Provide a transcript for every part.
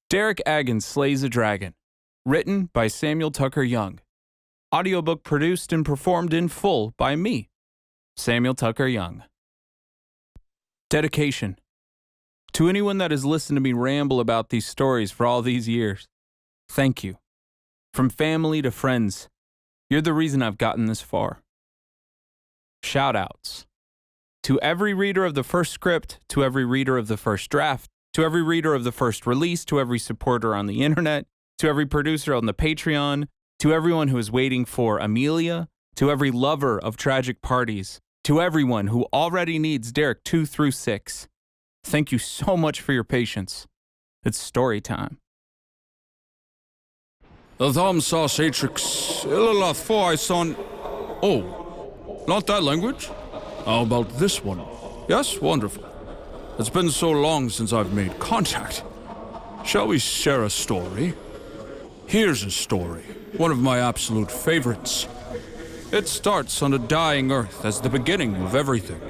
Derek Agons Slays a Dragon. Written by Samuel Tucker Young. Audiobook produced and performed in full by me, Samuel Tucker Young. Dedication. To anyone that has listened to me ramble about these stories for all these years, thank you. From family to friends, you're the reason I've gotten this far. Shoutouts. To every reader of the first script, to every reader of the first draft, to every reader of the first release, to every supporter on the internet, to every producer on the Patreon, to everyone who is waiting for Amelia, to every lover of tragic parties, to everyone who already needs Derek 2 through 6. Thank you so much for your patience. It's story time. The thom sausatrix illalath foi son. Oh, not that language? How about this one? Yes, wonderful. It's been so long since I've made contact. Shall we share a story? Here's a story, one of my absolute favorites. It starts on a dying Earth as the beginning of everything.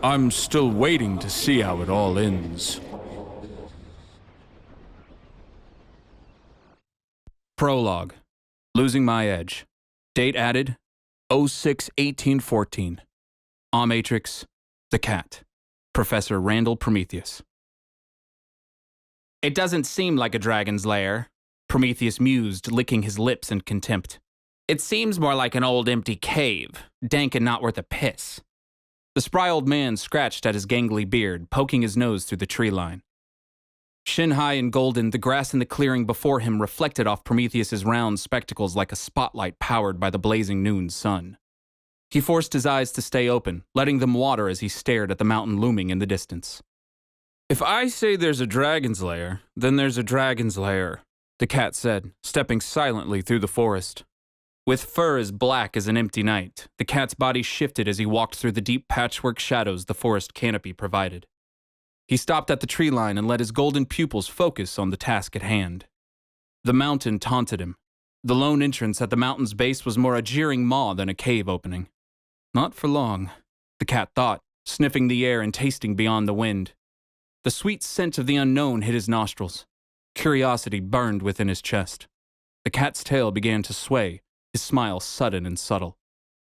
I'm still waiting to see how it all ends. Prologue. Losing My Edge. Date added 06-1814. Matrix, the cat. Professor Randall Prometheus. It doesn't seem like a dragon's lair, Prometheus mused, licking his lips in contempt. It seems more like an old empty cave, dank and not worth a piss. The spry old man scratched at his gangly beard, poking his nose through the tree line. Shin-high and golden, the grass in the clearing before him reflected off Prometheus's round spectacles like a spotlight powered by the blazing noon sun. He forced his eyes to stay open, letting them water as he stared at the mountain looming in the distance. If I say there's a dragon's lair, then there's a dragon's lair, the cat said, stepping silently through the forest. With fur as black as an empty night, the cat's body shifted as he walked through the deep patchwork shadows the forest canopy provided. He stopped at the tree line and let his golden pupils focus on the task at hand. The mountain taunted him. The lone entrance at the mountain's base was more a jeering maw than a cave opening. Not for long, the cat thought, sniffing the air and tasting beyond the wind. The sweet scent of the unknown hit his nostrils. Curiosity burned within his chest. The cat's tail began to sway, his smile sudden and subtle.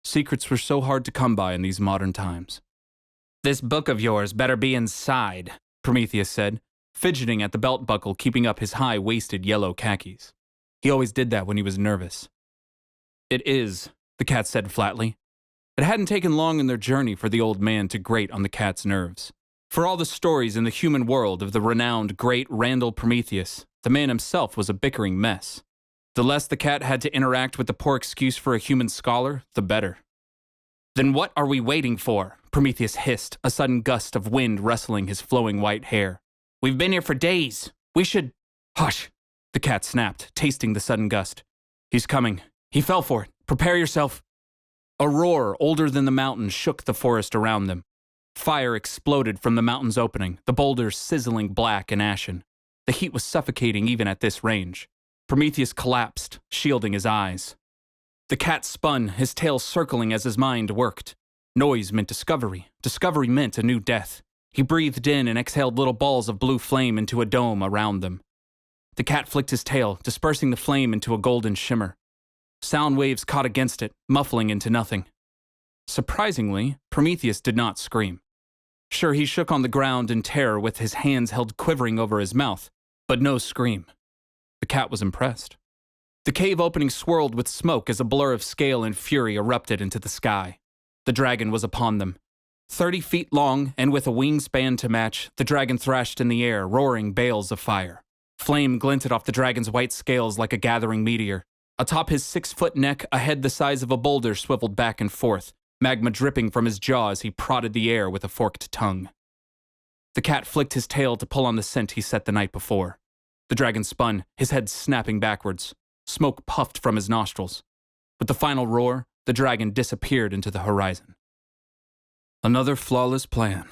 Secrets were so hard to come by in these modern times. This book of yours better be inside, Prometheus said, fidgeting at the belt buckle keeping up his high-waisted yellow khakis. He always did that when he was nervous. It is, the cat said flatly. It hadn't taken long in their journey for the old man to grate on the cat's nerves. For all the stories in the human world of the renowned great Randall Prometheus, the man himself was a bickering mess. The less the cat had to interact with the poor excuse for a human scholar, the better. Then what are we waiting for? Prometheus hissed, a sudden gust of wind rustling his flowing white hair. We've been here for days. We should... Hush, the cat snapped, tasting the sudden gust. He's coming. He fell for it. Prepare yourself. A roar older than the mountain shook the forest around them. Fire exploded from the mountain's opening, the boulders sizzling black and ashen. The heat was suffocating even at this range. Prometheus collapsed, shielding his eyes. The cat spun, his tail circling as his mind worked. Noise meant discovery. Discovery meant a new death. He breathed in and exhaled little balls of blue flame into a dome around them. The cat flicked his tail, dispersing the flame into a golden shimmer. Sound waves caught against it, muffling into nothing. Surprisingly, Prometheus did not scream. Sure, he shook on the ground in terror with his hands held quivering over his mouth, but no scream. The cat was impressed. The cave opening swirled with smoke as a blur of scale and fury erupted into the sky. The dragon was upon them. 30 feet long, and with a wingspan to match, the dragon thrashed in the air, roaring bales of fire. Flame glinted off the dragon's white scales like a gathering meteor. Atop his 6-foot neck, a head the size of a boulder swiveled back and forth, magma dripping from his jaw as he prodded the air with a forked tongue. The cat flicked his tail to pull on the scent he set the night before. The dragon spun, his head snapping backwards. Smoke puffed from his nostrils. With the final roar, the dragon disappeared into the horizon. Another flawless plan,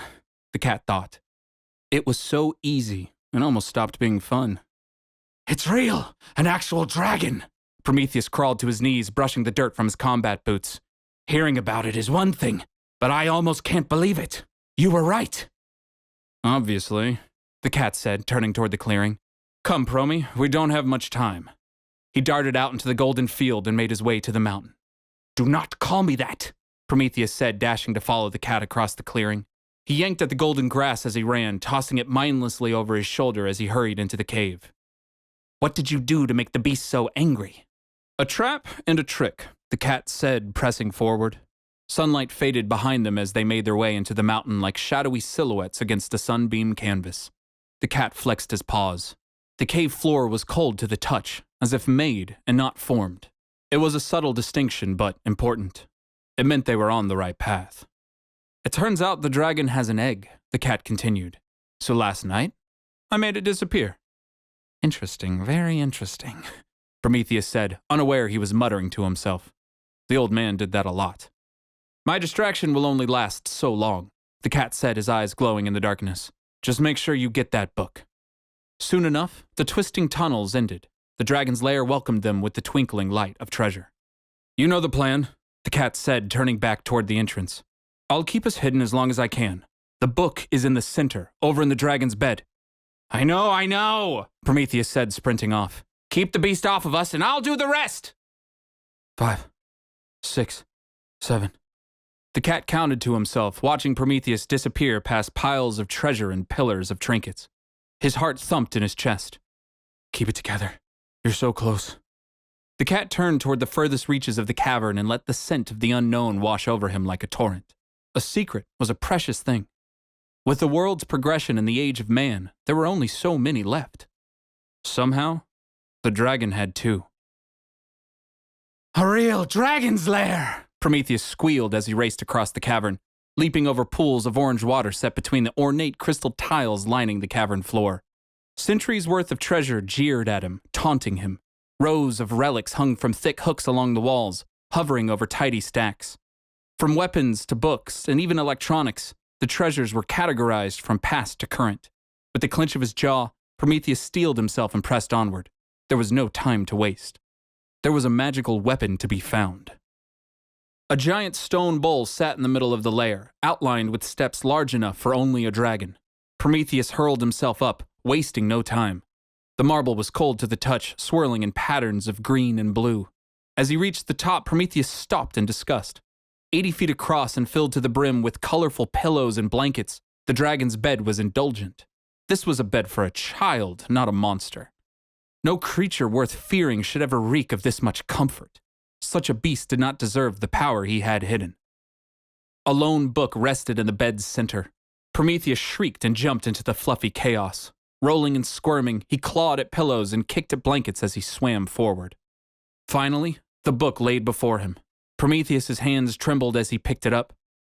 the cat thought. It was so easy, and almost stopped being fun. It's real! An actual dragon! Prometheus crawled to his knees, brushing the dirt from his combat boots. Hearing about it is one thing, but I almost can't believe it. You were right. Obviously, the cat said, turning toward the clearing. Come, Promy, we don't have much time. He darted out into the golden field and made his way to the mountain. Do not call me that, Prometheus said, dashing to follow the cat across the clearing. He yanked at the golden grass as he ran, tossing it mindlessly over his shoulder as he hurried into the cave. What did you do to make the beast so angry? A trap and a trick, the cat said, pressing forward. Sunlight faded behind them as they made their way into the mountain like shadowy silhouettes against a sunbeam canvas. The cat flexed his paws. The cave floor was cold to the touch, as if made and not formed. It was a subtle distinction, but important. It meant they were on the right path. It turns out the dragon has an egg, the cat continued. So last night, I made it disappear. Interesting, very interesting, Prometheus said, unaware he was muttering to himself. The old man did that a lot. My distraction will only last so long, the cat said, his eyes glowing in the darkness. Just make sure you get that book. Soon enough, the twisting tunnels ended. The dragon's lair welcomed them with the twinkling light of treasure. You know the plan, the cat said, turning back toward the entrance. I'll keep us hidden as long as I can. The book is in the center, over in the dragon's bed. I know, Prometheus said, sprinting off. Keep the beast off of us and I'll do the rest. 5, 6, 7. The cat counted to himself, watching Prometheus disappear past piles of treasure and pillars of trinkets. His heart thumped in his chest. Keep it together. You're so close. The cat turned toward the furthest reaches of the cavern and let the scent of the unknown wash over him like a torrent. A secret was a precious thing. With the world's progression in the age of man, there were only so many left. Somehow, the dragon had two. A real dragon's lair! Prometheus squealed as he raced across the cavern, leaping over pools of orange water set between the ornate crystal tiles lining the cavern floor. Centuries' worth of treasure jeered at him, taunting him. Rows of relics hung from thick hooks along the walls, hovering over tidy stacks. From weapons to books and even electronics, the treasures were categorized from past to current. With the clench of his jaw, Prometheus steeled himself and pressed onward. There was no time to waste. There was a magical weapon to be found. A giant stone bowl sat in the middle of the lair, outlined with steps large enough for only a dragon. Prometheus hurled himself up, wasting no time. The marble was cold to the touch, swirling in patterns of green and blue. As he reached the top, Prometheus stopped in disgust. 80 feet across and filled to the brim with colorful pillows and blankets, the dragon's bed was indulgent. This was a bed for a child, not a monster. No creature worth fearing should ever reek of this much comfort. Such a beast did not deserve the power he had hidden. A lone book rested in the bed's center. Prometheus shrieked and jumped into the fluffy chaos. Rolling and squirming, he clawed at pillows and kicked at blankets as he swam forward. Finally, the book laid before him. Prometheus's hands trembled as he picked it up.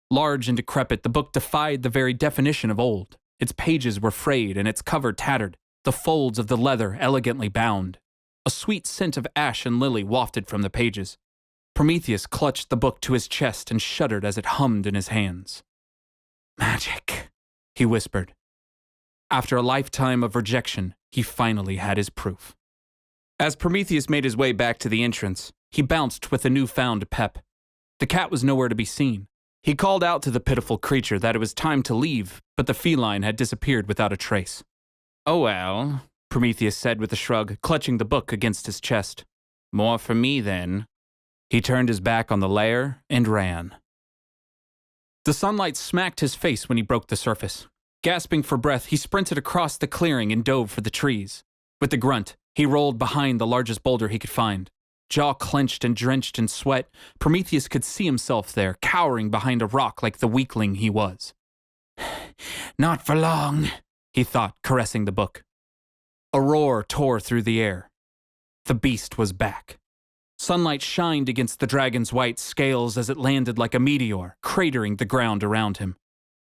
Large and decrepit, the book defied the very definition of old. Its pages were frayed and its cover tattered, the folds of the leather elegantly bound. A sweet scent of ash and lily wafted from the pages. Prometheus clutched the book to his chest and shuddered as it hummed in his hands. Magic, he whispered. After a lifetime of rejection, he finally had his proof. As Prometheus made his way back to the entrance, he bounced with a newfound pep. The cat was nowhere to be seen. He called out to the pitiful creature that it was time to leave, but the feline had disappeared without a trace. Oh well, Prometheus said with a shrug, clutching the book against his chest. More for me, then. He turned his back on the lair and ran. The sunlight smacked his face when he broke the surface. Gasping for breath, he sprinted across the clearing and dove for the trees. With a grunt, he rolled behind the largest boulder he could find. Jaw clenched and drenched in sweat, Prometheus could see himself there, cowering behind a rock like the weakling he was. Not for long, he thought, caressing the book. A roar tore through the air. The beast was back. Sunlight shined against the dragon's white scales as it landed like a meteor, cratering the ground around him.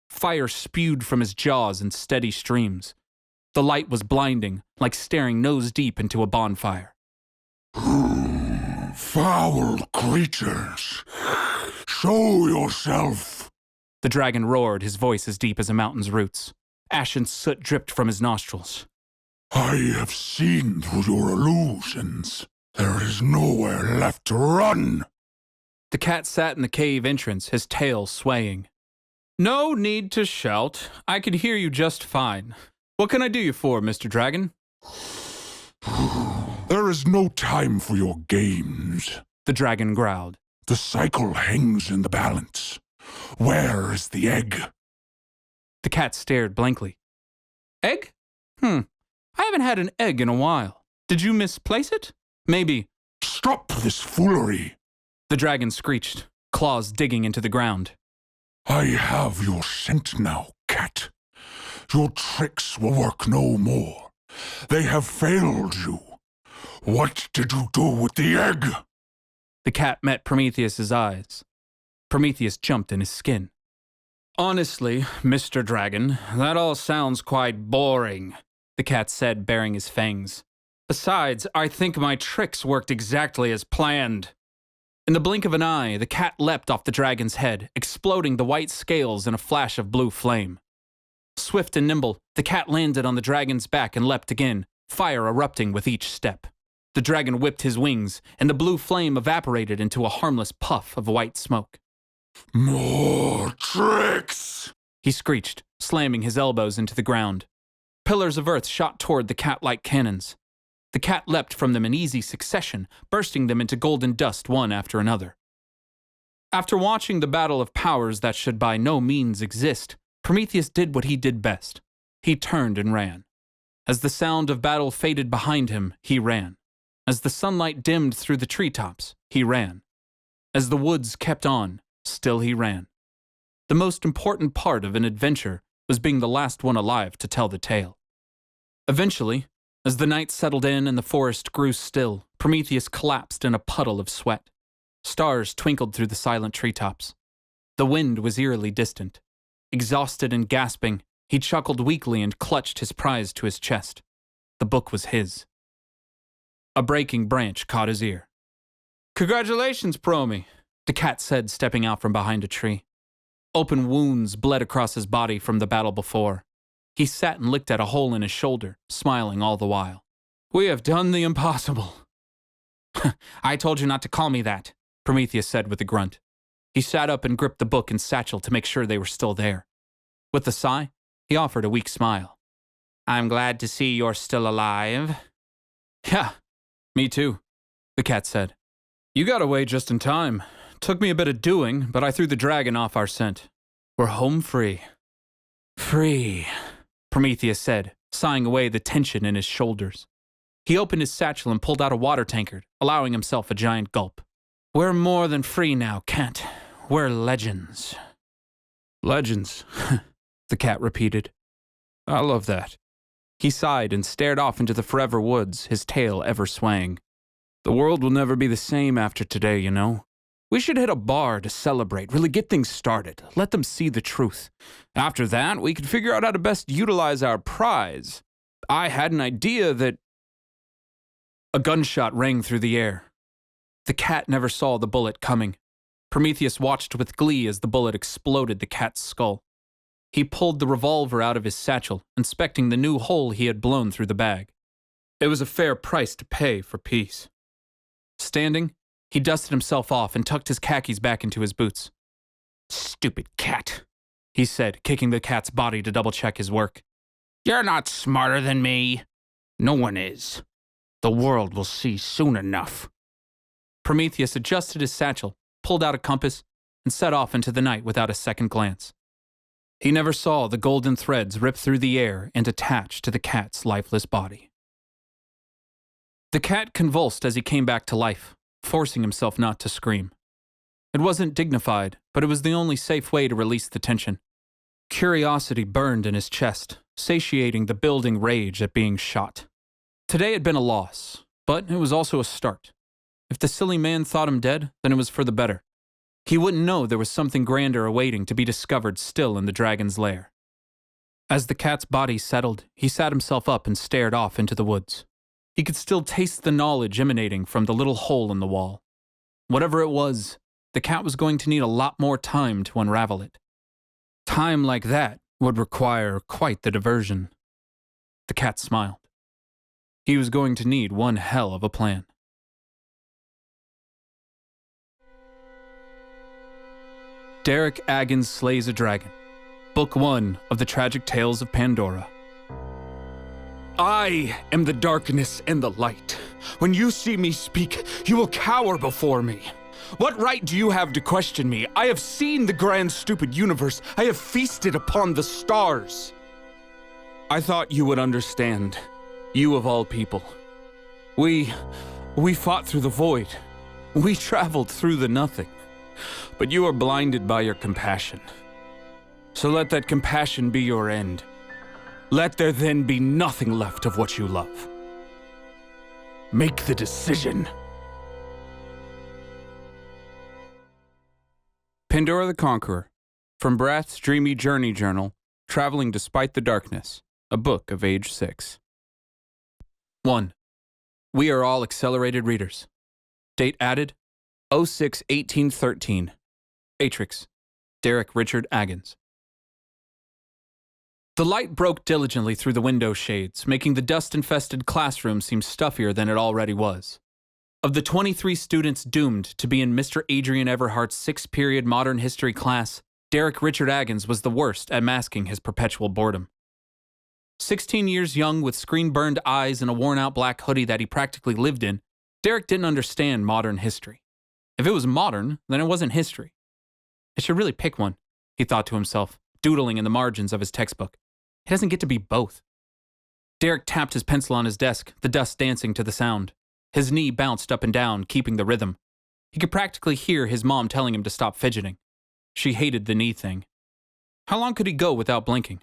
Fire spewed from his jaws in steady streams. The light was blinding, like staring nose-deep into a bonfire. Foul creatures, show yourself. The dragon roared, his voice as deep as a mountain's roots. Ash and soot dripped from his nostrils. I have seen through your illusions. There is nowhere left to run. The cat sat in the cave entrance, his tail swaying. No need to shout. I could hear you just fine. What can I do you for, Mr. Dragon? There is no time for your games, the dragon growled. The cycle hangs in the balance. Where is the egg? The cat stared blankly. Egg? I haven't had an egg in a while. Did you misplace it? Maybe. Stop this foolery, the dragon screeched, claws digging into the ground. I have your scent now, cat. Your tricks will work no more. They have failed you. What did you do with the egg? The cat met Prometheus's eyes. Prometheus jumped in his skin. Honestly, Mr. Dragon, that all sounds quite boring, the cat said, baring his fangs. Besides, I think my tricks worked exactly as planned. In the blink of an eye, the cat leapt off the dragon's head, exploding the white scales in a flash of blue flame. Swift and nimble, the cat landed on the dragon's back and leapt again, fire erupting with each step. The dragon whipped his wings, and the blue flame evaporated into a harmless puff of white smoke. More tricks, he screeched, slamming his elbows into the ground. Pillars of earth shot toward the cat-like cannons. The cat leapt from them in easy succession, bursting them into golden dust one after another. After watching the battle of powers that should by no means exist, Prometheus did what he did best. He turned and ran. As the sound of battle faded behind him, he ran. As the sunlight dimmed through the treetops, he ran. As the woods kept on, still he ran. The most important part of an adventure was being the last one alive to tell the tale. Eventually, as the night settled in and the forest grew still, Prometheus collapsed in a puddle of sweat. Stars twinkled through the silent treetops. The wind was eerily distant. Exhausted and gasping, he chuckled weakly and clutched his prize to his chest. The book was his. A breaking branch caught his ear. Congratulations, Promy, the cat said, stepping out from behind a tree. Open wounds bled across his body from the battle before. He sat and licked at a hole in his shoulder, smiling all the while. We have done the impossible. I told you not to call me that, Prometheus said with a grunt. He sat up and gripped the book and satchel to make sure they were still there. With a sigh, he offered a weak smile. I'm glad to see you're still alive. Yeah, me too, the cat said. You got away just in time. Took me a bit of doing, but I threw the dragon off our scent. We're home free. Free, Prometheus said, sighing away the tension in his shoulders. He opened his satchel and pulled out a water tankard, allowing himself a giant gulp. We're more than free now, Kent. We're legends. Legends, the cat repeated. I love that. He sighed and stared off into the forever woods, his tail ever swaying. The world will never be the same after today, you know. We should hit a bar to celebrate, really get things started, let them see the truth. After that, we could figure out how to best utilize our prize. I had an idea that... A gunshot rang through the air. The cat never saw the bullet coming. Prometheus watched with glee as the bullet exploded the cat's skull. He pulled the revolver out of his satchel, inspecting the new hole he had blown through the bag. It was a fair price to pay for peace. Standing, he dusted himself off and tucked his khakis back into his boots. Stupid cat, he said, kicking the cat's body to double-check his work. You're not smarter than me. No one is. The world will see soon enough. Prometheus adjusted his satchel, pulled out a compass, and set off into the night without a second glance. He never saw the golden threads rip through the air and attach to the cat's lifeless body. The cat convulsed as he came back to life, forcing himself not to scream. It wasn't dignified, but it was the only safe way to release the tension. Curiosity burned in his chest, satiating the building rage at being shot. Today had been a loss, but it was also a start. If the silly man thought him dead, then it was for the better. He wouldn't know there was something grander awaiting to be discovered still in the dragon's lair. As the cat's body settled, he sat himself up and stared off into the woods. He could still taste the knowledge emanating from the little hole in the wall. Whatever it was, the cat was going to need a lot more time to unravel it. Time like that would require quite the diversion. The cat smiled. He was going to need one hell of a plan. Derek Agons Slays a Dragon, Book 1 of the Tragic Tales of Pandora. I am the darkness and the light. When you see me speak, you will cower before me. What right do you have to question me? I have seen the grand stupid universe. I have feasted upon the stars. I thought you would understand. You of all people. We fought through the void. We traveled through the nothing. But you are blinded by your compassion. So let that compassion be your end. Let there then be nothing left of what you love. Make the decision. Pandora the Conqueror, from Brath's Dreamy Journey Journal, Traveling Despite the Darkness, a book of age 6. 1. We are all accelerated readers. Date added, 06-1813. Atrix, Derek Richard Agons. The light broke diligently through the window shades, making the dust-infested classroom seem stuffier than it already was. Of the 23 students doomed to be in Mr. Adrian Everhart's 6th-period modern history class, Derek Richard Agons was the worst at masking his perpetual boredom. 16 years young with screen-burned eyes and a worn-out black hoodie that he practically lived in, Derek didn't understand modern history. If it was modern, then it wasn't history. I should really pick one, he thought to himself, doodling in the margins of his textbook. He doesn't get to be both. Derek tapped his pencil on his desk, the dust dancing to the sound. His knee bounced up and down, keeping the rhythm. He could practically hear his mom telling him to stop fidgeting. She hated the knee thing. How long could he go without blinking?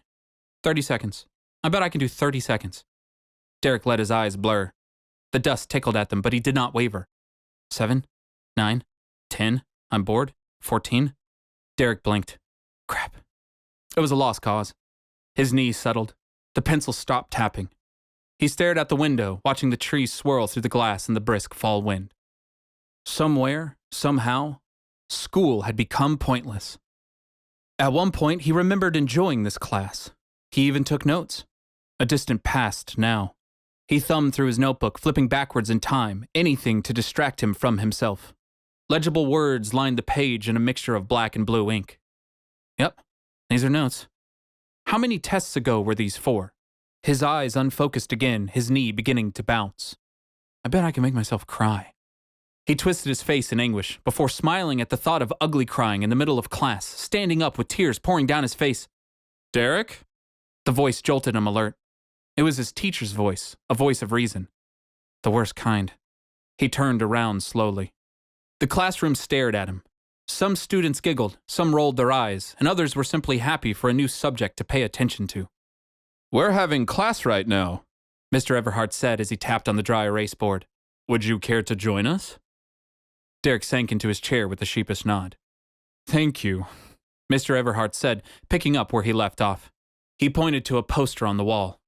30 seconds. I bet I can do 30 seconds. Derek let his eyes blur. The dust tickled at them, but he did not waver. 7, 9, 10, I'm bored. 14. Derek blinked. Crap. It was a lost cause. His knees settled. The pencil stopped tapping. He stared out the window, watching the trees swirl through the glass in the brisk fall wind. Somewhere, somehow, school had become pointless. At one point, he remembered enjoying this class. He even took notes. A distant past now. He thumbed through his notebook, flipping backwards in time, anything to distract him from himself. Legible words lined the page in a mixture of black and blue ink. Yep, these are notes. How many tests ago were these for? His eyes unfocused again, his knee beginning to bounce. I bet I can make myself cry. He twisted his face in anguish, before smiling at the thought of ugly crying in the middle of class, standing up with tears pouring down his face. Derek? The voice jolted him alert. It was his teacher's voice, a voice of reason. The worst kind. He turned around slowly. The classroom stared at him. Some students giggled, some rolled their eyes, and others were simply happy for a new subject to pay attention to. We're having class right now, Mr. Everhart said as he tapped on the dry erase board. Would you care to join us? Derek sank into his chair with a sheepish nod. Thank you, Mr. Everhart said, picking up where he left off. He pointed to a poster on the wall.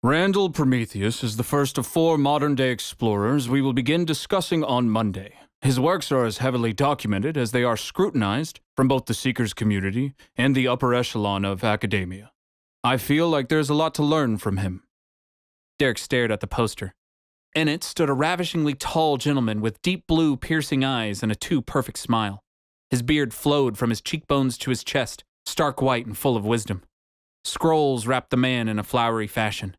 Randall Prometheus is the first of 4 modern-day explorers we will begin discussing on Monday. His works are as heavily documented as they are scrutinized from both the Seekers community and the upper echelon of academia. I feel like there's a lot to learn from him. Derek stared at the poster. In it stood a ravishingly tall gentleman with deep blue piercing eyes and a too-perfect smile. His beard flowed from his cheekbones to his chest, stark white and full of wisdom. Scrolls wrapped the man in a flowery fashion.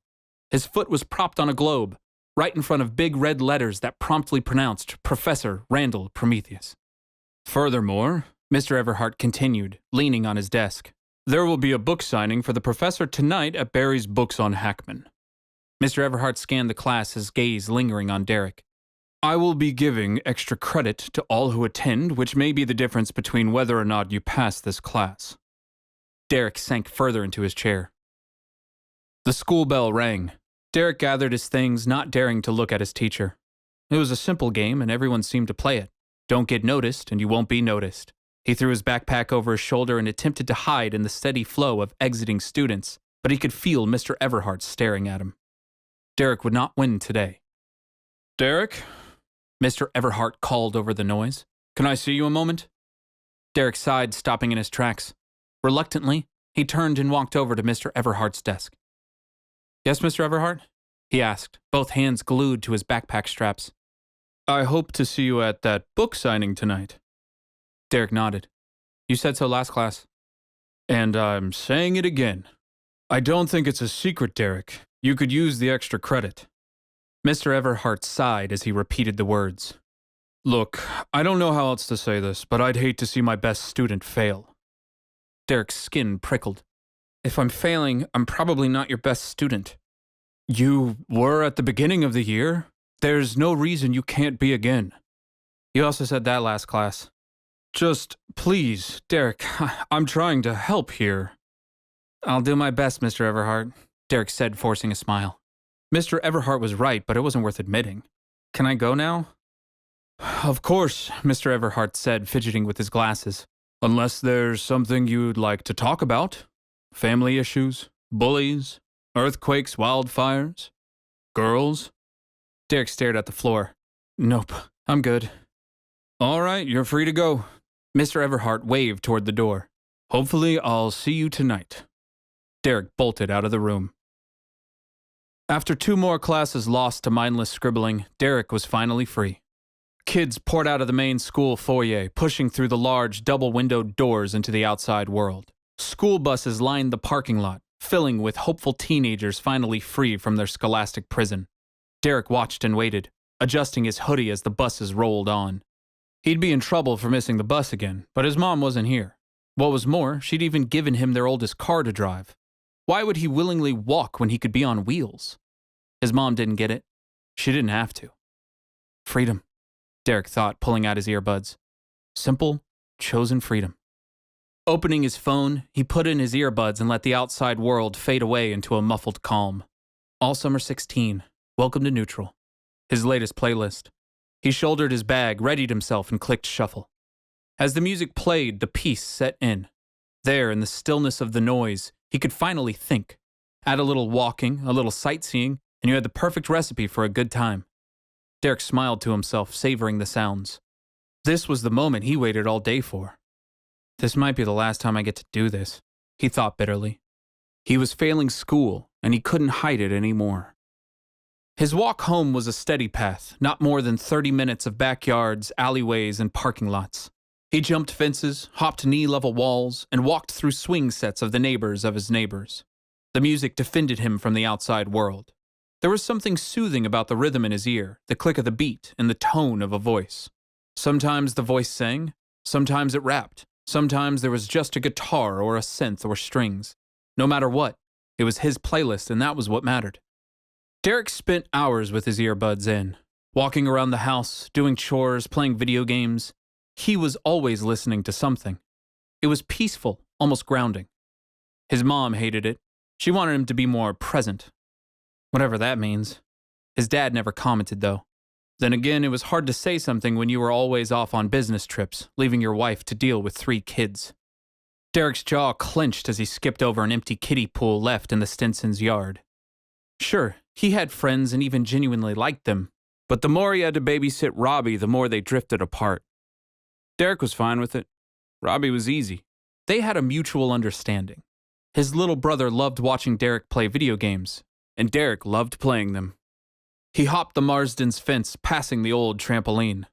His foot was propped on a globe, right in front of big red letters that promptly pronounced Professor Randall Prometheus. Furthermore, Mr. Everhart continued, leaning on his desk, there will be a book signing for the professor tonight at Barry's Books on Hackman. Mr. Everhart scanned the class, his gaze lingering on Derek. I will be giving extra credit to all who attend, which may be the difference between whether or not you pass this class. Derek sank further into his chair. The school bell rang. Derek gathered his things, not daring to look at his teacher. It was a simple game, and everyone seemed to play it. Don't get noticed, and you won't be noticed. He threw his backpack over his shoulder and attempted to hide in the steady flow of exiting students, but he could feel Mr. Everhart staring at him. Derek would not win today. Derek? Mr. Everhart called over the noise. Can I see you a moment? Derek sighed, stopping in his tracks. Reluctantly, he turned and walked over to Mr. Everhart's desk. Yes, Mr. Everhart? He asked, both hands glued to his backpack straps. I hope to see you at that book signing tonight. Derek nodded. You said so last class. And I'm saying it again. I don't think it's a secret, Derek. You could use the extra credit. Mr. Everhart sighed as he repeated the words. Look, I don't know how else to say this, but I'd hate to see my best student fail. Derek's skin prickled. If I'm failing, I'm probably not your best student. You were at the beginning of the year. There's no reason you can't be again. You also said that last class. Just, please, Derek, I'm trying to help here. I'll do my best, Mr. Everhart, Derek said, forcing a smile. Mr. Everhart was right, but it wasn't worth admitting. Can I go now? Of course, Mr. Everhart said, fidgeting with his glasses. Unless there's something you'd like to talk about. Family issues, bullies, earthquakes, wildfires, girls. Derek stared at the floor. Nope, I'm good. All right, you're free to go. Mr. Everhart waved toward the door. Hopefully, I'll see you tonight. Derek bolted out of the room. After 2 more classes lost to mindless scribbling, Derek was finally free. Kids poured out of the main school foyer, pushing through the large, double-windowed doors into the outside world. School buses lined the parking lot, filling with hopeful teenagers finally free from their scholastic prison. Derek watched and waited, adjusting his hoodie as the buses rolled on. He'd be in trouble for missing the bus again, but his mom wasn't here. What was more, she'd even given him their oldest car to drive. Why would he willingly walk when he could be on wheels? His mom didn't get it. She didn't have to. Freedom, Derek thought, pulling out his earbuds. Simple, chosen freedom. Opening his phone, he put in his earbuds and let the outside world fade away into a muffled calm. All Summer 16, Welcome to Neutral. His latest playlist. He shouldered his bag, readied himself, and clicked shuffle. As the music played, the peace set in. There, in the stillness of the noise, he could finally think. Add a little walking, a little sightseeing, and you had the perfect recipe for a good time. Derek smiled to himself, savoring the sounds. This was the moment he waited all day for. This might be the last time I get to do this, he thought bitterly. He was failing school, and he couldn't hide it anymore. His walk home was a steady path, not more than 30 minutes of backyards, alleyways, and parking lots. He jumped fences, hopped knee-level walls, and walked through swing sets of the neighbors of his neighbors. The music defended him from the outside world. There was something soothing about the rhythm in his ear, the click of the beat, and the tone of a voice. Sometimes the voice sang, sometimes it rapped, sometimes there was just a guitar or a synth or strings. No matter what, it was his playlist and that was what mattered. Derek spent hours with his earbuds in, walking around the house, doing chores, playing video games. He was always listening to something. It was peaceful, almost grounding. His mom hated it. She wanted him to be more present. Whatever that means. His dad never commented, though. Then again, it was hard to say something when you were always off on business trips, leaving your wife to deal with 3 kids. Derek's jaw clenched as he skipped over an empty kiddie pool left in the Stinson's yard. Sure, he had friends and even genuinely liked them, but the more he had to babysit Robbie, the more they drifted apart. Derek was fine with it. Robbie was easy. They had a mutual understanding. His little brother loved watching Derek play video games, and Derek loved playing them. He hopped the Marsden's fence, passing the old trampoline.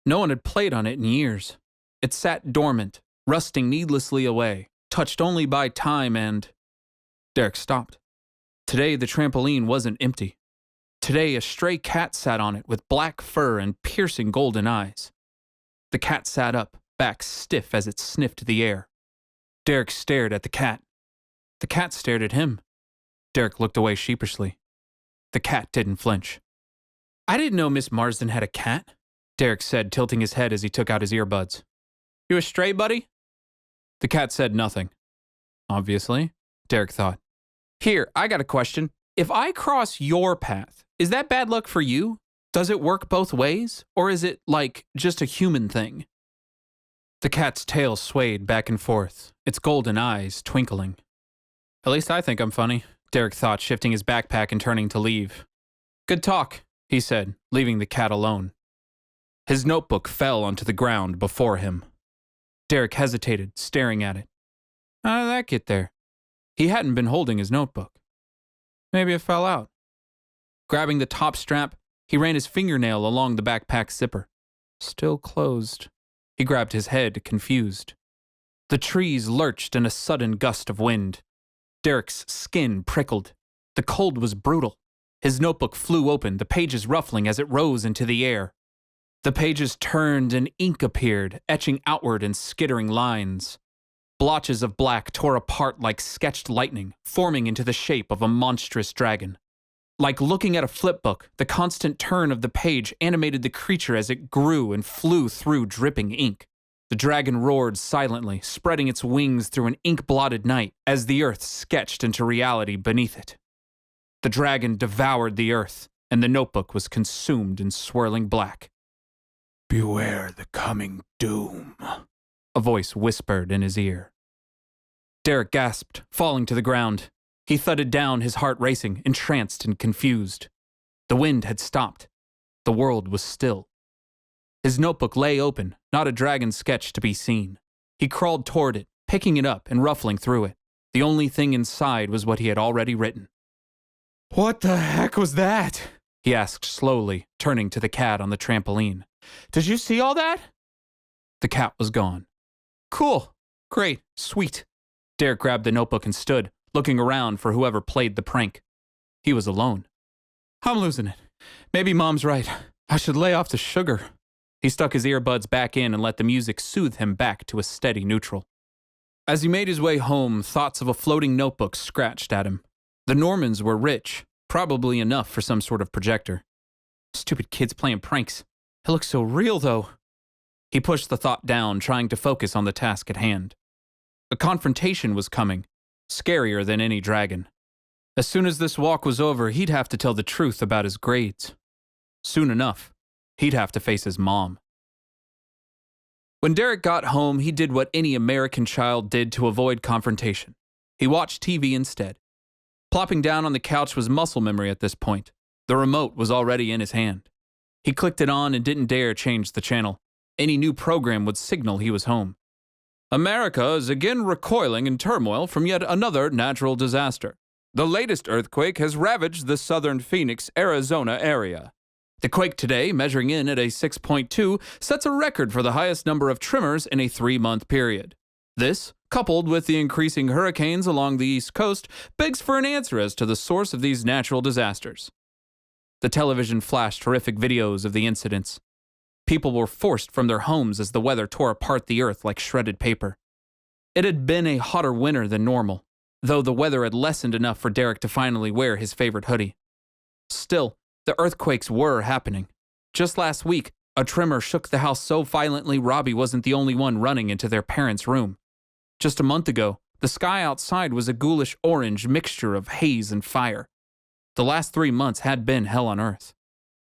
No one had played on it in years. It sat dormant, rusting needlessly away, touched only by time and... Derek stopped. Today, the trampoline wasn't empty. Today, a stray cat sat on it with black fur and piercing golden eyes. The cat sat up, back stiff as it sniffed the air. Derek stared at the cat. The cat stared at him. Derek looked away sheepishly. The cat didn't flinch. I didn't know Miss Marsden had a cat, Derek said, tilting his head as he took out his earbuds. You a stray, buddy? The cat said nothing. Obviously, Derek thought. Here, I got a question. If I cross your path, is that bad luck for you? Does it work both ways? Or is it, like, just a human thing? The cat's tail swayed back and forth, its golden eyes twinkling. At least I think I'm funny, Derek thought, shifting his backpack and turning to leave. Good talk, he said, leaving the cat alone. His notebook fell onto the ground before him. Derek hesitated, staring at it. How did that get there? He hadn't been holding his notebook. Maybe it fell out. Grabbing the top strap, he ran his fingernail along the backpack zipper. Still closed. He grabbed his head, confused. The trees lurched in a sudden gust of wind. Derek's skin prickled. The cold was brutal. His notebook flew open, the pages ruffling as it rose into the air. The pages turned and ink appeared, etching outward in skittering lines. Blotches of black tore apart like sketched lightning, forming into the shape of a monstrous dragon. Like looking at a flipbook, the constant turn of the page animated the creature as it grew and flew through dripping ink. The dragon roared silently, spreading its wings through an ink-blotted night as the earth sketched into reality beneath it. The dragon devoured the earth, and the notebook was consumed in swirling black. Beware the coming doom, a voice whispered in his ear. Derek gasped, falling to the ground. He thudded down, his heart racing, entranced and confused. The wind had stopped. The world was still. His notebook lay open, not a dragon sketch to be seen. He crawled toward it, picking it up and ruffling through it. The only thing inside was what he had already written. "What the heck was that?" he asked slowly, turning to the cat on the trampoline. "Did you see all that?" The cat was gone. "Cool. Great. Sweet." Derek grabbed the notebook and stood, looking around for whoever played the prank. He was alone. "I'm losing it. Maybe Mom's right. I should lay off the sugar." He stuck his earbuds back in and let the music soothe him back to a steady neutral. As he made his way home, thoughts of a floating notebook scratched at him. The Normans were rich, probably enough for some sort of projector. Stupid kids playing pranks. It looks so real, though. He pushed the thought down, trying to focus on the task at hand. A confrontation was coming, scarier than any dragon. As soon as this walk was over, he'd have to tell the truth about his grades. Soon enough, he'd have to face his mom. When Derek got home, he did what any American child did to avoid confrontation. He watched TV instead. Plopping down on the couch was muscle memory at this point. The remote was already in his hand. He clicked it on and didn't dare change the channel. Any new program would signal he was home. America is again recoiling in turmoil from yet another natural disaster. The latest earthquake has ravaged the southern Phoenix, Arizona area. The quake today, measuring in at a 6.2, sets a record for the highest number of tremors in a 3-month period. This, coupled with the increasing hurricanes along the East Coast, begs for an answer as to the source of these natural disasters. The television flashed horrific videos of the incidents. People were forced from their homes as the weather tore apart the earth like shredded paper. It had been a hotter winter than normal, though the weather had lessened enough for Derek to finally wear his favorite hoodie. Still, the earthquakes were happening. Just last week, a tremor shook the house so violently Robbie wasn't the only one running into their parents' room. Just a month ago, the sky outside was a ghoulish orange mixture of haze and fire. The last 3 months had been hell on earth.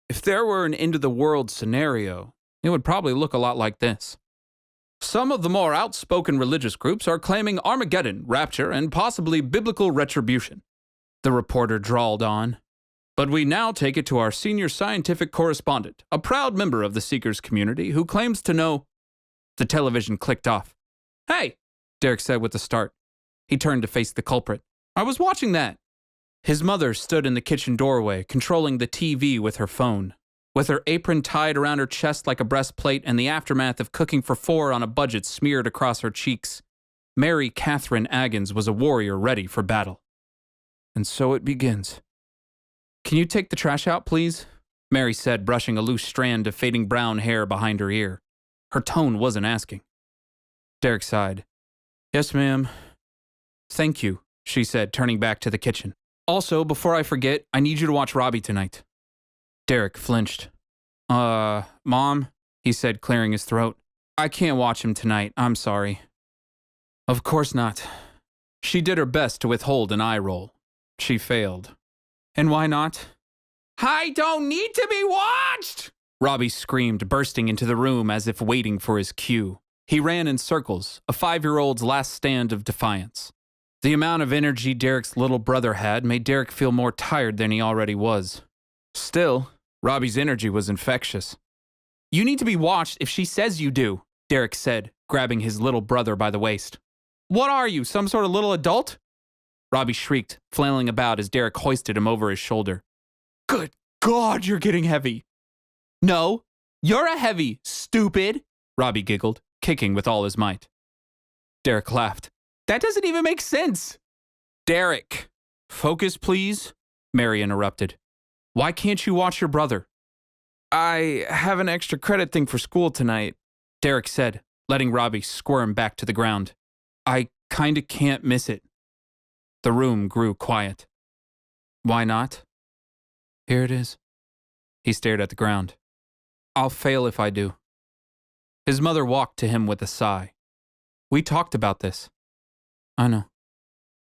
If there were an end-of-the-world scenario, it would probably look a lot like this. Some of the more outspoken religious groups are claiming Armageddon, rapture, and possibly biblical retribution. The reporter drawled on. But we now take it to our senior scientific correspondent, a proud member of the Seekers community who claims to know... The television clicked off. "Hey," Derek said with a start. He turned to face the culprit. "I was watching that." His mother stood in the kitchen doorway, controlling the TV with her phone. With her apron tied around her chest like a breastplate and the aftermath of cooking for 4 on a budget smeared across her cheeks, Mary Catherine Agons was a warrior ready for battle. "And so it begins." "Can you take the trash out, please?" Mary said, brushing a loose strand of fading brown hair behind her ear. Her tone wasn't asking. Derek sighed. "Yes, ma'am." "Thank you," she said, turning back to the kitchen. "Also, before I forget, I need you to watch Robbie tonight." Derek flinched. Mom," he said, clearing his throat. "I can't watch him tonight. I'm sorry." "Of course not." She did her best to withhold an eye roll. She failed. "And why not?" "I don't need to be watched!" Robbie screamed, bursting into the room as if waiting for his cue. He ran in circles, a 5-year-old's last stand of defiance. The amount of energy Derek's little brother had made Derek feel more tired than he already was. Still, Robbie's energy was infectious. "You need to be watched if she says you do," Derek said, grabbing his little brother by the waist. "What are you, some sort of little adult?" Robbie shrieked, flailing about as Derek hoisted him over his shoulder. "Good God, you're getting heavy." "No, you're a heavy, stupid," Robbie giggled, kicking with all his might. Derek laughed. "That doesn't even make sense." Derek, focus please, Mary interrupted. Why can't you watch your brother? I have an extra credit thing for school tonight, Derek said, letting Robbie squirm back to the ground. I kinda can't miss it. The room grew quiet. Why not? Here it is. He stared at the ground. I'll fail if I do. His mother walked to him with a sigh. We talked about this. I know.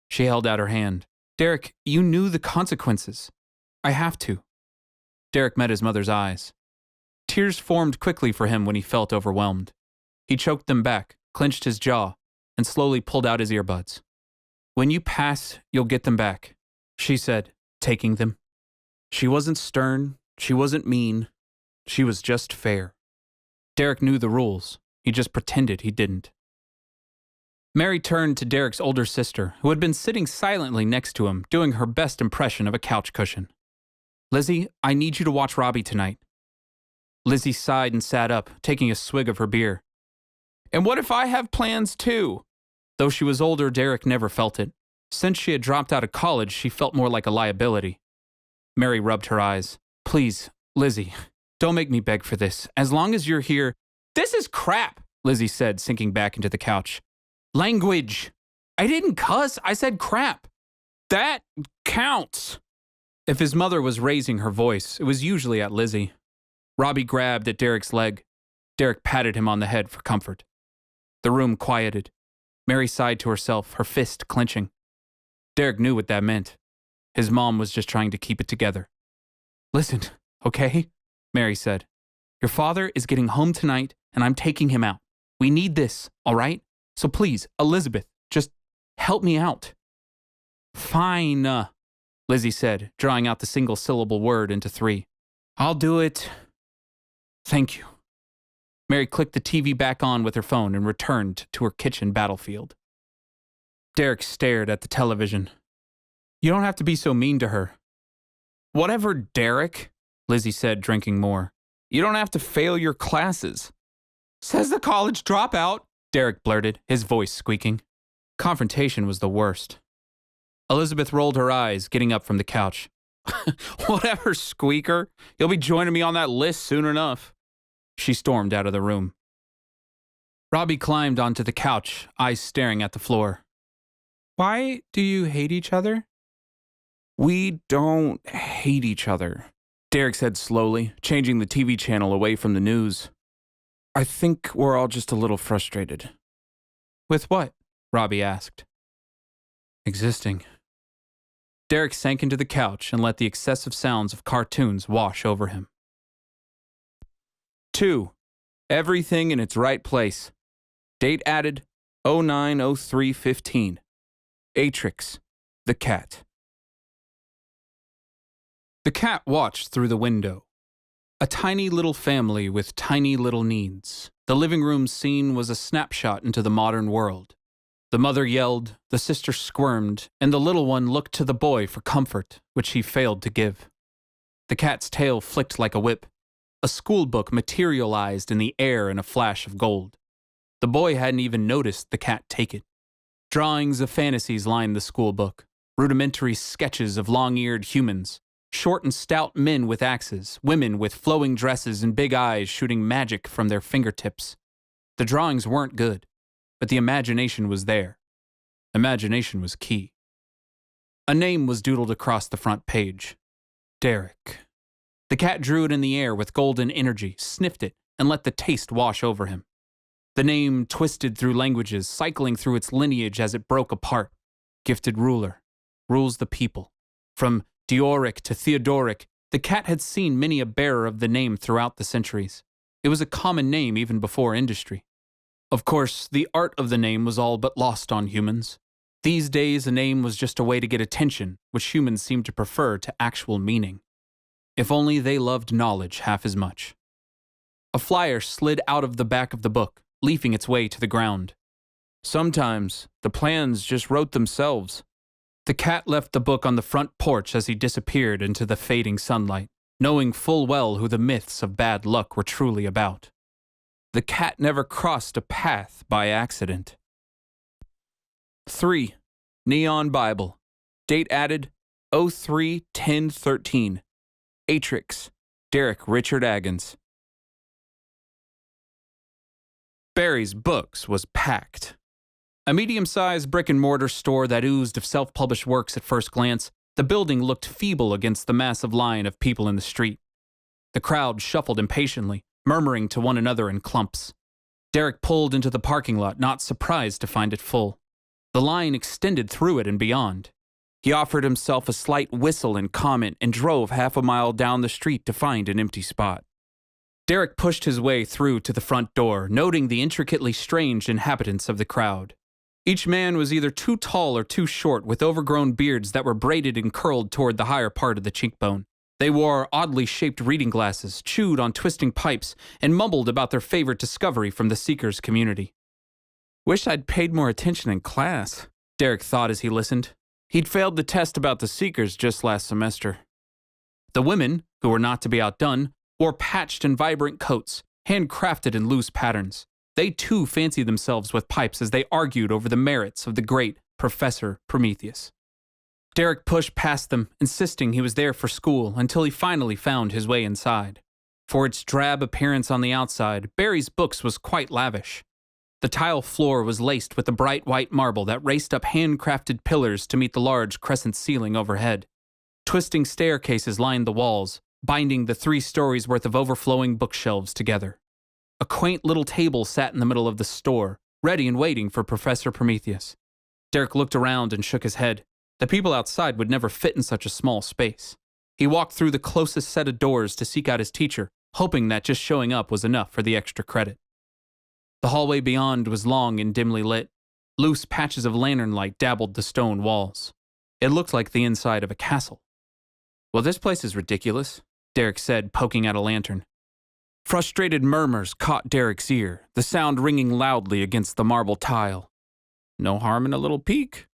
She held out her hand. Derek, you knew the consequences. I have to. Derek met his mother's eyes. Tears formed quickly for him when he felt overwhelmed. He choked them back, clenched his jaw, and slowly pulled out his earbuds. When you pass, you'll get them back, she said, taking them. She wasn't stern, she wasn't mean, she was just fair. Derek knew the rules, he just pretended he didn't. Mary turned to Derek's older sister, who had been sitting silently next to him, doing her best impression of a couch cushion. Lizzie, I need you to watch Robbie tonight. Lizzie sighed and sat up, taking a swig of her beer. And what if I have plans too? Though she was older, Derek never felt it. Since she had dropped out of college, she felt more like a liability. Mary rubbed her eyes. Please, Lizzie, don't make me beg for this. As long as you're here. This is crap, Lizzie said, sinking back into the couch. Language. I didn't cuss, I said crap. That counts. If his mother was raising her voice, it was usually at Lizzie. Robbie grabbed at Derek's leg. Derek patted him on the head for comfort. The room quieted. Mary sighed to herself, her fist clenching. Derek knew what that meant. His mom was just trying to keep it together. Listen, okay? Mary said. Your father is getting home tonight, and I'm taking him out. We need this, all right? So please, Elizabeth, just help me out. Fine, Lizzie said, drawing out the single-syllable word into 3. I'll do it. Thank you. Mary clicked the TV back on with her phone and returned to her kitchen battlefield. Derek stared at the television. You don't have to be so mean to her. Whatever, Derek, Lizzie said, drinking more. You don't have to fail your classes. Says the college dropout, Derek blurted, his voice squeaking. Confrontation was the worst. Elizabeth rolled her eyes, getting up from the couch. Whatever, squeaker. You'll be joining me on that list soon enough. She stormed out of the room. Robbie climbed onto the couch, eyes staring at the floor. Why do you hate each other? We don't hate each other, Derek said slowly, changing the TV channel away from the news. I think we're all just a little frustrated. With what? Robbie asked. Existing. Derek sank into the couch and let the excessive sounds of cartoons wash over him. 2. Everything in its right place. Date added 09/03/15. Atrix, the cat. The cat watched through the window. A tiny little family with tiny little needs. The living room scene was a snapshot into the modern world. The mother yelled, the sister squirmed, and the little one looked to the boy for comfort, which he failed to give. The cat's tail flicked like a whip. A school book materialized in the air in a flash of gold. The boy hadn't even noticed the cat take it. Drawings of fantasies lined the school book. Rudimentary sketches of long-eared humans. Short and stout men with axes, women with flowing dresses and big eyes shooting magic from their fingertips. The drawings weren't good, but the imagination was there. Imagination was key. A name was doodled across the front page. Derek. The cat drew it in the air with golden energy, sniffed it, and let the taste wash over him. The name twisted through languages, cycling through its lineage as it broke apart. Gifted ruler. Rules the people. From Deoric to Theodoric, the cat had seen many a bearer of the name throughout the centuries. It was a common name even before industry. Of course, the art of the name was all but lost on humans. These days, a name was just a way to get attention, which humans seemed to prefer to actual meaning. If only they loved knowledge half as much. A flyer slid out of the back of the book, leafing its way to the ground. Sometimes, the plans just wrote themselves. The cat left the book on the front porch as he disappeared into the fading sunlight, knowing full well who the myths of bad luck were truly about. The cat never crossed a path by accident. 3. Neon Bible, Date added 03-10-13. Atrix, Derek Richard Agons. Barry's Books was packed. A medium-sized brick-and-mortar store that oozed of self-published works at first glance, the building looked feeble against the massive line of people in the street. The crowd shuffled impatiently, murmuring to one another in clumps. Derek pulled into the parking lot, not surprised to find it full. The line extended through it and beyond. He offered himself a slight whistle in comment and drove half a mile down the street to find an empty spot. Derek pushed his way through to the front door, noting the intricately strange inhabitants of the crowd. Each man was either too tall or too short, with overgrown beards that were braided and curled toward the higher part of the cheekbone. They wore oddly shaped reading glasses, chewed on twisting pipes, and mumbled about their favorite discovery from the Seekers community. Wish I'd paid more attention in class, Derek thought as he listened. He'd failed the test about the Seekers just last semester. The women, who were not to be outdone, wore patched and vibrant coats, handcrafted in loose patterns. They too fancied themselves with pipes as they argued over the merits of the great Professor Prometheus. Derek pushed past them, insisting he was there for school, until he finally found his way inside. For its drab appearance on the outside, Barry's Books was quite lavish. The tile floor was laced with the bright white marble that raced up handcrafted pillars to meet the large crescent ceiling overhead. Twisting staircases lined the walls, binding the 3 stories worth of overflowing bookshelves together. A quaint little table sat in the middle of the store, ready and waiting for Professor Prometheus. Derek looked around and shook his head. The people outside would never fit in such a small space. He walked through the closest set of doors to seek out his teacher, hoping that just showing up was enough for the extra credit. The hallway beyond was long and dimly lit. Loose patches of lantern light dabbled the stone walls. It looked like the inside of a castle. "Well, this place is ridiculous," Derek said, poking at a lantern. Frustrated murmurs caught Derek's ear, the sound ringing loudly against the marble tile. No harm in a little peek.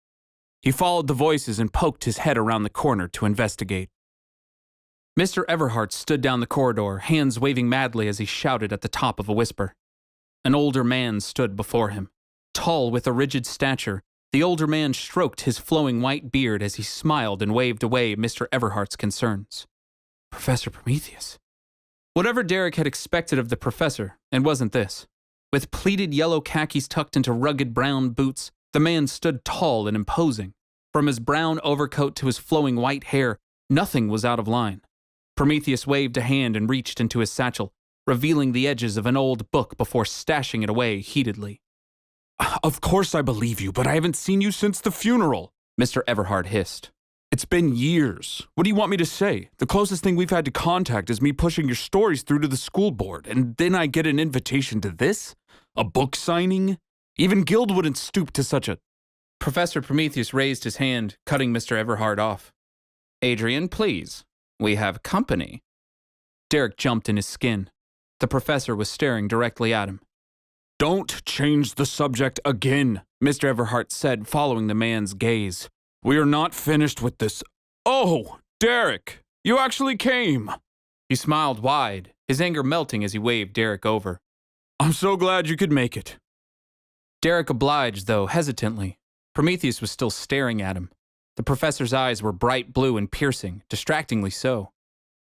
He followed the voices and poked his head around the corner to investigate. Mr. Everhart stood down the corridor, hands waving madly as he shouted at the top of a whisper. An older man stood before him. Tall with a rigid stature, the older man stroked his flowing white beard as he smiled and waved away Mr. Everhart's concerns. Professor Prometheus. Whatever Derek had expected of the professor, it wasn't this. With pleated yellow khakis tucked into rugged brown boots, the man stood tall and imposing. From his brown overcoat to his flowing white hair, nothing was out of line. Prometheus waved a hand and reached into his satchel, revealing the edges of an old book before stashing it away heatedly. Of course I believe you, but I haven't seen you since the funeral, Mr. Everhart hissed. It's been years. What do you want me to say? The closest thing we've had to contact is me pushing your stories through to the school board, and then I get an invitation to this? A book signing? Even Guild wouldn't stoop to such a... Professor Prometheus raised his hand, cutting Mr. Everhart off. Adrian, please. We have company. Derek jumped in his skin. The professor was staring directly at him. Don't change the subject again, Mr. Everhart said, following the man's gaze. We are not finished with this. Oh, Derek, you actually came. He smiled wide, his anger melting as he waved Derek over. I'm so glad you could make it. Derek obliged, though, hesitantly. Prometheus was still staring at him. The professor's eyes were bright blue and piercing, distractingly so.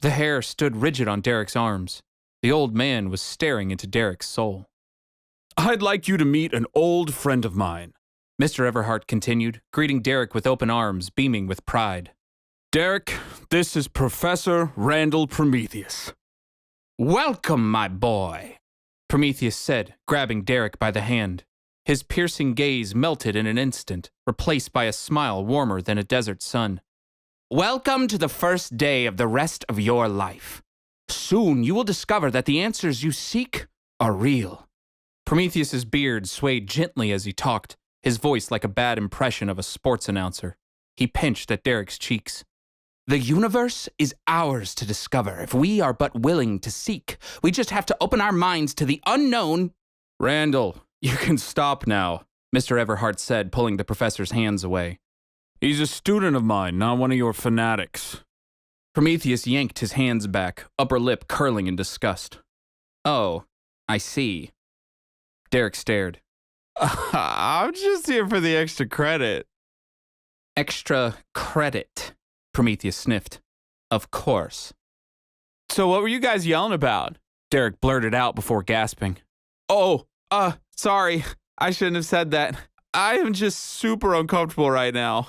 The hair stood rigid on Derek's arms. The old man was staring into Derek's soul. I'd like you to meet an old friend of mine, Mr. Everhart continued, greeting Derek with open arms, beaming with pride. Derek, this is Professor Randall Prometheus. Welcome, my boy, Prometheus said, grabbing Derek by the hand. His piercing gaze melted in an instant, replaced by a smile warmer than a desert sun. Welcome to the first day of the rest of your life. Soon you will discover that the answers you seek are real. Prometheus's beard swayed gently as he talked, his voice like a bad impression of a sports announcer. He pinched at Derek's cheeks. The universe is ours to discover if we are but willing to seek. We just have to open our minds to the unknown. Randall, you can stop now, Mr. Everhart said, pulling the professor's hands away. He's a student of mine, not one of your fanatics. Prometheus yanked his hands back, upper lip curling in disgust. Oh, I see. Derek stared. I'm just here for the extra credit. Extra credit, Prometheus sniffed. Of course. So what were you guys yelling about? Derek blurted out before gasping. Oh, sorry. I shouldn't have said that. I am just super uncomfortable right now.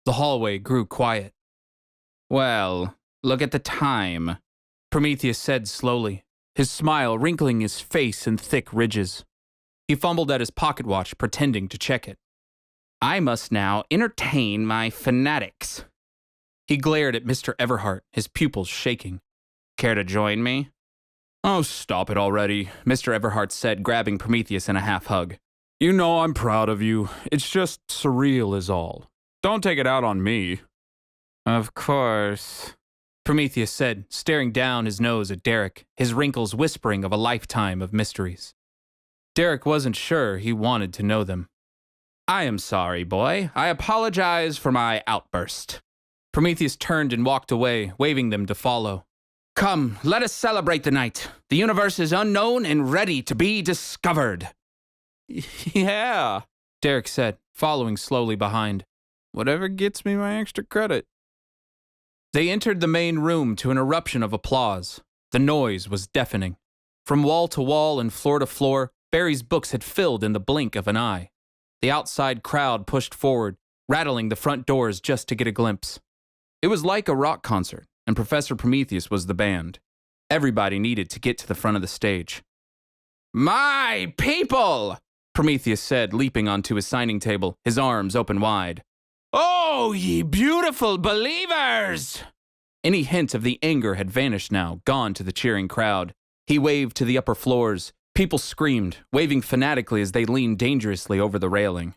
The hallway grew quiet. Well, look at the time, Prometheus said slowly, his smile wrinkling his face in thick ridges. He fumbled at his pocket watch, pretending to check it. I must now entertain my fanatics. He glared at Mr. Everhart, his pupils shaking. Care to join me? Oh, stop it already, Mr. Everhart said, grabbing Prometheus in a half hug. You know I'm proud of you. It's just surreal is all. Don't take it out on me. Of course, Prometheus said, staring down his nose at Derek, his wrinkles whispering of a lifetime of mysteries. Derek wasn't sure he wanted to know them. I am sorry, boy. I apologize for my outburst. Prometheus turned and walked away, waving them to follow. Come, let us celebrate the night. The universe is unknown and ready to be discovered. Yeah, Derek said, following slowly behind. Whatever gets me my extra credit. They entered the main room to an eruption of applause. The noise was deafening. From wall to wall and floor to floor, Barry's books had filled in the blink of an eye. The outside crowd pushed forward, rattling the front doors just to get a glimpse. It was like a rock concert, and Professor Prometheus was the band. Everybody needed to get to the front of the stage. My people, Prometheus said, leaping onto his signing table, his arms open wide. Oh, ye beautiful believers! Any hint of the anger had vanished now, gone to the cheering crowd. He waved to the upper floors. People screamed, waving fanatically as they leaned dangerously over the railing.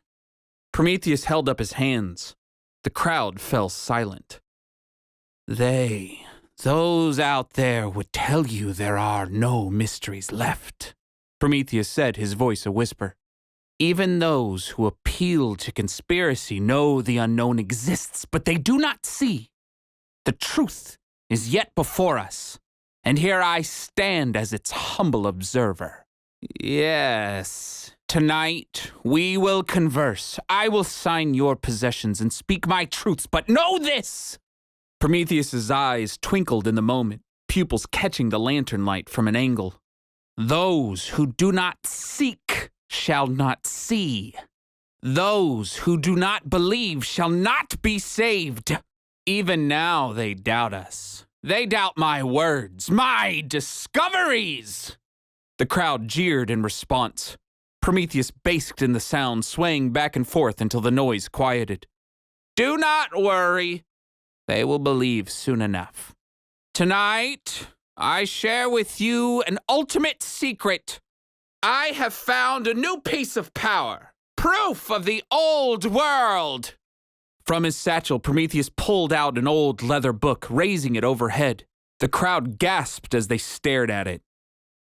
Prometheus held up his hands. The crowd fell silent. Those out there would tell you there are no mysteries left, Prometheus said, his voice a whisper. Even those who appeal to conspiracy know the unknown exists, but they do not see. The truth is yet before us, and here I stand as its humble observer. Yes, tonight we will converse. I will sign your possessions and speak my truths, but know this! Prometheus's eyes twinkled in the moment, pupils catching the lantern light from an angle. Those who do not seek shall not see. Those who do not believe shall not be saved. Even now they doubt us. They doubt my words, my discoveries. The crowd jeered in response. Prometheus basked in the sound, swaying back and forth until the noise quieted. Do not worry. They will believe soon enough. Tonight, I share with you an ultimate secret. I have found a new piece of power, proof of the old world. From his satchel, Prometheus pulled out an old leather book, raising it overhead. The crowd gasped as they stared at it.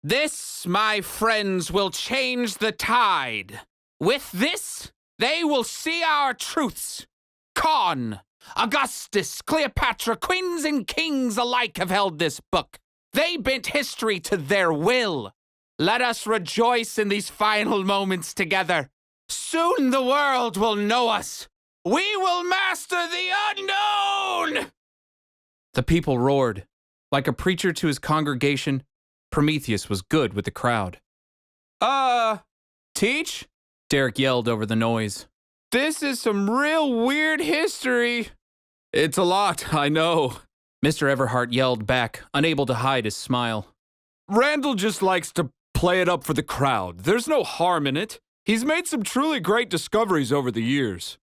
This, my friends, will change the tide. With this, they will see our truths. Con, Augustus, Cleopatra, queens and kings alike have held this book. They bent history to their will. Let us rejoice in these final moments together. Soon the world will know us. We will master the unknown! The people roared. Like a preacher to his congregation, Prometheus was good with the crowd. Teach? Derek yelled over the noise. This is some real weird history. It's a lot, I know. Mr. Everhart yelled back, unable to hide his smile. Randall just likes to play it up for the crowd. There's no harm in it. He's made some truly great discoveries over the years.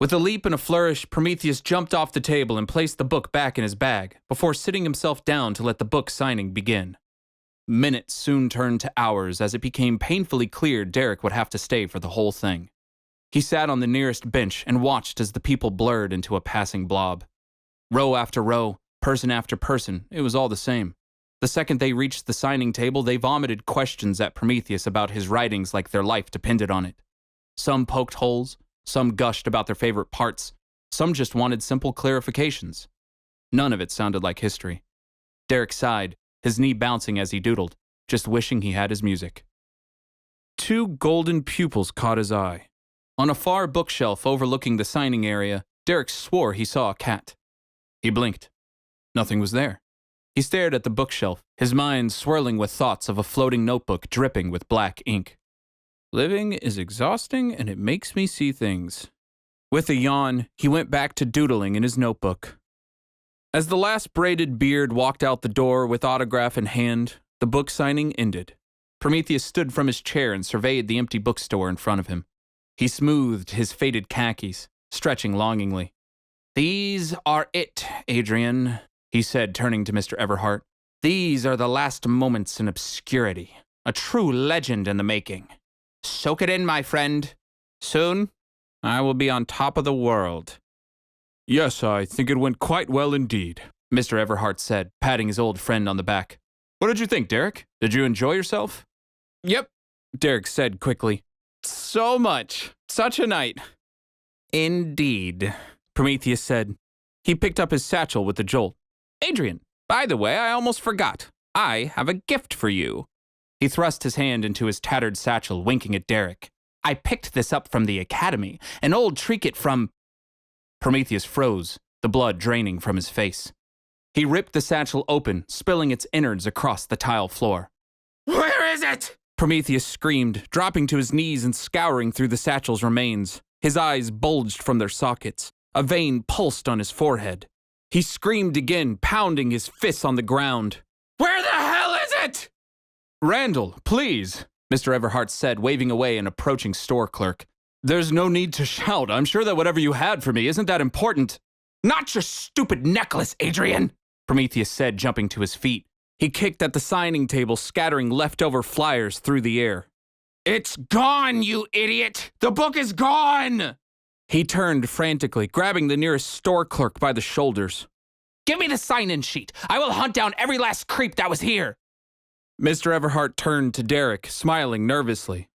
With a leap and a flourish, Prometheus jumped off the table and placed the book back in his bag, before sitting himself down to let the book signing begin. Minutes soon turned to hours as it became painfully clear Derek would have to stay for the whole thing. He sat on the nearest bench and watched as the people blurred into a passing blob. Row after row, person after person, it was all the same. The second they reached the signing table, they vomited questions at Prometheus about his writings like their life depended on it. Some poked holes, some gushed about their favorite parts, some just wanted simple clarifications. None of it sounded like history. Derek sighed, his knee bouncing as he doodled, just wishing he had his music. Two golden pupils caught his eye. On a far bookshelf overlooking the signing area, Derek swore he saw a cat. He blinked. Nothing was there. He stared at the bookshelf, his mind swirling with thoughts of a floating notebook dripping with black ink. Living is exhausting and it makes me see things. With a yawn, he went back to doodling in his notebook. As the last braided beard walked out the door with autograph in hand, the book signing ended. Prometheus stood from his chair and surveyed the empty bookstore in front of him. He smoothed his faded khakis, stretching longingly. "These are it, Adrian," he said, turning to Mr. Everhart. "These are the last moments in obscurity. A true legend in the making. Soak it in, my friend. Soon, I will be on top of the world." "Yes, I think it went quite well indeed," Mr. Everhart said, patting his old friend on the back. "What did you think, Derek? Did you enjoy yourself?" "Yep," Derek said quickly. "So much. Such a night." "Indeed," Prometheus said. He picked up his satchel with a jolt. "Adrian, by the way, I almost forgot. I have a gift for you." He thrust his hand into his tattered satchel, winking at Derek. "I picked this up from the academy, an old trinket from—" Prometheus froze, the blood draining from his face. He ripped the satchel open, spilling its innards across the tile floor. "Where is it?" Prometheus screamed, dropping to his knees and scouring through the satchel's remains. His eyes bulged from their sockets. A vein pulsed on his forehead. He screamed again, pounding his fists on the ground. "Where the hell is it?" "Randall, please," Mr. Everhart said, waving away an approaching store clerk. "There's no need to shout. I'm sure that whatever you had for me isn't that important." "Not your stupid necklace, Adrian," Prometheus said, jumping to his feet. He kicked at the signing table, scattering leftover flyers through the air. "It's gone, you idiot! The book is gone!" He turned frantically, grabbing the nearest store clerk by the shoulders. "Give me the sign-in sheet. I will hunt down every last creep that was here." Mr. Everhart turned to Derek, smiling nervously.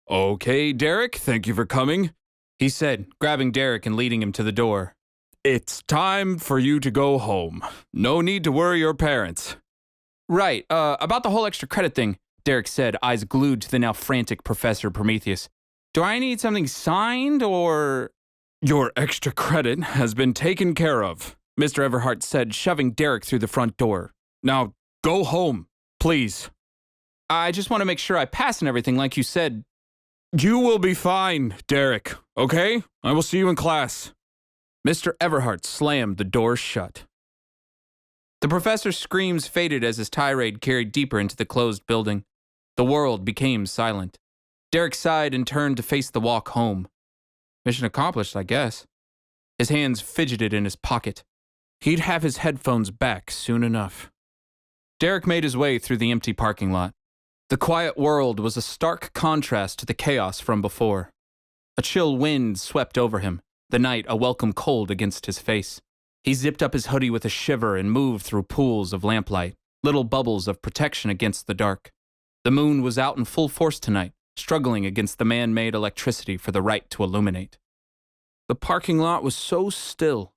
"Okay, Derek, thank you for coming," he said, grabbing Derek and leading him to the door. "It's time for you to go home. No need to worry your parents." "Right, about the whole extra credit thing," Derek said, eyes glued to the now frantic Professor Prometheus. "Do I need something signed, or—" "Your extra credit has been taken care of," Mr. Everhart said, shoving Derek through the front door. "Now, go home, please." "I just want to make sure I pass and everything like you said." "You will be fine, Derek, okay? I will see you in class." Mr. Everhart slammed the door shut. The professor's screams faded as his tirade carried deeper into the closed building. The world became silent. Derek sighed and turned to face the walk home. Mission accomplished, I guess. His hands fidgeted in his pocket. He'd have his headphones back soon enough. Derek made his way through the empty parking lot. The quiet world was a stark contrast to the chaos from before. A chill wind swept over him, the night a welcome cold against his face. He zipped up his hoodie with a shiver and moved through pools of lamplight, little bubbles of protection against the dark. The moon was out in full force tonight, struggling against the man-made electricity for the right to illuminate. The parking lot was so still.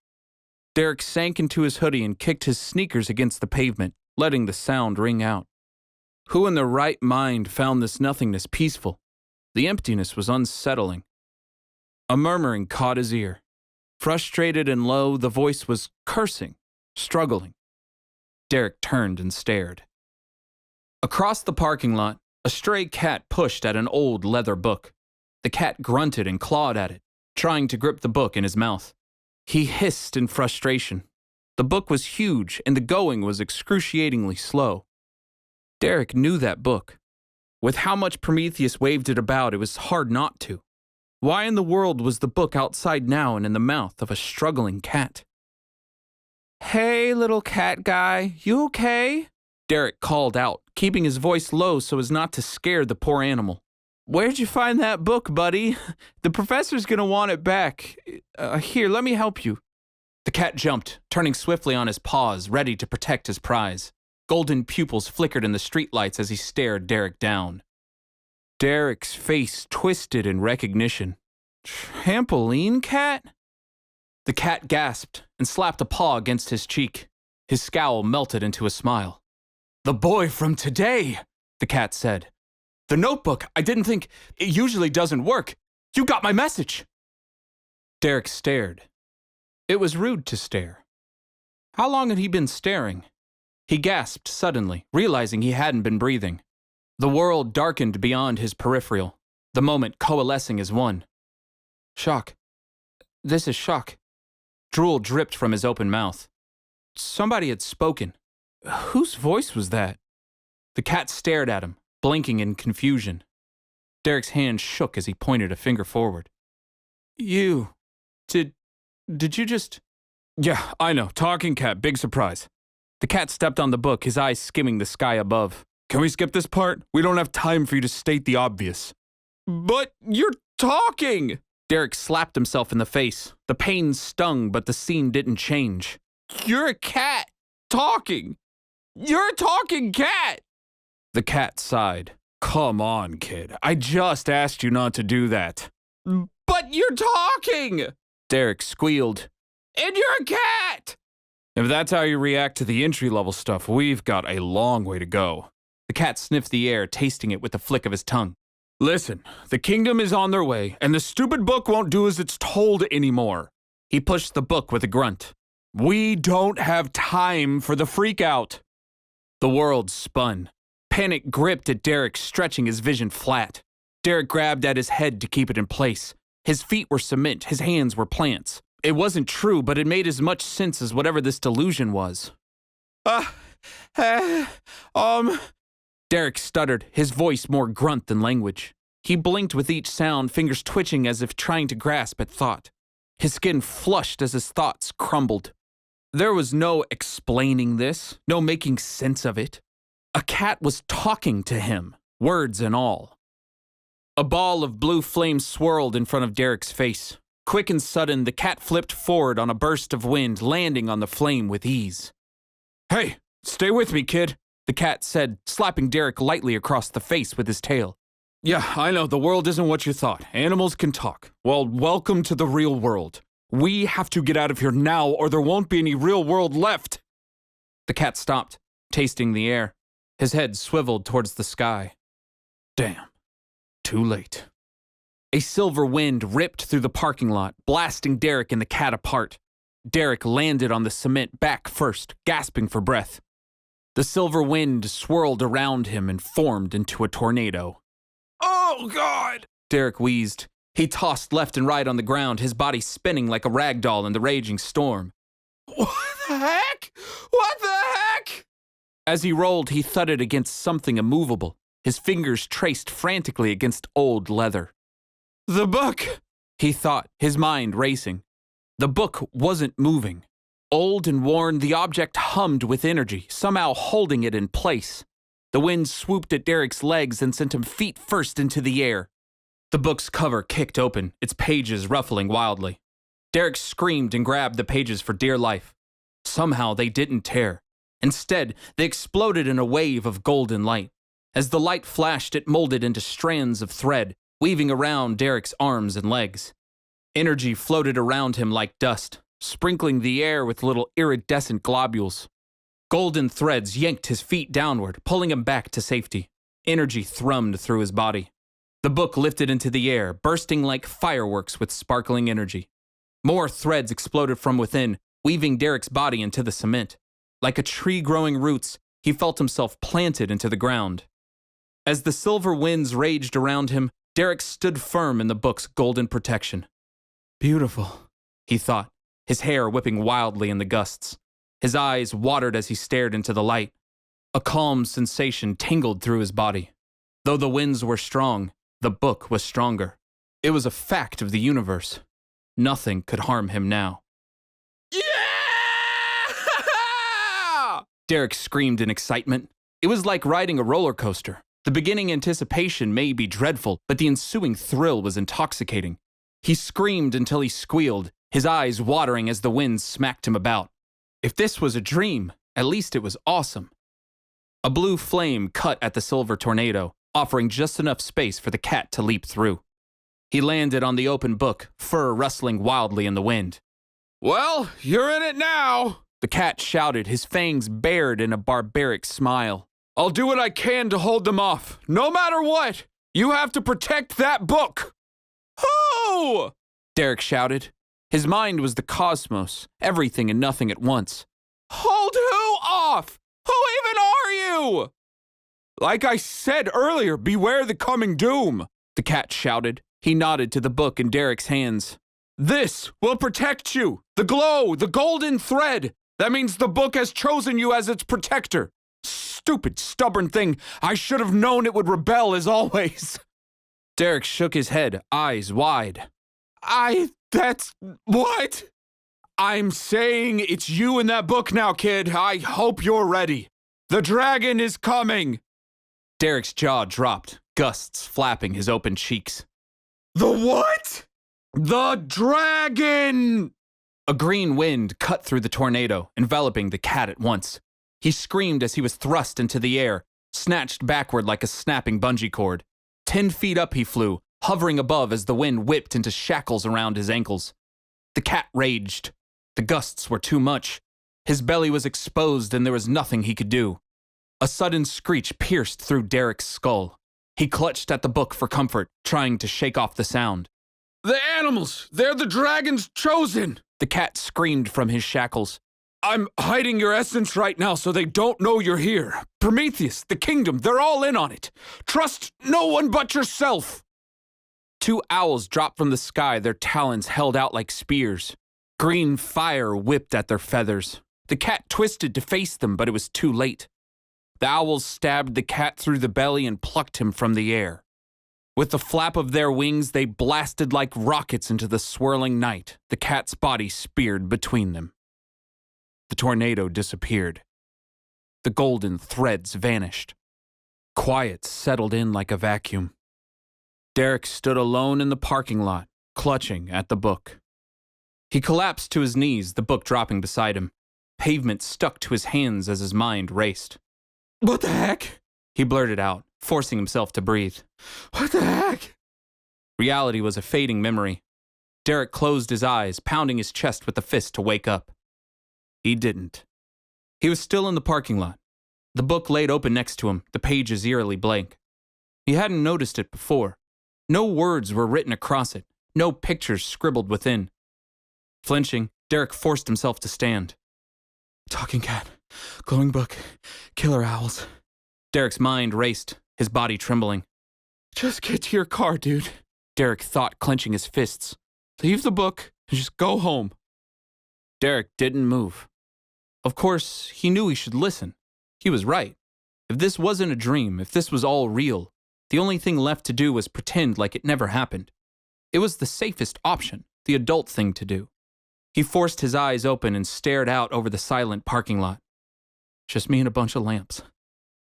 Derek sank into his hoodie and kicked his sneakers against the pavement, letting the sound ring out. Who in their right mind found this nothingness peaceful? The emptiness was unsettling. A murmuring caught his ear. Frustrated and low, the voice was cursing, struggling. Derek turned and stared. Across the parking lot, a stray cat pushed at an old leather book. The cat grunted and clawed at it, trying to grip the book in his mouth. He hissed in frustration. The book was huge, and the going was excruciatingly slow. Derek knew that book. With how much Prometheus waved it about, it was hard not to. Why in the world was the book outside now and in the mouth of a struggling cat? "Hey, little cat guy, you okay?" Derek called out, keeping his voice low so as not to scare the poor animal. "Where'd you find that book, buddy? The professor's gonna want it back. Here, let me help you." The cat jumped, turning swiftly on his paws, ready to protect his prize. Golden pupils flickered in the streetlights as he stared Derek down. Derek's face twisted in recognition. "Trampoline cat?" The cat gasped and slapped a paw against his cheek. His scowl melted into a smile. "The boy from today," the cat said. "The notebook, I didn't think, it usually doesn't work. You got my message! Derek stared. It was rude to stare. How long had he been staring? He gasped suddenly, realizing he hadn't been breathing. The world darkened beyond his peripheral, the moment coalescing as one. Shock. This is shock. Drool dripped from his open mouth. Somebody had spoken. Whose voice was that? The cat stared at him, blinking in confusion. Derek's hand shook as he pointed a finger forward. You... Did you just... Yeah, I know. Talking cat. Big surprise. The cat stepped on the book, his eyes skimming the sky above. Can we skip this part? We don't have time for you to state the obvious. But you're talking! Derek slapped himself in the face. The pain stung, but the scene didn't change. You're a cat! Talking! You're a talking cat! The cat sighed. Come on, kid. I just asked you not to do that. But you're talking! Derek squealed. And you're a cat! If that's how you react to the entry-level stuff, we've got a long way to go. The cat sniffed the air, tasting it with a flick of his tongue. Listen, the kingdom is on their way, and the stupid book won't do as it's told anymore. He pushed the book with a grunt. We don't have time for the freak-out. The world spun. Panic gripped at Derek, stretching his vision flat. Derek grabbed at his head to keep it in place. His feet were cement, his hands were plants. It wasn't true, but it made as much sense as whatever this delusion was. Derek stuttered, his voice more grunt than language. He blinked with each sound, fingers twitching as if trying to grasp at thought. His skin flushed as his thoughts crumbled. There was no explaining this, no making sense of it. A cat was talking to him, words and all. A ball of blue flame swirled in front of Derek's face. Quick and sudden, the cat flipped forward on a burst of wind, landing on the flame with ease. Hey, stay with me, kid, the cat said, slapping Derek lightly across the face with his tail. Yeah, I know, the world isn't what you thought. Animals can talk. Well, welcome to the real world. We have to get out of here now, or there won't be any real world left. The cat stopped, tasting the air. His head swiveled towards the sky. Damn. Too late. A silver wind ripped through the parking lot, blasting Derek and the cat apart. Derek landed on the cement back first, gasping for breath. The silver wind swirled around him and formed into a tornado. Oh, God! Derek wheezed. He tossed left and right on the ground, his body spinning like a rag doll in the raging storm. What the heck? What the heck? As he rolled, he thudded against something immovable. His fingers traced frantically against old leather. The book, he thought, his mind racing. The book wasn't moving. Old and worn, the object hummed with energy, somehow holding it in place. The wind swooped at Derek's legs and sent him feet first into the air. The book's cover kicked open, its pages ruffling wildly. Derek screamed and grabbed the pages for dear life. Somehow they didn't tear. Instead, they exploded in a wave of golden light. As the light flashed, it molded into strands of thread, weaving around Derek's arms and legs. Energy floated around him like dust, sprinkling the air with little iridescent globules. Golden threads yanked his feet downward, pulling him back to safety. Energy thrummed through his body. The book lifted into the air, bursting like fireworks with sparkling energy. More threads exploded from within, weaving Derek's body into the cement. Like a tree growing roots, he felt himself planted into the ground. As the silver winds raged around him, Derek stood firm in the book's golden protection. Beautiful, he thought, his hair whipping wildly in the gusts. His eyes watered as he stared into the light. A calm sensation tingled through his body. Though the winds were strong, the book was stronger. It was a fact of the universe. Nothing could harm him now. Yeah! Derek screamed in excitement. It was like riding a roller coaster. The beginning anticipation may be dreadful, but the ensuing thrill was intoxicating. He screamed until he squealed, his eyes watering as the wind smacked him about. If this was a dream, at least it was awesome. A blue flame cut at the silver tornado, offering just enough space for the cat to leap through. He landed on the open book, fur rustling wildly in the wind. Well, you're in it now, the cat shouted, his fangs bared in a barbaric smile. I'll do what I can to hold them off. No matter what, you have to protect that book. Who? Derek shouted. His mind was the cosmos, everything and nothing at once. Hold who off? Who even are you? Like I said earlier, beware the coming doom, the cat shouted. He nodded to the book in Derek's hands. This will protect you. The glow, the golden thread. That means the book has chosen you as its protector. Stupid, stubborn thing. I should have known it would rebel as always. Derek shook his head, eyes wide. That's what? I'm saying it's you in that book now, kid. I hope you're ready. The dragon is coming. Derek's jaw dropped, gusts flapping his open cheeks. The what? The dragon! A green wind cut through the tornado, enveloping the cat at once. He screamed as he was thrust into the air, snatched backward like a snapping bungee cord. 10 feet up he flew, hovering above as the wind whipped into shackles around his ankles. The cat raged. The gusts were too much. His belly was exposed and there was nothing he could do. A sudden screech pierced through Derek's skull. He clutched at the book for comfort, trying to shake off the sound. The animals! They're the dragon's chosen! The cat screamed from his shackles. I'm hiding your essence right now so they don't know you're here. Prometheus, the kingdom, they're all in on it. Trust no one but yourself. 2 owls dropped from the sky, their talons held out like spears. Green fire whipped at their feathers. The cat twisted to face them, but it was too late. The owls stabbed the cat through the belly and plucked him from the air. With the flap of their wings, they blasted like rockets into the swirling night, the cat's body speared between them. The tornado disappeared. The golden threads vanished. Quiet settled in like a vacuum. Derek stood alone in the parking lot, clutching at the book. He collapsed to his knees, the book dropping beside him. Pavement stuck to his hands as his mind raced. What the heck? He blurted out, forcing himself to breathe. What the heck? Reality was a fading memory. Derek closed his eyes, pounding his chest with a fist to wake up. He didn't. He was still in the parking lot. The book laid open next to him, the pages eerily blank. He hadn't noticed it before. No words were written across it, no pictures scribbled within. Flinching, Derek forced himself to stand. Talking cat, glowing book, killer owls. Derek's mind raced, his body trembling. Just get to your car, dude, Derek thought, clenching his fists. Leave the book and just go home. Derek didn't move. Of course, he knew he should listen. He was right. If this wasn't a dream, if this was all real, the only thing left to do was pretend like it never happened. It was the safest option, the adult thing to do. He forced his eyes open and stared out over the silent parking lot. Just me and a bunch of lamps.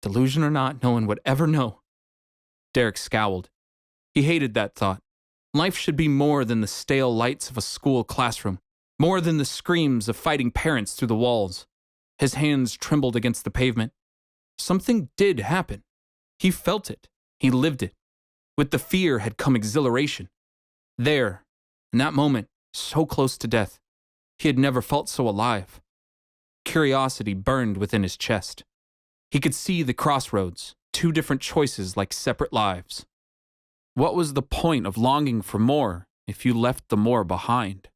Delusion or not, no one would ever know. Derek scowled. He hated that thought. Life should be more than the stale lights of a school classroom, more than the screams of fighting parents through the walls. His hands trembled against the pavement. Something did happen. He felt it. He lived it. With the fear had come exhilaration. There, in that moment, so close to death, he had never felt so alive. Curiosity burned within his chest. He could see the crossroads, 2 different choices like separate lives. What was the point of longing for more if you left the more behind?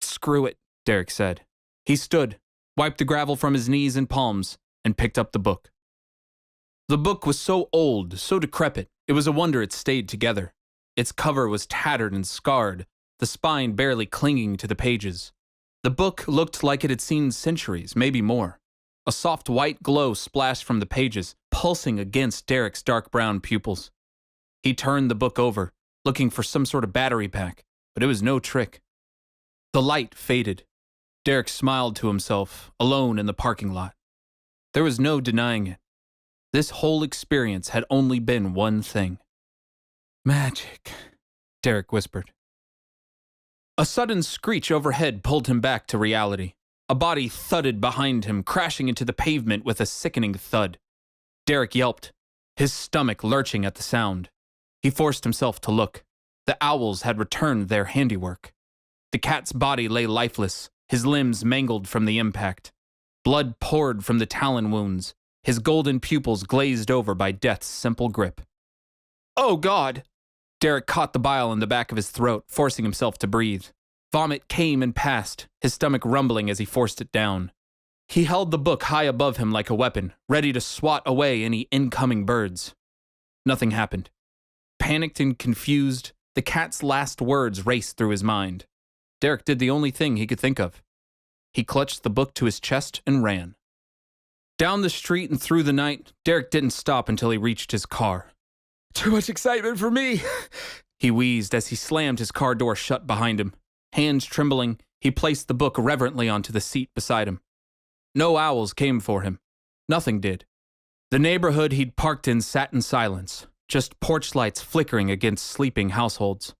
Screw it, Derek said. He stood, wiped the gravel from his knees and palms, and picked up the book. The book was so old, so decrepit, it was a wonder it stayed together. Its cover was tattered and scarred, the spine barely clinging to the pages. The book looked like it had seen centuries, maybe more. A soft white glow splashed from the pages, pulsing against Derek's dark brown pupils. He turned the book over, looking for some sort of battery pack, but it was no trick. The light faded. Derek smiled to himself, alone in the parking lot. There was no denying it. This whole experience had only been one thing. Magic, Derek whispered. A sudden screech overhead pulled him back to reality. A body thudded behind him, crashing into the pavement with a sickening thud. Derek yelped, his stomach lurching at the sound. He forced himself to look. The owls had returned their handiwork. The cat's body lay lifeless, his limbs mangled from the impact. Blood poured from the talon wounds, his golden pupils glazed over by death's simple grip. Oh God! Derek caught the bile in the back of his throat, forcing himself to breathe. Vomit came and passed, his stomach rumbling as he forced it down. He held the book high above him like a weapon, ready to swat away any incoming birds. Nothing happened. Panicked and confused, the cat's last words raced through his mind. Derek did the only thing he could think of. He clutched the book to his chest and ran. Down the street and through the night, Derek didn't stop until he reached his car. "Too much excitement for me," he wheezed as he slammed his car door shut behind him. Hands trembling, he placed the book reverently onto the seat beside him. No owls came for him. Nothing did. The neighborhood he'd parked in sat in silence, just porch lights flickering against sleeping households.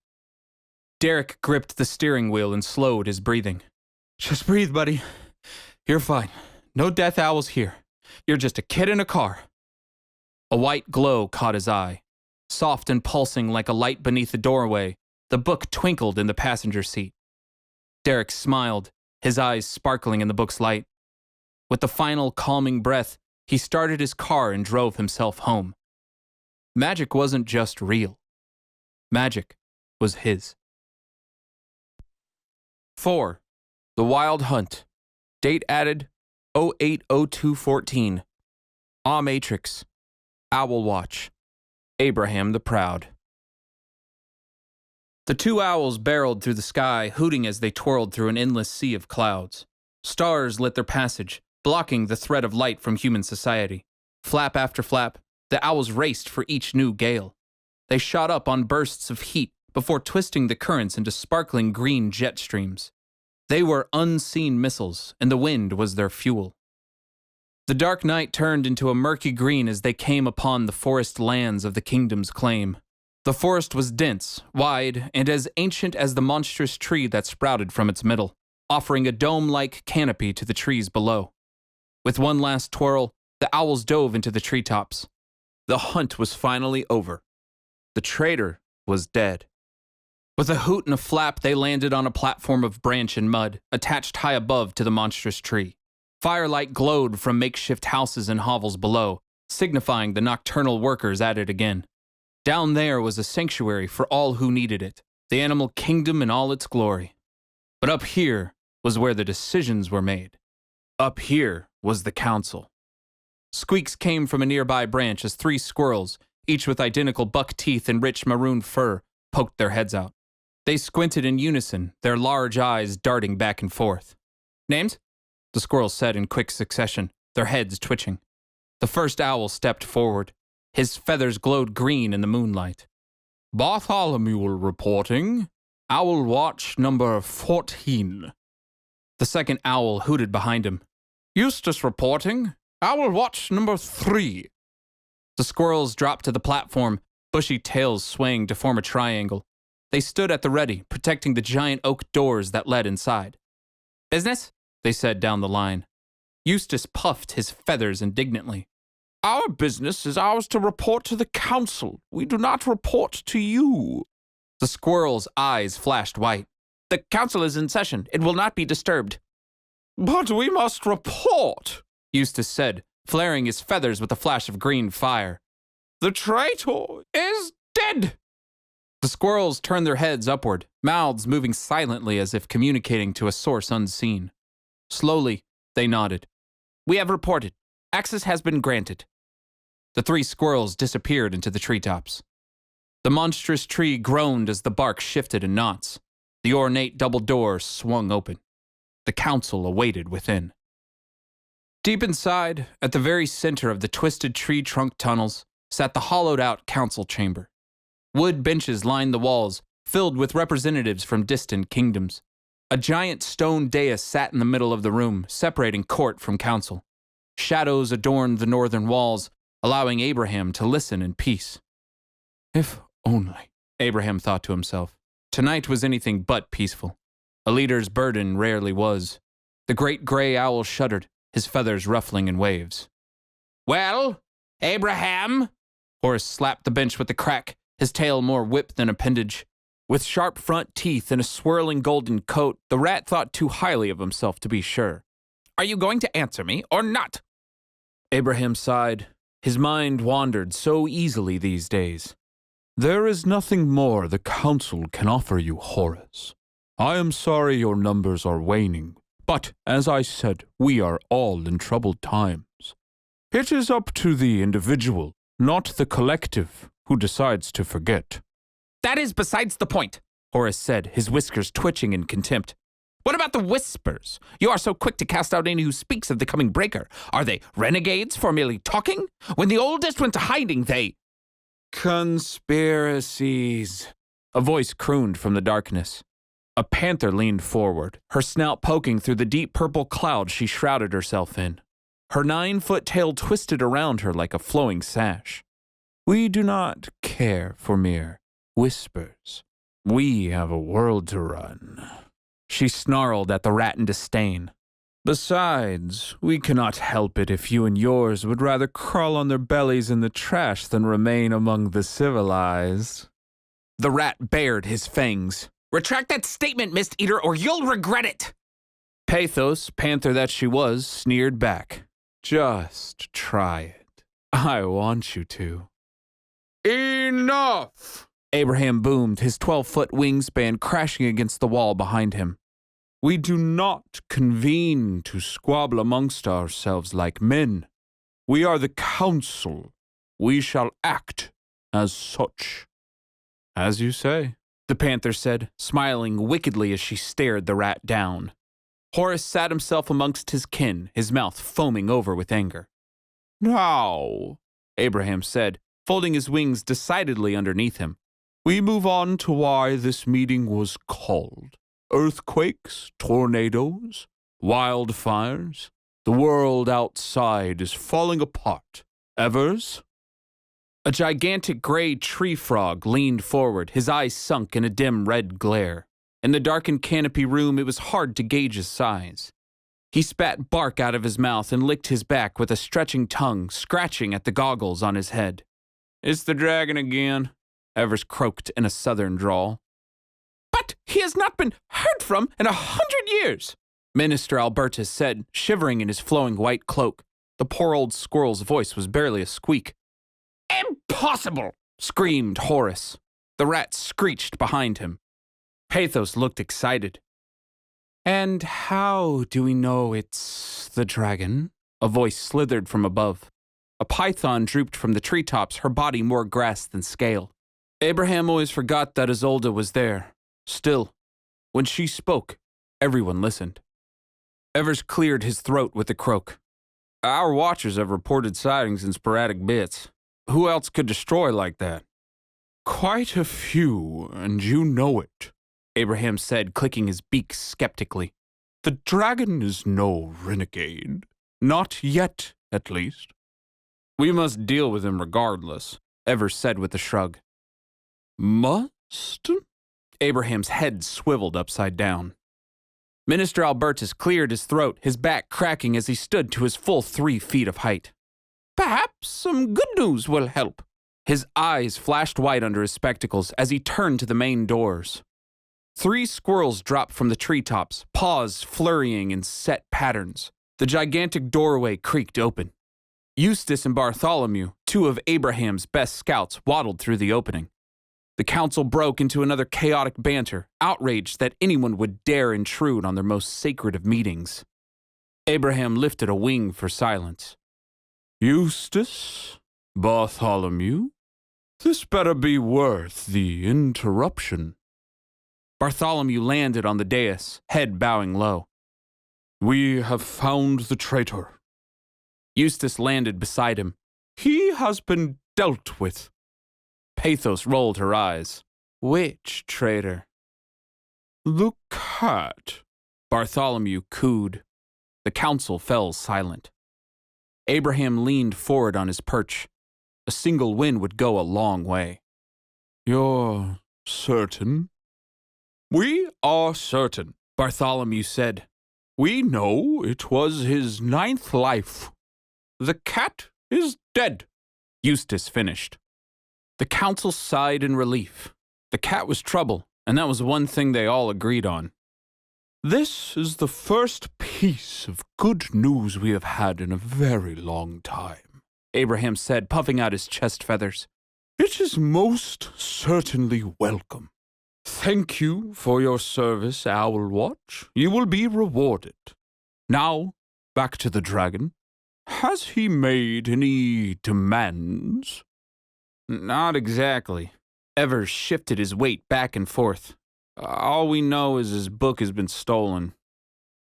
Derek gripped the steering wheel and slowed his breathing. "Just breathe, buddy. You're fine. No death owls here. You're just a kid in a car." A white glow caught his eye. Soft and pulsing like a light beneath the doorway, the book twinkled in the passenger seat. Derek smiled, his eyes sparkling in the book's light. With the final calming breath, he started his car and drove himself home. Magic wasn't just real. Magic was his. 4. The Wild Hunt. Date added 08/02/14. Matrix. Owl Watch. Abraham the Proud. The two owls barreled through the sky, hooting as they twirled through an endless sea of clouds. Stars lit their passage, blocking the thread of light from human society. Flap after flap, the owls raced for each new gale. They shot up on bursts of heat before twisting the currents into sparkling green jet streams. They were unseen missiles, and the wind was their fuel. The dark night turned into a murky green as they came upon the forest lands of the kingdom's claim. The forest was dense, wide, and as ancient as the monstrous tree that sprouted from its middle, offering a dome-like canopy to the trees below. With one last twirl, the owls dove into the treetops. The hunt was finally over. The traitor was dead. With a hoot and a flap, they landed on a platform of branch and mud, attached high above to the monstrous tree. Firelight glowed from makeshift houses and hovels below, signifying the nocturnal workers at it again. Down there was a sanctuary for all who needed it, the animal kingdom in all its glory. But up here was where the decisions were made. Up here was the council. Squeaks came from a nearby branch as 3 squirrels, each with identical buck teeth and rich maroon fur, poked their heads out. They squinted in unison, their large eyes darting back and forth. "Names?" the squirrels said in quick succession, their heads twitching. The first owl stepped forward. His feathers glowed green in the moonlight. "Bartholomew reporting. Owl watch number 14. The second owl hooted behind him. "Eustace reporting. Owl watch number 3. The squirrels dropped to the platform, bushy tails swaying to form a triangle. They stood at the ready, protecting the giant oak doors that led inside. "Business?" they said down the line. Eustace puffed his feathers indignantly. "Our business is ours to report to the council. We do not report to you." The squirrel's eyes flashed white. "The council is in session. It will not be disturbed." "But we must report," Eustace said, flaring his feathers with a flash of green fire. "The traitor is dead." The squirrels turned their heads upward, mouths moving silently as if communicating to a source unseen. Slowly, they nodded. "We have reported. Access has been granted." The 3 squirrels disappeared into the treetops. The monstrous tree groaned as the bark shifted in knots. The ornate double door swung open. The council awaited within. Deep inside, at the very center of the twisted tree trunk tunnels, sat the hollowed-out council chamber. Wood benches lined the walls, filled with representatives from distant kingdoms. A giant stone dais sat in the middle of the room, separating court from council. Shadows adorned the northern walls, allowing Abraham to listen in peace. If only, Abraham thought to himself. Tonight was anything but peaceful. A leader's burden rarely was. The great gray owl shuddered, his feathers ruffling in waves. "Well, Abraham?" Horace slapped the bench with a crack, his tail more whip than appendage. With sharp front teeth and a swirling golden coat, the rat thought too highly of himself to be sure. "Are you going to answer me or not?" Abraham sighed. His mind wandered so easily these days. There is nothing more the Council can offer you, Horace. I am sorry your numbers are waning, but, as I said, we are all in troubled times. It is up to the individual, not the collective, who decides to forget. That is besides the point, Horace said, his whiskers twitching in contempt. What about the whispers? You are so quick to cast out any who speaks of the coming breaker. Are they renegades for merely talking? When the oldest went to hiding, they... Conspiracies. A voice crooned from the darkness. A panther leaned forward, her snout poking through the deep purple cloud she shrouded herself in. Her 9-foot tail twisted around her like a flowing sash. We do not care for mere whispers. We have a world to run. She snarled at the rat in disdain. Besides, we cannot help it if you and yours would rather crawl on their bellies in the trash than remain among the civilized. The rat bared his fangs. Retract that statement, Mist Eater, or you'll regret it! Pathos, panther that she was, sneered back. Just try it. I want you to. Enough! Abraham boomed, his 12-foot wingspan crashing against the wall behind him. We do not convene to squabble amongst ourselves like men. We are the Council. We shall act as such. As you say, the panther said, smiling wickedly as she stared the rat down. Horace sat himself amongst his kin, his mouth foaming over with anger. Now, Abraham said, folding his wings decidedly underneath him, we move on to why this meeting was called. Earthquakes, tornadoes, wildfires. The world outside is falling apart. Evers? A gigantic gray tree frog leaned forward, his eyes sunk in a dim red glare. In the darkened canopy room, it was hard to gauge his size. He spat bark out of his mouth and licked his back with a stretching tongue, scratching at the goggles on his head. It's the dragon again, Evers croaked in a southern drawl. But he has not been heard from in 100 years, Minister Albertus said, shivering in his flowing white cloak. The poor old squirrel's voice was barely a squeak. Impossible! Screamed Horace. The rat screeched behind him. Pathos looked excited. And how do we know it's the dragon? A voice slithered from above. A python drooped from the treetops, her body more grass than scale. Abraham always forgot that Isolde was there. Still, when she spoke, everyone listened. Evers cleared his throat with a croak. Our watchers have reported sightings in sporadic bits. Who else could destroy like that? Quite a few, and you know it, Abraham said, clicking his beak skeptically. The dragon is no renegade. Not yet, at least. We must deal with him regardless, Evers said with a shrug. Must? Abraham's head swiveled upside down. Minister Albertus cleared his throat, his back cracking as he stood to his full 3 feet of height. Perhaps some good news will help. His eyes flashed white under his spectacles as he turned to the main doors. 3 squirrels dropped from the treetops, paws flurrying in set patterns. The gigantic doorway creaked open. Eustace and Bartholomew, 2 of Abraham's best scouts, waddled through the opening. The council broke into another chaotic banter, outraged that anyone would dare intrude on their most sacred of meetings. Abraham lifted a wing for silence. Eustace? Bartholomew? This better be worth the interruption. Bartholomew landed on the dais, head bowing low. We have found the traitor. Eustace landed beside him. He has been dealt with. Pathos rolled her eyes. Which traitor? The cat, Bartholomew cooed. The council fell silent. Abraham leaned forward on his perch. A single win would go a long way. You're certain? We are certain, Bartholomew said. We know it was his 9th life. The cat is dead, Eustace finished. The council sighed in relief. The cat was trouble, and that was one thing they all agreed on. This is the first piece of good news we have had in a very long time, Abraham said, puffing out his chest feathers. It is most certainly welcome. Thank you for your service, Owl Watch. You will be rewarded. Now, back to the dragon. Has he made any demands? Not exactly. Evers shifted his weight back and forth. All we know is his book has been stolen.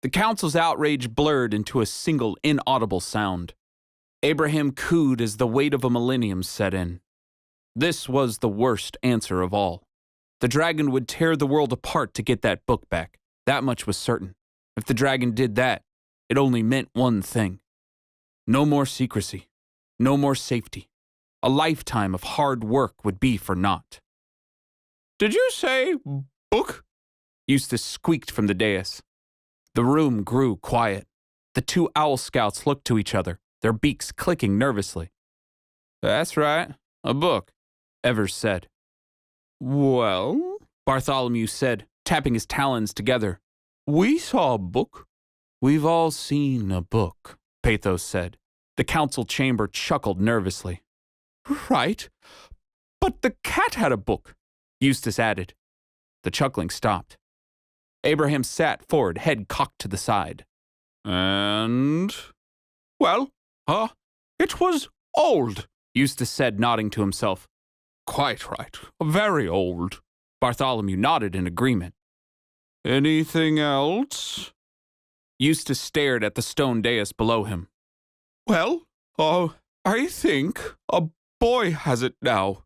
The council's outrage blurred into a single inaudible sound. Abraham cooed as the weight of a millennium set in. This was the worst answer of all. The dragon would tear the world apart to get that book back. That much was certain. If the dragon did that, it only meant one thing. No more secrecy. No more safety. A lifetime of hard work would be for naught. Did you say book? Eustace squeaked from the dais. The room grew quiet. The two owl scouts looked to each other, their beaks clicking nervously. That's right, a book, Evers said. Well, Bartholomew said, tapping his talons together. We saw a book. We've all seen a book, Pathos said. The council chamber chuckled nervously. Right, but the cat had a book, Eustace added. The chuckling stopped. Abraham sat forward, head cocked to the side. And? Well, it was old, Eustace said, nodding to himself. Quite right, very old. Bartholomew nodded in agreement. Anything else? Eustace stared at the stone dais below him. Well, I think a boy has it now.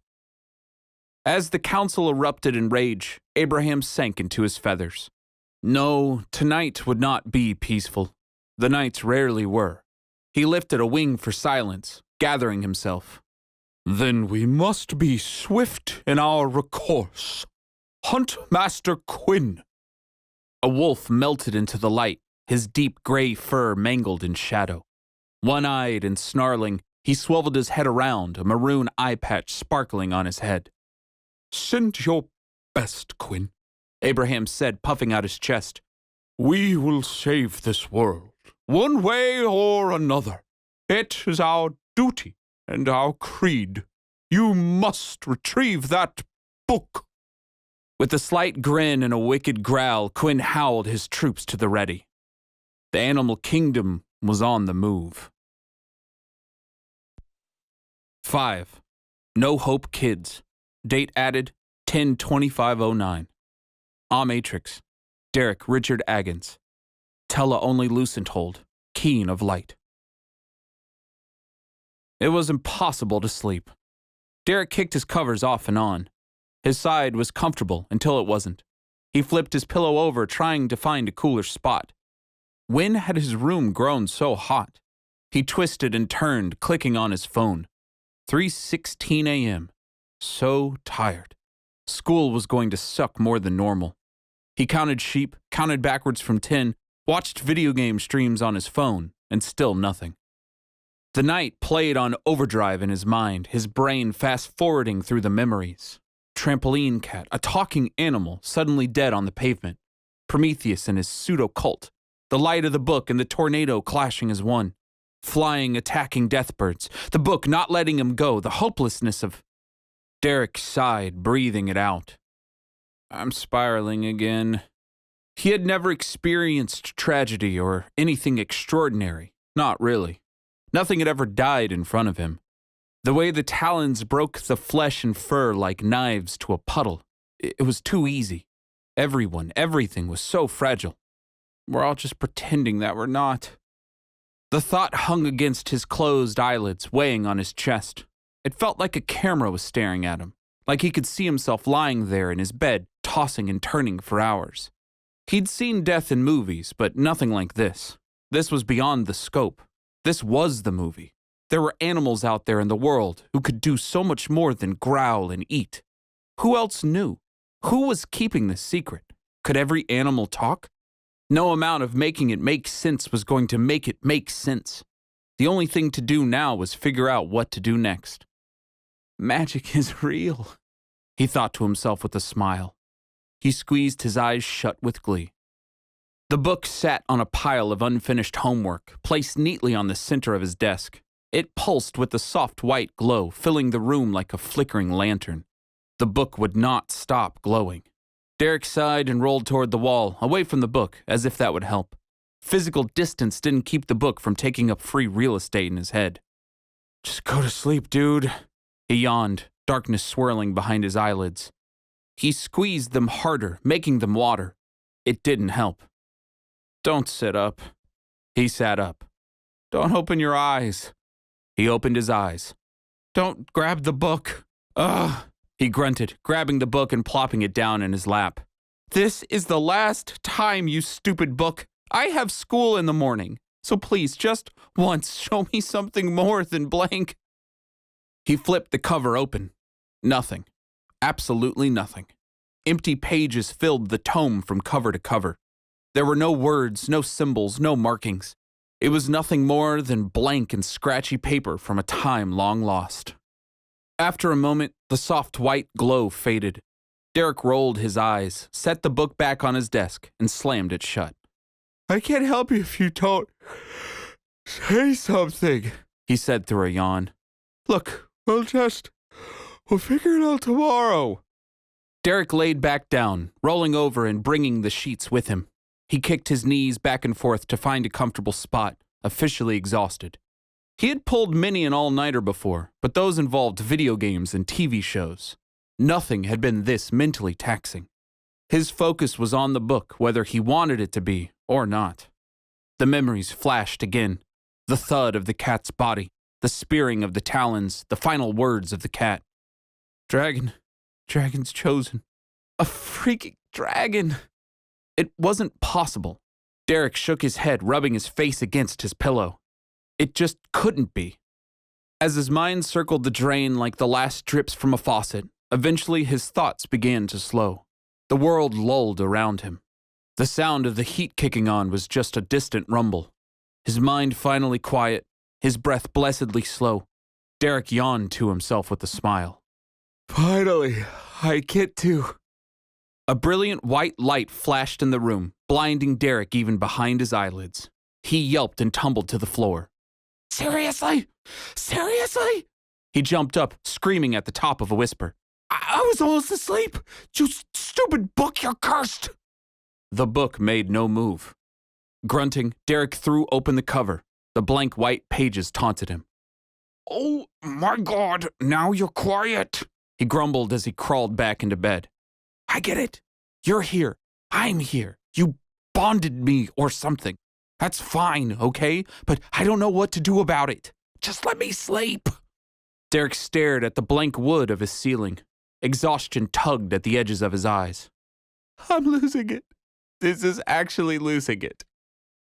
As the council erupted in rage, Abraham sank into his feathers. No, tonight would not be peaceful. The nights rarely were. He lifted a wing for silence, gathering himself. Then we must be swift in our recourse. Hunt Master Quinn. A wolf melted into the light, his deep gray fur mangled in shadow. One-eyed and snarling, he swiveled his head around, a maroon eye patch sparkling on his head. Send your best, Quinn, Abraham said, puffing out his chest. We will save this world, one way or another. It is our duty and our creed. You must retrieve that book. With a slight grin and a wicked growl, Quinn howled his troops to the ready. The animal kingdom was on the move. 5. No Hope Kids. Date added 10/25/09. Matrix. Derek Richard Agons. Tella only lucent hold. Keen of light. It was impossible to sleep. Derek kicked his covers off and on. His side was comfortable until it wasn't. He flipped his pillow over, trying to find a cooler spot. When had his room grown so hot? He twisted and turned, clicking on his phone. 3:16 a.m. So tired. School was going to suck more than normal. He counted sheep, counted backwards from 10, watched video game streams on his phone, and still nothing. The night played on overdrive in his mind, his brain fast-forwarding through the memories. Trampoline cat, a talking animal, suddenly dead on the pavement. Prometheus and his pseudo-cult. The light of the book and the tornado clashing as one. Flying, attacking deathbirds. The book not letting him go. The hopelessness of... Derek sighed, breathing it out. I'm spiraling again. He had never experienced tragedy or anything extraordinary. Not really. Nothing had ever died in front of him. The way the talons broke the flesh and fur like knives to a puddle. It was too easy. Everyone, everything was so fragile. We're all just pretending that we're not. The thought hung against his closed eyelids, weighing on his chest. It felt like a camera was staring at him, like he could see himself lying there in his bed, tossing and turning for hours. He'd seen death in movies, but nothing like this. This was beyond the scope. This was the movie. There were animals out there in the world who could do so much more than growl and eat. Who else knew? Who was keeping this secret? Could every animal talk? No amount of making it make sense was going to make it make sense. The only thing to do now was figure out what to do next. Magic is real, he thought to himself with a smile. He squeezed his eyes shut with glee. The book sat on a pile of unfinished homework, placed neatly on the center of his desk. It pulsed with a soft white glow, filling the room like a flickering lantern. The book would not stop glowing. Derek sighed and rolled toward the wall, away from the book, as if that would help. Physical distance didn't keep the book from taking up free real estate in his head. "Just go to sleep, dude." He yawned, darkness swirling behind his eyelids. He squeezed them harder, making them water. It didn't help. "Don't sit up." He sat up. "Don't open your eyes." He opened his eyes. "Don't grab the book." "Ugh," he grunted, grabbing the book and plopping it down in his lap. "This is the last time, you stupid book. I have school in the morning, so please, just once, show me something more than blank." He flipped the cover open. Nothing. Absolutely nothing. Empty pages filled the tome from cover to cover. There were no words, no symbols, no markings. It was nothing more than blank and scratchy paper from a time long lost. After a moment, the soft white glow faded. Derek rolled his eyes, set the book back on his desk, and slammed it shut. "I can't help you if you don't say something," he said through a yawn. "Look, we'll figure it out tomorrow." Derek laid back down, rolling over and bringing the sheets with him. He kicked his knees back and forth to find a comfortable spot, officially exhausted. He had pulled many an all-nighter before, but those involved video games and TV shows. Nothing had been this mentally taxing. His focus was on the book, whether he wanted it to be or not. The memories flashed again. The thud of the cat's body, the spearing of the talons, the final words of the cat. Dragon's chosen. A freaking dragon. It wasn't possible. Derek shook his head, rubbing his face against his pillow. It just couldn't be. As his mind circled the drain like the last drips from a faucet, eventually his thoughts began to slow. The world lulled around him. The sound of the heat kicking on was just a distant rumble. His mind finally quiet, his breath blessedly slow. Derek yawned to himself with a smile. "Finally, I get to..." A brilliant white light flashed in the room, blinding Derek even behind his eyelids. He yelped and tumbled to the floor. "Seriously? Seriously?" He jumped up, screaming at the top of a whisper. I was almost asleep. You stupid book, you're cursed." The book made no move. Grunting, Derek threw open the cover. The blank white pages taunted him. "Oh my God, now you're quiet," he grumbled as he crawled back into bed. "I get it. You're here. I'm here. You bonded me or something. That's fine, okay? But I don't know what to do about it. Just let me sleep." Derek stared at the blank wood of his ceiling. Exhaustion tugged at the edges of his eyes. "I'm losing it. This is actually losing it."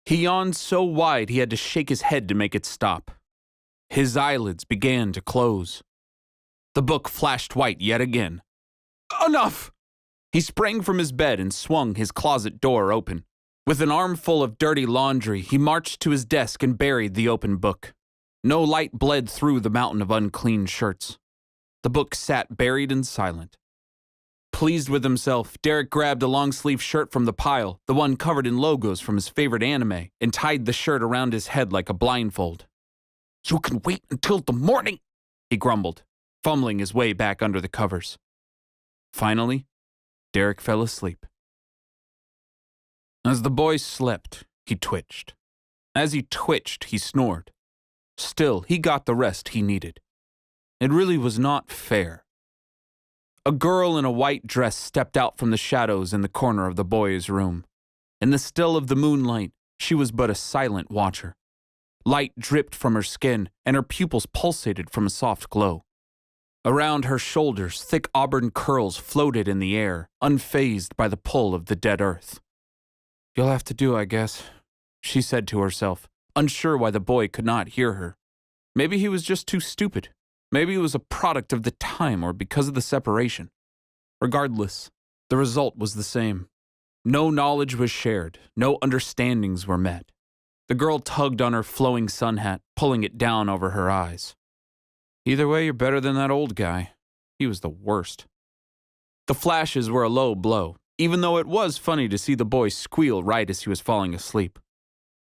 He yawned so wide he had to shake his head to make it stop. His eyelids began to close. The book flashed white yet again. "Enough!" He sprang from his bed and swung his closet door open. With an armful of dirty laundry, he marched to his desk and buried the open book. No light bled through the mountain of unclean shirts. The book sat buried and silent. Pleased with himself, Derek grabbed a long-sleeve shirt from the pile, the one covered in logos from his favorite anime, and tied the shirt around his head like a blindfold. "You can wait until the morning," he grumbled, fumbling his way back under the covers. Finally, Derek fell asleep. As the boy slept, he twitched. As he twitched, he snored. Still, he got the rest he needed. It really was not fair. A girl in a white dress stepped out from the shadows in the corner of the boy's room. In the still of the moonlight, she was but a silent watcher. Light dripped from her skin, and her pupils pulsated from a soft glow. Around her shoulders, thick auburn curls floated in the air, unfazed by the pull of the dead earth. "You'll have to do, I guess," she said to herself, unsure why the boy could not hear her. Maybe he was just too stupid. Maybe it was a product of the time or because of the separation. Regardless, the result was the same. No knowledge was shared, no understandings were met. The girl tugged on her flowing sun hat, pulling it down over her eyes. "Either way, you're better than that old guy. He was the worst." The flashes were a low blow, even though it was funny to see the boy squeal right as he was falling asleep.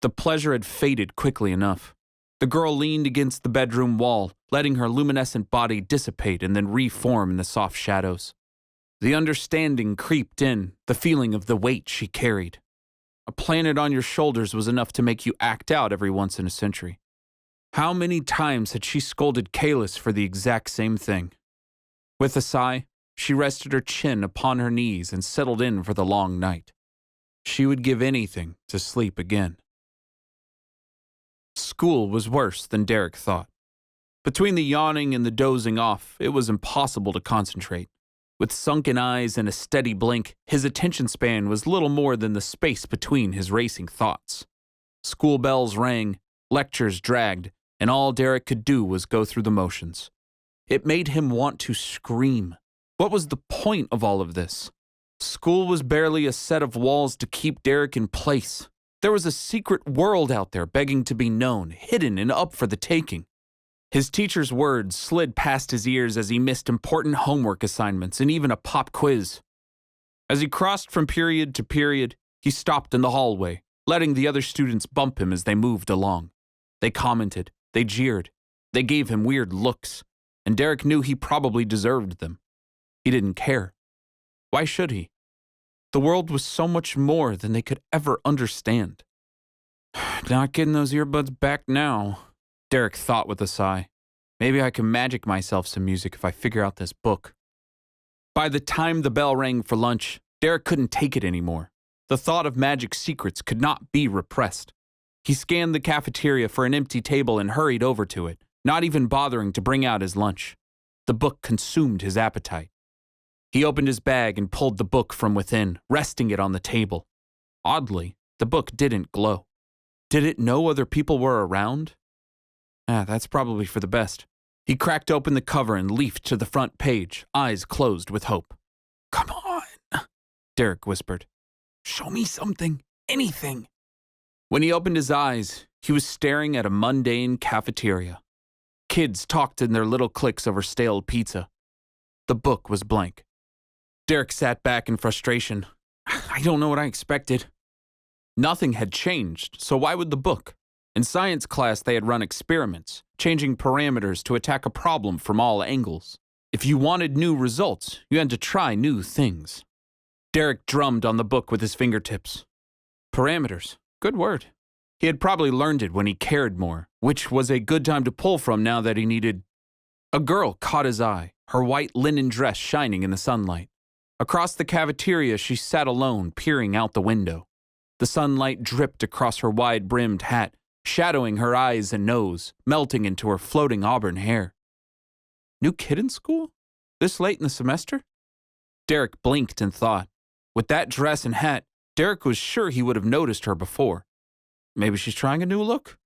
The pleasure had faded quickly enough. The girl leaned against the bedroom wall, letting her luminescent body dissipate and then reform in the soft shadows. The understanding creeped in, the feeling of the weight she carried. A planet on your shoulders was enough to make you act out every once in a century. How many times had she scolded Kalis for the exact same thing? With a sigh, she rested her chin upon her knees and settled in for the long night. She would give anything to sleep again. School was worse than Derek thought. Between the yawning and the dozing off, it was impossible to concentrate. With sunken eyes and a steady blink, his attention span was little more than the space between his racing thoughts. School bells rang, lectures dragged, and all Derek could do was go through the motions. It made him want to scream. What was the point of all of this? School was barely a set of walls to keep Derek in place. There was a secret world out there begging to be known, hidden and up for the taking. His teacher's words slid past his ears as he missed important homework assignments and even a pop quiz. As he crossed from period to period, he stopped in the hallway, letting the other students bump him as they moved along. They commented, they jeered, they gave him weird looks, and Derek knew he probably deserved them. He didn't care. Why should he? The world was so much more than they could ever understand. Not getting those earbuds back now, Derek thought with a sigh. Maybe I can magic myself some music if I figure out this book. By the time the bell rang for lunch, Derek couldn't take it anymore. The thought of magic secrets could not be repressed. He scanned the cafeteria for an empty table and hurried over to it, not even bothering to bring out his lunch. The book consumed his appetite. He opened his bag and pulled the book from within, resting it on the table. Oddly, the book didn't glow. Did it know other people were around? That's probably for the best. He cracked open the cover and leafed to the front page, eyes closed with hope. "Come on," Derek whispered. "Show me something, anything." When he opened his eyes, he was staring at a mundane cafeteria. Kids talked in their little cliques over stale pizza. The book was blank. Derek sat back in frustration. I don't know what I expected. Nothing had changed, so why would the book? In science class, they had run experiments, changing parameters to attack a problem from all angles. If you wanted new results, you had to try new things. Derek drummed on the book with his fingertips. Parameters. Good word. He had probably learned it when he cared more, which was a good time to pull from now that he needed. A girl caught his eye, her white linen dress shining in the sunlight. Across the cafeteria, she sat alone, peering out the window. The sunlight dripped across her wide-brimmed hat, shadowing her eyes and nose, melting into her floating auburn hair. New kid in school? This late in the semester? Derek blinked and thought. With that dress and hat, Derek was sure he would have noticed her before. Maybe she's trying a new look?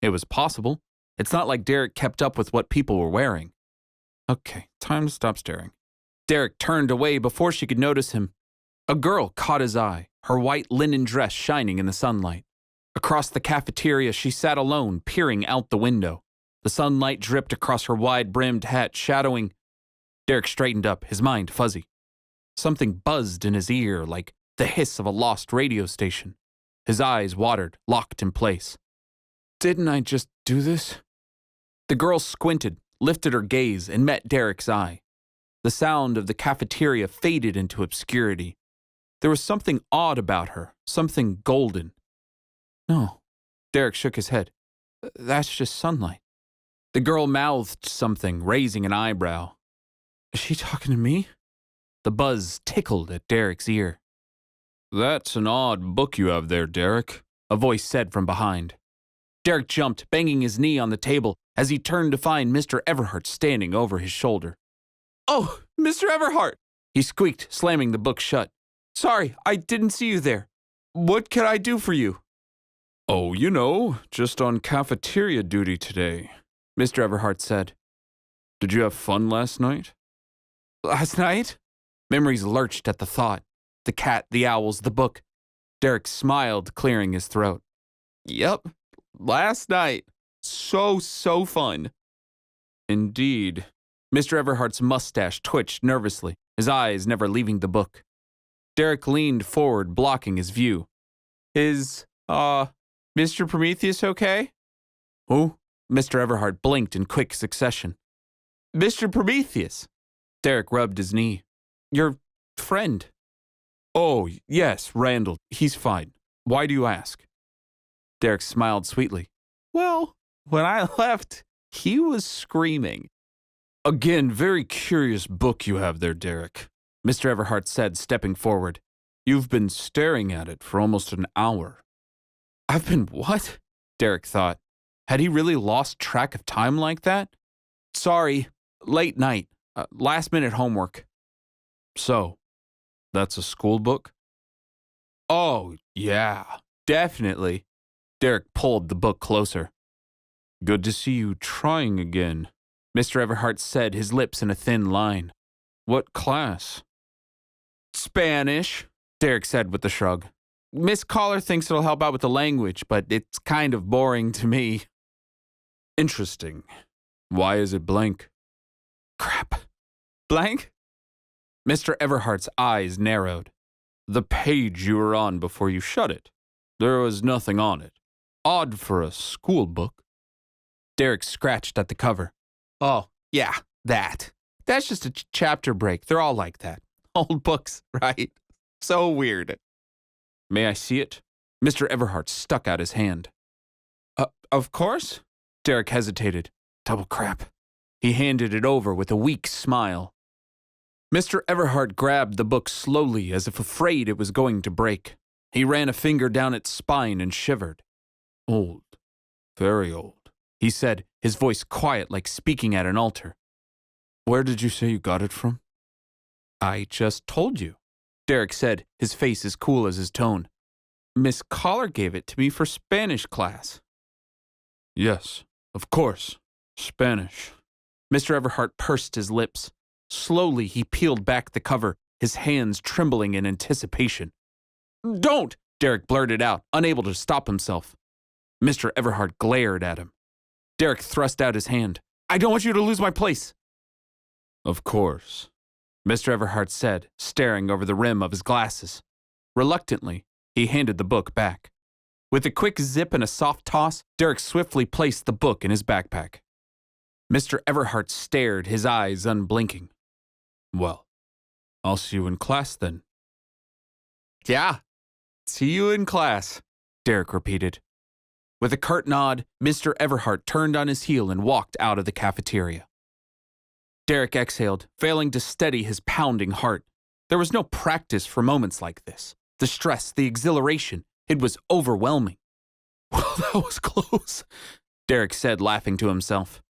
It was possible. It's not like Derek kept up with what people were wearing. Okay, time to stop staring. Derek turned away before she could notice him. A girl caught his eye, her white linen dress shining in the sunlight. Across the cafeteria, she sat alone, peering out the window. The sunlight dripped across her wide-brimmed hat, shadowing. Derek straightened up, his mind fuzzy. Something buzzed in his ear, like the hiss of a lost radio station. His eyes watered, locked in place. Didn't I just do this? The girl squinted, lifted her gaze, and met Derek's eye. The sound of the cafeteria faded into obscurity. There was something odd about her, something golden. No, Derek shook his head. That's just sunlight. The girl mouthed something, raising an eyebrow. Is she talking to me? The buzz tickled at Derek's ear. That's an odd book you have there, Derek, a voice said from behind. Derek jumped, banging his knee on the table as he turned to find Mr. Everhart standing over his shoulder. Oh, Mr. Everhart, he squeaked, slamming the book shut. Sorry, I didn't see you there. What can I do for you? Oh, just on cafeteria duty today, Mr. Everhart said. Did you have fun last night? Last night? Memories lurched at the thought. The cat, the owls, the book. Derek smiled, clearing his throat. Yep, last night. So fun. Indeed. Mr. Everhart's mustache twitched nervously, his eyes never leaving the book. Derek leaned forward, blocking his view. Is, Mr. Prometheus okay? Who? Mr. Everhart blinked in quick succession. Mr. Prometheus. Derek rubbed his knee. Your friend. Oh, yes, Randall. He's fine. Why do you ask? Derek smiled sweetly. Well, when I left, he was screaming. Again, very curious book you have there, Derek, Mr. Everhart said, stepping forward. You've been staring at it for almost an hour. I've been what? Derek thought. Had he really lost track of time like that? Sorry, late night, last-minute homework. So, that's a school book? Oh, yeah, definitely. Derek pulled the book closer. Good to see you trying again, Mr. Everhart said, his lips in a thin line. What class? Spanish, Derek said with a shrug. Miss Collar thinks it'll help out with the language, but it's kind of boring to me. Interesting. Why is it blank? Crap. Blank? Mr. Everhart's eyes narrowed. The page you were on before you shut it. There was nothing on it. Odd for a school book. Derek scratched at the cover. Oh, yeah, that. That's just a chapter break. They're all like that. Old books, right? So weird. May I see it? Mr. Everhart stuck out his hand. Of course? Derek hesitated. Double crap. He handed it over with a weak smile. Mr. Everhart grabbed the book slowly as if afraid it was going to break. He ran a finger down its spine and shivered. Old. Very old, he said, his voice quiet like speaking at an altar. Where did you say you got it from? I just told you, Derek said, his face as cool as his tone. Miss Collar gave it to me for Spanish class. Yes, of course. Spanish. Mr. Everhart pursed his lips. Slowly, he peeled back the cover, his hands trembling in anticipation. Don't! Derek blurted out, unable to stop himself. Mr. Everhart glared at him. Derek thrust out his hand. I don't want you to lose my place. Of course, Mr. Everhart said, staring over the rim of his glasses. Reluctantly, he handed the book back. With a quick zip and a soft toss, Derek swiftly placed the book in his backpack. Mr. Everhart stared, his eyes unblinking. Well, I'll see you in class then. Yeah, see you in class, Derek repeated. With a curt nod, Mr. Everhart turned on his heel and walked out of the cafeteria. Derek exhaled, failing to steady his pounding heart. There was no practice for moments like this. The stress, the exhilaration, it was overwhelming. Well, that was close, Derek said, laughing to himself.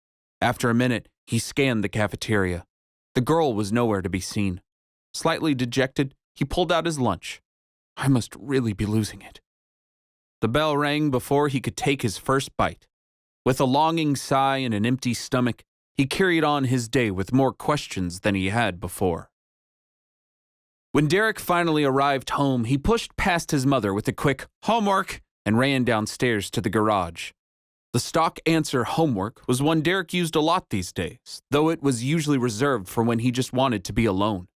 After a minute, he scanned the cafeteria. The girl was nowhere to be seen. Slightly dejected, he pulled out his lunch. I must really be losing it. The bell rang before he could take his first bite. With a longing sigh and an empty stomach, he carried on his day with more questions than he had before. When Derek finally arrived home, he pushed past his mother with a quick homework and ran downstairs to the garage. The stock answer homework was one Derek used a lot these days, though it was usually reserved for when he just wanted to be alone.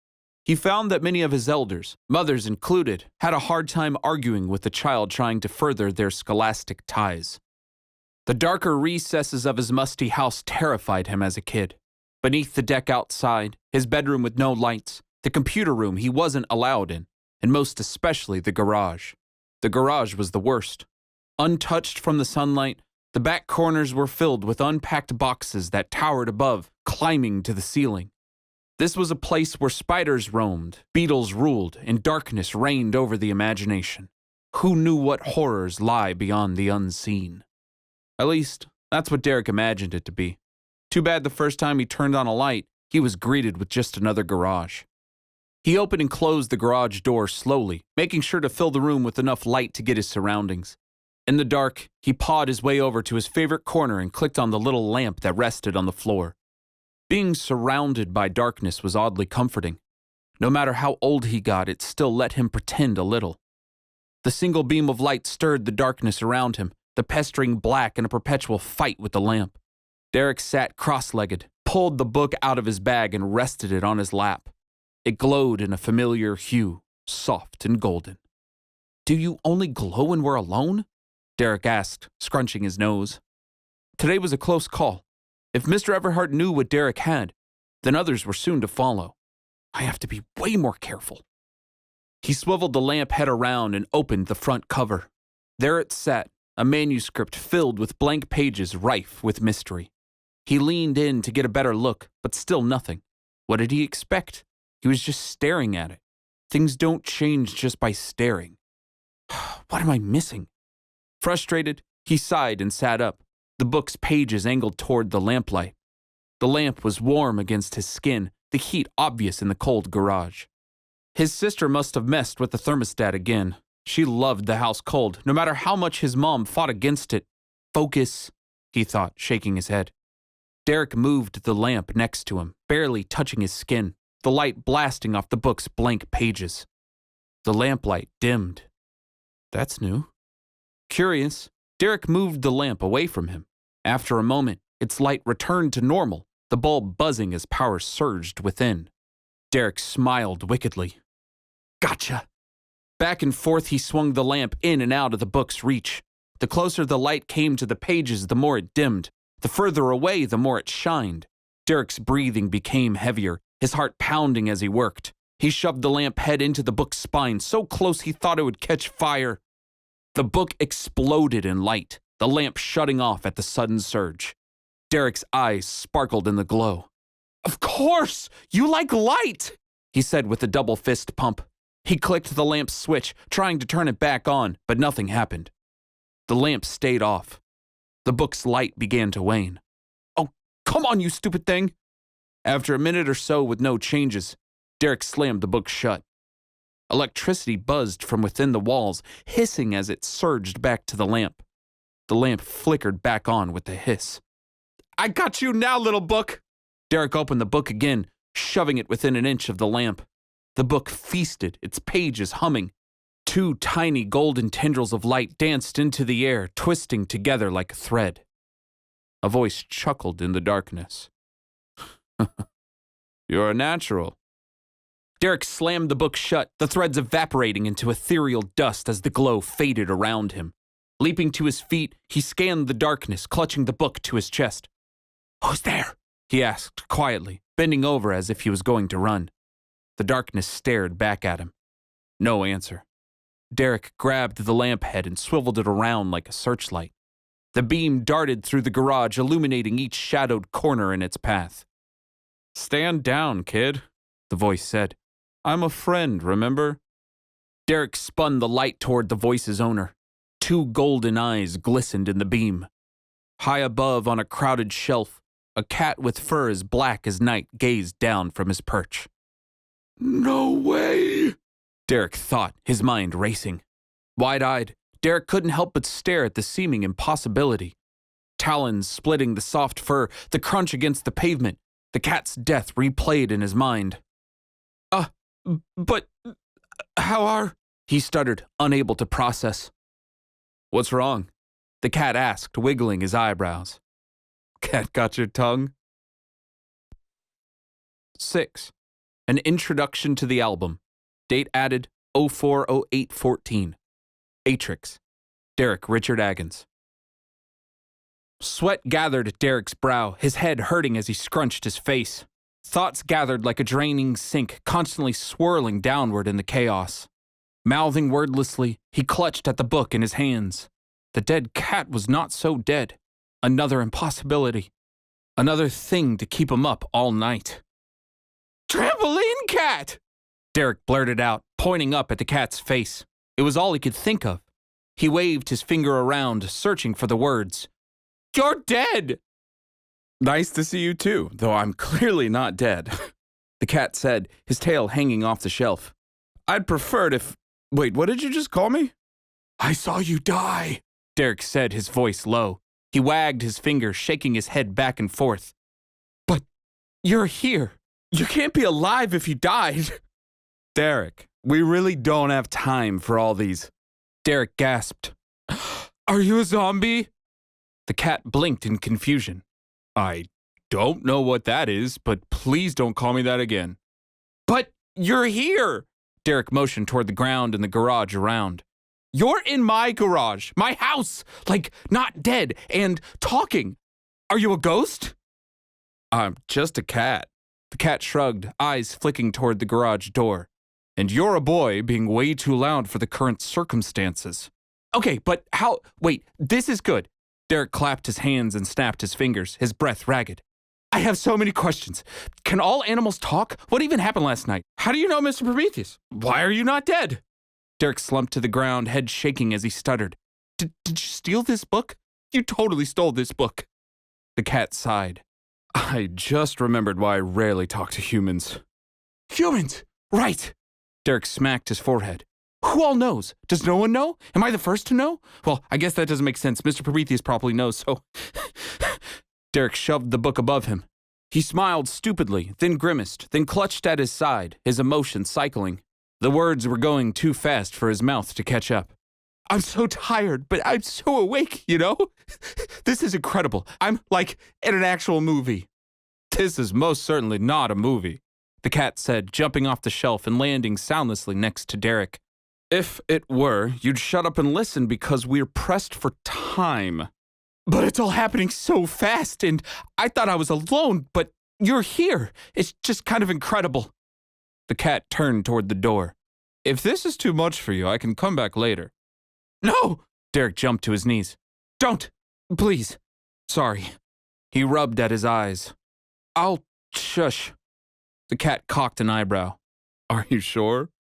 He found that many of his elders, mothers included, had a hard time arguing with the child trying to further their scholastic ties. The darker recesses of his musty house terrified him as a kid. Beneath the deck outside, his bedroom with no lights, the computer room he wasn't allowed in, and most especially the garage. The garage was the worst. Untouched from the sunlight, the back corners were filled with unpacked boxes that towered above, climbing to the ceiling. This was a place where spiders roamed, beetles ruled, and darkness reigned over the imagination. Who knew what horrors lie beyond the unseen? At least, that's what Derek imagined it to be. Too bad the first time he turned on a light, he was greeted with just another garage. He opened and closed the garage door slowly, making sure to fill the room with enough light to get his surroundings. In the dark, he pawed his way over to his favorite corner and clicked on the little lamp that rested on the floor. Being surrounded by darkness was oddly comforting. No matter how old he got, it still let him pretend a little. The single beam of light stirred the darkness around him, the pestering black in a perpetual fight with the lamp. Derek sat cross-legged, pulled the book out of his bag and rested it on his lap. It glowed in a familiar hue, soft and golden. Do you only glow when we're alone? Derek asked, scrunching his nose. Today was a close call. If Mr. Everhart knew what Derek had, then others were soon to follow. I have to be way more careful. He swiveled the lamp head around and opened the front cover. There it sat, a manuscript filled with blank pages rife with mystery. He leaned in to get a better look, but still nothing. What did he expect? He was just staring at it. Things don't change just by staring. What am I missing? Frustrated, he sighed and sat up, the book's pages angled toward the lamplight. The lamp was warm against his skin, the heat obvious in the cold garage. His sister must have messed with the thermostat again. She loved the house cold, no matter how much his mom fought against it. Focus, he thought, shaking his head. Derek moved the lamp next to him, barely touching his skin, the light blasting off the book's blank pages. The lamplight dimmed. That's new. Curious, Derek moved the lamp away from him. After a moment, its light returned to normal, the bulb buzzing as power surged within. Derek smiled wickedly. Gotcha. Back and forth he swung the lamp in and out of the book's reach. The closer the light came to the pages, the more it dimmed. The further away, the more it shined. Derek's breathing became heavier, his heart pounding as he worked. He shoved the lamp head into the book's spine, so close he thought it would catch fire. The book exploded in light, the lamp shutting off at the sudden surge. Derek's eyes sparkled in the glow. Of course! You like light! He said with a double fist pump. He clicked the lamp's switch, trying to turn it back on, but nothing happened. The lamp stayed off. The book's light began to wane. Oh, come on, you stupid thing! After a minute or so with no changes, Derek slammed the book shut. Electricity buzzed from within the walls, hissing as it surged back to the lamp. The lamp flickered back on with a hiss. I got you now, little book! Derek opened the book again, shoving it within an inch of the lamp. The book feasted, its pages humming. Two tiny golden tendrils of light danced into the air, twisting together like a thread. A voice chuckled in the darkness. You're a natural. Derek slammed the book shut, the threads evaporating into ethereal dust as the glow faded around him. Leaping to his feet, he scanned the darkness, clutching the book to his chest. Who's there? He asked quietly, bending over as if he was going to run. The darkness stared back at him. No answer. Derek grabbed the lamp head and swiveled it around like a searchlight. The beam darted through the garage, illuminating each shadowed corner in its path. Stand down, kid, the voice said. I'm a friend, remember? Derek spun the light toward the voice's owner. Two golden eyes glistened in the beam. High above on a crowded shelf, a cat with fur as black as night gazed down from his perch. No way, Derek thought, his mind racing. Wide-eyed, Derek couldn't help but stare at the seeming impossibility. Talons splitting the soft fur, the crunch against the pavement, the cat's death replayed in his mind. But how are... He stuttered, unable to process. What's wrong? The cat asked, wiggling his eyebrows. Cat got your tongue? 6. An introduction to the album. Date added 04/08/14. Atrix. Derek Richard Agons. Sweat gathered at Derek's brow, his head hurting as he scrunched his face. Thoughts gathered like a draining sink, constantly swirling downward in the chaos. Mouthing wordlessly, he clutched at the book in his hands. The dead cat was not so dead. Another impossibility. Another thing to keep him up all night. Trampoline cat! Derek blurted out, pointing up at the cat's face. It was all he could think of. He waved his finger around, searching for the words. You're dead! Nice to see you too, though I'm clearly not dead, the cat said, his tail hanging off the shelf. I'd prefer it if... Wait, what did you just call me? I saw you die, Derek said, his voice low. He wagged his finger, shaking his head back and forth. But you're here. You can't be alive if you died. Derek, we really don't have time for all these. Derek gasped. Are you a zombie? The cat blinked in confusion. I don't know what that is, but please don't call me that again. But you're here! Derek motioned toward the ground and the garage around. You're in my garage, my house, like not dead and talking. Are you a ghost? I'm just a cat. The cat shrugged, eyes flicking toward the garage door. And you're a boy being way too loud for the current circumstances. Okay, but how? Wait, this is good. Derek clapped his hands and snapped his fingers, his breath ragged. I have so many questions. Can all animals talk? What even happened last night? How do you know, Mr. Prometheus? Why are you not dead? Derek slumped to the ground, head shaking as he stuttered. Did you steal this book? You totally stole this book. The cat sighed. I just remembered why I rarely talk to humans. Humans! Right! Derek smacked his forehead. Who all knows? Does no one know? Am I the first to know? Well, I guess that doesn't make sense. Mr. Prometheus probably knows, so... Derek shoved the book above him. He smiled stupidly, then grimaced, then clutched at his side, his emotions cycling. The words were going too fast for his mouth to catch up. I'm so tired, but I'm so awake, you know? This is incredible. I'm like in an actual movie. This is most certainly not a movie, the cat said, jumping off the shelf and landing soundlessly next to Derek. If it were, you'd shut up and listen because we're pressed for time. But it's all happening so fast, and I thought I was alone, but you're here. It's just kind of incredible. The cat turned toward the door. If this is too much for you, I can come back later. No! Derek jumped to his knees. Don't! Please. Sorry. He rubbed at his eyes. I'll shush. The cat cocked an eyebrow. Are you sure?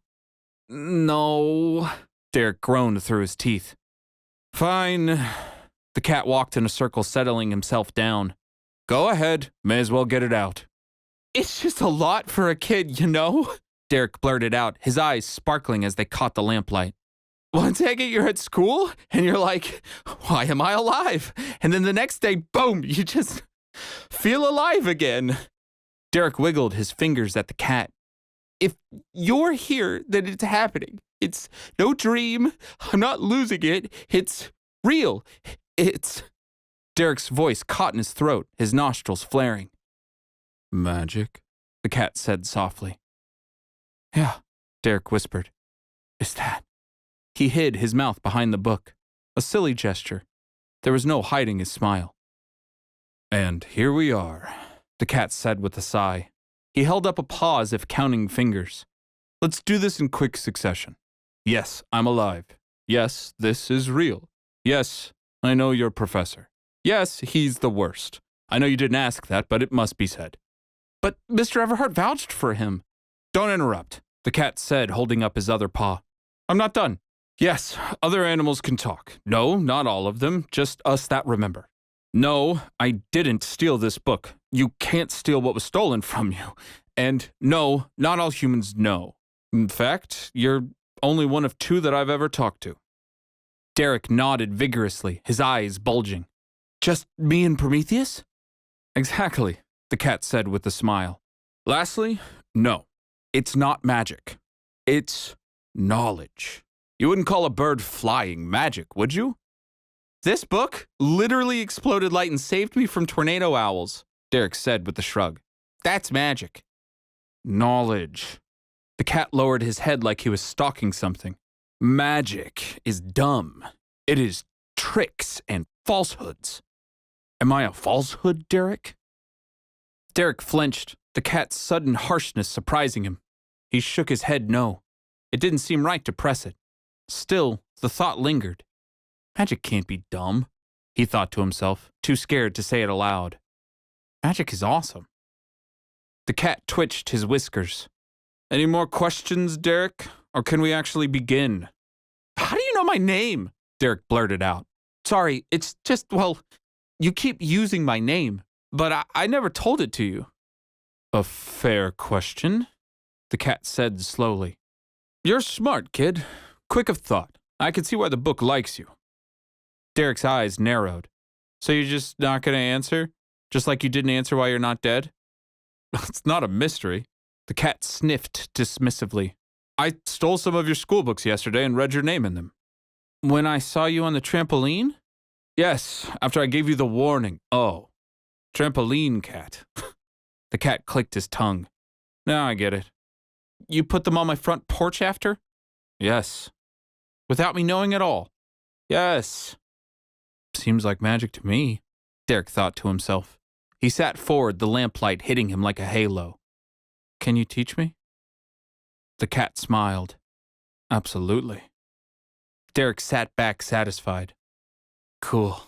No. Derek groaned through his teeth. Fine. The cat walked in a circle, settling himself down. Go ahead. May as well get it out. It's just a lot for a kid, you know? Derek blurted out, his eyes sparkling as they caught the lamplight. One second you're at school, and you're like, why am I alive? And then the next day, boom, you just feel alive again. Derek wiggled his fingers at the cat. If you're here, then it's happening. It's no dream. I'm not losing it. It's real. It's... Derek's voice caught in his throat, his nostrils flaring. Magic, the cat said softly. Yeah, Derek whispered. Is that? He hid his mouth behind the book, a silly gesture. There was no hiding his smile. And here we are, the cat said with a sigh. He held up a paw as if counting fingers. Let's do this in quick succession. Yes, I'm alive. Yes, this is real. Yes, I know your professor. Yes, he's the worst. I know you didn't ask that, but it must be said. But Mr. Everhart vouched for him. Don't interrupt, the cat said, holding up his other paw. I'm not done. Yes, other animals can talk. No, not all of them, just us that remember. No, I didn't steal this book. You can't steal what was stolen from you. And no, not all humans know. In fact, you're only one of two that I've ever talked to. Derek nodded vigorously, his eyes bulging. Just me and Prometheus? Exactly, the cat said with a smile. Lastly, no, it's not magic. It's knowledge. You wouldn't call a bird flying magic, would you? This book literally exploded light and saved me from tornado owls, Derek said with a shrug. That's magic. Knowledge. The cat lowered his head like he was stalking something. Magic is dumb. It is tricks and falsehoods. Am I a falsehood, Derek? Derek flinched, the cat's sudden harshness surprising him. He shook his head no. It didn't seem right to press it. Still, the thought lingered. Magic can't be dumb, he thought to himself, too scared to say it aloud. Magic is awesome. The cat twitched his whiskers. Any more questions, Derek? Or can we actually begin? How do you know my name? Derek blurted out. Sorry, it's just, well, you keep using my name, but I never told it to you. A fair question, the cat said slowly. You're smart, kid. Quick of thought. I can see why the book likes you. Derek's eyes narrowed. So you're just not going to answer? Just like you didn't answer why you're not dead? It's not a mystery. The cat sniffed dismissively. I stole some of your school books yesterday and read your name in them. When I saw you on the trampoline? Yes, after I gave you the warning. Oh, trampoline cat. The cat clicked his tongue. Now I get it. You put them on my front porch after? Yes. Without me knowing at all? Yes. Seems like magic to me. Derek thought to himself. He sat forward, the lamplight hitting him like a halo. Can you teach me? The cat smiled. Absolutely. Derek sat back satisfied. Cool.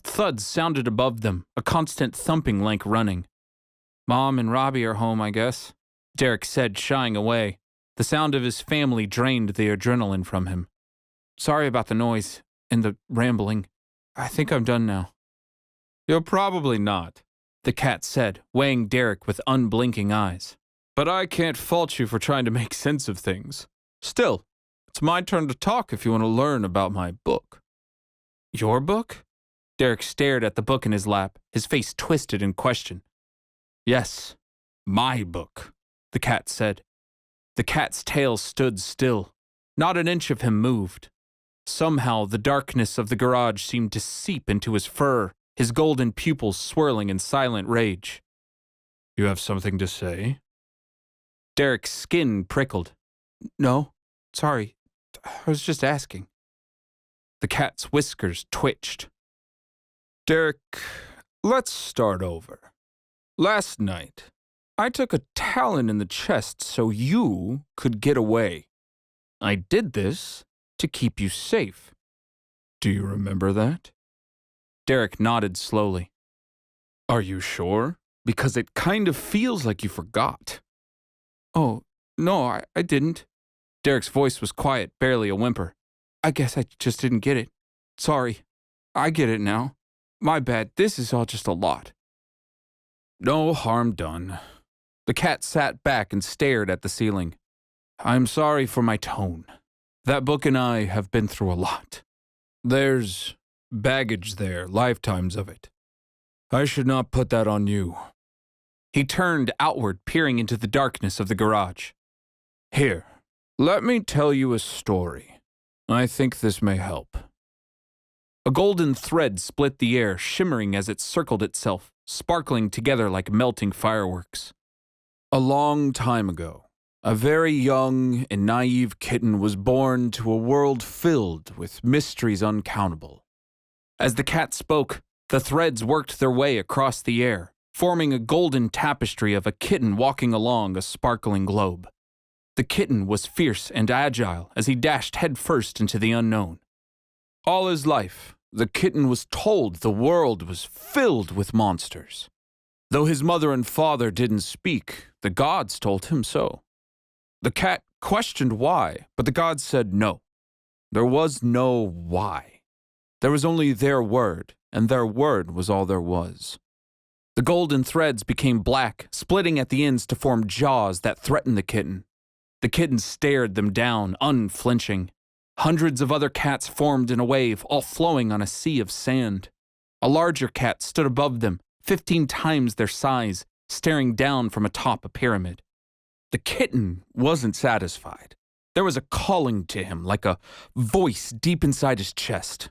Thuds sounded above them, a constant thumping like running. Mom and Robbie are home, I guess, Derek said, shying away. The sound of his family drained the adrenaline from him. Sorry about the noise and the rambling. I think I'm done now. You're probably not, the cat said, weighing Derek with unblinking eyes. But I can't fault you for trying to make sense of things. Still, it's my turn to talk if you want to learn about my book. Your book? Derek stared at the book in his lap, his face twisted in question. Yes, my book, the cat said. The cat's tail stood still. Not an inch of him moved. Somehow the darkness of the garage seemed to seep into his fur, his golden pupils swirling in silent rage. You have something to say? Derek's skin prickled. No, sorry, I was just asking. The cat's whiskers twitched. Derek, let's start over. Last night, I took a talon in the chest so you could get away. I did this to keep you safe. Do you remember that? Derek nodded slowly. Are you sure? Because it kind of feels like you forgot. Oh, no, I didn't. Derek's voice was quiet, barely a whimper. I guess I just didn't get it. Sorry. I get it now. My bad, this is all just a lot. No harm done. The cat sat back and stared at the ceiling. I'm sorry for my tone. That book and I have been through a lot. There's baggage there, lifetimes of it. I should not put that on you. He turned outward, peering into the darkness of the garage. Here, let me tell you a story. I think this may help. A golden thread split the air, shimmering as it circled itself, sparkling together like melting fireworks. A long time ago, a very young and naive kitten was born to a world filled with mysteries uncountable. As the cat spoke, the threads worked their way across the air, forming a golden tapestry of a kitten walking along a sparkling globe. The kitten was fierce and agile as he dashed headfirst into the unknown. All his life, the kitten was told the world was filled with monsters. Though his mother and father didn't speak, the gods told him so. The cat questioned why, but the gods said no. There was no why. There was only their word, and their word was all there was. The golden threads became black, splitting at the ends to form jaws that threatened the kitten. The kitten stared them down, unflinching. Hundreds of other cats formed in a wave, all flowing on a sea of sand. A larger cat stood above them, 15 times their size, staring down from atop a pyramid. The kitten wasn't satisfied. There was a calling to him, like a voice deep inside his chest.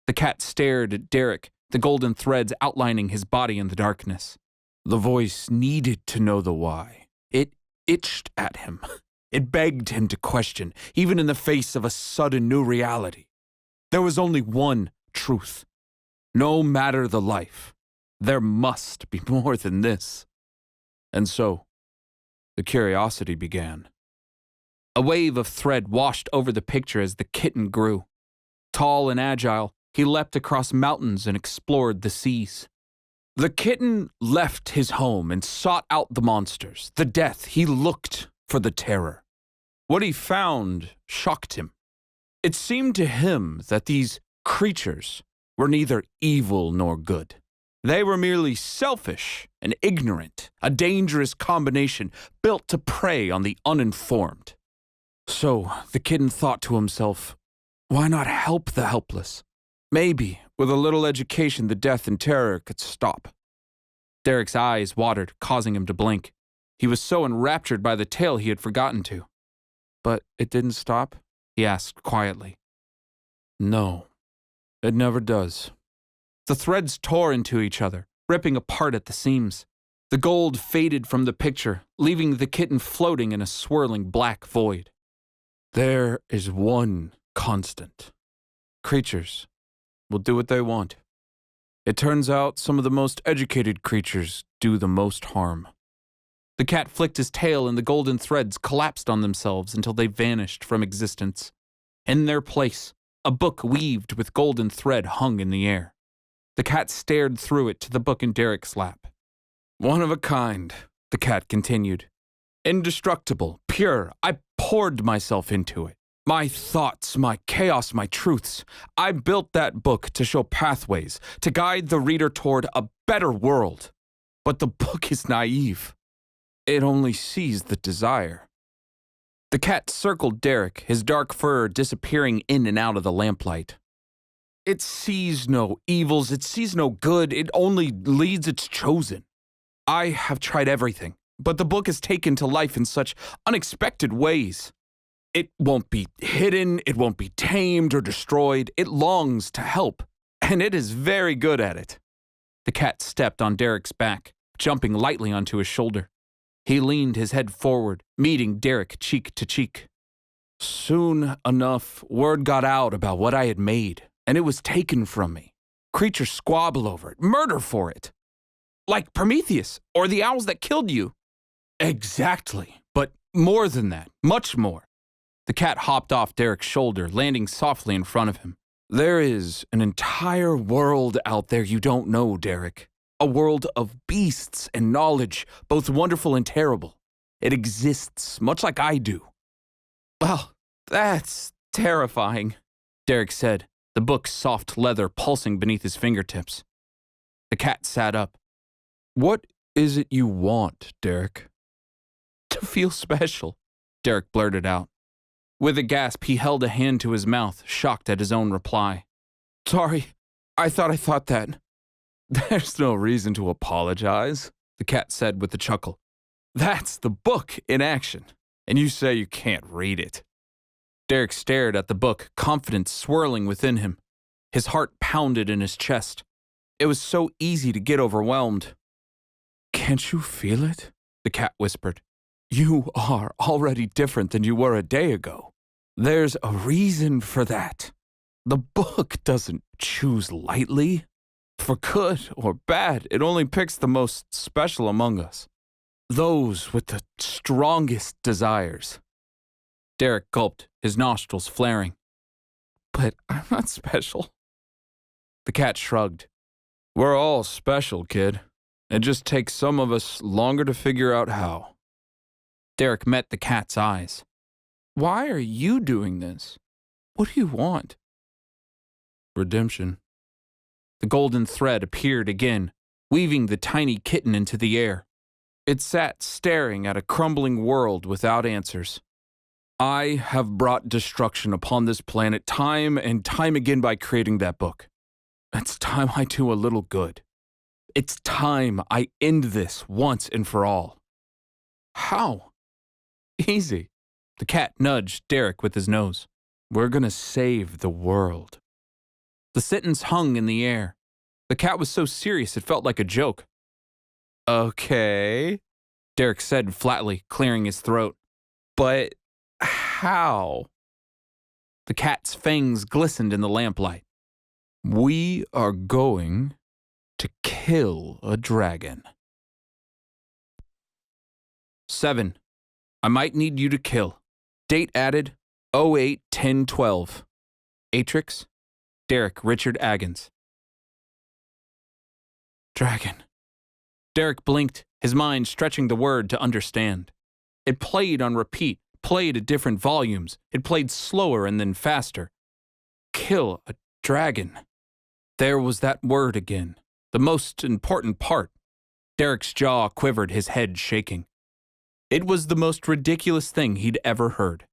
The cat stared at Derek, the golden threads outlining his body in the darkness. The voice needed to know the why. It itched at him. It begged him to question, even in the face of a sudden new reality. There was only one truth. No matter the life, there must be more than this. And so, the curiosity began. A wave of thread washed over the picture as the kitten grew. Tall and agile, he leapt across mountains and explored the seas. The kitten left his home and sought out the monsters, the death. He looked for the terror. What he found shocked him. It seemed to him that these creatures were neither evil nor good. They were merely selfish and ignorant, a dangerous combination built to prey on the uninformed. So the kitten thought to himself, why not help the helpless? Maybe, with a little education, the death and terror could stop. Derek's eyes watered, causing him to blink. He was so enraptured by the tale he had forgotten to. But it didn't stop? He asked quietly. No, it never does. The threads tore into each other, ripping apart at the seams. The gold faded from the picture, leaving the kitten floating in a swirling black void. There is one constant. Creatures will do what they want. It turns out some of the most educated creatures do the most harm. The cat flicked his tail and the golden threads collapsed on themselves until they vanished from existence. In their place, a book weaved with golden thread hung in the air. The cat stared through it to the book in Derek's lap. One of a kind, the cat continued. Indestructible, pure, I poured myself into it. My thoughts, my chaos, my truths. I built that book to show pathways, to guide the reader toward a better world. But the book is naive. It only sees the desire. The cat circled Derek, his dark fur disappearing in and out of the lamplight. It sees no evils, it sees no good, it only leads its chosen. I have tried everything, but the book is taken to life in such unexpected ways. It won't be hidden, it won't be tamed or destroyed. It longs to help, and it is very good at it. The cat stepped on Derek's back, jumping lightly onto his shoulder. He leaned his head forward, meeting Derek cheek to cheek. Soon enough, word got out about what I had made, and it was taken from me. Creatures squabble over it, murder for it. Like Prometheus, or the owls that killed you. Exactly, but more than that, much more. The cat hopped off Derek's shoulder, landing softly in front of him. There is an entire world out there you don't know, Derek. A world of beasts and knowledge, both wonderful and terrible. It exists, much like I do. Well, that's terrifying, Derek said, the book's soft leather pulsing beneath his fingertips. The cat sat up. What is it you want, Derek? To feel special, Derek blurted out. With a gasp, he held a hand to his mouth, shocked at his own reply. Sorry, I thought that. There's no reason to apologize, the cat said with a chuckle. That's the book in action, and you say you can't read it. Derek stared at the book, confidence swirling within him. His heart pounded in his chest. It was so easy to get overwhelmed. Can't you feel it? The cat whispered. You are already different than you were a day ago. There's a reason for that. The book doesn't choose lightly. For good or bad, it only picks the most special among us. Those with the strongest desires. Derek gulped, his nostrils flaring. But I'm not special. The cat shrugged. We're all special, kid. It just takes some of us longer to figure out how. Derek met the cat's eyes. Why are you doing this? What do you want? Redemption. The golden thread appeared again, weaving the tiny kitten into the air. It sat staring at a crumbling world without answers. I have brought destruction upon this planet time and time again by creating that book. It's time I do a little good. It's time I end this once and for all. How? Easy. The cat nudged Derek with his nose. We're gonna save the world. The sentence hung in the air. The cat was so serious it felt like a joke. Okay, Derek said flatly, clearing his throat. But how? The cat's fangs glistened in the lamplight. We are going to kill a dragon. 7. I might need you to kill. Date added 08-10-12. Atrix, Derek Richard Agons. Dragon. Derek blinked, his mind stretching the word to understand. It played on repeat, played at different volumes. It played slower and then faster. Kill a dragon. There was that word again, the most important part. Derek's jaw quivered, his head shaking. It was the most ridiculous thing he'd ever heard.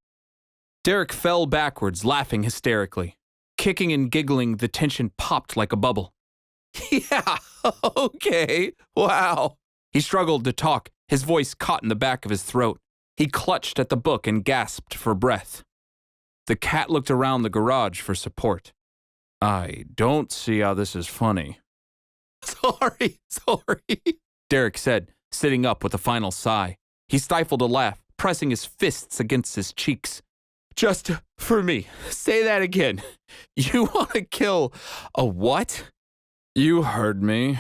Derek fell backwards, laughing hysterically. Kicking and giggling, the tension popped like a bubble. Yeah, okay, wow. He struggled to talk, his voice caught in the back of his throat. He clutched at the book and gasped for breath. The cat looked around the garage for support. I don't see how this is funny. Sorry, Derek said, sitting up with a final sigh. He stifled a laugh, pressing his fists against his cheeks. Just for me. Say that again. You want to kill a what? You heard me.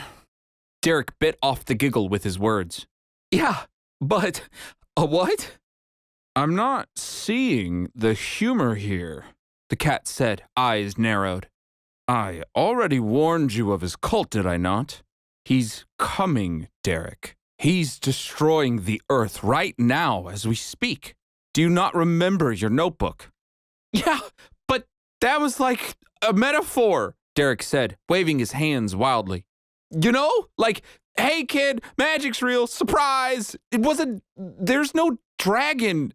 Derek bit off the giggle with his words. Yeah, but a what? I'm not seeing the humor here, the cat said, eyes narrowed. I already warned you of his cult, did I not? He's coming, Derek. He's destroying the earth right now as we speak. Do you not remember your notebook? Yeah, but that was like a metaphor, Derek said, waving his hands wildly. You know, like, hey kid, magic's real, surprise! There's no dragon.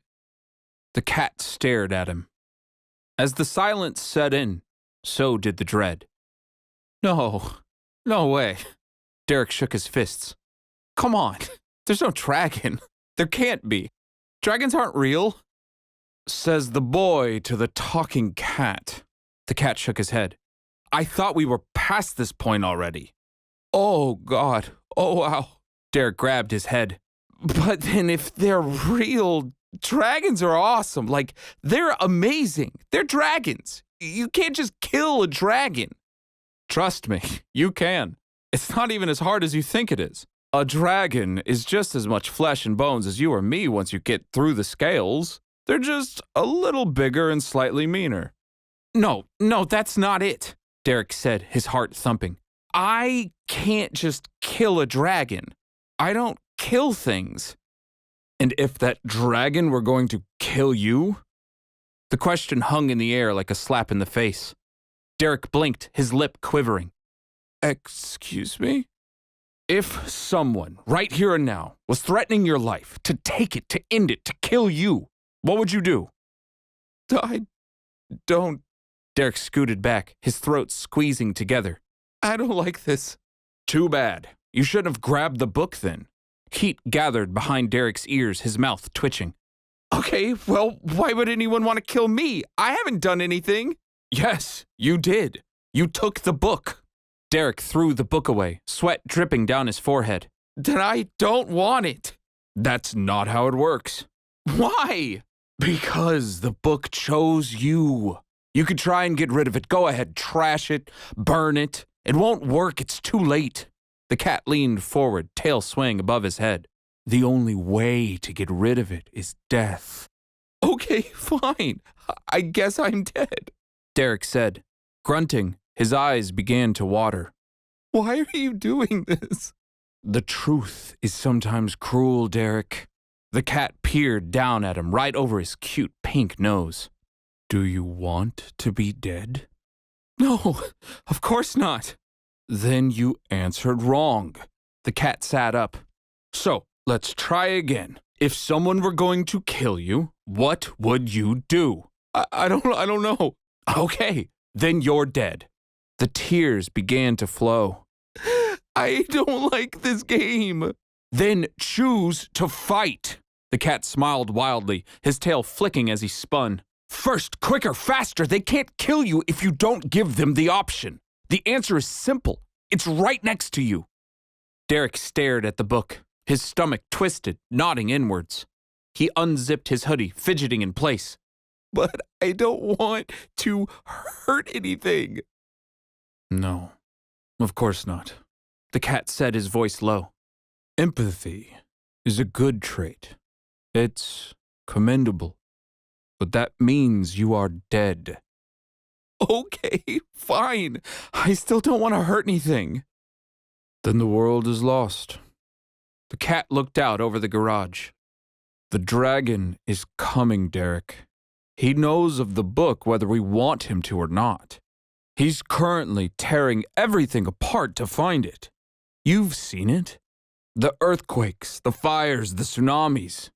The cat stared at him. As the silence set in, so did the dread. No way. Derek shook his fists. Come on, there's no dragon. There can't be. Dragons aren't real. Says the boy to the talking cat. The cat shook his head. I thought we were past this point already. Oh, God. Oh, wow. Derek grabbed his head. But then if they're real, dragons are awesome. Like, they're amazing. They're dragons. You can't just kill a dragon. Trust me, you can. It's not even as hard as you think it is. A dragon is just as much flesh and bones as you or me once you get through the scales. They're just a little bigger and slightly meaner. No, that's not it, Derek said, his heart thumping. I can't just kill a dragon. I don't kill things. And if that dragon were going to kill you? The question hung in the air like a slap in the face. Derek blinked, his lip quivering. Excuse me? If someone, right here and now, was threatening your life, to take it, to end it, to kill you, what would you do? I don't... Derek scooted back, his throat squeezing together. I don't like this. Too bad. You shouldn't have grabbed the book then. Heat gathered behind Derek's ears, his mouth twitching. Okay, well, why would anyone want to kill me? I haven't done anything. Yes, you did. You took the book. Derek threw the book away, sweat dripping down his forehead. Then I don't want it. That's not how it works. Why? Because the book chose you. You could try and get rid of it. Go ahead, trash it, burn it. It won't work. It's too late. The cat leaned forward, tail swaying above his head. The only way to get rid of it is death. Okay, fine. I guess I'm dead, Derek said. Grunting, his eyes began to water. Why are you doing this? The truth is sometimes cruel, Derek. The cat peered down at him right over his cute pink nose. Do you want to be dead? No, of course not. Then you answered wrong. The cat sat up. So, let's try again. If someone were going to kill you, what would you do? I don't know. Okay, then you're dead. The tears began to flow. I don't like this game. Then choose to fight. The cat smiled wildly, his tail flicking as he spun. First, quicker, faster. They can't kill you if you don't give them the option. The answer is simple. It's right next to you. Derek stared at the book, his stomach twisted, nodding inwards. He unzipped his hoodie, fidgeting in place. But I don't want to hurt anything. No, of course not. The cat said, his voice low. Empathy is a good trait. It's commendable. But that means you are dead. Okay, fine. I still don't want to hurt anything. Then the world is lost. The cat looked out over the garage. The dragon is coming, Derek. He knows of the book whether we want him to or not. He's currently tearing everything apart to find it. You've seen it. The earthquakes, the fires, the tsunamis.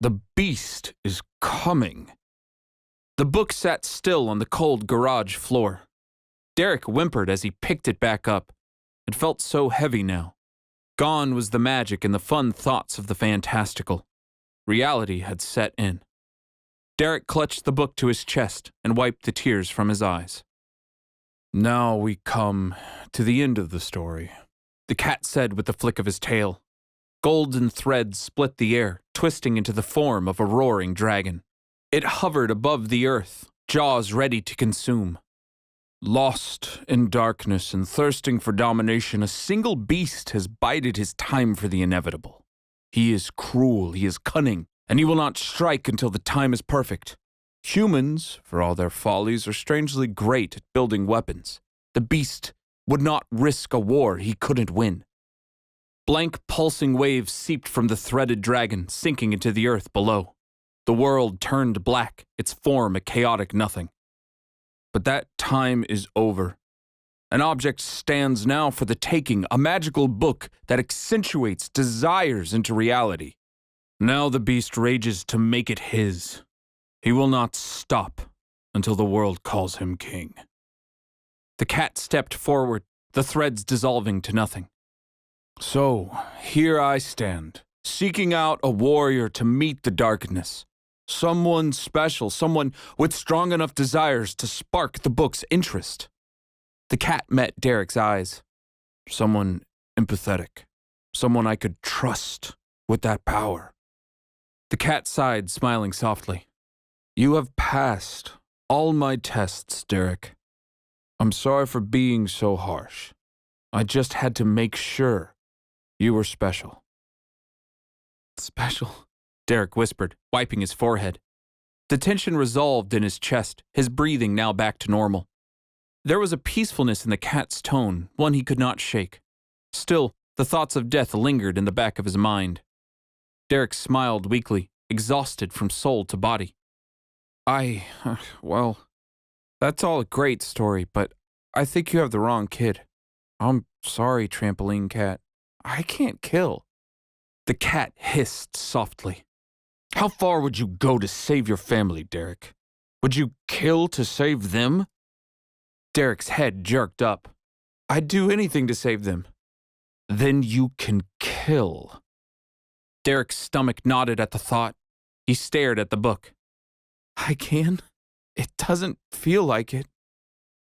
The beast is coming. The book sat still on the cold garage floor. Derek whimpered as he picked it back up. It felt so heavy now. Gone was the magic and the fun thoughts of the fantastical. Reality had set in. Derek clutched the book to his chest and wiped the tears from his eyes. Now we come to the end of the story, the cat said with a flick of his tail. Golden threads split the air, twisting into the form of a roaring dragon. It hovered above the earth, jaws ready to consume. Lost in darkness and thirsting for domination, a single beast has bided his time for the inevitable. He is cruel, he is cunning, and he will not strike until the time is perfect. Humans, for all their follies, are strangely great at building weapons. The beast would not risk a war he couldn't win. Blank pulsing waves seeped from the threaded dragon, sinking into the earth below. The world turned black, its form a chaotic nothing. But that time is over. An object stands now for the taking, a magical book that accentuates desires into reality. Now the beast rages to make it his. He will not stop until the world calls him king. The cat stepped forward, the threads dissolving to nothing. So, here I stand, seeking out a warrior to meet the darkness. Someone special, someone with strong enough desires to spark the book's interest. The cat met Derek's eyes. Someone empathetic. Someone I could trust with that power. The cat sighed, smiling softly. You have passed all my tests, Derek. I'm sorry for being so harsh. I just had to make sure you were special. Special? Derek whispered, wiping his forehead. The tension resolved in his chest, his breathing now back to normal. There was a peacefulness in the cat's tone, one he could not shake. Still, the thoughts of death lingered in the back of his mind. Derek smiled weakly, exhausted from soul to body. Well, that's all a great story, but I think you have the wrong kid. I'm sorry, Trampoline Cat. I can't kill. The cat hissed softly. How far would you go to save your family, Derek? Would you kill to save them? Derek's head jerked up. I'd do anything to save them. Then you can kill. Derek's stomach knotted at the thought. He stared at the book. I can? It doesn't feel like it.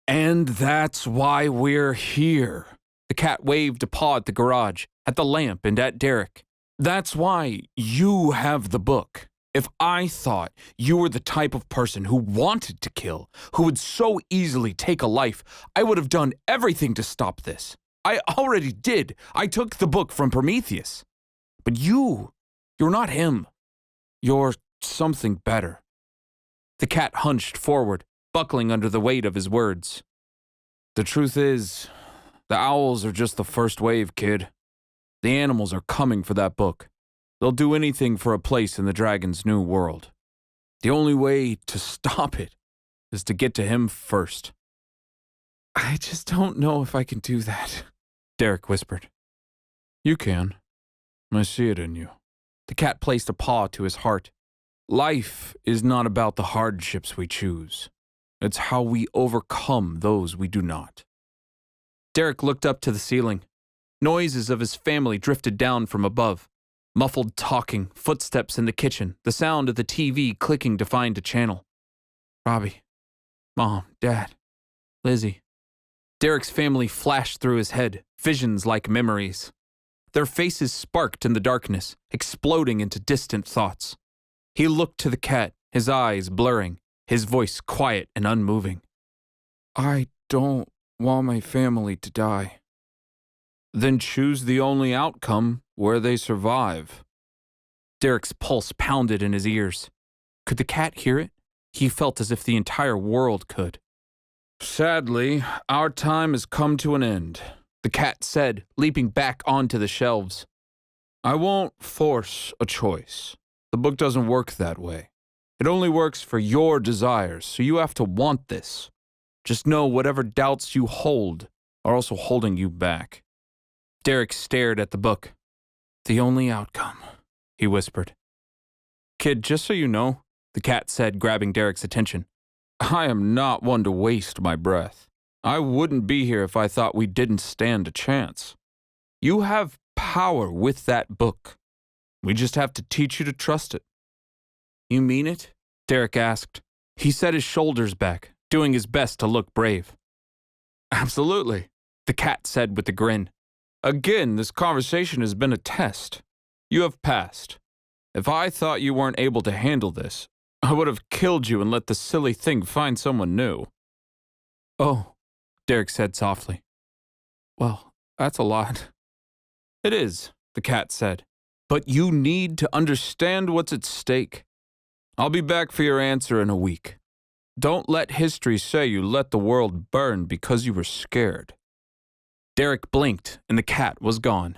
And that's why we're here. The cat waved a paw at the garage, at the lamp, and at Derek. That's why you have the book. If I thought you were the type of person who wanted to kill, who would so easily take a life, I would have done everything to stop this. I already did. I took the book from Prometheus. But you're not him. You're something better. The cat hunched forward, buckling under the weight of his words. The truth is, the owls are just the first wave, kid. The animals are coming for that book. They'll do anything for a place in the dragon's new world. The only way to stop it is to get to him first. I just don't know if I can do that, Derek whispered. You can. I see it in you. The cat placed a paw to his heart. Life is not about the hardships we choose. It's how we overcome those we do not. Derek looked up to the ceiling. Noises of his family drifted down from above. Muffled talking, footsteps in the kitchen, the sound of the TV clicking to find a channel. Robbie, Mom, Dad, Lizzie. Derek's family flashed through his head, visions like memories. Their faces sparked in the darkness, exploding into distant thoughts. He looked to the cat, his eyes blurring, his voice quiet and unmoving. I don't want my family to die. Then choose the only outcome where they survive. Derek's pulse pounded in his ears. Could the cat hear it? He felt as if the entire world could. Sadly, our time has come to an end, the cat said, leaping back onto the shelves. I won't force a choice. The book doesn't work that way. It only works for your desires, so you have to want this. Just know whatever doubts you hold are also holding you back. Derek stared at the book. The only outcome, he whispered. Kid, just so you know, the cat said, grabbing Derek's attention, I am not one to waste my breath. I wouldn't be here if I thought we didn't stand a chance. You have power with that book. We just have to teach you to trust it. You mean it? Derek asked. He set his shoulders back, doing his best to look brave. Absolutely, the cat said with a grin. Again, this conversation has been a test. You have passed. If I thought you weren't able to handle this, I would have killed you and let the silly thing find someone new. Oh, Derek said softly. Well, that's a lot. It is, the cat said. But you need to understand what's at stake. I'll be back for your answer in a week. Don't let history say you let the world burn because you were scared. Derek blinked, and the cat was gone.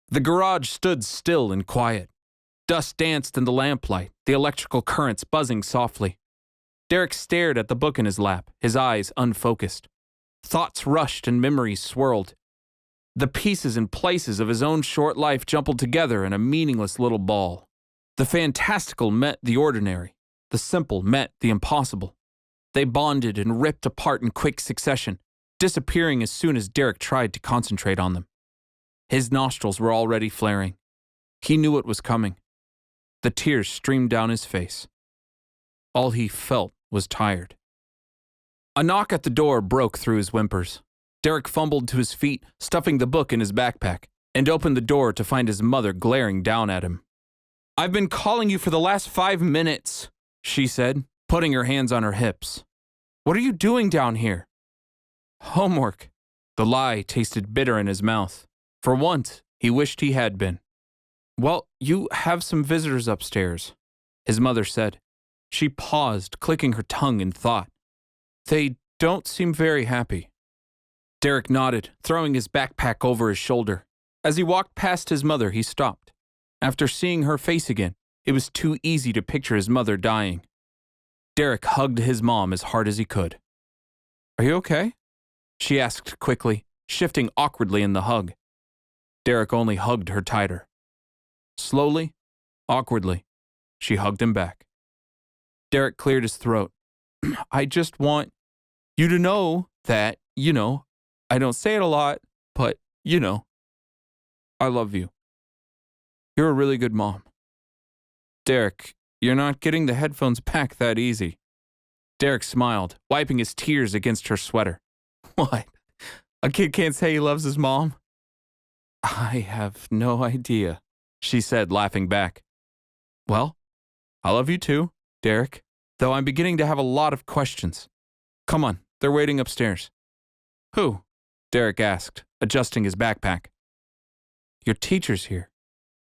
The garage stood still and quiet. Dust danced in the lamplight, the electrical currents buzzing softly. Derek stared at the book in his lap, his eyes unfocused. Thoughts rushed and memories swirled. The pieces and places of his own short life jumbled together in a meaningless little ball. The fantastical met the ordinary. The simple met the impossible. They bonded and ripped apart in quick succession, disappearing as soon as Derek tried to concentrate on them. His nostrils were already flaring. He knew it was coming. The tears streamed down his face. All he felt was tired. A knock at the door broke through his whimpers. Derek fumbled to his feet, stuffing the book in his backpack, and opened the door to find his mother glaring down at him. I've been calling you for the last 5 minutes, she said, putting her hands on her hips. What are you doing down here? Homework. The lie tasted bitter in his mouth. For once, he wished he had been. Well, you have some visitors upstairs, his mother said. She paused, clicking her tongue in thought. They don't seem very happy. Derek nodded, throwing his backpack over his shoulder. As he walked past his mother, he stopped. After seeing her face again, it was too easy to picture his mother dying. Derek hugged his mom as hard as he could. Are you okay? She asked quickly, shifting awkwardly in the hug. Derek only hugged her tighter. Slowly, awkwardly, she hugged him back. Derek cleared his throat. I just want you to know that, I don't say it a lot, but, I love you. You're a really good mom. Derek, you're not getting the headphones back that easy. Derek smiled, wiping his tears against her sweater. What? A kid can't say he loves his mom? I have no idea, she said, laughing back. Well, I love you too, Derek, though I'm beginning to have a lot of questions. Come on, they're waiting upstairs. Who? Derek asked, adjusting his backpack. Your teacher's here,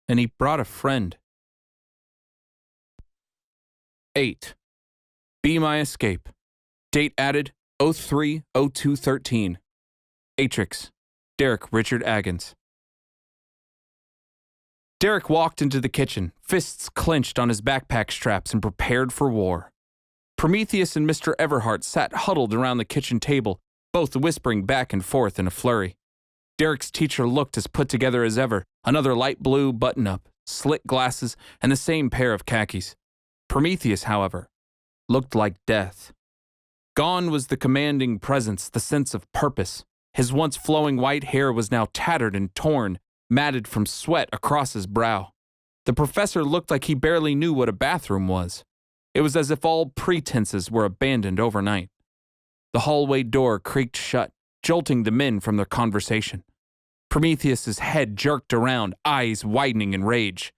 and he brought a friend. 8. Be My Escape. Date added 03/02/13. Atrix, Derek Richard Agons. Derek walked into the kitchen, fists clenched on his backpack straps and prepared for war. Prometheus and Mr. Everhart sat huddled around the kitchen table, both whispering back and forth in a flurry. Derek's teacher looked as put together as ever, another light blue button-up, slit glasses, and the same pair of khakis. Prometheus, however, looked like death. Gone was the commanding presence, the sense of purpose. His once flowing white hair was now tattered and torn, matted from sweat across his brow. The professor looked like he barely knew what a bathroom was. It was as if all pretenses were abandoned overnight. The hallway door creaked shut, jolting the men from their conversation. Prometheus's head jerked around, eyes widening in rage.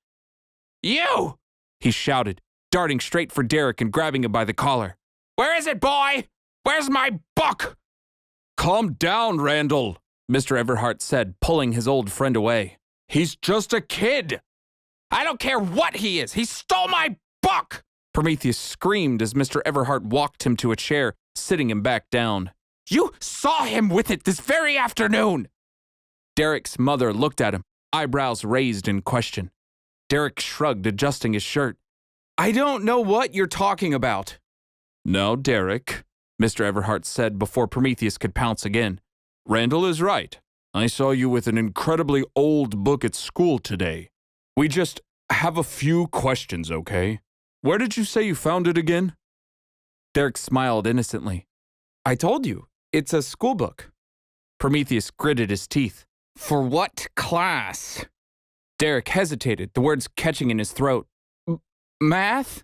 You! He shouted, darting straight for Derek and grabbing him by the collar. Where is it, boy? Where's my book? Calm down, Randall, Mr. Everhart said, pulling his old friend away. He's just a kid. I don't care what he is. He stole my book! Prometheus screamed as Mr. Everhart walked him to a chair, sitting him back down. You saw him with it this very afternoon! Derek's mother looked at him, eyebrows raised in question. Derek shrugged, adjusting his shirt. I don't know what you're talking about. Now, Derek, Mr. Everhart said before Prometheus could pounce again. Randall is right. I saw you with an incredibly old book at school today. We just have a few questions, okay? Where did you say you found it again? Derek smiled innocently. I told you, it's a school book. Prometheus gritted his teeth. For what class? Derek hesitated, the words catching in his throat. Math?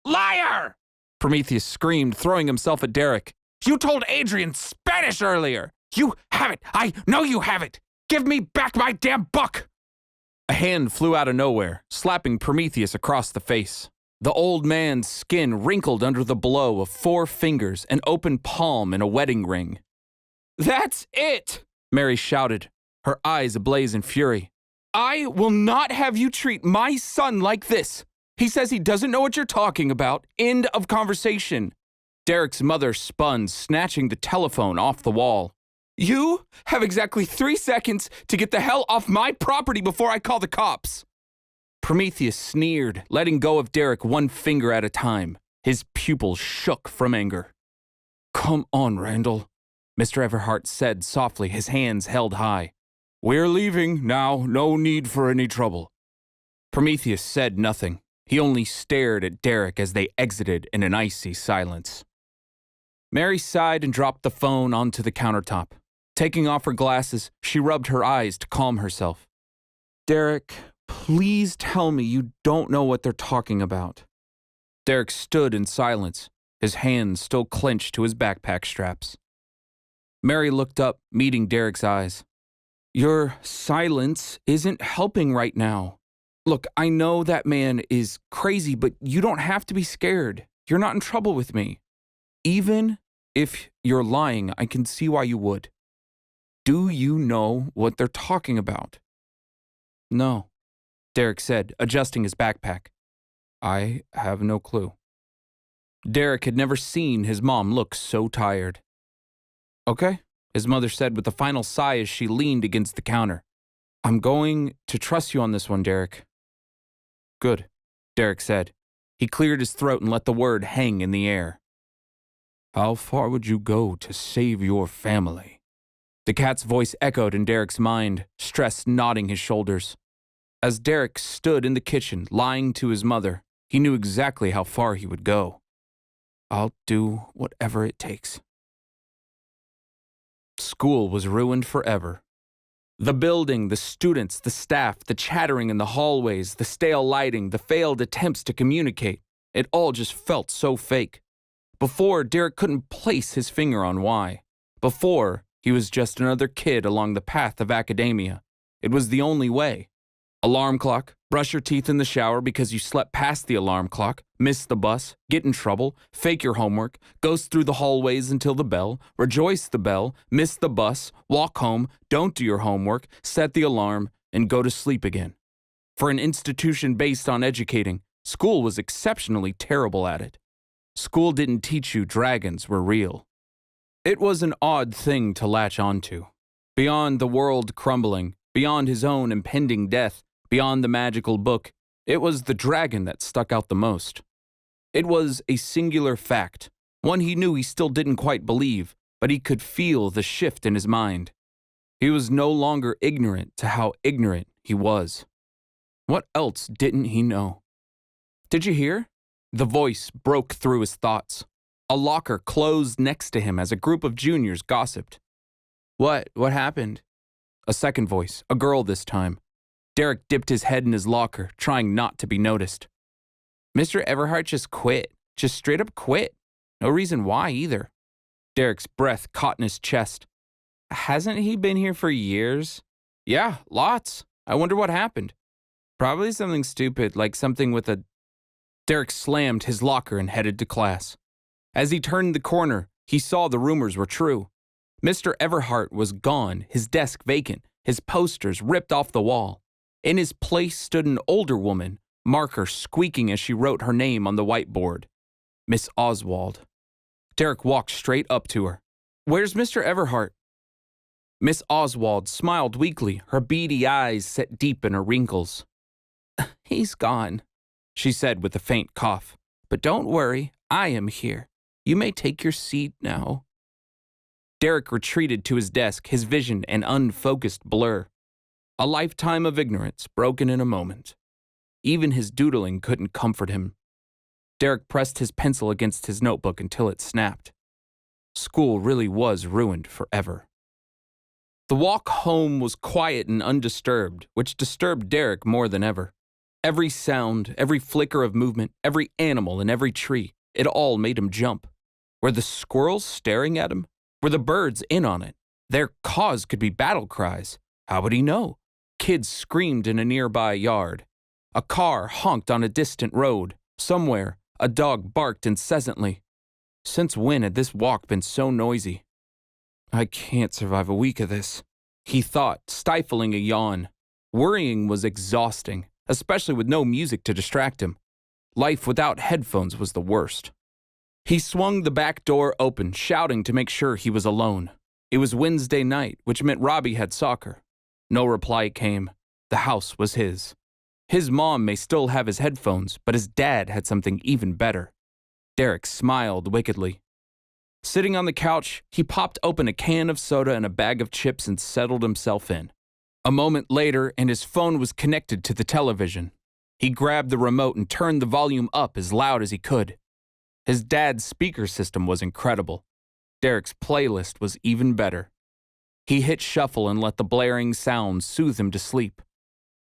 Liar! Prometheus screamed, throwing himself at Derek. You told Adrian Spanish earlier! You have it! I know you have it! Give me back my damn book! A hand flew out of nowhere, slapping Prometheus across the face. The old man's skin wrinkled under the blow of 4 fingers, an open palm, and a wedding ring. That's it, Mary shouted, her eyes ablaze in fury. I will not have you treat my son like this. He says he doesn't know what you're talking about. End of conversation. Derek's mother spun, snatching the telephone off the wall. You have exactly 3 seconds to get the hell off my property before I call the cops. Prometheus sneered, letting go of Derek one finger at a time. His pupils shook from anger. Come on, Randall, Mr. Everhart said softly, his hands held high. We're leaving now, no need for any trouble. Prometheus said nothing. He only stared at Derek as they exited in an icy silence. Mary sighed and dropped the phone onto the countertop. Taking off her glasses, she rubbed her eyes to calm herself. Derek, please tell me you don't know what they're talking about. Derek stood in silence, his hands still clenched to his backpack straps. Mary looked up, meeting Derek's eyes. Your silence isn't helping right now. Look, I know that man is crazy, but you don't have to be scared. You're not in trouble with me. Even if you're lying, I can see why you would. Do you know what they're talking about? No, Derek said, adjusting his backpack. I have no clue. Derek had never seen his mom look so tired. Okay, his mother said with a final sigh as she leaned against the counter. I'm going to trust you on this one, Derek. Good, Derek said. He cleared his throat and let the word hang in the air. How far would you go to save your family? The cat's voice echoed in Derek's mind, stress knotting his shoulders. As Derek stood in the kitchen, lying to his mother, he knew exactly how far he would go. I'll do whatever it takes. School was ruined forever. The building, the students, the staff, the chattering in the hallways, the stale lighting, the failed attempts to communicate, it all just felt so fake. Before, Derek couldn't place his finger on why. Before, he was just another kid along the path of academia. It was the only way. Alarm clock, brush your teeth in the shower because you slept past the alarm clock, miss the bus, get in trouble, fake your homework, ghost through the hallways until the bell, rejoice the bell, miss the bus, walk home, don't do your homework, set the alarm, and go to sleep again. For an institution based on educating, school was exceptionally terrible at it. School didn't teach you dragons were real. It was an odd thing to latch onto. Beyond the world crumbling, beyond his own impending death, beyond the magical book, it was the dragon that stuck out the most. It was a singular fact, one he knew he still didn't quite believe, but he could feel the shift in his mind. He was no longer ignorant to how ignorant he was. What else didn't he know? Did you hear? The voice broke through his thoughts. A locker closed next to him as a group of juniors gossiped. What happened? A second voice, a girl this time. Derek dipped his head in his locker, trying not to be noticed. Mr. Everhart just quit. Just straight up quit. No reason why either. Derek's breath caught in his chest. Hasn't he been here for years? Yeah, lots. I wonder what happened. Probably something stupid, like something with a... Derek slammed his locker and headed to class. As he turned the corner, he saw the rumors were true. Mr. Everhart was gone, his desk vacant, his posters ripped off the wall. In his place stood an older woman, marker squeaking as she wrote her name on the whiteboard. Miss Oswald. Derek walked straight up to her. Where's Mr. Everhart? Miss Oswald smiled weakly, her beady eyes set deep in her wrinkles. He's gone, she said with a faint cough. But don't worry, I am here. You may take your seat now. Derek retreated to his desk, his vision an unfocused blur. A lifetime of ignorance broken in a moment. Even his doodling couldn't comfort him. Derek pressed his pencil against his notebook until it snapped. School really was ruined forever. The walk home was quiet and undisturbed, which disturbed Derek more than ever. Every sound, every flicker of movement, every animal in every tree, it all made him jump. Were the squirrels staring at him? Were the birds in on it? Their caws could be battle cries. How would he know? Kids screamed in a nearby yard. A car honked on a distant road. Somewhere, a dog barked incessantly. Since when had this walk been so noisy? I can't survive a week of this, he thought, stifling a yawn. Worrying was exhausting, especially with no music to distract him. Life without headphones was the worst. He swung the back door open, shouting to make sure he was alone. It was Wednesday night, which meant Robbie had soccer. No reply came. The house was his. His mom may still have his headphones, but his dad had something even better. Derek smiled wickedly. Sitting on the couch, he popped open a can of soda and a bag of chips and settled himself in. A moment later, and his phone was connected to the television. He grabbed the remote and turned the volume up as loud as he could. His dad's speaker system was incredible. Derek's playlist was even better. He hit shuffle and let the blaring sounds soothe him to sleep.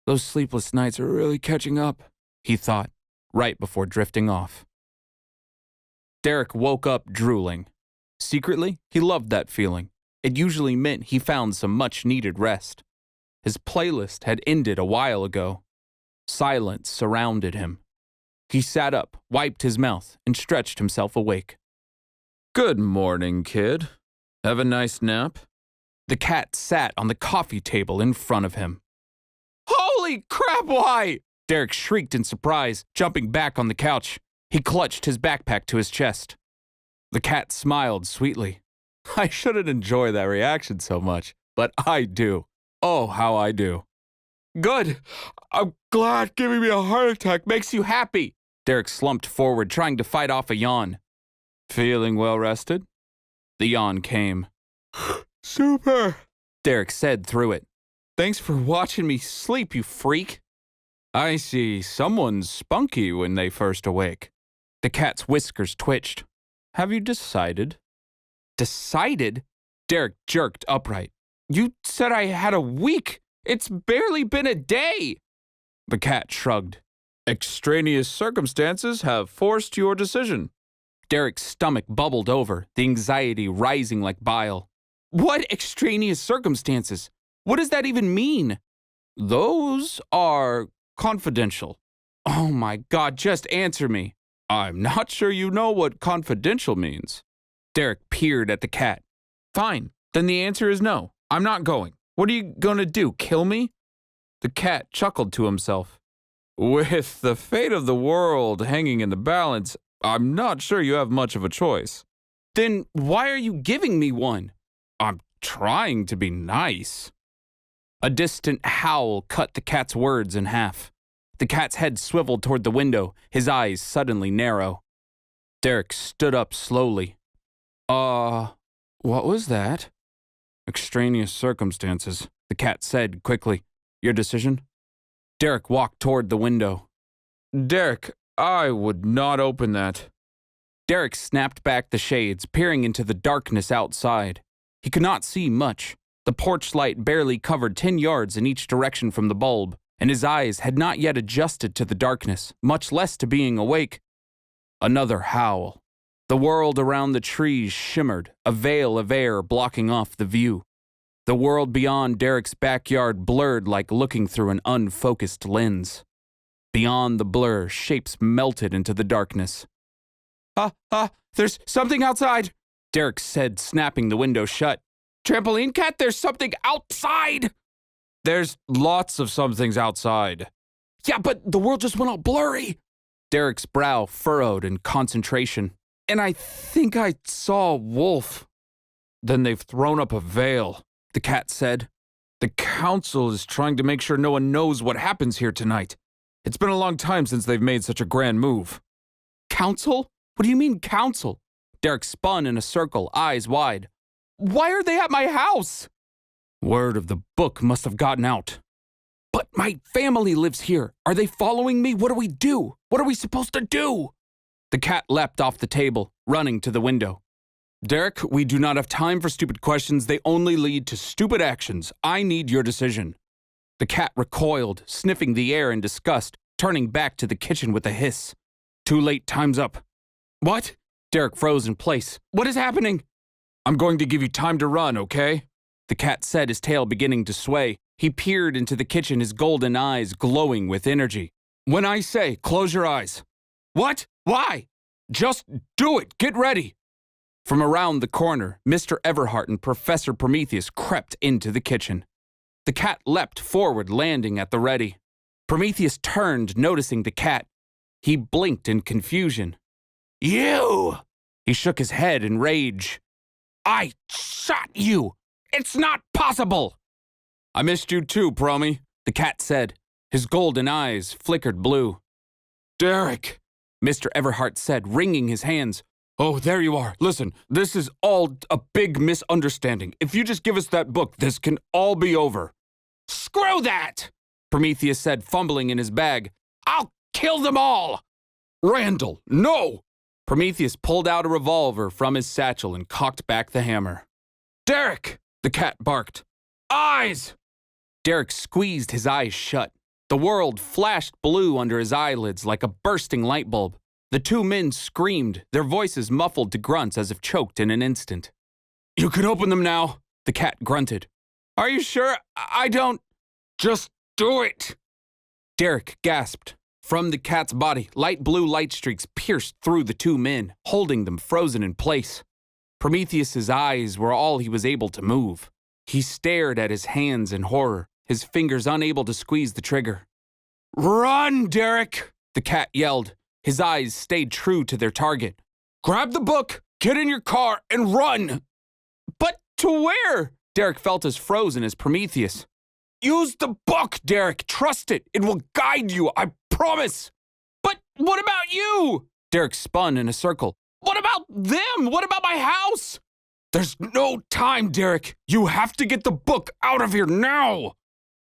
Those sleepless nights are really catching up, he thought, right before drifting off. Derek woke up drooling. Secretly, he loved that feeling. It usually meant he found some much-needed rest. His playlist had ended a while ago. Silence surrounded him. He sat up, wiped his mouth, and stretched himself awake. Good morning, kid. Have a nice nap? The cat sat on the coffee table in front of him. Holy crap, why? Derek shrieked in surprise, jumping back on the couch. He clutched his backpack to his chest. The cat smiled sweetly. I shouldn't enjoy that reaction so much, but I do. Oh, how I do. Good. I'm glad giving me a heart attack makes you happy. Derek slumped forward, trying to fight off a yawn. Feeling well rested? The yawn came. Super, Derek said through it. Thanks for watching me sleep, you freak. I see someone's spunky when they first awake. The cat's whiskers twitched. Have you decided? Decided? Derek jerked upright. You said I had a week. It's barely been a day. The cat shrugged. Extraneous circumstances have forced your decision. Derek's stomach bubbled over, the anxiety rising like bile. What extraneous circumstances? What does that even mean? Those are confidential. Oh my God, just answer me. I'm not sure you know what confidential means. Derek peered at the cat. Fine, then the answer is no. I'm not going. What are you gonna do, kill me? The cat chuckled to himself. With the fate of the world hanging in the balance, I'm not sure you have much of a choice. Then why are you giving me one? I'm trying to be nice. A distant howl cut the cat's words in half. The cat's head swiveled toward the window, his eyes suddenly narrow. Derek stood up slowly. What was that? Extraneous circumstances, the cat said quickly. Your decision? Derek walked toward the window. Derek, I would not open that. Derek snapped back the shades, peering into the darkness outside. He could not see much. The porch light barely covered 10 yards in each direction from the bulb, and his eyes had not yet adjusted to the darkness, much less to being awake. Another howl. The world around the trees shimmered, a veil of air blocking off the view. The world beyond Derek's backyard blurred like looking through an unfocused lens. Beyond the blur, shapes melted into the darkness. There's something outside, Derek said, snapping the window shut. Trampoline cat, there's something outside! There's lots of somethings outside. Yeah, but the world just went all blurry. Derek's brow furrowed in concentration. And I think I saw a wolf. Then they've thrown up a veil, the cat said. The council is trying to make sure no one knows what happens here tonight. It's been a long time since they've made such a grand move. Council? What do you mean, council? Derek spun in a circle, eyes wide. Why are they at my house? Word of the book must have gotten out. But my family lives here. Are they following me? What do we do? What are we supposed to do? The cat leapt off the table, running to the window. Derek, we do not have time for stupid questions. They only lead to stupid actions. I need your decision. The cat recoiled, sniffing the air in disgust, turning back to the kitchen with a hiss. Too late, time's up. What? Derek froze in place. What is happening? I'm going to give you time to run, okay? The cat said, his tail beginning to sway. He peered into the kitchen, his golden eyes glowing with energy. When I say, close your eyes. What? Why? Just do it. Get ready. From around the corner, Mr. Everhart and Professor Prometheus crept into the kitchen. The cat leapt forward, landing at the ready. Prometheus turned, noticing the cat. He blinked in confusion. You! He shook his head in rage. I shot you! It's not possible! I missed you too, Promy, the cat said. His golden eyes flickered blue. Derek, Mr. Everhart said, wringing his hands. Oh, there you are. Listen, this is all a big misunderstanding. If you just give us that book, this can all be over. Screw that! Prometheus said, fumbling in his bag. I'll kill them all! Randall, no! Prometheus pulled out a revolver from his satchel and cocked back the hammer. Derek! The cat barked. Eyes! Derek squeezed his eyes shut. The world flashed blue under his eyelids like a bursting light bulb. The two men screamed, their voices muffled to grunts as if choked in an instant. You can open them now, the cat grunted. Are you sure? I don't... Just do it! Derek gasped. From the cat's body, light blue light streaks pierced through the two men, holding them frozen in place. Prometheus's eyes were all he was able to move. He stared at his hands in horror, his fingers unable to squeeze the trigger. Run, Derek! The cat yelled. His eyes stayed true to their target. Grab the book, get in your car, and run! But to where? Derek felt as frozen as Prometheus. Use the book, Derek. Trust it. It will guide you, I promise. But what about you? Derek spun in a circle. What about them? What about my house? There's no time, Derek. You have to get the book out of here now.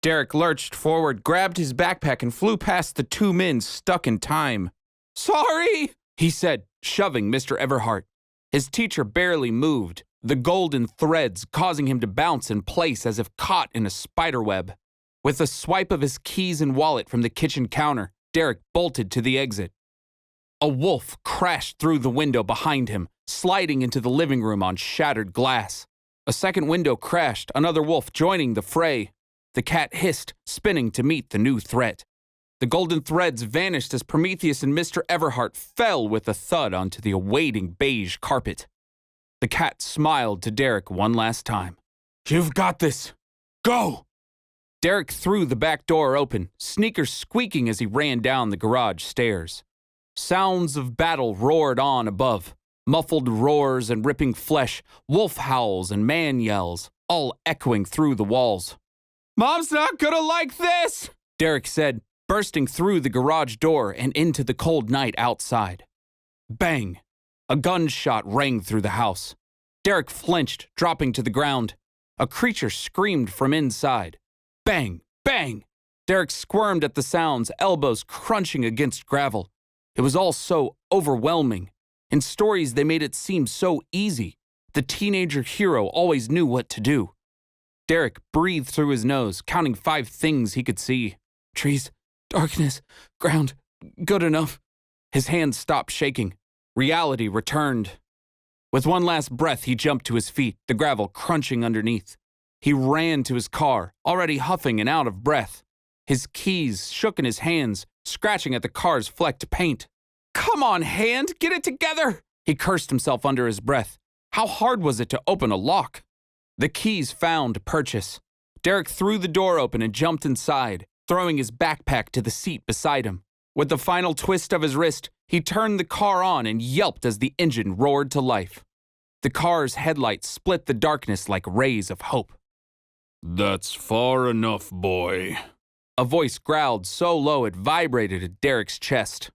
Derek lurched forward, grabbed his backpack, and flew past the two men stuck in time. Sorry, he said, shoving Mr. Everhart. His teacher barely moved, the golden threads causing him to bounce in place as if caught in a spider web. With a swipe of his keys and wallet from the kitchen counter, Derek bolted to the exit. A wolf crashed through the window behind him, sliding into the living room on shattered glass. A second window crashed, another wolf joining the fray. The cat hissed, spinning to meet the new threat. The golden threads vanished as Prometheus and Mr. Everhart fell with a thud onto the awaiting beige carpet. The cat smiled to Derek one last time. You've got this. Go! Derek threw the back door open, sneakers squeaking as he ran down the garage stairs. Sounds of battle roared on above. Muffled roars and ripping flesh, wolf howls and man yells, all echoing through the walls. Mom's not gonna like this, Derek said, bursting through the garage door and into the cold night outside. Bang! A gunshot rang through the house. Derek flinched, dropping to the ground. A creature screamed from inside. Bang! Bang! Derek squirmed at the sounds, elbows crunching against gravel. It was all so overwhelming. In stories, they made it seem so easy. The teenager hero always knew what to do. Derek breathed through his nose, counting 5 things he could see. Trees, darkness, ground, good enough. His hands stopped shaking. Reality returned. With one last breath, he jumped to his feet, the gravel crunching underneath. He ran to his car, already huffing and out of breath. His keys shook in his hands, scratching at the car's flecked paint. Come on, hand, get it together! He cursed himself under his breath. How hard was it to open a lock? The keys found purchase. Derek threw the door open and jumped inside, throwing his backpack to the seat beside him. With the final twist of his wrist, he turned the car on and yelped as the engine roared to life. The car's headlights split the darkness like rays of hope. That's far enough, boy. A voice growled so low it vibrated at Derek's chest.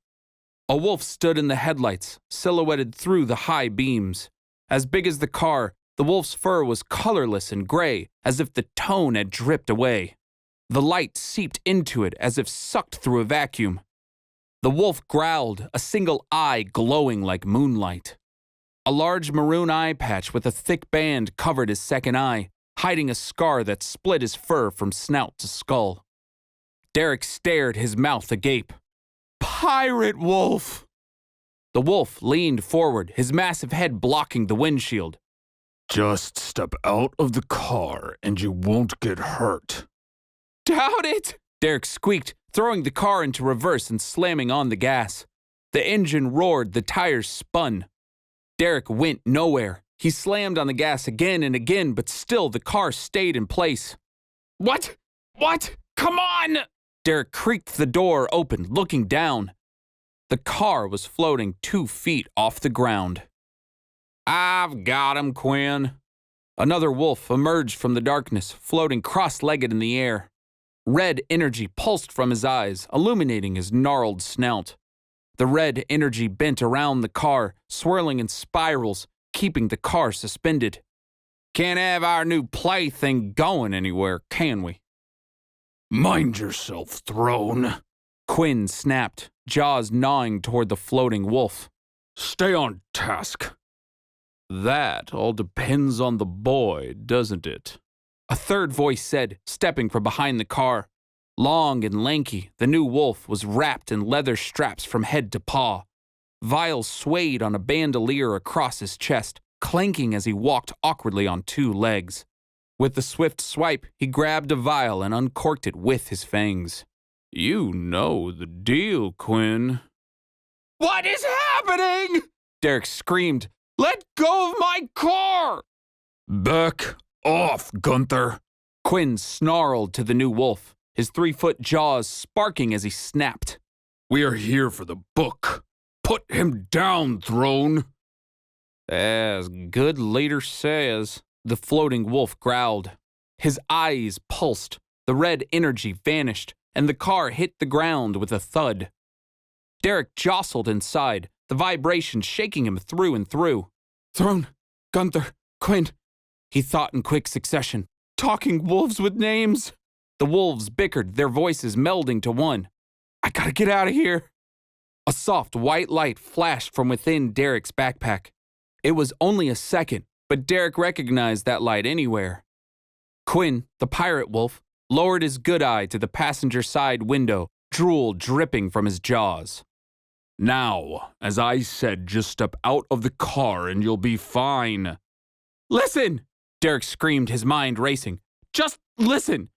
A wolf stood in the headlights, silhouetted through the high beams. As big as the car, the wolf's fur was colorless and gray, as if the tone had dripped away. The light seeped into it as if sucked through a vacuum. The wolf growled, a single eye glowing like moonlight. A large maroon eye patch with a thick band covered his second eye, hiding a scar that split his fur from snout to skull. Derek stared, his mouth agape. Pirate wolf! The wolf leaned forward, his massive head blocking the windshield. Just step out of the car and you won't get hurt. Doubt it! Derek squeaked, throwing the car into reverse and slamming on the gas. The engine roared, the tires spun. Derek went nowhere. He slammed on the gas again and again, but still the car stayed in place. What? Come on! Derek creaked the door open, looking down. The car was floating 2 feet off the ground. I've got him, Quinn. Another wolf emerged from the darkness, floating cross-legged in the air. Red energy pulsed from his eyes, illuminating his gnarled snout. The red energy bent around the car, swirling in spirals, keeping the car suspended. Can't have our new plaything going anywhere, can we? Mind yourself, Throne. Quinn snapped, jaws gnawing toward the floating wolf. Stay on task. That all depends on the boy, doesn't it? A third voice said, stepping from behind the car. Long and lanky, the new wolf was wrapped in leather straps from head to paw. Vials swayed on a bandolier across his chest, clanking as he walked awkwardly on 2 legs. With a swift swipe, he grabbed a vial and uncorked it with his fangs. You know the deal, Quinn. What is happening? Derek screamed. Let go of my car! Back off, Gunther. Quinn snarled to the new wolf, his 3-foot jaws sparking as he snapped. We are here for the book. Put him down, Throne. As good leader says, the floating wolf growled. His eyes pulsed, the red energy vanished, and the car hit the ground with a thud. Derek jostled inside, the vibration shaking him through and through. Throne, Gunther, Quinn, he thought in quick succession. Talking wolves with names. The wolves bickered, their voices melding to one. I gotta get out of here. A soft white light flashed from within Derek's backpack. It was only a second, but Derek recognized that light anywhere. Quinn, the pirate wolf, lowered his good eye to the passenger side window, drool dripping from his jaws. Now, as I said, just step out of the car and you'll be fine. Listen! Derek screamed, his mind racing. Just listen!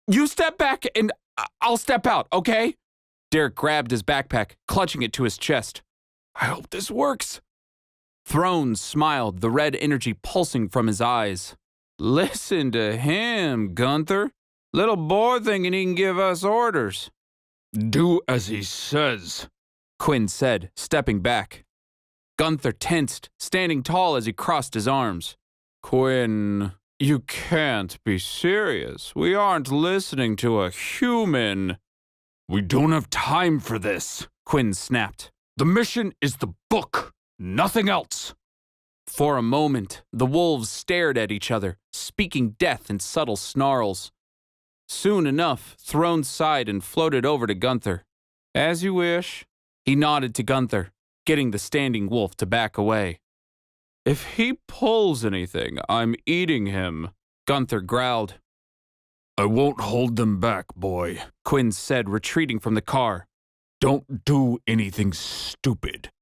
You step back and I'll step out, okay? Derek grabbed his backpack, clutching it to his chest. I hope this works. Throne smiled, the red energy pulsing from his eyes. Listen to him, Gunther. Little boy thinking he can give us orders. Do as he says, Quinn said, stepping back. Gunther tensed, standing tall as he crossed his arms. Quinn, you can't be serious. We aren't listening to a human. We don't have time for this, Quinn snapped. The mission is the book, nothing else. For a moment, the wolves stared at each other, speaking death in subtle snarls. Soon enough, Throne sighed and floated over to Gunther. As you wish. He nodded to Gunther, getting the standing wolf to back away. If he pulls anything, I'm eating him, Gunther growled. I won't hold them back, boy, Quinn said, retreating from the car. Don't do anything stupid.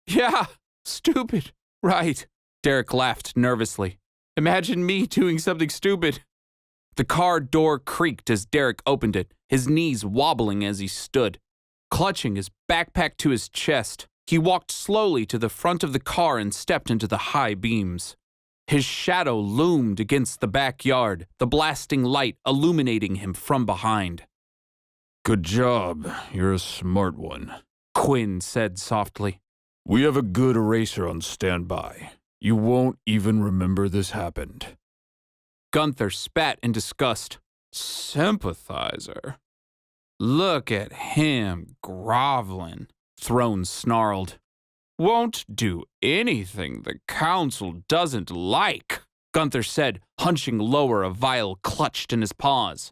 Yeah, stupid, right, Derek laughed nervously. Imagine me doing something stupid. The car door creaked as Derek opened it, his knees wobbling as he stood. Clutching his backpack to his chest, he walked slowly to the front of the car and stepped into the high beams. His shadow loomed against the backyard, the blasting light illuminating him from behind. Good job, you're a smart one, Quinn said softly. We have a good eraser on standby. You won't even remember this happened. Gunther spat in disgust. Sympathizer. Look at him groveling, Throne snarled. Won't do anything the council doesn't like, Gunther said, hunching lower, a vial clutched in his paws.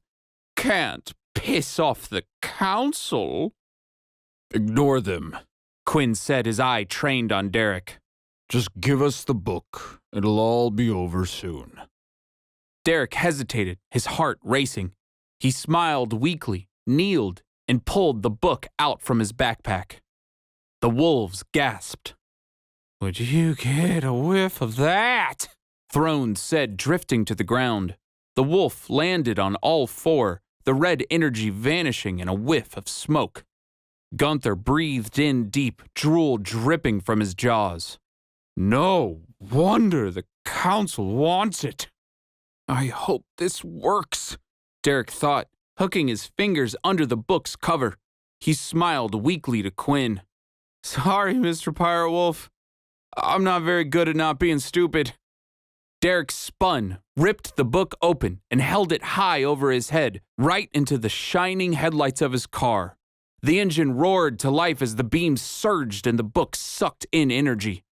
Can't piss off the council. Ignore them, Quinn said, his eye trained on Derek. Just give us the book. It'll all be over soon. Derek hesitated, his heart racing. He smiled weakly, kneeled, and pulled the book out from his backpack. The wolves gasped. Would you get a whiff of that? Throne said, drifting to the ground. The wolf landed on all four, the red energy vanishing in a whiff of smoke. Gunther breathed in deep, drool dripping from his jaws. No wonder the council wants it. I hope this works, Derek thought, hooking his fingers under the book's cover. He smiled weakly to Quinn. Sorry, Mr. Pirate Wolf. I'm not very good at not being stupid. Derek spun, ripped the book open, and held it high over his head, right into the shining headlights of his car. The engine roared to life as the beams surged and the book sucked in energy.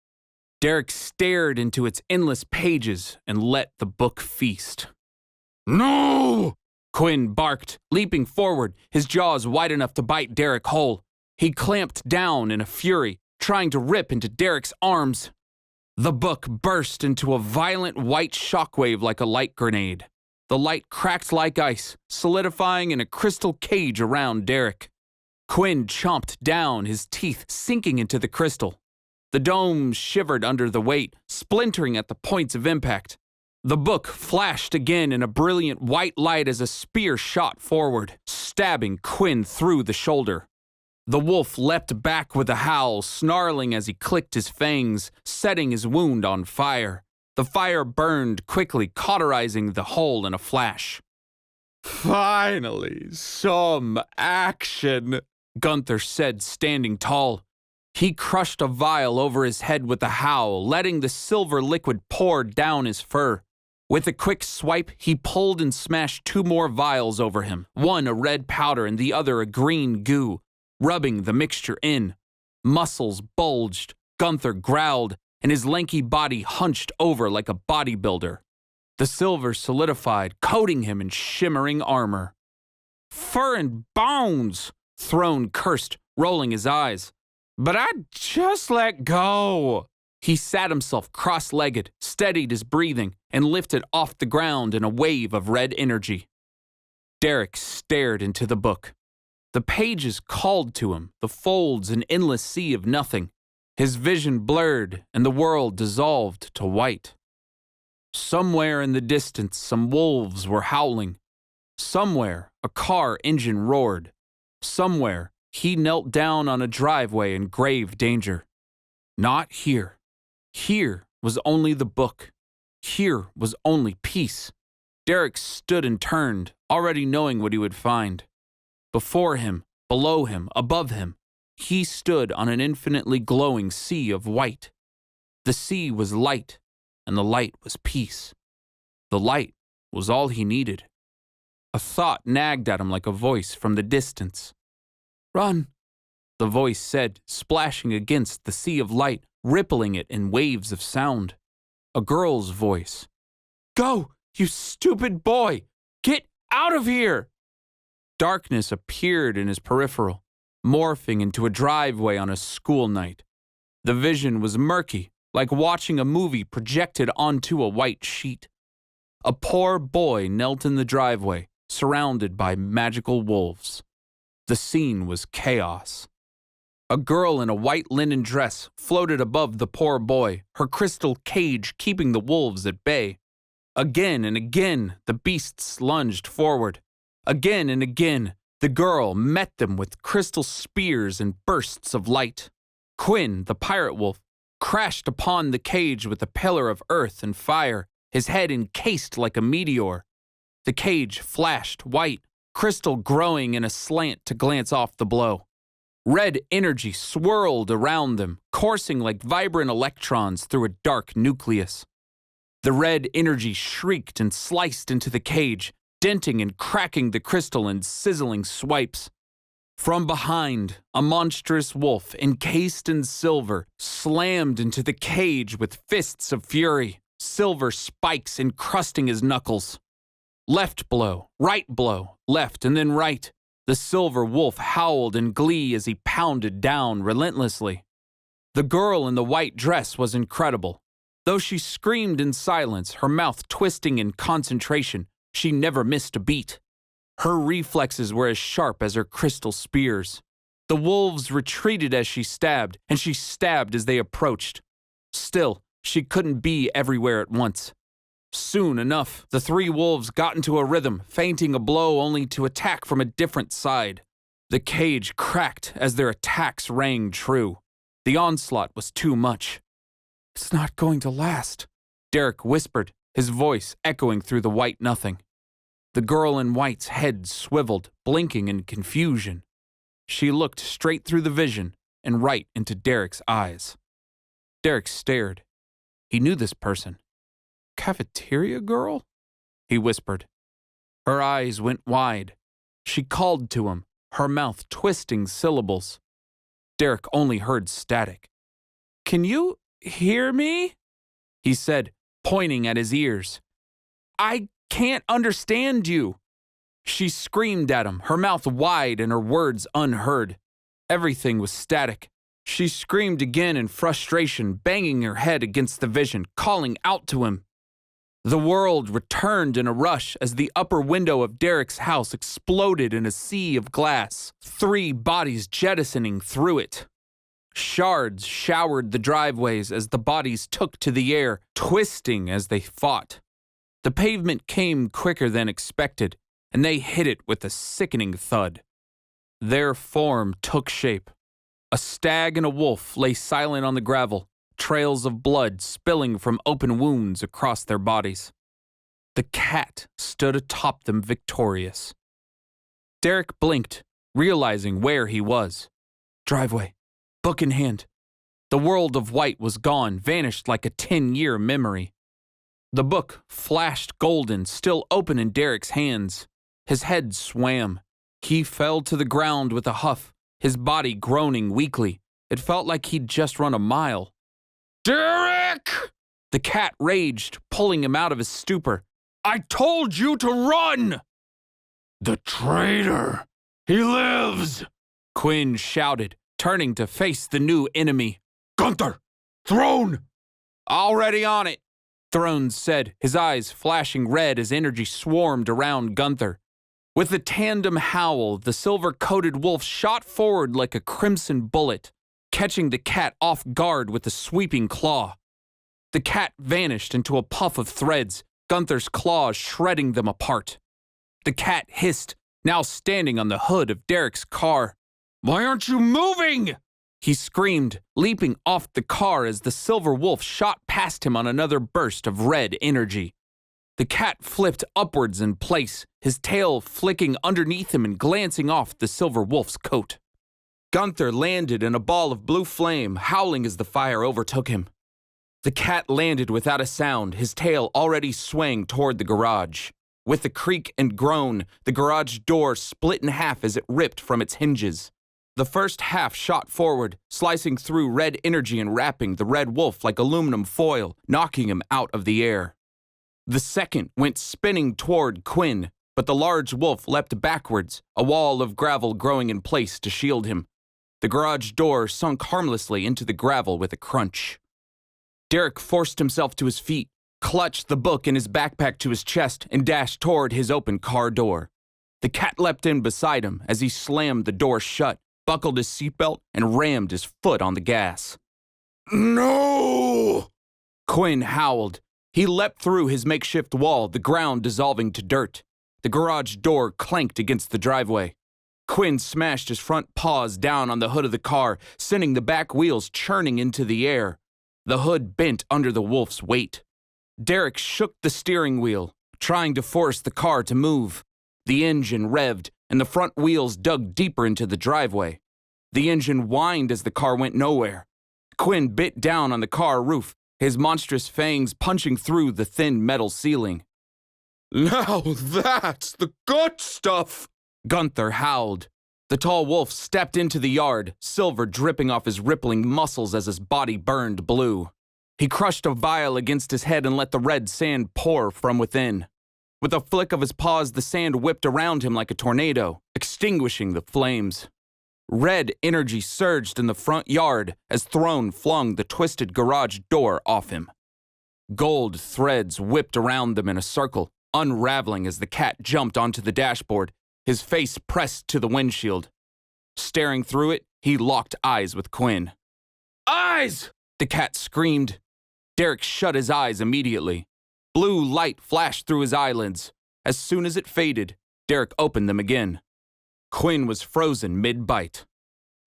Derek stared into its endless pages and let the book feast. No! Quinn barked, leaping forward, his jaws wide enough to bite Derek whole. He clamped down in a fury, trying to rip into Derek's arms. The book burst into a violent white shockwave like a light grenade. The light cracked like ice, solidifying in a crystal cage around Derek. Quinn chomped down, his teeth sinking into the crystal. The dome shivered under the weight, splintering at the points of impact. The book flashed again in a brilliant white light as a spear shot forward, stabbing Quinn through the shoulder. The wolf leapt back with a howl, snarling as he clicked his fangs, setting his wound on fire. The fire burned quickly, cauterizing the hole in a flash. Finally, some action, Gunther said, standing tall. He crushed a vial over his head with a howl, letting the silver liquid pour down his fur. With a quick swipe, he pulled and smashed 2 more vials over him, one a red powder and the other a green goo, rubbing the mixture in. Muscles bulged, Gunther growled, and his lanky body hunched over like a bodybuilder. The silver solidified, coating him in shimmering armor. Fur and bones, Throne cursed, rolling his eyes. But I'd just let go. He sat himself cross-legged, steadied his breathing, and lifted off the ground in a wave of red energy. Derek stared into the book. The pages called to him, the folds an endless sea of nothing. His vision blurred, and the world dissolved to white. Somewhere in the distance, some wolves were howling. Somewhere, a car engine roared. Somewhere, he knelt down on a driveway in grave danger. Not here. Here was only the book. Here was only peace. Derek stood and turned, already knowing what he would find. Before him, below him, above him, he stood on an infinitely glowing sea of white. The sea was light, and the light was peace. The light was all he needed. A thought nagged at him like a voice from the distance. Run, the voice said, splashing against the sea of light, rippling it in waves of sound. A girl's voice. Go, you stupid boy! Get out of here! Darkness appeared in his peripheral, morphing into a driveway on a school night. The vision was murky, like watching a movie projected onto a white sheet. A poor boy knelt in the driveway, surrounded by magical wolves. The scene was chaos. A girl in a white linen dress floated above the poor boy, her crystal cage keeping the wolves at bay. Again and again, the beasts lunged forward. Again and again, the girl met them with crystal spears and bursts of light. Quinn, the pirate wolf, crashed upon the cage with a pillar of earth and fire, his head encased like a meteor. The cage flashed white, crystal growing in a slant to glance off the blow. Red energy swirled around them, coursing like vibrant electrons through a dark nucleus. The red energy shrieked and sliced into the cage, denting and cracking the crystal in sizzling swipes. From behind, a monstrous wolf, encased in silver, slammed into the cage with fists of fury, silver spikes encrusting his knuckles. Left blow, right blow, left and then right. The silver wolf howled in glee as he pounded down relentlessly. The girl in the white dress was incredible. Though she screamed in silence, her mouth twisting in concentration, she never missed a beat. Her reflexes were as sharp as her crystal spears. The wolves retreated as she stabbed, and she stabbed as they approached. Still, she couldn't be everywhere at once. Soon enough, the 3 wolves got into a rhythm, feinting a blow only to attack from a different side. The cage cracked as their attacks rang true. The onslaught was too much. It's not going to last, Derek whispered, his voice echoing through the white nothing. The girl in white's head swiveled, blinking in confusion. She looked straight through the vision and right into Derek's eyes. Derek stared. He knew this person. Cafeteria girl? He whispered. Her eyes went wide. She called to him, her mouth twisting syllables. Derek only heard static. Can you hear me? He said, pointing at his ears. I can't understand you. She screamed at him, her mouth wide and her words unheard. Everything was static. She screamed again in frustration, banging her head against the vision, calling out to him. The world returned in a rush as the upper window of Derek's house exploded in a sea of glass, 3 bodies jettisoning through it. Shards showered the driveways as the bodies took to the air, twisting as they fought. The pavement came quicker than expected, and they hit it with a sickening thud. Their form took shape. A stag and a wolf lay silent on the gravel, trails of blood spilling from open wounds across their bodies. The cat stood atop them victorious. Derek blinked, realizing where he was. Driveway, book in hand. The world of white was gone, vanished like a 10-year memory. The book flashed golden, still open in Derek's hands. His head swam. He fell to the ground with a huff, his body groaning weakly. It felt like he'd just run a mile. Derek! The cat raged, pulling him out of his stupor. I told you to run! The traitor! He lives! Quinn shouted, turning to face the new enemy. Gunther! Throne! Already on it, Throne said, his eyes flashing red as energy swarmed around Gunther. With a tandem howl, the silver-coated wolf shot forward like a crimson bullet, catching the cat off guard with a sweeping claw. The cat vanished into a puff of threads, Gunther's claws shredding them apart. The cat hissed, now standing on the hood of Derek's car. Why aren't you moving? He screamed, leaping off the car as the silver wolf shot past him on another burst of red energy. The cat flipped upwards in place, his tail flicking underneath him and glancing off the silver wolf's coat. Gunther landed in a ball of blue flame, howling as the fire overtook him. The cat landed without a sound, his tail already swaying toward the garage. With a creak and groan, the garage door split in half as it ripped from its hinges. The first half shot forward, slicing through red energy and wrapping the red wolf like aluminum foil, knocking him out of the air. The second went spinning toward Quinn, but the large wolf leapt backwards, a wall of gravel growing in place to shield him. The garage door sunk harmlessly into the gravel with a crunch. Derek forced himself to his feet, clutched the book in his backpack to his chest, and dashed toward his open car door. The cat leapt in beside him as he slammed the door shut, buckled his seatbelt, and rammed his foot on the gas. No! Quinn howled. He leapt through his makeshift wall, the ground dissolving to dirt. The garage door clanked against the driveway. Quinn smashed his front paws down on the hood of the car, sending the back wheels churning into the air. The hood bent under the wolf's weight. Derek shook the steering wheel, trying to force the car to move. The engine revved, and the front wheels dug deeper into the driveway. The engine whined as the car went nowhere. Quinn bit down on the car roof, his monstrous fangs punching through the thin metal ceiling. Now that's the good stuff, Gunther howled. The tall wolf stepped into the yard, silver dripping off his rippling muscles as his body burned blue. He crushed a vial against his head and let the red sand pour from within. With a flick of his paws, the sand whipped around him like a tornado, extinguishing the flames. Red energy surged in the front yard as Throne flung the twisted garage door off him. Gold threads whipped around them in a circle, unraveling as the cat jumped onto the dashboard, his face pressed to the windshield. Staring through it, he locked eyes with Quinn. Eyes! The cat screamed. Derek shut his eyes immediately. Blue light flashed through his eyelids. As soon as it faded, Derek opened them again. Quinn was frozen mid-bite.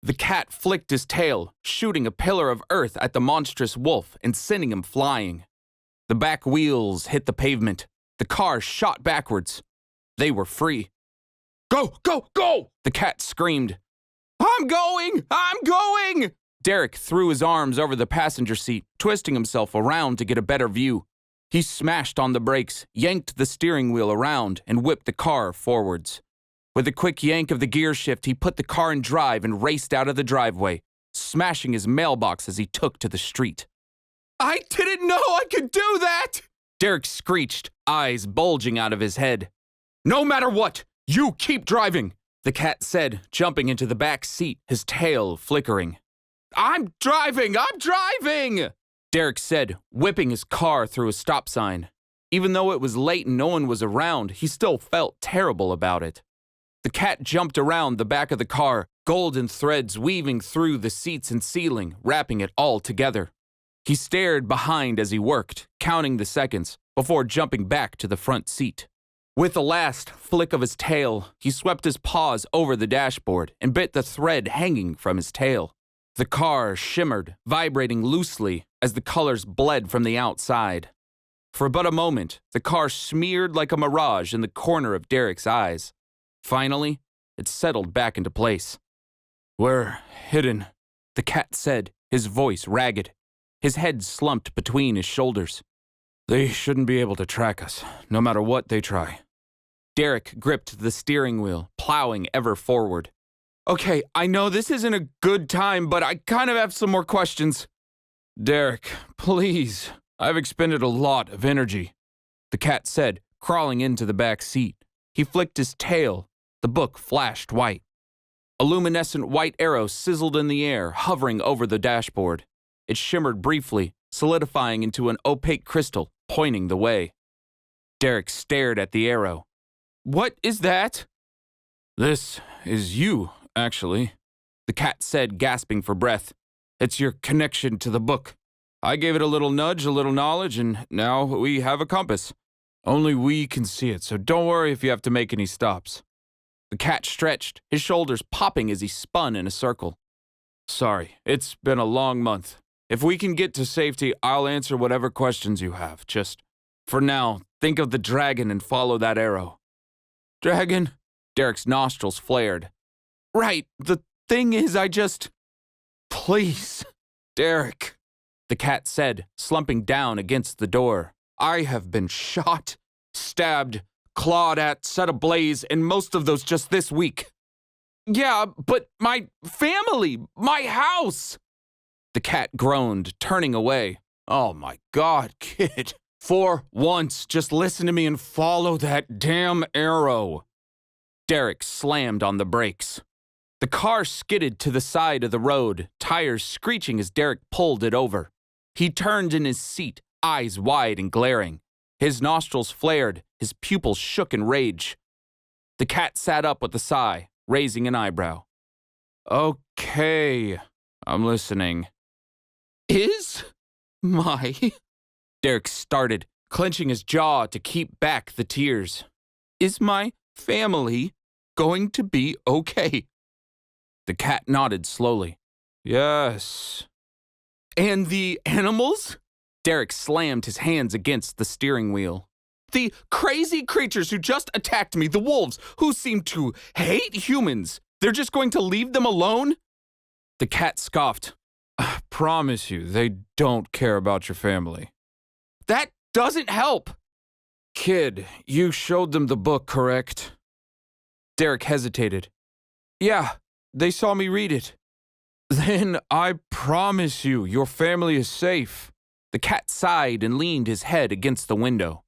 The cat flicked his tail, shooting a pillar of earth at the monstrous wolf and sending him flying. The back wheels hit the pavement. The car shot backwards. They were free. "Go, go, go!" the cat screamed. "I'm going! I'm going!" Derek threw his arms over the passenger seat, twisting himself around to get a better view. He smashed on the brakes, yanked the steering wheel around, and whipped the car forwards. With a quick yank of the gear shift, he put the car in drive and raced out of the driveway, smashing his mailbox as he took to the street. "I didn't know I could do that!" Derek screeched, eyes bulging out of his head. "No matter what, you keep driving," the cat said, jumping into the back seat, his tail flickering. I'm driving! Derek said, whipping his car through a stop sign. Even though it was late and no one was around, he still felt terrible about it. The cat jumped around the back of the car, golden threads weaving through the seats and ceiling, wrapping it all together. He stared behind as he worked, counting the seconds, before jumping back to the front seat. With a last flick of his tail, he swept his paws over the dashboard and bit the thread hanging from his tail. The car shimmered, vibrating loosely as the colors bled from the outside. For but a moment, the car smeared like a mirage in the corner of Derek's eyes. Finally, it settled back into place. "We're hidden," the cat said, his voice ragged. His head slumped between his shoulders. "They shouldn't be able to track us, no matter what they try." Derek gripped the steering wheel, plowing ever forward. "Okay, I know this isn't a good time, but I kind of have some more questions." "Derek, please. I've expended a lot of energy," the cat said, crawling into the back seat. He flicked his tail. The book flashed white. A luminescent white arrow sizzled in the air, hovering over the dashboard. It shimmered briefly, solidifying into an opaque crystal, pointing the way. Derek stared at the arrow. "What is that?" "This is you, actually," the cat said, gasping for breath. "It's your connection to the book. I gave it a little nudge, a little knowledge, and now we have a compass. Only we can see it, so don't worry if you have to make any stops." The cat stretched, his shoulders popping as he spun in a circle. "Sorry, it's been a long month. If we can get to safety, I'll answer whatever questions you have. Just, for now, think of the dragon and follow that arrow." "Dragon?" Derek's nostrils flared. "Right, the thing is Please, Derek," the cat said, slumping down against the door. "I have been shot, stabbed, clawed at, set ablaze, and most of those just this week." "Yeah, but my family, my house!" The cat groaned, turning away. "Oh my God, kid. For once, just listen to me and follow that damn arrow." Derek slammed on the brakes. The car skidded to the side of the road, tires screeching as Derek pulled it over. He turned in his seat, eyes wide and glaring. His nostrils flared, his pupils shook in rage. The cat sat up with a sigh, raising an eyebrow. "Okay, I'm listening." "Is my..." Derek started, clenching his jaw to keep back the tears. "Is my family going to be okay?" The cat nodded slowly. "Yes." "And the animals?" Derek slammed his hands against the steering wheel. "The crazy creatures who just attacked me, the wolves, who seem to hate humans. They're just going to leave them alone?" The cat scoffed. "I promise you, they don't care about your family." "That doesn't help." "Kid, you showed them the book, correct?" Derek hesitated. "Yeah, they saw me read it." "Then I promise you, your family is safe." The cat sighed and leaned his head against the window.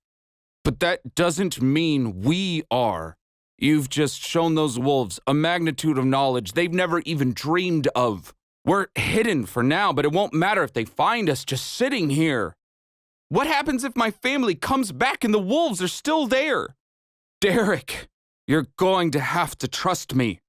"But that doesn't mean we are. You've just shown those wolves a magnitude of knowledge they've never even dreamed of. We're hidden for now, but it won't matter if they find us just sitting here." "What happens if my family comes back and the wolves are still there?" "Derek, you're going to have to trust me,"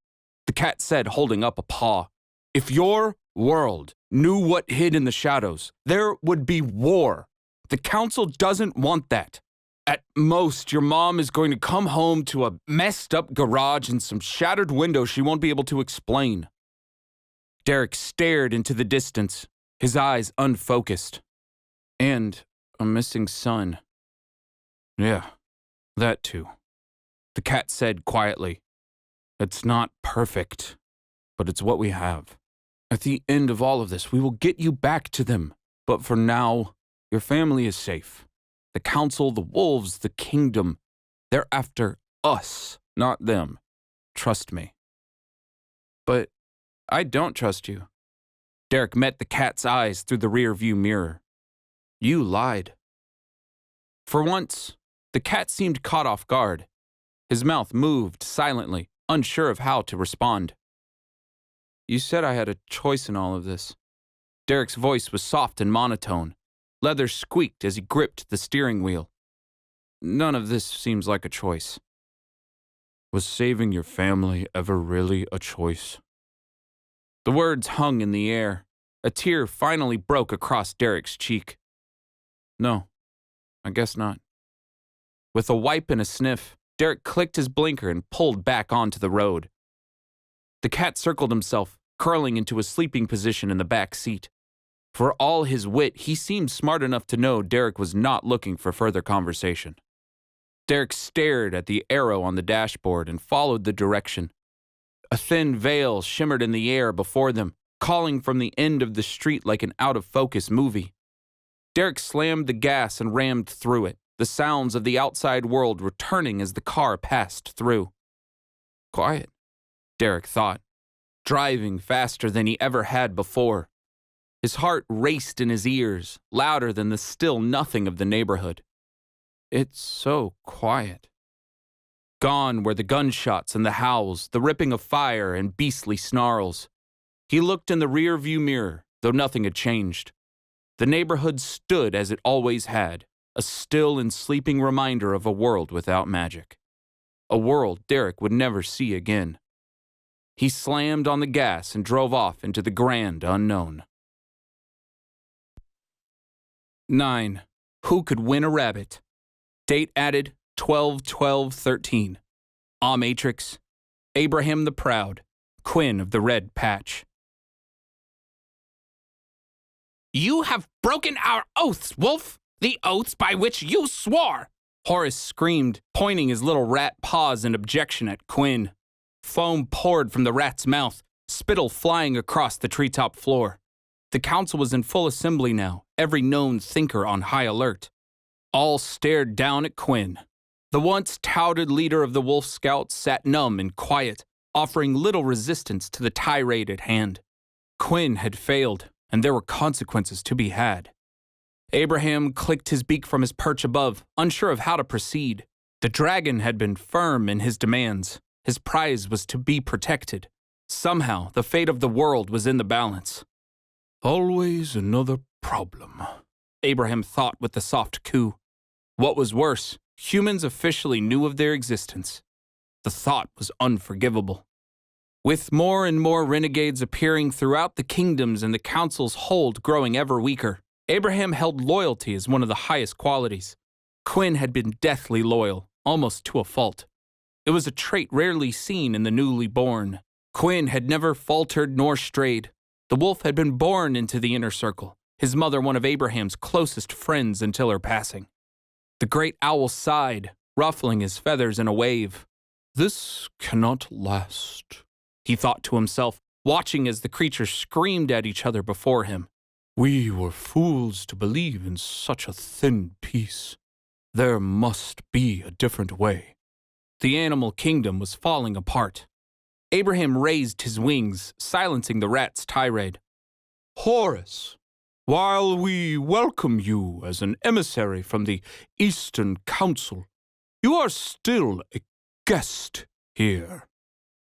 the cat said, holding up a paw. "If your world knew what hid in the shadows, there would be war. The council doesn't want that. At most, your mom is going to come home to a messed up garage and some shattered windows she won't be able to explain." Derek stared into the distance, his eyes unfocused. And a missing son. Yeah, that too. The cat said quietly. It's not perfect, but it's what we have. At the end of all of this, we will get you back to them. But for now, your family is safe. The council, the wolves, the kingdom, they're after us, not them. Trust me. But I don't trust you. Derek met the cat's eyes through the rear-view mirror. You lied. For once, the cat seemed caught off guard. His mouth moved silently, unsure of how to respond. You said I had a choice in all of this. Derek's voice was soft and monotone. Leather squeaked as he gripped the steering wheel. None of this seems like a choice. Was saving your family ever really a choice? The words hung in the air. A tear finally broke across Derek's cheek. No, I guess not. With a wipe and a sniff, Derek clicked his blinker and pulled back onto the road. The cat circled himself, curling into a sleeping position in the back seat. For all his wit, he seemed smart enough to know Derek was not looking for further conversation. Derek stared at the arrow on the dashboard and followed the direction. A thin veil shimmered in the air before them, calling from the end of the street like an out-of-focus movie. Derek slammed the gas and rammed through it, the sounds of the outside world returning as the car passed through. Quiet, Derek thought, driving faster than he ever had before. His heart raced in his ears, louder than the still nothing of the neighborhood. It's so quiet. Gone were the gunshots and the howls, the ripping of fire and beastly snarls. He looked in the rear-view mirror, though nothing had changed. The neighborhood stood as it always had, a still and sleeping reminder of a world without magic. A world Derek would never see again. He slammed on the gas and drove off into the grand unknown. 9. Who could win a rabbit? Date added 12/12/13. Matrix. Abraham the Proud. Quinn of the Red Patch. You have broken our oaths, Wolf! The oaths by which you swore! Horace screamed, pointing his little rat paws in objection at Quinn. Foam poured from the rat's mouth, spittle flying across the treetop floor. The council was in full assembly now, every known thinker on high alert. All stared down at Quinn. The once touted leader of the Wolf Scouts sat numb and quiet, offering little resistance to the tirade at hand. Quinn had failed, and there were consequences to be had. Abraham clicked his beak from his perch above, unsure of how to proceed. The dragon had been firm in his demands. His prize was to be protected. Somehow, the fate of the world was in the balance. Always another problem, Abraham thought with a soft coo. What was worse, humans officially knew of their existence. The thought was unforgivable. With more and more renegades appearing throughout the kingdoms and the council's hold growing ever weaker, Abraham held loyalty as one of the highest qualities. Quinn had been deathly loyal, almost to a fault. It was a trait rarely seen in the newly born. Quinn had never faltered nor strayed. The wolf had been born into the inner circle, his mother one of Abraham's closest friends until her passing. The great owl sighed, ruffling his feathers in a wave. This cannot last, he thought to himself, watching as the creatures screamed at each other before him. We were fools to believe in such a thin peace. There must be a different way. The animal kingdom was falling apart. Abraham raised his wings, silencing the rat's tirade. Horace, while we welcome you as an emissary from the Eastern Council, you are still a guest here.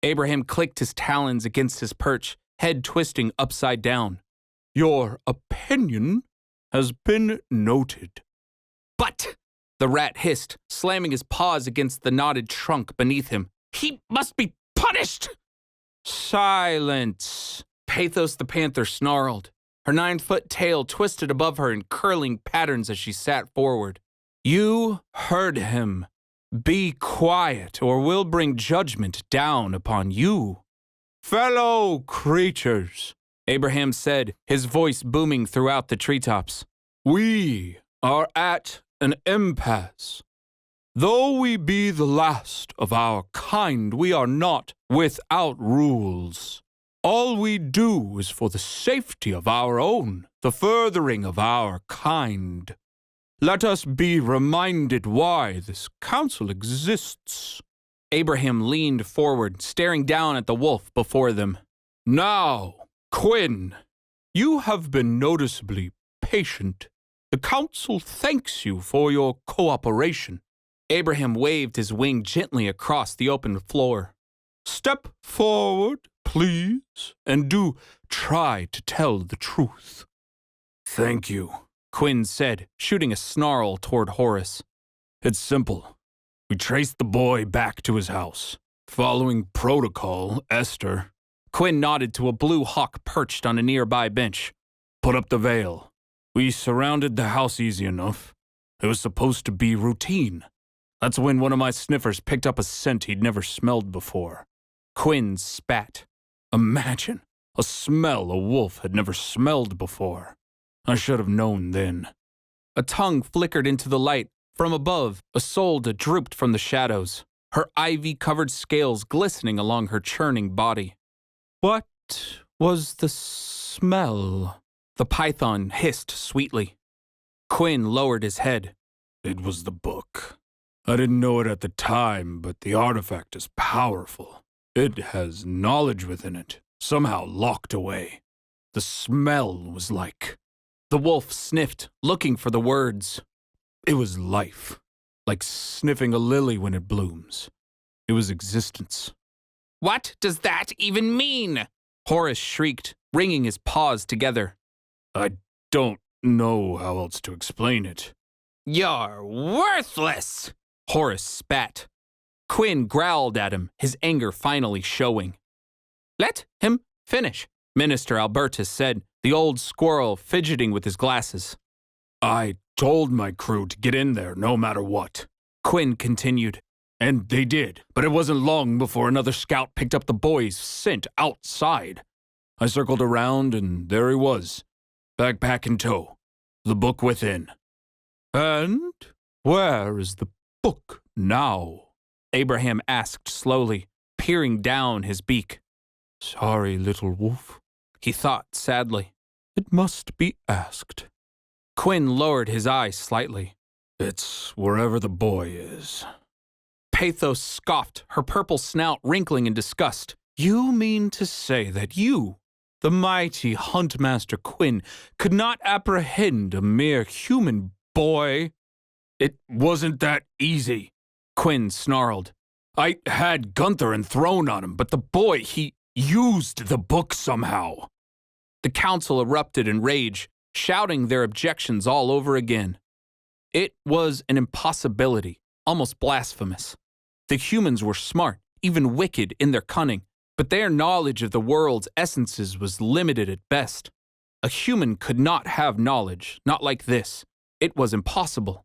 Abraham clicked his talons against his perch, head twisting upside down. Your opinion has been noted. But, the rat hissed, slamming his paws against the knotted trunk beneath him. He must be punished! Silence! Pathos the panther snarled. Her 9-foot tail twisted above her in curling patterns as she sat forward. You heard him. Be quiet, or we'll bring judgment down upon you. Fellow creatures, Abraham said, his voice booming throughout the treetops. We are at an impasse. Though we be the last of our kind, we are not without rules. All we do is for the safety of our own, the furthering of our kind. Let us be reminded why this council exists. Abraham leaned forward, staring down at the wolf before them. Now, Quinn, you have been noticeably patient. The council thanks you for your cooperation. Abraham waved his wing gently across the open floor. Step forward, please, and do try to tell the truth. Thank you, Quinn said, shooting a snarl toward Horace. It's simple. We traced the boy back to his house. Following protocol, Esther. Quinn nodded to a blue hawk perched on a nearby bench. Put up the veil. We surrounded the house easy enough. It was supposed to be routine. That's when one of my sniffers picked up a scent he'd never smelled before. Quinn spat. Imagine a smell a wolf had never smelled before. I should have known then. A tongue flickered into the light. From above, Isolde drooped from the shadows, her ivy-covered scales glistening along her churning body. What was the smell? The python hissed sweetly. Quinn lowered his head. It was the book. I didn't know it at the time, but the artifact is powerful. It has knowledge within it, somehow locked away. The smell was like... The wolf sniffed, looking for the words. It was life, like sniffing a lily when it blooms. It was existence. What does that even mean? Horace shrieked, wringing his paws together. I don't know how else to explain it. You're worthless! Horace spat. Quinn growled at him, his anger finally showing. Let him finish, Minister Albertus said, the old squirrel fidgeting with his glasses. I told my crew to get in there no matter what, Quinn continued. And they did, but it wasn't long before another scout picked up the boy's scent outside. I circled around and there he was, backpack in tow, the book within. And where is the book now? Abraham asked slowly, peering down his beak. Sorry, little wolf, he thought sadly. It must be asked. Quinn lowered his eyes slightly. It's wherever the boy is. Pathos scoffed, her purple snout wrinkling in disgust. You mean to say that you, the mighty Huntmaster Quinn, could not apprehend a mere human boy? It wasn't that easy, Quinn snarled. I had Gunther and thrown on him, but the boy, he used the book somehow. The council erupted in rage, shouting their objections all over again. It was an impossibility, almost blasphemous. The humans were smart, even wicked in their cunning, but their knowledge of the world's essences was limited at best. A human could not have knowledge, not like this. It was impossible.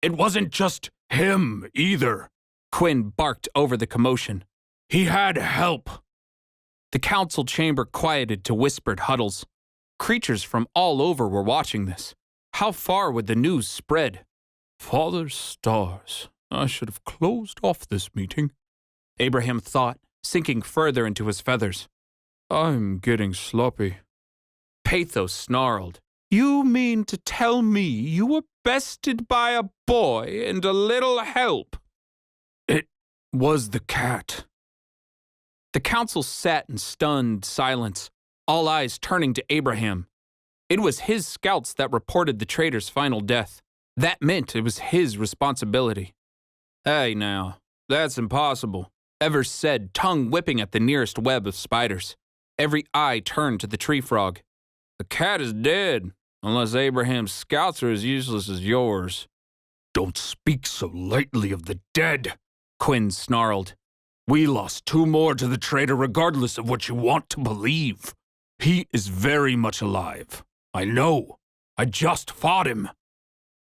It wasn't just him, either. Quinn barked over the commotion. He had help. The council chamber quieted to whispered huddles. Creatures from all over were watching this. How far would the news spread? Father stars, I should have closed off this meeting, Abraham thought, sinking further into his feathers. I'm getting sloppy. Pathos snarled. You mean to tell me you were bested by a boy and a little help? It was the cat. The council sat in stunned silence, all eyes turning to Abraham. It was his scouts that reported the traitor's final death. That meant it was his responsibility. Hey now, that's impossible, Evers said, tongue whipping at the nearest web of spiders. Every eye turned to the tree frog. The cat is dead, unless Abraham's scouts are as useless as yours. Don't speak so lightly of the dead, Quinn snarled. We lost 2 more to the traitor regardless of what you want to believe. He is very much alive. I know. I just fought him.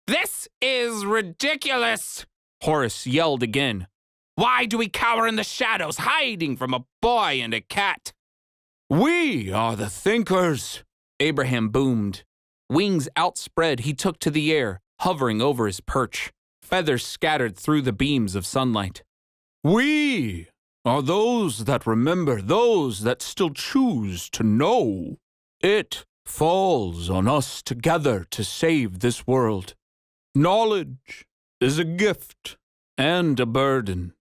This is ridiculous, Horace yelled again. Why do we cower in the shadows, hiding from a boy and a cat? We are the thinkers, Abraham boomed. Wings outspread, he took to the air, hovering over his perch. Feathers scattered through the beams of sunlight. We are those that remember, those that still choose to know. It falls on us together to save this world. Knowledge is a gift and a burden.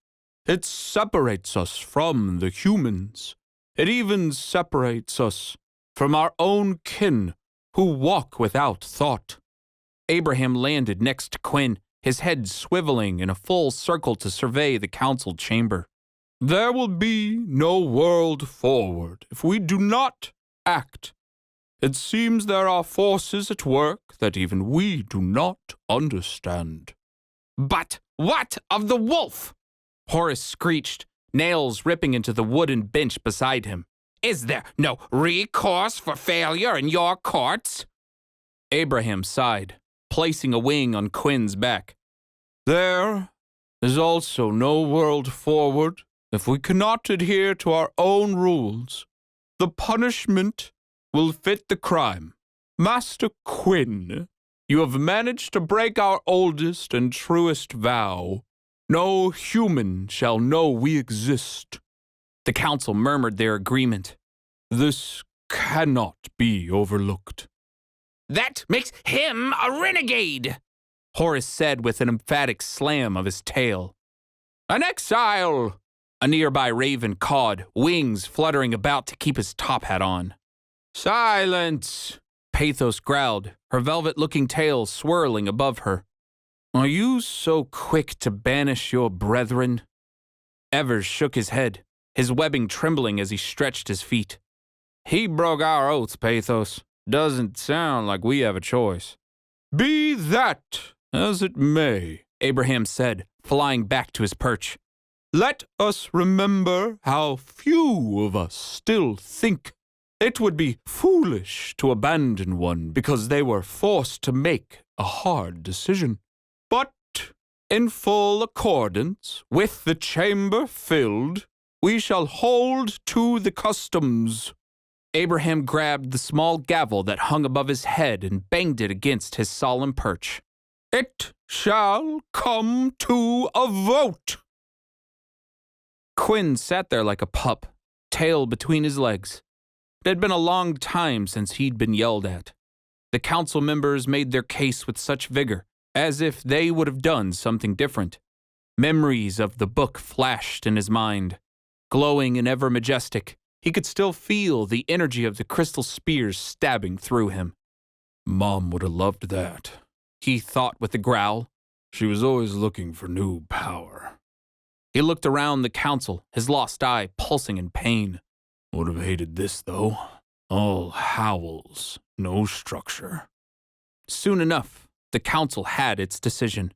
It separates us from the humans. It even separates us from our own kin who walk without thought. Abraham landed next to Quinn, his head swiveling in a full circle to survey the council chamber. There will be no world forward if we do not act. It seems there are forces at work that even we do not understand. But what of the wolf? Horace screeched, nails ripping into the wooden bench beside him. Is there no recourse for failure in your courts? Abraham sighed, placing a wing on Quinn's back. There is also no world forward if we cannot adhere to our own rules. The punishment will fit the crime. Master Quinn, you have managed to break our oldest and truest vow. No human shall know we exist. The council murmured their agreement. This cannot be overlooked. That makes him a renegade, Horace said with an emphatic slam of his tail. An exile, a nearby raven cawed, wings fluttering about to keep his top hat on. Silence, Pathos growled, her velvet-looking tail swirling above her. Are you so quick to banish your brethren? Evers shook his head, his webbing trembling as he stretched his feet. He broke our oaths, Pathos. Doesn't sound like we have a choice. Be that as it may, Abraham said, flying back to his perch. Let us remember how few of us still think. It would be foolish to abandon one because they were forced to make a hard decision. But in full accordance with the chamber filled, we shall hold to the customs. Abraham grabbed the small gavel that hung above his head and banged it against his solemn perch. It shall come to a vote. Quinn sat there like a pup, tail between his legs. It had been a long time since he'd been yelled at. The council members made their case with such vigor, as if they would have done something different. Memories of the book flashed in his mind. Glowing and ever majestic, he could still feel the energy of the crystal spears stabbing through him. Mom would have loved that, he thought with a growl. She was always looking for new power. He looked around the council, his lost eye pulsing in pain. Would have hated this, though. All howls, no structure. Soon enough, the council had its decision.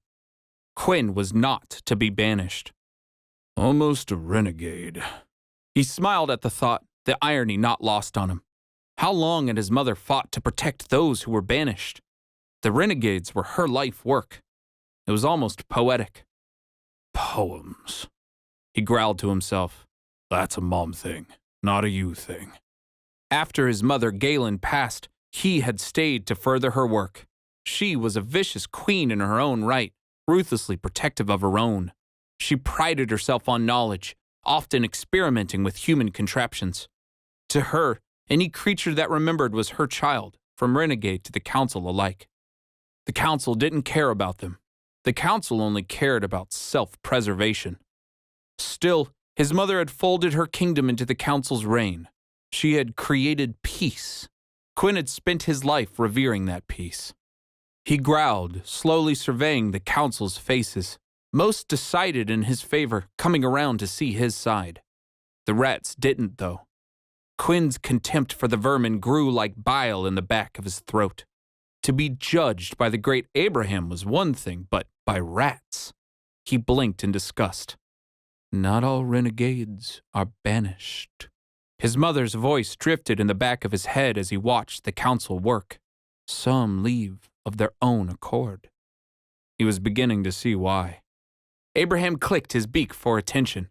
Quinn was not to be banished. Almost a renegade. He smiled at the thought, the irony not lost on him. How long had his mother fought to protect those who were banished? The renegades were her life work. It was almost poetic. Poems, he growled to himself. That's a mom thing, not a you thing. After his mother, Galen, passed, he had stayed to further her work. She was a vicious queen in her own right, ruthlessly protective of her own. She prided herself on knowledge, often experimenting with human contraptions. To her, any creature that remembered was her child, from renegade to the council alike. The council didn't care about them. The council only cared about self-preservation. Still, his mother had folded her kingdom into the council's reign. She had created peace. Quinn had spent his life revering that peace. He growled, slowly surveying the council's faces, most decided in his favor, coming around to see his side. The rats didn't, though. Quinn's contempt for the vermin grew like bile in the back of his throat. To be judged by the great Abraham was one thing, but by rats. He blinked in disgust. Not all renegades are banished. His mother's voice drifted in the back of his head as he watched the council work. Some leave of their own accord. He was beginning to see why. Abraham clicked his beak for attention.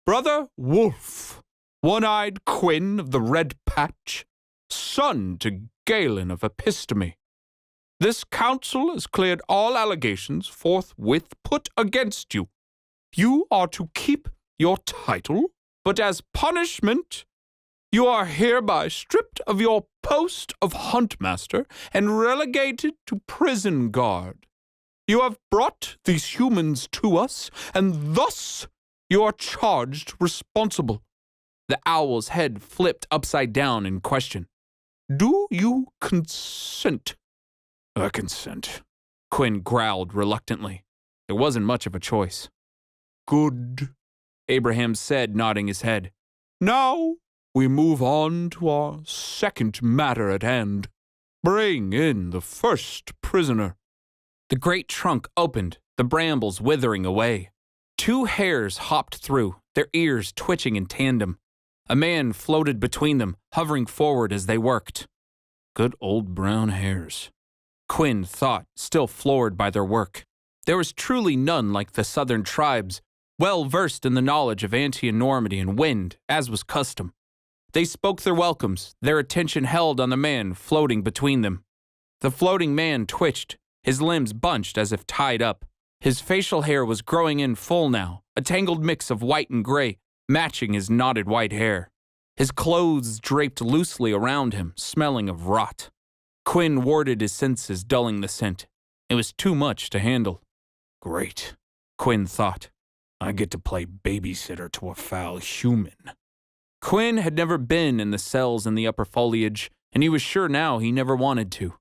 Brother Wolf, One-eyed Quinn of the Red Patch, son to Galen of Episteme. This council has cleared all allegations forthwith put against you. You are to keep your title, but as punishment, you are hereby stripped of your post of Huntmaster and relegated to prison guard. You have brought these humans to us, and thus you are charged responsible. The owl's head flipped upside down in question. Do you consent? I consent, Quinn growled reluctantly. There wasn't much of a choice. Good, Abraham said, nodding his head. Now we move on to our second matter at hand. Bring in the first prisoner. The great trunk opened, the brambles withering away. 2 hares hopped through, their ears twitching in tandem. A man floated between them, hovering forward as they worked. Good old brown hares, Quinn thought, still floored by their work. There was truly none like the southern tribes, well versed in the knowledge of anti-enormity and wind, as was custom. They spoke their welcomes, their attention held on the man floating between them. The floating man twitched, his limbs bunched as if tied up. His facial hair was growing in full now, a tangled mix of white and gray, matching his knotted white hair. His clothes draped loosely around him, smelling of rot. Quinn warded his senses, dulling the scent. It was too much to handle. Great, Quinn thought. I get to play babysitter to a foul human. Quinn had never been in the cells in the upper foliage, and he was sure now he never wanted to.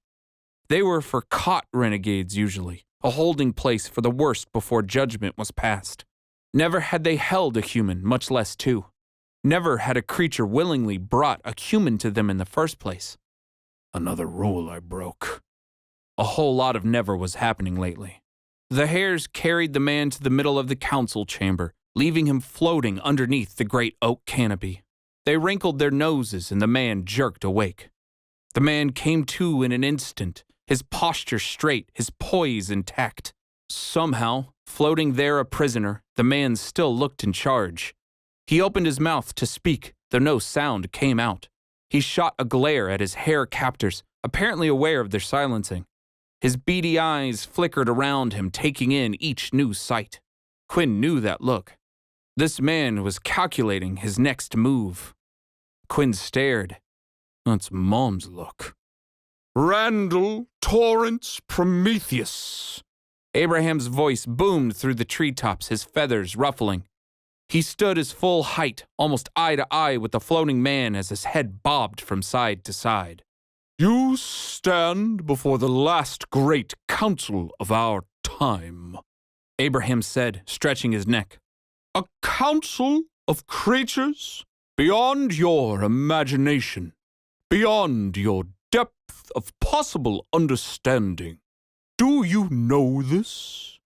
They were for caught renegades usually, a holding place for the worst before judgment was passed. Never had they held a human, much less 2. Never had a creature willingly brought a human to them in the first place. Another rule I broke. A whole lot of never was happening lately. The hares carried the man to the middle of the council chamber, leaving him floating underneath the great oak canopy. They wrinkled their noses and the man jerked awake. The man came to in an instant, his posture straight, his poise intact. Somehow, floating there a prisoner, the man still looked in charge. He opened his mouth to speak, though no sound came out. He shot a glare at his hare captors, apparently aware of their silencing. His beady eyes flickered around him, taking in each new sight. Quinn knew that look. This man was calculating his next move. Quinn stared. That's Mom's look. Randall Torrance Prometheus. Abraham's voice boomed through the treetops, his feathers ruffling. He stood his full height, almost eye to eye with the floating man as his head bobbed from side to side. You stand before the last great council of our time, Abraham said, stretching his neck. A council of creatures beyond your imagination, beyond your depth of possible understanding. Do you know this?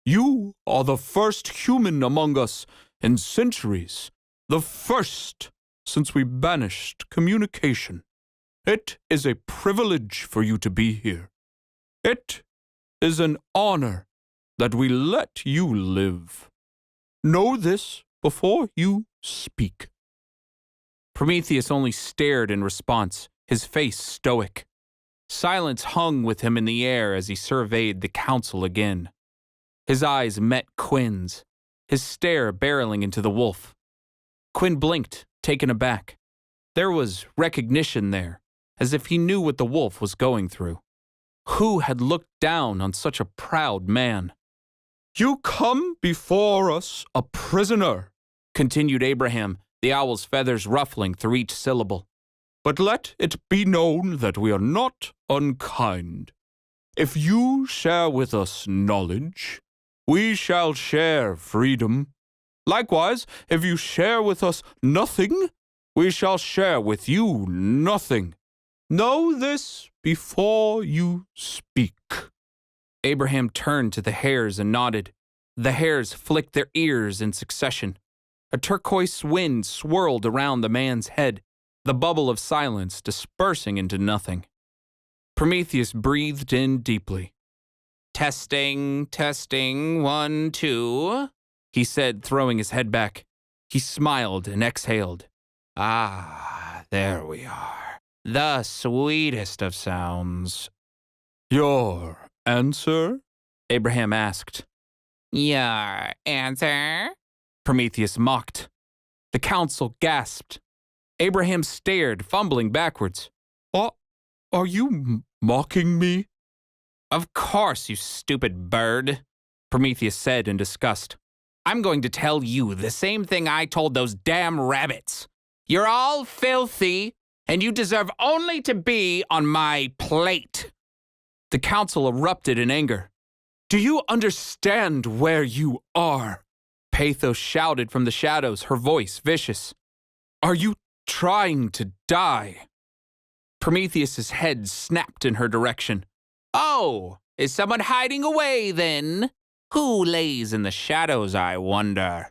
You are the first human among us in centuries, the first since we banished communication. It is a privilege for you to be here. It is an honor that we let you live. Know this before you speak. Prometheus only stared in response, his face stoic. Silence hung with him in the air as he surveyed the council again. His eyes met Quinn's, his stare barreling into the wolf. Quinn blinked, taken aback. There was recognition there, as if he knew what the wolf was going through. Who had looked down on such a proud man? You come before us a prisoner, continued Abraham, the owl's feathers ruffling through each syllable. But let it be known that we are not unkind. If you share with us knowledge, we shall share freedom. Likewise, if you share with us nothing, we shall share with you nothing. Know this before you speak. Abraham turned to the hares and nodded. The hares flicked their ears in succession. A turquoise wind swirled around the man's head, the bubble of silence dispersing into nothing. Prometheus breathed in deeply. Testing, 1, 2, he said, throwing his head back. He smiled and exhaled. Ah, there we are. The sweetest of sounds. Your answer? Abraham asked. Your answer? Prometheus mocked. The council gasped. Abraham stared, fumbling backwards. Are you mocking me? Of course, you stupid bird, Prometheus said in disgust. I'm going to tell you the same thing I told those damn rabbits. You're all filthy, and you deserve only to be on my plate. The council erupted in anger. Do you understand where you are? Pathos shouted from the shadows, her voice vicious. Are you trying to die? Prometheus's head snapped in her direction. Oh, is someone hiding away then? Who lays in the shadows, I wonder?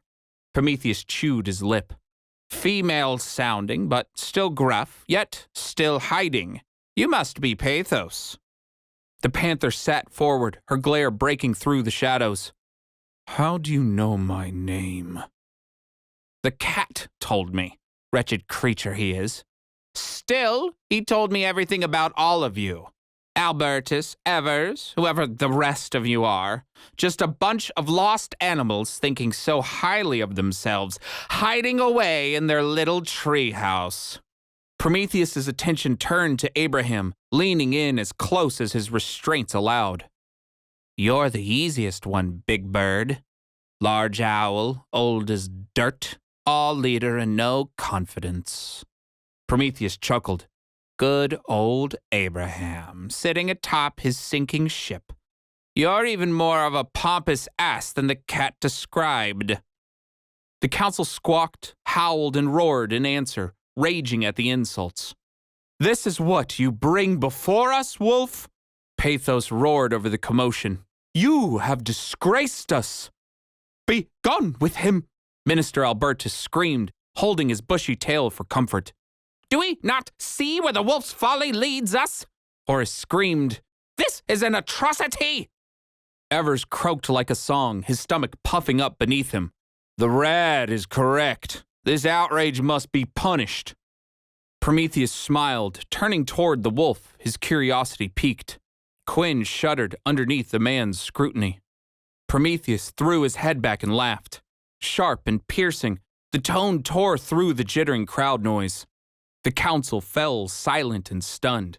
Prometheus chewed his lip. Female sounding, but still gruff, yet still hiding. You must be Pathos. The panther sat forward, her glare breaking through the shadows. How do you know my name? The cat told me. Wretched creature he is. Still, he told me everything about all of you. Albertus, Evers, whoever the rest of you are. Just a bunch of lost animals thinking so highly of themselves, hiding away in their little treehouse. Prometheus's attention turned to Abraham, leaning in as close as his restraints allowed. You're the easiest one, big bird. Large owl, old as dirt, all leader and no confidence. Prometheus chuckled. Good old Abraham, sitting atop his sinking ship. You're even more of a pompous ass than the cat described. The council squawked, howled, and roared in answer, raging at the insults. This is what you bring before us, wolf? Pathos roared over the commotion. You have disgraced us. Be gone with him, Minister Albertus screamed, holding his bushy tail for comfort. Do we not see where the wolf's folly leads us? Horace screamed. This is an atrocity! Evers croaked like a song, his stomach puffing up beneath him. The rat is correct. This outrage must be punished. Prometheus smiled, turning toward the wolf, his curiosity piqued. Quinn shuddered underneath the man's scrutiny. Prometheus threw his head back and laughed. Sharp and piercing, the tone tore through the jittering crowd noise. The council fell silent and stunned.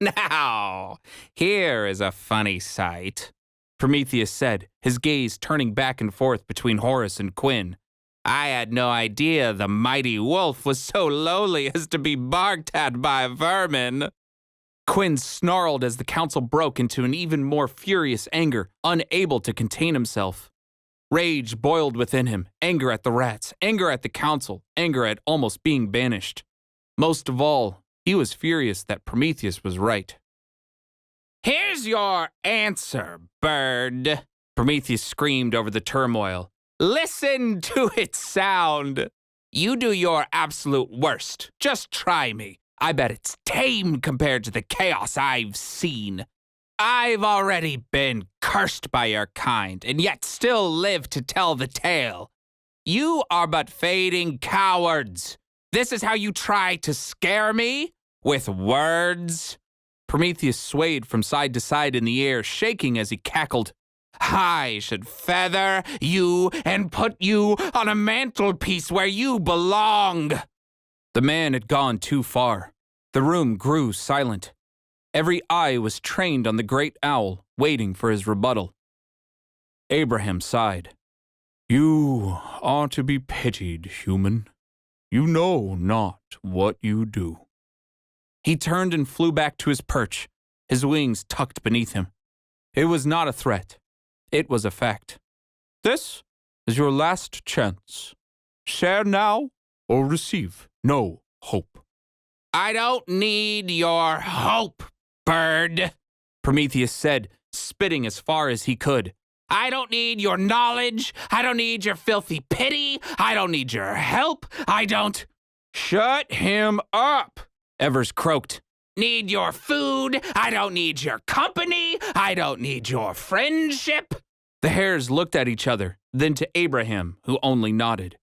Now, here is a funny sight, Prometheus said, his gaze turning back and forth between Horace and Quinn. I had no idea the mighty wolf was so lowly as to be barked at by vermin. Quinn snarled as the council broke into an even more furious anger, unable to contain himself. Rage boiled within him, anger at the rats, anger at the council, anger at almost being banished. Most of all, he was furious that Prometheus was right. Here's your answer, bird, Prometheus screamed over the turmoil. Listen to its sound. You do your absolute worst. Just try me. I bet it's tame compared to the chaos I've seen. I've already been cursed by your kind, and yet still live to tell the tale. You are but fading cowards. This is how you try to scare me? With words? Prometheus swayed from side to side in the air, shaking as he cackled. I should feather you and put you on a mantelpiece where you belong. The man had gone too far. The room grew silent. Every eye was trained on the great owl, waiting for his rebuttal. Abraham sighed. You are to be pitied, human. You know not what you do. He turned and flew back to his perch, his wings tucked beneath him. It was not a threat. It was a fact. This is your last chance. Share now or receive no hope. I don't need your hope, bird, Prometheus said, spitting as far as he could. I don't need your knowledge. I don't need your filthy pity. I don't need your help. I don't... Shut him up, Evers croaked. Need your food. I don't need your company. I don't need your friendship. The hares looked at each other, then to Abraham, who only nodded.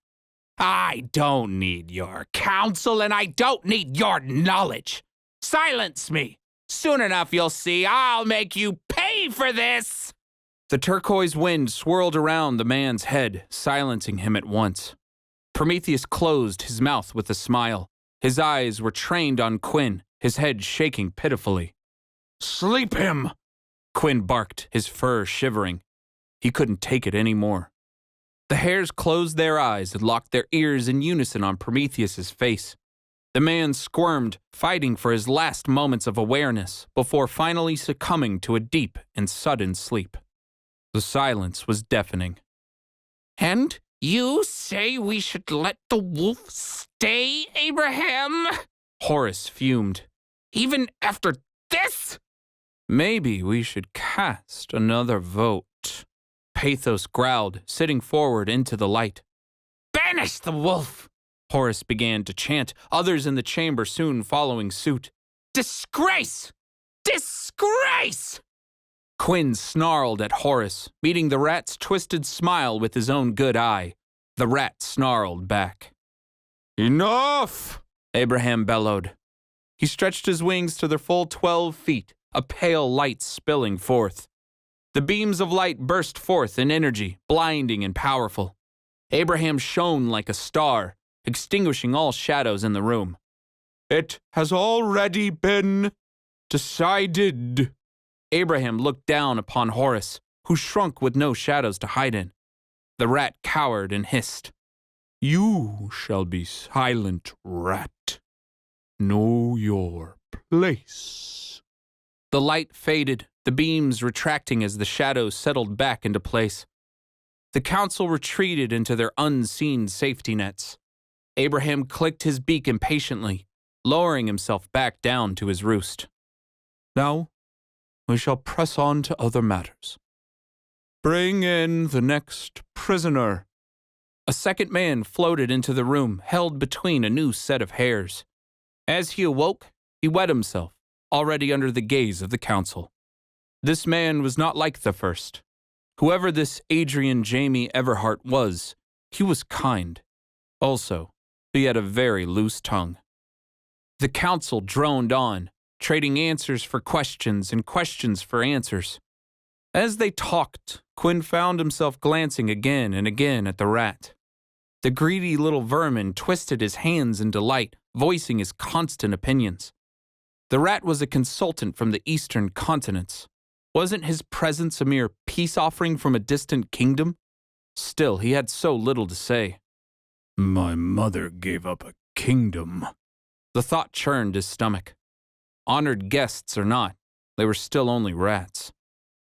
I don't need your counsel, and I don't need your knowledge. Silence me. Soon enough you'll see I'll make you pay for this. The turquoise wind swirled around the man's head, silencing him at once. Prometheus closed his mouth with a smile. His eyes were trained on Quinn, his head shaking pitifully. Sleep him! Quinn barked, his fur shivering. He couldn't take it anymore. The hares closed their eyes and locked their ears in unison on Prometheus's face. The man squirmed, fighting for his last moments of awareness before finally succumbing to a deep and sudden sleep. The silence was deafening. And you say we should let the wolf stay, Abraham? Horus fumed. Even after this? Maybe we should cast another vote. Pathos growled, sitting forward into the light. Banish the wolf! Horus began to chant, others in the chamber soon following suit. Disgrace! Disgrace! Quinn snarled at Horus, meeting the rat's twisted smile with his own good eye. The rat snarled back. Enough! Abraham bellowed. He stretched his wings to their full 12 feet, a pale light spilling forth. The beams of light burst forth in energy, blinding and powerful. Abraham shone like a star, extinguishing all shadows in the room. It has already been decided. Abraham looked down upon Horus, who shrunk with no shadows to hide in. The rat cowered and hissed. You shall be silent, rat. Know your place. The light faded, the beams retracting as the shadows settled back into place. The council retreated into their unseen safety nets. Abraham clicked his beak impatiently, lowering himself back down to his roost. Now, we shall press on to other matters. Bring in the next prisoner. A second man floated into the room, held between a new set of hairs. As he awoke, he wet himself, already under the gaze of the council. This man was not like the first. Whoever this Adrian Jamie Everhart was, he was kind. Also, he had a very loose tongue. The council droned on, trading answers for questions and questions for answers. As they talked, Quinn found himself glancing again and again at the rat. The greedy little vermin twisted his hands in delight, voicing his constant opinions. The rat was a consultant from the eastern continents. Wasn't his presence a mere peace offering from a distant kingdom? Still, he had so little to say. My mother gave up a kingdom. The thought churned his stomach. Honored guests or not, they were still only rats.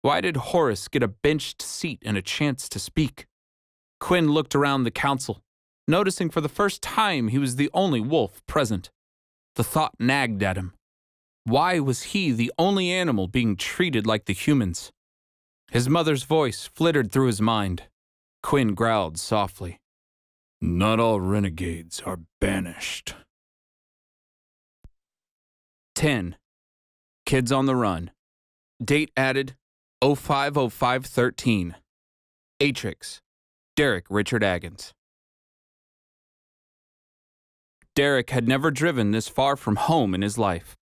Why did Horus get a benched seat and a chance to speak? Quinn looked around the council, noticing for the first time he was the only wolf present. The thought nagged at him. Why was he the only animal being treated like the humans? His mother's voice flittered through his mind. Quinn growled softly. Not all renegades are banished. 10. Kids on the Run. Date added 050513. Atrix. Derek Richard Agons. Derek had never driven this far from home in his life.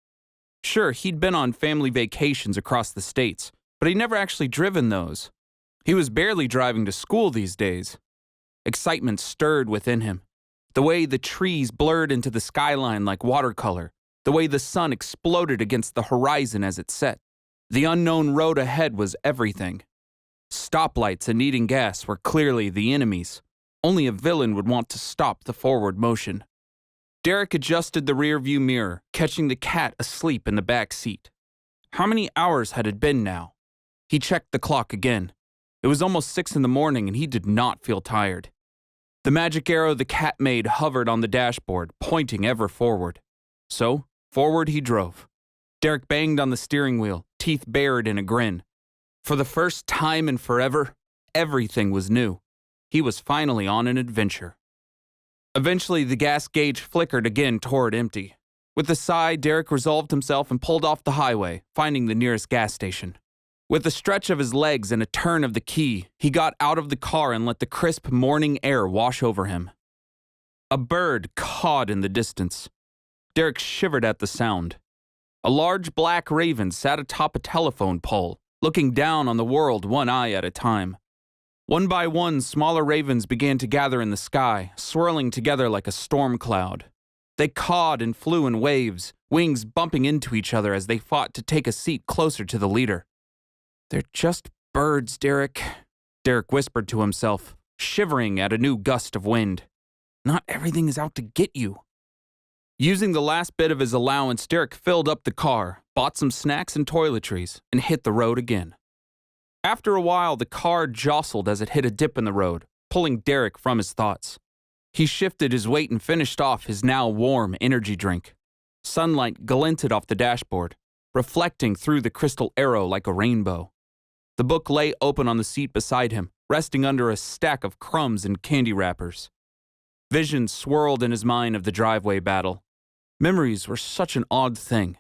Sure, he'd been on family vacations across the states, but he'd never actually driven those. He was barely driving to school these days. Excitement stirred within him. The way the trees blurred into the skyline like watercolor, the way the sun exploded against the horizon as it set. The unknown road ahead was everything. Stoplights and needing gas were clearly the enemies. Only a villain would want to stop the forward motion. Derek adjusted the rearview mirror, catching the cat asleep in the back seat. How many hours had it been now? He checked the clock again. It was almost 6 in the morning and he did not feel tired. The magic arrow the cat made hovered on the dashboard, pointing ever forward. So, forward he drove. Derek banged on the steering wheel, teeth bared in a grin. For the first time in forever, everything was new. He was finally on an adventure. Eventually, the gas gauge flickered again toward empty. With a sigh, Derek resolved himself and pulled off the highway, finding the nearest gas station. With a stretch of his legs and a turn of the key, he got out of the car and let the crisp morning air wash over him. A bird cawed in the distance. Derek shivered at the sound. A large black raven sat atop a telephone pole, looking down on the world one eye at a time. One by one, smaller ravens began to gather in the sky, swirling together like a storm cloud. They cawed and flew in waves, wings bumping into each other as they fought to take a seat closer to the leader. "They're just birds, Derek," Derek whispered to himself, shivering at a new gust of wind. "Not everything is out to get you." Using the last bit of his allowance, Derek filled up the car, bought some snacks and toiletries, and hit the road again. After a while, the car jostled as it hit a dip in the road, pulling Derek from his thoughts. He shifted his weight and finished off his now warm energy drink. Sunlight glinted off the dashboard, reflecting through the crystal arrow like a rainbow. The book lay open on the seat beside him, resting under a stack of crumbs and candy wrappers. Visions swirled in his mind of the driveway battle. Memories were such an odd thing.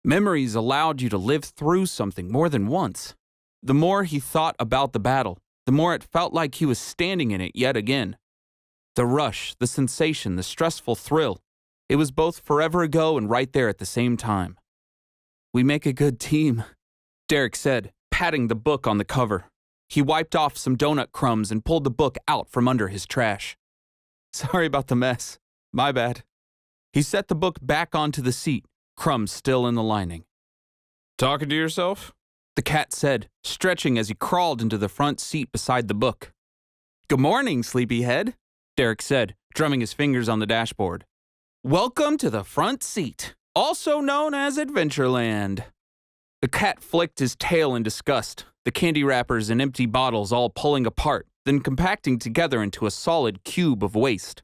Memories allowed you to live through something more than once. The more he thought about the battle, the more it felt like he was standing in it yet again. The rush, the sensation, the stressful thrill. It was both forever ago and right there at the same time. "We make a good team," Derek said, patting the book on the cover. He wiped off some donut crumbs and pulled the book out from under his trash. "Sorry about the mess. My bad." He set the book back onto the seat, crumbs still in the lining. Talking to yourself? The cat said, stretching as he crawled into the front seat beside the book. "Good morning, sleepyhead," Derek said, drumming his fingers on the dashboard. "Welcome to the front seat, also known as Adventureland." The cat flicked his tail in disgust, the candy wrappers and empty bottles all pulling apart, then compacting together into a solid cube of waste.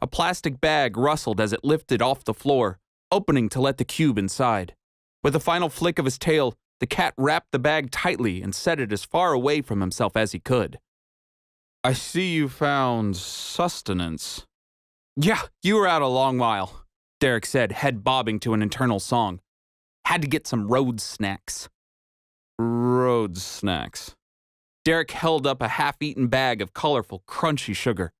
A plastic bag rustled as it lifted off the floor, opening to let the cube inside. With a final flick of his tail, the cat wrapped the bag tightly and set it as far away from himself as he could. "I see you found sustenance." "Yeah, you were out a long while," Derek said, head bobbing to an internal song. "Had to get some road snacks." "Road snacks." Derek held up a half-eaten bag of colorful, crunchy sugar.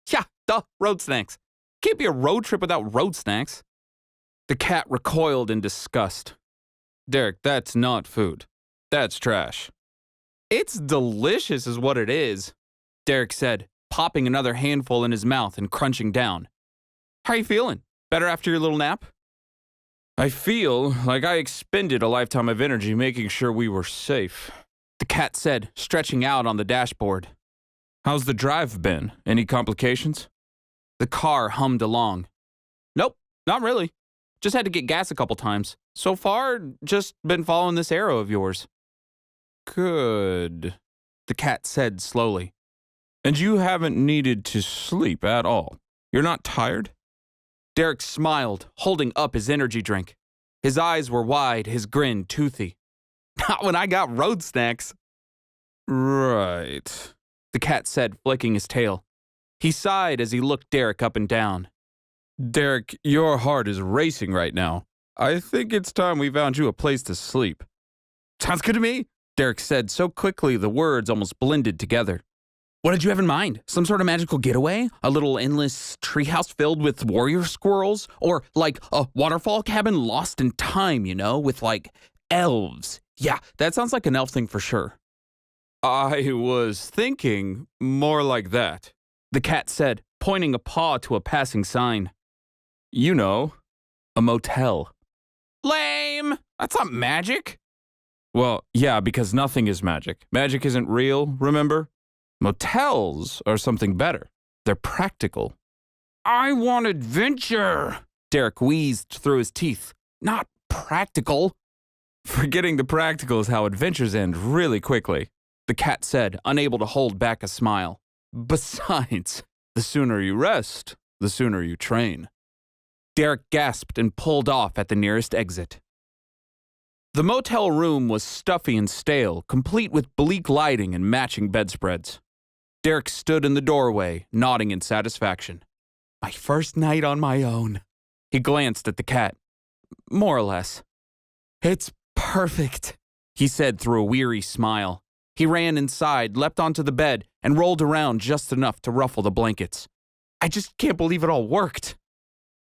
"Yeah, duh, road snacks. Can't be a road trip without road snacks." The cat recoiled in disgust. "Derek, that's not food. That's trash." "It's delicious is what it is," Derek said, popping another handful in his mouth and crunching down. "How are you feeling? Better after your little nap?" "I feel like I expended a lifetime of energy making sure we were safe," the cat said, stretching out on the dashboard. "How's the drive been? Any complications?" The car hummed along. "Nope, not really. Just had to get gas a couple times. So far, just been following this arrow of yours." "Good," the cat said slowly. "And you haven't needed to sleep at all? You're not tired?" Derek smiled, holding up his energy drink. His eyes were wide, his grin toothy. "Not when I got road snacks." "Right," the cat said, flicking his tail. He sighed as he looked Derek up and down. "Derek, your heart is racing right now. I think it's time we found you a place to sleep." "Sounds good to me," Derek said so quickly the words almost blended together. "What did you have in mind? Some sort of magical getaway? A little endless treehouse filled with warrior squirrels? Or like a waterfall cabin lost in time, with like elves? Yeah, that sounds like an elf thing for sure." "I was thinking more like that," the cat said, pointing a paw to a passing sign. "You know, a motel." "Lame! That's not magic." "Well, yeah, because nothing is magic. Magic isn't real, remember? Motels are something better. They're practical." "I want adventure," Derek wheezed through his teeth. "Not practical." "Forgetting the practical is how adventures end really quickly," the cat said, unable to hold back a smile. "Besides, the sooner you rest, the sooner you train." Derek gasped and pulled off at the nearest exit. The motel room was stuffy and stale, complete with bleak lighting and matching bedspreads. Derek stood in the doorway, nodding in satisfaction. "My first night on my own." He glanced at the cat. "More or less." "It's perfect," he said through a weary smile. He ran inside, leapt onto the bed, and rolled around just enough to ruffle the blankets. I just can't believe it all worked.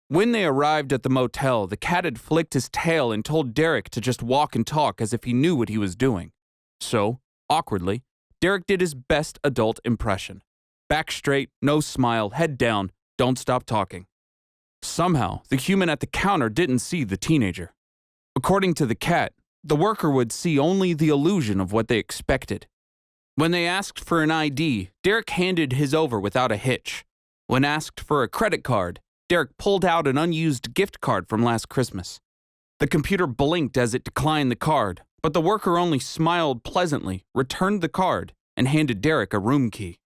When they arrived at the motel, the cat had flicked his tail and told Derek to just walk and talk as if he knew what he was doing. So, awkwardly, Derek did his best adult impression. Back straight, no smile, head down, don't stop talking. Somehow, the human at the counter didn't see the teenager. According to the cat, the worker would see only the illusion of what they expected. When they asked for an ID, Derek handed his over without a hitch. When asked for a credit card, Derek pulled out an unused gift card from last Christmas. The computer blinked as it declined the card, but the worker only smiled pleasantly, returned the card, and handed Derek a room key.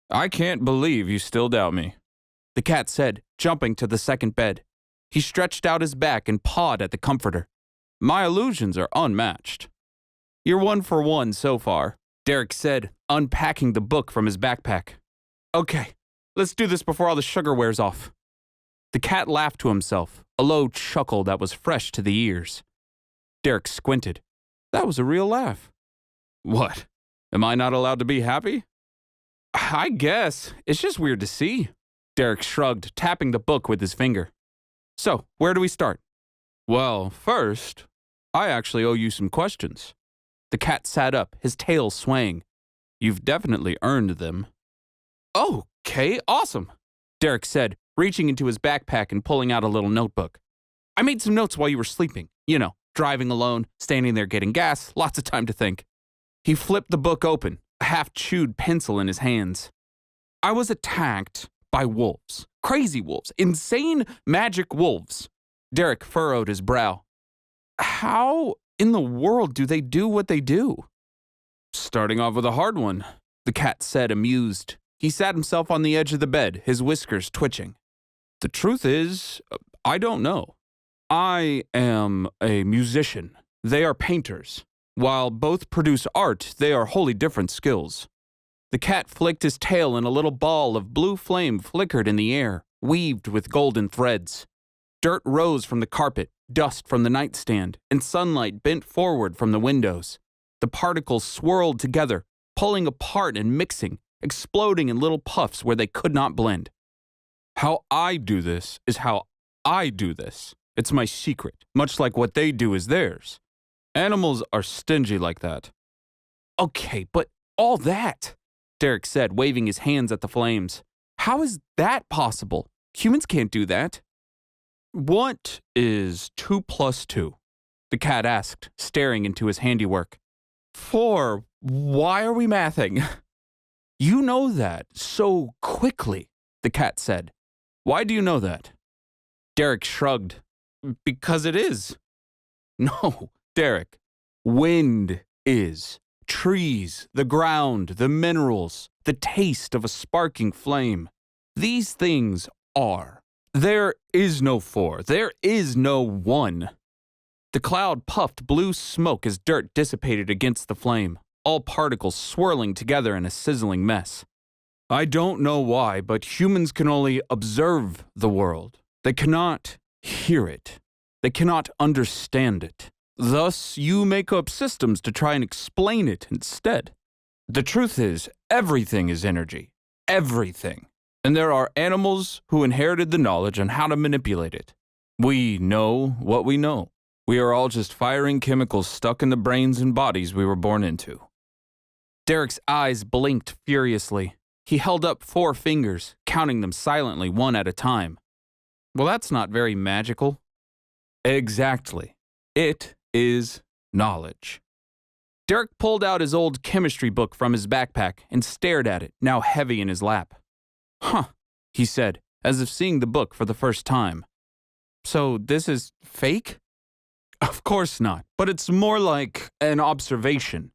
I can't believe you still doubt me, the cat said, jumping to the second bed. He stretched out his back and pawed at the comforter. My illusions are unmatched. You're 1 for 1 so far, Derek said, unpacking the book from his backpack. Okay, let's do this before all the sugar wears off. The cat laughed to himself, a low chuckle that was fresh to the ears. Derek squinted. That was a real laugh. What? Am I not allowed to be happy? I guess. It's just weird to see. Derek shrugged, tapping the book with his finger. So, where do we start? Well, first, I actually owe you some questions. The cat sat up, his tail swaying. You've definitely earned them. Okay, awesome, Derek said, reaching into his backpack and pulling out a little notebook. I made some notes while you were sleeping. You know, driving alone, standing there getting gas, lots of time to think. He flipped the book open, a half-chewed pencil in his hands. I was attacked by wolves. Crazy wolves. Insane magic wolves. Derek furrowed his brow. How in the world do they do what they do? Starting off with a hard one, the cat said, amused. He sat himself on the edge of the bed, his whiskers twitching. The truth is, I don't know. I am a musician. They are painters. While both produce art, they are wholly different skills. The cat flicked his tail and a little ball of blue flame flickered in the air, weaved with golden threads. Dirt rose from the carpet, dust from the nightstand, and sunlight bent forward from the windows. The particles swirled together, pulling apart and mixing, exploding in little puffs where they could not blend. How I do this is how I do this. It's my secret, much like what they do is theirs. Animals are stingy like that. Okay, but all that, Derek said, waving his hands at the flames. How is that possible? Humans can't do that. What is 2 + 2? The cat asked, staring into his handiwork. 4. Why are we mathing? You know that so quickly, the cat said. Why do you know that? Derek shrugged. Because it is. No, Derek. Wind is. Trees, the ground, the minerals, the taste of a sparking flame. These things are. There is no 4. There is no 1. The cloud puffed blue smoke as dirt dissipated against the flame, all particles swirling together in a sizzling mess. I don't know why, but humans can only observe the world. They cannot hear it. They cannot understand it. Thus, you make up systems to try and explain it instead. The truth is, everything is energy. Everything. And there are animals who inherited the knowledge on how to manipulate it. We know what we know. We are all just firing chemicals stuck in the brains and bodies we were born into. Derek's eyes blinked furiously. He held up 4 fingers, counting them silently one at a time. Well, that's not very magical. Exactly. It is knowledge. Derek pulled out his old chemistry book from his backpack and stared at it, now heavy in his lap. Huh, he said, as if seeing the book for the first time. So this is fake? Of course not, but it's more like an observation.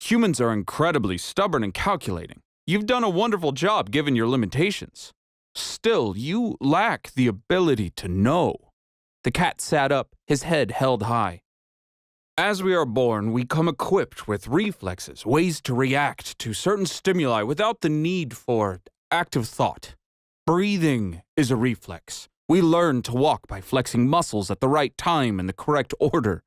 Humans are incredibly stubborn and calculating. You've done a wonderful job given your limitations. Still, you lack the ability to know. The cat sat up, his head held high. As we are born, we come equipped with reflexes, ways to react to certain stimuli without the need for active thought. Breathing is a reflex. We learn to walk by flexing muscles at the right time in the correct order.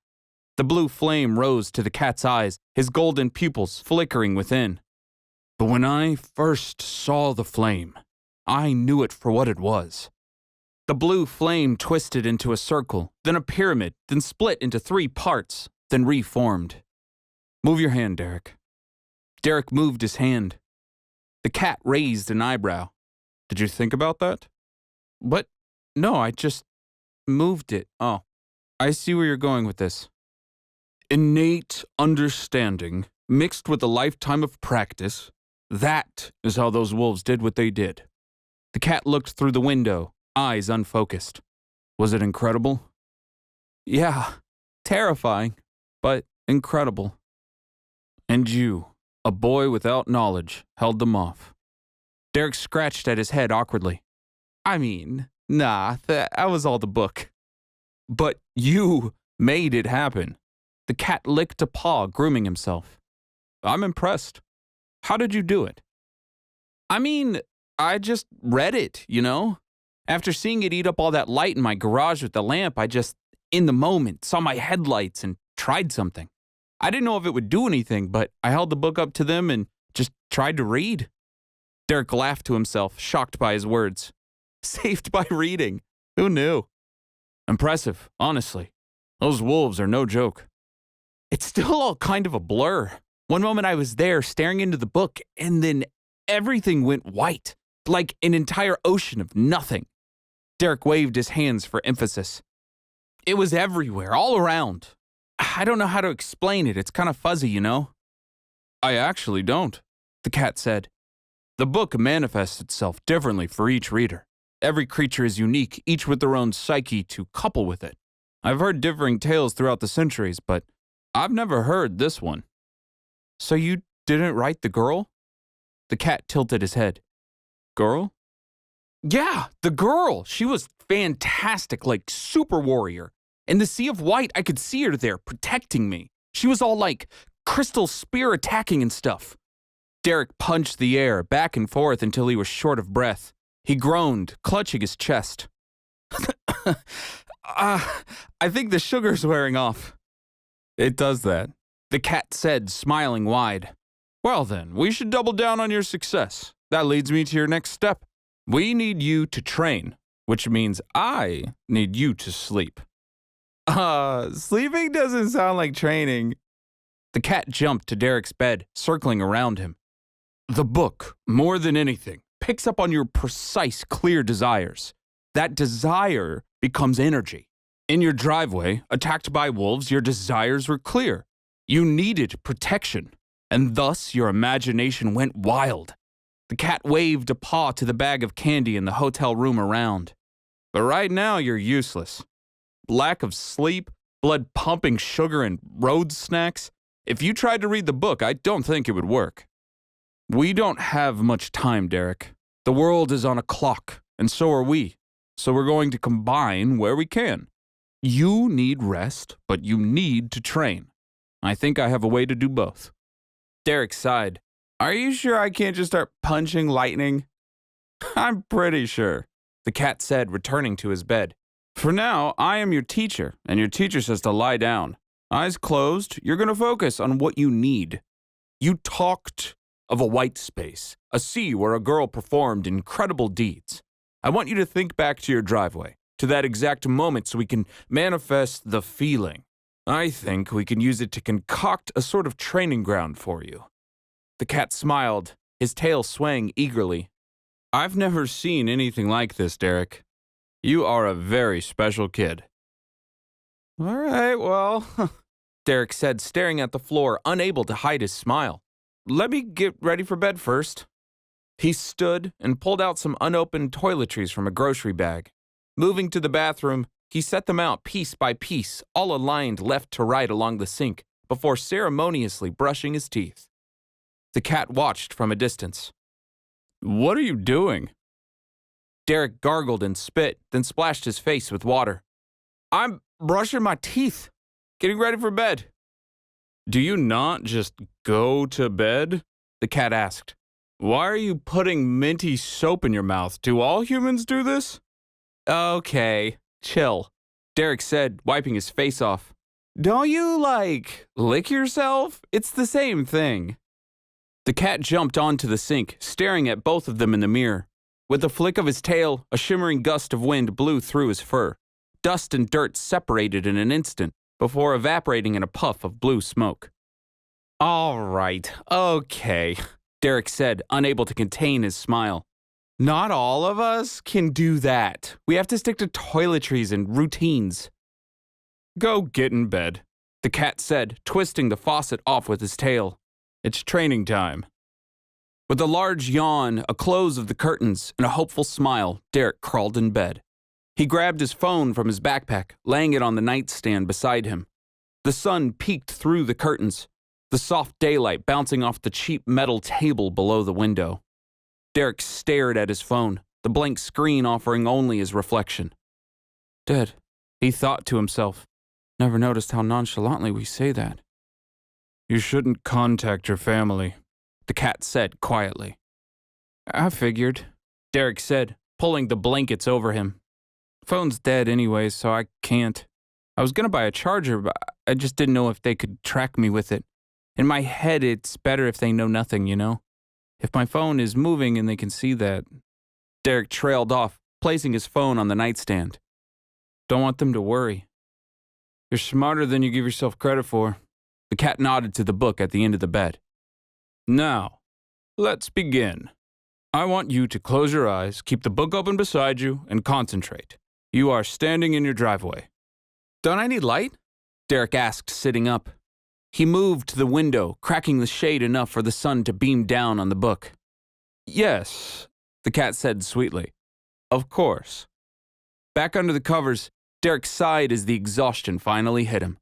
The blue flame rose to the cat's eyes, his golden pupils flickering within. But when I first saw the flame, I knew it for what it was. The blue flame twisted into a circle, then a pyramid, then split into 3 parts, then reformed. Move your hand, Derek. Derek moved his hand. The cat raised an eyebrow. Did you think about that? What? No, I just moved it. Oh, I see where you're going with this. Innate understanding, mixed with a lifetime of practice, that is how those wolves did what they did. The cat looked through the window, eyes unfocused. Was it incredible? Yeah, terrifying, but incredible. And you, a boy without knowledge, held them off. Derek scratched at his head awkwardly. I mean, nah, that was all the book. But you made it happen. The cat licked a paw, grooming himself. I'm impressed. How did you do it? I mean, I just read it, you know? After seeing it eat up all that light in my garage with the lamp, I just, in the moment, saw my headlights and tried something. I didn't know if it would do anything, but I held the book up to them and just tried to read. Derek laughed to himself, shocked by his words. Saved by reading. Who knew? Impressive, honestly. Those wolves are no joke. It's still all kind of a blur. One moment I was there staring into the book, and then everything went white, like an entire ocean of nothing. Derek waved his hands for emphasis. It was everywhere, all around. I don't know how to explain it. It's kind of fuzzy, you know? I actually don't, the cat said. The book manifests itself differently for each reader. Every creature is unique, each with their own psyche to couple with it. I've heard differing tales throughout the centuries, but I've never heard this one. So you didn't write the girl? The cat tilted his head. Girl? Yeah, the girl. She was fantastic, like super warrior. In the sea of white, I could see her there, protecting me. She was all like crystal spear attacking and stuff. Derek punched the air back and forth until he was short of breath. He groaned, clutching his chest. I think the sugar's wearing off. It does that, the cat said, smiling wide. Well then, we should double down on your success. That leads me to your next step. We need you to train, which means I need you to sleep. Sleeping doesn't sound like training. The cat jumped to Derek's bed, circling around him. The book, more than anything, picks up on your precise, clear desires. That desire becomes energy. In your driveway, attacked by wolves, your desires were clear. You needed protection, and thus your imagination went wild. The cat waved a paw to the bag of candy in the hotel room around. But right now, you're useless. Lack of sleep, blood pumping sugar, and road snacks. If you tried to read the book, I don't think it would work. We don't have much time, Derek. The world is on a clock, and so are we. So we're going to combine where we can. You need rest, but you need to train. I think I have a way to do both. Derek sighed. Are you sure I can't just start punching lightning? I'm pretty sure, the cat said, returning to his bed. For now, I am your teacher, and your teacher says to lie down. Eyes closed, you're going to focus on what you need. You talked of a white space, a sea where a girl performed incredible deeds. I want you to think back to your driveway, to that exact moment so we can manifest the feeling. I think we can use it to concoct a sort of training ground for you. The cat smiled, his tail swaying eagerly. I've never seen anything like this, Derek. You are a very special kid. All right, well, Derek said, staring at the floor, unable to hide his smile. Let me get ready for bed first. He stood and pulled out some unopened toiletries from a grocery bag. Moving to the bathroom, he set them out piece by piece, all aligned left to right along the sink, before ceremoniously brushing his teeth. The cat watched from a distance. What are you doing? Derek gargled and spit, then splashed his face with water. I'm brushing my teeth, getting ready for bed. Do you not just go to bed? The cat asked. Why are you putting minty soap in your mouth? Do all humans do this? Okay, chill, Derek said, wiping his face off. Don't you, lick yourself? It's the same thing. The cat jumped onto the sink, staring at both of them in the mirror. With a flick of his tail, a shimmering gust of wind blew through his fur. Dust and dirt separated in an instant before evaporating in a puff of blue smoke. All right, okay, Derek said, unable to contain his smile. Not all of us can do that. We have to stick to toiletries and routines. Go get in bed, the cat said, twisting the faucet off with his tail. It's training time. With a large yawn, a close of the curtains, and a hopeful smile, Derek crawled in bed. He grabbed his phone from his backpack, laying it on the nightstand beside him. The sun peeked through the curtains, the soft daylight bouncing off the cheap metal table below the window. Derek stared at his phone, the blank screen offering only his reflection. Dead, he thought to himself. Never noticed how nonchalantly we say that. You shouldn't contact your family, the cat said quietly. I figured, Derek said, pulling the blankets over him. Phone's dead anyway, so I can't. I was gonna buy a charger, but I just didn't know if they could track me with it. In my head, it's better if they know nothing, you know? If my phone is moving and they can see that. Derek trailed off, placing his phone on the nightstand. Don't want them to worry. You're smarter than you give yourself credit for. The cat nodded to the book at the end of the bed. Now, let's begin. I want you to close your eyes, keep the book open beside you, and concentrate. You are standing in your driveway. Don't I need light? Derek asked, sitting up. He moved to the window, cracking the shade enough for the sun to beam down on the book. Yes, the cat said sweetly. Of course. Back under the covers, Derek sighed as the exhaustion finally hit him.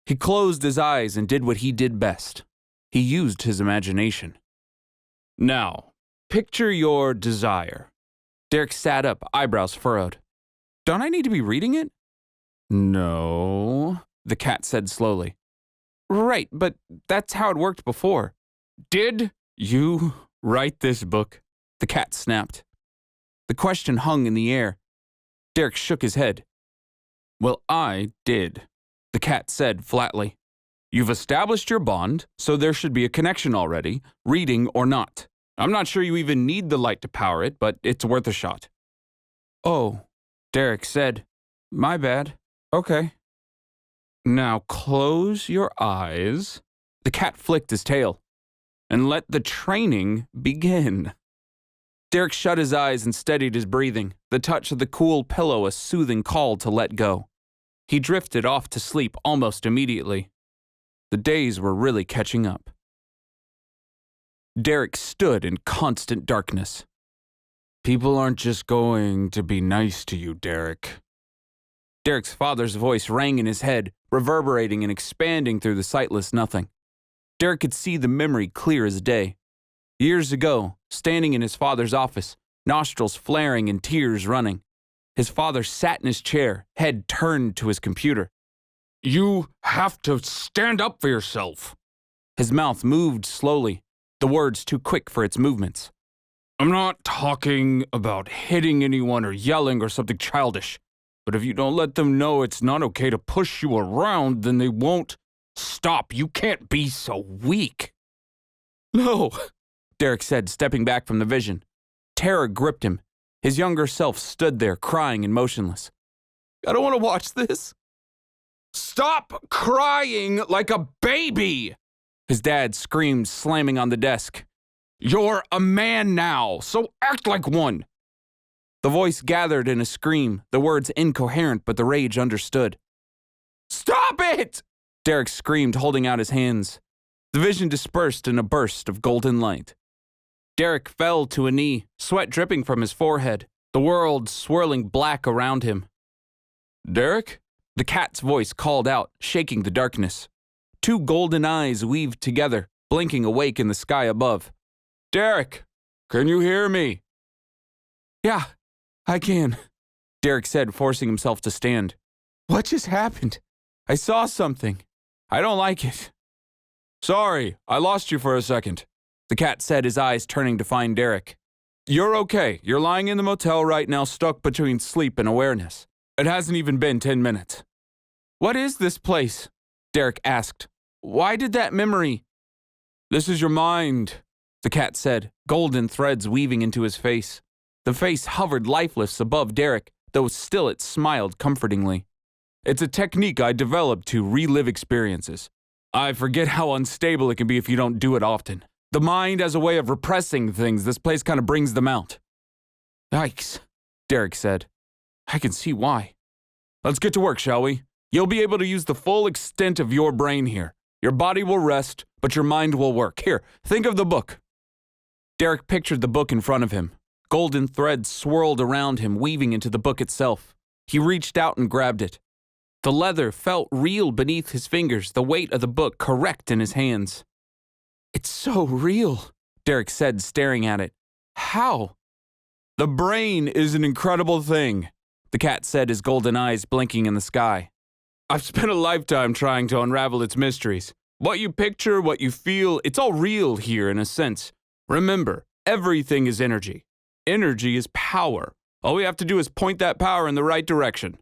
He closed his eyes and did what he did best. He used his imagination. Now, picture your desire. Derek sat up, eyebrows furrowed. Don't I need to be reading it? No, the cat said slowly. Right, but that's how it worked before. Did you write this book? The cat snapped. The question hung in the air. Derek shook his head. Well, I did, the cat said flatly. You've established your bond, so there should be a connection already, reading or not. I'm not sure you even need the light to power it, but it's worth a shot. Oh, Derek said. My bad. Okay. Now close your eyes. The cat flicked his tail. And let the training begin. Derek shut his eyes and steadied his breathing, the touch of the cool pillow a soothing call to let go. He drifted off to sleep almost immediately. The days were really catching up. Derek stood in constant darkness. People aren't just going to be nice to you, Derek. Derek's father's voice rang in his head, reverberating and expanding through the sightless nothing. Derek could see the memory clear as day. Years ago, standing in his father's office, nostrils flaring and tears running, his father sat in his chair, head turned to his computer. You have to stand up for yourself. His mouth moved slowly, the words too quick for its movements. I'm not talking about hitting anyone or yelling or something childish, but if you don't let them know it's not okay to push you around, then they won't stop. You can't be so weak. No, Derek said, stepping back from the vision. Terror gripped him. His younger self stood there, crying and motionless. I don't want to watch this. Stop crying like a baby! His dad screamed, slamming on the desk. You're a man now, so act like one. The voice gathered in a scream, the words incoherent, but the rage understood. Stop it! Derek screamed, holding out his hands. The vision dispersed in a burst of golden light. Derek fell to a knee, sweat dripping from his forehead, the world swirling black around him. Derek? The cat's voice called out, shaking the darkness. Two golden eyes weaved together, blinking awake in the sky above. Derek, can you hear me? Yeah, I can, Derek said, forcing himself to stand. What just happened? I saw something. I don't like it. Sorry, I lost you for a second, the cat said, his eyes turning to find Derek. You're okay. You're lying in the motel right now, stuck between sleep and awareness. It hasn't even been 10 minutes. What is this place? Derek asked. Why did that memory? This is your mind, the cat said, golden threads weaving into his face. The face hovered lifeless above Derek, though still it smiled comfortingly. It's a technique I developed to relive experiences. I forget how unstable it can be if you don't do it often. The mind has a way of repressing things. This place kind of brings them out. Yikes, Derek said. I can see why. Let's get to work, shall we? You'll be able to use the full extent of your brain here. Your body will rest, but your mind will work. Here, think of the book. Derek pictured the book in front of him. Golden threads swirled around him, weaving into the book itself. He reached out and grabbed it. The leather felt real beneath his fingers, the weight of the book correct in his hands. It's so real, Derek said, staring at it. How? The brain is an incredible thing, the cat said, his golden eyes blinking in the sky. I've spent a lifetime trying to unravel its mysteries. What you picture, what you feel, it's all real here in a sense. Remember, everything is energy. Energy is power. All we have to do is point that power in the right direction.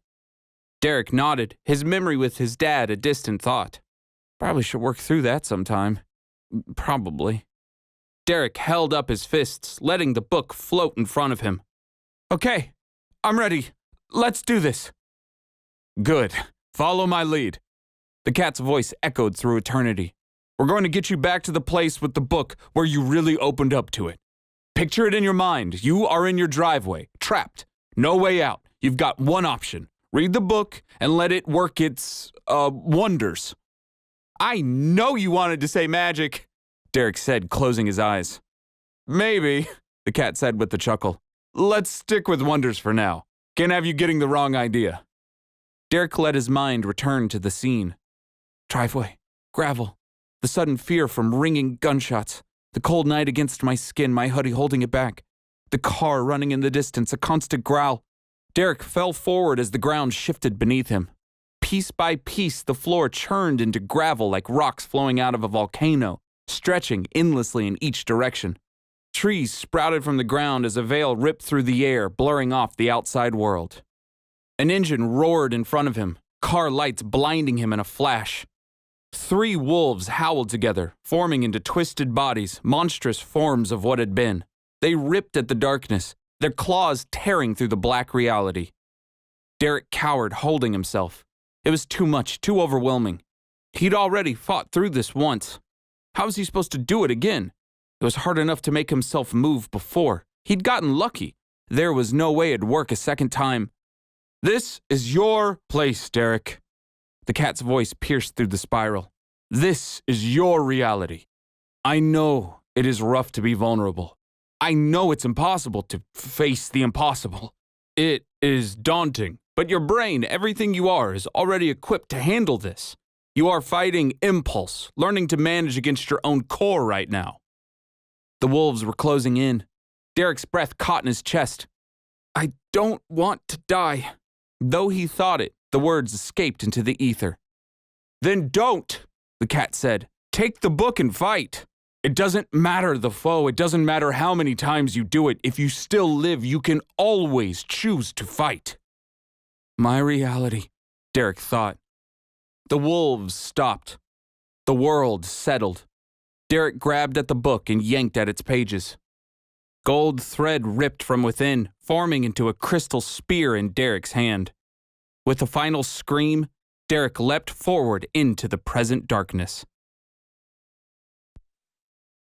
Derek nodded, his memory with his dad a distant thought. Probably should work through that sometime. Probably. Derek held up his fists, letting the book float in front of him. Okay, I'm ready. Let's do this. Good. Follow my lead. The cat's voice echoed through eternity. We're going to get you back to the place with the book where you really opened up to it. Picture it in your mind. You are in your driveway, trapped. No way out. You've got one option. Read the book and let it work its, wonders. I know you wanted to say magic, Derek said, closing his eyes. Maybe, the cat said with a chuckle. Let's stick with wonders for now. Can't have you getting the wrong idea. Derek let his mind return to the scene. Driveway, gravel, the sudden fear from ringing gunshots, the cold night against my skin, my hoodie holding it back, the car running in the distance, a constant growl. Derek fell forward as the ground shifted beneath him. Piece by piece, the floor churned into gravel like rocks flowing out of a volcano, stretching endlessly in each direction. Trees sprouted from the ground as a veil ripped through the air, blurring off the outside world. An engine roared in front of him, car lights blinding him in a flash. 3 wolves howled together, forming into twisted bodies, monstrous forms of what had been. They ripped at the darkness, their claws tearing through the black reality. Derek cowered, holding himself. It was too much, too overwhelming. He'd already fought through this once. How was he supposed to do it again? It was hard enough to make himself move before. He'd gotten lucky. There was no way it'd work a second time. This is your place, Derek. The cat's voice pierced through the spiral. This is your reality. I know it is rough to be vulnerable. I know it's impossible to face the impossible. It is daunting, but your brain, everything you are, is already equipped to handle this. You are fighting impulse, learning to manage against your own core right now. The wolves were closing in. Derek's breath caught in his chest. I don't want to die. Though he thought it, the words escaped into the ether. Then don't, the cat said. Take the book and fight. It doesn't matter the foe. It doesn't matter how many times you do it. If you still live, you can always choose to fight. My reality, Derek thought. The wolves stopped. The world settled. Derek grabbed at the book and yanked at its pages. Gold thread ripped from within, forming into a crystal spear in Derek's hand. With a final scream, Derek leapt forward into the present darkness.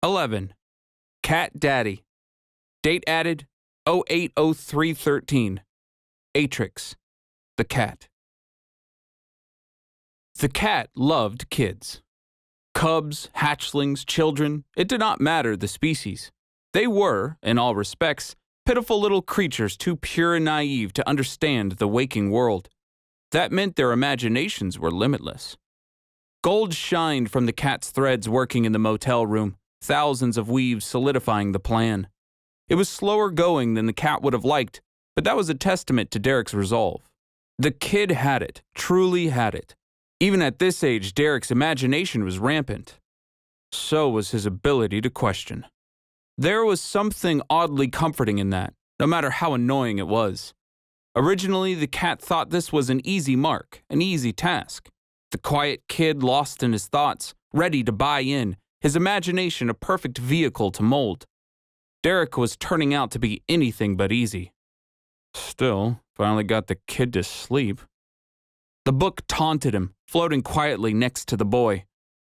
11. Cat Daddy. Date added 080313. Atrix. The cat. The cat loved kids. Cubs, hatchlings, children, it did not matter the species. They were, in all respects, pitiful little creatures too pure and naive to understand the waking world. That meant their imaginations were limitless. Gold shined from the cat's threads working in the motel room, thousands of weaves solidifying the plan. It was slower going than the cat would have liked, but that was a testament to Derek's resolve. The kid had it, truly had it. Even at this age, Derek's imagination was rampant. So was his ability to question. There was something oddly comforting in that, no matter how annoying it was. Originally, the cat thought this was an easy mark, an easy task. The quiet kid lost in his thoughts, ready to buy in, his imagination a perfect vehicle to mold. Derek was turning out to be anything but easy. Still, finally got the kid to sleep. The book taunted him, floating quietly next to the boy.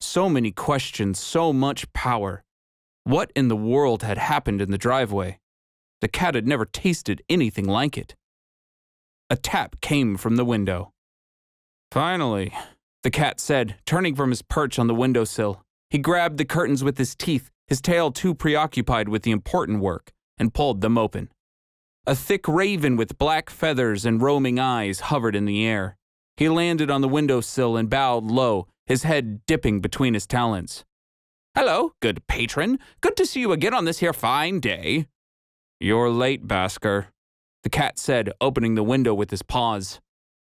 So many questions, so much power. What in the world had happened in the driveway? The cat had never tasted anything like it. A tap came from the window. Finally, the cat said, turning from his perch on the windowsill. He grabbed the curtains with his teeth, his tail too preoccupied with the important work, and pulled them open. A thick raven with black feathers and roaming eyes hovered in the air. He landed on the windowsill and bowed low, his head dipping between his talons. "Hello, good patron. Good to see you again on this here fine day." "You're late, Basker," the cat said, opening the window with his paws.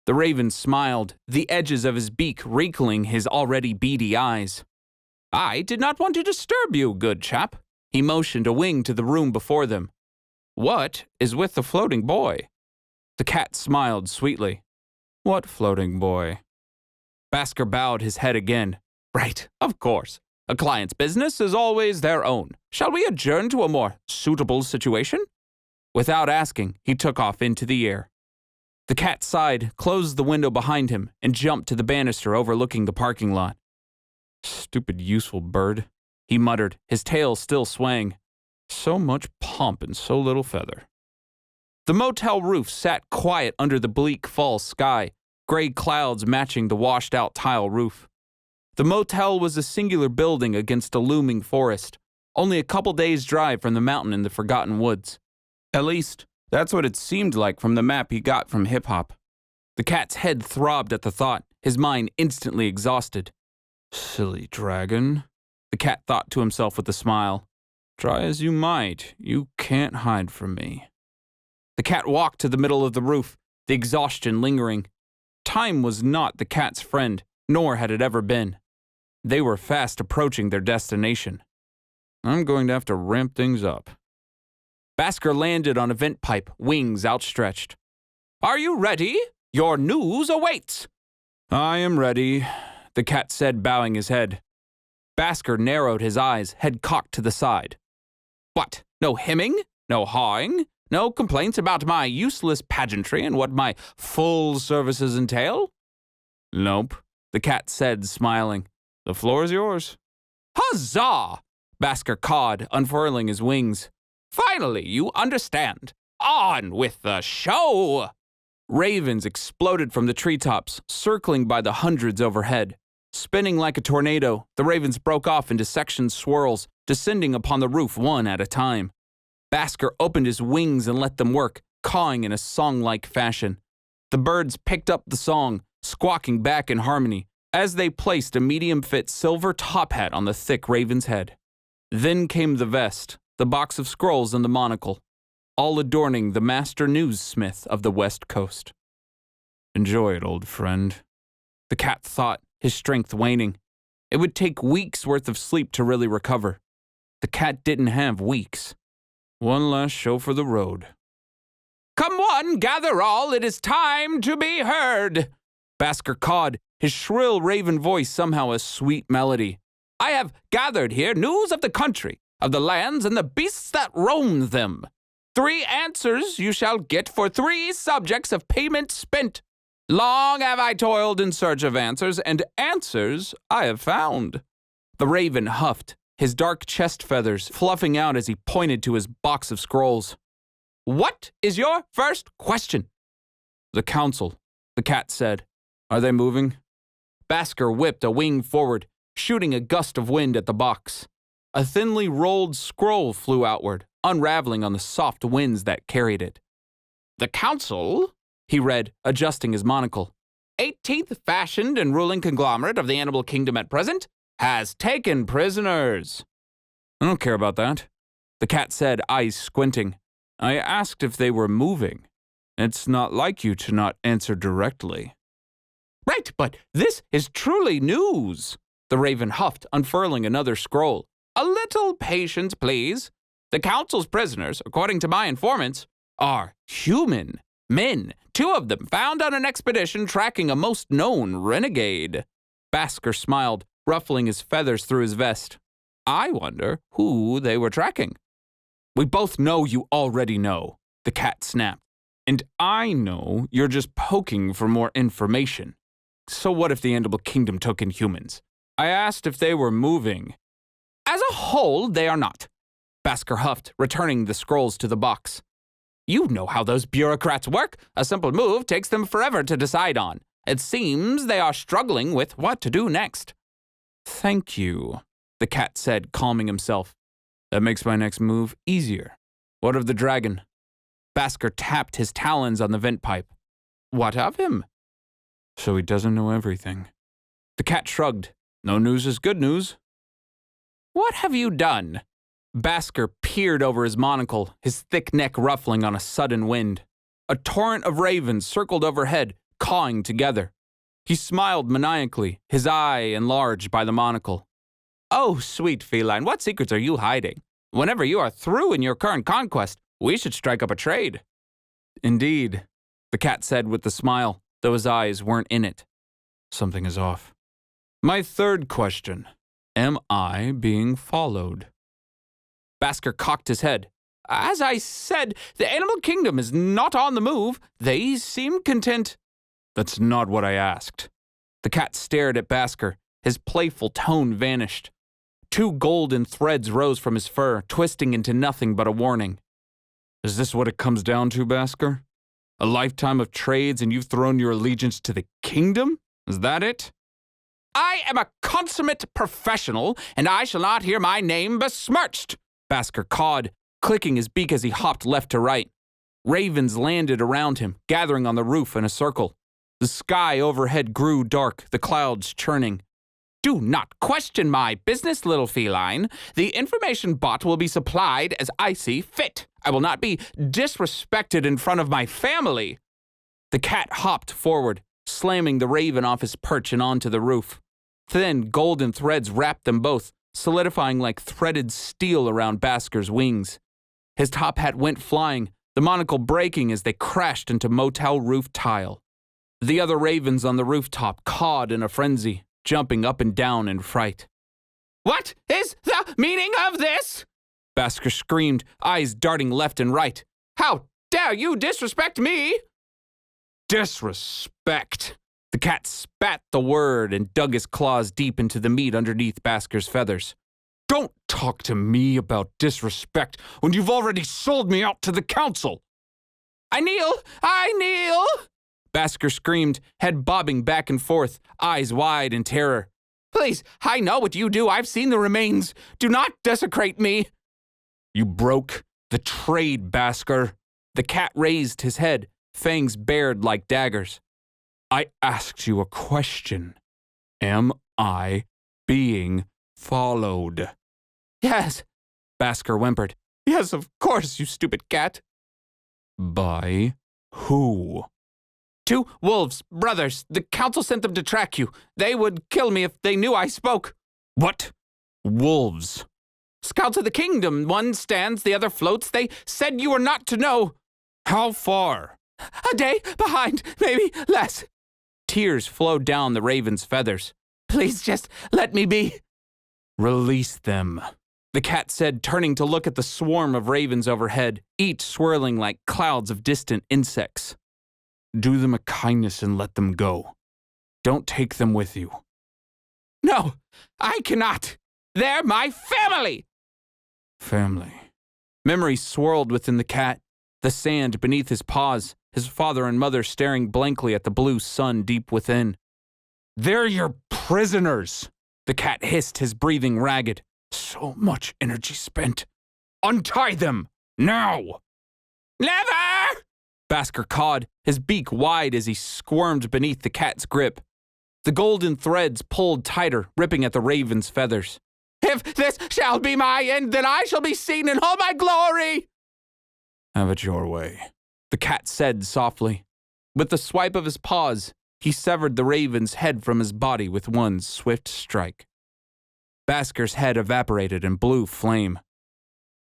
The raven smiled, the edges of his beak wrinkling his already beady eyes. "I did not want to disturb you, good chap." He motioned a wing to the room before them. "What is with the floating boy?" The cat smiled sweetly. "What floating boy?" Basker bowed his head again. "Right, of course. A client's business is always their own. Shall we adjourn to a more suitable situation?" Without asking, he took off into the air. The cat sighed, closed the window behind him, and jumped to the banister overlooking the parking lot. "Stupid useful bird," he muttered, his tail still swaying. "So much pomp and so little feather." The motel roof sat quiet under the bleak fall sky, gray clouds matching the washed-out tile roof. The motel was a singular building against a looming forest, only a couple days' drive from the mountain in the Forgotten Woods. At least, that's what it seemed like from the map he got from Hip Hop. The cat's head throbbed at the thought, his mind instantly exhausted. "Silly dragon," the cat thought to himself with a smile. "Try as you might, you can't hide from me." The cat walked to the middle of the roof, the exhaustion lingering. Time was not the cat's friend, nor had it ever been. They were fast approaching their destination. "I'm going to have to ramp things up." Basker landed on a vent pipe, wings outstretched. "Are you ready? Your news awaits." "I am ready," the cat said, bowing his head. Basker narrowed his eyes, head cocked to the side. "What? No hemming? No hawing? No complaints about my useless pageantry and what my full services entail?" "Nope," the cat said, smiling. "The floor is yours." "Huzzah!" Basker cawed, unfurling his wings. "Finally, you understand. On with the show!" Ravens exploded from the treetops, circling by the hundreds overhead. Spinning like a tornado, the ravens broke off into sectioned swirls, descending upon the roof one at a time. Basker opened his wings and let them work, cawing in a song-like fashion. The birds picked up the song, squawking back in harmony, as they placed a medium-fit silver top hat on the thick raven's head. Then came the vest, the box of scrolls and the monocle, all adorning the master newssmith of the West Coast. "Enjoy it, old friend," the cat thought, his strength waning. It would take weeks' worth of sleep to really recover. The cat didn't have weeks. One last show for the road. "Come one, gather all, it is time to be heard," Basker cawed, his shrill raven voice somehow a sweet melody. "I have gathered here news of the country, of the lands and the beasts that roam them. 3 answers you shall get for 3 subjects of payment spent. Long have I toiled in search of answers, and answers I have found." The raven huffed, his dark chest feathers fluffing out as he pointed to his box of scrolls. "What is your first question?" "The council," the cat said. "Are they moving?" Basker whipped a wing forward, shooting a gust of wind at the box. A thinly rolled scroll flew outward, unraveling on the soft winds that carried it. "The council," he read, adjusting his monocle, "18th fashioned and ruling conglomerate of the animal kingdom at present, has taken prisoners." "I don't care about that," the cat said, eyes squinting. "I asked if they were moving. It's not like you to not answer directly." "Right, but this is truly news," the raven huffed, unfurling another scroll. "A little patience, please. The council's prisoners, according to my informants, are human men, 2 of them found on an expedition tracking a most known renegade." Basker smiled, ruffling his feathers through his vest. "I wonder who they were tracking." We both know you already know, the cat snapped. And I know you're just poking for more information. So what if the Animal Kingdom took in humans? I asked if they were moving. As a whole, they are not, Basker huffed, returning the scrolls to the box. You know how those bureaucrats work. A simple move takes them forever to decide on. It seems they are struggling with what to do next. Thank you, the cat said, calming himself. That makes my next move easier. What of the dragon? Basker tapped his talons on the vent pipe. What of him? So he doesn't know everything. The cat shrugged. No news is good news. What have you done? Basker peered over his monocle, his thick neck ruffling on a sudden wind. A torrent of ravens circled overhead, cawing together. He smiled maniacally, his eye enlarged by the monocle. Oh, sweet feline, what secrets are you hiding? Whenever you are through in your current conquest, we should strike up a trade. Indeed, the cat said with a smile, though his eyes weren't in it. Something is off. My third question. Am I being followed? Basker cocked his head. As I said, the Animal Kingdom is not on the move. They seem content. That's not what I asked. The cat stared at Basker. His playful tone vanished. 2 golden threads rose from his fur, twisting into nothing but a warning. Is this what it comes down to, Basker? A lifetime of trades and you've thrown your allegiance to the kingdom? Is that it? I am a consummate professional, and I shall not hear my name besmirched, Basker cawed, clicking his beak as he hopped left to right. Ravens landed around him, gathering on the roof in a circle. The sky overhead grew dark, the clouds churning. Do not question my business, little feline. The information bot will be supplied as I see fit. I will not be disrespected in front of my family. The cat hopped forward, slamming the raven off his perch and onto the roof. Thin golden threads wrapped them both, solidifying like threaded steel around Basker's wings. His top hat went flying, the monocle breaking as they crashed into motel roof tile. The other ravens on the rooftop cawed in a frenzy, jumping up and down in fright. What is the meaning of this? Basker screamed, eyes darting left and right. How dare you disrespect me? Disrespect. The cat spat the word and dug his claws deep into the meat underneath Basker's feathers. Don't talk to me about disrespect when you've already sold me out to the council. I kneel! Basker screamed, head bobbing back and forth, eyes wide in terror. Please, I know what you do. I've seen the remains. Do not desecrate me. You broke the trade, Basker. The cat raised his head, fangs bared like daggers. I asked you a question. Am I being followed? Yes, Basker whimpered. Yes, of course, you stupid cat. By who? 2 wolves, brothers. The council sent them to track you. They would kill me if they knew I spoke. What? Wolves? Scouts of the kingdom. One stands, the other floats. They said you were not to know. How far? A day behind, maybe less. Tears flowed down the raven's feathers. Please just let me be. Release them, the cat said, turning to look at the swarm of ravens overhead, each swirling like clouds of distant insects. Do them a kindness and let them go. Don't take them with you. No, I cannot. They're my family. Family. Memory swirled within the cat, the sand beneath his paws, his father and mother staring blankly at the blue sun deep within. They're your prisoners, the cat hissed, his breathing ragged. So much energy spent. Untie them, now! Never! Basker cawed, his beak wide as he squirmed beneath the cat's grip. The golden threads pulled tighter, ripping at the raven's feathers. If this shall be my end, then I shall be seen in all my glory! Have it your way, the cat said softly. With the swipe of his paws, he severed the raven's head from his body with one swift strike. Basker's head evaporated in blue flame.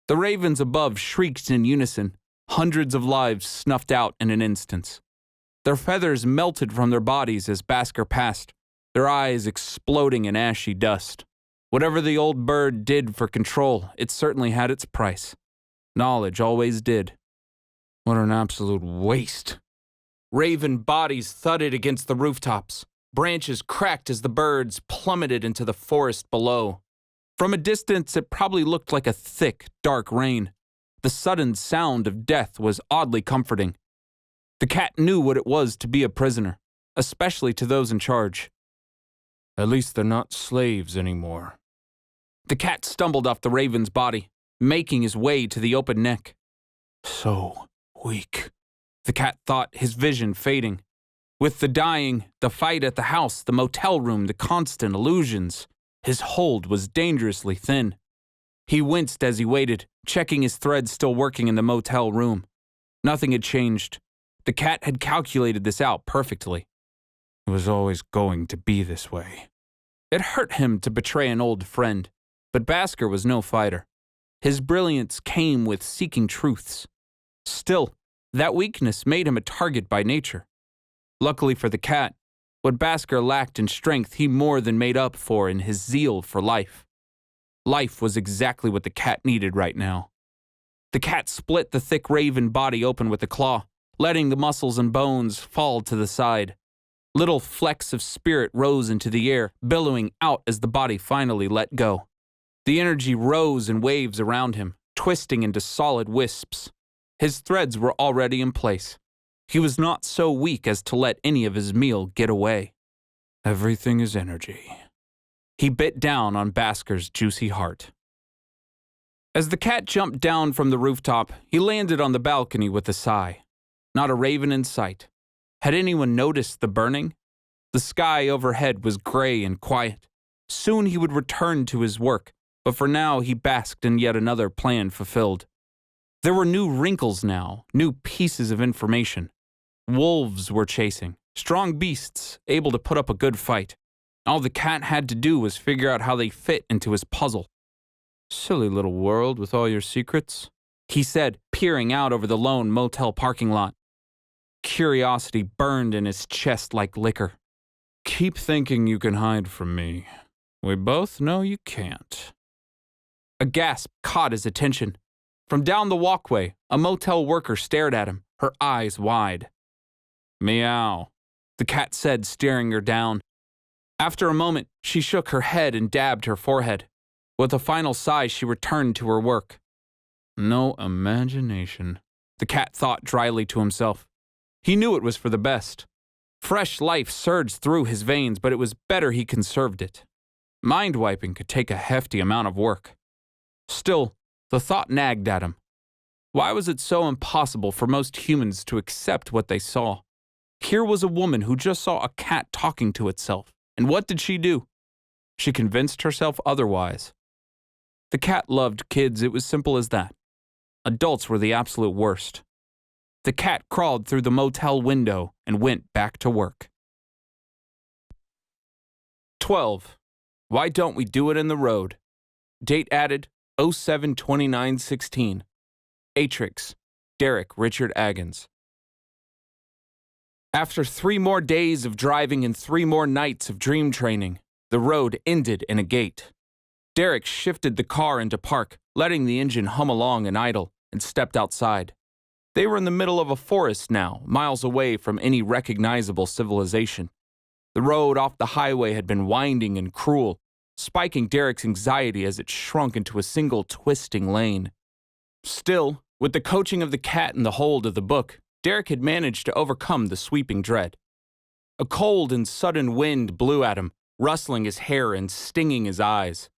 The ravens above shrieked in unison, hundreds of lives snuffed out in an instant. Their feathers melted from their bodies as Basker passed, their eyes exploding in ashy dust. Whatever the old bird did for control, it certainly had its price. Knowledge always did. What an absolute waste. Raven bodies thudded against the rooftops. Branches cracked as the birds plummeted into the forest below. From a distance, it probably looked like a thick, dark rain. The sudden sound of death was oddly comforting. The cat knew what it was to be a prisoner, especially to those in charge. At least they're not slaves anymore. The cat stumbled off the raven's body, making his way to the open neck. So weak, the cat thought, his vision fading. With the dying, the fight at the house, the motel room, the constant illusions, his hold was dangerously thin. He winced as he waited, checking his threads still working in the motel room. Nothing had changed. The cat had calculated this out perfectly. It was always going to be this way. It hurt him to betray an old friend, but Basker was no fighter. His brilliance came with seeking truths. Still, that weakness made him a target by nature. Luckily for the cat, what Basker lacked in strength he more than made up for in his zeal for life. Life was exactly what the cat needed right now. The cat split the thick raven body open with a claw, letting the muscles and bones fall to the side. Little flecks of spirit rose into the air, billowing out as the body finally let go. The energy rose in waves around him, twisting into solid wisps. His threads were already in place. He was not so weak as to let any of his meal get away. Everything is energy. He bit down on Basker's juicy heart. As the cat jumped down from the rooftop, he landed on the balcony with a sigh. Not a raven in sight. Had anyone noticed the burning? The sky overhead was gray and quiet. Soon he would return to his work, but for now he basked in yet another plan fulfilled. There were new wrinkles now, new pieces of information. Wolves were chasing, strong beasts, able to put up a good fight. All the cat had to do was figure out how they fit into his puzzle. Silly little world with all your secrets, he said, peering out over the lone motel parking lot. Curiosity burned in his chest like liquor. Keep thinking you can hide from me. We both know you can't. A gasp caught his attention. From down the walkway, a motel worker stared at him, her eyes wide. Meow, the cat said, staring her down. After a moment, she shook her head and dabbed her forehead. With a final sigh, she returned to her work. No imagination, the cat thought dryly to himself. He knew it was for the best. Fresh life surged through his veins, but it was better he conserved it. Mind wiping could take a hefty amount of work. Still, the thought nagged at him. Why was it so impossible for most humans to accept what they saw? Here was a woman who just saw a cat talking to itself. And what did she do? She convinced herself otherwise. The cat loved kids, it was simple as that. Adults were the absolute worst. The cat crawled through the motel window and went back to work. 12. Why don't we do it in the road? Date added 07/29/16. Atrix, Derek Richard Agons. After 3 more days of driving and 3 more nights of dream training, the road ended in a gate. Derek shifted the car into park, letting the engine hum along and idle, and stepped outside. They were in the middle of a forest now, miles away from any recognizable civilization. The road off the highway had been winding and cruel, spiking Derek's anxiety as it shrunk into a single twisting lane. Still, with the coaching of the cat and the hold of the book, Derek had managed to overcome the sweeping dread. A cold and sudden wind blew at him, rustling his hair and stinging his eyes.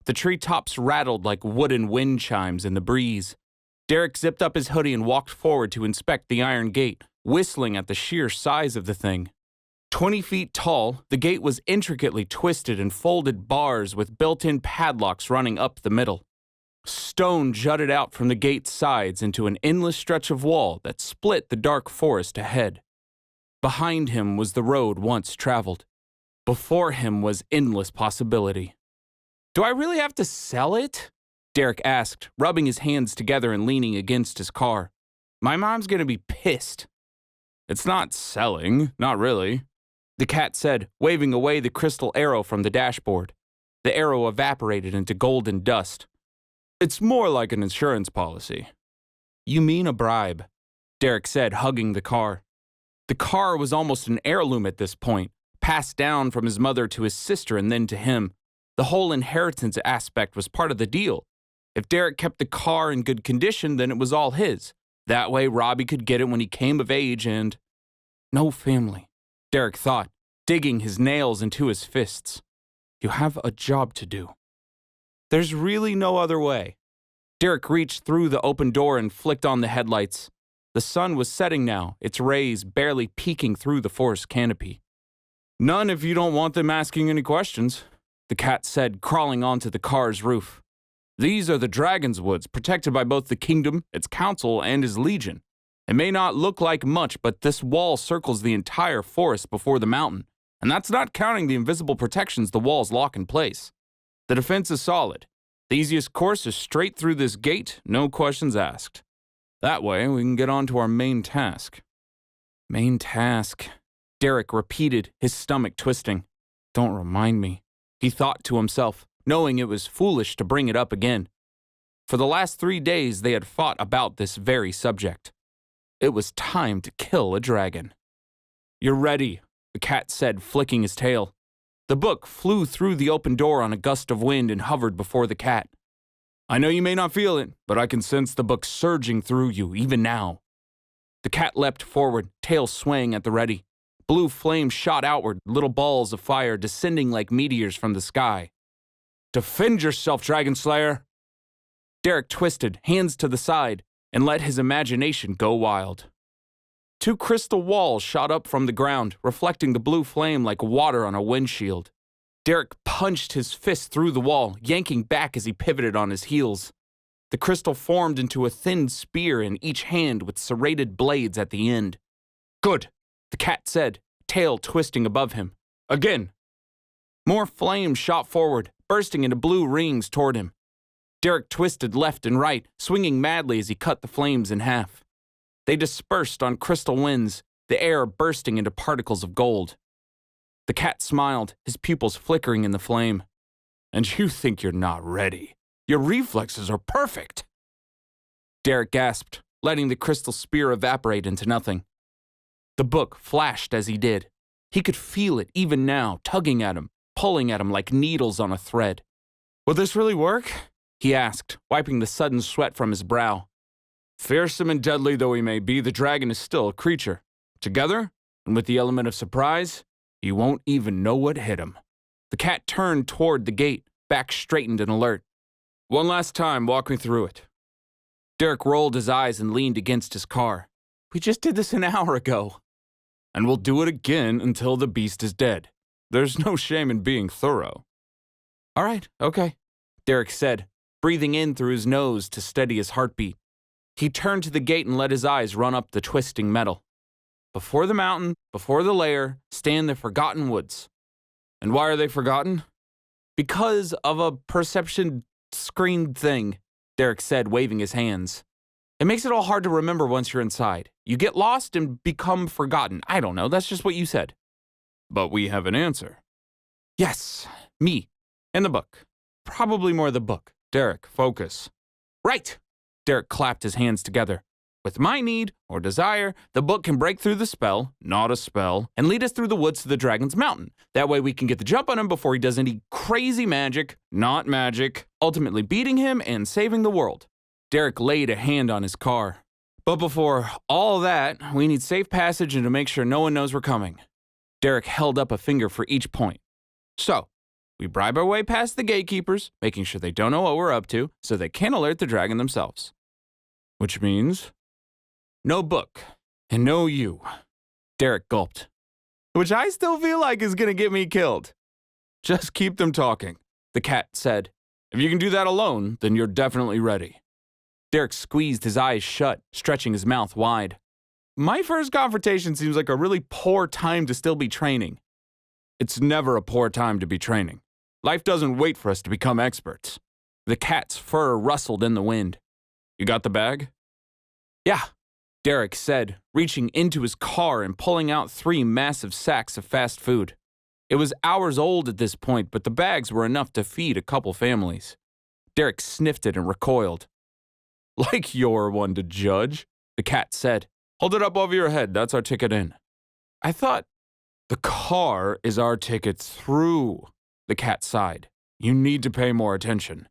The treetops rattled like wooden wind chimes in the breeze. Derek zipped up his hoodie and walked forward to inspect the iron gate, whistling at the sheer size of the thing. 20 feet tall, the gate was intricately twisted and folded bars with built-in padlocks running up the middle. Stone jutted out from the gate's sides into an endless stretch of wall that split the dark forest ahead. Behind him was the road once traveled. Before him was endless possibility. Do I really have to sell it? Derek asked, rubbing his hands together and leaning against his car. My mom's gonna be pissed. It's not selling, not really, the cat said, waving away the crystal arrow from the dashboard. The arrow evaporated into golden dust. It's more like an insurance policy. You mean a bribe, Derek said, hugging the car. The car was almost an heirloom at this point, passed down from his mother to his sister and then to him. The whole inheritance aspect was part of the deal. If Derek kept the car in good condition, then it was all his. That way, Robbie could get it when he came of age and... No family, Derek thought, digging his nails into his fists. You have a job to do. There's really no other way. Derek reached through the open door and flicked on the headlights. The sun was setting now, its rays barely peeking through the forest canopy. None if you don't want them asking any questions, the cat said, crawling onto the car's roof. These are the Dragon's Woods, protected by both the kingdom, its council, and his legion. It may not look like much, but this wall circles the entire forest before the mountain, and that's not counting the invisible protections the walls lock in place. The defense is solid. The easiest course is straight through this gate, no questions asked. That way, we can get on to our main task. Main task, Derek repeated, his stomach twisting. Don't remind me, he thought to himself, knowing it was foolish to bring it up again. For the last 3 days, they had fought about this very subject. It was time to kill a dragon. You're ready, the cat said, flicking his tail. The book flew through the open door on a gust of wind and hovered before the cat. I know you may not feel it, but I can sense the book surging through you, even now. The cat leapt forward, tail swaying at the ready. Blue flame shot outward, little balls of fire descending like meteors from the sky. Defend yourself, Dragon Slayer! Derek twisted, hands to the side, and let his imagination go wild. 2 crystal walls shot up from the ground, reflecting the blue flame like water on a windshield. Derek punched his fist through the wall, yanking back as he pivoted on his heels. The crystal formed into a thin spear in each hand with serrated blades at the end. Good, the cat said, tail twisting above him. Again. More flames shot forward, bursting into blue rings toward him. Derek twisted left and right, swinging madly as he cut the flames in half. They dispersed on crystal winds, the air bursting into particles of gold. The cat smiled, his pupils flickering in the flame. And you think you're not ready. Your reflexes are perfect. Derek gasped, letting the crystal spear evaporate into nothing. The book flashed as he did. He could feel it even now, tugging at him, pulling at him like needles on a thread. Will this really work? He asked, wiping the sudden sweat from his brow. Fearsome and deadly though he may be, the dragon is still a creature. Together, and with the element of surprise, he won't even know what hit him. The cat turned toward the gate, back straightened and alert. One last time, walk me through it. Derek rolled his eyes and leaned against his car. We just did this an hour ago. And we'll do it again until the beast is dead. There's no shame in being thorough. All right, okay, Derek said, breathing in through his nose to steady his heartbeat. He turned to the gate and let his eyes run up the twisting metal. Before the mountain, before the lair, stand the forgotten woods. And why are they forgotten? Because of a perception screen thing, Derek said, waving his hands. It makes it all hard to remember once you're inside. You get lost and become forgotten. I don't know, that's just what you said. But we have an answer. Yes, me, and the book. Probably more the book. Derek, focus. Right! Derek clapped his hands together. With my need, or desire, the book can break through the spell, not a spell, and lead us through the woods to the dragon's mountain. That way we can get the jump on him before he does any crazy magic, not magic, ultimately beating him and saving the world. Derek laid a hand on his car. But before all that, we need safe passage and to make sure no one knows we're coming. Derek held up a finger for each point. So, we bribe our way past the gatekeepers, making sure they don't know what we're up to, so they can't alert the dragon themselves. Which means... no book, and no you. Derek gulped. Which I still feel like is gonna get me killed. Just keep them talking, the cat said. If you can do that alone, then you're definitely ready. Derek squeezed his eyes shut, stretching his mouth wide. My first confrontation seems like a really poor time to still be training. It's never a poor time to be training. Life doesn't wait for us to become experts. The cat's fur rustled in the wind. You got the bag? Yeah, Derek said, reaching into his car and pulling out 3 massive sacks of fast food. It was hours old at this point, but the bags were enough to feed a couple families. Derek sniffed it and recoiled. Like you're one to judge, the cat said. Hold it up over your head, that's our ticket in. I thought the car is our ticket through, the cat sighed. You need to pay more attention.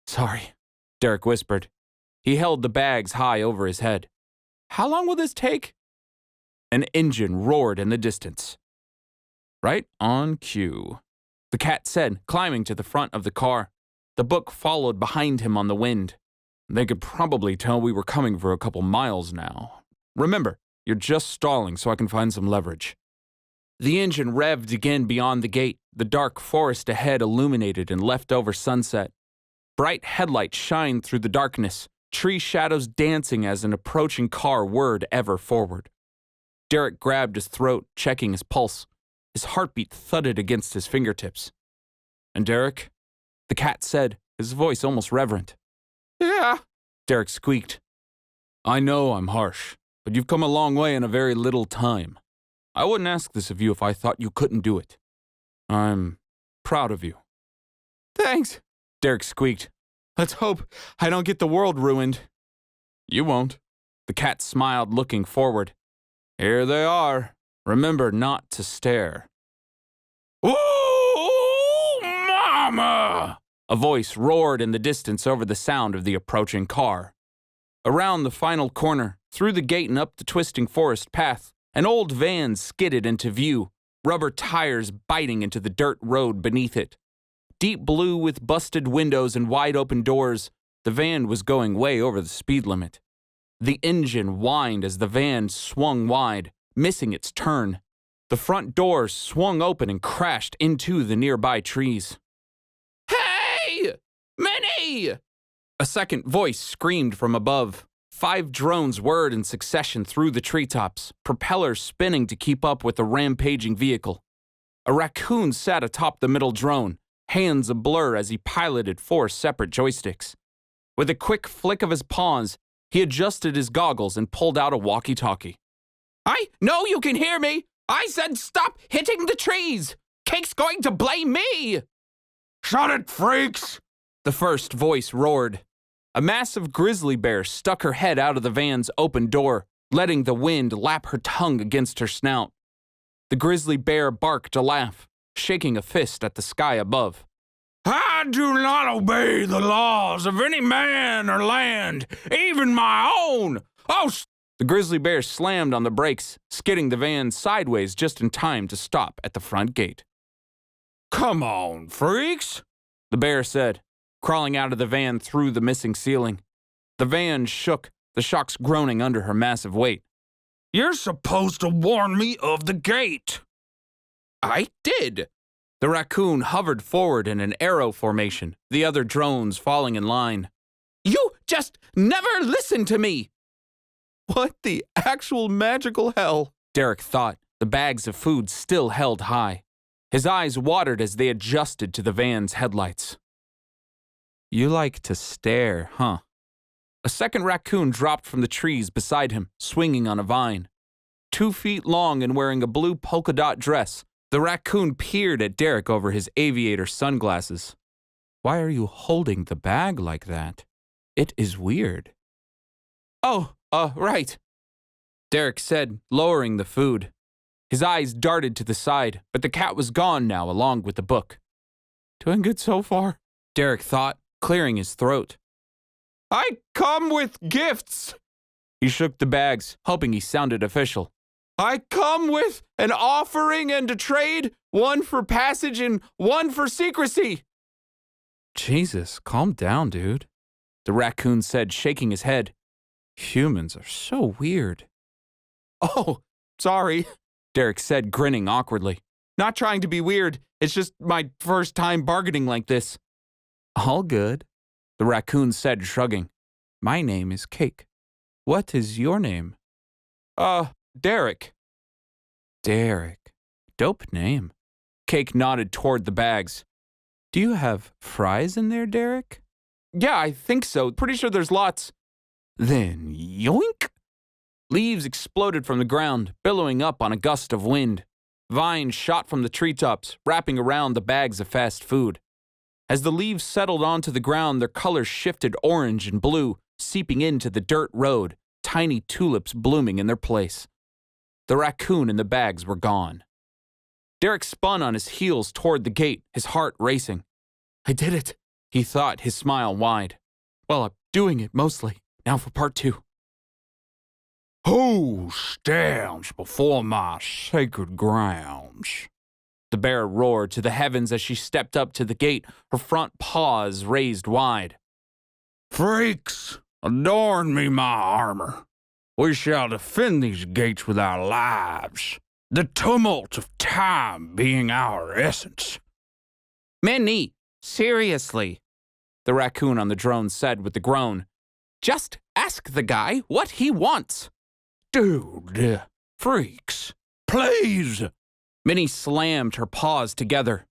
Sorry, Derek whispered. He held the bags high over his head. How long will this take? An engine roared in the distance. Right on cue, the cat said, climbing to the front of the car. The book followed behind him on the wind. They could probably tell we were coming for a couple miles now. Remember, you're just stalling so I can find some leverage. The engine revved again beyond the gate, the dark forest ahead illuminated in leftover sunset. Bright headlights shined through the darkness, tree shadows dancing as an approaching car whirred ever forward. Derek grabbed his throat, checking his pulse. His heartbeat thudded against his fingertips. And Derek? The cat said, his voice almost reverent. Yeah, Derek squeaked. I know I'm harsh, but you've come a long way in a very little time. I wouldn't ask this of you if I thought you couldn't do it. I'm proud of you. Thanks, Derek squeaked. Let's hope I don't get the world ruined. You won't. The cat smiled, looking forward. Here they are. Remember not to stare. Ooh, Mama! A voice roared in the distance over the sound of the approaching car. Around the final corner, through the gate and up the twisting forest path, an old van skidded into view, rubber tires biting into the dirt road beneath it. Deep blue with busted windows and wide open doors, the van was going way over the speed limit. The engine whined as the van swung wide, missing its turn. The front doors swung open and crashed into the nearby trees. Hey! Minnie! A second voice screamed from above. 5 drones whirred in succession through the treetops, propellers spinning to keep up with the rampaging vehicle. A raccoon sat atop the middle drone, hands a blur as he piloted 4 separate joysticks. With a quick flick of his paws, he adjusted his goggles and pulled out a walkie-talkie. I know you can hear me! I said stop hitting the trees! Cake's going to blame me! Shut it, freaks! The first voice roared. A massive grizzly bear stuck her head out of the van's open door, letting the wind lap her tongue against her snout. The grizzly bear barked a laugh, shaking a fist at the sky above. I do not obey the laws of any man or land, even my own! Oh, The grizzly bear slammed on the brakes, skidding the van sideways just in time to stop at the front gate. Come on, freaks, the bear said, crawling out of the van through the missing ceiling. The van shook, the shocks groaning under her massive weight. You're supposed to warn me of the gate. I did. The raccoon hovered forward in an arrow formation, the other drones falling in line. You just never listen to me! What the actual magical hell? Derek thought, the bags of food still held high. His eyes watered as they adjusted to the van's headlights. You like to stare, huh? A second raccoon dropped from the trees beside him, swinging on a vine. 2 feet long and wearing a blue polka dot dress, the raccoon peered at Derek over his aviator sunglasses. Why are you holding the bag like that? It is weird. Oh, right, Derek said, lowering the food. His eyes darted to the side, but the cat was gone now along with the book. Doing good so far, Derek thought, clearing his throat. I come with gifts. He shook the bags, hoping he sounded official. I come with an offering and a trade, 1 for passage and 1 for secrecy. Jesus, calm down, dude, the raccoon said, shaking his head. Humans are so weird. Oh, sorry, Derek said, grinning awkwardly. Not trying to be weird, it's just my first time bargaining like this. All good, the raccoon said, shrugging. My name is Cake. What is your name? Derek. Derek. Dope name. Cake nodded toward the bags. Do you have fries in there, Derek? Yeah, I think so. Pretty sure there's lots. Then yoink! Leaves exploded from the ground, billowing up on a gust of wind. Vines shot from the treetops, wrapping around the bags of fast food. As the leaves settled onto the ground, their colors shifted orange and blue, seeping into the dirt road, tiny tulips blooming in their place. The raccoon and the bags were gone. Derek spun on his heels toward the gate, his heart racing. I did it, he thought, his smile wide. Well, I'm doing it mostly. Now for part 2. Who stands before my sacred grounds? The bear roared to the heavens as she stepped up to the gate, her front paws raised wide. Freaks, adorn me my armor. We shall defend these gates with our lives, the tumult of time being our essence. Minnie, seriously, the raccoon on the drone said with a groan. Just ask the guy what he wants. Dude, freaks, please. Minnie slammed her paws together.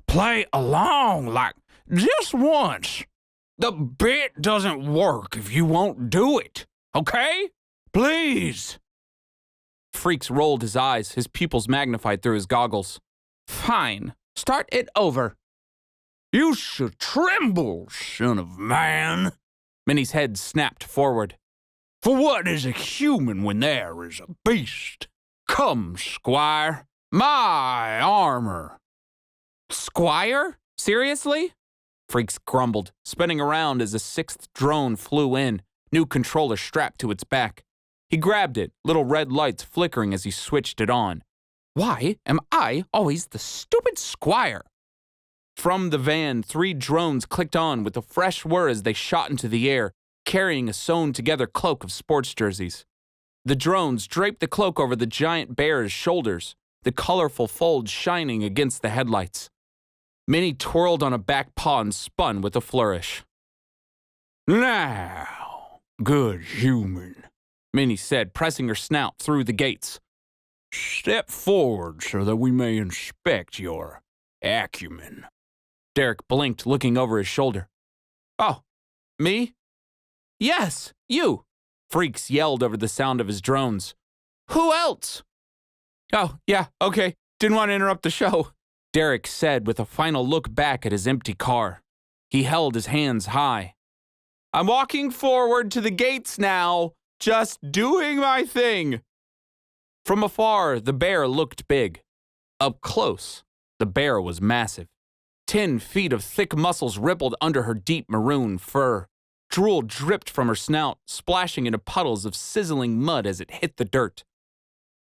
Play along like just once. The bit doesn't work if you won't do it, okay? Please. Freaks rolled his eyes, his pupils magnified through his goggles. Fine, start it over. You should tremble, son of man. Minnie's head snapped forward. For what is a human when there is a beast? Come, squire, my armor. Squire? Seriously? Freaks grumbled, spinning around as a 6th drone flew in, new controller strapped to its back. He grabbed it, little red lights flickering as he switched it on. Why am I always the stupid squire? From the van, 3 drones clicked on with a fresh whir as they shot into the air, carrying a sewn-together cloak of sports jerseys. The drones draped the cloak over the giant bear's shoulders, the colorful folds shining against the headlights. Minnie twirled on a back paw and spun with a flourish. Now, good human, Minnie said, pressing her snout through the gates. Step forward so that we may inspect your acumen. Derek blinked, looking over his shoulder. Oh, me? Yes, you! Freaks yelled over the sound of his drones. Who else? Oh, yeah, okay. Didn't want to interrupt the show, Derek said with a final look back at his empty car. He held his hands high. I'm walking forward to the gates now, just doing my thing. From afar, the bear looked big. Up close, the bear was massive. 10 feet of thick muscles rippled under her deep maroon fur. Drool dripped from her snout, splashing into puddles of sizzling mud as it hit the dirt.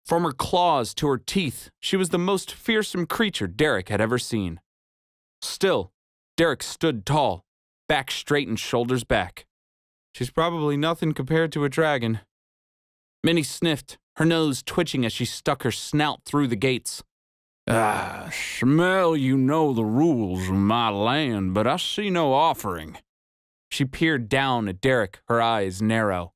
From her claws to her teeth, she was the most fearsome creature Derek had ever seen. Still, Derek stood tall, back straight and shoulders back. She's probably nothing compared to a dragon. Minnie sniffed, her nose twitching as she stuck her snout through the gates. Smell you know the rules of my land, but I see no offering. She peered down at Derek, her eyes narrow.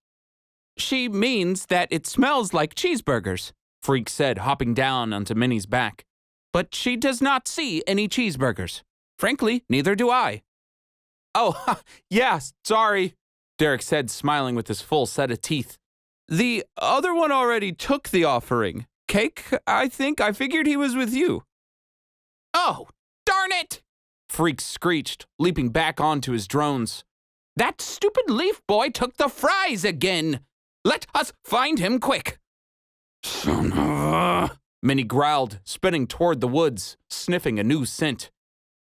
She means that it smells like cheeseburgers, Freak said, hopping down onto Minnie's back. But she does not see any cheeseburgers. Frankly, neither do I. Oh, yeah, sorry, Derek said, smiling with his full set of teeth. The other one already took the offering. Cake, I think. I figured he was with you. Oh, darn it! Freak screeched, leaping back onto his drones. That stupid leaf boy took the fries again. Let us find him quick. Son of a... Minnie growled, spinning toward the woods, sniffing a new scent.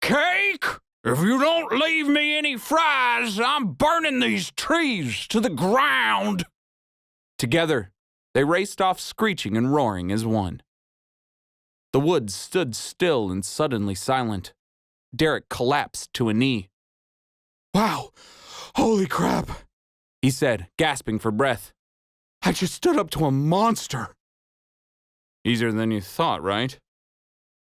Cake! If you don't leave me any fries, I'm burning these trees to the ground. Together, they raced off screeching and roaring as one. The woods stood still and suddenly silent. Derek collapsed to a knee. Wow, holy crap, he said, gasping for breath. I just stood up to a monster. Easier than you thought, right?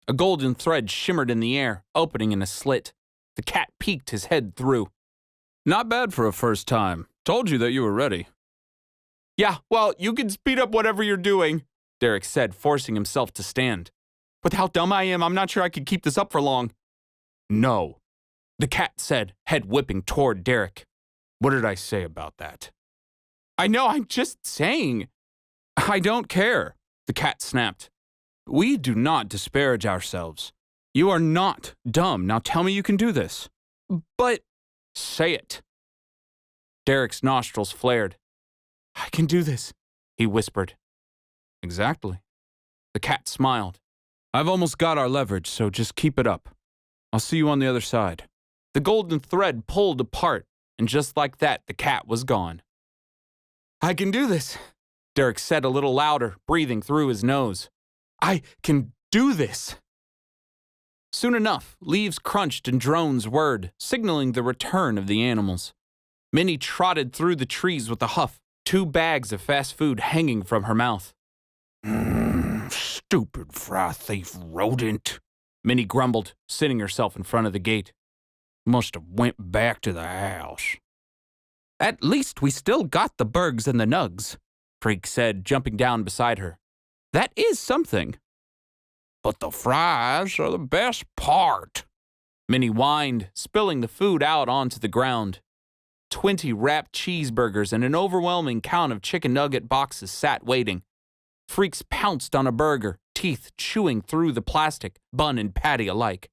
A golden thread shimmered in the air, opening in a slit. The cat peeked his head through. Not bad for a first time. Told you that you were ready. Yeah, well, you can speed up whatever you're doing, Derek said, forcing himself to stand. With how dumb I am, I'm not sure I could keep this up for long. No, the cat said, head whipping toward Derek. What did I say about that? I know, I'm just saying. I don't care, the cat snapped. We do not disparage ourselves. You are not dumb. Now tell me you can do this. But say it. Derek's nostrils flared. I can do this, he whispered. Exactly. The cat smiled. I've almost got our leverage, so just keep it up. I'll see you on the other side. The golden thread pulled apart, and just like that, the cat was gone. I can do this, Derek said a little louder, breathing through his nose. I can do this. Soon enough, leaves crunched and drones whirred, signaling the return of the animals. Minnie trotted through the trees with a huff, 2 bags of fast food hanging from her mouth. Stupid fry thief rodent, Minnie grumbled, sitting herself in front of the gate. Must have went back to the house. At least we still got the burgs and the nugs, Freak said, jumping down beside her. That is something. But the fries are the best part, Minnie whined, spilling the food out onto the ground. 20 wrapped cheeseburgers and an overwhelming count of chicken nugget boxes sat waiting. Freaks pounced on a burger, teeth chewing through the plastic, bun and patty alike.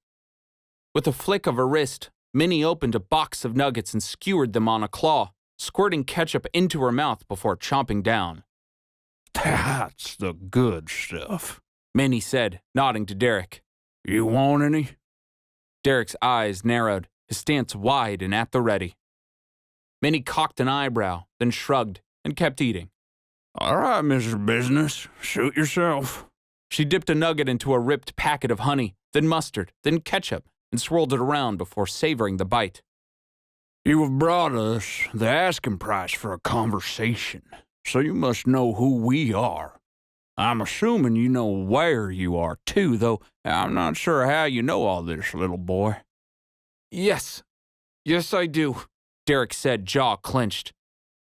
With a flick of her wrist, Minnie opened a box of nuggets and skewered them on a claw, squirting ketchup into her mouth before chomping down. That's the good stuff, Minnie said, nodding to Derek. You want any? Derek's eyes narrowed, his stance wide and at the ready. Minnie cocked an eyebrow, then shrugged, and kept eating. All right, Mr. Business, suit yourself. She dipped a nugget into a ripped packet of honey, then mustard, then ketchup, and swirled it around before savoring the bite. You have brought us the asking price for a conversation, so you must know who we are. I'm assuming you know where you are, too, though I'm not sure how you know all this, little boy. Yes, I do, Derek said, jaw clenched.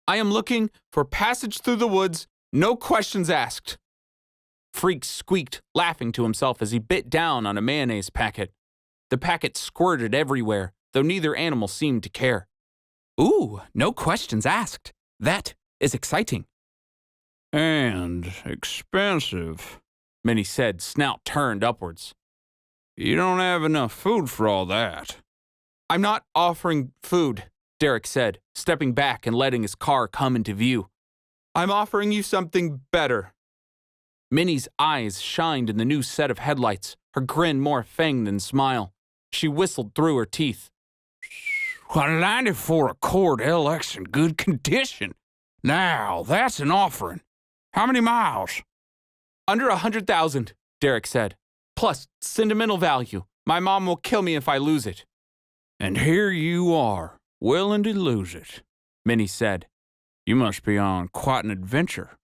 I am looking for passage through the woods, no questions asked. Freak squeaked, laughing to himself as he bit down on a mayonnaise packet. The packet squirted everywhere, though neither animal seemed to care. Ooh, no questions asked. That is exciting. And expensive, Minnie said, snout turned upwards. You don't have enough food for all that. I'm not offering food, Derek said, stepping back and letting his car come into view. I'm offering you something better. Minnie's eyes shined in the new set of headlights, her grin more fang than smile. She whistled through her teeth. 194 Accord LX in good condition. Now, that's an offering. How many miles? Under 100,000, Derek said. Plus, sentimental value. My mom will kill me if I lose it. And here you are, willing to lose it, Minnie said. You must be on quite an adventure.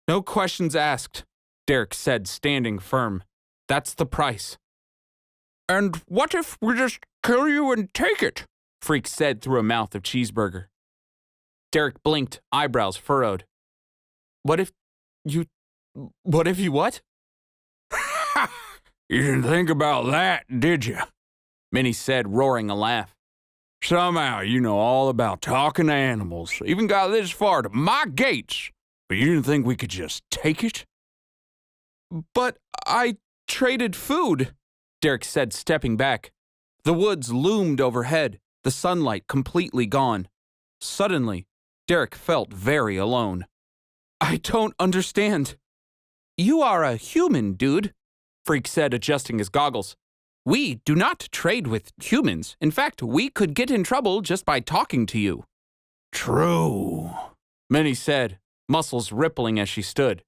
No questions asked, Derek said, standing firm. That's the price. And what if we just kill you and take it? Freak said through a mouth of cheeseburger. Derek blinked, eyebrows furrowed. What if you what? You didn't think about that, did you? Minnie said, roaring a laugh. Somehow you know all about talking to animals, even got this far to my gates, but you didn't think we could just take it? But I traded food, Derek said, stepping back. The woods loomed overhead, the sunlight completely gone. Suddenly, Derek felt very alone. I don't understand. You are a human, dude, Freak said, adjusting his goggles. We do not trade with humans. In fact, we could get in trouble just by talking to you. True, Minnie said, muscles rippling as she stood.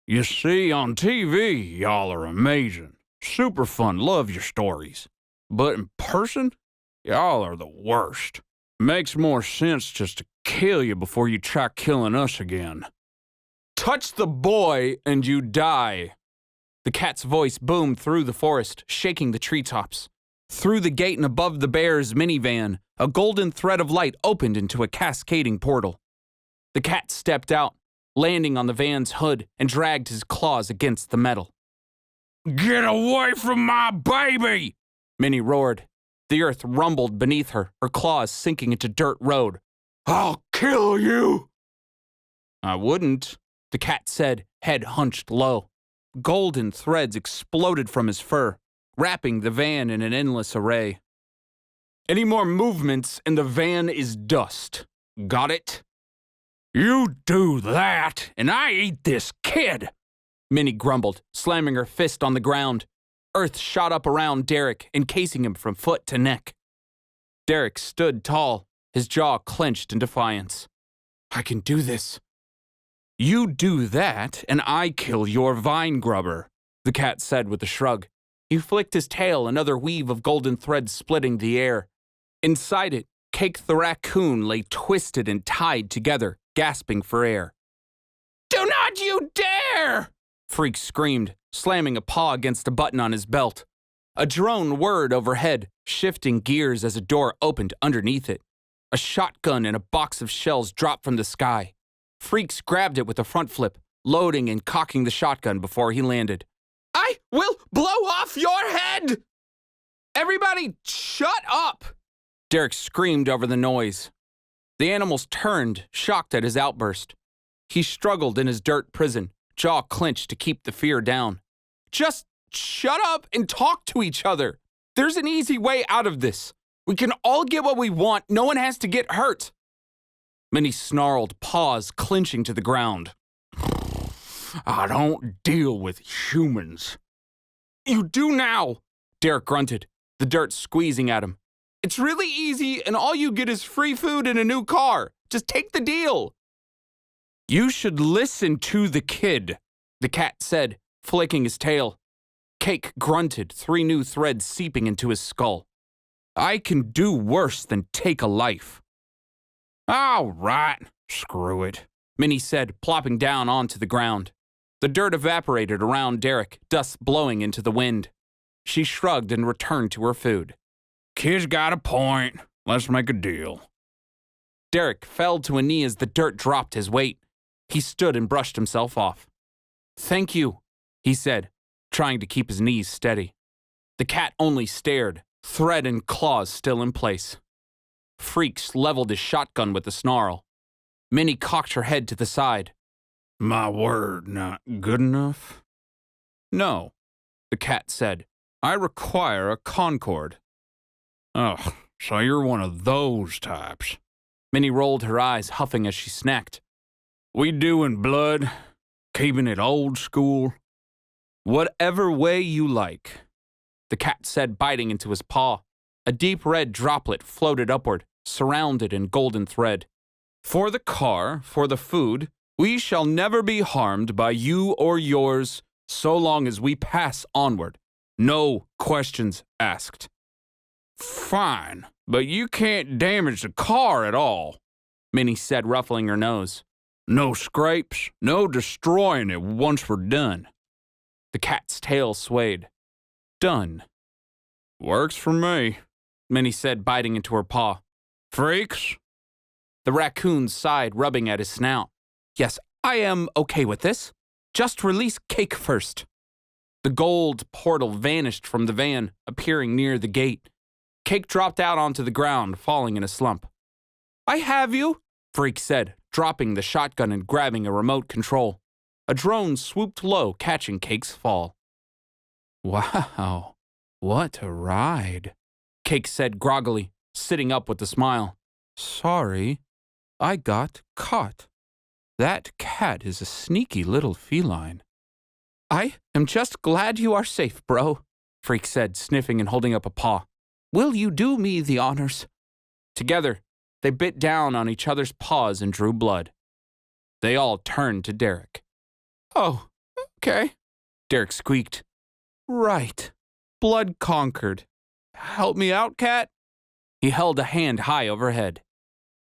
You see, on TV, y'all are amazing. Super fun, love your stories. But in person, y'all are the worst. Makes more sense just to kill you before you try killing us again. Touch the boy and you die. The cat's voice boomed through the forest, shaking the treetops. Through the gate and above the bear's minivan, a golden thread of light opened into a cascading portal. The cat stepped out, landing on the van's hood, and dragged his claws against the metal. Get away from my baby! Minnie roared. The earth rumbled beneath her, her claws sinking into dirt road. I'll kill you! I wouldn't, the cat said, head hunched low. Golden threads exploded from his fur, wrapping the van in an endless array. Any more movements and the van is dust, Got it? You do that, and I eat this kid, Minnie grumbled, slamming her fist on the ground. Earth shot up around Derek, encasing him from foot to neck. Derek stood tall, his jaw clenched in defiance. I can do this. You do that, and I kill your vine grubber, the cat said with a shrug. He flicked his tail, another weave of golden thread splitting the air. Inside it, Cake the raccoon lay twisted and tied together, gasping for air. Do not you dare! Freak screamed, slamming a paw against a button on his belt. A drone whirred overhead, shifting gears as a door opened underneath it. A shotgun and a box of shells dropped from the sky. Freaks grabbed it with a front flip, loading and cocking the shotgun before he landed. I will blow off your head! Everybody, shut up! Derek screamed over the noise. The animals turned, shocked at his outburst. He struggled in his dirt prison, jaw clenched to keep the fear down. Just shut up and talk to each other. There's an easy way out of this. We can all get what we want. No one has to get hurt. Minnie snarled, paws clenching to the ground. I don't deal with humans. You do now, Derek grunted, the dirt squeezing at him. It's really easy, and all you get is free food and a new car. Just take the deal. You should listen to the kid, the cat said, flicking his tail. Cake grunted, 3 new threads seeping into his skull. I can do worse than take a life. All right, screw it, Minnie said, plopping down onto the ground. The dirt evaporated around Derek, dust blowing into the wind. She shrugged and returned to her food. Kid's got a point. Let's make a deal. Derek fell to a knee as the dirt dropped his weight. He stood and brushed himself off. Thank you, he said, trying to keep his knees steady. The cat only stared, thread and claws still in place. Freaks leveled his shotgun with a snarl. Minnie cocked her head to the side. My word, not good enough? No, the cat said. I require a Concord. Oh, so you're one of those types. Minnie rolled her eyes, huffing as she snacked. We doing blood? Keeping it old school? Whatever way you like, the cat said, biting into his paw. A deep red droplet floated upward, surrounded in golden thread. For the car, for the food, we shall never be harmed by you or yours, so long as we pass onward. No questions asked. Fine, but you can't damage the car at all, Minnie said, ruffling her nose. No scrapes, no destroying it once we're done. The cat's tail swayed. Done. Works for me, Minnie said, biting into her paw. Freaks? The raccoon sighed, rubbing at his snout. Yes, I am okay with this. Just release Cake first. The gold portal vanished from the van, appearing near the gate. Cake dropped out onto the ground, falling in a slump. I have you, Freak said, dropping the shotgun and grabbing a remote control. A drone swooped low, catching Cake's fall. Wow, what a ride, Cake said groggily, sitting up with a smile. Sorry, I got caught. That cat is a sneaky little feline. I am just glad you are safe, bro, Freak said, sniffing and holding up a paw. Will you do me the honors? Together, they bit down on each other's paws and drew blood. They all turned to Derek. Oh, okay, Derek squeaked. Right. Blood conquered. Help me out, cat? He held a hand high overhead.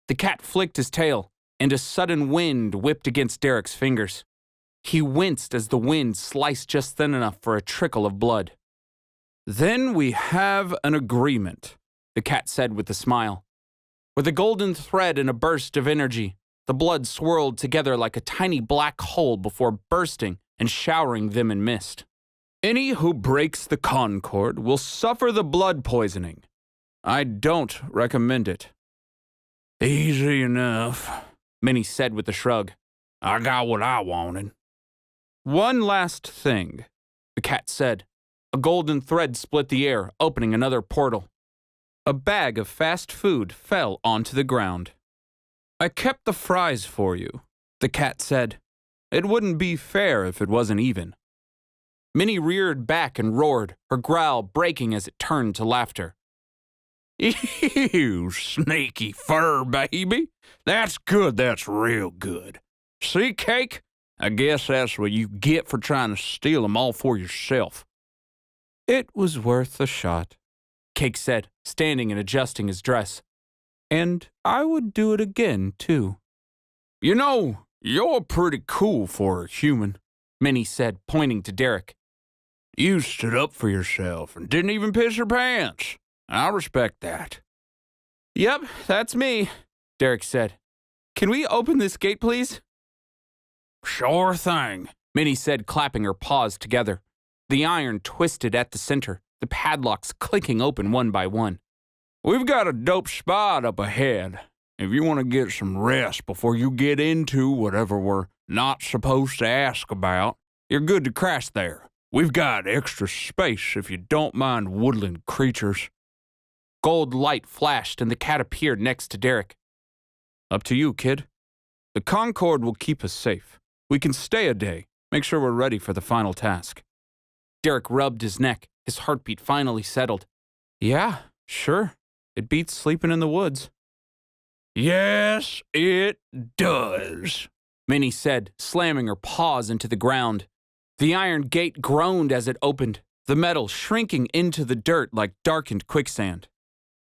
The cat flicked his tail, and a sudden wind whipped against Derek's fingers. He winced as the wind sliced just thin enough for a trickle of blood. Then we have an agreement, the cat said with a smile. With a golden thread and a burst of energy, the blood swirled together like a tiny black hole before bursting and showering them in mist. Any who breaks the Concord will suffer the blood poisoning. I don't recommend it. Easy enough, Minnie said with a shrug. I got what I wanted. One last thing, the cat said. A golden thread split the air, opening another portal. A bag of fast food fell onto the ground. I kept the fries for you, the cat said. It wouldn't be fair if it wasn't even. Minnie reared back and roared, her growl breaking as it turned to laughter. You sneaky fur baby. That's good, that's real good. See, Cake? I guess that's what you get for trying to steal 'em all for yourself. It was worth a shot, Cake said, standing and adjusting his dress. And I would do it again, too. You know, you're pretty cool for a human, Minnie said, pointing to Derek. You stood up for yourself and didn't even piss your pants. I respect that. Yep, that's me, Derek said. Can we open this gate, please? Sure thing, Minnie said, clapping her paws together. The iron twisted at the center, the padlocks clicking open one by one. We've got a dope spot up ahead. If you want to get some rest before you get into whatever we're not supposed to ask about, you're good to crash there. We've got extra space if you don't mind woodland creatures. Gold light flashed and the cat appeared next to Derek. Up to you, kid. The Concord will keep us safe. We can stay a day, make sure we're ready for the final task. Derek rubbed his neck, his heartbeat finally settled. Yeah, sure. It beats sleeping in the woods. Yes, it does, Minnie said, slamming her paws into the ground. The iron gate groaned as it opened, the metal shrinking into the dirt like darkened quicksand.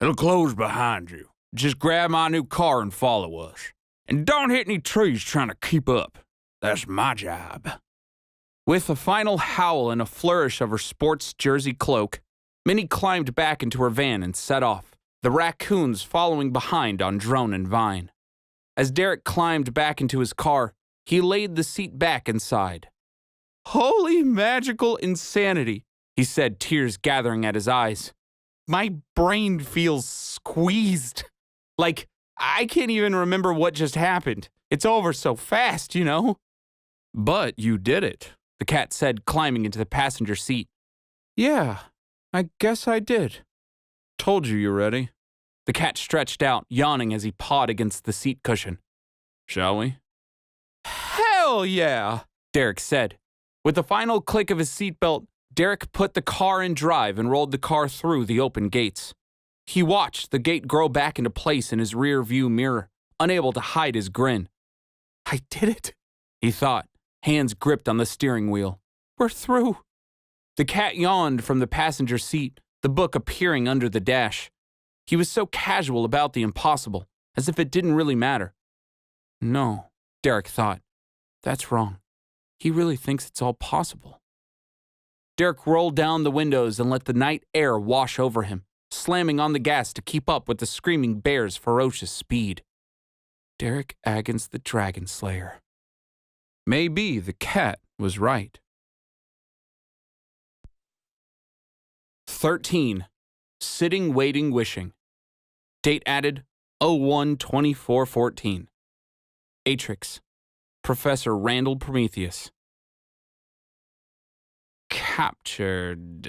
It'll close behind you. Just grab my new car and follow us. And don't hit any trees trying to keep up. That's my job. With a final howl and a flourish of her sports jersey cloak, Minnie climbed back into her van and set off, the raccoons following behind on Drone and Vine. As Derek climbed back into his car, he laid the seat back and sighed. Holy magical insanity, he said, tears gathering at his eyes. My brain feels squeezed. Like, I can't even remember what just happened. It's over so fast, you know? But you did it, the cat said, climbing into the passenger seat. Yeah, I guess I did. Told you you're ready. The cat stretched out, yawning as he pawed against the seat cushion. Shall we? Hell yeah, Derek said. With the final click of his seatbelt, Derek put the car in drive and rolled the car through the open gates. He watched the gate grow back into place in his rear view mirror, unable to hide his grin. I did it, he thought, hands gripped on the steering wheel. We're through. The cat yawned from the passenger seat, the book appearing under the dash. He was so casual about the impossible, as if it didn't really matter. No, Derek thought. That's wrong. He really thinks it's all possible. Derek rolled down the windows and let the night air wash over him, slamming on the gas to keep up with the screaming bear's ferocious speed. Derek Agons the Dragon Slayer. Maybe the cat was right. 13. Sitting, Waiting, Wishing. Date added 01/24/14. Atrix. Professor Randall Prometheus. Captured.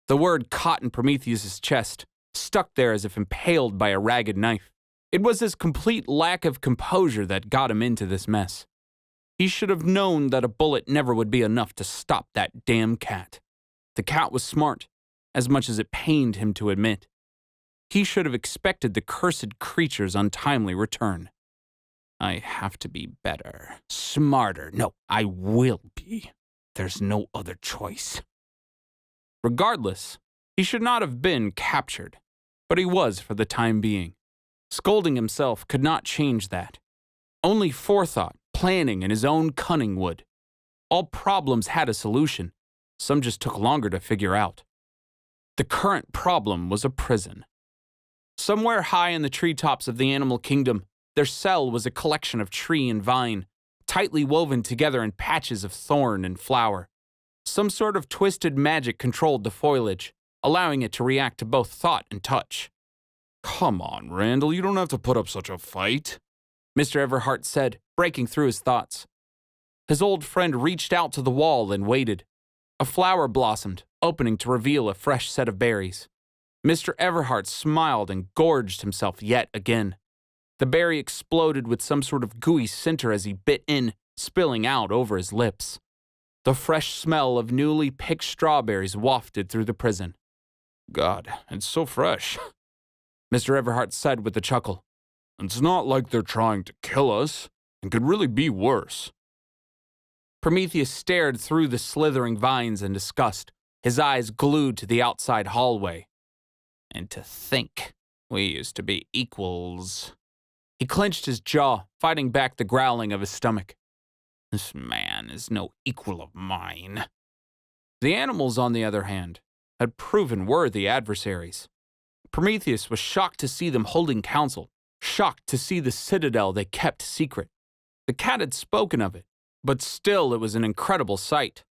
The word caught in Prometheus's chest, stuck there as if impaled by a ragged knife. It was his complete lack of composure that got him into this mess. He should have known that a bullet never would be enough to stop that damn cat. The cat was smart, as much as it pained him to admit. He should have expected the cursed creature's untimely return. I have to be better, smarter. No, I will be. There's no other choice. Regardless, he should not have been captured, but he was for the time being. Scolding himself could not change that. Only forethought, planning, and his own cunning would. All problems had a solution. Some just took longer to figure out. The current problem was a prison. Somewhere high in the treetops of the animal kingdom, their cell was a collection of tree and vine, tightly woven together in patches of thorn and flower. Some sort of twisted magic controlled the foliage, allowing it to react to both thought and touch. Come on, Randall, you don't have to put up such a fight, Mr. Everhart said, breaking through his thoughts. His old friend reached out to the wall and waited. A flower blossomed, opening to reveal a fresh set of berries. Mr. Everhart smiled and gorged himself yet again. The berry exploded with some sort of gooey center as he bit in, spilling out over his lips. The fresh smell of newly picked strawberries wafted through the prison. God, it's so fresh. Mr. Everhart said with a chuckle. It's not like they're trying to kill us. It could really be worse. Prometheus stared through the slithering vines in disgust, his eyes glued to the outside hallway. And to think we used to be equals. He clenched his jaw, fighting back the growling of his stomach. This man is no equal of mine. The animals, on the other hand, had proven worthy adversaries. Prometheus was shocked to see them holding council, shocked to see the citadel they kept secret. The cat had spoken of it, but still it was an incredible sight.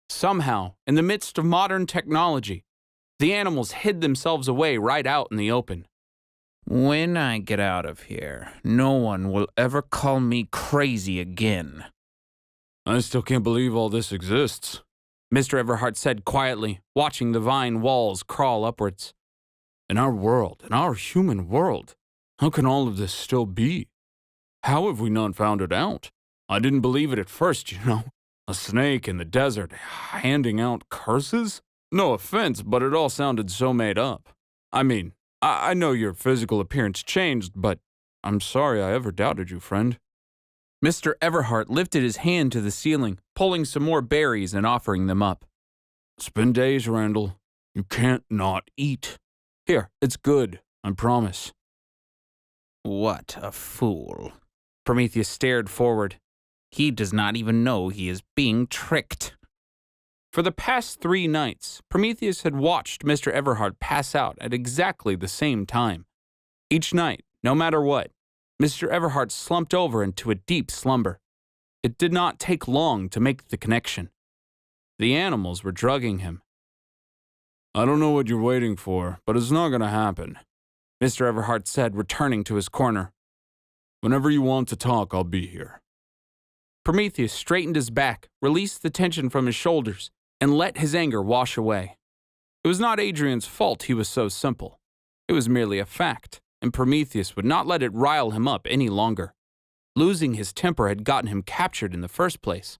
Somehow, in the midst of modern technology, the animals hid themselves away right out in the open. When I get out of here, no one will ever call me crazy again. I still can't believe all this exists, Mr. Everhart said quietly, watching the vine walls crawl upwards. In our world, in our human world, how can all of this still be? How have we not found it out? I didn't believe it at first, you know. A snake in the desert handing out curses? No offense, but it all sounded so made up. I mean, I know your physical appearance changed, but I'm sorry I ever doubted you, friend. Mr. Everhart lifted his hand to the ceiling, pulling some more berries and offering them up. It's been days, Randall. You can't not eat. Here, it's good, I promise. What a fool. Prometheus stared forward. He does not even know he is being tricked. For the past 3 nights, Prometheus had watched Mr. Everhart pass out at exactly the same time. Each night, no matter what, Mr. Everhart slumped over into a deep slumber. It did not take long to make the connection. The animals were drugging him. I don't know what you're waiting for, but it's not going to happen, Mr. Everhart said, returning to his corner. Whenever you want to talk, I'll be here. Prometheus straightened his back, released the tension from his shoulders, and let his anger wash away. It was not Adrian's fault he was so simple. It was merely a fact, and Prometheus would not let it rile him up any longer. Losing his temper had gotten him captured in the first place.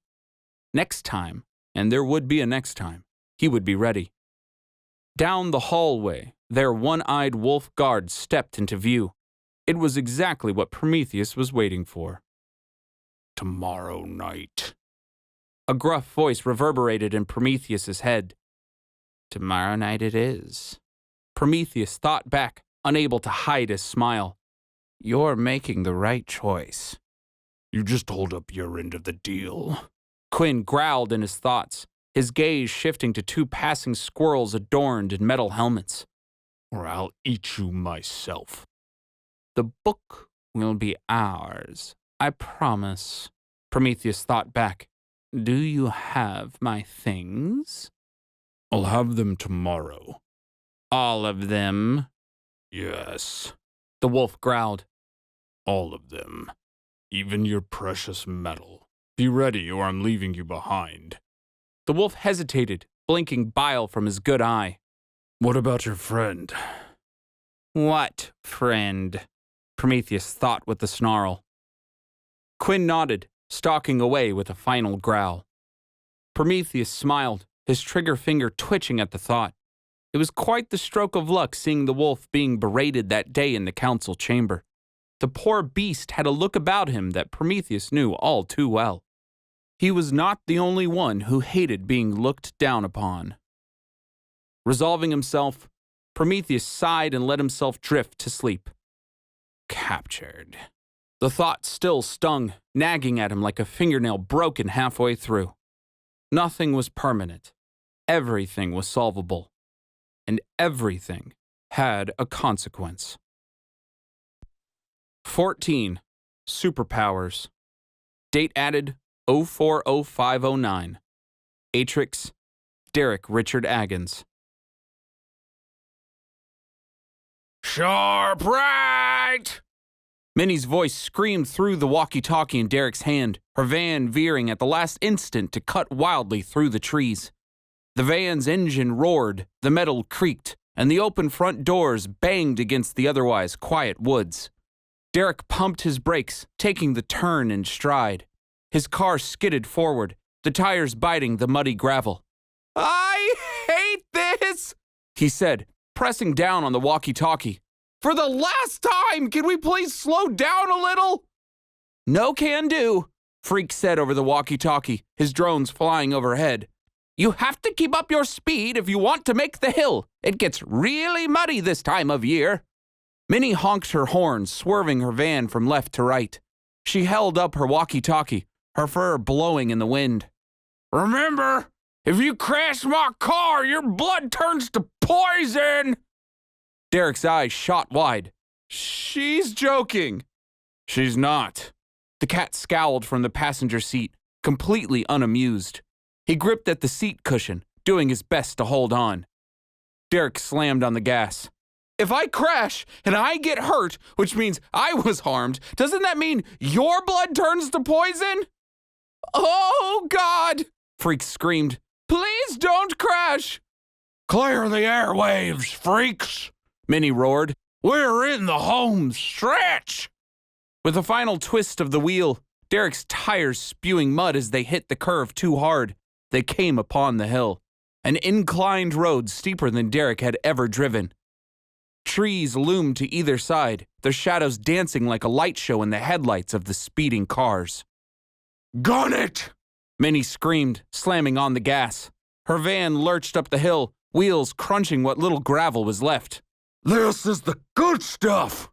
Next time, and there would be a next time, he would be ready. Down the hallway, their one-eyed wolf guard stepped into view. It was exactly what Prometheus was waiting for. Tomorrow night. A gruff voice reverberated in Prometheus's head. Tomorrow night it is. Prometheus thought back, unable to hide his smile. You're making the right choice. You just hold up your end of the deal. Quinn growled in his thoughts, his gaze shifting to 2 passing squirrels adorned in metal helmets. Or I'll eat you myself. The book will be ours, I promise, Prometheus thought back. Do you have my things? I'll have them tomorrow. All of them? Yes, the wolf growled. All of them. Even your precious metal. Be ready or I'm leaving you behind. The wolf hesitated, blinking bile from his good eye. What about your friend? What friend? Prometheus thought with a snarl. Quinn nodded, stalking away with a final growl. Prometheus smiled, his trigger finger twitching at the thought. It was quite the stroke of luck seeing the wolf being berated that day in the council chamber. The poor beast had a look about him that Prometheus knew all too well. He was not the only one who hated being looked down upon. Resolving himself, Prometheus sighed and let himself drift to sleep. Captured. The thought still stung, nagging at him like a fingernail broken halfway through. Nothing was permanent. Everything was solvable. And everything had a consequence. 14. Superpowers. Date added 040509. Atrix, Derek Richard Agons. Sharp right! Minnie's voice screamed through the walkie-talkie in Derek's hand, her van veering at the last instant to cut wildly through the trees. The van's engine roared, the metal creaked, and the open front doors banged against the otherwise quiet woods. Derek pumped his brakes, taking the turn in stride. His car skidded forward, the tires biting the muddy gravel. "I hate this," he said, pressing down on the walkie-talkie. "For the last time, can we please slow down a little?" "No can do," Freak said over the walkie-talkie, his drones flying overhead. "You have to keep up your speed if you want to make the hill. It gets really muddy this time of year." Minnie honked her horn, swerving her van from left to right. She held up her walkie-talkie, her fur blowing in the wind. "Remember, if you crash my car, your blood turns to poison." Derek's eyes shot wide. "She's joking." "She's not." The cat scowled from the passenger seat, completely unamused. He gripped at the seat cushion, doing his best to hold on. Derek slammed on the gas. "If I crash and I get hurt, which means I was harmed, doesn't that mean your blood turns to poison?" "Oh, God!" Freak screamed. "Please don't crash!" "Clear the airwaves, freaks!" Minnie roared. "We're in the home stretch!" With a final twist of the wheel, Derek's tires spewing mud as they hit the curve too hard, they came upon the hill, an inclined road steeper than Derek had ever driven. Trees loomed to either side, their shadows dancing like a light show in the headlights of the speeding cars. "Gun it!" Minnie screamed, slamming on the gas. Her van lurched up the hill, wheels crunching what little gravel was left. "This is the good stuff!"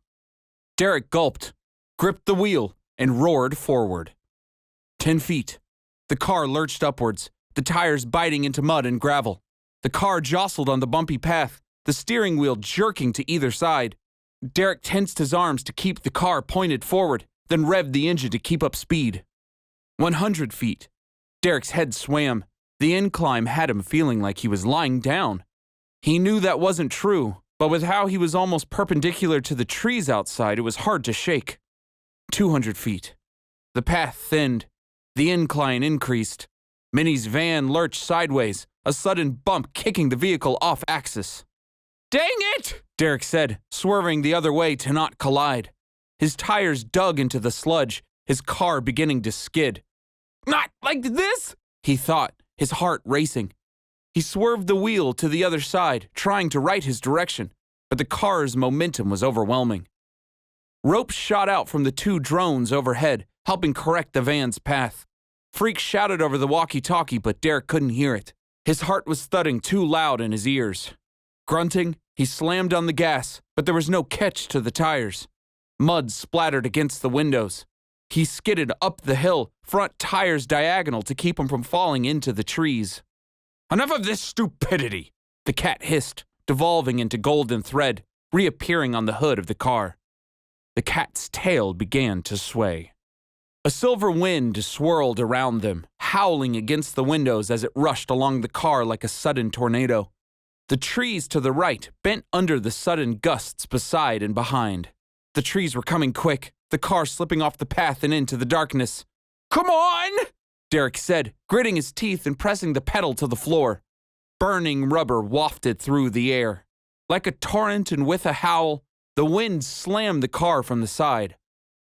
Derek gulped, gripped the wheel, and roared forward. 10 feet. The car lurched upwards, the tires biting into mud and gravel. The car jostled on the bumpy path, the steering wheel jerking to either side. Derek tensed his arms to keep the car pointed forward, then revved the engine to keep up speed. 100 feet. Derek's head swam. The incline had him feeling like he was lying down. He knew that wasn't true, but with how he was almost perpendicular to the trees outside, it was hard to shake. 200 feet. The path thinned. The incline increased. Minnie's van lurched sideways, a sudden bump kicking the vehicle off axis. "Dang it!" Derek said, swerving the other way to not collide. His tires dug into the sludge, his car beginning to skid. "Not like this," he thought, his heart racing. He swerved the wheel to the other side, trying to right his direction, but the car's momentum was overwhelming. Ropes shot out from the 2 drones overhead, helping correct the van's path. Freak shouted over the walkie-talkie, but Derek couldn't hear it. His heart was thudding too loud in his ears. Grunting, he slammed on the gas, but there was no catch to the tires. Mud splattered against the windows. He skidded up the hill, front tires diagonal to keep him from falling into the trees. "Enough of this stupidity!" The cat hissed, devolving into golden thread, reappearing on the hood of the car. The cat's tail began to sway. A silver wind swirled around them, howling against the windows as it rushed along the car like a sudden tornado. The trees to the right bent under the sudden gusts beside and behind. The trees were coming quick, the car slipping off the path and into the darkness. "Come on!" Derek said, gritting his teeth and pressing the pedal to the floor. Burning rubber wafted through the air. Like a torrent and with a howl, the wind slammed the car from the side.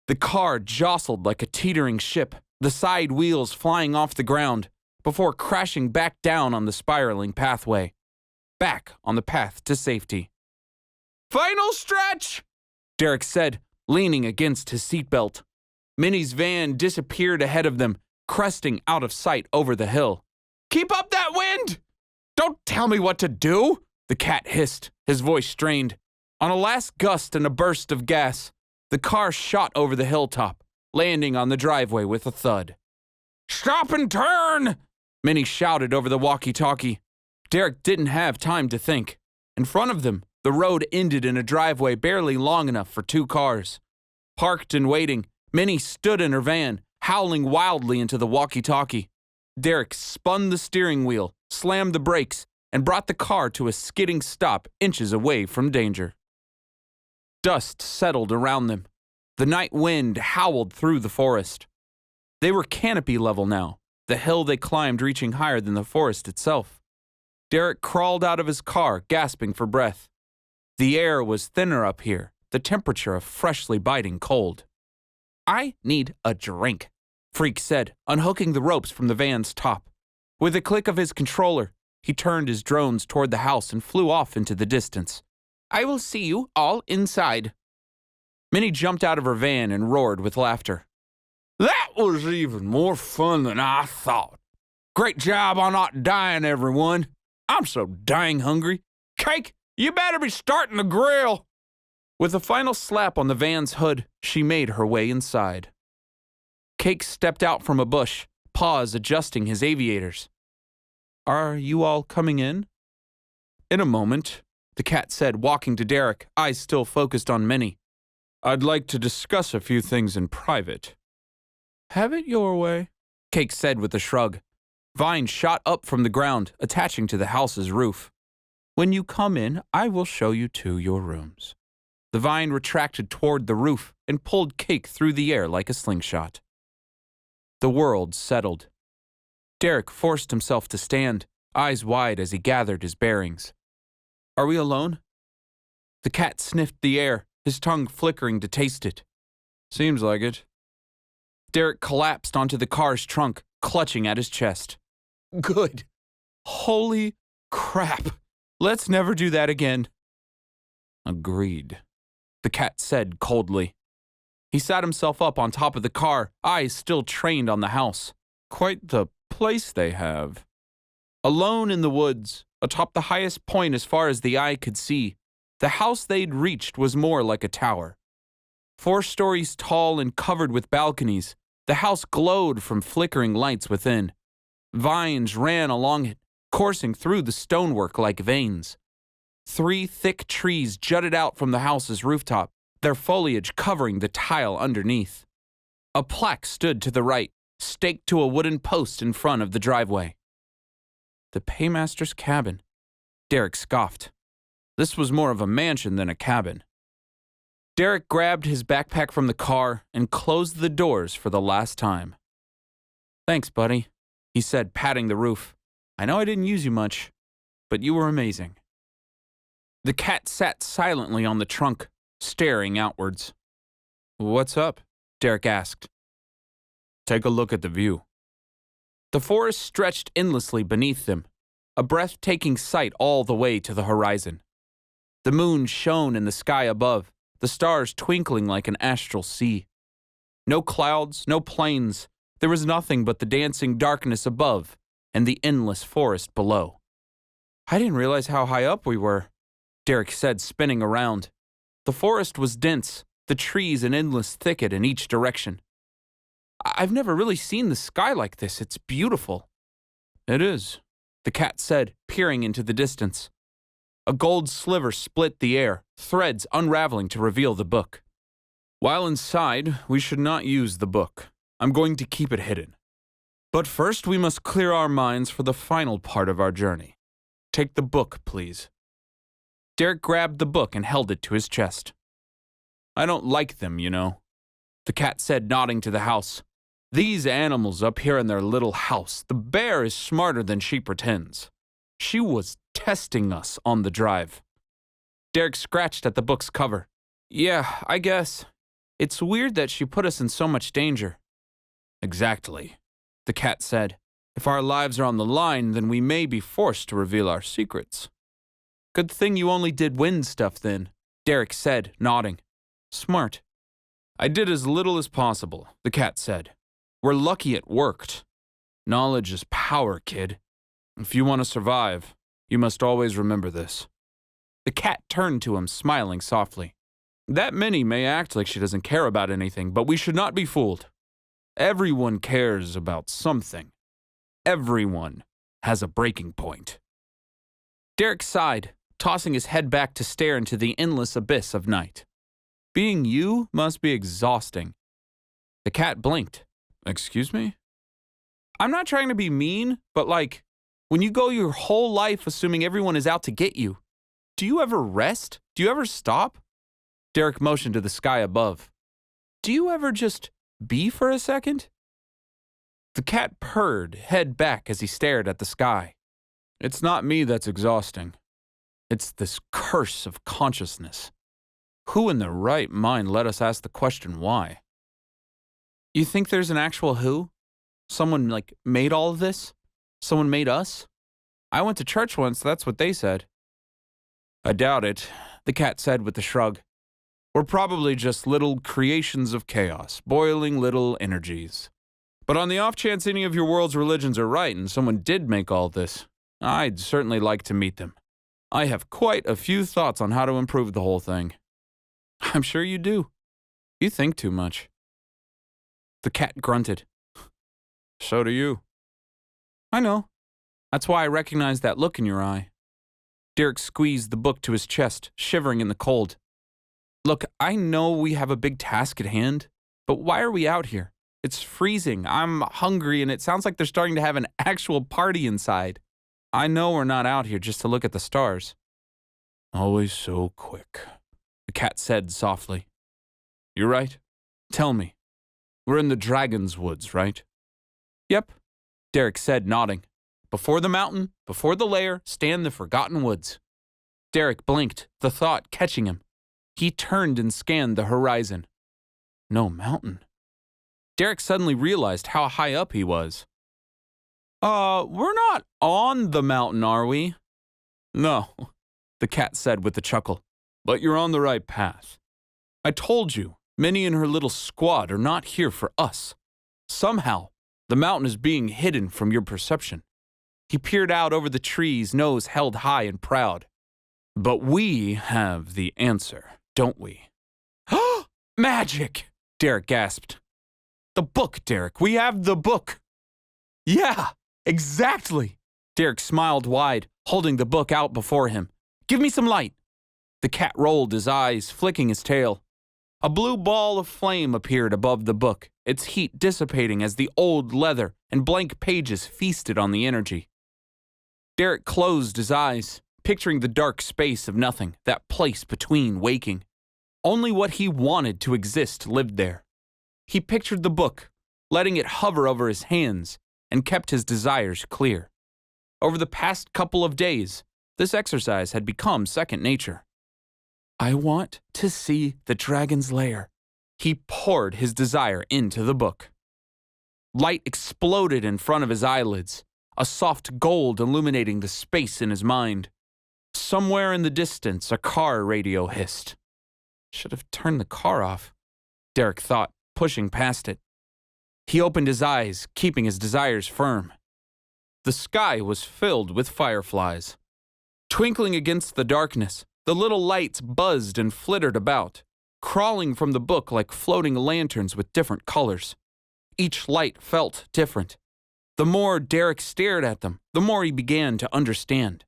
The car jostled like a teetering ship, the side wheels flying off the ground, before crashing back down on the spiraling pathway. Back on the path to safety. "Final stretch!" Derek said, leaning against his seatbelt. Minnie's van disappeared ahead of them, cresting out of sight over the hill. "Keep up that wind!" "Don't tell me what to do!" The cat hissed, his voice strained. On a last gust and a burst of gas, the car shot over the hilltop, landing on the driveway with a thud. "Stop and turn!" Minnie shouted over the walkie-talkie. Derek didn't have time to think. In front of them, the road ended in a driveway barely long enough for 2 cars. Parked and waiting, Minnie stood in her van, howling wildly into the walkie-talkie. Derek spun the steering wheel, slammed the brakes, and brought the car to a skidding stop inches away from danger. Dust settled around them. The night wind howled through the forest. They were canopy level now, the hill they climbed reaching higher than the forest itself. Derek crawled out of his car, gasping for breath. The air was thinner up here, the temperature a freshly biting cold. I need a drink, Freak said, unhooking the ropes from the van's top. With a click of his controller, he turned his drones toward the house and flew off into the distance. I will see you all inside. Minnie jumped out of her van and roared with laughter. That was even more fun than I thought. Great job on not dying, everyone. I'm so dang hungry. Cake, you better be starting the grill. With a final slap on the van's hood, she made her way inside. Cake stepped out from a bush, paws adjusting his aviators. Are you all coming in? In a moment, the cat said, walking to Derek, eyes still focused on Minnie. I'd like to discuss a few things in private. Have it your way, Cake said with a shrug. Vine shot up from the ground, attaching to the house's roof. When you come in, I will show you to your rooms. The vine retracted toward the roof and pulled Cake through the air like a slingshot. The world settled. Derek forced himself to stand, eyes wide as he gathered his bearings. Are we alone? The cat sniffed the air, his tongue flickering to taste it. Seems like it. Derek collapsed onto the car's trunk, clutching at his chest. Good. Holy crap. Let's never do that again. Agreed, the cat said coldly. He sat himself up on top of the car, eyes still trained on the house. Quite the place they have. Alone in the woods, atop the highest point as far as the eye could see, the house they'd reached was more like a tower. 4 stories tall and covered with balconies, the house glowed from flickering lights within. Vines ran along it, coursing through the stonework like veins. 3 thick trees jutted out from the house's rooftop, their foliage covering the tile underneath. A plaque stood to the right, staked to a wooden post in front of the driveway. The paymaster's cabin. Derek scoffed. This was more of a mansion than a cabin. Derek grabbed his backpack from the car and closed the doors for the last time. Thanks, buddy, he said, patting the roof. I know I didn't use you much, but you were amazing. The cat sat silently on the trunk, staring outwards. What's up? Derek asked. Take a look at the view. The forest stretched endlessly beneath them, a breathtaking sight all the way to the horizon. The moon shone in the sky above, the stars twinkling like an astral sea. No clouds, no plains. There was nothing but the dancing darkness above and the endless forest below. I didn't realize how high up we were, Derek said, spinning around. The forest was dense, the trees an endless thicket in each direction. I've never really seen the sky like this. It's beautiful. It is, the cat said, peering into the distance. A gold sliver split the air, threads unraveling to reveal the book. While inside, we should not use the book. I'm going to keep it hidden. But first, we must clear our minds for the final part of our journey. Take the book, please. Derek grabbed the book and held it to his chest. I don't like them, you know, the cat said, nodding to the house. These animals up here in their little house, the bear is smarter than she pretends. She was testing us on the drive. Derek scratched at the book's cover. Yeah, I guess. It's weird that she put us in so much danger. Exactly, the cat said. If our lives are on the line, then we may be forced to reveal our secrets. Good thing you only did wind stuff then, Derek said, nodding. Smart. I did as little as possible, the cat said. We're lucky it worked. Knowledge is power, kid. If you want to survive, you must always remember this. The cat turned to him, smiling softly. That Minnie may act like she doesn't care about anything, but we should not be fooled. Everyone cares about something. Everyone has a breaking point. Derek sighed, tossing his head back to stare into the endless abyss of night. Being you must be exhausting. The cat blinked. Excuse me? I'm not trying to be mean, but when you go your whole life assuming everyone is out to get you, do you ever rest? Do you ever stop? Derek motioned to the sky above. Do you ever just be for a second? The cat purred, head back as he stared at the sky. It's not me that's exhausting. It's this curse of consciousness. Who in their right mind let us ask the question why? You think there's an actual who? Someone, made all of this? Someone made us? I went to church once, that's what they said. I doubt it, the cat said with a shrug. We're probably just little creations of chaos, boiling little energies. But on the off chance any of your world's religions are right and someone did make all this, I'd certainly like to meet them. I have quite a few thoughts on how to improve the whole thing. I'm sure you do. You think too much. The cat grunted. So do you. I know. That's why I recognize that look in your eye. Derek squeezed the book to his chest, shivering in the cold. Look, I know we have a big task at hand, but why are we out here? It's freezing, I'm hungry, and it sounds like they're starting to have an actual party inside. I know we're not out here just to look at the stars. Always so quick, the cat said softly. You're right. Tell me. We're in the Dragon's Woods, right? Yep, Derek said, nodding. Before the mountain, before the lair, stand the Forgotten Woods. Derek blinked, the thought catching him. He turned and scanned the horizon. No mountain. Derek suddenly realized how high up he was. We're not on the mountain, are we? No, the cat said with a chuckle, but you're on the right path. I told you, Minnie and her little squad are not here for us. Somehow, the mountain is being hidden from your perception. He peered out over the trees, nose held high and proud. But we have the answer, don't we? Magic! Derek gasped. The book, Derek. We have the book. Yeah, exactly. Derek smiled wide, holding the book out before him. Give me some light. The cat rolled his eyes, flicking his tail. A blue ball of flame appeared above the book, its heat dissipating as the old leather and blank pages feasted on the energy. Derek closed his eyes, picturing the dark space of nothing, that place between waking. Only what he wanted to exist lived there. He pictured the book, letting it hover over his hands, and kept his desires clear. Over the past couple of days, this exercise had become second nature. I want to see the dragon's lair. He poured his desire into the book. Light exploded in front of his eyelids, a soft gold illuminating the space in his mind. Somewhere in the distance, a car radio hissed. Should have turned the car off, Derek thought, pushing past it. He opened his eyes, keeping his desires firm. The sky was filled with fireflies. Twinkling against the darkness, the little lights buzzed and flittered about, crawling from the book like floating lanterns with different colors. Each light felt different. The more Derek stared at them, the more he began to understand.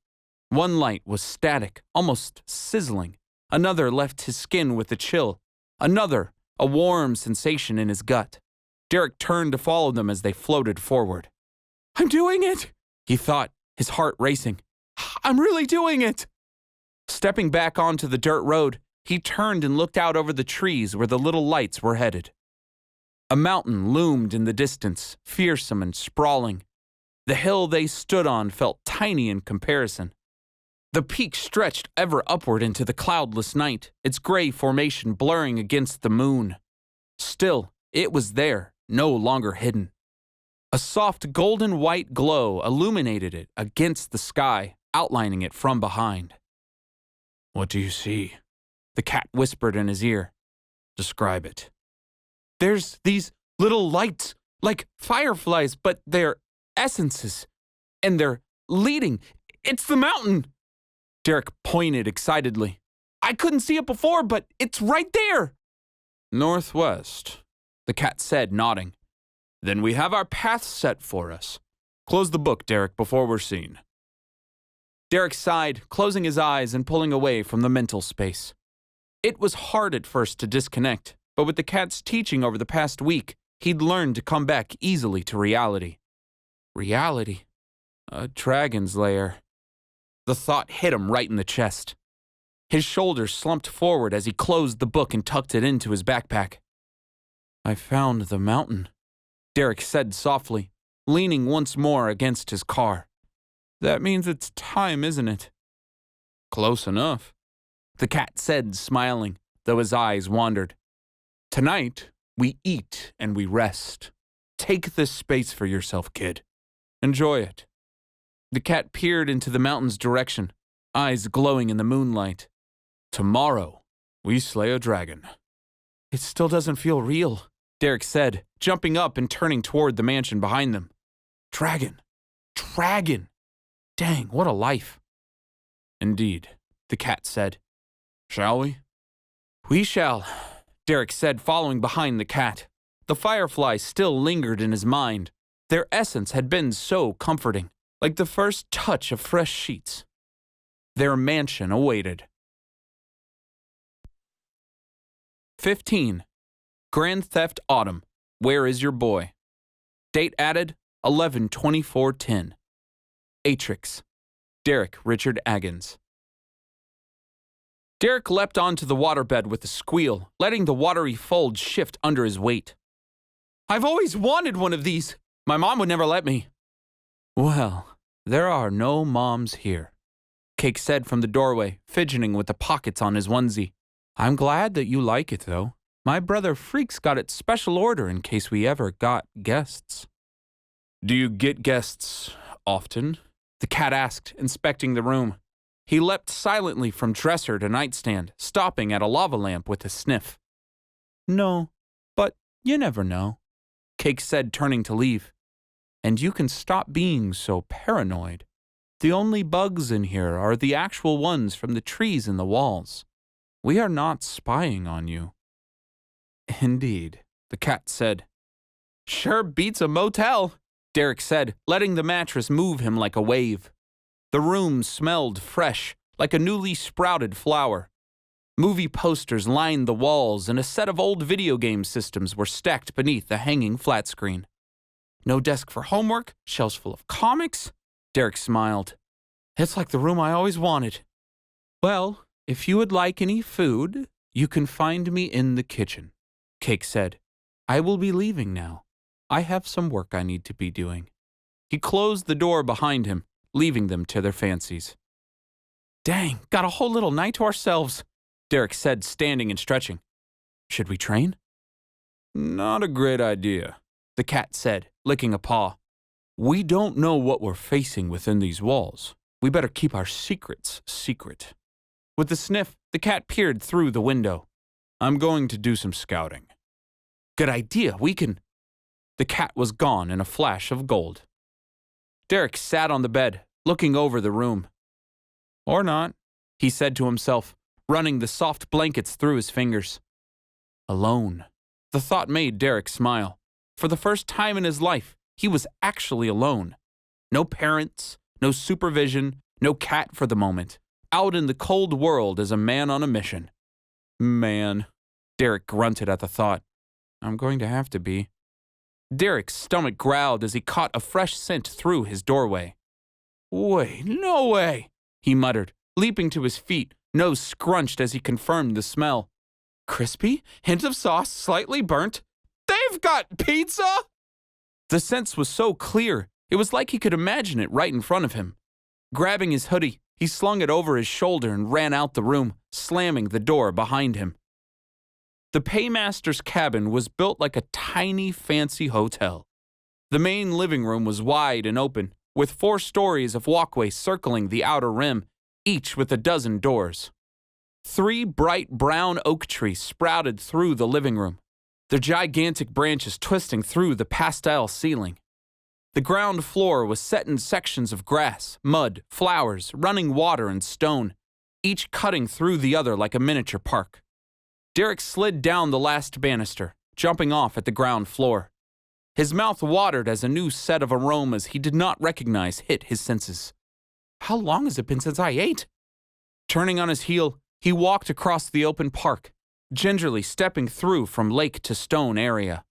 One light was static, almost sizzling. Another left his skin with a chill. Another, a warm sensation in his gut. Derek turned to follow them as they floated forward. I'm doing it, he thought, his heart racing. I'm really doing it. Stepping back onto the dirt road, he turned and looked out over the trees where the little lights were headed. A mountain loomed in the distance, fearsome and sprawling. The hill they stood on felt tiny in comparison. The peak stretched ever upward into the cloudless night, its gray formation blurring against the moon. Still, it was there, no longer hidden. A soft golden white glow illuminated it against the sky, outlining it from behind. What do you see? The cat whispered in his ear. Describe it. There's these little lights, like fireflies, but they're essences. And they're leading. It's the mountain. Derek pointed excitedly. I couldn't see it before, but it's right there. Northwest, the cat said, nodding. Then we have our path set for us. Close the book, Derek, before we're seen. Derek sighed, closing his eyes and pulling away from the mental space. It was hard at first to disconnect, but with the cat's teaching over the past week, he'd learned to come back easily to reality. Reality? A dragon's lair. The thought hit him right in the chest. His shoulders slumped forward as he closed the book and tucked it into his backpack. I found the mountain, Derek said softly, leaning once more against his car. That means it's time, isn't it? Close enough, the cat said, smiling, though his eyes wandered. Tonight, we eat and we rest. Take this space for yourself, kid. Enjoy it. The cat peered into the mountain's direction, eyes glowing in the moonlight. Tomorrow, we slay a dragon. It still doesn't feel real, Derek said, jumping up and turning toward the mansion behind them. Dragon. Dragon. Dang, what a life. Indeed, the cat said. Shall we? We shall, Derek said, following behind the cat. The fireflies still lingered in his mind. Their essence had been so comforting, like the first touch of fresh sheets. Their mansion awaited. 15. Grand Theft Autumn. Where is your boy? Date added 11/24/10. Atrix. Derek Richard Agons. Derek leapt onto the waterbed with a squeal, letting the watery folds shift under his weight. I've always wanted one of these. My mom would never let me. Well, there are no moms here, Cake said from the doorway, fidgeting with the pockets on his onesie. I'm glad that you like it, though. My brother Freak's got it special order in case we ever got guests. Do you get guests often? The cat asked, inspecting the room. He leapt silently from dresser to nightstand, stopping at a lava lamp with a sniff. No, but you never know, Cake said, turning to leave. And you can stop being so paranoid. The only bugs in here are the actual ones from the trees in the walls. We are not spying on you. Indeed, the cat said. Sure beats a motel, Derek said, letting the mattress move him like a wave. The room smelled fresh, like a newly sprouted flower. Movie posters lined the walls, and a set of old video game systems were stacked beneath the hanging flat screen. No desk for homework, shelves full of comics? Derek smiled. It's like the room I always wanted. Well, if you would like any food, you can find me in the kitchen, Cake said. I will be leaving now. I have some work I need to be doing. He closed the door behind him, leaving them to their fancies. Dang, got a whole little night to ourselves, Derek said, standing and stretching. Should we train? Not a great idea, the cat said, licking a paw. We don't know what we're facing within these walls. We better keep our secrets secret. With a sniff, the cat peered through the window. I'm going to do some scouting. Good idea, we can... The cat was gone in a flash of gold. Derek sat on the bed, looking over the room. Or not, he said to himself, running the soft blankets through his fingers. Alone. The thought made Derek smile. For the first time in his life, he was actually alone. No parents, no supervision, no cat for the moment. Out in the cold world as a man on a mission. Man, Derek grunted at the thought. I'm going to have to be. Derek's stomach growled as he caught a fresh scent through his doorway. Wait, no way, he muttered, leaping to his feet, nose scrunched as he confirmed the smell. Crispy, hint of sauce, slightly burnt. They've got pizza! The sense was so clear, it was like he could imagine it right in front of him. Grabbing his hoodie, he slung it over his shoulder and ran out the room, slamming the door behind him. The paymaster's cabin was built like a tiny, fancy hotel. The main living room was wide and open, with 4 stories of walkway circling the outer rim, each with a dozen doors. 3 bright brown oak trees sprouted through the living room, their gigantic branches twisting through the pastel ceiling. The ground floor was set in sections of grass, mud, flowers, running water, and stone, each cutting through the other like a miniature park. Derek slid down the last banister, jumping off at the ground floor. His mouth watered as a new set of aromas he did not recognize hit his senses. How long has it been since I ate? Turning on his heel, he walked across the open park, gingerly stepping through from lake to stone area.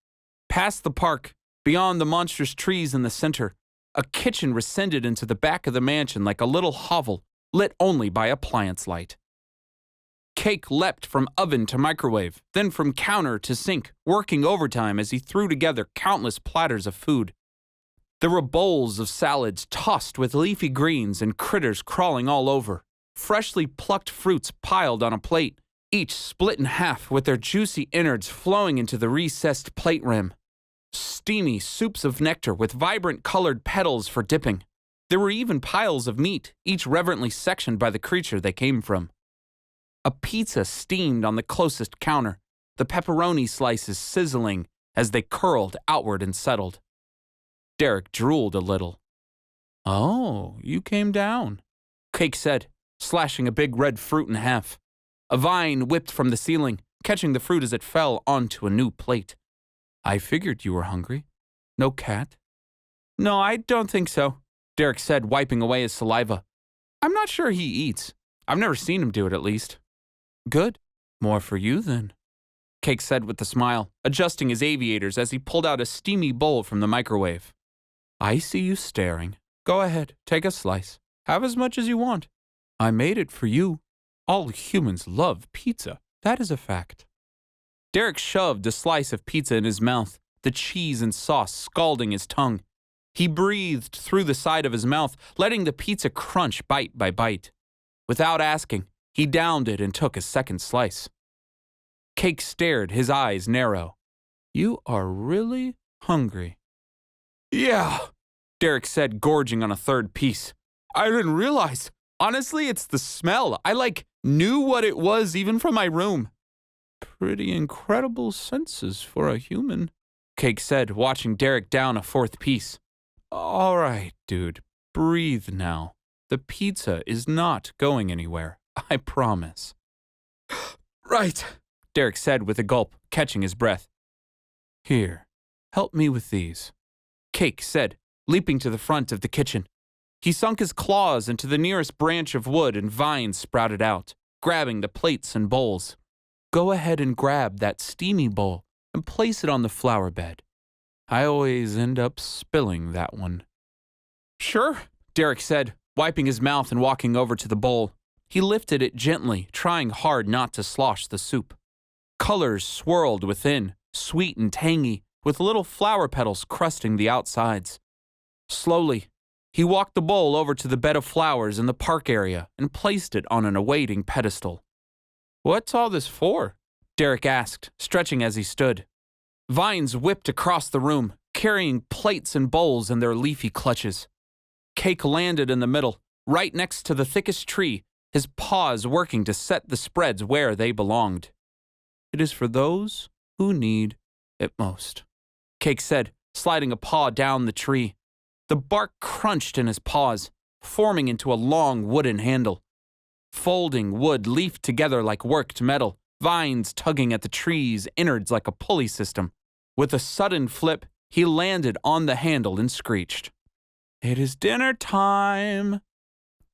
Past the park, beyond the monstrous trees in the center, a kitchen descended into the back of the mansion like a little hovel, lit only by appliance light. Cake leapt from oven to microwave, then from counter to sink, working overtime as he threw together countless platters of food. There were bowls of salads tossed with leafy greens and critters crawling all over, freshly plucked fruits piled on a plate, each split in half with their juicy innards flowing into the recessed plate rim. Steamy soups of nectar with vibrant colored petals for dipping. There were even piles of meat, each reverently sectioned by the creature they came from. A pizza steamed on the closest counter, the pepperoni slices sizzling as they curled outward and settled. Derek drooled a little. "Oh, you came down," Cake said, slashing a big red fruit in half. A vine whipped from the ceiling, catching the fruit as it fell onto a new plate. "I figured you were hungry. No cat?" "No, I don't think so," Derek said, wiping away his saliva. "I'm not sure he eats. I've never seen him do it, at least." "Good. More for you, then," Cake said with a smile, adjusting his aviators as he pulled out a steamy bowl from the microwave. "I see you staring. Go ahead, take a slice. Have as much as you want. I made it for you. All humans love pizza. That is a fact." Derek shoved a slice of pizza in his mouth, the cheese and sauce scalding his tongue. He breathed through the side of his mouth, letting the pizza crunch bite by bite. Without asking, he downed it and took a second slice. Cake stared, his eyes narrow. "You are really hungry." "Yeah," Derek said, gorging on a third piece. "I didn't realize. Honestly, it's the smell. I knew what it was even from my room." "Pretty incredible senses for a human," Cake said, watching Derek down a fourth piece. "All right, dude, breathe now. The pizza is not going anywhere, I promise." "Right," Derek said with a gulp, catching his breath. "Here, help me with these," Cake said, leaping to the front of the kitchen. He sunk his claws into the nearest branch of wood and vines sprouted out, grabbing the plates and bowls. "Go ahead and grab that steamy bowl and place it on the flower bed. I always end up spilling that one." "Sure," Derek said, wiping his mouth and walking over to the bowl. He lifted it gently, trying hard not to slosh the soup. Colors swirled within, sweet and tangy, with little flower petals crusting the outsides. Slowly, he walked the bowl over to the bed of flowers in the park area and placed it on an awaiting pedestal. "What's all this for?" Derek asked, stretching as he stood. Vines whipped across the room, carrying plates and bowls in their leafy clutches. Cake landed in the middle, right next to the thickest tree, his paws working to set the spreads where they belonged. "It is for those who need it most," Cake said, sliding a paw down the tree. The bark crunched in his paws, forming into a long wooden handle. Folding wood leafed together like worked metal, vines tugging at the tree's innards like a pulley system. With a sudden flip, he landed on the handle and screeched. "It is dinner time."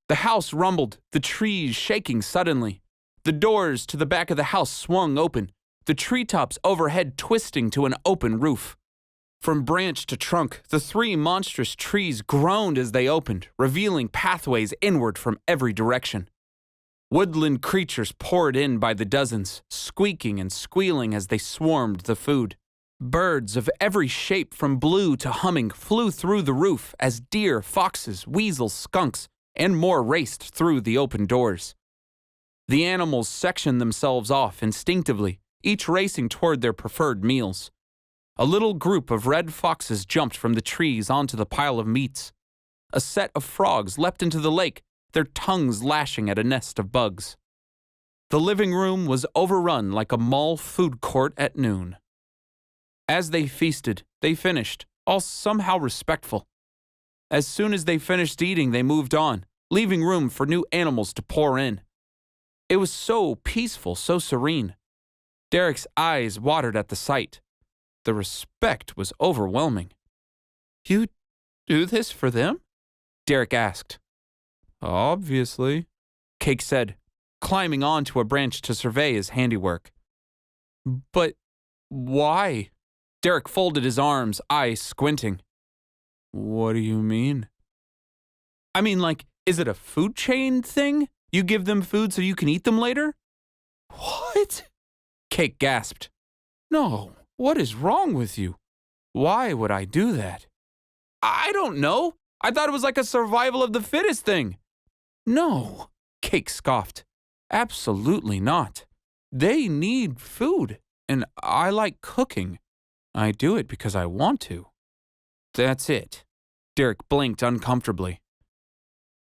The house rumbled, the trees shaking suddenly. The doors to the back of the house swung open, the treetops overhead twisting to an open roof. From branch to trunk, the three monstrous trees groaned as they opened, revealing pathways inward from every direction. Woodland creatures poured in by the dozens, squeaking and squealing as they swarmed the food. Birds of every shape from blue to humming flew through the roof as deer, foxes, weasels, skunks, and more raced through the open doors. The animals sectioned themselves off instinctively, each racing toward their preferred meals. A little group of red foxes jumped from the trees onto the pile of meats. A set of frogs leapt into the lake, their tongues lashing at a nest of bugs. The living room was overrun like a mall food court at noon. As they feasted, they finished, all somehow respectful. As soon as they finished eating, they moved on, leaving room for new animals to pour in. It was so peaceful, so serene. Derek's eyes watered at the sight. The respect was overwhelming. "You do this for them?" Derek asked. "Obviously," Cake said, climbing onto a branch to survey his handiwork. "But why?" Derek folded his arms, eyes squinting. "What do you mean?" "I mean, is it a food chain thing? You give them food so you can eat them later?" "What?" Cake gasped. "No, what is wrong with you? Why would I do that?" "I don't know. I thought it was like a survival of the fittest thing." "No," Cake scoffed. "Absolutely not. They need food, and I like cooking. I do it because I want to. That's it. Derek blinked uncomfortably.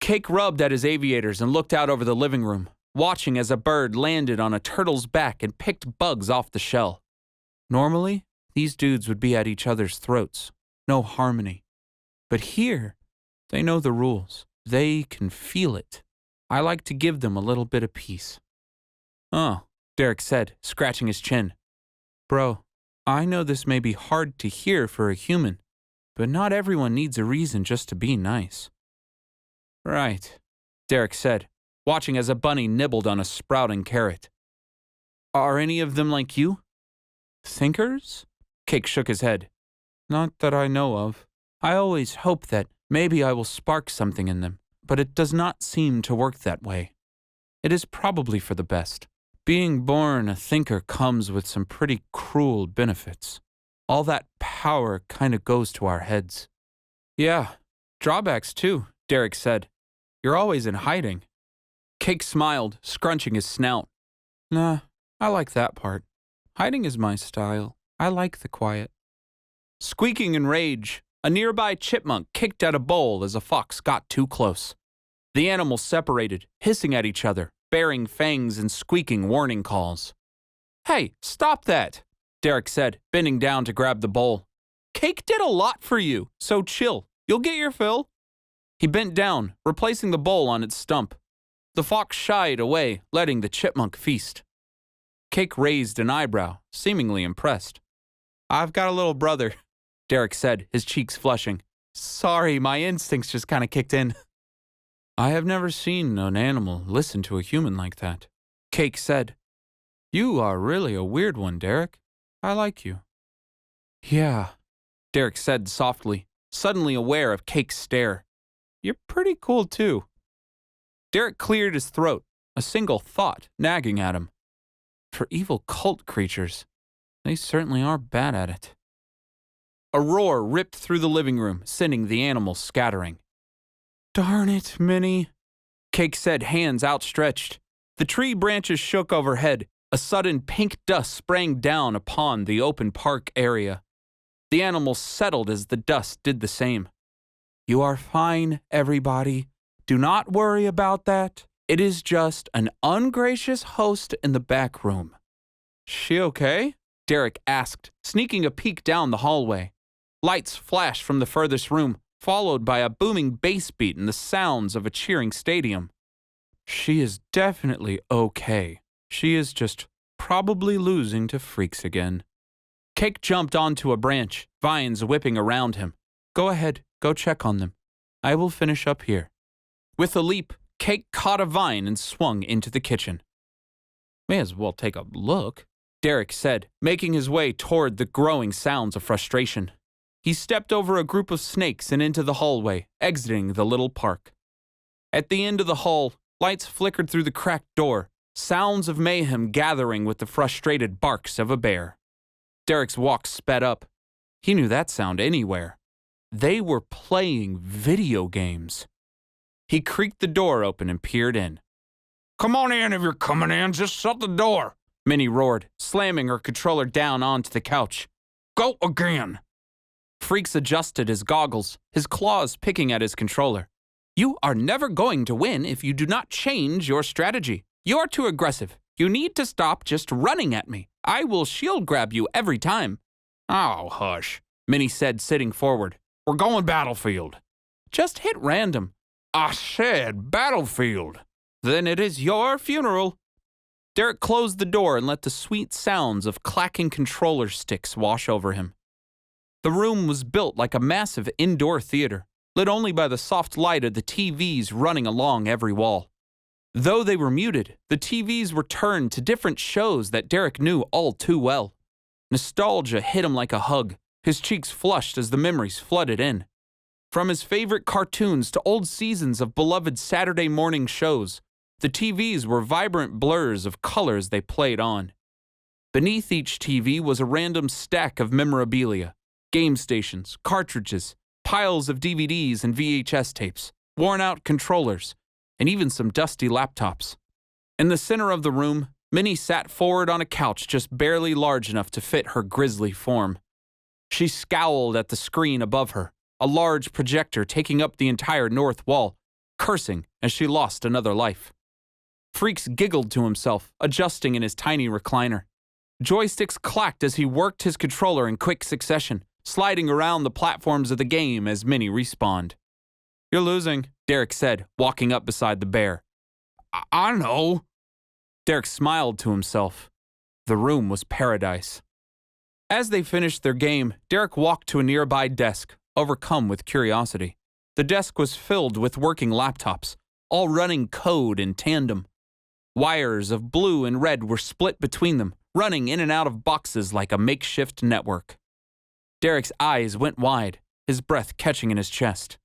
Cake rubbed at his aviators and looked out over the living room, watching as a bird landed on a turtle's back and picked bugs off the shell. Normally, these dudes would be at each other's throats. No harmony. But here, they know the rules. They can feel it. I like to give them a little bit of peace. Oh, Derek said, scratching his chin. Bro, I know this may be hard to hear for a human, but not everyone needs a reason just to be nice. Right, Derek said, watching as a bunny nibbled on a sprouting carrot. Are any of them like you? Thinkers? Cake shook his head. Not that I know of. I always hope that maybe I will spark something in them, but it does not seem to work that way. It is probably for the best. Being born a thinker comes with some pretty cruel benefits. All that power kind of goes to our heads. Yeah, drawbacks too, Derek said. You're always in hiding. Cake smiled, scrunching his snout. Nah, I like that part. Hiding is my style. I like the quiet. Squeaking in rage, a nearby chipmunk kicked at a bowl as a fox got too close. The animals separated, hissing at each other, baring fangs and squeaking warning calls. Hey, stop that, Derek said, bending down to grab the bowl. Cake did a lot for you, so chill. You'll get your fill. He bent down, replacing the bowl on its stump. The fox shied away, letting the chipmunk feast. Cake raised an eyebrow, seemingly impressed. I've got a little brother, Derek said, his cheeks flushing. Sorry, my instincts just kind of kicked in. I have never seen an animal listen to a human like that, Cake said. You are really a weird one, Derek. I like you. Yeah, Derek said softly, suddenly aware of Cake's stare. You're pretty cool, too. Derek cleared his throat, a single thought nagging at him. For evil cult creatures, they certainly are bad at it. A roar ripped through the living room, sending the animals scattering. Darn it, Minnie, Cake said, hands outstretched. The tree branches shook overhead. A sudden pink dust sprang down upon the open park area. The animals settled as the dust did the same. You are fine, everybody. Do not worry about that. It is just an ungracious host in the back room. She okay? Derek asked, sneaking a peek down the hallway. Lights flashed from the furthest room, followed by a booming bass beat and the sounds of a cheering stadium. She is definitely okay. She is just probably losing to freaks again. Cake jumped onto a branch, vines whipping around him. Go ahead, go check on them. I will finish up here. With a leap, Cake caught a vine and swung into the kitchen. May as well take a look, Derek said, making his way toward the growing sounds of frustration. He stepped over a group of snakes and into the hallway, exiting the little park. At the end of the hall, lights flickered through the cracked door, sounds of mayhem gathering with the frustrated barks of a bear. Derek's walk sped up. He knew that sound anywhere. They were playing video games. He creaked the door open and peered in. Come on in if you're coming in. Just shut the door, Minnie roared, slamming her controller down onto the couch. Go again. Freaks adjusted his goggles, his claws picking at his controller. You are never going to win if you do not change your strategy. You're too aggressive. You need to stop just running at me. I will shield grab you every time. Oh, hush, Minnie said, sitting forward. We're going battlefield. Just hit random. I said battlefield. Then it is your funeral. Derek closed the door and let the sweet sounds of clacking controller sticks wash over him. The room was built like a massive indoor theater, lit only by the soft light of the TVs running along every wall. Though they were muted, the TVs were turned to different shows that Derek knew all too well. Nostalgia hit him like a hug, his cheeks flushed as the memories flooded in. From his favorite cartoons to old seasons of beloved Saturday morning shows, the TVs were vibrant blurs of colors they played on. Beneath each TV was a random stack of memorabilia, game stations, cartridges, piles of DVDs and VHS tapes, worn-out controllers, and even some dusty laptops. In the center of the room, Minnie sat forward on a couch just barely large enough to fit her grisly form. She scowled at the screen above her, a large projector taking up the entire north wall, cursing as she lost another life. Freaks giggled to himself, adjusting in his tiny recliner. Joysticks clacked as he worked his controller in quick succession, sliding around the platforms of the game as Minnie respawned. "You're losing," Derek said, walking up beside the bear. I know. Derek smiled to himself. The room was paradise. As they finished their game, Derek walked to a nearby desk, overcome with curiosity. The desk was filled with working laptops, all running code in tandem. Wires of blue and red were split between them, running in and out of boxes like a makeshift network. Derek's eyes went wide, his breath catching in his chest.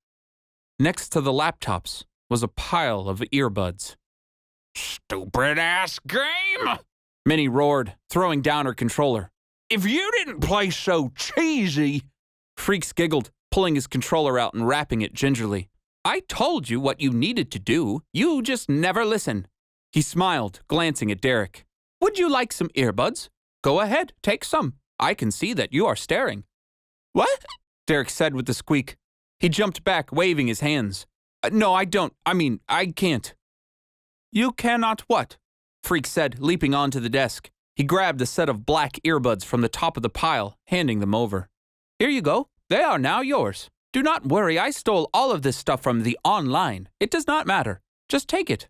Next to the laptops was a pile of earbuds. Stupid-ass game! Minnie roared, throwing down her controller. If you didn't play so cheesy... Freaks giggled, pulling his controller out and wrapping it gingerly. "I told you what you needed to do. You just never listen." He smiled, glancing at Derek. "Would you like some earbuds? Go ahead, take some. I can see that you are staring." "What?" Derek said with a squeak. He jumped back, waving his hands. No, I don't. I can't." "You cannot what?" Freak said, leaping onto the desk. He grabbed a set of black earbuds from the top of the pile, handing them over. "Here you go. They are now yours. Do not worry, I stole all of this stuff from the online. It does not matter. Just take it."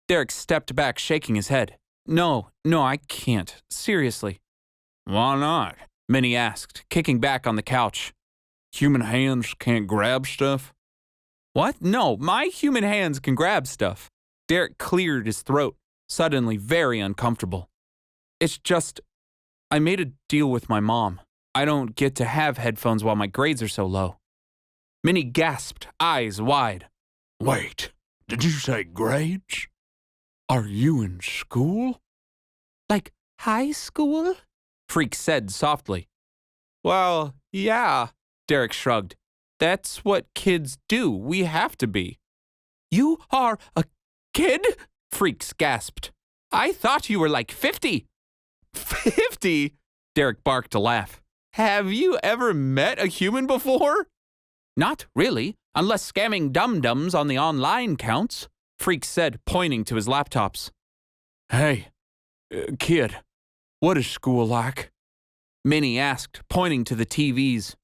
Derek stepped back, shaking his head. No, I can't. Seriously." Why not? Minnie asked, kicking back on the couch. Human hands can't grab stuff? "What? No, my human hands can grab stuff." Derek cleared his throat, suddenly very uncomfortable. "It's just, I made a deal with my mom. I don't get to have headphones while my grades are so low." Minnie gasped, eyes wide. Wait, did you say grades? Are you in school? "Like high school?" Freak said softly. "Well, yeah," Derek shrugged. "That's what kids do. We have to be." "You are a kid?" Freaks gasped. "I thought you were like 50. 50? Derek barked a laugh. "Have you ever met a human before?" "Not really, unless scamming dum-dums on the online counts," Freak said, pointing to his laptops. Hey, kid, what is school like? Minnie asked, pointing to the TVs.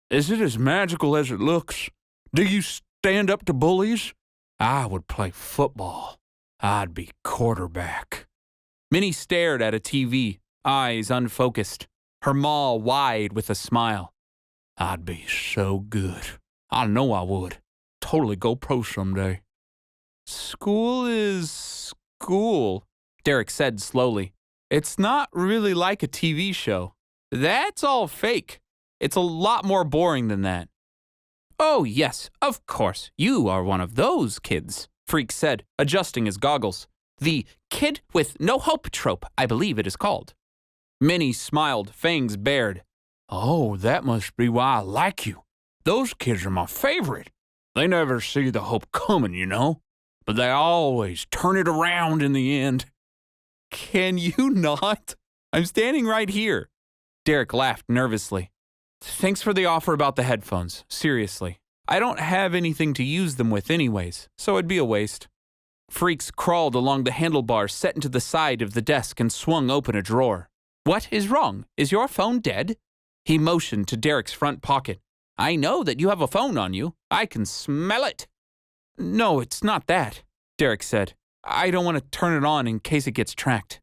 Is it as magical as it looks? Do you stand up to bullies? I would play football. I'd be quarterback. Minnie stared at a TV, eyes unfocused, her maw wide with a smile. I'd be so good. I know I would. Totally go pro someday. School is school, Derek said slowly. It's not really like a TV show. That's all fake. It's a lot more boring than that. Oh, yes, of course. You are one of those kids, Freak said, adjusting his goggles. The kid with no hope trope, I believe it is called. Minnie smiled, fangs bared. Oh, that must be why I like you. Those kids are my favorite. They never see the hope coming, you know, but they always turn it around in the end. Can you not? I'm standing right here. Derek laughed nervously. Thanks for the offer about the headphones. Seriously. I don't have anything to use them with anyways, so it'd be a waste. Freaks crawled along the handlebars set into the side of the desk and swung open a drawer. What is wrong? Is your phone dead? He motioned to Derek's front pocket. I know that you have a phone on you. I can smell it. No, it's not that, Derek said. I don't want to turn it on in case it gets tracked.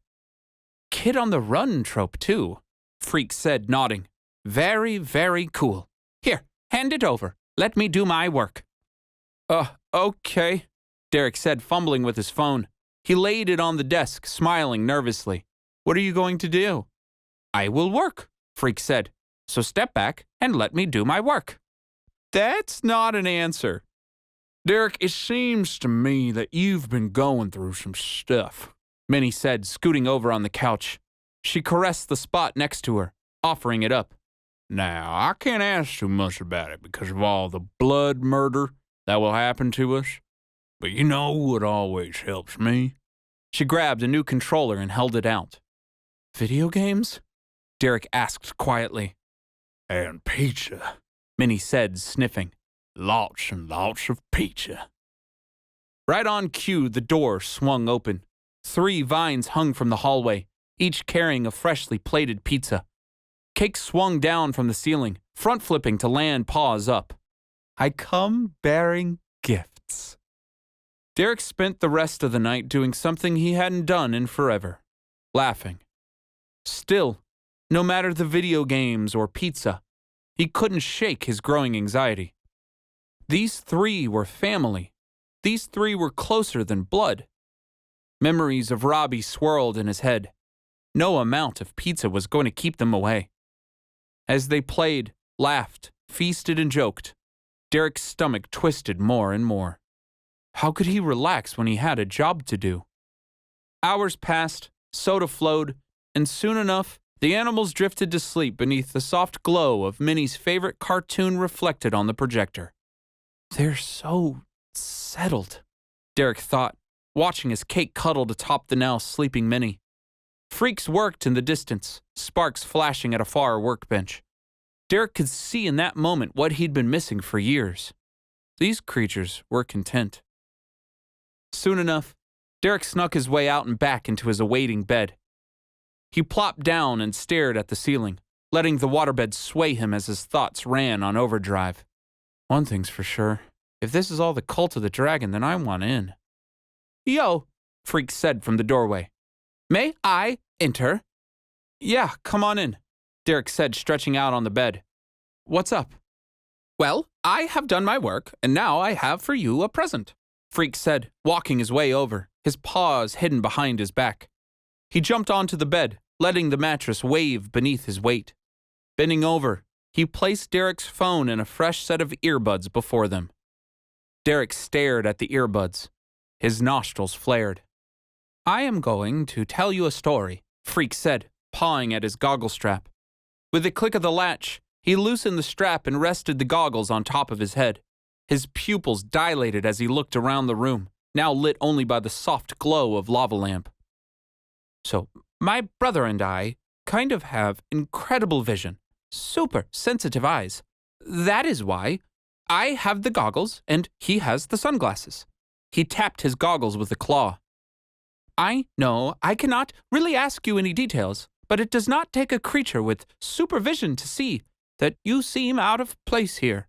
Kid on the run trope, too, Freak said, nodding. Very, very cool. Here, hand it over. Let me do my work. Okay, Derek said, fumbling with his phone. He laid it on the desk, smiling nervously. What are you going to do? I will work, Freak said. So step back and let me do my work. That's not an answer. Derek, it seems to me that you've been going through some stuff, Minnie said, scooting over on the couch. She caressed the spot next to her, offering it up. Now, I can't ask too much about it because of all the blood murder that will happen to us. But you know what always helps me? She grabbed a new controller and held it out. Video games? Derek asked quietly. And pizza, Minnie said, sniffing. lots and lots of pizza. Right on cue, the door swung open. 3 vines hung from the hallway, each carrying a freshly plated pizza. Cake swung down from the ceiling, front-flipping to land paws up. I come bearing gifts. Derek spent the rest of the night doing something he hadn't done in forever, laughing. Still, no matter the video games or pizza, he couldn't shake his growing anxiety. These 3 were family. These 3 were closer than blood. Memories of Robbie swirled in his head. No amount of pizza was going to keep them away. As they played, laughed, feasted, and joked, Derek's stomach twisted more and more. How could he relax when he had a job to do? Hours passed, soda flowed, and soon enough, the animals drifted to sleep beneath the soft glow of Minnie's favorite cartoon reflected on the projector. They're so settled, Derek thought, watching as Cake cuddled atop the now sleeping Minnie. Freaks worked in the distance, sparks flashing at a far workbench. Derek could see in that moment what he'd been missing for years. These creatures were content. Soon enough, Derek snuck his way out and back into his awaiting bed. He plopped down and stared at the ceiling, letting the waterbed sway him as his thoughts ran on overdrive. One thing's for sure. If this is all the cult of the dragon, then I want in. Yo, Freak said from the doorway. May I enter? Yeah, come on in, Derek said, stretching out on the bed. What's up? Well, I have done my work, and now I have for you a present, Freak said, walking his way over, his paws hidden behind his back. He jumped onto the bed, letting the mattress wave beneath his weight. Bending over, he placed Derek's phone and a fresh set of earbuds before them. Derek stared at the earbuds. His nostrils flared. I am going to tell you a story, Freak said, pawing at his goggle strap. With a click of the latch, he loosened the strap and rested the goggles on top of his head. His pupils dilated as he looked around the room, now lit only by the soft glow of lava lamp. So, my brother and I kind of have incredible vision, super sensitive eyes. That is why I have the goggles and he has the sunglasses. He tapped his goggles with a claw. I know I cannot really ask you any details, but it does not take a creature with supervision to see that you seem out of place here.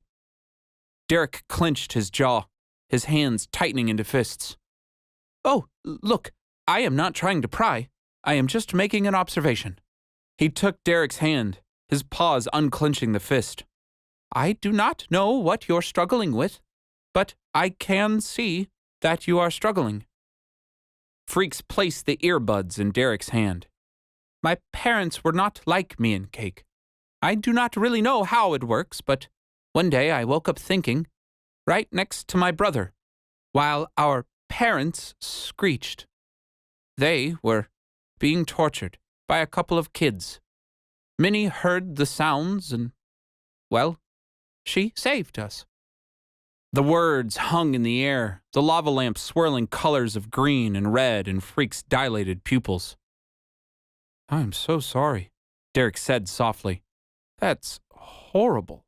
Derek clenched his jaw, his hands tightening into fists. Oh, look, I am not trying to pry. I am just making an observation. He took Derek's hand, his paws unclenching the fist. I do not know what you're struggling with, but I can see that you are struggling. Freaks placed the earbuds in Derek's hand. My parents were not like me and Cake. I do not really know how it works, but one day I woke up thinking, right next to my brother, while our parents screeched. They were being tortured by a couple of kids. Minnie heard the sounds and, well, she saved us. The words hung in the air, the lava lamp swirling colors of green and red in Freak's dilated pupils. I'm so sorry, Derek said softly. That's horrible.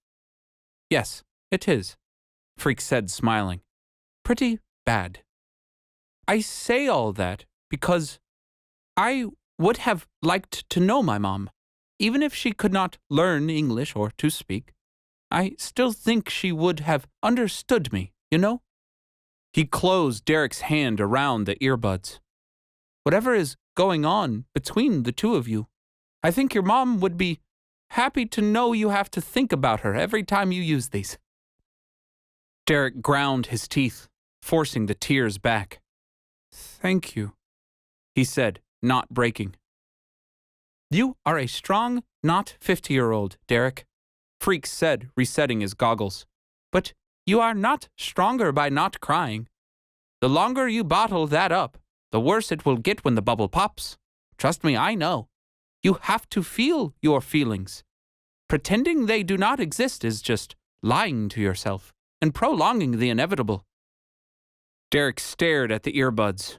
Yes, it is, Freak said, smiling. Pretty bad. I say all that because I would have liked to know my mom, even if she could not learn English or to speak. I still think she would have understood me, you know? He closed Derek's hand around the earbuds. Whatever is going on between the two of you, I think your mom would be happy to know you have to think about her every time you use these. Derek ground his teeth, forcing the tears back. Thank you, he said, not breaking. You are a strong, not 50-year-old, Derek, Freak said, resetting his goggles. But you are not stronger by not crying. The longer you bottle that up, the worse it will get when the bubble pops. Trust me, I know. You have to feel your feelings. Pretending they do not exist is just lying to yourself and prolonging the inevitable. Derek stared at the earbuds.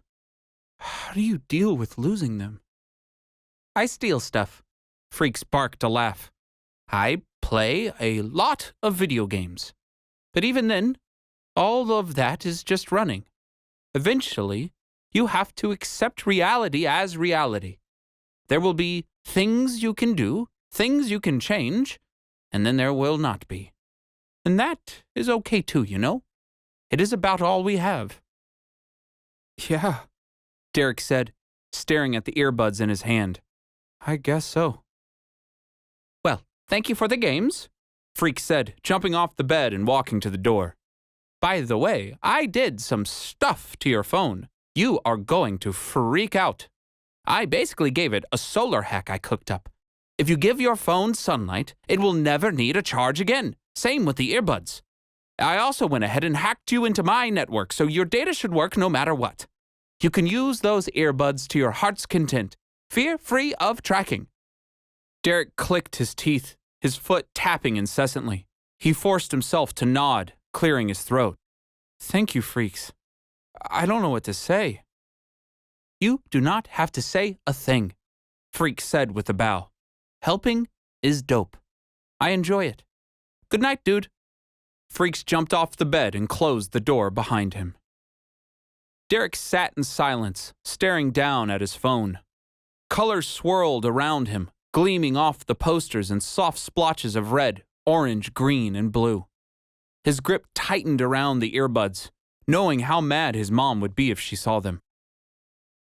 How do you deal with losing them? I steal stuff. Freaks barked a laugh. I play a lot of video games. But even then, all of that is just running. Eventually, you have to accept reality as reality. There will be things you can do, things you can change, and then there will not be. And that is okay too, you know? It is about all we have. Yeah, Derek said, staring at the earbuds in his hand. I guess so. Well, thank you for the games, Freak said, jumping off the bed and walking to the door. By the way, I did some stuff to your phone. You are going to freak out. I basically gave it a solar hack I cooked up. If you give your phone sunlight, it will never need a charge again. Same with the earbuds. I also went ahead and hacked you into my network, so your data should work no matter what. You can use those earbuds to your heart's content, fear-free of tracking. Derek clicked his teeth, his foot tapping incessantly. He forced himself to nod, clearing his throat. Thank you, freaks. I don't know what to say. You do not have to say a thing, Freak said with a bow. Helping is dope. I enjoy it. Good night, dude. Freaks jumped off the bed and closed the door behind him. Derek sat in silence, staring down at his phone. Colors swirled around him, gleaming off the posters in soft splotches of red, orange, green, and blue. His grip tightened around the earbuds, knowing how mad his mom would be if she saw them.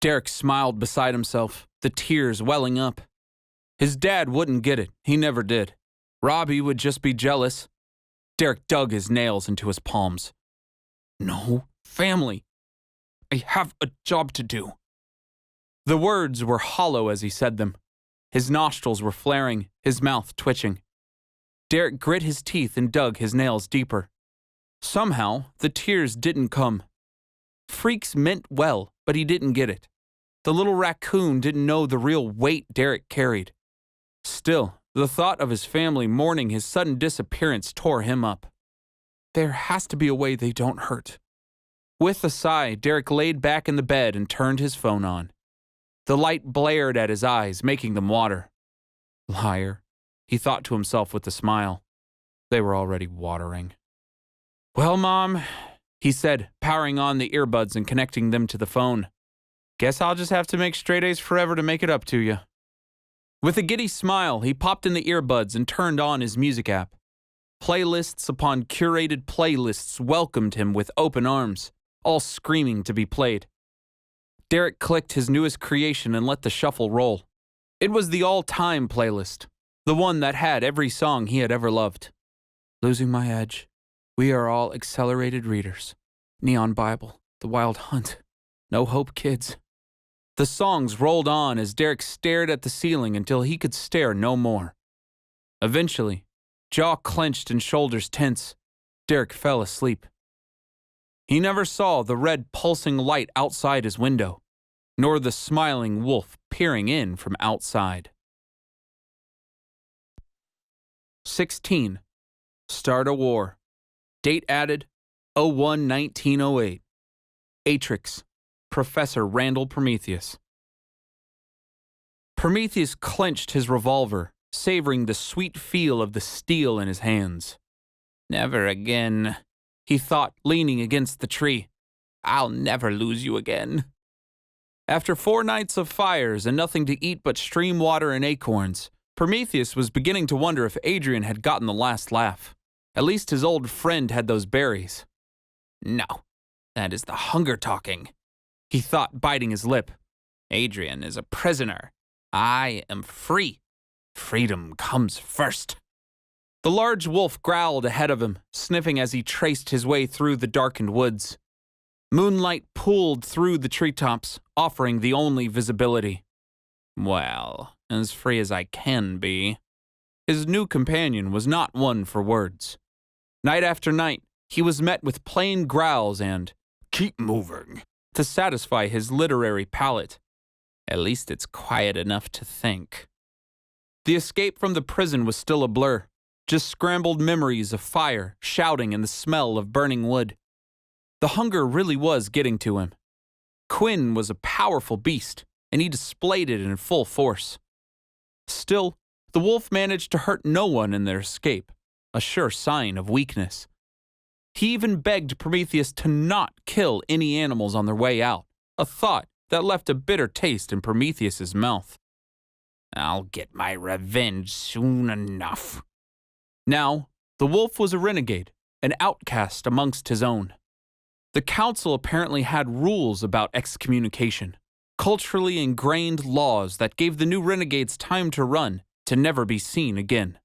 Derek smiled beside himself, the tears welling up. His dad wouldn't get it, he never did. Robbie would just be jealous. Derek dug his nails into his palms. No, family. I have a job to do. The words were hollow as he said them. His nostrils were flaring, his mouth twitching. Derek grit his teeth and dug his nails deeper. Somehow, the tears didn't come. Freaks meant well, but he didn't get it. The little raccoon didn't know the real weight Derek carried. Still, the thought of his family mourning his sudden disappearance tore him up. There has to be a way they don't hurt. With a sigh, Derek laid back in the bed and turned his phone on. The light blared at his eyes, making them water. Liar, he thought to himself with a smile. They were already watering. Well, Mom, he said, powering on the earbuds and connecting them to the phone. Guess I'll just have to make straight A's forever to make it up to you. With a giddy smile, he popped in the earbuds and turned on his music app. Playlists upon curated playlists welcomed him with open arms, all screaming to be played. Derek clicked his newest creation and let the shuffle roll. It was the all-time playlist, the one that had every song he had ever loved. Losing My Edge, We Are All Accelerated Readers, Neon Bible, The Wild Hunt, No Hope Kids. The songs rolled on as Derek stared at the ceiling until he could stare no more. Eventually, jaw clenched and shoulders tense, Derek fell asleep. He never saw the red pulsing light outside his window, nor the smiling wolf peering in from outside. 16. Start a War. Date added, 01-1908. Atrix, Professor Randall Prometheus. Prometheus clenched his revolver, savoring the sweet feel of the steel in his hands. Never again, he thought, leaning against the tree. I'll never lose you again. After 4 nights of fires and nothing to eat but stream water and acorns, Prometheus was beginning to wonder if Adrian had gotten the last laugh. At least his old friend had those berries. No, that is the hunger talking, he thought, biting his lip. Adrian is a prisoner. I am free. Freedom comes first. The large wolf growled ahead of him, sniffing as he traced his way through the darkened woods. Moonlight pooled through the treetops, offering the only visibility. Well, as free as I can be. His new companion was not one for words. Night after night, he was met with plain growls and "keep moving" to satisfy his literary palate. At least it's quiet enough to think. The escape from the prison was still a blur, just scrambled memories of fire, shouting, and the smell of burning wood. The hunger really was getting to him. Quinn was a powerful beast, and he displayed it in full force. Still, the wolf managed to hurt no one in their escape, a sure sign of weakness. He even begged Prometheus to not kill any animals on their way out, a thought that left a bitter taste in Prometheus's mouth. I'll get my revenge soon enough. Now, the wolf was a renegade, an outcast amongst his own. The council apparently had rules about excommunication, culturally ingrained laws that gave the new renegades time to run, to never be seen again.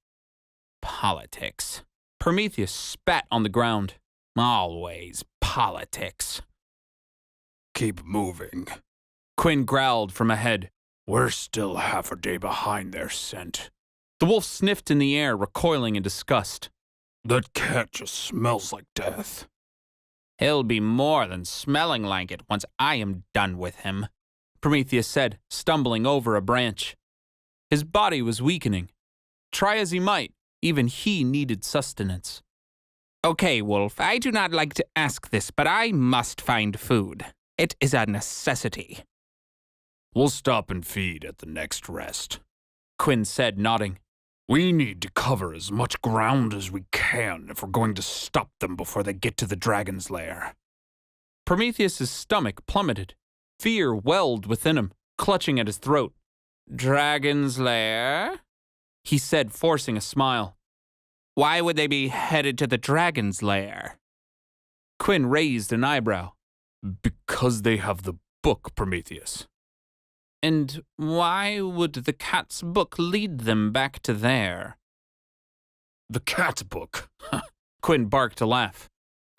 Politics. Prometheus spat on the ground. Always politics. Keep moving. Quinn growled from ahead. We're still half a day behind their scent. The wolf sniffed in the air, recoiling in disgust. That cat just smells like death. He'll be more than smelling like it once I am done with him, Prometheus said, stumbling over a branch. His body was weakening. Try as he might, even he needed sustenance. Okay, Wolf, I do not like to ask this, but I must find food. It is a necessity. We'll stop and feed at the next rest, Quinn said, nodding. We need to cover as much ground as we can if we're going to stop them before they get to the dragon's lair. Prometheus's stomach plummeted. Fear welled within him, clutching at his throat. Dragon's lair? He said, forcing a smile. Why would they be headed to the dragon's lair? Quinn raised an eyebrow. Because they have the book, Prometheus. And why would the cat's book lead them back to there? The cat's book? Quinn barked a laugh.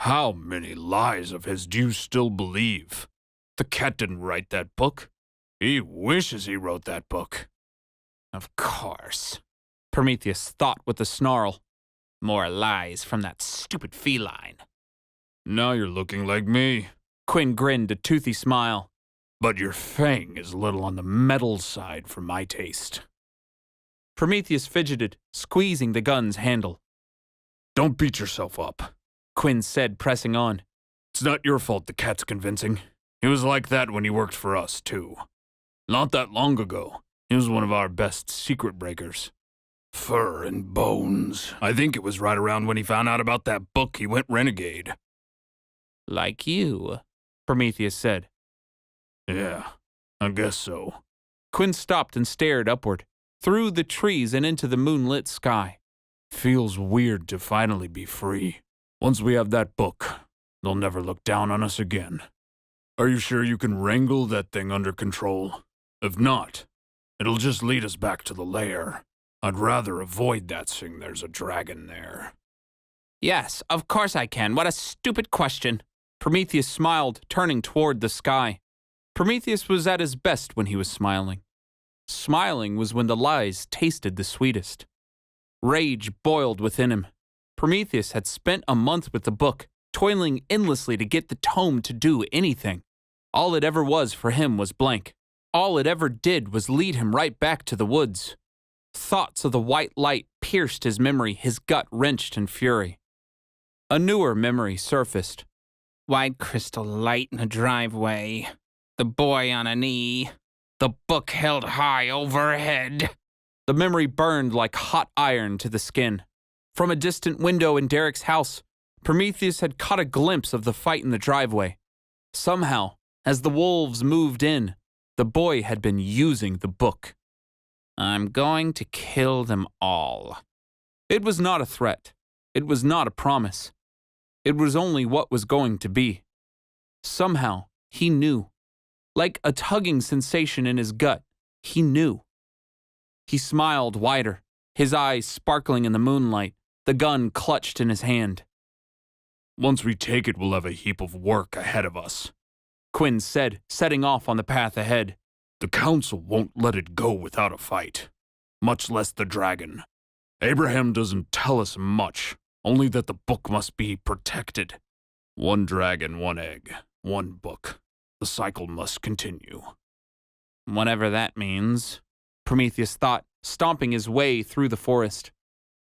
How many lies of his do you still believe? The cat didn't write that book. He wishes he wrote that book. Of course, Prometheus thought with a snarl. More lies from that stupid feline. Now you're looking like me. Quinn grinned a toothy smile. But your fang is a little on the metal side for my taste. Prometheus fidgeted, squeezing the gun's handle. Don't beat yourself up, Quinn said, pressing on. It's not your fault the cat's convincing. He was like that when he worked for us, too. Not that long ago, he was one of our best secret breakers. Fur and bones. I think it was right around when he found out about that book he went renegade. Like you, Prometheus said. Yeah, I guess so. Quinn stopped and stared upward, through the trees and into the moonlit sky. Feels weird to finally be free. Once we have that book, they'll never look down on us again. Are you sure you can wrangle that thing under control? If not, it'll just lead us back to the lair. I'd rather avoid that seeing there's a dragon there. Yes, of course I can. What a stupid question. Prometheus smiled, turning toward the sky. Prometheus was at his best when he was smiling. Smiling was when the lies tasted the sweetest. Rage boiled within him. Prometheus had spent a month with the book, toiling endlessly to get the tome to do anything. All it ever was for him was blank. All it ever did was lead him right back to the woods. Thoughts of the white light pierced his memory, his gut wrenched in fury. A newer memory surfaced. White crystal light in the driveway. The boy on a knee. The book held high overhead. The memory burned like hot iron to the skin. From a distant window in Derek's house, Prometheus had caught a glimpse of the fight in the driveway. Somehow, as the wolves moved in, the boy had been using the book. I'm going to kill them all. It was not a threat. It was not a promise. It was only what was going to be. Somehow, he knew. Like a tugging sensation in his gut, he knew. He smiled wider, his eyes sparkling in the moonlight, the gun clutched in his hand. Once we take it, we'll have a heap of work ahead of us, Quinn said, setting off on the path ahead. The council won't let it go without a fight, much less the dragon. Abraham doesn't tell us much, only that the book must be protected. One dragon, one egg, one book. The cycle must continue. Whatever that means, Prometheus thought, stomping his way through the forest.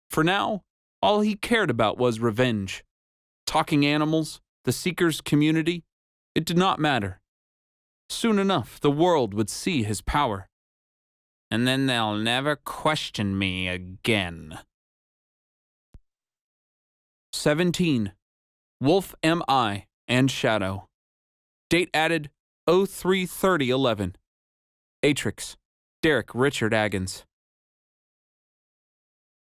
For now, all he cared about was revenge. Talking animals, the Seekers' community, it did not matter. Soon enough, the world would see his power. And then they'll never question me again. 17. Wolf M.I. and Shadow. Date added 03/30/11. Atrix, Derek Richard Agons.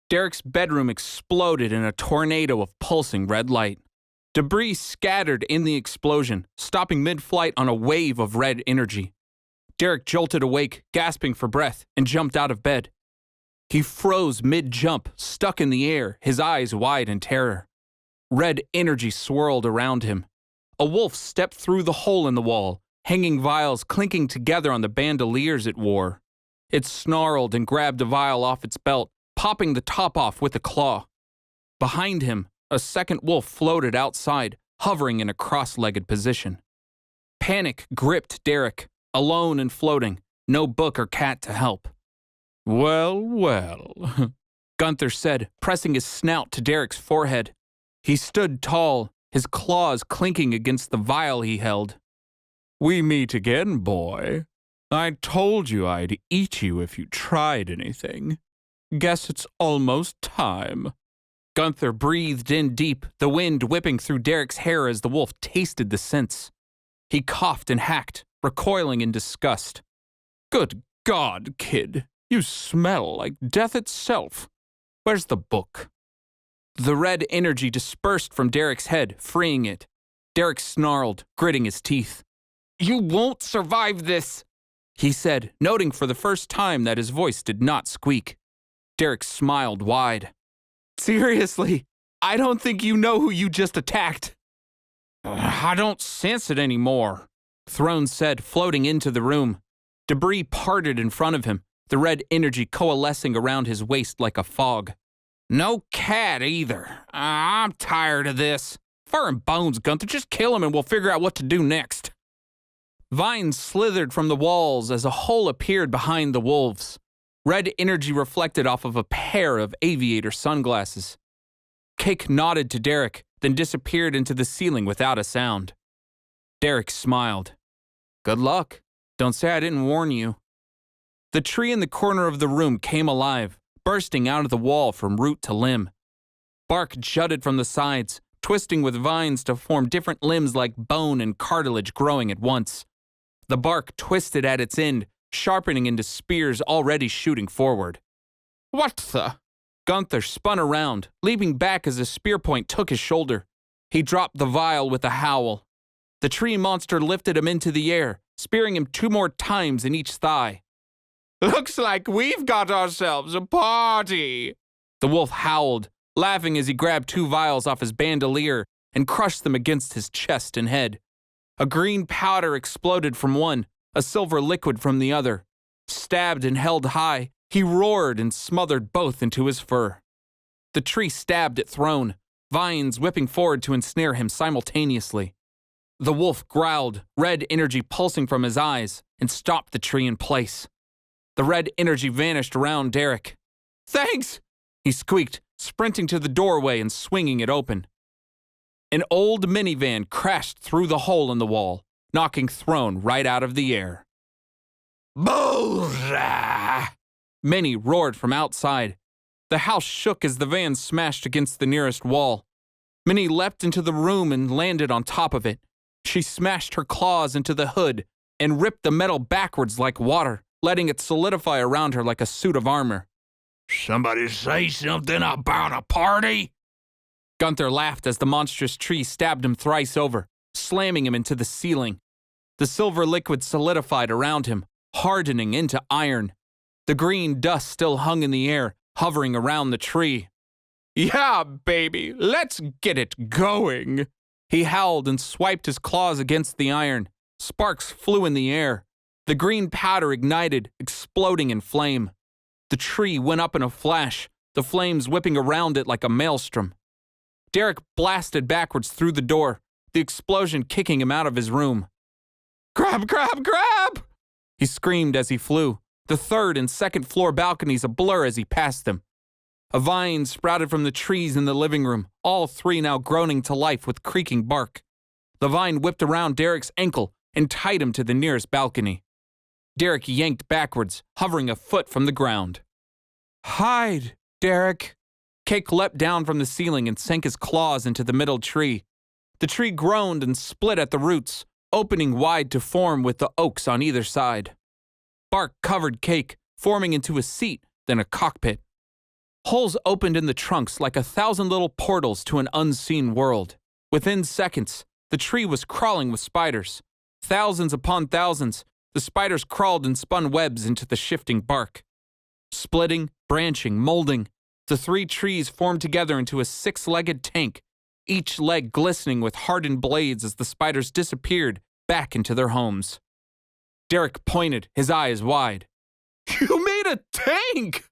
Derek's bedroom exploded in a tornado of pulsing red light. Debris scattered in the explosion, stopping mid-flight on a wave of red energy. Derek jolted awake, gasping for breath, and jumped out of bed. He froze mid-jump, stuck in the air, his eyes wide in terror. Red energy swirled around him. A wolf stepped through the hole in the wall, hanging vials clinking together on the bandoliers it wore. It snarled and grabbed a vial off its belt, popping the top off with a claw. Behind him, a second wolf floated outside, hovering in a cross-legged position. Panic gripped Derek, alone and floating, no book or cat to help. Well, well, Gunther said, pressing his snout to Derek's forehead. He stood tall, his claws clinking against the vial he held. We meet again, boy. I told you I'd eat you if you tried anything. Guess it's almost time. Gunther breathed in deep, the wind whipping through Derek's hair as the wolf tasted the scents. He coughed and hacked, recoiling in disgust. Good God, kid, you smell like death itself. Where's the book? The red energy dispersed from Derek's head, freeing it. Derek snarled, gritting his teeth. You won't survive this, he said, noting for the first time that his voice did not squeak. Derek smiled wide. Seriously, I don't think you know who you just attacked. I don't sense it anymore, Throne said, floating into the room. Debris parted in front of him, the red energy coalescing around his waist like a fog. No cat either. I'm tired of this. Fur and bones, Gunther, just kill him and we'll figure out what to do next. Vines slithered from the walls as a hole appeared behind the wolves. Red energy reflected off of a pair of aviator sunglasses. Cake nodded to Derek, then disappeared into the ceiling without a sound. Derek smiled. Good luck. Don't say I didn't warn you. The tree in the corner of the room came alive, bursting out of the wall from root to limb. Bark jutted from the sides, twisting with vines to form different limbs like bone and cartilage growing at once. The bark twisted at its end, sharpening into spears already shooting forward. What the? Gunther spun around, leaping back as a spear point took his shoulder. He dropped the vial with a howl. The tree monster lifted him into the air, spearing him 2 more times in each thigh. Looks like we've got ourselves a party, the wolf howled, laughing as he grabbed 2 vials off his bandolier and crushed them against his chest and head. A green powder exploded from one, a silver liquid from the other. Stabbed and held high, he roared and smothered both into his fur. The tree stabbed at Throne, vines whipping forward to ensnare him simultaneously. The wolf growled, red energy pulsing from his eyes, and stopped the tree in place. The red energy vanished around Derek. Thanks, he squeaked, sprinting to the doorway and swinging it open. An old minivan crashed through the hole in the wall, knocking Throne right out of the air. Bullseye! Minnie roared from outside. The house shook as the van smashed against the nearest wall. Minnie leapt into the room and landed on top of it. She smashed her claws into the hood and ripped the metal backwards like water, letting it solidify around her like a suit of armor. Somebody say something about a party? Gunther laughed as the monstrous tree stabbed him thrice over, slamming him into the ceiling. The silver liquid solidified around him, hardening into iron. The green dust still hung in the air, hovering around the tree. Yeah, baby, let's get it going. He howled and swiped his claws against the iron. Sparks flew in the air. The green powder ignited, exploding in flame. The tree went up in a flash, the flames whipping around it like a maelstrom. Derek blasted backwards through the door, the explosion kicking him out of his room. Grab, grab, grab! He screamed as he flew, the 3rd and 2nd floor balconies a blur as he passed them. A vine sprouted from the trees in the living room, all 3 now groaning to life with creaking bark. The vine whipped around Derek's ankle, and tied him to the nearest balcony. Derek yanked backwards, hovering a foot from the ground. "Hide, Derek." Cake leapt down from the ceiling and sank his claws into the middle tree. The tree groaned and split at the roots, opening wide to form with the oaks on either side. Bark covered Cake, forming into a seat, then a cockpit. Holes opened in the trunks like 1,000 little portals to an unseen world. Within seconds, the tree was crawling with spiders. Thousands upon thousands, the spiders crawled and spun webs into the shifting bark. Splitting, branching, molding, the 3 trees formed together into a 6-legged tank, each leg glistening with hardened blades as the spiders disappeared back into their homes. Derek pointed, his eyes wide. "You made a tank!"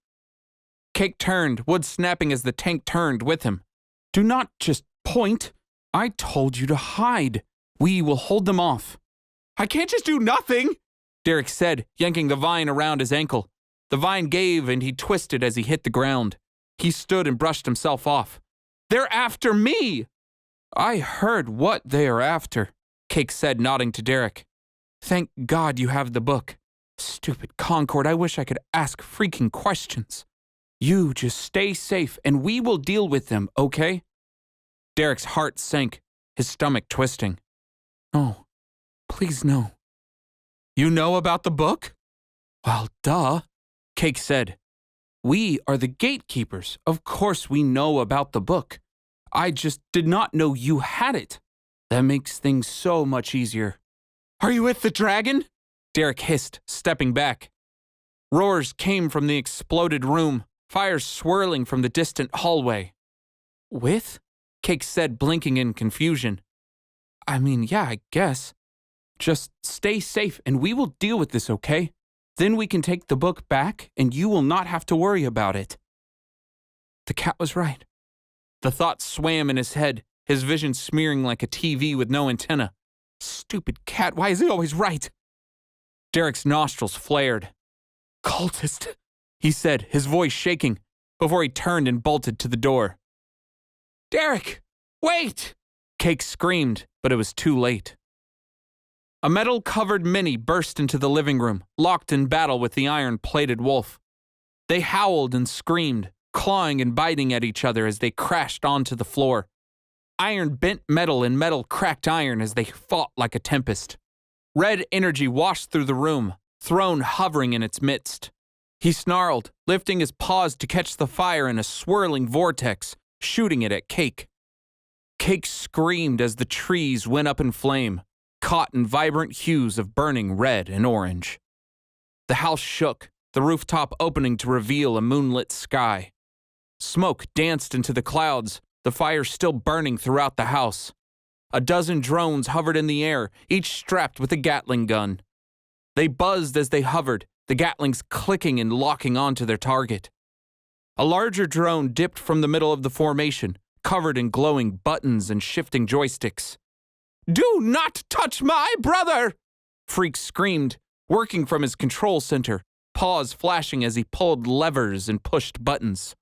Cake turned, wood snapping as the tank turned with him. "Do not just point. I told you to hide. We will hold them off." "I can't just do nothing," Derek said, yanking the vine around his ankle. The vine gave and he twisted as he hit the ground. He stood and brushed himself off. "They're after me!" "I heard what they are after," Cake said, nodding to Derek. "Thank God you have the book. Stupid Concord, I wish I could ask freaking questions. You just stay safe and we will deal with them, okay?" Derek's heart sank, his stomach twisting. "No, please no." "You know about the book?" "Well, duh," Cake said. "We are the gatekeepers. Of course we know about the book. I just did not know you had it. That makes things so much easier." "Are you with the dragon?" Derek hissed, stepping back. Roars came from the exploded room, fires swirling from the distant hallway. "With?" Cake said, blinking in confusion. "I mean, yeah, I guess. Just stay safe and we will deal with this, okay? Then we can take the book back and you will not have to worry about it." The cat was right. The thought swam in his head, his vision smearing like a TV with no antenna. Stupid cat, why is he always right? Derek's nostrils flared. "Cultist," he said, his voice shaking, before he turned and bolted to the door. "Derek, wait!" Cake screamed, but it was too late. A metal-covered Mini burst into the living room, locked in battle with the iron-plated wolf. They howled and screamed, clawing and biting at each other as they crashed onto the floor. Iron bent metal and metal cracked iron as they fought like a tempest. Red energy washed through the room, Throne hovering in its midst. He snarled, lifting his paws to catch the fire in a swirling vortex, shooting it at Cake. Cake screamed as the trees went up in flame, caught in vibrant hues of burning red and orange. The house shook, the rooftop opening to reveal a moonlit sky. Smoke danced into the clouds, the fire still burning throughout the house. A dozen drones hovered in the air, each strapped with a Gatling gun. They buzzed as they hovered, the Gatlings clicking and locking onto their target. A larger drone dipped from the middle of the formation, covered in glowing buttons and shifting joysticks. "Do not touch my brother!" Freak screamed, working from his control center, paws flashing as he pulled levers and pushed buttons.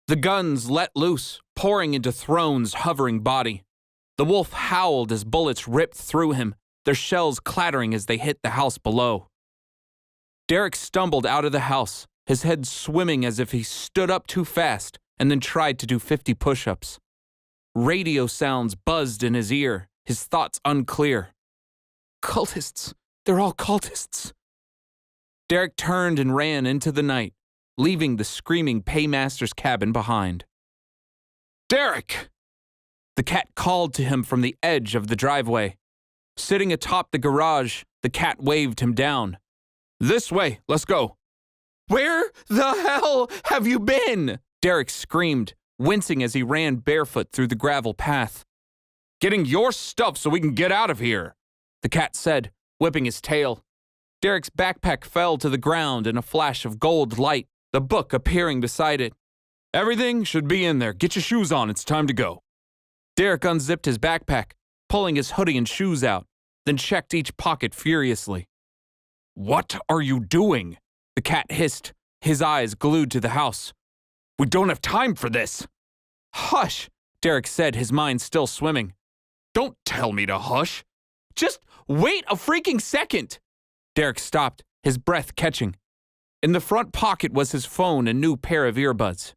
The guns let loose, pouring into Throne's hovering body. The wolf howled as bullets ripped through him, their shells clattering as they hit the house below. Derek stumbled out of the house, his head swimming as if he stood up too fast and then tried to do 50 push-ups. Radio sounds buzzed in his ear, his thoughts unclear. Cultists. They're all cultists. Derek turned and ran into the night, leaving the screaming paymaster's cabin behind. "Derek!" The cat called to him from the edge of the driveway. Sitting atop the garage, the cat waved him down. "This way, let's go." "Where the hell have you been?" Derek screamed, wincing as he ran barefoot through the gravel path. "Getting your stuff so we can get out of here," the cat said, whipping his tail. Derek's backpack fell to the ground in a flash of gold light, the book appearing beside it. "Everything should be in there. Get your shoes on. It's time to go." Derek unzipped his backpack, pulling his hoodie and shoes out, then checked each pocket furiously. "What are you doing?" the cat hissed, his eyes glued to the house. "We don't have time for this." "Hush," Derek said, his mind still swimming. "Don't tell me to hush. Just wait a freaking second. Derek stopped, his breath catching. In the front pocket was his phone and new pair of earbuds.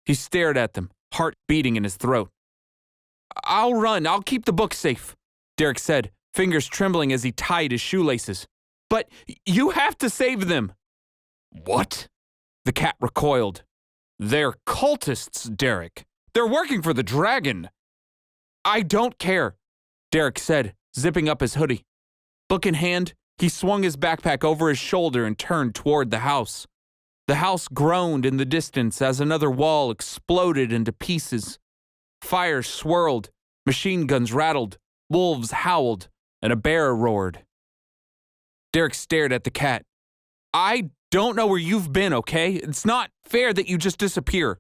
He stared at them, heart beating in his throat. I'll run. I'll keep the book safe, Derek said, fingers trembling as he tied his shoelaces. But you have to save them. What? The cat recoiled. They're cultists, Derek. They're working for the dragon. I don't care, Derek said, zipping up his hoodie. Book in hand, he swung his backpack over his shoulder and turned toward the house. The house groaned in the distance as another wall exploded into pieces. Fire swirled, machine guns rattled, wolves howled, and a bear roared. Derek stared at the cat. I don't know where you've been, okay? It's not fair that you just disappear.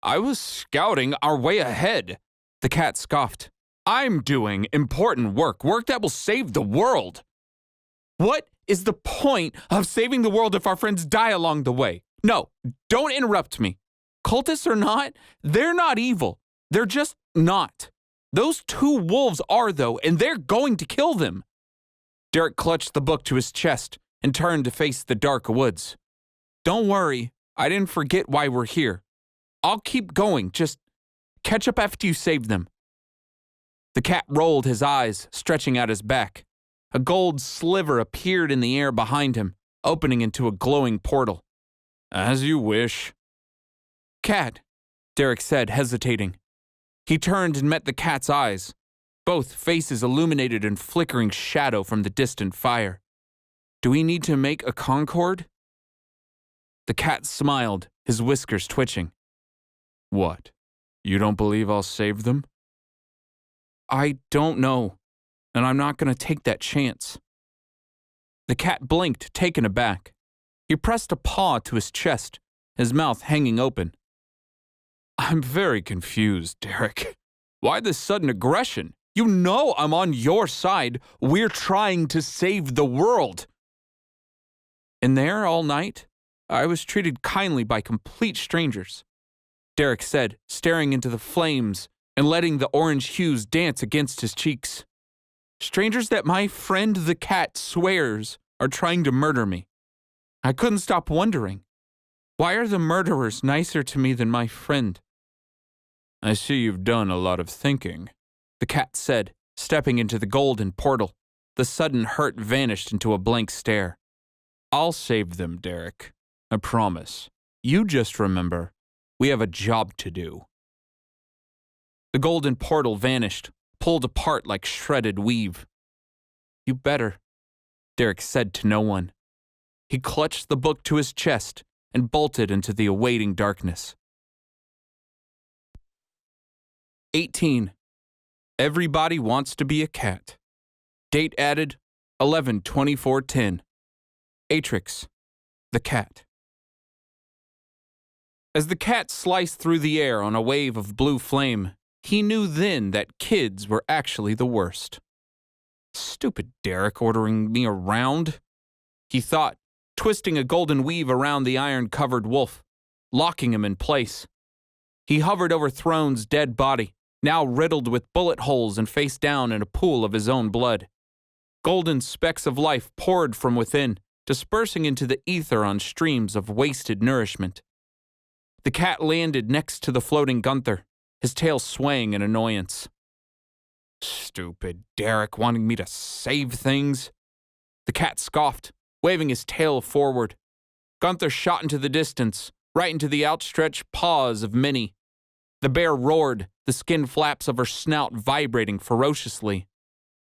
I was scouting our way ahead, the cat scoffed. I'm doing important work that will save the world. What is the point of saving the world if our friends die along the way? No, don't interrupt me. Cultists or not, they're not evil. They're just not. Those two wolves are, though, and they're going to kill them. Derek clutched the book to his chest and turned to face the dark woods. Don't worry, I didn't forget why we're here. I'll keep going, just catch up after you save them. The cat rolled his eyes, stretching out his back. A gold sliver appeared in the air behind him, opening into a glowing portal. As you wish. Cat, Derek said, hesitating. He turned and met the cat's eyes, both faces illuminated in flickering shadow from the distant fire. Do we need to make a concord? The cat smiled, his whiskers twitching. What? You don't believe I'll save them? I don't know, and I'm not going to take that chance. The cat blinked, taken aback. He pressed a paw to his chest, his mouth hanging open. I'm very confused, Derek. Why this sudden aggression? You know I'm on your side. We're trying to save the world. In there all night, I was treated kindly by complete strangers, Derek said, staring into the flames and letting the orange hues dance against his cheeks. Strangers that my friend the cat swears are trying to murder me. I couldn't stop wondering, why are the murderers nicer to me than my friend? I see you've done a lot of thinking, the cat said, stepping into the golden portal. The sudden hurt vanished into a blank stare. I'll save them, Derek. I promise. You just remember, we have a job to do. The golden portal vanished, pulled apart like shredded weave. You better, Derek said to no one. He clutched the book to his chest and bolted into the awaiting darkness. 18. Everybody wants to be a cat. Date added 11/24/10. Atrix, the cat. As the cat sliced through the air on a wave of blue flame, he knew then that kids were actually the worst. Stupid Derek ordering me around, he thought, twisting a golden weave around the iron-covered wolf, locking him in place. He hovered over Throne's dead body, now riddled with bullet holes and face down in a pool of his own blood. Golden specks of life poured from within, dispersing into the ether on streams of wasted nourishment. The cat landed next to the floating Gunther, his tail swaying in annoyance. Stupid Derek wanting me to save things. The cat scoffed, waving his tail forward. Gunther shot into the distance, right into the outstretched paws of Minnie. The bear roared, the skin flaps of her snout vibrating ferociously.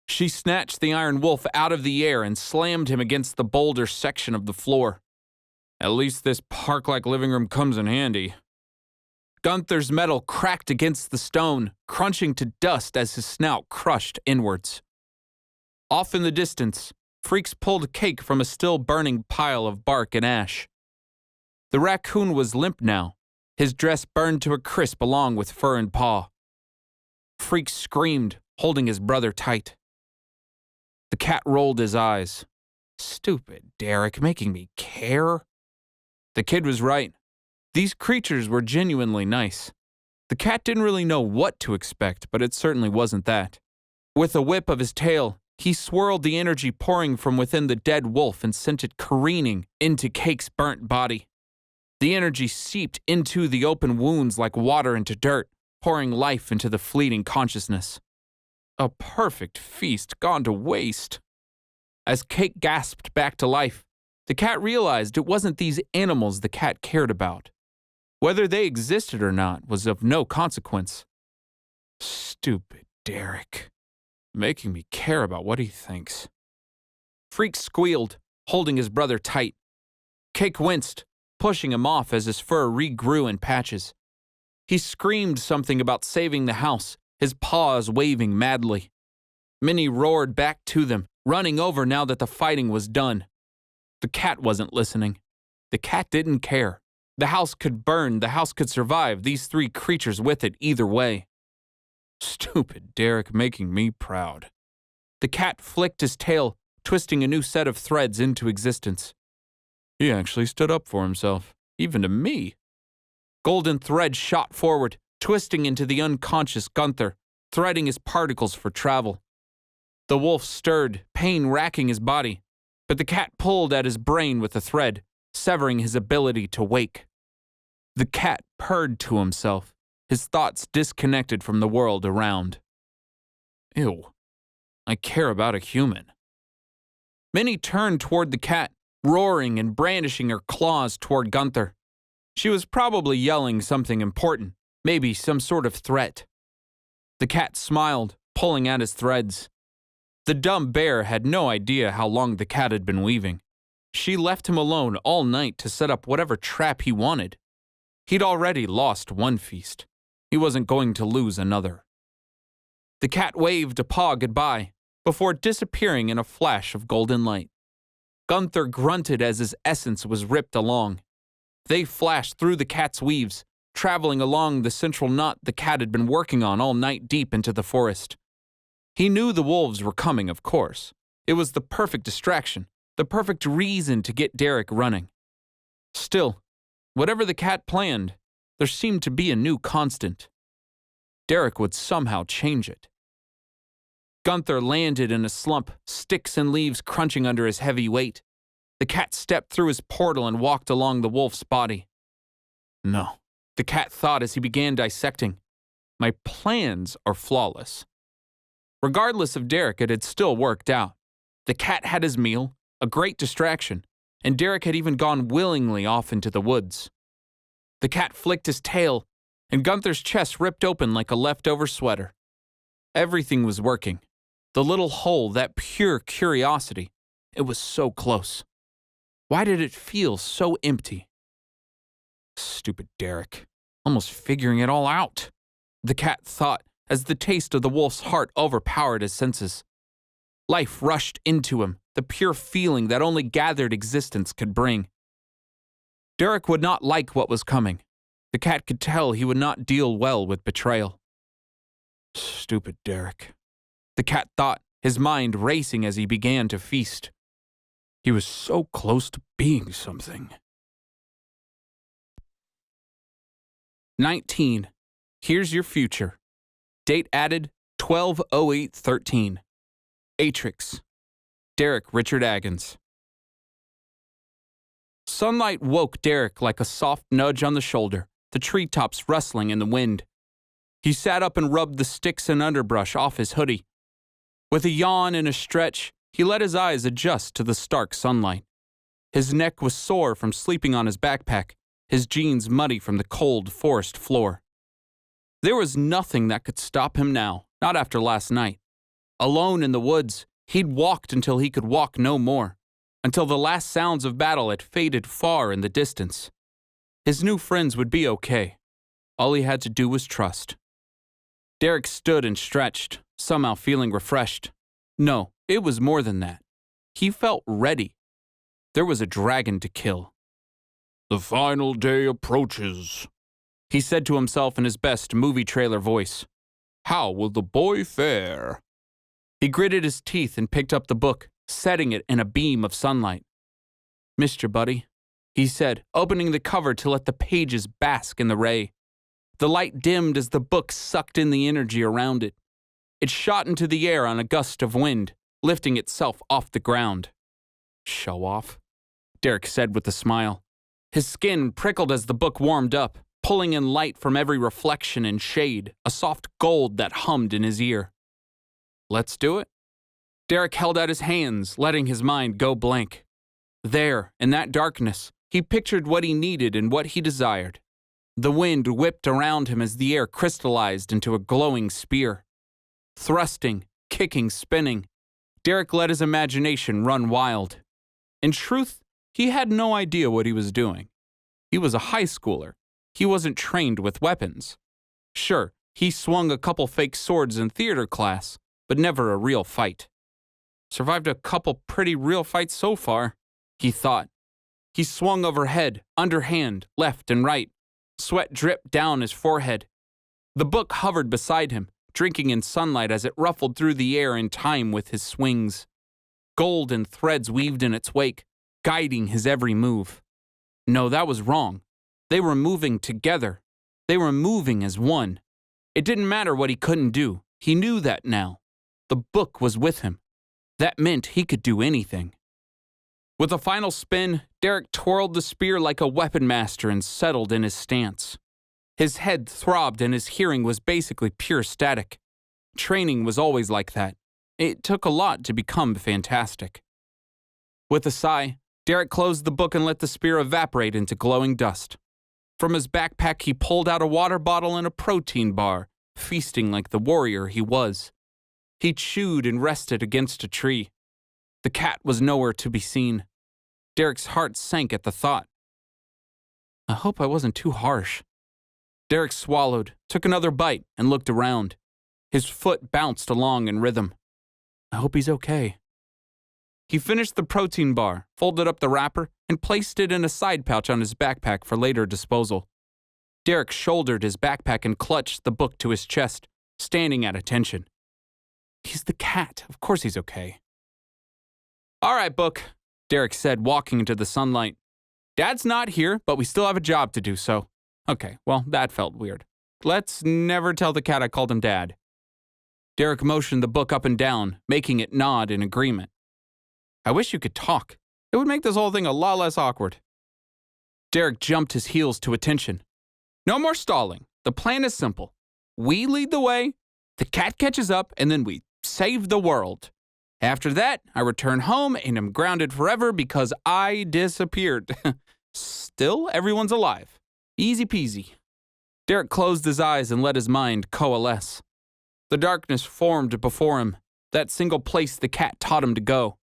She snatched the iron wolf out of the air and slammed him against the boulder section of the floor. At least this park-like living room comes in handy. Gunther's metal cracked against the stone, crunching to dust as his snout crushed inwards. Off in the distance, freaks pulled cake from a still-burning pile of bark and ash. The raccoon was limp now, his dress burned to a crisp along with fur and paw. Freak screamed, holding his brother tight. The cat rolled his eyes. Stupid Derek, making me care. The kid was right. These creatures were genuinely nice. The cat didn't really know what to expect, but it certainly wasn't that. With a whip of his tail, He swirled the energy pouring from within the dead wolf and sent it careening into Cake's burnt body. The energy seeped into the open wounds like water into dirt, pouring life into the fleeting consciousness. A perfect feast gone to waste. As Cake gasped back to life, the cat realized it wasn't these animals the cat cared about. Whether they existed or not was of no consequence. Stupid Derek. Making me care about what he thinks. Freak squealed, holding his brother tight. Cake winced, pushing him off as his fur regrew in patches. He screamed something about saving the house, his paws waving madly. Minnie roared back to them, running over now that the fighting was done. The cat wasn't listening. The cat didn't care. The house could burn, the house could survive, these three creatures with it either way. Stupid Derek, making me proud. The cat flicked his tail, twisting a new set of threads into existence. He actually stood up for himself, even to me. Golden thread shot forward, twisting into the unconscious Gunther, threading his particles for travel. The wolf stirred, pain racking his body, but the cat pulled at his brain with the thread, severing his ability to wake. The cat purred to himself, his thoughts disconnected from the world around. Ew, I care about a human. Minnie turned toward the cat, roaring and brandishing her claws toward Gunther. She was probably yelling something important, maybe some sort of threat. The cat smiled, pulling at his threads. The dumb bear had no idea how long the cat had been weaving. She left him alone all night to set up whatever trap he wanted. He'd already lost one feast. He wasn't going to lose another. The cat waved a paw goodbye before disappearing in a flash of golden light. Gunther grunted as his essence was ripped along. They flashed through the cat's weaves, traveling along the central knot the cat had been working on all night deep into the forest. He knew the wolves were coming, of course. It was the perfect distraction, the perfect reason to get Derek running. Still, whatever the cat planned, there seemed to be a new constant. Derek would somehow change it. Gunther landed in a slump, sticks and leaves crunching under his heavy weight. The cat stepped through his portal and walked along the wolf's body. No, the cat thought as he began dissecting. My plans are flawless. Regardless of Derek, it had still worked out. The cat had his meal, a great distraction, and Derek had even gone willingly off into the woods. The cat flicked his tail, and Gunther's chest ripped open like a leftover sweater. Everything was working. The little hole, that pure curiosity, it was so close. Why did it feel so empty? Stupid Derek, almost figuring it all out, the cat thought as the taste of the wolf's heart overpowered his senses. Life rushed into him, the pure feeling that only gathered existence could bring. Derek would not like what was coming. The cat could tell he would not deal well with betrayal. Stupid Derek, the cat thought, his mind racing as he began to feast. He was so close to being something. 19. Here's your future. Date added 12/08/13. Atrix. Derek Richard Agons. Sunlight woke Derek like a soft nudge on the shoulder, the treetops rustling in the wind. He sat up and rubbed the sticks and underbrush off his hoodie. With a yawn and a stretch, he let his eyes adjust to the stark sunlight. His neck was sore from sleeping on his backpack, his jeans muddy from the cold forest floor. There was nothing that could stop him now, not after last night. Alone in the woods, he'd walked until he could walk no more, until the last sounds of battle had faded far in the distance. His new friends would be okay. All he had to do was trust. Derek stood and stretched, somehow feeling refreshed. No, it was more than that. He felt ready. There was a dragon to kill. The final day approaches, he said to himself in his best movie trailer voice. How will the boy fare? He gritted his teeth and picked up the book, setting it in a beam of sunlight. Missed you, buddy, he said, opening the cover to let the pages bask in the ray. The light dimmed as the book sucked in the energy around it. It shot into the air on a gust of wind, lifting itself off the ground. "Show off," Derek said with a smile. His skin prickled as the book warmed up, pulling in light from every reflection and shade, a soft gold that hummed in his ear. "Let's do it." Derek held out his hands, letting his mind go blank. There, in that darkness, he pictured what he needed and what he desired. The wind whipped around him as the air crystallized into a glowing spear. Thrusting, kicking, spinning, Derek let his imagination run wild. In truth, he had no idea what he was doing. He was a high schooler. He wasn't trained with weapons. Sure, he swung a couple fake swords in theater class, but never a real fight. Survived a couple pretty real fights so far, he thought. He swung overhead, underhand, left and right. Sweat dripped down his forehead. The book hovered beside him, drinking in sunlight as it ruffled through the air in time with his swings. Golden threads weaved in its wake, guiding his every move. No, that was wrong. They were moving together. They were moving as one. It didn't matter what he couldn't do. He knew that now. The book was with him. That meant he could do anything. With a final spin, Derek twirled the spear like a weapon master and settled in his stance. His head throbbed and his hearing was basically pure static. Training was always like that. It took a lot to become fantastic. With a sigh, Derek closed the book and let the spear evaporate into glowing dust. From his backpack, he pulled out a water bottle and a protein bar, feasting like the warrior he was. He chewed and rested against a tree. The cat was nowhere to be seen. Derek's heart sank at the thought. I hope I wasn't too harsh. Derek swallowed, took another bite, and looked around. His foot bounced along in rhythm. I hope he's okay. He finished the protein bar, folded up the wrapper, and placed it in a side pouch on his backpack for later disposal. Derek shouldered his backpack and clutched the book to his chest, standing at attention. He's the cat. Of course he's okay. All right, book, Derek said, walking into the sunlight. Dad's not here, but we still have a job to do, so. Okay, well, that felt weird. Let's never tell the cat I called him Dad. Derek motioned the book up and down, making it nod in agreement. I wish you could talk. It would make this whole thing a lot less awkward. Derek jumped his heels to attention. No more stalling. The plan is simple. We lead the way, the cat catches up, and then we save the world. After that, I return home and am grounded forever because I disappeared. Still, everyone's alive. Easy peasy. Derek closed his eyes and let his mind coalesce. The darkness formed before him, that single place the cat taught him to go.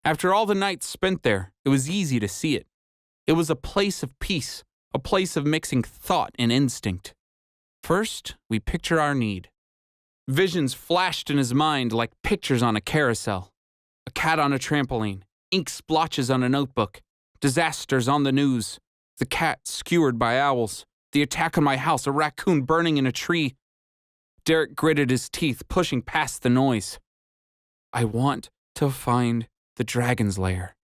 After all the nights spent there, it was easy to see it. It was a place of peace, a place of mixing thought and instinct. First, we picture our need. Visions flashed in his mind like pictures on a carousel. A cat on a trampoline, ink splotches on a notebook, disasters on the news, the cat skewered by owls, the attack on my house, a raccoon burning in a tree. Derek gritted his teeth, pushing past the noise. I want to find the dragon's lair.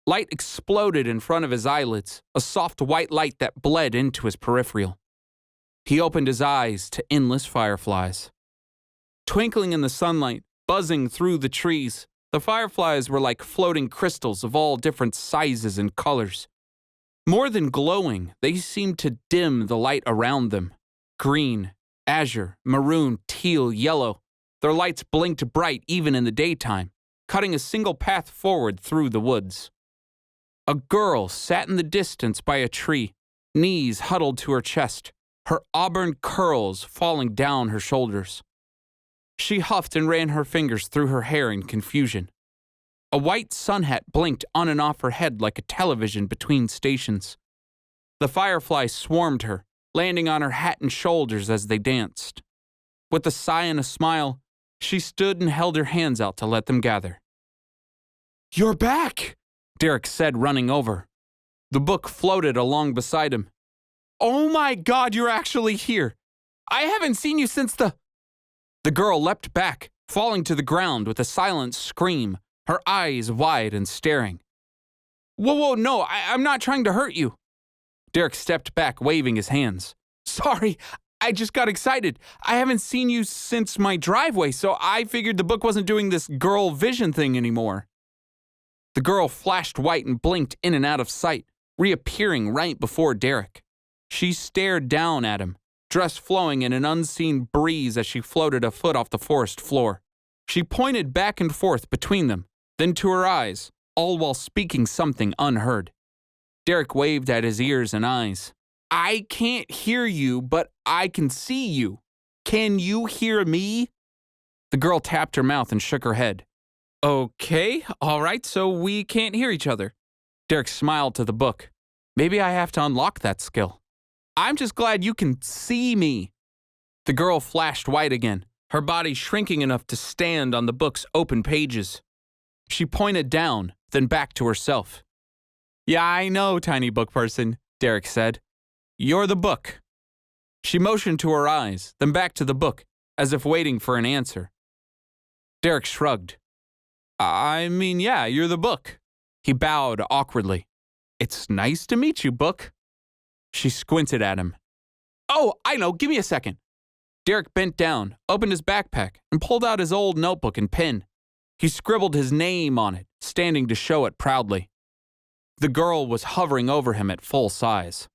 Light exploded in front of his eyelids, a soft white light that bled into his peripheral. He opened his eyes to endless fireflies. Twinkling in the sunlight, buzzing through the trees, the fireflies were like floating crystals of all different sizes and colors. More than glowing, they seemed to dim the light around them. Green, azure, maroon, teal, yellow. Their lights blinked bright even in the daytime, cutting a single path forward through the woods. A girl sat in the distance by a tree, knees huddled to her chest, her auburn curls falling down her shoulders. She huffed and ran her fingers through her hair in confusion. A white sun hat blinked on and off her head like a television between stations. The fireflies swarmed her, landing on her hat and shoulders as they danced. With a sigh and a smile, she stood and held her hands out to let them gather. You're back, Derek said, running over. The book floated along beside him. Oh my God, you're actually here. I haven't seen you since the girl leapt back, falling to the ground with a silent scream, her eyes wide and staring. Whoa, no, I'm not trying to hurt you. Derek stepped back, waving his hands. Sorry, I just got excited. I haven't seen you since my driveway, so I figured the book wasn't doing this girl vision thing anymore. The girl flashed white and blinked in and out of sight, reappearing right before Derek. She stared down at him, dress flowing in an unseen breeze as she floated a foot off the forest floor. She pointed back and forth between them, then to her eyes, all while speaking something unheard. Derek waved at his ears and eyes. I can't hear you, but I can see you. Can you hear me? The girl tapped her mouth and shook her head. Okay, all right, so we can't hear each other. Derek smiled to the book. Maybe I have to unlock that skill. I'm just glad you can see me. The girl flashed white again, her body shrinking enough to stand on the book's open pages. She pointed down, then back to herself. Yeah, I know, tiny book person, Derek said. You're the book. She motioned to her eyes, then back to the book, as if waiting for an answer. Derek shrugged. I mean, yeah, you're the book. He bowed awkwardly. It's nice to meet you, book. She squinted at him. Oh, I know, give me a second. Derek bent down, opened his backpack, and pulled out his old notebook and pen. He scribbled his name on it, standing to show it proudly. The girl was hovering over him at full size.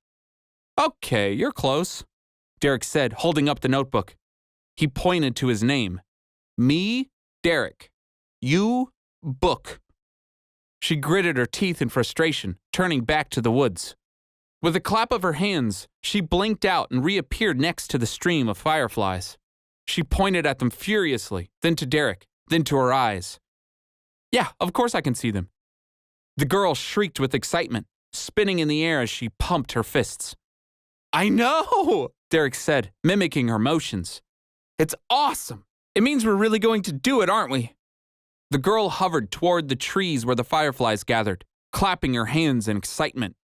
Okay, you're close, Derek said, holding up the notebook. He pointed to his name. Me, Derek. You, book. She gritted her teeth in frustration, turning back to the woods. With a clap of her hands, she blinked out and reappeared next to the stream of fireflies. She pointed at them furiously, then to Derek, then to her eyes. Yeah, of course I can see them. The girl shrieked with excitement, spinning in the air as she pumped her fists. I know, Derek said, mimicking her motions. It's awesome. It means we're really going to do it, aren't we? The girl hovered toward the trees where the fireflies gathered, clapping her hands in excitement.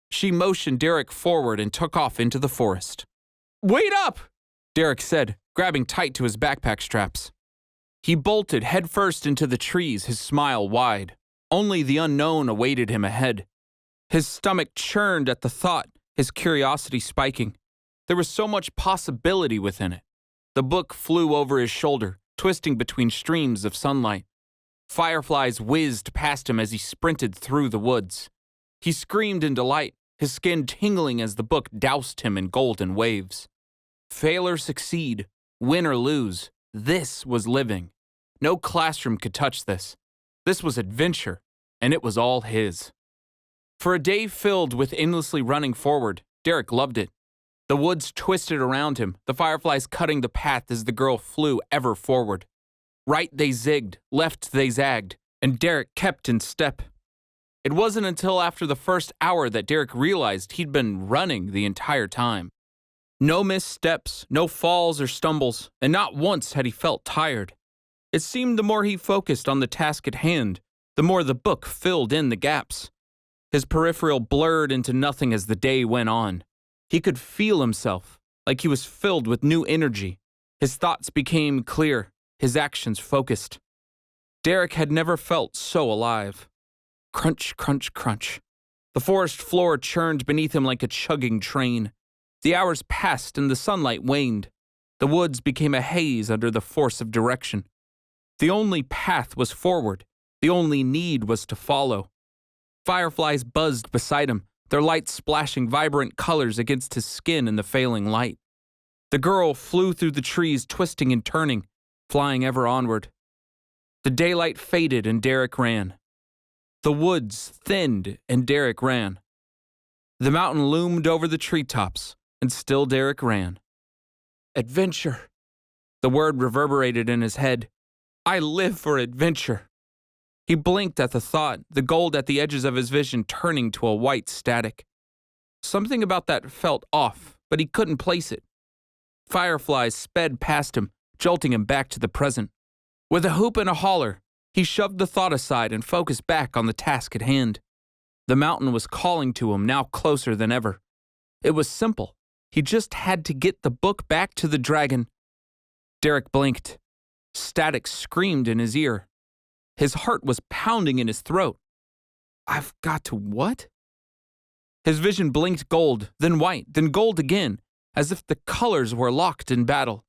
She motioned Derek forward and took off into the forest. Wait up, Derek said, grabbing tight to his backpack straps. He bolted headfirst into the trees, his smile wide. Only the unknown awaited him ahead. His stomach churned at the thought, his curiosity spiking. There was so much possibility within it. The book flew over his shoulder, twisting between streams of sunlight. Fireflies whizzed past him as he sprinted through the woods. He screamed in delight, his skin tingling as the book doused him in golden waves. Fail or succeed, win or lose, this was living. No classroom could touch this. This was adventure, and it was all his. For a day filled with endlessly running forward, Derek loved it. The woods twisted around him, the fireflies cutting the path as the girl flew ever forward. Right they zigged, left they zagged, and Derek kept in step. It wasn't until after the first hour that Derek realized he'd been running the entire time. No missteps, no falls or stumbles, and not once had he felt tired. It seemed the more he focused on the task at hand, the more the book filled in the gaps. His peripheral blurred into nothing as the day went on. He could feel himself, like he was filled with new energy. His thoughts became clear, his actions focused. Derek had never felt so alive. Crunch, crunch, crunch. The forest floor churned beneath him like a chugging train. The hours passed and the sunlight waned. The woods became a haze under the force of direction. The only path was forward. The only need was to follow. Fireflies buzzed beside him, their lights splashing vibrant colors against his skin in the failing light. The girl flew through the trees, twisting and turning, flying ever onward. The daylight faded and Derek ran. The woods thinned and Derek ran. The mountain loomed over the treetops, and still Derek ran. Adventure. The word reverberated in his head. I live for adventure. He blinked at the thought, the gold at the edges of his vision turning to a white static. Something about that felt off, but he couldn't place it. Fireflies sped past him, jolting him back to the present. With a hoop and a holler, he shoved the thought aside and focused back on the task at hand. The mountain was calling to him, now closer than ever. It was simple. He just had to get the book back to the dragon. Derek blinked. Static screamed in his ear. His heart was pounding in his throat. I've got to what? His vision blinked gold, then white, then gold again, as if the colors were locked in battle.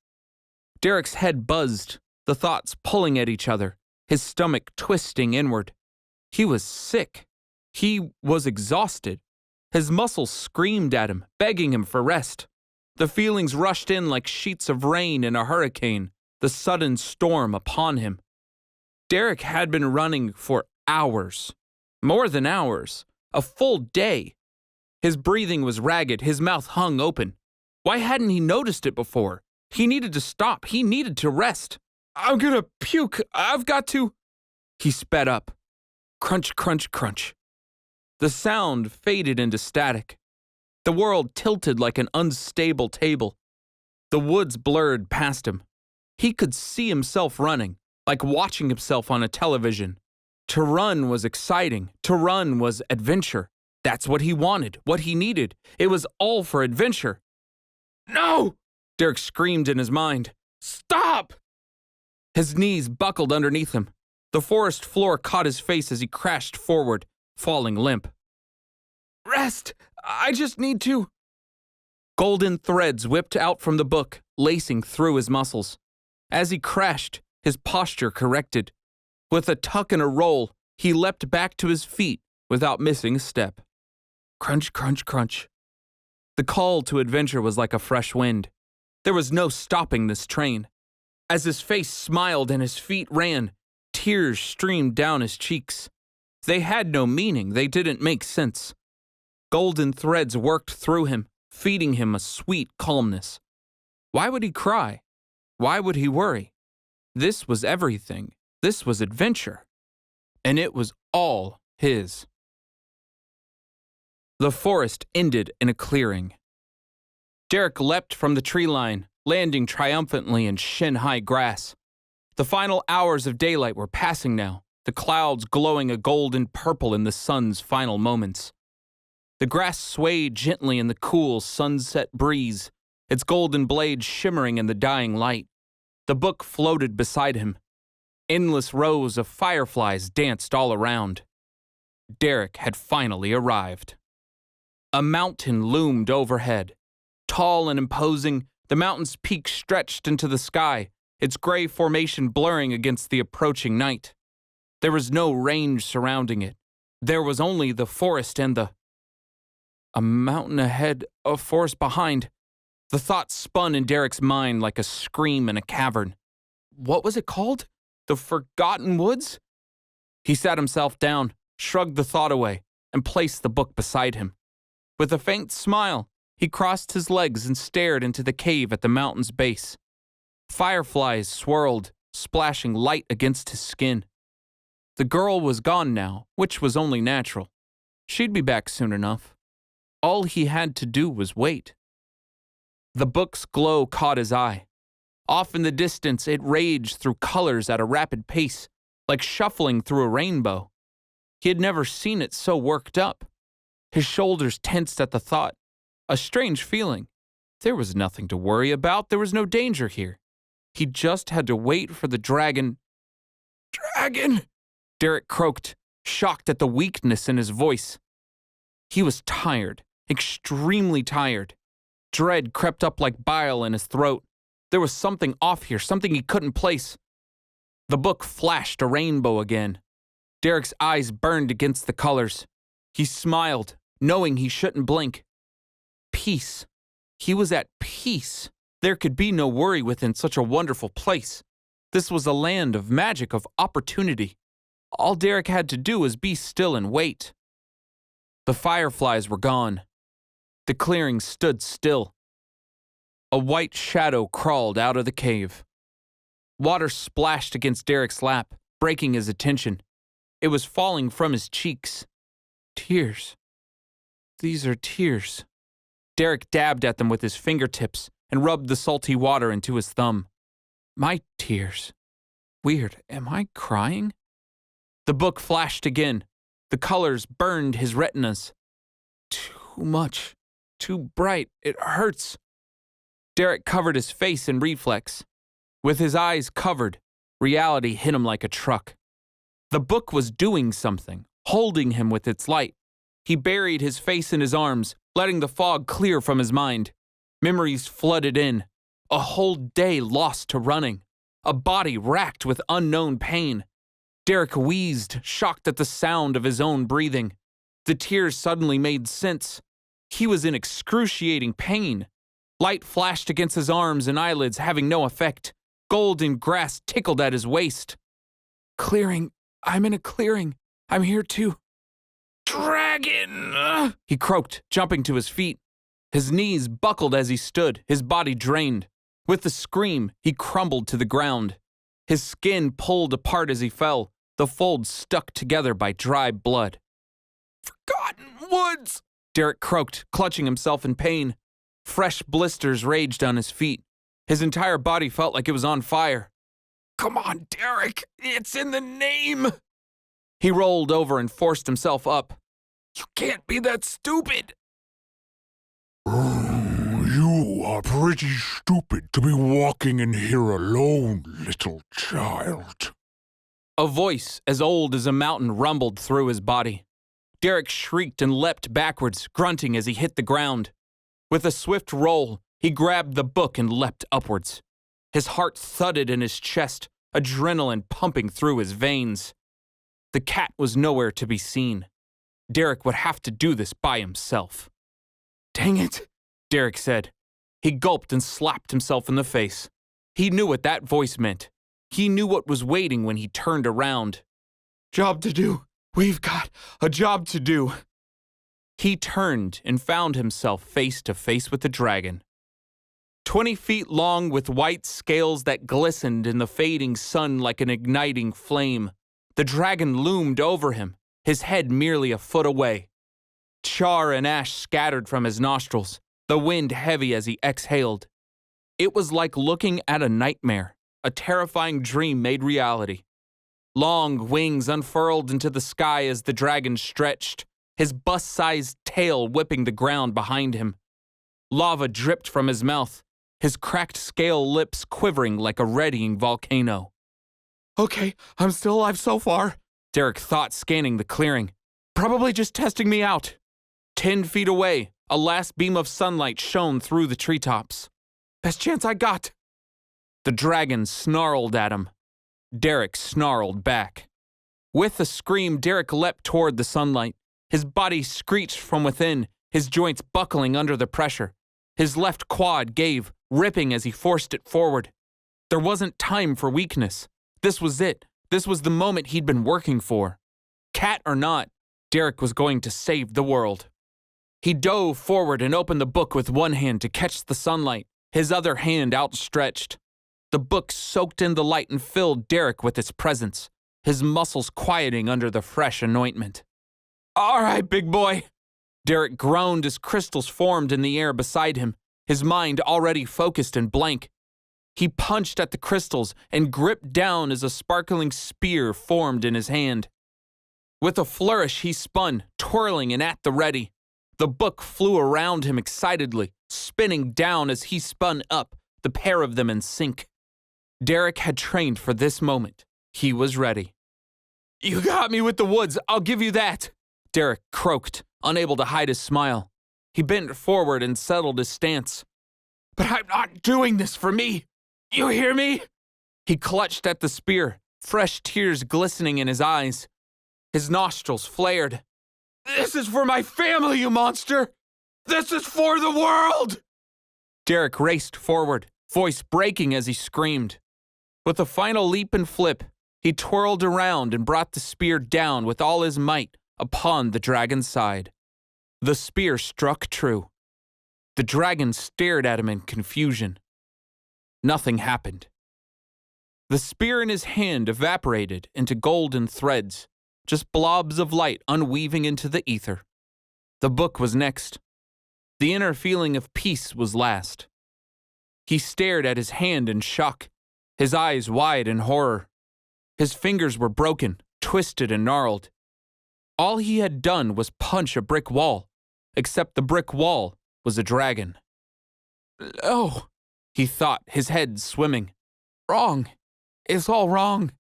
Derek's head buzzed, the thoughts pulling at each other, his stomach twisting inward. He was sick. He was exhausted. His muscles screamed at him, begging him for rest. The feelings rushed in like sheets of rain in a hurricane, the sudden storm upon him. Derek had been running for hours, more than hours, a full day. His breathing was ragged, his mouth hung open. Why hadn't he noticed it before? He needed to stop. He needed to rest. I'm gonna puke. I've got to. He sped up. Crunch, crunch, crunch. The sound faded into static. The world tilted like an unstable table. The woods blurred past him. He could see himself running, like watching himself on a television. To run was exciting. To run was adventure. That's what he wanted, what he needed. It was all for adventure. No! Derek screamed in his mind. Stop! His knees buckled underneath him. The forest floor caught his face as he crashed forward, falling limp. Rest! I just need to. Golden threads whipped out from the book, lacing through his muscles. As he crashed, his posture corrected. With a tuck and a roll, he leapt back to his feet without missing a step. Crunch, crunch, crunch. The call to adventure was like a fresh wind. There was no stopping this train. As his face smiled and his feet ran, tears streamed down his cheeks. They had no meaning. They didn't make sense. Golden threads worked through him, feeding him a sweet calmness. Why would he cry? Why would he worry? This was everything. This was adventure. And it was all his. The forest ended in a clearing. Derek leapt from the tree line, landing triumphantly in shin-high grass. The final hours of daylight were passing now, the clouds glowing a golden purple in the sun's final moments. The grass swayed gently in the cool sunset breeze, its golden blades shimmering in the dying light. The book floated beside him. Endless rows of fireflies danced all around. Derek had finally arrived. A mountain loomed overhead. Tall and imposing, the mountain's peak stretched into the sky, its gray formation blurring against the approaching night. There was no range surrounding it. There was only the forest and a mountain ahead, a forest behind. The thought spun in Derek's mind like a scream in a cavern. What was it called? The Forgotten Woods? He sat himself down, shrugged the thought away, and placed the book beside him. With a faint smile, he crossed his legs and stared into the cave at the mountain's base. Fireflies swirled, splashing light against his skin. The girl was gone now, which was only natural. She'd be back soon enough. All he had to do was wait. The book's glow caught his eye. Off in the distance, it raged through colors at a rapid pace, like shuffling through a rainbow. He had never seen it so worked up. His shoulders tensed at the thought. A strange feeling. There was nothing to worry about. There was no danger here. He just had to wait for the dragon. Dragon! Derek croaked, shocked at the weakness in his voice. He was tired, extremely tired. Dread crept up like bile in his throat. There was something off here, something he couldn't place. The book flashed a rainbow again. Derek's eyes burned against the colors. He smiled, knowing he shouldn't blink. Peace. He was at peace. There could be no worry within such a wonderful place. This was a land of magic, of opportunity. All Derek had to do was be still and wait. The fireflies were gone. The clearing stood still. A white shadow crawled out of the cave. Water splashed against Derek's lap, breaking his attention. It was falling from his cheeks. Tears. These are tears. Derek dabbed at them with his fingertips and rubbed the salty water into his thumb. My tears. Weird. Am I crying? The book flashed again. The colors burned his retinas. Too much. Too bright. It hurts. Derek covered his face in reflex. With his eyes covered, reality hit him like a truck. The book was doing something, holding him with its light. He buried his face in his arms, letting the fog clear from his mind. Memories flooded in. A whole day lost to running. A body racked with unknown pain. Derek wheezed, shocked at the sound of his own breathing. The tears suddenly made sense. He was in excruciating pain. Light flashed against his arms and eyelids, having no effect. Golden grass tickled at his waist. Clearing. I'm in a clearing. I'm here too. Dragon! He croaked, jumping to his feet. His knees buckled as he stood, his body drained. With a scream, he crumbled to the ground. His skin pulled apart as he fell, the folds stuck together by dry blood. Forgotten woods! Derek croaked, clutching himself in pain. Fresh blisters raged on his feet. His entire body felt like it was on fire. Come on, Derek! It's in the name! He rolled over and forced himself up. You can't be that stupid! You are pretty stupid to be walking in here alone, little child. A voice as old as a mountain rumbled through his body. Derek shrieked and leapt backwards, grunting as he hit the ground. With a swift roll, he grabbed the book and leapt upwards. His heart thudded in his chest, adrenaline pumping through his veins. The cat was nowhere to be seen. Derek would have to do this by himself. Dang it, Derek said. He gulped and slapped himself in the face. He knew what that voice meant. He knew what was waiting when he turned around. Job to do. We've got a job to do. He turned and found himself face to face with the dragon. 20 feet long with white scales that glistened in the fading sun like an igniting flame, the dragon loomed over him, his head merely a foot away. Char and ash scattered from his nostrils, the wind heavy as he exhaled. It was like looking at a nightmare, a terrifying dream made reality. Long wings unfurled into the sky as the dragon stretched, his bus-sized tail whipping the ground behind him. Lava dripped from his mouth, his cracked scale lips quivering like a readying volcano. Okay, I'm still alive so far, Derek thought, scanning the clearing. Probably just testing me out. 10 feet away, a last beam of sunlight shone through the treetops. Best chance I got. The dragon snarled at him. Derek snarled back. With a scream, Derek leapt toward the sunlight. His body screeched from within, his joints buckling under the pressure. His left quad gave, ripping as he forced it forward. There wasn't time for weakness. This was it. This was the moment he'd been working for. Cat or not, Derek was going to save the world. He dove forward and opened the book with one hand to catch the sunlight, his other hand outstretched. The book soaked in the light and filled Derek with its presence, his muscles quieting under the fresh anointment. All right, big boy. Derek groaned as crystals formed in the air beside him, his mind already focused and blank. He punched at the crystals and gripped down as a sparkling spear formed in his hand. With a flourish, he spun, twirling and at the ready. The book flew around him excitedly, spinning down as he spun up, the pair of them in sync. Derek had trained for this moment. He was ready. You got me with the woods, I'll give you that, Derek croaked, unable to hide his smile. He bent forward and settled his stance. But I'm not doing this for me. You hear me? He clutched at the spear, fresh tears glistening in his eyes. His nostrils flared. This is for my family, you monster! This is for the world! Derek raced forward, voice breaking as he screamed. With a final leap and flip, he twirled around and brought the spear down with all his might upon the dragon's side. The spear struck true. The dragon stared at him in confusion. Nothing happened. The spear in his hand evaporated into golden threads, just blobs of light unweaving into the ether. The book was next. The inner feeling of peace was last. He stared at his hand in shock, his eyes wide in horror. His fingers were broken, twisted and gnarled. All he had done was punch a brick wall, except the brick wall was a dragon. Oh, he thought, his head swimming. Wrong. It's all wrong.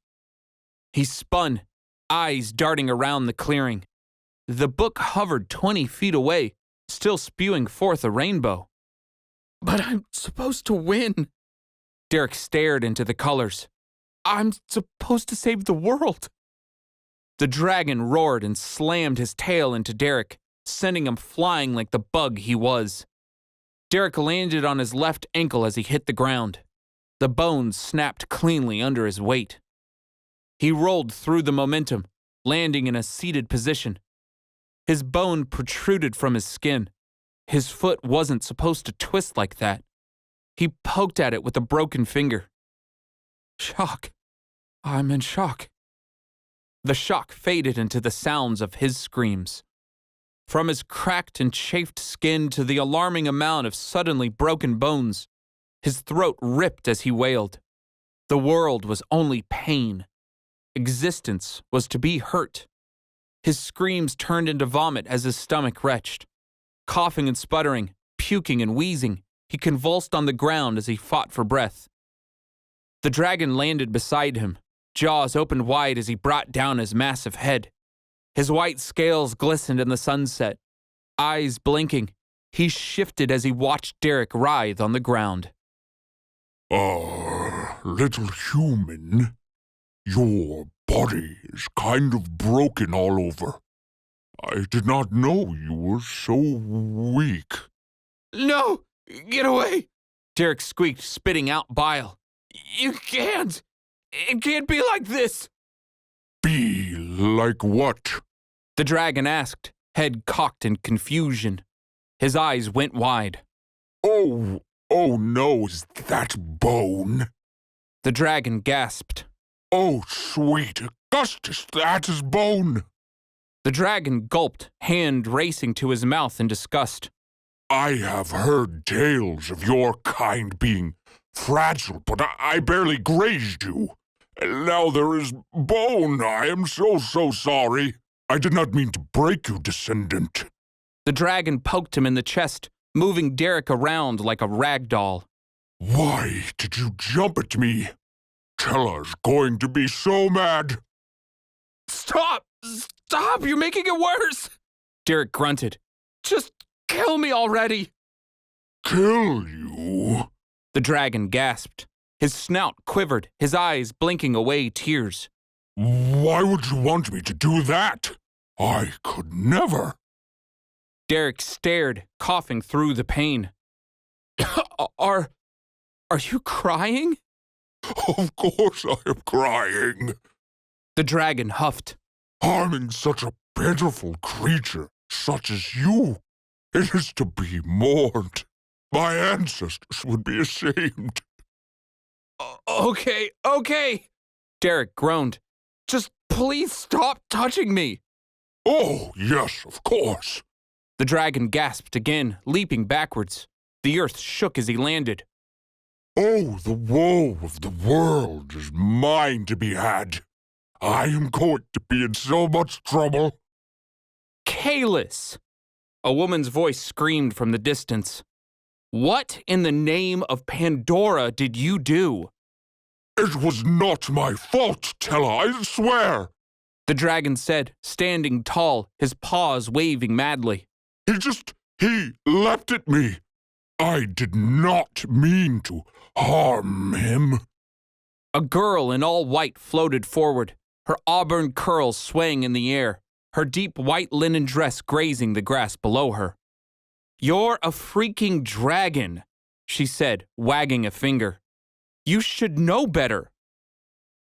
He spun, eyes darting around the clearing. The book hovered 20 feet away, still spewing forth a rainbow. But I'm supposed to win. Derek stared into the colors. I'm supposed to save the world. The dragon roared and slammed his tail into Derek, sending him flying like the bug he was. Derek landed on his left ankle as he hit the ground. The bones snapped cleanly under his weight. He rolled through the momentum, landing in a seated position. His bone protruded from his skin. His foot wasn't supposed to twist like that. He poked at it with a broken finger. Shock. I'm in shock. The shock faded into the sounds of his screams. From his cracked and chafed skin to the alarming amount of suddenly broken bones, his throat ripped as he wailed. The world was only pain. Existence was to be hurt. His screams turned into vomit as his stomach retched. Coughing and sputtering, puking and wheezing, he convulsed on the ground as he fought for breath. The dragon landed beside him, jaws opened wide as he brought down his massive head. His white scales glistened in the sunset. Eyes blinking, he shifted as he watched Derek writhe on the ground. Little human, your body is kind of broken all over. I did not know you were so weak. No! Get away! Derek squeaked, spitting out bile. You can't! It can't be like this! Be like what? The dragon asked, head cocked in confusion. His eyes went wide. Oh no, is that bone? The dragon gasped. Oh, sweet Augustus, that is bone! The dragon gulped, hand racing to his mouth in disgust. I have heard tales of your kind being fragile, but I barely grazed you. And now there is bone. I am so sorry. I did not mean to break you, descendant. The dragon poked him in the chest, moving Derek around like a rag doll. Why did you jump at me? Tella's going to be so mad. Stop! Stop! You're making it worse! Derek grunted. Just kill me already! Kill you? The dragon gasped. His snout quivered, his eyes blinking away tears. Why would you want me to do that? I could never. Derek stared, coughing through the pain. Are you crying? Of course I am crying. The dragon huffed. Harming such a pitiful creature, such as you, it is to be mourned. My ancestors would be ashamed. Okay. Derek groaned. Just please stop touching me. Oh, yes, of course. The dragon gasped again, leaping backwards. The earth shook as he landed. Oh, the woe of the world is mine to be had. I am going to be in so much trouble. Kalis! A woman's voice screamed from the distance. What in the name of Pandora did you do? It was not my fault, Tella, I swear. The dragon said, standing tall, his paws waving madly. He leapt at me. I did not mean to harm him. A girl in all white floated forward, her auburn curls swaying in the air, her deep white linen dress grazing the grass below her. You're a freaking dragon, she said, wagging a finger. You should know better.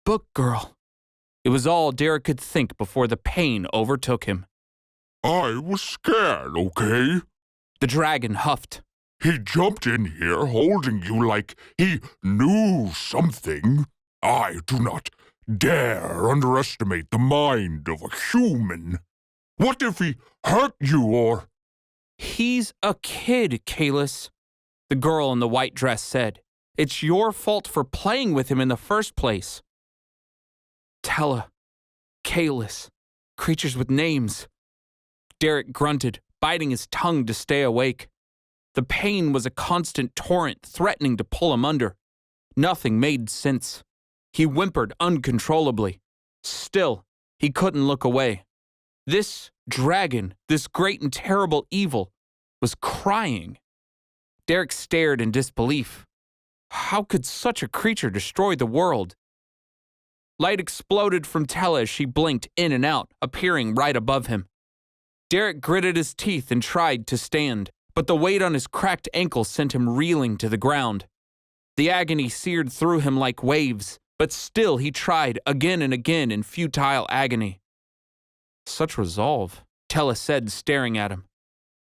Book girl. It was all Derek could think before the pain overtook him. I was scared, okay? The dragon huffed. He jumped in here holding you like he knew something. I do not dare underestimate the mind of a human. What if he hurt you or... He's a kid, Kalis, the girl in the white dress said. It's your fault for playing with him in the first place. Tella, Kalis, creatures with names. Derek grunted, biting his tongue to stay awake. The pain was a constant torrent threatening to pull him under. Nothing made sense. He whimpered uncontrollably. Still, he couldn't look away. This dragon, this great and terrible evil, was crying. Derek stared in disbelief. How could such a creature destroy the world? Light exploded from Tella as she blinked in and out, appearing right above him. Derek gritted his teeth and tried to stand, but the weight on his cracked ankle sent him reeling to the ground. The agony seared through him like waves, but still he tried again and again in futile agony. Such resolve, Tella said, staring at him.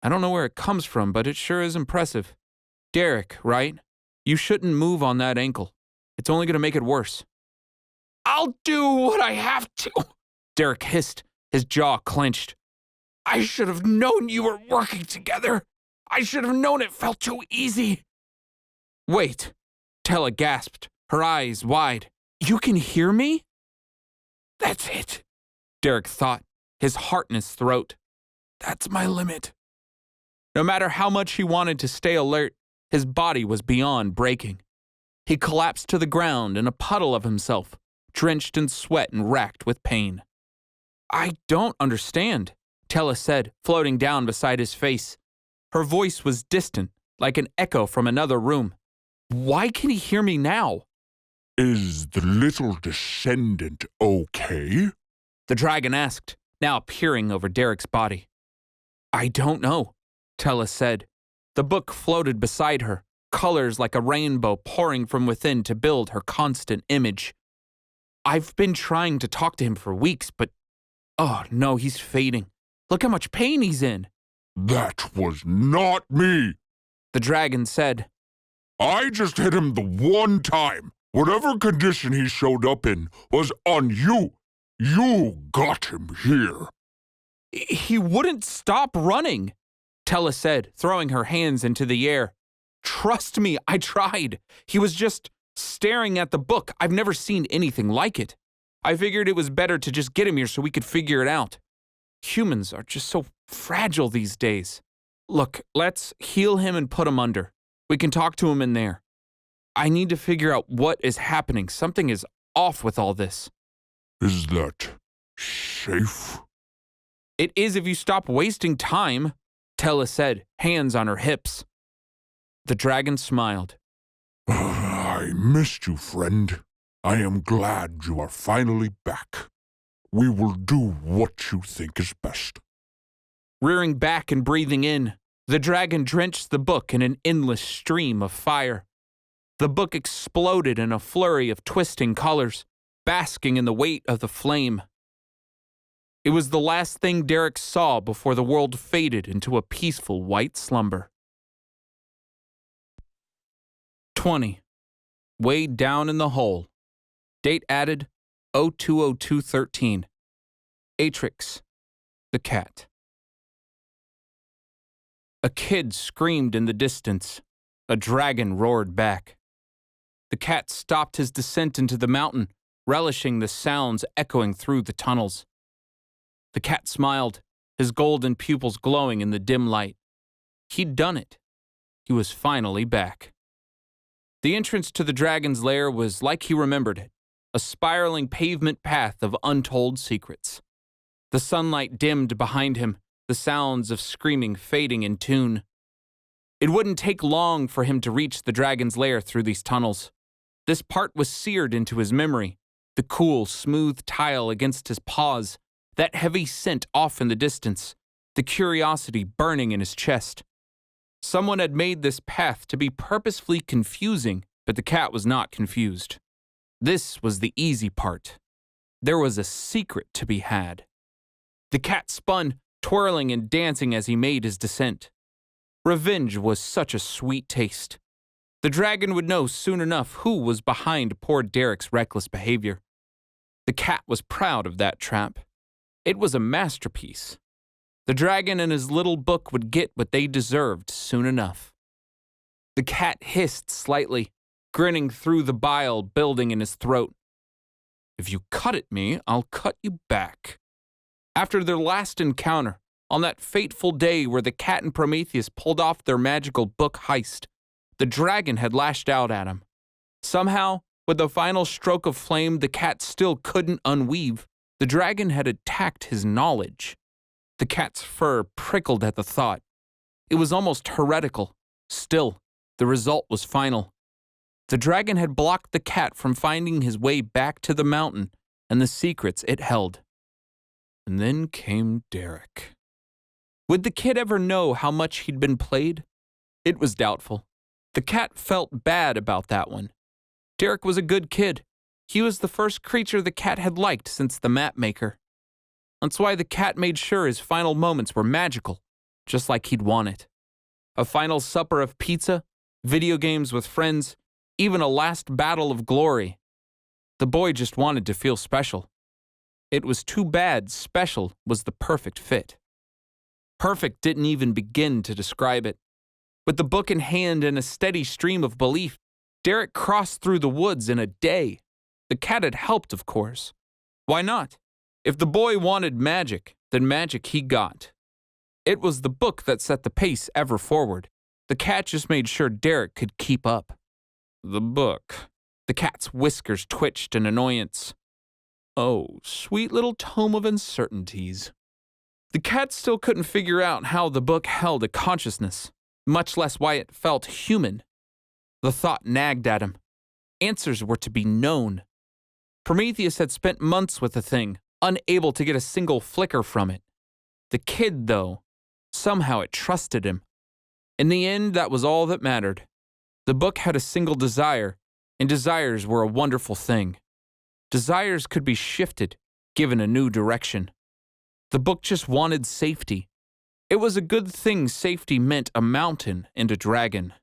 I don't know where it comes from, but it sure is impressive. Derek, right? You shouldn't move on that ankle. It's only going to make it worse. I'll do what I have to, Derek hissed, his jaw clenched. I should have known you were working together. I should have known it felt too easy. Wait, Tella gasped, her eyes wide. You can hear me? That's it, Derek thought, his heart in his throat. That's my limit. No matter how much he wanted to stay alert, his body was beyond breaking. He collapsed to the ground in a puddle of himself, drenched in sweat and racked with pain. I don't understand, Tella said, floating down beside his face. Her voice was distant, like an echo from another room. Why can he hear me now? Is the little descendant okay? The dragon asked, now peering over Derek's body. I don't know, Tella said. The book floated beside her, colors like a rainbow pouring from within to build her constant image. I've been trying to talk to him for weeks, but oh no, he's fading. Look how much pain he's in. That was not me, the dragon said. I just hit him the one time. Whatever condition he showed up in was on you. You got him here. He wouldn't stop running, Tella said, throwing her hands into the air. Trust me, I tried. He was just staring at the book. I've never seen anything like it. I figured it was better to just get him here so we could figure it out. Humans are just so fragile these days. Look, let's heal him and put him under. We can talk to him in there. I need to figure out what is happening. Something is off with all this. Is that safe? It is if you stop wasting time, Tella said, hands on her hips. The dragon smiled. I missed you, friend. I am glad you are finally back. We will do what you think is best. Rearing back and breathing in, the dragon drenched the book in an endless stream of fire. The book exploded in a flurry of twisting colors, basking in the weight of the flame. It was the last thing Derek saw before the world faded into a peaceful white slumber. 20. Weighed down in the hole. Date added 020213. Atrix, the cat. A kid screamed in the distance. A dragon roared back. The cat stopped his descent into the mountain, relishing the sounds echoing through the tunnels. The cat smiled, his golden pupils glowing in the dim light. He'd done it. He was finally back. The entrance to the dragon's lair was like he remembered it, a spiraling pavement path of untold secrets. The sunlight dimmed behind him, the sounds of screaming fading in tune. It wouldn't take long for him to reach the dragon's lair through these tunnels. This part was seared into his memory, the cool, smooth tile against his paws, that heavy scent off in the distance, the curiosity burning in his chest. Someone had made this path to be purposefully confusing, but the cat was not confused. This was the easy part. There was a secret to be had. The cat spun, twirling and dancing as he made his descent. Revenge was such a sweet taste. The dragon would know soon enough who was behind poor Derek's reckless behavior. The cat was proud of that trap. It was a masterpiece. The dragon and his little book would get what they deserved soon enough. The cat hissed slightly, grinning through the bile building in his throat. If you cut at me, I'll cut you back. After their last encounter, on that fateful day where the cat and Prometheus pulled off their magical book heist, the dragon had lashed out at him. Somehow, with the final stroke of flame the cat still couldn't unweave, the dragon had attacked his knowledge. The cat's fur prickled at the thought. It was almost heretical, Still, the result was final. The dragon had blocked the cat from finding his way back to the mountain and the secrets it held. And then came Derek. Would the kid ever know how much he'd been played? It was doubtful. The cat felt bad about that one. Derek was a good kid. He was the first creature the cat had liked since the map maker. That's why the cat made sure his final moments were magical, just like he'd want it. A final supper of pizza, video games with friends, even a last battle of glory. The boy just wanted to feel special. It was too bad special was the perfect fit. Perfect didn't even begin to describe it. With the book in hand and a steady stream of belief, Derek crossed through the woods in a day. The cat had helped, of course. Why not? If the boy wanted magic, then magic he got. It was the book that set the pace ever forward. The cat just made sure Derek could keep up. The book. The cat's whiskers twitched in annoyance. Oh, sweet little tome of uncertainties. The cat still couldn't figure out how the book held a consciousness, much less why it felt human. The thought nagged at him. Answers were to be known. Prometheus had spent months with the thing, unable to get a single flicker from it. The kid, though, somehow it trusted him. In the end, that was all that mattered. The book had a single desire, and desires were a wonderful thing. Desires could be shifted, given a new direction. The book just wanted safety. It was a good thing safety meant a mountain and a dragon.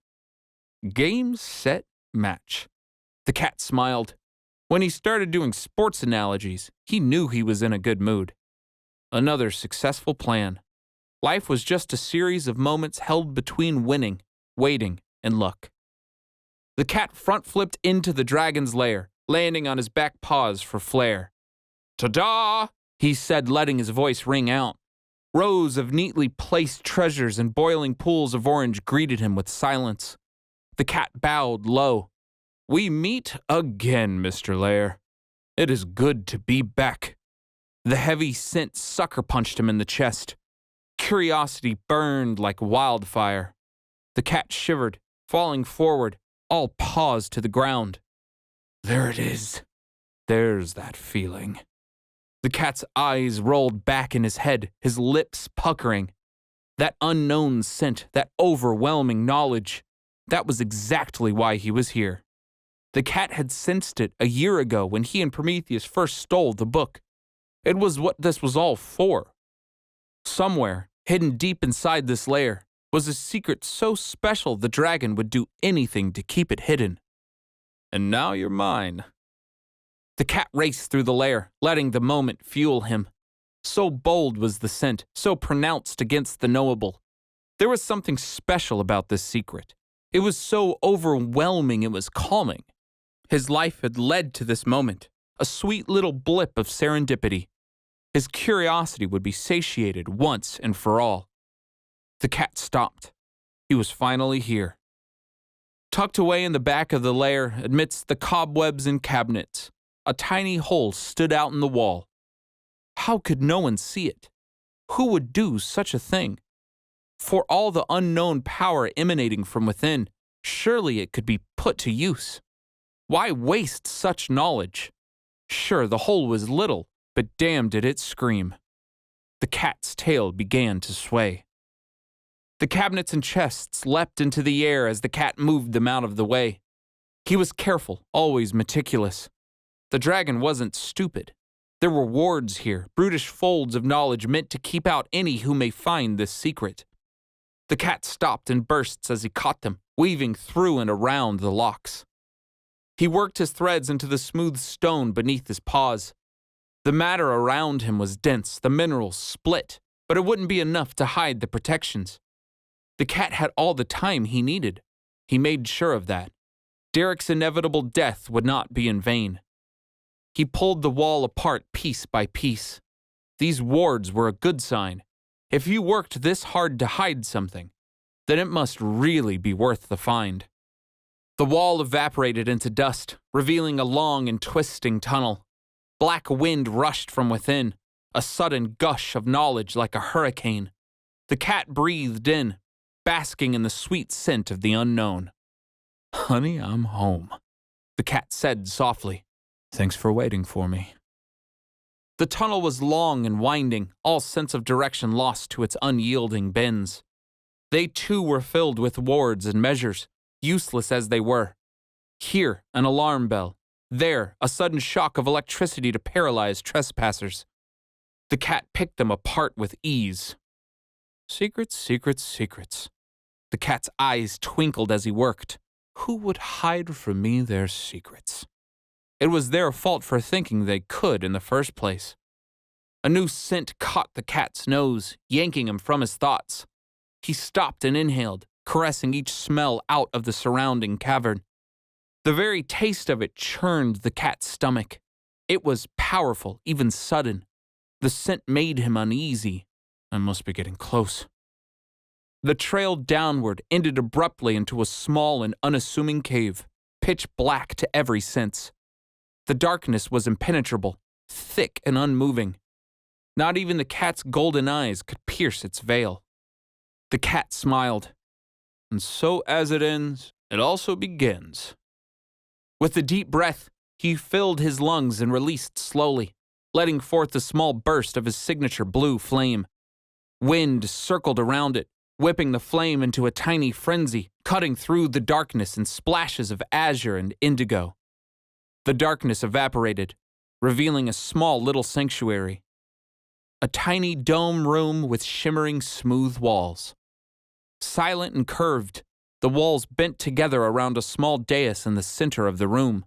Game, set, match. The cat smiled. When he started doing sports analogies, he knew he was in a good mood. Another successful plan. Life was just a series of moments held between winning, waiting, and luck. The cat front-flipped into the dragon's lair, landing on his back paws for flair. "Ta-da!" he said, letting his voice ring out. Rows of neatly placed treasures and boiling pools of orange greeted him with silence. The cat bowed low. "We meet again, Mr. Lair. It is good to be back." The heavy scent sucker punched him in the chest. Curiosity burned like wildfire. The cat shivered, falling forward, all paws to the ground. There it is. There's that feeling. The cat's eyes rolled back in his head, his lips puckering. That unknown scent, that overwhelming knowledge, that was exactly why he was here. The cat had sensed it a year ago when he and Prometheus first stole the book. It was what this was all for. Somewhere, hidden deep inside this lair, was a secret so special the dragon would do anything to keep it hidden. And now you're mine. The cat raced through the lair, letting the moment fuel him. So bold was the scent, so pronounced against the knowable. There was something special about this secret. It was so overwhelming it was calming. His life had led to this moment, a sweet little blip of serendipity. His curiosity would be satiated once and for all. The cat stopped. He was finally here. Tucked away in the back of the lair, amidst the cobwebs and cabinets, a tiny hole stood out in the wall. How could no one see it? Who would do such a thing? For all the unknown power emanating from within, surely it could be put to use. Why waste such knowledge? Sure, the hole was little, but damn did it scream. The cat's tail began to sway. The cabinets and chests leapt into the air as the cat moved them out of the way. He was careful, always meticulous. The dragon wasn't stupid. There were wards here, brutish folds of knowledge meant to keep out any who may find this secret. The cat stopped in bursts as he caught them, weaving through and around the locks. He worked his threads into the smooth stone beneath his paws. The matter around him was dense, the minerals split, but it wouldn't be enough to hide the protections. The cat had all the time he needed. He made sure of that. Derek's inevitable death would not be in vain. He pulled the wall apart piece by piece. These wards were a good sign. If you worked this hard to hide something, then it must really be worth the find. The wall evaporated into dust, revealing a long and twisting tunnel. Black wind rushed from within, a sudden gush of knowledge like a hurricane. The cat breathed in. basking in the sweet scent of the unknown. "Honey, I'm home," the cat said softly. "Thanks for waiting for me." The tunnel was long and winding, all sense of direction lost to its unyielding bends. They too were filled with wards and measures, useless as they were. Here, an alarm bell. There, a sudden shock of electricity to paralyze trespassers. The cat picked them apart with ease. Secrets, secrets, secrets. The cat's eyes twinkled as he worked. Who would hide from me their secrets? It was their fault for thinking they could in the first place. A new scent caught the cat's nose, yanking him from his thoughts. He stopped and inhaled, caressing each smell out of the surrounding cavern. The very taste of it churned the cat's stomach. It was powerful, even sudden. The scent made him uneasy. I must be getting close. The trail downward ended abruptly into a small and unassuming cave, pitch black to every sense. The darkness was impenetrable, thick and unmoving. Not even the cat's golden eyes could pierce its veil. The cat smiled. And so as it ends, it also begins. With a deep breath, he filled his lungs and released slowly, letting forth a small burst of his signature blue flame. Wind circled around it, whipping the flame into a tiny frenzy, cutting through the darkness in splashes of azure and indigo. The darkness evaporated, revealing a small little sanctuary. A tiny dome room with shimmering smooth walls. Silent and curved, the walls bent together around a small dais in the center of the room.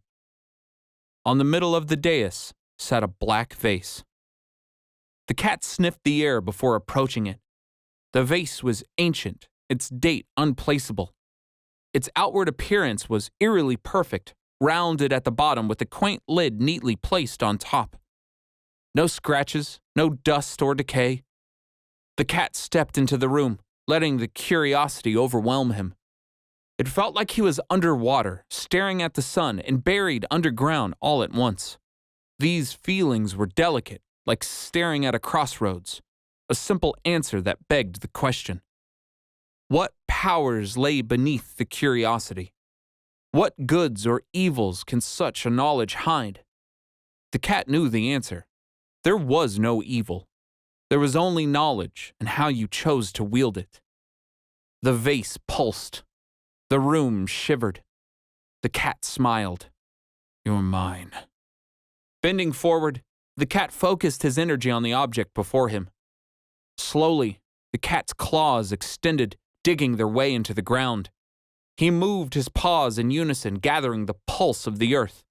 On the middle of the dais sat a black vase. The cat sniffed the air before approaching it. The vase was ancient, its date unplaceable. Its outward appearance was eerily perfect, rounded at the bottom with a quaint lid neatly placed on top. No scratches, no dust or decay. The cat stepped into the room, letting the curiosity overwhelm him. It felt like he was underwater, staring at the sun and buried underground all at once. These feelings were delicate, like staring at a crossroads, a simple answer that begged the question. What powers lay beneath the curiosity? What goods or evils can such a knowledge hide? The cat knew the answer. There was no evil. There was only knowledge and how you chose to wield it. The vase pulsed. The room shivered. The cat smiled. You're mine. Bending forward, the cat focused his energy on the object before him. Slowly, the cat's claws extended, digging their way into the ground. He moved his paws in unison, gathering the pulse of the earth.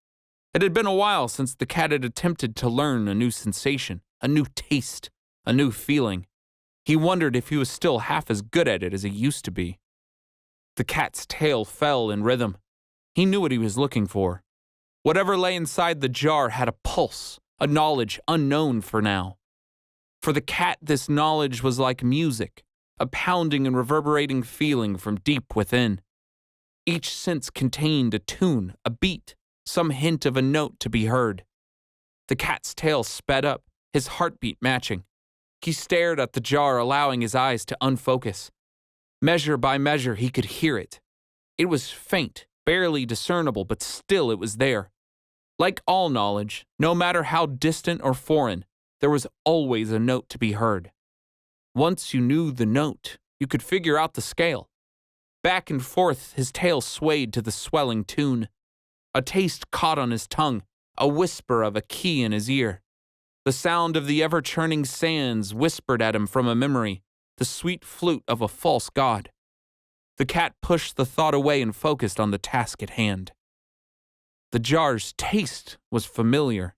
It had been a while since the cat had attempted to learn a new sensation, a new taste, a new feeling. He wondered if he was still half as good at it as he used to be. The cat's tail fell in rhythm. He knew what he was looking for. Whatever lay inside the jar had a pulse, a knowledge unknown for now. For the cat, this knowledge was like music, a pounding and reverberating feeling from deep within. Each sense contained a tune, a beat, some hint of a note to be heard. The cat's tail sped up, his heartbeat matching. He stared at the jar, allowing his eyes to unfocus. Measure by measure, he could hear it. It was faint, barely discernible, but still it was there. Like all knowledge, no matter how distant or foreign, there was always a note to be heard. Once you knew the note, you could figure out the scale. Back and forth, his tail swayed to the swelling tune. A taste caught on his tongue, a whisper of a key in his ear. The sound of the ever-churning sands whispered at him from a memory, the sweet flute of a false god. The cat pushed the thought away and focused on the task at hand. The jar's taste was familiar.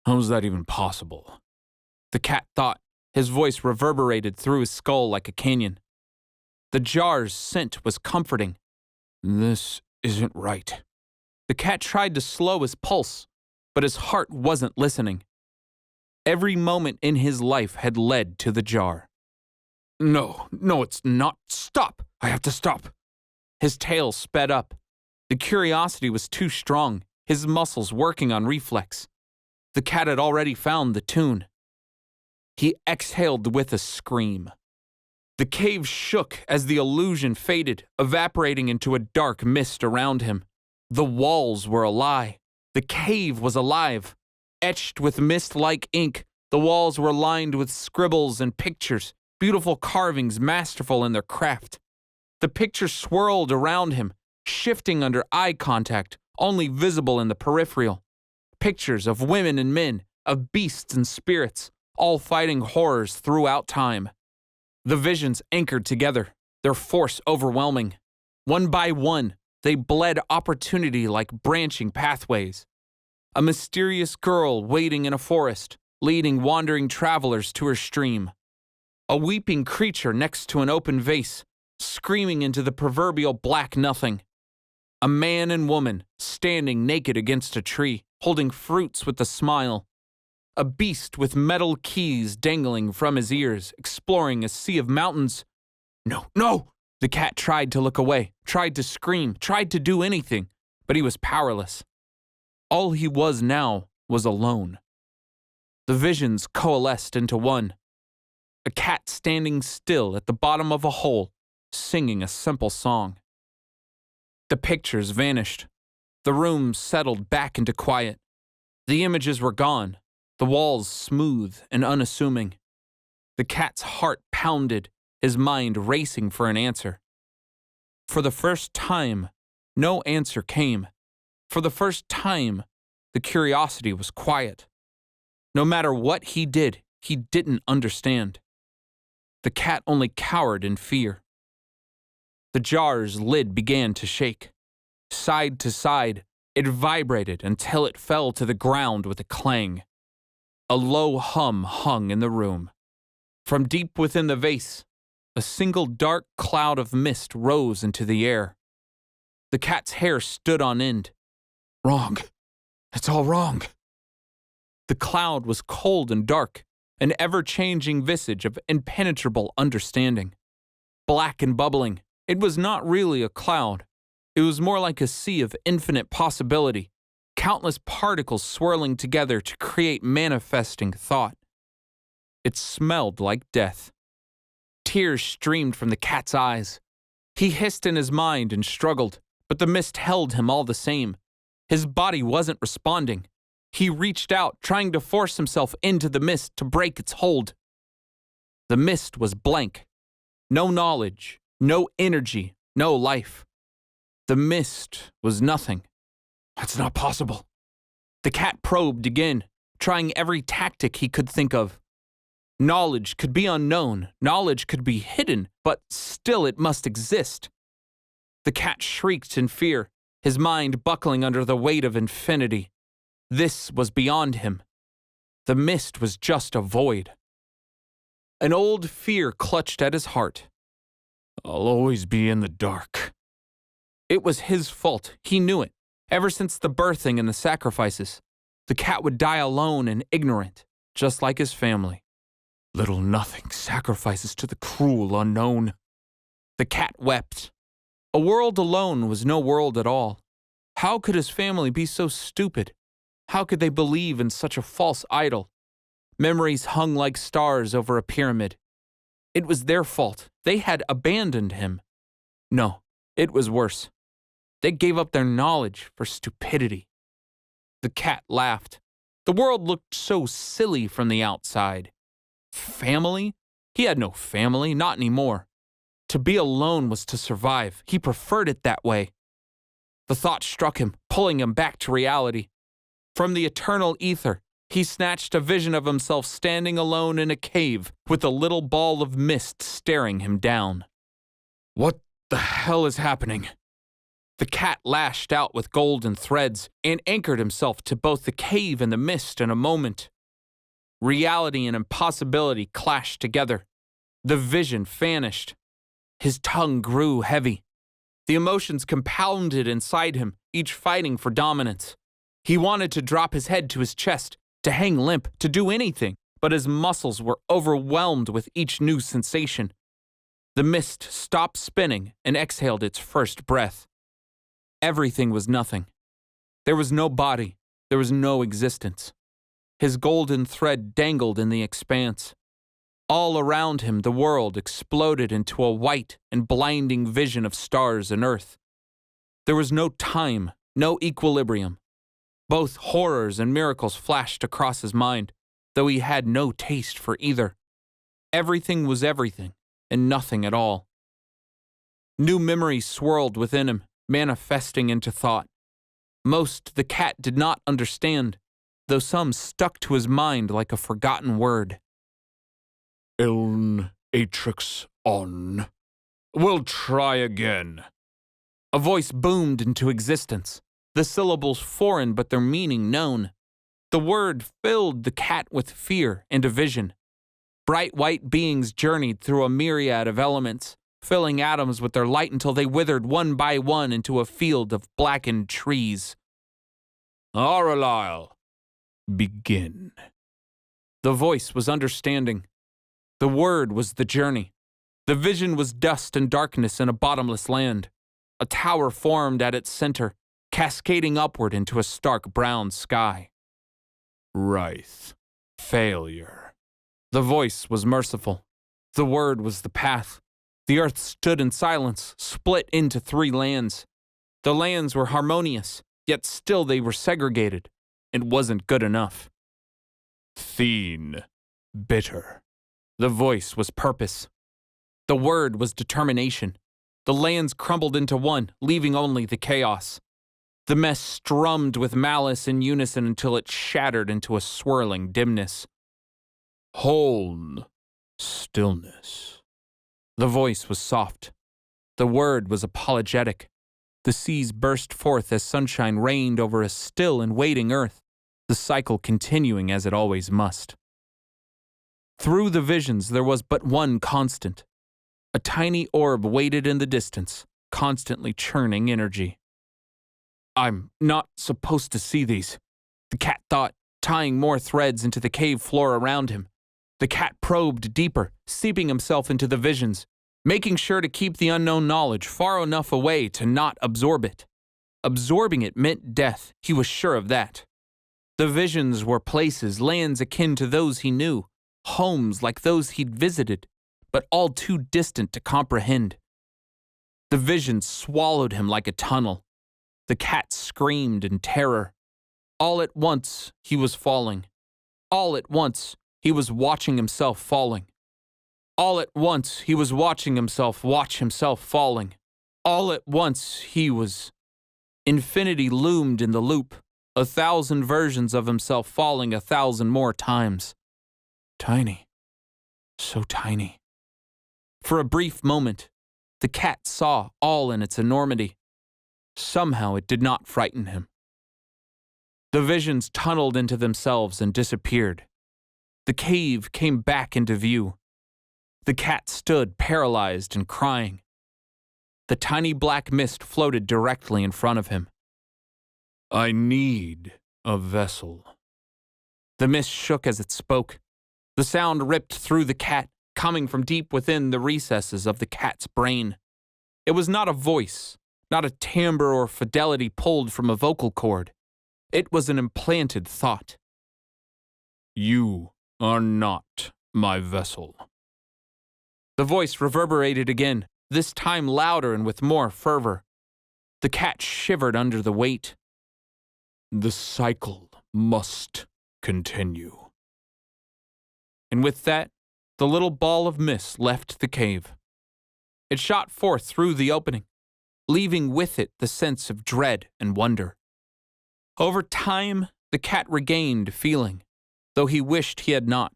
How was that even possible? The cat thought, his voice reverberated through his skull like a canyon. The jar's scent was comforting. This isn't right. The cat tried to slow his pulse, but his heart wasn't listening. Every moment in his life had led to the jar. No, it's not. Stop! I have to stop. His tail sped up. The curiosity was too strong, his muscles working on reflex. The cat had already found the tune. He exhaled with a scream. The cave shook as the illusion faded, evaporating into a dark mist around him. The walls were a lie. The cave was alive. Etched with mist-like ink, the walls were lined with scribbles and pictures, beautiful carvings masterful in their craft. The pictures swirled around him, shifting under eye contact, only visible in the peripheral. Pictures of women and men, of beasts and spirits, all fighting horrors throughout time. The visions anchored together, their force overwhelming. One by one, they bled opportunity like branching pathways. A mysterious girl waiting in a forest, leading wandering travelers to her stream. A weeping creature next to an open vase, screaming into the proverbial black nothing. A man and woman standing naked against a tree, holding fruits with a smile. A beast with metal keys dangling from his ears, exploring a sea of mountains. No, no! The cat tried to look away, tried to scream, tried to do anything, but he was powerless. All he was now was alone. The visions coalesced into one. A cat standing still at the bottom of a hole, singing a simple song. The pictures vanished. The room settled back into quiet. The images were gone, the walls smooth and unassuming. The cat's heart pounded, his mind racing for an answer. For the first time, no answer came. For the first time, the curiosity was quiet. No matter what he did, he didn't understand. The cat only cowered in fear. The jar's lid began to shake. Side to side, it vibrated until it fell to the ground with a clang. A low hum hung in the room. From deep within the vase, a single dark cloud of mist rose into the air. The cat's hair stood on end. Wrong. It's all wrong. The cloud was cold and dark, an ever-changing visage of impenetrable understanding. Black and bubbling, it was not really a cloud. It was more like a sea of infinite possibility, countless particles swirling together to create manifesting thought. It smelled like death. Tears streamed from the cat's eyes. He hissed in his mind and struggled, but the mist held him all the same. His body wasn't responding. He reached out, trying to force himself into the mist to break its hold. The mist was blank. No knowledge, no energy, no life. The mist was nothing. That's not possible. The cat probed again, trying every tactic he could think of. Knowledge could be unknown, knowledge could be hidden, but still it must exist. The cat shrieked in fear, his mind buckling under the weight of infinity. This was beyond him. The mist was just a void. An old fear clutched at his heart. I'll always be in the dark. It was his fault, he knew it. Ever since the birthing and the sacrifices, the cat would die alone and ignorant, just like his family. Little nothing sacrifices to the cruel unknown. The cat wept. A world alone was no world at all. How could his family be so stupid? How could they believe in such a false idol? Memories hung like stars over a pyramid. It was their fault. They had abandoned him. No, it was worse. They gave up their knowledge for stupidity. The cat laughed. The world looked so silly from the outside. Family? He had no family, not anymore. To be alone was to survive. He preferred it that way. The thought struck him, pulling him back to reality. From the eternal ether, he snatched a vision of himself standing alone in a cave with a little ball of mist staring him down. What the hell is happening? The cat lashed out with golden threads and anchored himself to both the cave and the mist in a moment. Reality and impossibility clashed together. The vision vanished. His tongue grew heavy. The emotions compounded inside him, each fighting for dominance. He wanted to drop his head to his chest, to hang limp, to do anything, but his muscles were overwhelmed with each new sensation. The mist stopped spinning and exhaled its first breath. Everything was nothing. There was no body. There was no existence. His golden thread dangled in the expanse. All around him, the world exploded into a white and blinding vision of stars and earth. There was no time, no equilibrium. Both horrors and miracles flashed across his mind, though he had no taste for either. Everything was everything, and nothing at all. New memories swirled within him, manifesting into thought. Most the cat did not understand, though some stuck to his mind like a forgotten word. Iln Atrix on. We'll try again. A voice boomed into existence, the syllables foreign but their meaning known. The word filled the cat with fear and a vision. Bright white beings journeyed through a myriad of elements, filling atoms with their light until they withered one by one into a field of blackened trees. Aurelile, begin. The voice was understanding. The word was the journey. The vision was dust and darkness in a bottomless land. A tower formed at its center, cascading upward into a stark brown sky. Wraith, failure. The voice was merciful. The word was the path. The earth stood in silence, split into 3 lands. The lands were harmonious, yet still they were segregated. It wasn't good enough. Theen, bitter. The voice was purpose. The word was determination. The lands crumbled into one, leaving only the chaos. The mess strummed with malice in unison until it shattered into a swirling dimness. Holn, stillness. The voice was soft. The word was apologetic. The seas burst forth as sunshine rained over a still and waiting earth, the cycle continuing as it always must. Through the visions there was but one constant. A tiny orb waited in the distance, constantly churning energy. I'm not supposed to see these, the cat thought, tying more threads into the cave floor around him. The cat probed deeper, seeping himself into the visions, making sure to keep the unknown knowledge far enough away to not absorb it. Absorbing it meant death, he was sure of that. The visions were places, lands akin to those he knew, homes like those he'd visited, but all too distant to comprehend. The visions swallowed him like a tunnel. The cat screamed in terror. All at once, he was falling. All at once, he was watching himself falling. All at once, he was watching himself watch himself falling. All at once, he was... Infinity loomed in the loop, 1,000 versions of himself falling 1,000 more times. Tiny. So tiny. For a brief moment, the cat saw all in its enormity. Somehow it did not frighten him. The visions tunneled into themselves and disappeared. The cave came back into view. The cat stood paralyzed and crying. The tiny black mist floated directly in front of him. I need a vessel. The mist shook as it spoke. The sound ripped through the cat, coming from deep within the recesses of the cat's brain. It was not a voice, not a timbre or fidelity pulled from a vocal cord. It was an implanted thought. You are not my vessel. The voice reverberated again, this time louder and with more fervor. The cat shivered under the weight. The cycle must continue. And with that, the little ball of mist left the cave. It shot forth through the opening, leaving with it the sense of dread and wonder. Over time, the cat regained feeling, though he wished he had not.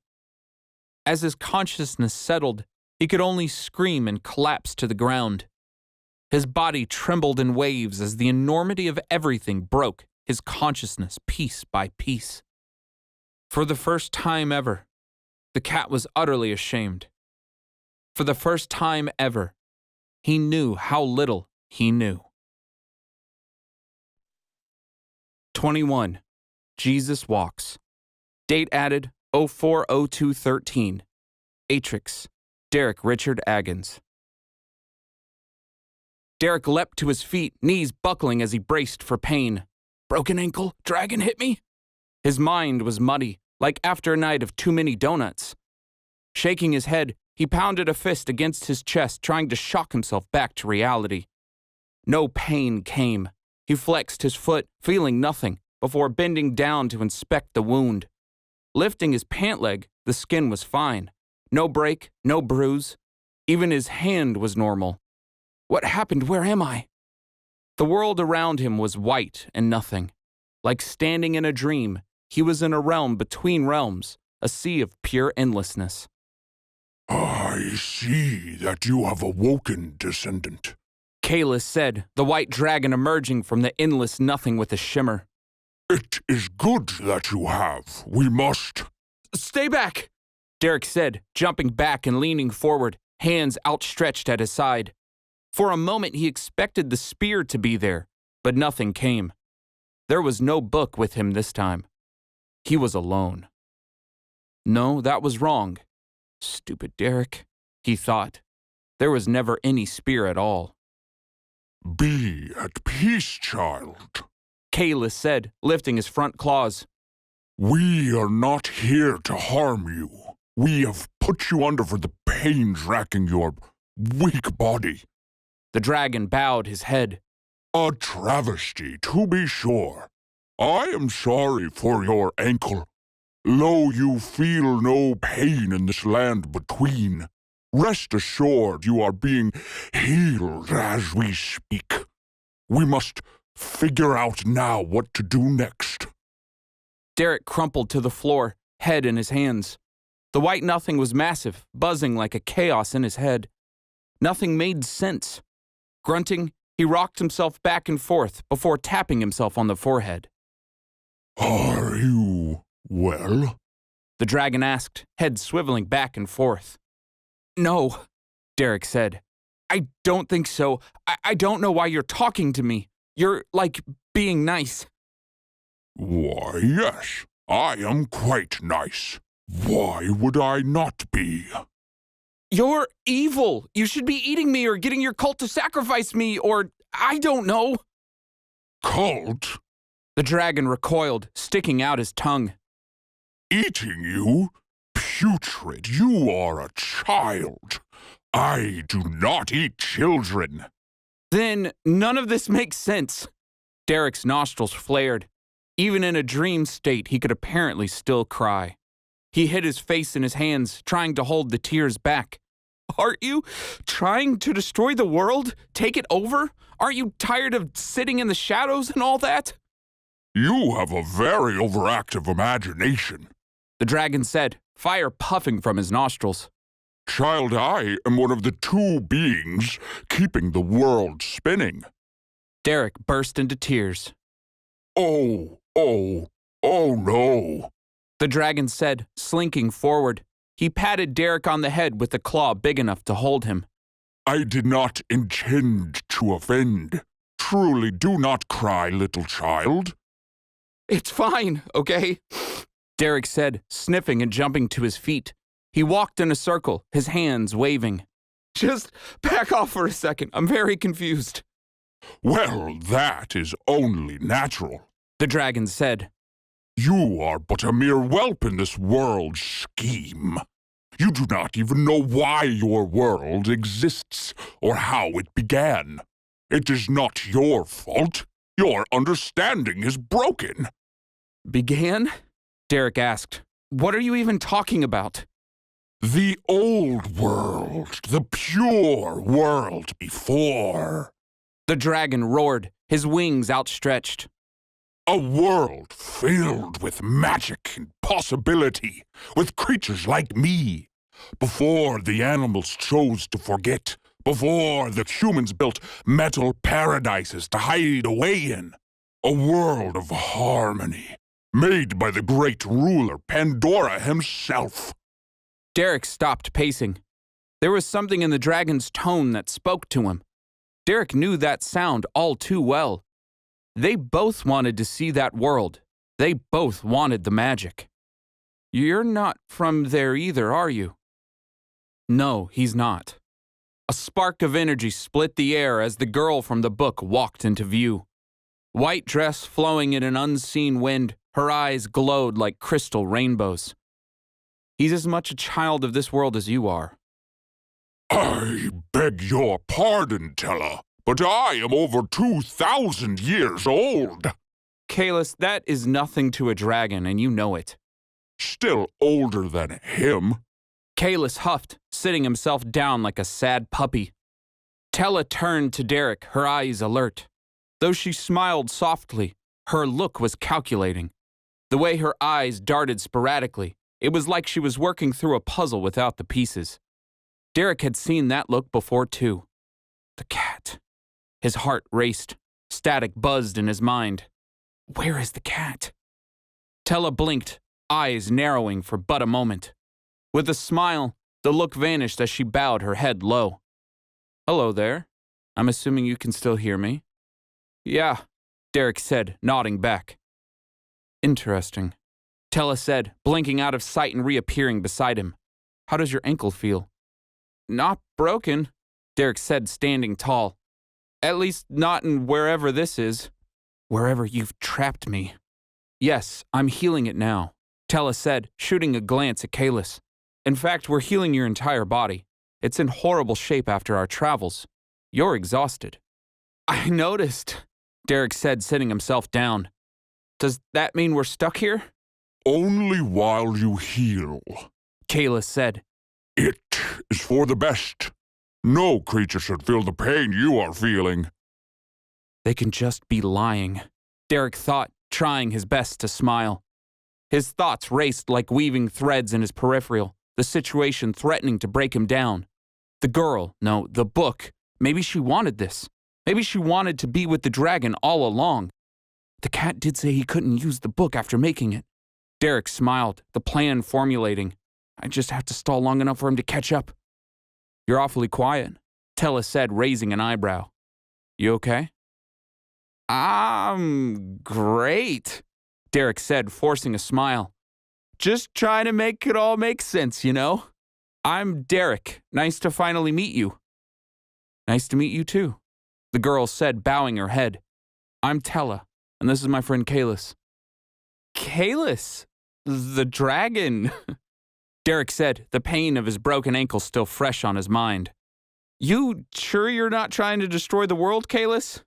As his consciousness settled, he could only scream and collapse to the ground. His body trembled in waves as the enormity of everything broke his consciousness piece by piece. For the first time ever, the cat was utterly ashamed. For the first time ever, he knew how little he knew. 21. Jesus Walks. Date added 04/02/13. Atrix. Derek Richard Agons. Derek leapt to his feet, knees buckling as he braced for pain. Broken ankle? Dragon hit me? His mind was muddy, like after a night of too many donuts. Shaking his head, he pounded a fist against his chest, trying to shock himself back to reality. No pain came. He flexed his foot, feeling nothing, before bending down to inspect the wound. Lifting his pant leg, the skin was fine. No break, no bruise. Even his hand was normal. What happened? Where am I? The world around him was white and nothing. Like standing in a dream, he was in a realm between realms, a sea of pure endlessness. I see that you have awoken, descendant. Kalis said, the white dragon emerging from the endless nothing with a shimmer. It is good that you have. We must. Stay back, Derek said, jumping back and leaning forward, hands outstretched at his side. For a moment he expected the spear to be there, but nothing came. There was no book with him this time. He was alone. No, that was wrong. Stupid Derek, he thought. There was never any spear at all. Be at peace, child, Kalis said, lifting his front claws. We are not here to harm you. We have put you under for the pains racking your weak body. The dragon bowed his head. A travesty, to be sure. I am sorry for your ankle. Lo, you feel no pain in this land between. Rest assured you are being healed as we speak. We must figure out now what to do next. Derek crumpled to the floor, head in his hands. The white nothing was massive, buzzing like a chaos in his head. Nothing made sense. Grunting, he rocked himself back and forth before tapping himself on the forehead. Are you well? The dragon asked, head swiveling back and forth. No, Derek said. I don't think so. I don't know why you're talking to me. You're, like, being nice. Why, yes, I am quite nice. Why would I not be? You're evil. You should be eating me or getting your cult to sacrifice me or I don't know. Cult? The dragon recoiled, sticking out his tongue. Eating you? Putrid, you are a child. I do not eat children. Then none of this makes sense. Derek's nostrils flared. Even in a dream state, he could apparently still cry. He hid his face in his hands, trying to hold the tears back. Aren't you trying to destroy the world? Take it over? Aren't you tired of sitting in the shadows and all that? You have a very overactive imagination, The dragon said, fire puffing from his nostrils. Child, I am one of the two beings keeping the world spinning. Derek burst into tears. Oh no. The dragon said, slinking forward. He patted Derek on the head with a claw big enough to hold him. I did not intend to offend. Truly, do not cry, little child. It's fine, okay? Derek said, sniffing and jumping to his feet. He walked in a circle, his hands waving. Just back off for a second. I'm very confused. Well, that is only natural, The dragon said. You are but a mere whelp in this world's scheme. You do not even know why your world exists or how it began. It is not your fault. Your understanding is broken. Began? Derek asked. What are you even talking about? The old world, the pure world before. The dragon roared, his wings outstretched. A world filled with magic and possibility, with creatures like me. Before the animals chose to forget, before the humans built metal paradises to hide away in. A world of harmony, made by the great ruler Pandora himself. Derek stopped pacing. There was something in the dragon's tone that spoke to him. Derek knew that sound all too well. They both wanted to see that world. They both wanted the magic. You're not from there either, are you? No, he's not. A spark of energy split the air as the girl from the book walked into view. White dress flowing in an unseen wind, her eyes glowed like crystal rainbows. He's as much a child of this world as you are. I beg your pardon, Tella, but I am over 2,000 years old. Kalis, that is nothing to a dragon, and you know it. Still older than him. Kalis huffed, sitting himself down like a sad puppy. Tella turned to Derek, her eyes alert. Though she smiled softly, her look was calculating. The way her eyes darted sporadically, it was like she was working through a puzzle without the pieces. Derek had seen that look before, too. The cat. His heart raced. Static buzzed in his mind. Where is the cat? Tella blinked, eyes narrowing for but a moment. With a smile, the look vanished as she bowed her head low. Hello there. I'm assuming you can still hear me. Yeah, Derek said, nodding back. Interesting. Tella said, blinking out of sight and reappearing beside him. How does your ankle feel? Not broken, Derek said, standing tall. At least not in wherever this is. Wherever you've trapped me. Yes, I'm healing it now, Tella said, shooting a glance at Kalis. In fact, we're healing your entire body. It's in horrible shape after our travels. You're exhausted. I noticed, Derek said, sitting himself down. Does that mean we're stuck here? Only while you heal, Kalis said. It is for the best. No creature should feel the pain you are feeling. They can just be lying, Derek thought, trying his best to smile. His thoughts raced like weaving threads in his peripheral, the situation threatening to break him down. The girl, no, the book, maybe she wanted this. Maybe she wanted to be with the dragon all along. The cat did say he couldn't use the book after making it. Derek smiled, the plan formulating. I just have to stall long enough for him to catch up. You're awfully quiet, Tella said, raising an eyebrow. You okay? I'm great, Derek said, forcing a smile. Just trying to make it all make sense, you know? I'm Derek. Nice to finally meet you. Nice to meet you too, the girl said, bowing her head. I'm Tella, and this is my friend Kalis. Kalis? The dragon? Derek said, the pain of his broken ankle still fresh on his mind. You sure you're not trying to destroy the world, Kalis?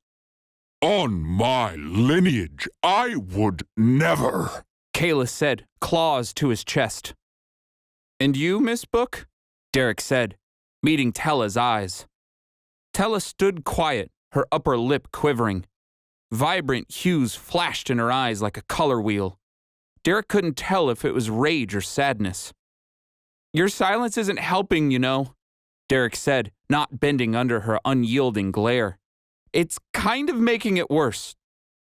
On my lineage, I would never, Kalis said, claws to his chest. And you, Miss Book? Derek said, meeting Tella's eyes. Tella stood quiet, her upper lip quivering. Vibrant hues flashed in her eyes like a color wheel. Derek couldn't tell if it was rage or sadness. Your silence isn't helping, you know, Derek said, not bending under her unyielding glare. It's kind of making it worse.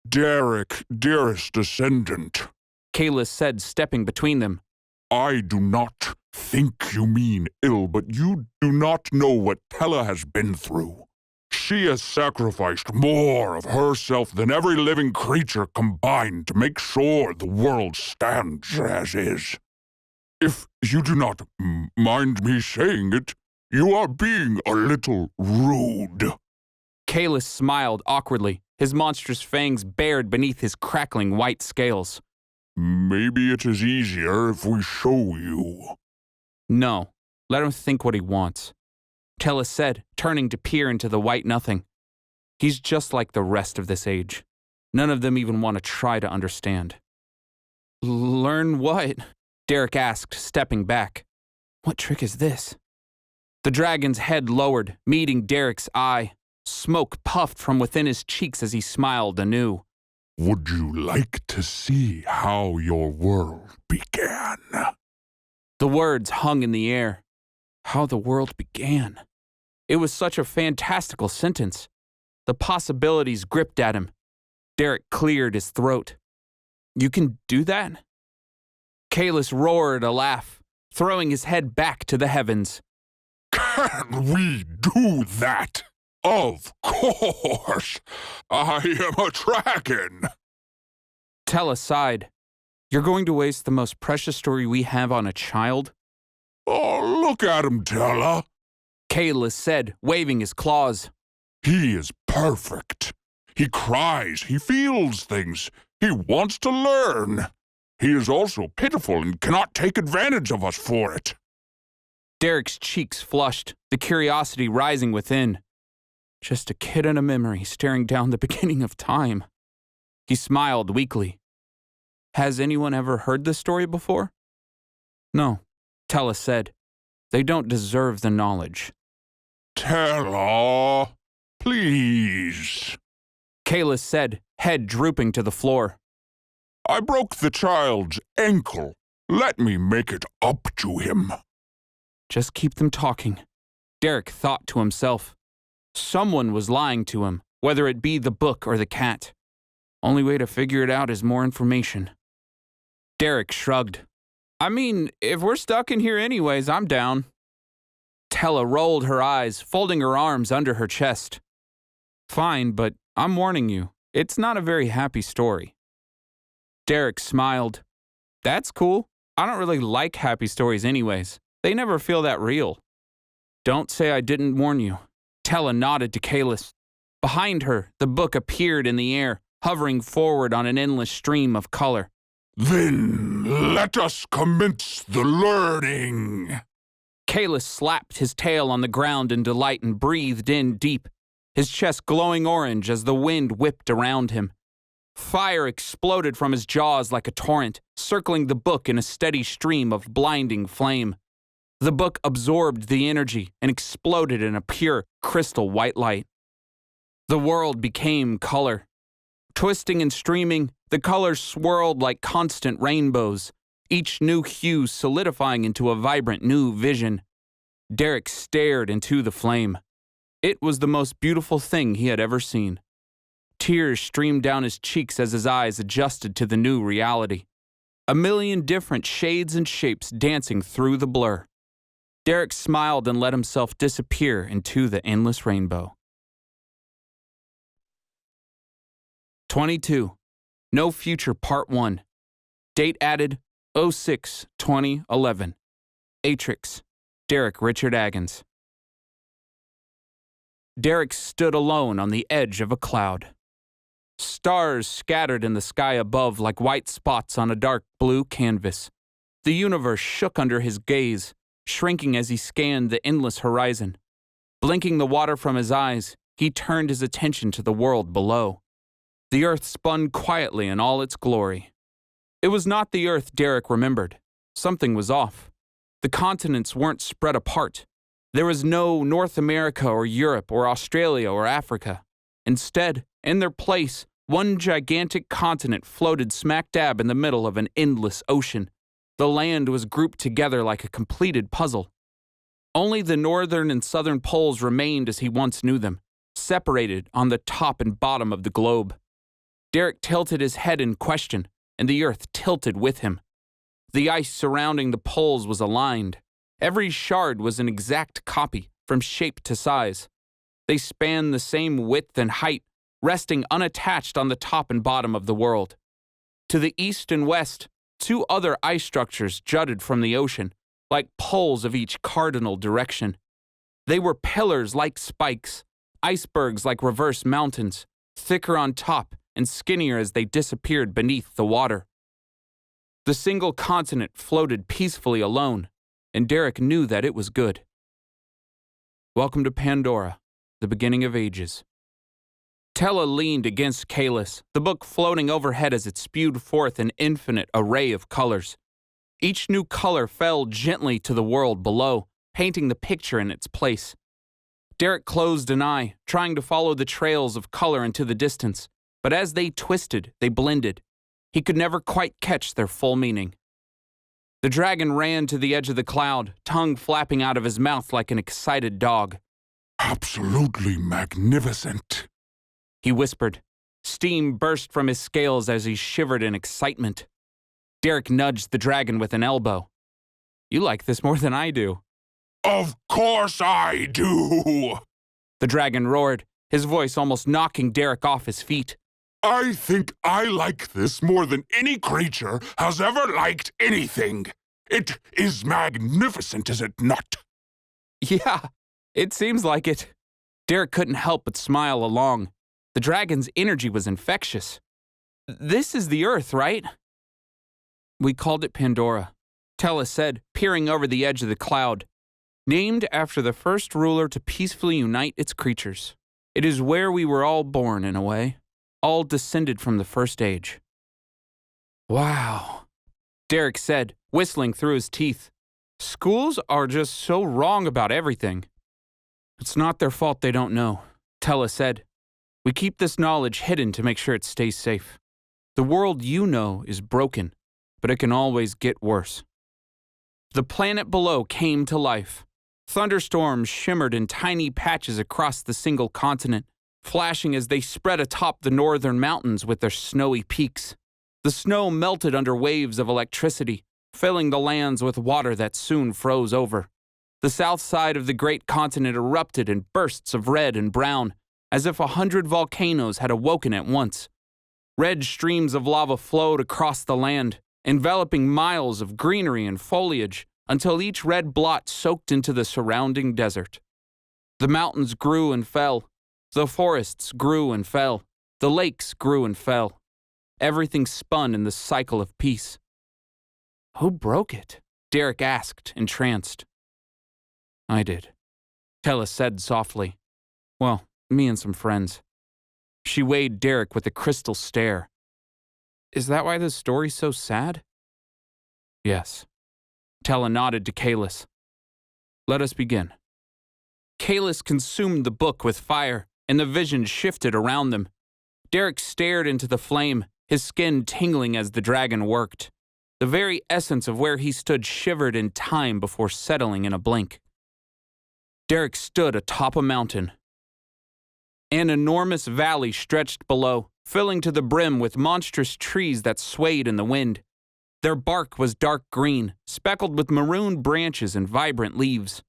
Derek, dearest descendant, Kalis said, stepping between them. I do not think you mean ill, but you do not know what Tella has been through. She has sacrificed more of herself than every living creature combined to make sure the world stands as is. If you do not mind me saying it, you are being a little rude. Kalis smiled awkwardly, his monstrous fangs bared beneath his crackling white scales. Maybe it is easier if we show you. No, let him think what he wants, Tella said, turning to peer into the white nothing. He's just like the rest of this age. None of them even want to try to understand. Learn what? Derek asked, stepping back. What trick is this? The dragon's head lowered, meeting Derek's eye. Smoke puffed from within his cheeks as he smiled anew. Would you like to see how your world began? The words hung in the air. How the world began. It was such a fantastical sentence. The possibilities gripped at him. Derek cleared his throat. You can do that? Kalis roared a laugh, throwing his head back to the heavens. Can we do that? Of course. I am a dragon. Tella sighed. You're going to waste the most precious story we have on a child? Oh, look at him, Tella. Kalis said, waving his claws. He is perfect. He cries, he feels things, he wants to learn. he is also pitiful and cannot take advantage of us for it. Derek's cheeks flushed, the curiosity rising within. Just a kid in a memory staring down the beginning of time. He smiled weakly. Has anyone ever heard this story before? No, Tella said. They don't deserve the knowledge. Tella, please. Kalis said, head drooping to the floor. I broke the child's ankle. Let me make it up to him. Just keep them talking. Derek thought to himself. Someone was lying to him, whether it be the book or the cat. Only way to figure it out is more information. Derek shrugged. I mean, if we're stuck in here anyways, I'm down. Tella rolled her eyes, folding her arms under her chest. Fine, but I'm warning you, it's not a very happy story. Derek smiled. That's cool. I don't really like happy stories anyways. They never feel that real. Don't say I didn't warn you. Tella nodded to Kalis. Behind her, the book appeared in the air, hovering forward on an endless stream of color. Then let us commence the learning. Kalis slapped his tail on the ground in delight and breathed in deep, his chest glowing orange as the wind whipped around him. Fire exploded from his jaws like a torrent, circling the book in a steady stream of blinding flame. The book absorbed the energy and exploded in a pure, crystal white light. The world became color. Twisting and streaming, the colors swirled like constant rainbows, each new hue solidifying into a vibrant new vision. Derek stared into the flame. It was the most beautiful thing he had ever seen. Tears streamed down his cheeks as his eyes adjusted to the new reality. A million different shades and shapes dancing through the blur. Derek smiled and let himself disappear into the endless rainbow. 22. No Future Part 1. Date added 06-2011. Atrix, Derek Richard Agons. Derek stood alone on the edge of a cloud. Stars scattered in the sky above like white spots on a dark blue canvas. The universe shook under his gaze, shrinking as he scanned the endless horizon. Blinking the water from his eyes, he turned his attention to the world below. The earth spun quietly in all its glory. It was not the earth Derek remembered. Something was off. The continents weren't spread apart. There was no North America or Europe or Australia or Africa. Instead, in their place, one gigantic continent floated smack dab in the middle of an endless ocean. The land was grouped together like a completed puzzle. Only the northern and southern poles remained as he once knew them, separated on the top and bottom of the globe. Derek tilted his head in question, and the earth tilted with him. The ice surrounding the poles was aligned. Every shard was an exact copy, from shape to size. They spanned the same width and height, resting unattached on the top and bottom of the world. To the east and west, two other ice structures jutted from the ocean, like poles of each cardinal direction. They were pillars like spikes, icebergs like reverse mountains, thicker on top and skinnier as they disappeared beneath the water. The single continent floated peacefully alone, and Derek knew that it was good. Welcome to Pandora, the beginning of ages. Tella leaned against Kalis, the book floating overhead as it spewed forth an infinite array of colors. Each new color fell gently to the world below, painting the picture in its place. Derek closed an eye, trying to follow the trails of color into the distance, but as they twisted, they blended. He could never quite catch their full meaning. The dragon ran to the edge of the cloud, tongue flapping out of his mouth like an excited dog. Absolutely magnificent, he whispered. Steam burst from his scales as he shivered in excitement. Derek nudged the dragon with an elbow. You like this more than I do. Of course I do, the dragon roared, his voice almost knocking Derek off his feet. I think I like this more than any creature has ever liked anything. It is magnificent, is it not? Yeah, it seems like it. Derek couldn't help but smile along. The dragon's energy was infectious. This is the Earth, right? We called it Pandora, Tella said, peering over the edge of the cloud. Named after the first ruler to peacefully unite its creatures. It is where we were all born, in a way. All descended from the first age. Wow, Derek said, whistling through his teeth. Schools are just so wrong about everything. It's not their fault they don't know, Tella said. We keep this knowledge hidden to make sure it stays safe. The world you know is broken, but it can always get worse. The planet below came to life. Thunderstorms shimmered in tiny patches across the single continent, flashing as they spread atop the northern mountains with their snowy peaks. The snow melted under waves of electricity, filling the lands with water that soon froze over. The south side of the great continent erupted in bursts of red and brown, as if 100 volcanoes had awoken at once. Red streams of lava flowed across the land, enveloping miles of greenery and foliage, until each red blot soaked into the surrounding desert. The mountains grew and fell. The forests grew and fell. The lakes grew and fell. Everything spun in the cycle of peace. Who broke it? Derek asked, entranced. I did, Tella said softly. Well, me and some friends. She weighed Derek with a crystal stare. Is that why this story's so sad? Yes. Tella nodded to Kalis. Let us begin. Kalis consumed the book with fire, and the vision shifted around them. Derek stared into the flame, his skin tingling as the dragon worked. The very essence of where he stood shivered in time before settling in a blink. Derek stood atop a mountain. An enormous valley stretched below, filling to the brim with monstrous trees that swayed in the wind. Their bark was dark green, speckled with maroon branches and vibrant leaves.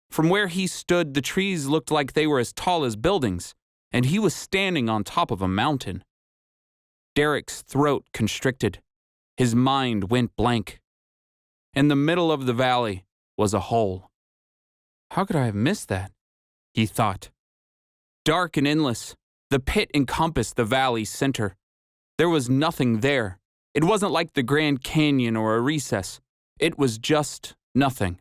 From where he stood, the trees looked like they were as tall as buildings, and he was standing on top of a mountain. Derek's throat constricted. His mind went blank. In the middle of the valley was a hole. How could I have missed that? He thought. Dark and endless, the pit encompassed the valley's center. There was nothing there. It wasn't like the Grand Canyon or a recess. It was just nothing.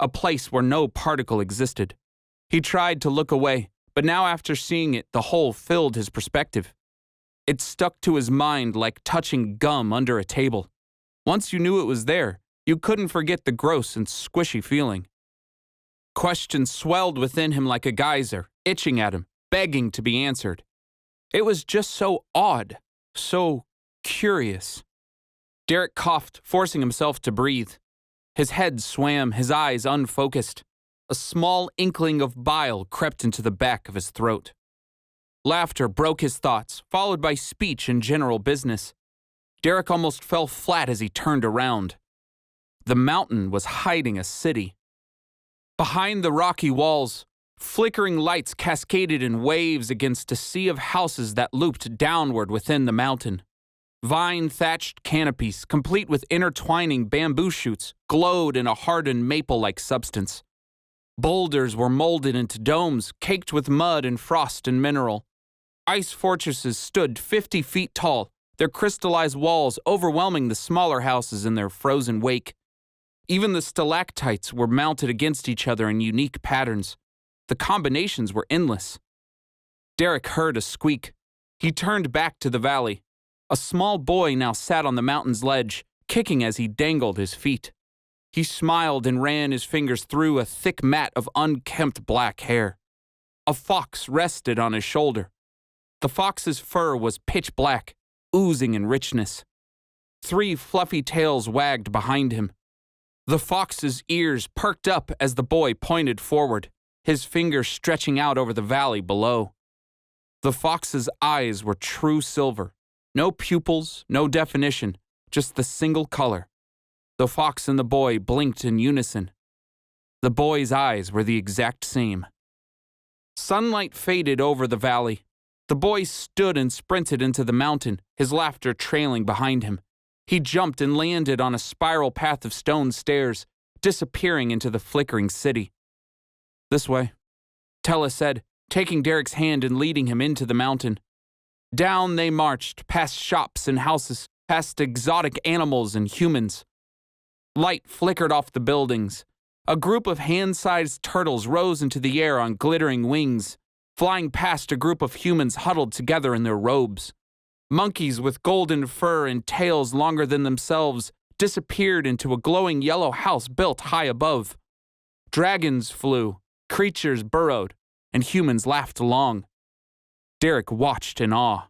A place where no particle existed. He tried to look away, but now after seeing it, the hole filled his perspective. It stuck to his mind like touching gum under a table. Once you knew it was there, you couldn't forget the gross and squishy feeling. Questions swelled within him like a geyser, itching at him, begging to be answered. It was just so odd, so curious. Derek coughed, forcing himself to breathe. His head swam, his eyes unfocused. A small inkling of bile crept into the back of his throat. Laughter broke his thoughts, followed by speech and general business. Derek almost fell flat as he turned around. The mountain was hiding a city. Behind the rocky walls, flickering lights cascaded in waves against a sea of houses that looped downward within the mountain. Vine-thatched canopies, complete with intertwining bamboo shoots, glowed in a hardened maple-like substance. Boulders were molded into domes, caked with mud and frost and mineral. Ice fortresses stood 50 feet tall, their crystallized walls overwhelming the smaller houses in their frozen wake. Even the stalactites were mounted against each other in unique patterns. The combinations were endless. Derek heard a squeak. He turned back to the valley. A small boy now sat on the mountain's ledge, kicking as he dangled his feet. He smiled and ran his fingers through a thick mat of unkempt black hair. A fox rested on his shoulder. The fox's fur was pitch black, oozing in richness. 3 fluffy tails wagged behind him. The fox's ears perked up as the boy pointed forward, his fingers stretching out over the valley below. The fox's eyes were true silver. No pupils, no definition, just the single color. The fox and the boy blinked in unison. The boy's eyes were the exact same. Sunlight faded over the valley. The boy stood and sprinted into the mountain, his laughter trailing behind him. He jumped and landed on a spiral path of stone stairs, disappearing into the flickering city. This way, Tella said, taking Derek's hand and leading him into the mountain. Down they marched, past shops and houses, past exotic animals and humans. Light flickered off the buildings. A group of hand-sized turtles rose into the air on glittering wings, flying past a group of humans huddled together in their robes. Monkeys with golden fur and tails longer than themselves disappeared into a glowing yellow house built high above. Dragons flew, creatures burrowed, and humans laughed along. Derek watched in awe.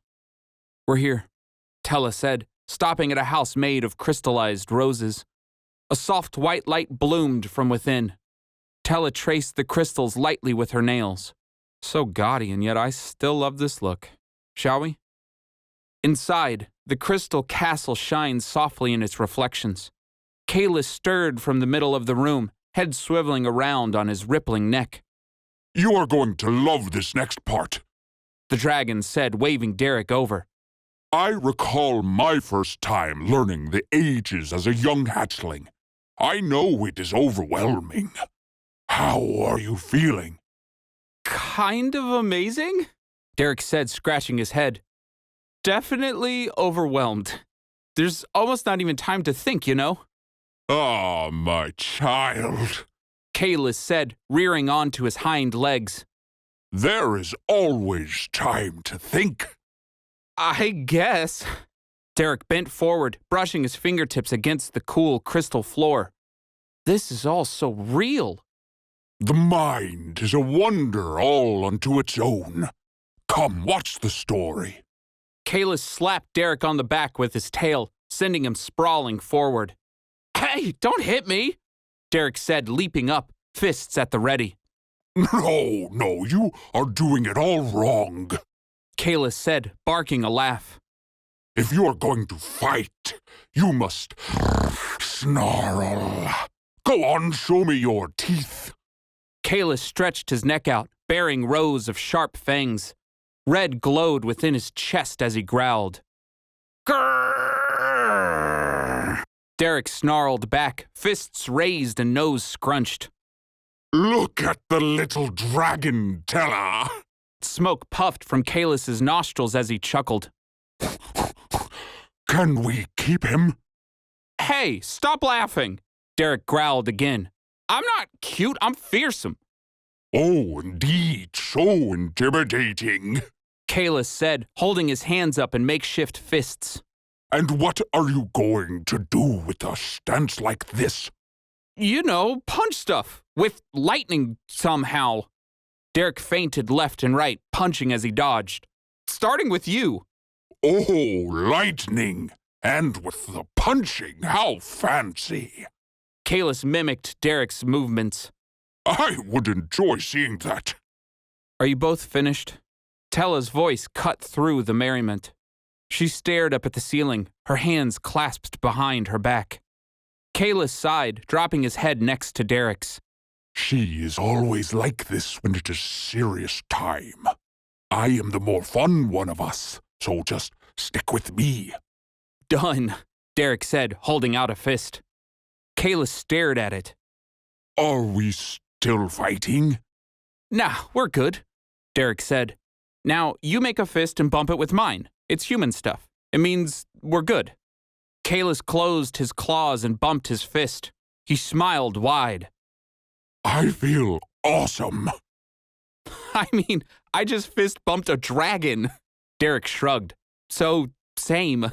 "We're here," Tella said, stopping at a house made of crystallized roses. A soft white light bloomed from within. Tella traced the crystals lightly with her nails. "So gaudy, and yet I still love this look. Shall we?" Inside, the crystal castle shined softly in its reflections. Kayla stirred from the middle of the room, head swiveling around on his rippling neck. You are going to love this next part, The dragon said, waving Derek over. I recall my first time learning the ages as a young hatchling. I know it is overwhelming. How are you feeling? Kind of amazing? Derek said, scratching his head. Definitely overwhelmed. There's almost not even time to think, you know? Ah, my child. Kalis said, rearing onto his hind legs. There is always time to think. I guess. Derek bent forward, brushing his fingertips against the cool crystal floor. This is all so real. The mind is a wonder all unto its own. Come, watch the story. Kalis slapped Derek on the back with his tail, sending him sprawling forward. Hey, don't hit me, Derek said, leaping up, fists at the ready. No, you are doing it all wrong, Kalis said, barking a laugh. If you are going to fight, you must snarl. Go on, show me your teeth. Kalis stretched his neck out, baring rows of sharp fangs. Red glowed within his chest as he growled. Grrr! Derek snarled back, fists raised and nose scrunched. Look at the little dragon, Tella. Smoke puffed from Kalis's nostrils as he chuckled. Can we keep him? Hey, stop laughing, Derek growled again. I'm not cute, I'm fearsome. Oh, indeed, so intimidating, Kalis said, holding his hands up in makeshift fists. And what are you going to do with a stance like this? You know, punch stuff, with lightning somehow. Derek feinted left and right, punching as he dodged. Starting with you. Oh, lightning! And with the punching, how fancy! Kalis mimicked Derek's movements. I would enjoy seeing that. Are you both finished? Tella's voice cut through the merriment. She stared up at the ceiling, her hands clasped behind her back. Kalis sighed, dropping his head next to Derek's. She is always like this when it is serious time. I am the more fun one of us, so just stick with me. Done, Derek said, holding out a fist. Kalis stared at it. Are we still fighting? Nah, we're good, Derek said. Now, you make a fist and bump it with mine. It's human stuff. It means we're good. Kalis closed his claws and bumped his fist. He smiled wide. I feel awesome. I mean, I just fist bumped a dragon. Derek shrugged. So, same.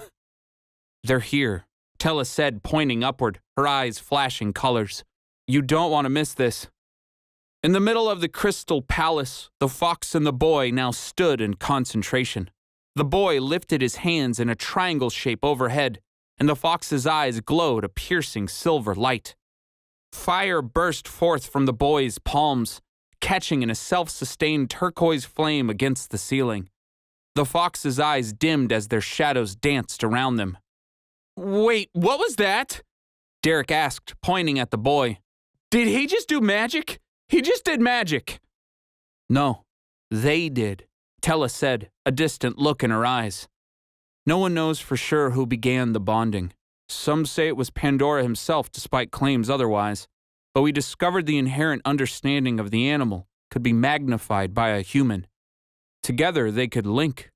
They're here, Tella said, pointing upward, her eyes flashing colors. You don't want to miss this. In the middle of the crystal palace, the fox and the boy now stood in concentration. The boy lifted his hands in a triangle shape overhead, and the fox's eyes glowed a piercing silver light. Fire burst forth from the boy's palms, catching in a self-sustained turquoise flame against the ceiling. The fox's eyes dimmed as their shadows danced around them. Wait, what was that? Derek asked, pointing at the boy. Did he just do magic? He just did magic. No, they did, Tella said, a distant look in her eyes. No one knows for sure who began the bonding. Some say it was Pandora himself despite claims otherwise, but we discovered the inherent understanding of the animal could be magnified by a human. Together they could link.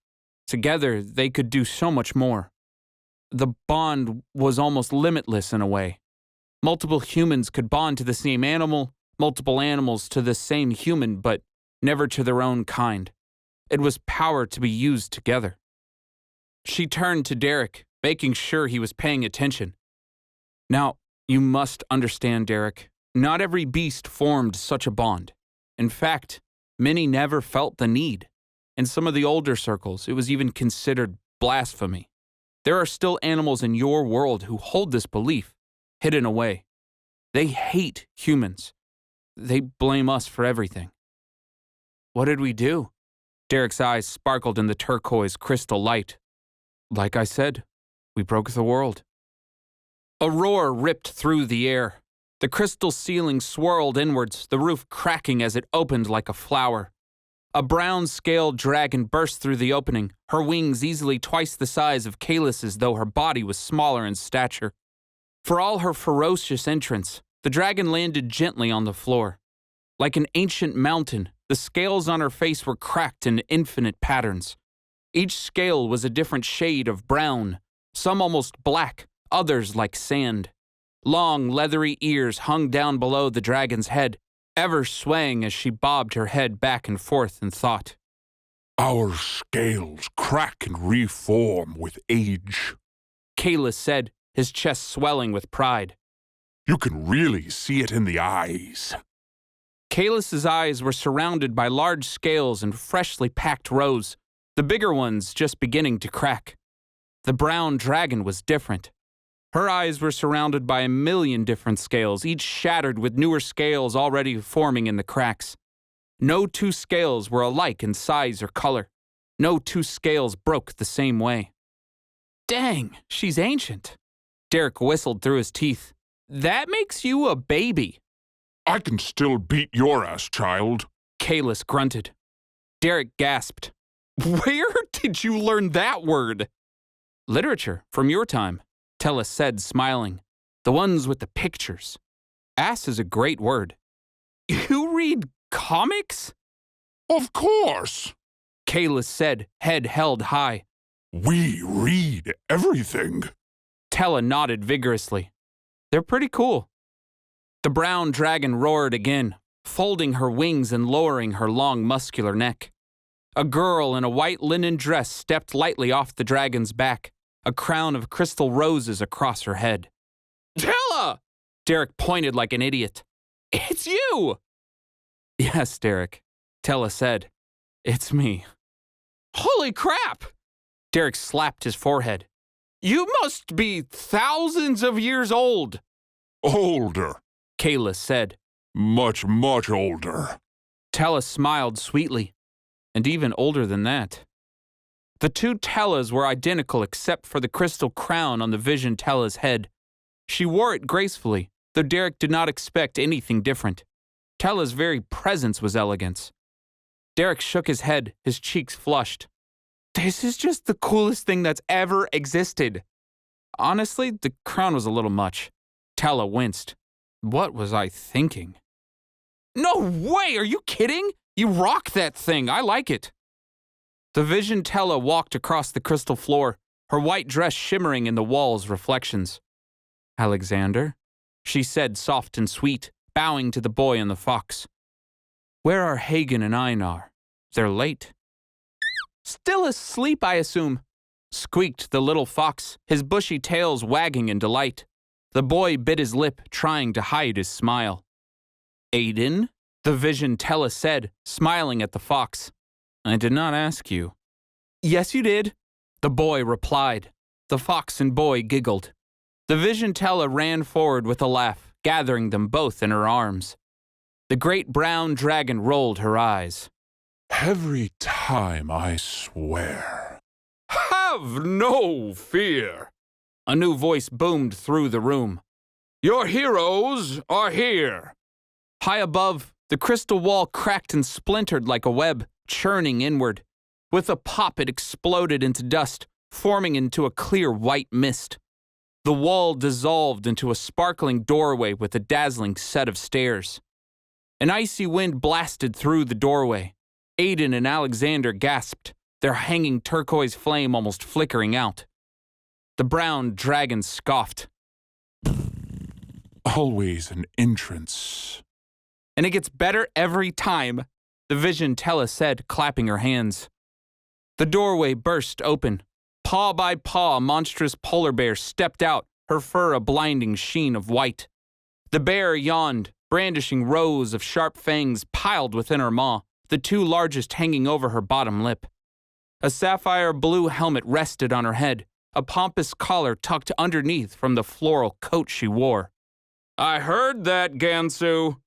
Together they could do so much more. The bond was almost limitless in a way. Multiple humans could bond to the same animal, multiple animals to the same human, but never to their own kind. It was power to be used together. She turned to Derek, making sure he was paying attention. Now, you must understand, Derek, not every beast formed such a bond. In fact, many never felt the need. In some of the older circles, it was even considered blasphemy. There are still animals in your world who hold this belief, hidden away. They hate humans. They blame us for everything. What did we do? Derek's eyes sparkled in the turquoise crystal light. Like I said, we broke the world. A roar ripped through the air. The crystal ceiling swirled inwards, the roof cracking as it opened like a flower. A brown-scaled dragon burst through the opening, her wings easily twice the size of Kalis's, though her body was smaller in stature. For all her ferocious entrance, the dragon landed gently on the floor. Like an ancient mountain, the scales on her face were cracked in infinite patterns. Each scale was a different shade of brown, some almost black, others like sand. Long, leathery ears hung down below the dragon's head, ever swaying as she bobbed her head back and forth in thought. Our scales crack and reform with age, Kalis said, his chest swelling with pride. You can really see it in the eyes. Kalis's eyes were surrounded by large scales in freshly packed rows, the bigger ones just beginning to crack. The brown dragon was different. Her eyes were surrounded by 1,000,000 different scales, each shattered with newer scales already forming in the cracks. No two scales were alike in size or color. No two scales broke the same way. Dang, she's ancient. Derek whistled through his teeth. That makes you a baby. I can still beat your ass, child. Kalis grunted. Derek gasped. Where did you learn that word? Literature, from your time, Tellus said, smiling. The ones with the pictures. Ass is a great word. You read comics? Of course. Kalis said, head held high. We read everything. Tella nodded vigorously. They're pretty cool. The brown dragon roared again, folding her wings and lowering her long muscular neck. A girl in a white linen dress stepped lightly off the dragon's back, a crown of crystal roses across her head. Tella! Derek pointed like an idiot. It's you! Yes, Derek, Tella said. It's me. Holy crap! Derek slapped his forehead. You must be thousands of years old. Older, Kalis said. Much, much older. Tella smiled sweetly, and even older than that. The two Tellas were identical except for the crystal crown on the Vision Tella's head. She wore it gracefully, though Derek did not expect anything different. Tella's very presence was elegance. Derek shook his head, his cheeks flushed. This is just the coolest thing that's ever existed. Honestly, the crown was a little much. Tella winced. What was I thinking? No way! Are you kidding? You rock that thing. I like it. The Vision Tella walked across the crystal floor, her white dress shimmering in the wall's reflections. Alexander, she said soft and sweet, bowing to the boy and the fox. Where are Hagen and Einar? They're late. Still asleep, I assume, squeaked the little fox, his bushy tails wagging in delight. The boy bit his lip, trying to hide his smile. Aiden, the Vision Tella said, smiling at the fox. I did not ask you. Yes, you did, the boy replied. The fox and boy giggled. The Vision Tella ran forward with a laugh, gathering them both in her arms. The great brown dragon rolled her eyes. Every time, I swear. Have no fear. A new voice boomed through the room. Your heroes are here. High above, the crystal wall cracked and splintered like a web, churning inward. With a pop, it exploded into dust, forming into a clear white mist. The wall dissolved into a sparkling doorway with a dazzling set of stairs. An icy wind blasted through the doorway. Aiden and Alexander gasped, their hanging turquoise flame almost flickering out. The brown dragon scoffed. Always an entrance. And it gets better every time, the vision Tella said, clapping her hands. The doorway burst open. Paw by paw, a monstrous polar bear stepped out, her fur a blinding sheen of white. The bear yawned, brandishing rows of sharp fangs piled within her maw, the two largest hanging over her bottom lip. A sapphire blue helmet rested on her head, a pompous collar tucked underneath from the floral coat she wore. I heard that, Gansu.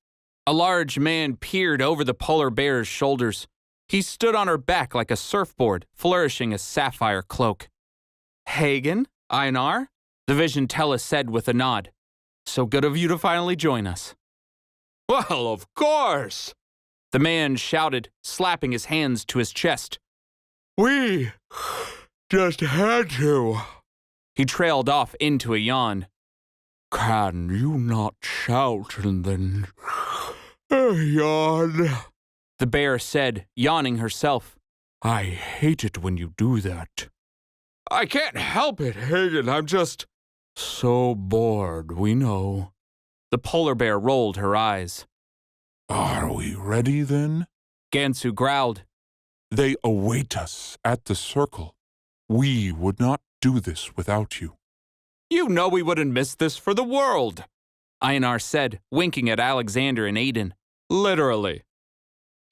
A large man peered over the polar bear's shoulders. He stood on her back like a surfboard, flourishing a sapphire cloak. Hagen, Einar, the vision Tella said with a nod. So good of you to finally join us. Well, of course, the man shouted, slapping his hands to his chest. We just had to. He trailed off into a yawn. Can you not shout and then yawn? The bear said, yawning herself. I hate it when you do that. I can't help it, Hagen. I'm just so bored, we know. The polar bear rolled her eyes. Are we ready then? Gansu growled. They await us at the circle. We would not do this without you. You know we wouldn't miss this for the world, Einar said, winking at Alexander and Aiden. Literally.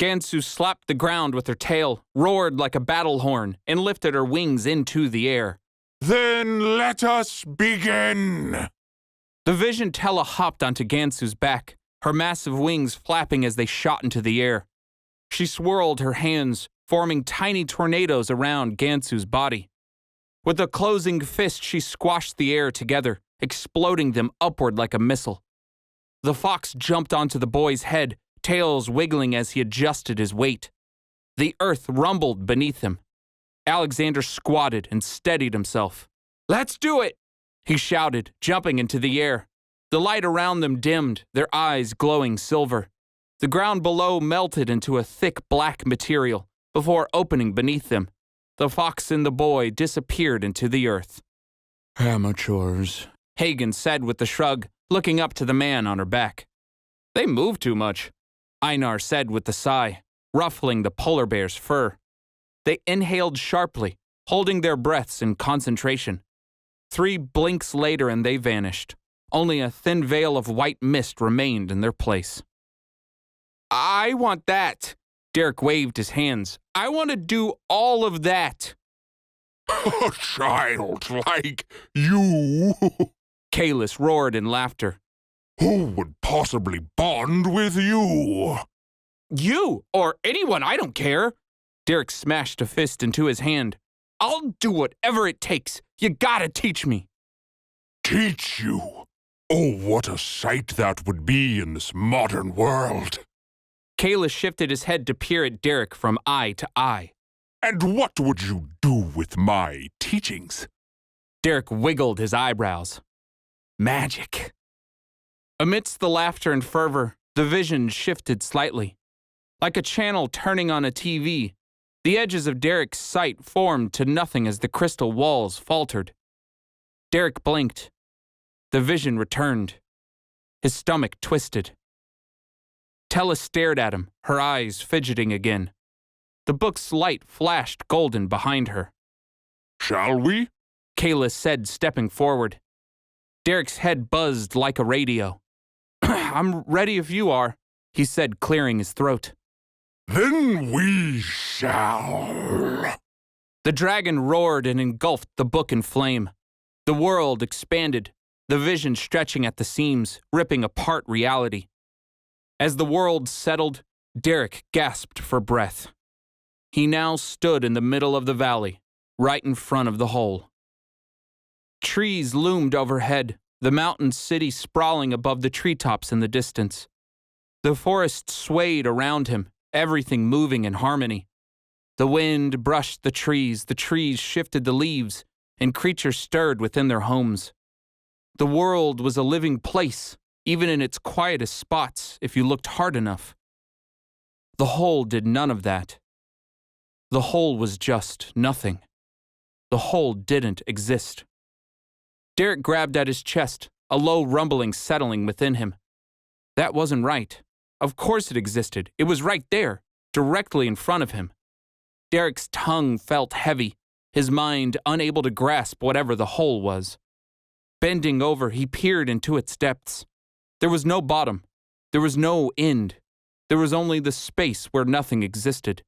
Gansu slapped the ground with her tail, roared like a battle horn, and lifted her wings into the air. Then let us begin! The vision Tella hopped onto Gansu's back, her massive wings flapping as they shot into the air. She swirled her hands, forming tiny tornadoes around Gansu's body. With a closing fist, she squashed the air together, exploding them upward like a missile. The fox jumped onto the boy's head, tails wiggling as he adjusted his weight. The earth rumbled beneath him. Alexander squatted and steadied himself. Let's do it, he shouted, jumping into the air. The light around them dimmed, their eyes glowing silver. The ground below melted into a thick black material before opening beneath them. The fox and the boy disappeared into the earth. Amateurs, Hagen said with a shrug, looking up to the man on her back. They move too much, Einar said with a sigh, ruffling the polar bear's fur. They inhaled sharply, holding their breaths in concentration. 3 blinks later and they vanished. Only a thin veil of white mist remained in their place. I want that. Derek waved his hands. I want to do all of that. A child like you. Kalis roared in laughter. Who would possibly bond with you? You, or anyone, I don't care. Derek smashed a fist into his hand. I'll do whatever it takes. You gotta teach me. Teach you? Oh, what a sight that would be in this modern world. Kalis shifted his head to peer at Derek from eye to eye. And what would you do with my teachings? Derek wiggled his eyebrows. Magic. Amidst the laughter and fervor, the vision shifted slightly. Like a channel turning on a TV, the edges of Derek's sight formed to nothing as the crystal walls faltered. Derek blinked. The vision returned. His stomach twisted. Tella stared at him, her eyes fidgeting again. The book's light flashed golden behind her. Shall we? Kalis said, stepping forward. Derek's head buzzed like a radio. I'm ready if you are, he said, clearing his throat. Then we shall. The dragon roared and engulfed the book in flame. The world expanded, the vision stretching at the seams, ripping apart reality. As the world settled, Derek gasped for breath. He now stood in the middle of the valley, right in front of the hole. Trees loomed overhead, the mountain city sprawling above the treetops in the distance. The forest swayed around him, everything moving in harmony. The wind brushed the trees shifted the leaves, and creatures stirred within their homes. The world was a living place, even in its quietest spots, if you looked hard enough. The hole did none of that. The hole was just nothing. The hole didn't exist. Derek grabbed at his chest, a low rumbling settling within him. That wasn't right. Of course it existed. It was right there, directly in front of him. Derek's tongue felt heavy, his mind unable to grasp whatever the hole was. Bending over, he peered into its depths. There was no bottom. There was no end. There was only the space where nothing existed.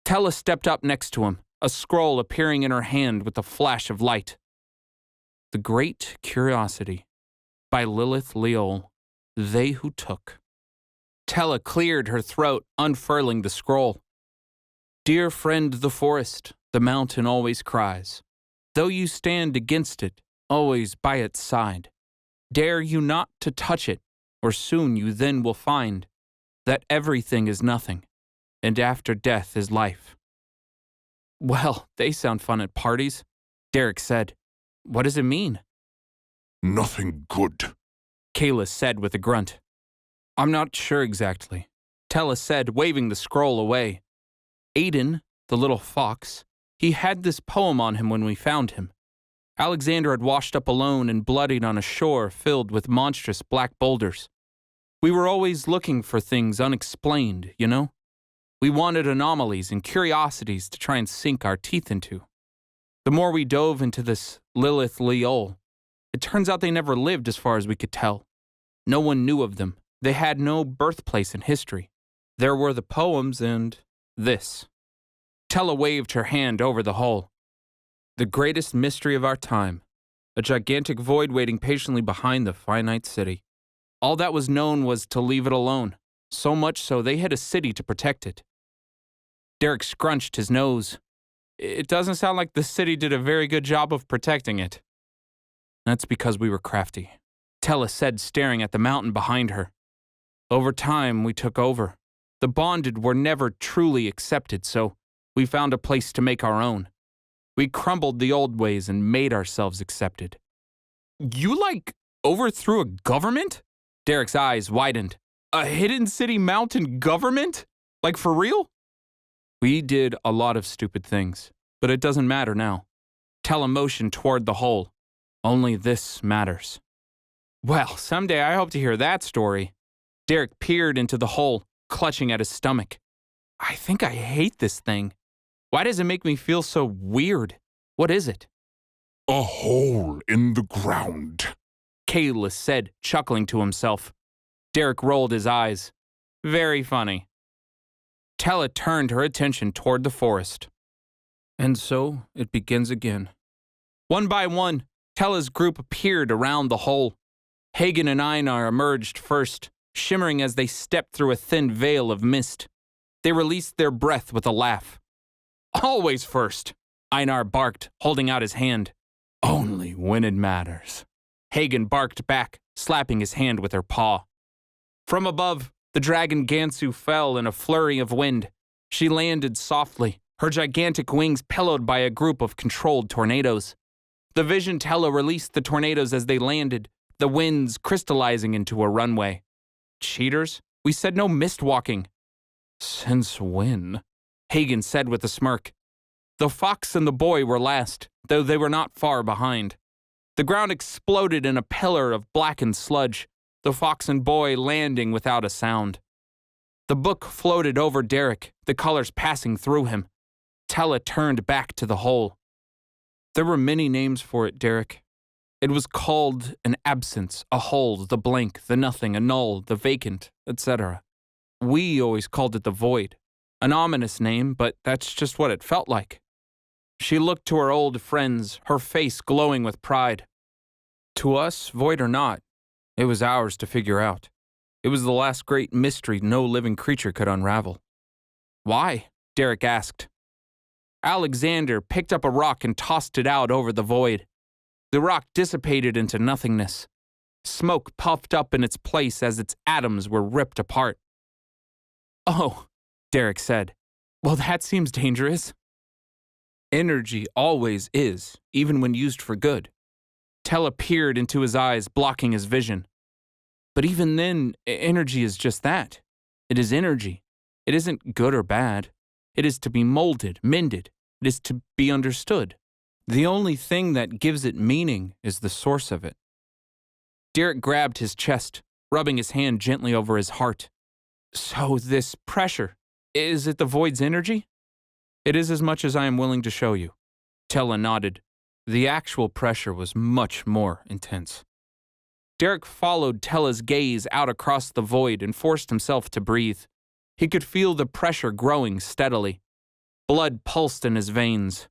Tella stepped up next to him, a scroll appearing in her hand with a flash of light. The Great Curiosity, by Lilith Leol, They Who Took. Tella cleared her throat, unfurling the scroll. Dear friend the forest, the mountain always cries. Though you stand against it, always by its side. Dare you not to touch it, or soon you then will find that everything is nothing, and after death is life. Well, they sound fun at parties, Derek said. What does it mean? Nothing good, Kayla said with a grunt. I'm not sure exactly, Tella said, waving the scroll away. Aiden, the little fox, he had this poem on him when we found him. Alexander had washed up alone and bloodied on a shore filled with monstrous black boulders. We were always looking for things unexplained, you know? We wanted anomalies and curiosities to try and sink our teeth into. The more we dove into this Lilith Leol, it turns out they never lived as far as we could tell. No one knew of them. They had no birthplace in history. There were the poems and this. Tella waved her hand over the hole. The greatest mystery of our time. A gigantic void waiting patiently behind the finite city. All that was known was to leave it alone, so much so they had a city to protect it. Derek scrunched his nose. It doesn't sound like the city did a very good job of protecting it. That's because we were crafty, Tella said, staring at the mountain behind her. Over time, we took over. The bonded were never truly accepted, so we found a place to make our own. We crumbled the old ways and made ourselves accepted. You, overthrew a government? Derek's eyes widened. A hidden city mountain government? Like, for real? We did a lot of stupid things, but it doesn't matter now. Tella motioned toward the hole. Only this matters. Well, someday I hope to hear that story. Derek peered into the hole, clutching at his stomach. I think I hate this thing. Why does it make me feel so weird? What is it? A hole in the ground, Kayla said, chuckling to himself. Derek rolled his eyes. Very funny. Tella turned her attention toward the forest. And so it begins again. One by one, Tella's group appeared around the hole. Hagen and Einar emerged first, shimmering as they stepped through a thin veil of mist. They released their breath with a laugh. Always first, Einar barked, holding out his hand. Only when it matters. Hagen barked back, slapping his hand with her paw. From above, the dragon Gansu fell in a flurry of wind. She landed softly, her gigantic wings pillowed by a group of controlled tornadoes. The Vision Tella released the tornadoes as they landed, the winds crystallizing into a runway. Cheaters? We said no mist walking. Since when? Hagen said with a smirk. The fox and the boy were last, though they were not far behind. The ground exploded in a pillar of blackened sludge, the fox and boy landing without a sound. The book floated over Derek, the colors passing through him. Tella turned back to the hole. There were many names for it, Derek. It was called an absence, a hole, the blank, the nothing, a null, the vacant, etc. We always called it the void. An ominous name, but that's just what it felt like. She looked to her old friends, her face glowing with pride. To us, void or not, it was ours to figure out. It was the last great mystery no living creature could unravel. Why? Derek asked. Alexander picked up a rock and tossed it out over the void. The rock dissipated into nothingness. Smoke puffed up in its place as its atoms were ripped apart. Oh, Derek said. Well, that seems dangerous. Energy always is, even when used for good. Tella peered into his eyes, blocking his vision. But even then, energy is just that. It is energy. It isn't good or bad. It is to be molded, mended. It is to be understood. The only thing that gives it meaning is the source of it. Derek grabbed his chest, rubbing his hand gently over his heart. So this pressure, is it the void's energy? It is as much as I am willing to show you. Tella nodded. The actual pressure was much more intense. Derek followed Tella's gaze out across the void and forced himself to breathe. He could feel the pressure growing steadily. Blood pulsed in his veins.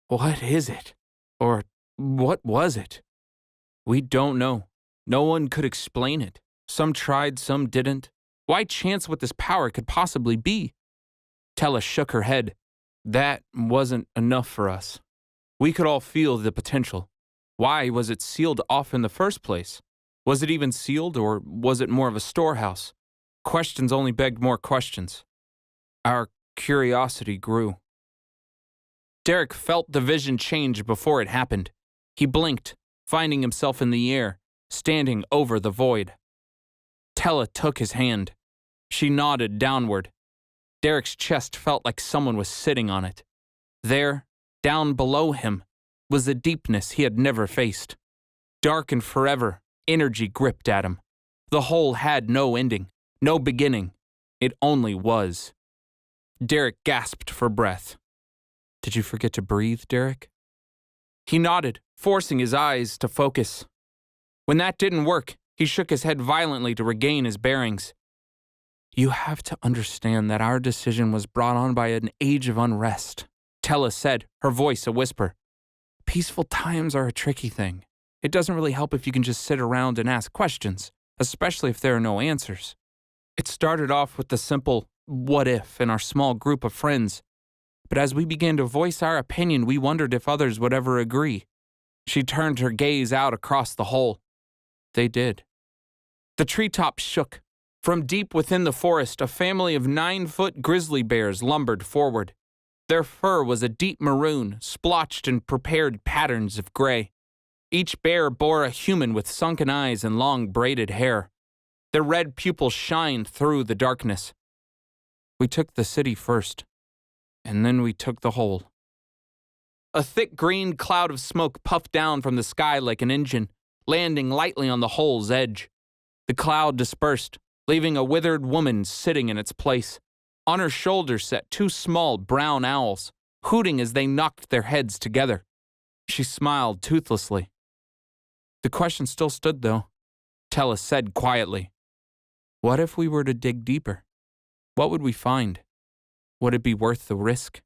What is it? Or what was it? We don't know. No one could explain it. Some tried, some didn't. Why chance what this power could possibly be? Tella shook her head. That wasn't enough for us. We could all feel the potential. Why was it sealed off in the first place? Was it even sealed, or was it more of a storehouse? Questions only begged more questions. Our curiosity grew. Derek felt the vision change before it happened. He blinked, finding himself in the air, standing over the void. Tella took his hand. She nodded downward. Derek's chest felt like someone was sitting on it. There, down below him, was a deepness he had never faced. Dark and forever, energy gripped at him. The hole had no ending, no beginning. It only was. Derek gasped for breath. Did you forget to breathe, Derek? He nodded, forcing his eyes to focus. When that didn't work, he shook his head violently to regain his bearings. You have to understand that our decision was brought on by an age of unrest, Tella said, her voice a whisper. Peaceful times are a tricky thing. It doesn't really help if you can just sit around and ask questions, especially if there are no answers. It started off with the simple what if in our small group of friends, but as we began to voice our opinion, we wondered if others would ever agree. She turned her gaze out across the hole. They did. The treetops shook. From deep within the forest, a family of 9-foot grizzly bears lumbered forward. Their fur was a deep maroon, splotched in prepared patterns of gray. Each bear bore a human with sunken eyes and long braided hair. Their red pupils shined through the darkness. We took the city first, and then we took the hole. A thick green cloud of smoke puffed down from the sky like an engine, landing lightly on the hole's edge. The cloud dispersed, leaving a withered woman sitting in its place. On her shoulders sat 2 small brown owls, hooting as they knocked their heads together. She smiled toothlessly. The question still stood, though. Tella said quietly, what if we were to dig deeper? What would we find? Would it be worth the risk?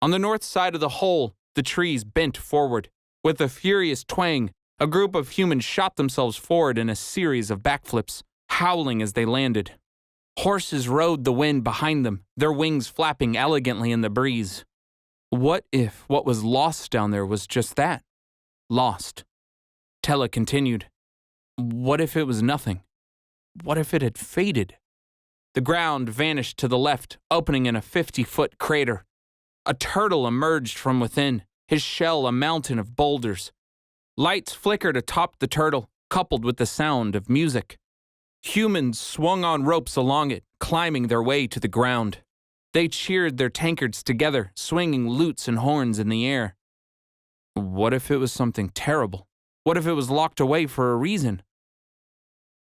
On the north side of the hole, the trees bent forward. With a furious twang, a group of humans shot themselves forward in a series of backflips, howling as they landed. Horses rode the wind behind them, their wings flapping elegantly in the breeze. What if what was lost down there was just that? Lost. Tella continued. What if it was nothing? What if it had faded? The ground vanished to the left, opening in a 50-foot crater. A turtle emerged from within, his shell a mountain of boulders. Lights flickered atop the turtle, coupled with the sound of music. Humans swung on ropes along it, climbing their way to the ground. They cheered their tankards together, swinging lutes and horns in the air. What if it was something terrible? What if it was locked away for a reason?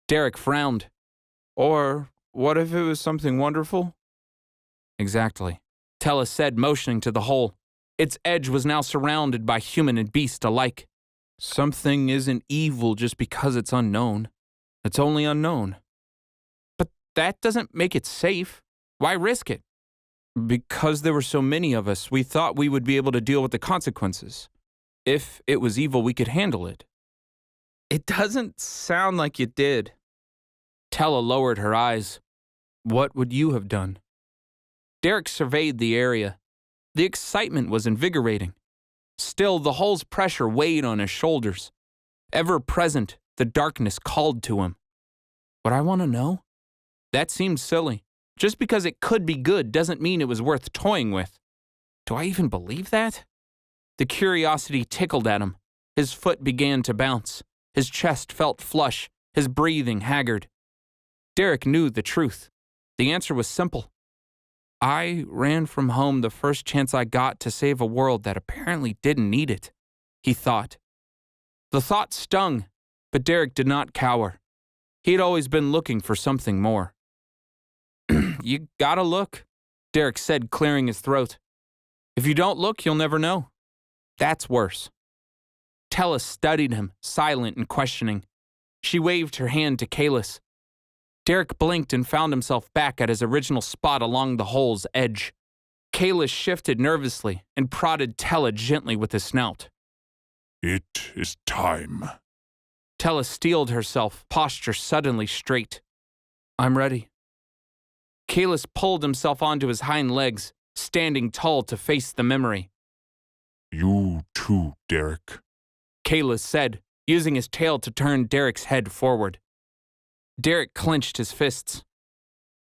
Derek frowned. Or what if it was something wonderful? Exactly, Tella said, motioning to the hole. Its edge was now surrounded by human and beast alike. Something isn't evil just because it's unknown. It's only unknown. But that doesn't make it safe. Why risk it? Because there were so many of us, we thought we would be able to deal with the consequences. If it was evil, we could handle it. It doesn't sound like you did. Tella lowered her eyes. What would you have done? Derek surveyed the area. The excitement was invigorating. Still, the hole's pressure weighed on his shoulders. Ever present, the darkness called to him. What I want to know? That seemed silly. Just because it could be good doesn't mean it was worth toying with. Do I even believe that? The curiosity tickled at him. His foot began to bounce. His chest felt flush, his breathing haggard. Derek knew the truth. The answer was simple. I ran from home the first chance I got to save a world that apparently didn't need it, he thought. The thought stung, but Derek did not cower. He had always been looking for something more. You gotta look, Derek said, clearing his throat. If you don't look, you'll never know. That's worse. Tella studied him, silent and questioning. She waved her hand to Kalis. Derek blinked and found himself back at his original spot along the hole's edge. Kalis shifted nervously and prodded Tella gently with his snout. It is time. Tella steeled herself, posture suddenly straight. I'm ready. Kalis pulled himself onto his hind legs, standing tall to face the memory. You too, Derek, Kalis said, using his tail to turn Derek's head forward. Derek clenched his fists.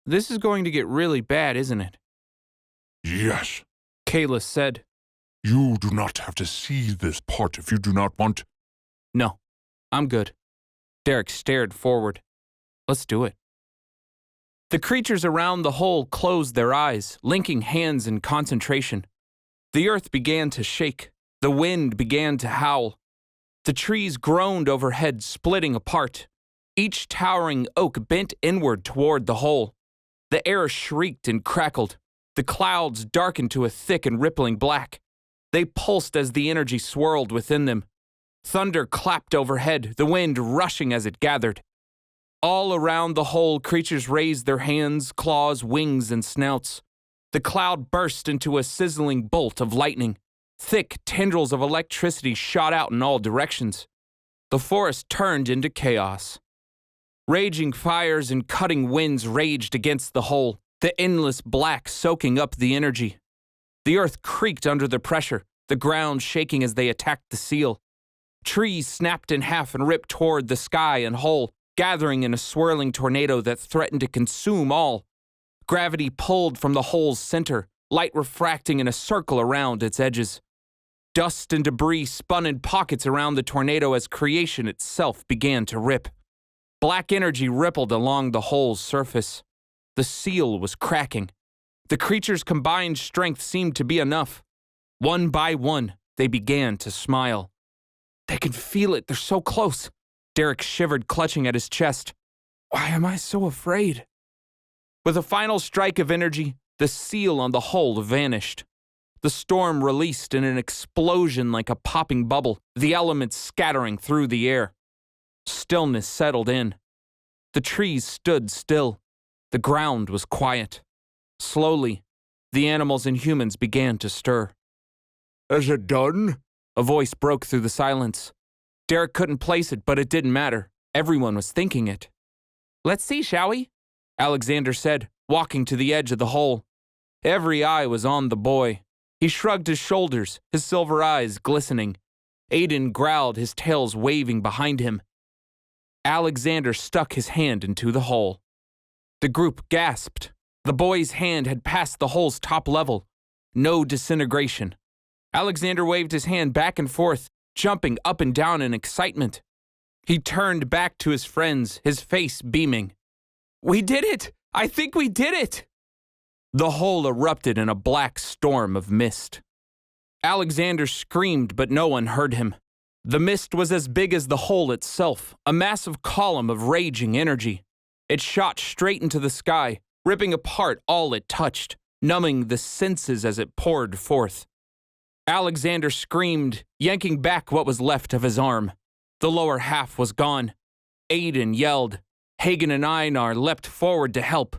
This is going to get really bad, isn't it? Yes. Kalis said. You do not have to see this part if you do not want. No, I'm good. Derek stared forward. Let's do it. The creatures around the hole closed their eyes, linking hands in concentration. The earth began to shake. The wind began to howl. The trees groaned overhead, splitting apart. Each towering oak bent inward toward the hole. The air shrieked and crackled. The clouds darkened to a thick and rippling black. They pulsed as the energy swirled within them. Thunder clapped overhead, the wind rushing as it gathered. All around the hole, creatures raised their hands, claws, wings, and snouts. The cloud burst into a sizzling bolt of lightning. Thick tendrils of electricity shot out in all directions. The forest turned into chaos. Raging fires and cutting winds raged against the hole, the endless black soaking up the energy. The earth creaked under the pressure, the ground shaking as they attacked the seal. Trees snapped in half and ripped toward the sky and hole, gathering in a swirling tornado that threatened to consume all. Gravity pulled from the hole's center, light refracting in a circle around its edges. Dust and debris spun in pockets around the tornado as creation itself began to rip. Black energy rippled along the hole's surface. The seal was cracking. The creature's combined strength seemed to be enough. One by one, they began to smile. They can feel it, they're so close. Derek shivered, clutching at his chest. Why am I so afraid? With a final strike of energy, the seal on the hole vanished. The storm released in an explosion like a popping bubble, the elements scattering through the air. Stillness settled in. The trees stood still. The ground was quiet. Slowly, the animals and humans began to stir. Is it done? A voice broke through the silence. Derek couldn't place it, but it didn't matter. Everyone was thinking it. Let's see, shall we? Alexander said, walking to the edge of the hole. Every eye was on the boy. He shrugged his shoulders, his silver eyes glistening. Aiden growled, his tails waving behind him. Alexander stuck his hand into the hole. The group gasped. The boy's hand had passed the hole's top level. No disintegration. Alexander waved his hand back and forth, jumping up and down in excitement. He turned back to his friends, his face beaming. We did it! I think we did it! The hole erupted in a black storm of mist. Alexander screamed, but no one heard him. The mist was as big as the hole itself, a massive column of raging energy. It shot straight into the sky, ripping apart all it touched, numbing the senses as it poured forth. Alexander screamed, yanking back what was left of his arm. The lower half was gone. Aiden yelled. Hagen and Einar leapt forward to help.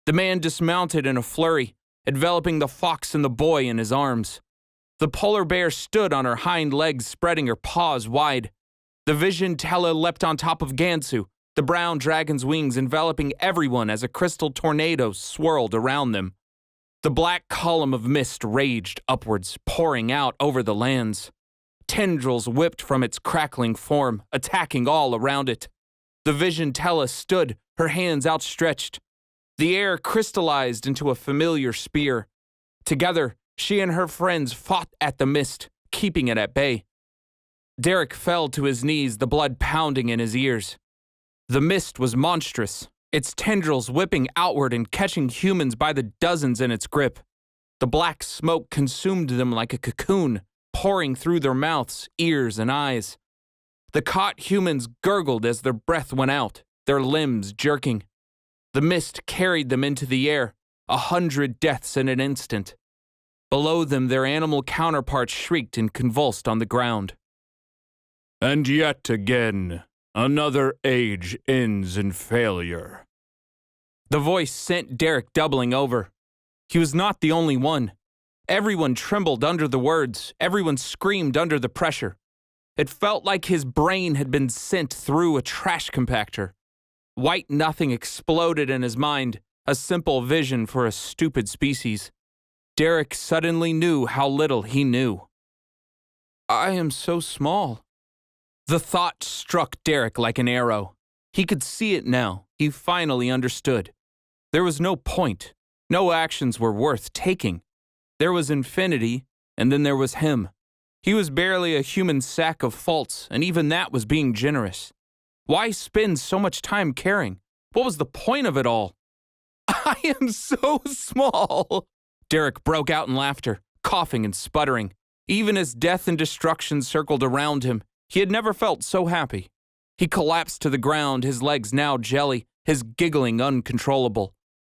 The man dismounted in a flurry, enveloping the fox and the boy in his arms. The polar bear stood on her hind legs, spreading her paws wide. The vision Tella leapt on top of Gansu, the brown dragon's wings enveloping everyone as a crystal tornado swirled around them. The black column of mist raged upwards, pouring out over the lands. Tendrils whipped from its crackling form, attacking all around it. The vision Tella stood, her hands outstretched. The air crystallized into a familiar spear. Together, she and her friends fought at the mist, keeping it at bay. Derek fell to his knees, the blood pounding in his ears. The mist was monstrous, its tendrils whipping outward and catching humans by the dozens in its grip. The black smoke consumed them like a cocoon, pouring through their mouths, ears, and eyes. The caught humans gurgled as their breath went out, their limbs jerking. The mist carried them into the air, 100 deaths in an instant. Below them, their animal counterparts shrieked and convulsed on the ground. And yet again, another age ends in failure. The voice sent Derek doubling over. He was not the only one. Everyone trembled under the words. Everyone screamed under the pressure. It felt like his brain had been sent through a trash compactor. White nothing exploded in his mind, a simple vision for a stupid species. Derek suddenly knew how little he knew. I am so small. The thought struck Derek like an arrow. He could see it now. He finally understood. There was no point. No actions were worth taking. There was infinity, and then there was him. He was barely a human sack of faults, and even that was being generous. Why spend so much time caring? What was the point of it all? I am so small. Derek broke out in laughter, coughing and sputtering. Even as death and destruction circled around him, he had never felt so happy. He collapsed to the ground, his legs now jelly, his giggling uncontrollable.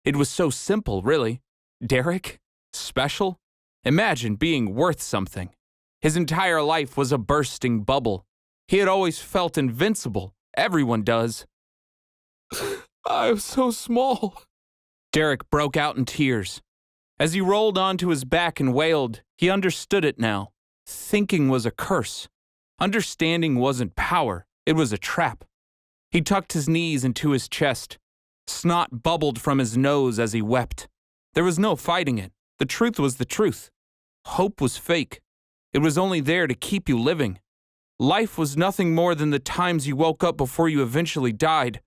It was so simple, really. Derek? Special? Imagine being worth something. His entire life was a bursting bubble. He had always felt invincible. Everyone does. I'm so small. Derek broke out in tears. As he rolled onto his back and wailed, he understood it now. Thinking was a curse. Understanding wasn't power. It was a trap. He tucked his knees into his chest. Snot bubbled from his nose as he wept. There was no fighting it. The truth was the truth. Hope was fake. It was only there to keep you living. Life was nothing more than the times you woke up before you eventually died.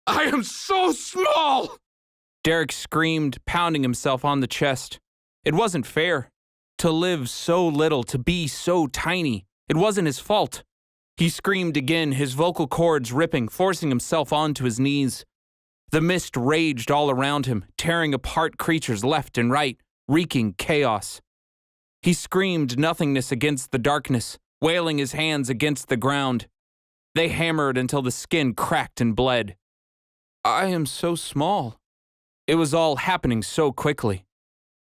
I am so small! Derek screamed, pounding himself on the chest. It wasn't fair. To live so little, to be so tiny. It wasn't his fault. He screamed again, his vocal cords ripping, forcing himself onto his knees. The mist raged all around him, tearing apart creatures left and right, wreaking chaos. He screamed nothingness against the darkness, wailing his hands against the ground. They hammered until the skin cracked and bled. I am so small. It was all happening so quickly.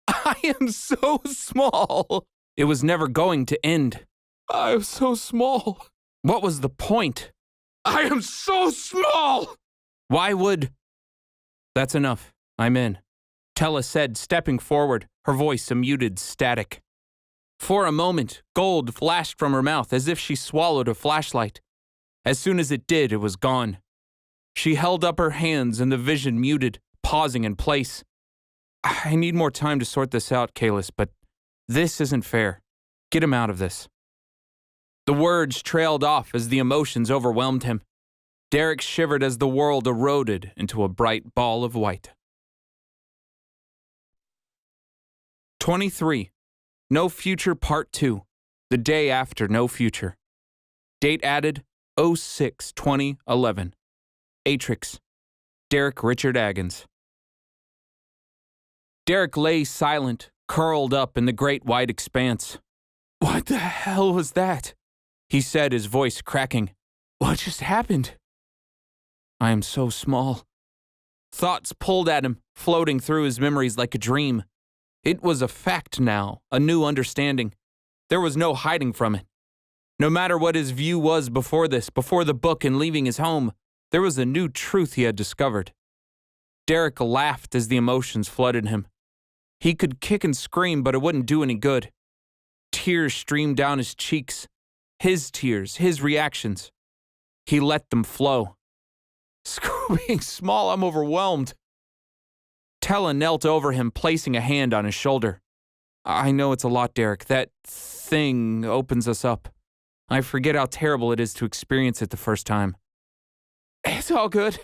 I am so small. It was never going to end. I am so small. What was the point? I am so small! Why would... That's enough. I'm in. Tella said, stepping forward, her voice a muted static. For a moment, gold flashed from her mouth as if she swallowed a flashlight. As soon as it did, it was gone. She held up her hands and the vision muted, pausing in place. I need more time to sort this out, Kalis, but this isn't fair. Get him out of this. The words trailed off as the emotions overwhelmed him. Derek shivered as the world eroded into a bright ball of white. 23. No Future Part 2. The day after No Future. Date added 06/20/11. Atrix. Derek Richard Agons. Derek lay silent, curled up in the great white expanse. What the hell was that? He said, his voice cracking. What just happened? I am so small. Thoughts pulled at him, floating through his memories like a dream. It was a fact now, a new understanding. There was no hiding from it. No matter what his view was before this, before the book and leaving his home, there was a new truth he had discovered. Derek laughed as the emotions flooded him. He could kick and scream, but it wouldn't do any good. Tears streamed down his cheeks. His tears, his reactions. He let them flow. Screw being small, I'm overwhelmed. Tella knelt over him, placing a hand on his shoulder. I know it's a lot, Derek. That thing opens us up. I forget how terrible it is to experience it the first time. It's all good,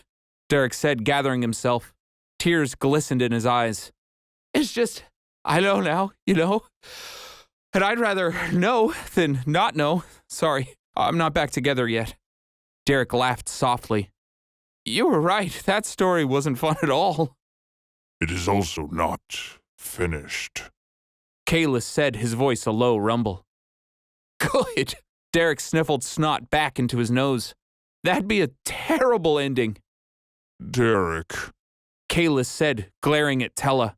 Derek said, gathering himself. Tears glistened in his eyes. It's just, I know now, you know? And I'd rather know than not know. Sorry, I'm not back together yet. Derek laughed softly. You were right. That story wasn't fun at all. It is also not finished. Kalis said, his voice a low rumble. Good. Derek sniffled snot back into his nose. That'd be a terrible ending. Derek, Kalis said, glaring at Tella.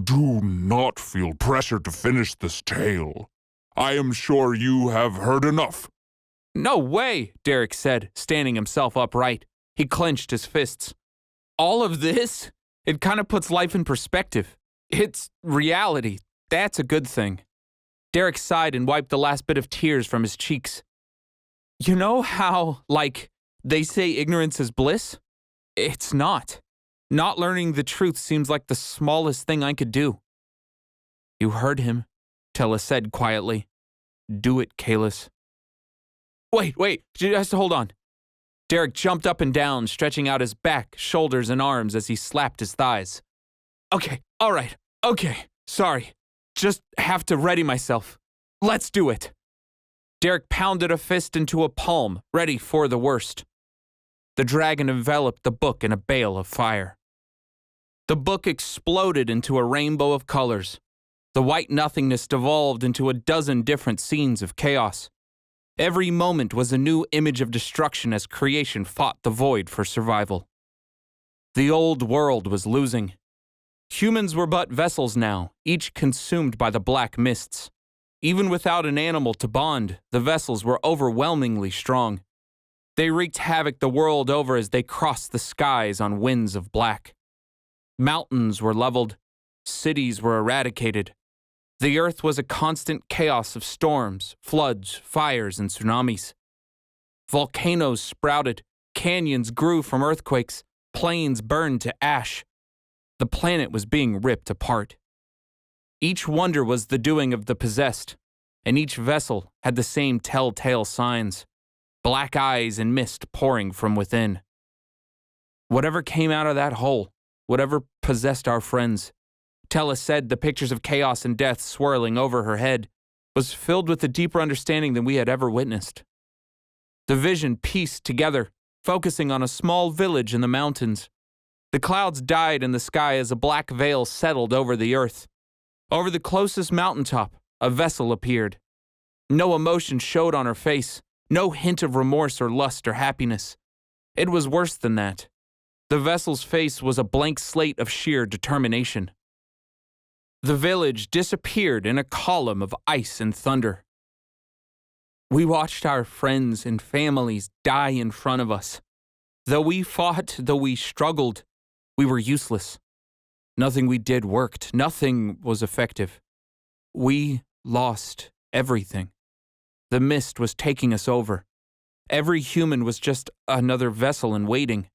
do not feel pressure to finish this tale. I am sure you have heard enough. No way, Derek said, standing himself upright. He clenched his fists. All of this? It kind of puts life in perspective. It's reality. That's a good thing. Derek sighed and wiped the last bit of tears from his cheeks. You know how, they say ignorance is bliss? It's not. Not learning the truth seems like the smallest thing I could do. You heard him, Tella said quietly. Do it, Kalis. Wait, just hold on. Derek jumped up and down, stretching out his back, shoulders, and arms as he slapped his thighs. Okay, all right, okay, sorry. Just have to ready myself. Let's do it. Derek pounded a fist into a palm, ready for the worst. The dragon enveloped the book in a bale of fire. The book exploded into a rainbow of colors. The white nothingness devolved into a dozen different scenes of chaos. Every moment was a new image of destruction as creation fought the void for survival. The old world was losing. Humans were but vessels now, each consumed by the black mists. Even without an animal to bond, the vessels were overwhelmingly strong. They wreaked havoc the world over as they crossed the skies on winds of black. Mountains were leveled. Cities were eradicated. The earth was a constant chaos of storms, floods, fires, and tsunamis. Volcanoes sprouted, canyons grew from earthquakes, plains burned to ash. The planet was being ripped apart. Each wonder was the doing of the possessed, and each vessel had the same telltale signs, black eyes and mist pouring from within. Whatever came out of that hole, whatever possessed our friends, Tella said, the pictures of chaos and death swirling over her head, was filled with a deeper understanding than we had ever witnessed. The vision pieced together, focusing on a small village in the mountains. The clouds died in the sky as a black veil settled over the earth. Over the closest mountaintop, a vessel appeared. No emotion showed on her face, no hint of remorse or lust or happiness. It was worse than that. The vessel's face was a blank slate of sheer determination. The village disappeared in a column of ice and thunder. We watched our friends and families die in front of us. Though we fought, though we struggled, we were useless. Nothing we did worked. Nothing was effective. We lost everything. The mist was taking us over. Every human was just another vessel in waiting.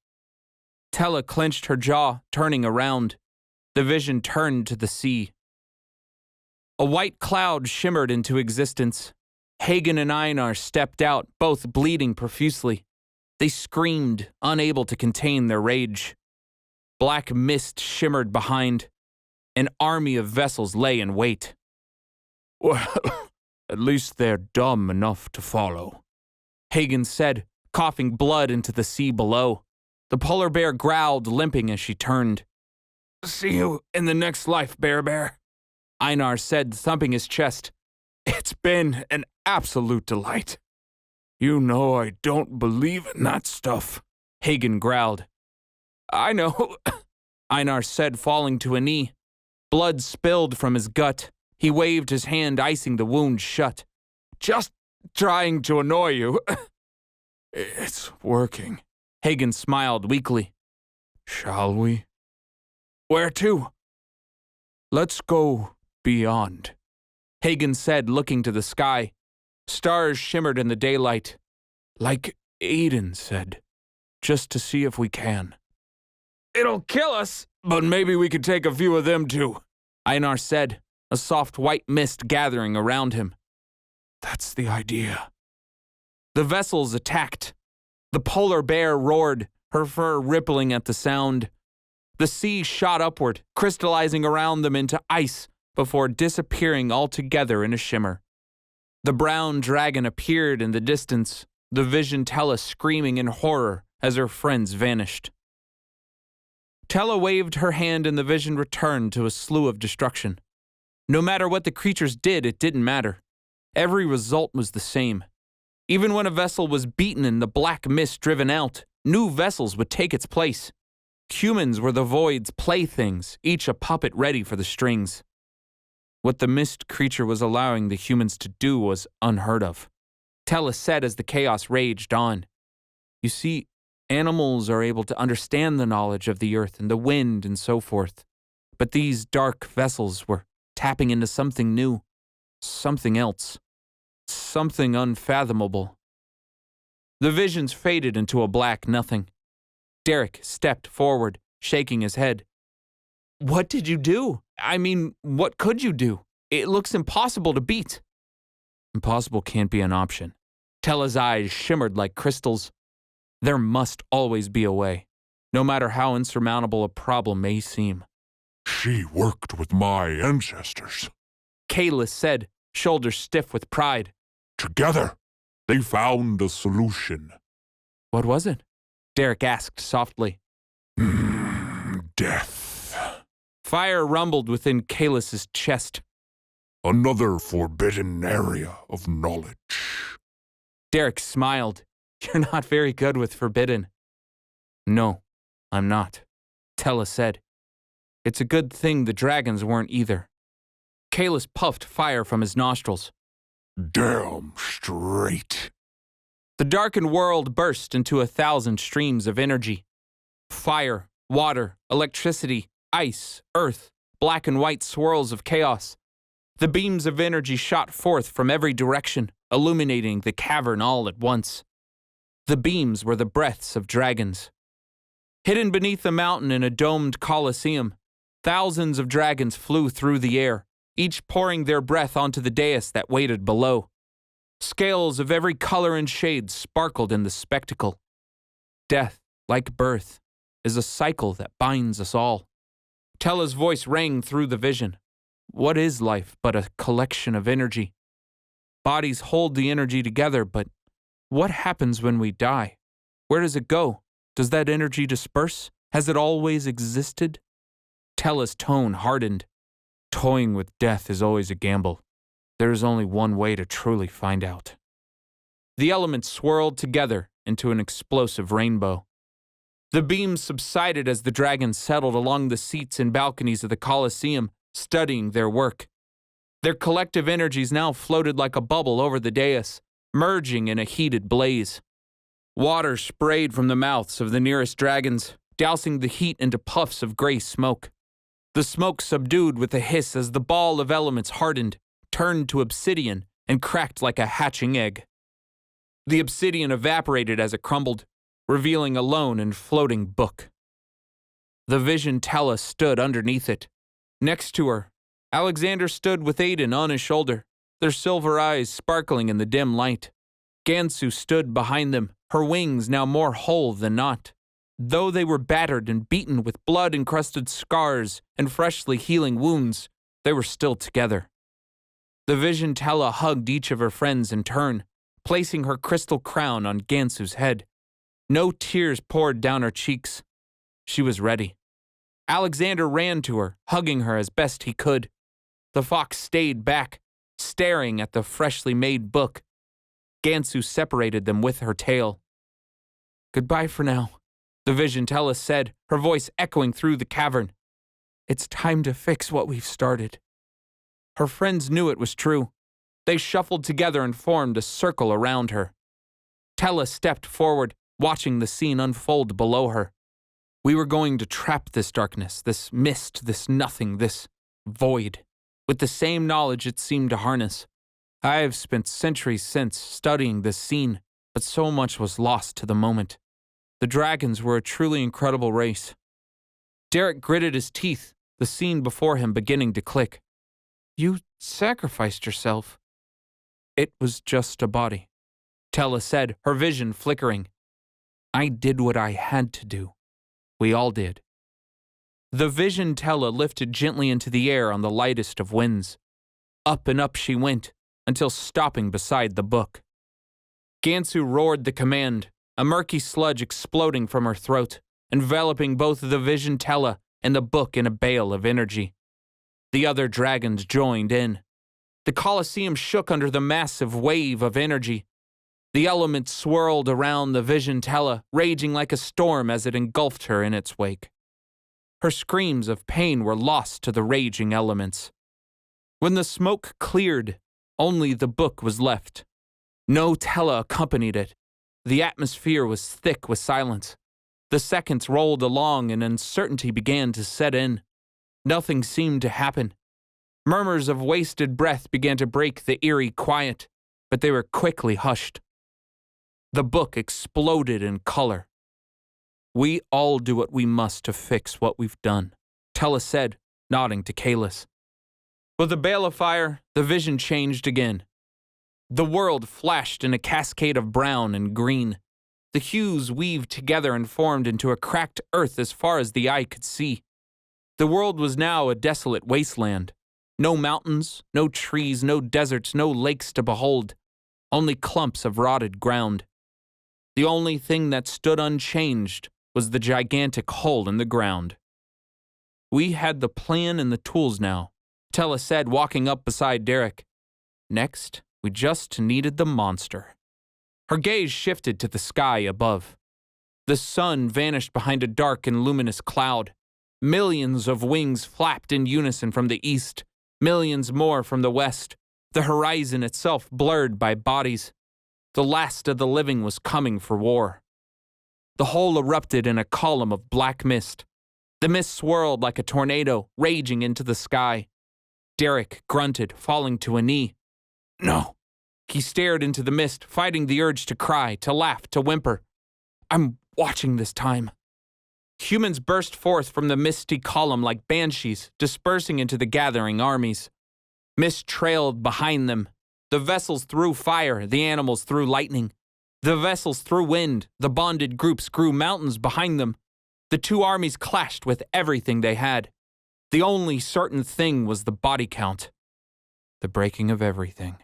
Tella clenched her jaw, turning around. The vision turned to the sea. A white cloud shimmered into existence. Hagen and Einar stepped out, both bleeding profusely. They screamed, unable to contain their rage. Black mist shimmered behind. An army of vessels lay in wait. Well, at least they're dumb enough to follow, Hagen said, coughing blood into the sea below. The polar bear growled, limping as she turned. See you in the next life, Bear. Einar said, thumping his chest. It's been an absolute delight. You know I don't believe in that stuff, Hagen growled. I know, Einar said, falling to a knee. Blood spilled from his gut. He waved his hand, icing the wound shut. Just trying to annoy you. It's working. Hagen smiled weakly. Shall we? Where to? Let's go beyond, Hagen said, looking to the sky. Stars shimmered in the daylight. Like Aiden said, just to see if we can. It'll kill us, but maybe we could take a few of them too, Einar said, a soft white mist gathering around him. That's the idea. The vessels attacked. The polar bear roared, her fur rippling at the sound. The sea shot upward, crystallizing around them into ice before disappearing altogether in a shimmer. The brown dragon appeared in the distance, the vision Tella screaming in horror as her friends vanished. Tella waved her hand and the vision returned to a slew of destruction. No matter what the creatures did, it didn't matter. Every result was the same. Even when a vessel was beaten and the black mist driven out, new vessels would take its place. Humans were the void's playthings, each a puppet ready for the strings. What the mist creature was allowing the humans to do was unheard of. Tella said as the chaos raged on. You see, animals are able to understand the knowledge of the earth and the wind and so forth. But these dark vessels were tapping into something new, something else, something unfathomable. The visions faded into a black nothing. Derek stepped forward, shaking his head. What did you do? I mean, what could you do? It looks impossible to beat. Impossible can't be an option. Tella's eyes shimmered like crystals. There must always be a way, no matter how insurmountable a problem may seem. She worked with my ancestors. Kayla said, shoulders stiff with pride. Together, they found a solution. What was it? Derek asked softly. Death. Fire rumbled within Kalis' chest. Another forbidden area of knowledge. Derek smiled. You're not very good with forbidden. No, I'm not, Tella said. It's a good thing the dragons weren't either. Kalis puffed fire from his nostrils. Damn straight. The darkened world burst into 1,000 streams of energy. Fire, water, electricity, ice, earth, black and white swirls of chaos. The beams of energy shot forth from every direction, illuminating the cavern all at once. The beams were the breaths of dragons. Hidden beneath the mountain in a domed coliseum, thousands of dragons flew through the air, each pouring their breath onto the dais that waited below. Scales of every color and shade sparkled in the spectacle. Death, like birth, is a cycle that binds us all. Tella's voice rang through the vision. What is life but a collection of energy? Bodies hold the energy together, but what happens when we die? Where does it go? Does that energy disperse? Has it always existed? Tella's tone hardened. Toying with death is always a gamble. There is only one way to truly find out. The elements swirled together into an explosive rainbow. The beams subsided as the dragons settled along the seats and balconies of the Colosseum, studying their work. Their collective energies now floated like a bubble over the dais, merging in a heated blaze. Water sprayed from the mouths of the nearest dragons, dousing the heat into puffs of gray smoke. The smoke subdued with a hiss as the ball of elements hardened, turned to obsidian, and cracked like a hatching egg. The obsidian evaporated as it crumbled, revealing a lone and floating book. The vision Tella stood underneath it. Next to her, Alexander stood with Aiden on his shoulder, their silver eyes sparkling in the dim light. Gansu stood behind them, her wings now more whole than not. Though they were battered and beaten with blood-encrusted scars and freshly healing wounds, they were still together. The vision Tella hugged each of her friends in turn, placing her crystal crown on Gansu's head. No tears poured down her cheeks. She was ready. Alexander ran to her, hugging her as best he could. The fox stayed back, staring at the freshly made book. Gansu separated them with her tail. Goodbye for now, the vision Tella said, her voice echoing through the cavern. It's time to fix what we've started. Her friends knew it was true. They shuffled together and formed a circle around her. Tella stepped forward, watching the scene unfold below her. We were going to trap this darkness, this mist, this nothing, this void, with the same knowledge it seemed to harness. I have spent centuries since studying this scene, but so much was lost to the moment. The dragons were a truly incredible race. Derek gritted his teeth, the scene before him beginning to click. You sacrificed yourself. It was just a body, Tella said, her vision flickering. I did what I had to do. We all did. The vision Tella lifted gently into the air on the lightest of winds. Up and up she went, until stopping beside the book. Gansu roared the command, a murky sludge exploding from her throat, enveloping both the vision Tella and the book in a bale of energy. The other dragons joined in. The Colosseum shook under the massive wave of energy. The elements swirled around the vision Tella, raging like a storm as it engulfed her in its wake. Her screams of pain were lost to the raging elements. When the smoke cleared, only the book was left. No Tella accompanied it. The atmosphere was thick with silence. The seconds rolled along and uncertainty began to set in. Nothing seemed to happen. Murmurs of wasted breath began to break the eerie quiet, but they were quickly hushed. The book exploded in color. "We all do what we must to fix what we've done," Tella said, nodding to Kalis. With the bale of fire, the vision changed again. The world flashed in a cascade of brown and green. The hues weaved together and formed into a cracked earth as far as the eye could see. The world was now a desolate wasteland. No mountains, no trees, no deserts, no lakes to behold. Only clumps of rotted ground. The only thing that stood unchanged was the gigantic hole in the ground. "We had the plan and the tools now," Tella said, walking up beside Derek. "Next, we just needed the monster." Her gaze shifted to the sky above. The sun vanished behind a dark and luminous cloud. Millions of wings flapped in unison from the east, millions more from the west, the horizon itself blurred by bodies. The last of the living was coming for war. The hole erupted in a column of black mist. The mist swirled like a tornado, raging into the sky. Derek grunted, falling to a knee. "No." He stared into the mist, fighting the urge to cry, to laugh, to whimper. "I'm watching this time." Humans burst forth from the misty column like banshees, dispersing into the gathering armies. Mist trailed behind them. The vessels threw fire, the animals threw lightning. The vessels threw wind, the bonded groups grew mountains behind them. The two armies clashed with everything they had. The only certain thing was the body count. "The breaking of everything,"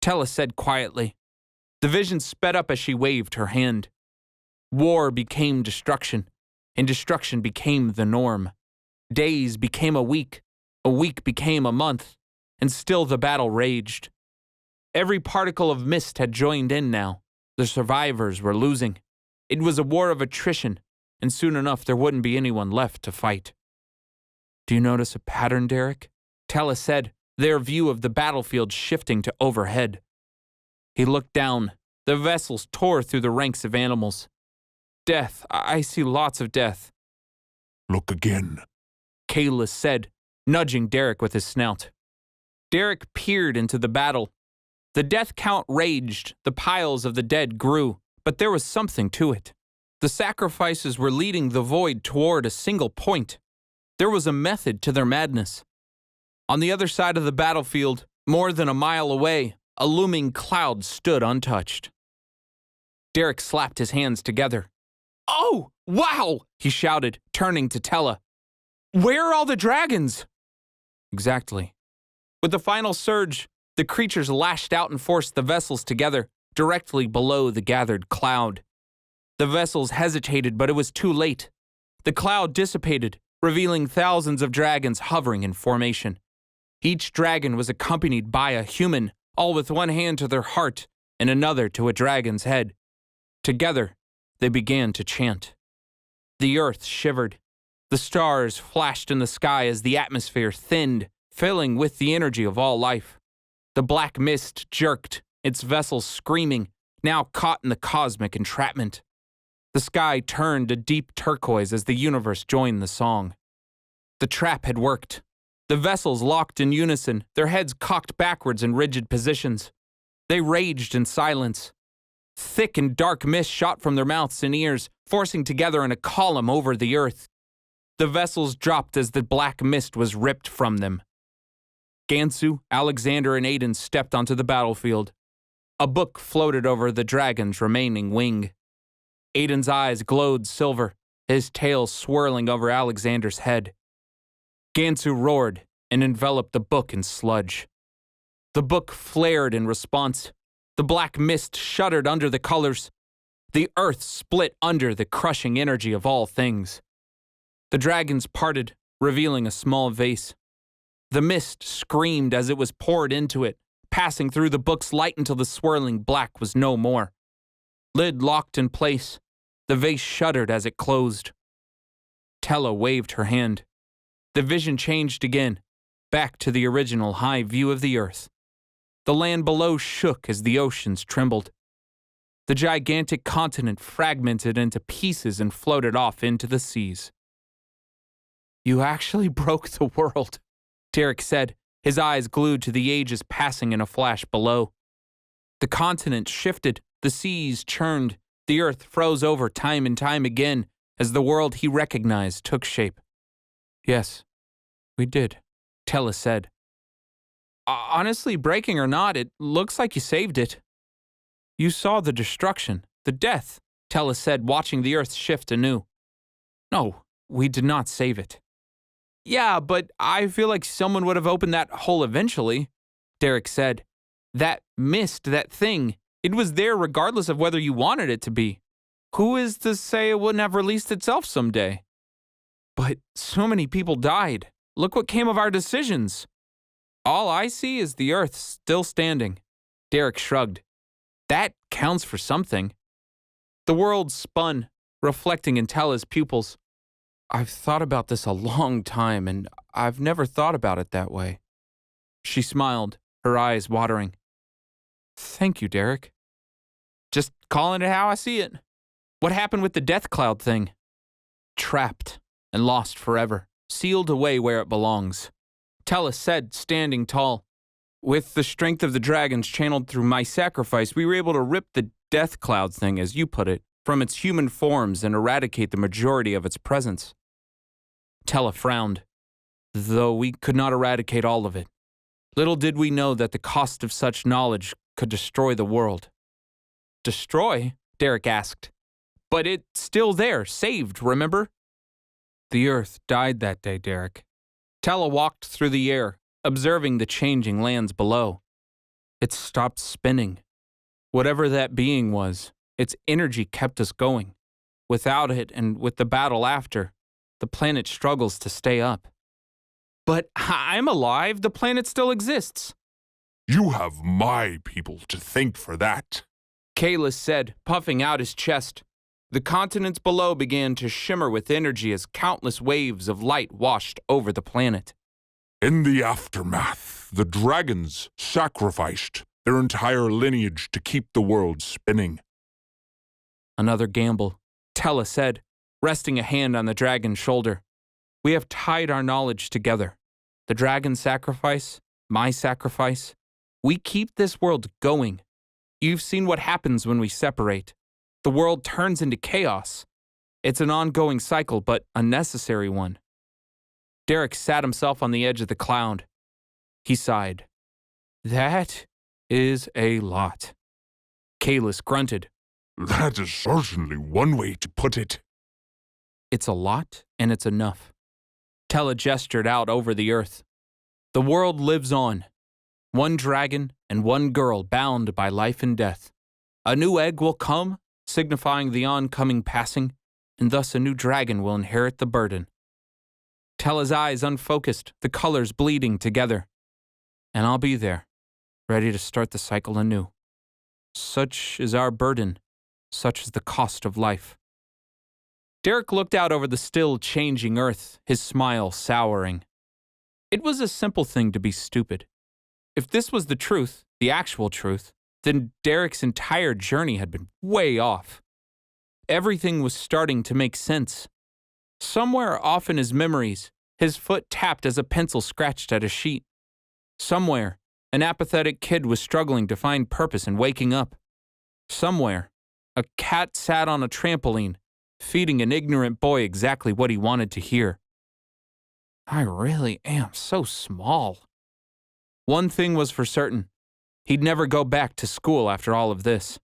Tella said quietly. The vision sped up as she waved her hand. War became destruction, and destruction became the norm. Days became a week became a month, and still the battle raged. Every particle of mist had joined in now. The survivors were losing. It was a war of attrition, and soon enough there wouldn't be anyone left to fight. "Do you notice a pattern, Derek?" Tella said, their view of the battlefield shifting to overhead. He looked down. The vessels tore through the ranks of animals. "Death. I see lots of death." "Look again," Kalis said, nudging Derek with his snout. Derek peered into the battle. The death count raged, the piles of the dead grew, but there was something to it. The sacrifices were leading the void toward a single point. There was a method to their madness. On the other side of the battlefield, more than a mile away, a looming cloud stood untouched. Derek slapped his hands together. "Oh, wow!" he shouted, turning to Tella. "Where are all the dragons?" Exactly. With the final surge, the creatures lashed out and forced the vessels together, directly below the gathered cloud. The vessels hesitated, but it was too late. The cloud dissipated, revealing thousands of dragons hovering in formation. Each dragon was accompanied by a human, all with one hand to their heart and another to a dragon's head. Together, they began to chant. The earth shivered. The stars flashed in the sky as the atmosphere thinned, filling with the energy of all life. The black mist jerked, its vessels screaming, now caught in the cosmic entrapment. The sky turned a deep turquoise as the universe joined the song. The trap had worked. The vessels locked in unison, their heads cocked backwards in rigid positions. They raged in silence. Thick and dark mist shot from their mouths and ears, forcing together in a column over the earth. The vessels dropped as the black mist was ripped from them. Gansu, Alexander, and Aiden stepped onto the battlefield. A book floated over the dragon's remaining wing. Aiden's eyes glowed silver, his tail swirling over Alexander's head. Gansu roared and enveloped the book in sludge. The book flared in response. The black mist shuddered under the colors. The earth split under the crushing energy of all things. The dragons parted, revealing a small vase. The mist screamed as it was poured into it, passing through the book's light until the swirling black was no more. Lid locked in place, the vase shuddered as it closed. Tella waved her hand. The vision changed again, back to the original high view of the earth. The land below shook as the oceans trembled. The gigantic continent fragmented into pieces and floated off into the seas. "You actually broke the world," Derek said, his eyes glued to the ages passing in a flash below. The continent shifted, the seas churned, the earth froze over time and time again as the world he recognized took shape. "Yes, we did," Tella said. "Honestly, breaking or not, it looks like you saved it." "You saw the destruction, the death," Tella said, watching the earth shift anew. "No, we did not save it." "Yeah, but I feel like someone would have opened that hole eventually," Derek said. "That mist, that thing, it was there regardless of whether you wanted it to be. Who is to say it wouldn't have released itself someday?" "But so many people died. Look what came of our decisions." "All I see is the earth still standing." Derek shrugged. "That counts for something." The world spun, reflecting in Tella's pupils. "I've thought about this a long time, and I've never thought about it that way." She smiled, her eyes watering. "Thank you, Derek." "Just calling it how I see it. What happened with the death cloud thing?" "Trapped and lost forever, sealed away where it belongs," Tella said, standing tall. "With the strength of the dragons channeled through my sacrifice, we were able to rip the death cloud thing, as you put it, from its human forms and eradicate the majority of its presence." Tella frowned. "Though we could not eradicate all of it. Little did we know that the cost of such knowledge could destroy the world." "Destroy?" Derek asked. "But it's still there, saved, remember?" "The earth died that day, Derek." Tella walked through the air, observing the changing lands below. "It stopped spinning. Whatever that being was, its energy kept us going. Without it, and with the battle after, the planet struggles to stay up." "But I'm alive. The planet still exists." You have my people to thank for that." Kalis said, puffing out his chest. The continents below began to shimmer with energy as countless waves of light washed over the planet. In the aftermath, the dragons sacrificed their entire lineage to keep the world spinning. Another gamble, Tella said, resting a hand on the dragon's shoulder. "We have tied our knowledge together. The dragon's sacrifice, my sacrifice. We keep this world going. You've seen what happens when we separate. The world turns into chaos. It's an ongoing cycle, but a necessary one." Derek sat himself on the edge of the cloud. He sighed. "That is a lot." Kalis grunted. That is certainly one way to put it. "It's a lot, and it's enough." Tella gestured out over the earth. "The world lives on. One dragon and one girl bound by life and death. A new egg will come, signifying the oncoming passing, and thus a new dragon will inherit the burden." Tella's eyes unfocused, the colors bleeding together. "And I'll be there, ready to start the cycle anew. Such is our burden, such is the cost of life." Derek looked out over the still changing earth, his smile souring. It was a simple thing to be stupid. If this was the truth, the actual truth, then Derek's entire journey had been way off. Everything was starting to make sense. Somewhere off in his memories, his foot tapped as a pencil scratched at a sheet. Somewhere, an apathetic kid was struggling to find purpose in waking up. Somewhere, a cat sat on a trampoline, feeding an ignorant boy exactly what he wanted to hear. "I really am so small." One thing was for certain. He'd never go back to school after all of this.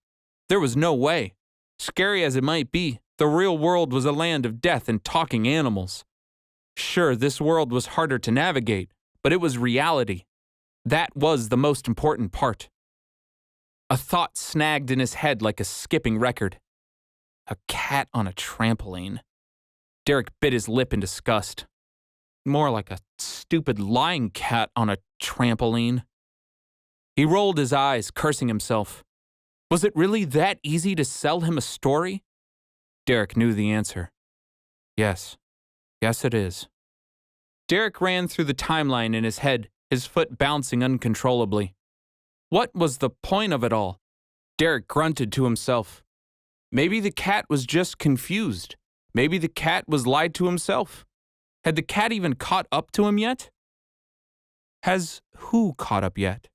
There was no way. Scary as it might be, the real world was a land of death and talking animals. Sure, this world was harder to navigate, but it was reality. That was the most important part. A thought snagged in his head like a skipping record. A cat on a trampoline. Derek bit his lip in disgust. More like a stupid lying cat on a trampoline. He rolled his eyes, cursing himself. Was it really that easy to sell him a story? Derek knew the answer. Yes. Yes, it is. Derek ran through the timeline in his head, his foot bouncing uncontrollably. What was the point of it all? Derek grunted to himself. Maybe the cat was just confused. Maybe the cat was lied to himself. Had the cat even caught up to him yet? Has who caught up yet?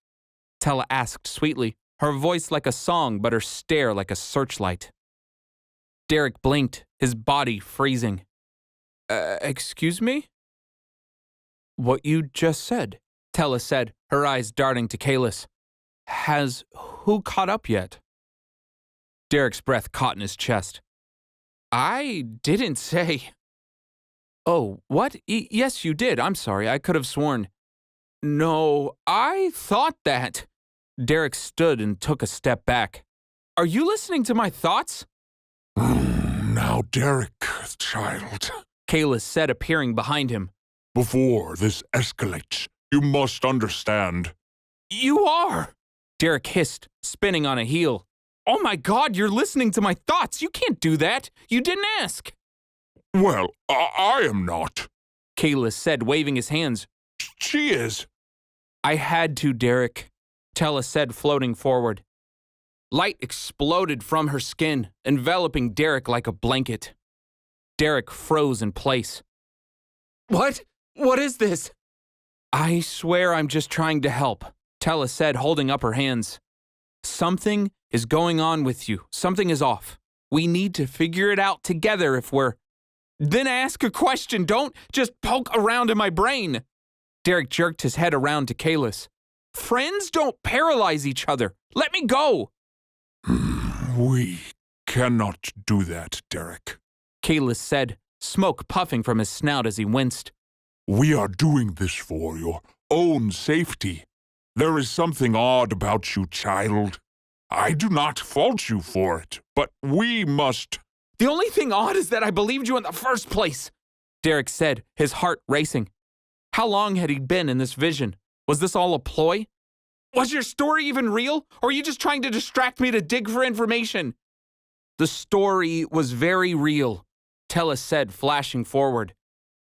Tella asked sweetly, her voice like a song but her stare like a searchlight. Derek blinked, his body freezing. Excuse me? What you just said, Tella said, her eyes darting to Kalis. Has who caught up yet? Derek's breath caught in his chest. I didn't say. Oh, what? Yes, you did. I'm sorry. I could have sworn. No, I thought that. Derek stood and took a step back. Are you listening to my thoughts? Now, Derek, child, Kalis said, appearing behind him. Before this escalates, you must understand. You are! Derek hissed, spinning on a heel. Oh my God, you're listening to my thoughts. You can't do that. You didn't ask. Well, I am not, Kalis said, waving his hands. She is. I had to, Derek, Tella said, floating forward. Light exploded from her skin, enveloping Derek like a blanket. Derek froze in place. What? What is this? I swear I'm just trying to help, Tella said, holding up her hands. Something is going on with you. Something is off. We need to figure it out together if we're... Then ask a question. Don't just poke around in my brain. Derek jerked his head around to Kalis. Friends don't paralyze each other. Let me go. We cannot do that, Derek, Kalis said, smoke puffing from his snout as he winced. We are doing this for your own safety. There is something odd about you, child. I do not fault you for it, but we must... The only thing odd is that I believed you in the first place, Derek said, his heart racing. How long had he been in this vision? Was this all a ploy? Was your story even real, or are you just trying to distract me to dig for information? The story was very real, Tella said, flashing forward.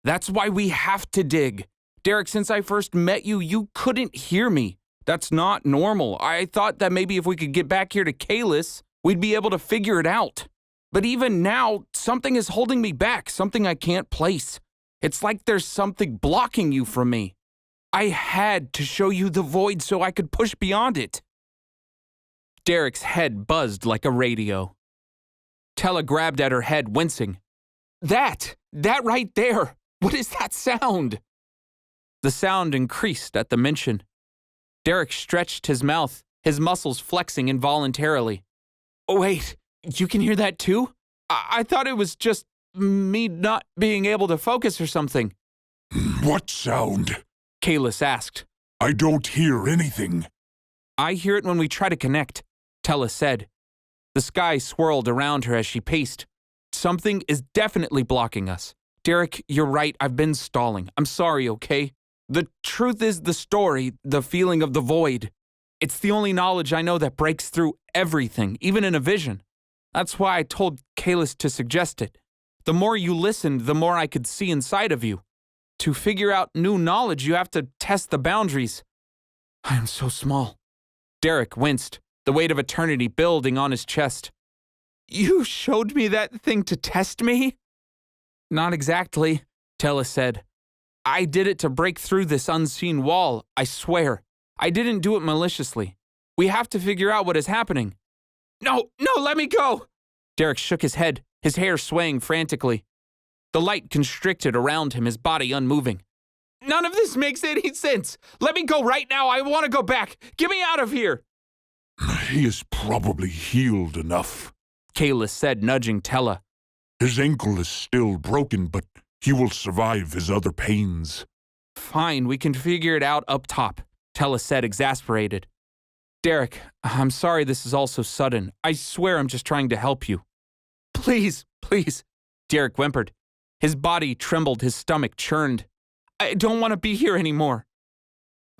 That's why we have to dig. Derek, since I first met you, you couldn't hear me. That's not normal. I thought that maybe if we could get back here to Kalis, we'd be able to figure it out. But even now, something is holding me back, something I can't place. It's like there's something blocking you from me. I had to show you the void so I could push beyond it. Derek's head buzzed like a radio. Tella grabbed at her head, wincing. That right there. What is that sound? The sound increased at the mention. Derek stretched his mouth, his muscles flexing involuntarily. Oh, wait, you can hear that too? I thought it was just me not being able to focus or something. What sound? Kalis asked. I don't hear anything. I hear it when we try to connect, Tella said. The sky swirled around her as she paced. Something is definitely blocking us. Derek, you're right, I've been stalling. I'm sorry, okay? The truth is the story, the feeling of the void. It's the only knowledge I know that breaks through everything, even in a vision. That's why I told Kalis to suggest it. The more you listened, the more I could see inside of you. To figure out new knowledge, you have to test the boundaries. I am so small. Derek winced, the weight of eternity building on his chest. You showed me that thing to test me? Not exactly, Tella said. I did it to break through this unseen wall, I swear. I didn't do it maliciously. We have to figure out what is happening. No, let me go! Derek shook his head, his hair swaying frantically. The light constricted around him, his body unmoving. None of this makes any sense. Let me go right now. I want to go back. Get me out of here. He is probably healed enough, Kalis said, nudging Tella. His ankle is still broken, but he will survive his other pains. Fine, we can figure it out up top, Tella said, exasperated. Derek, I'm sorry this is all so sudden. I swear I'm just trying to help you. Please, please, Derek whimpered. His body trembled, his stomach churned. I don't want to be here anymore.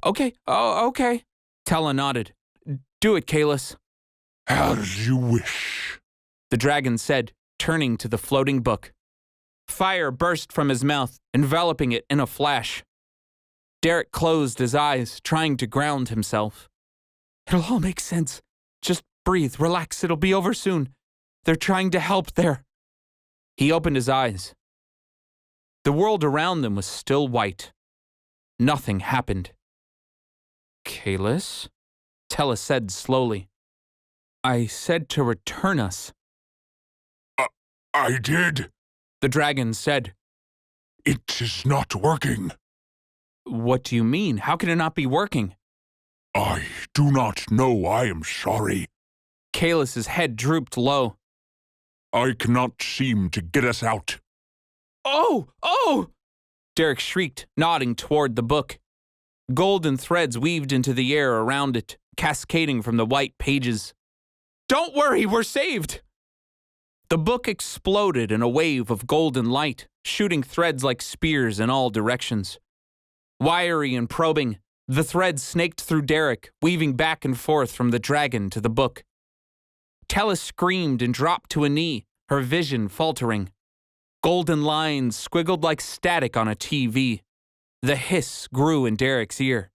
Okay, okay. Tella nodded. Do it, Kalis. As you wish, The dragon said, turning to the floating book. Fire burst from his mouth, enveloping it in a flash. Derek closed his eyes, trying to ground himself. It'll all make sense. Just breathe, relax, it'll be over soon. They're trying to help there. He opened his eyes. The world around them was still white. Nothing happened. Kalis? Tella said slowly. I said to return us. I did. The dragon said. It is not working. What do you mean? How can it not be working? I do not know. I am sorry. Kalis's head drooped low. I cannot seem to get us out. Oh! Derek shrieked, nodding toward the book. Golden threads weaved into the air around it, cascading from the white pages. Don't worry, we're saved! The book exploded in a wave of golden light, shooting threads like spears in all directions. Wiry and probing, the threads snaked through Derek, weaving back and forth from the dragon to the book. Tella screamed and dropped to a knee, her vision faltering. Golden lines squiggled like static on a TV. The hiss grew in Derek's ear.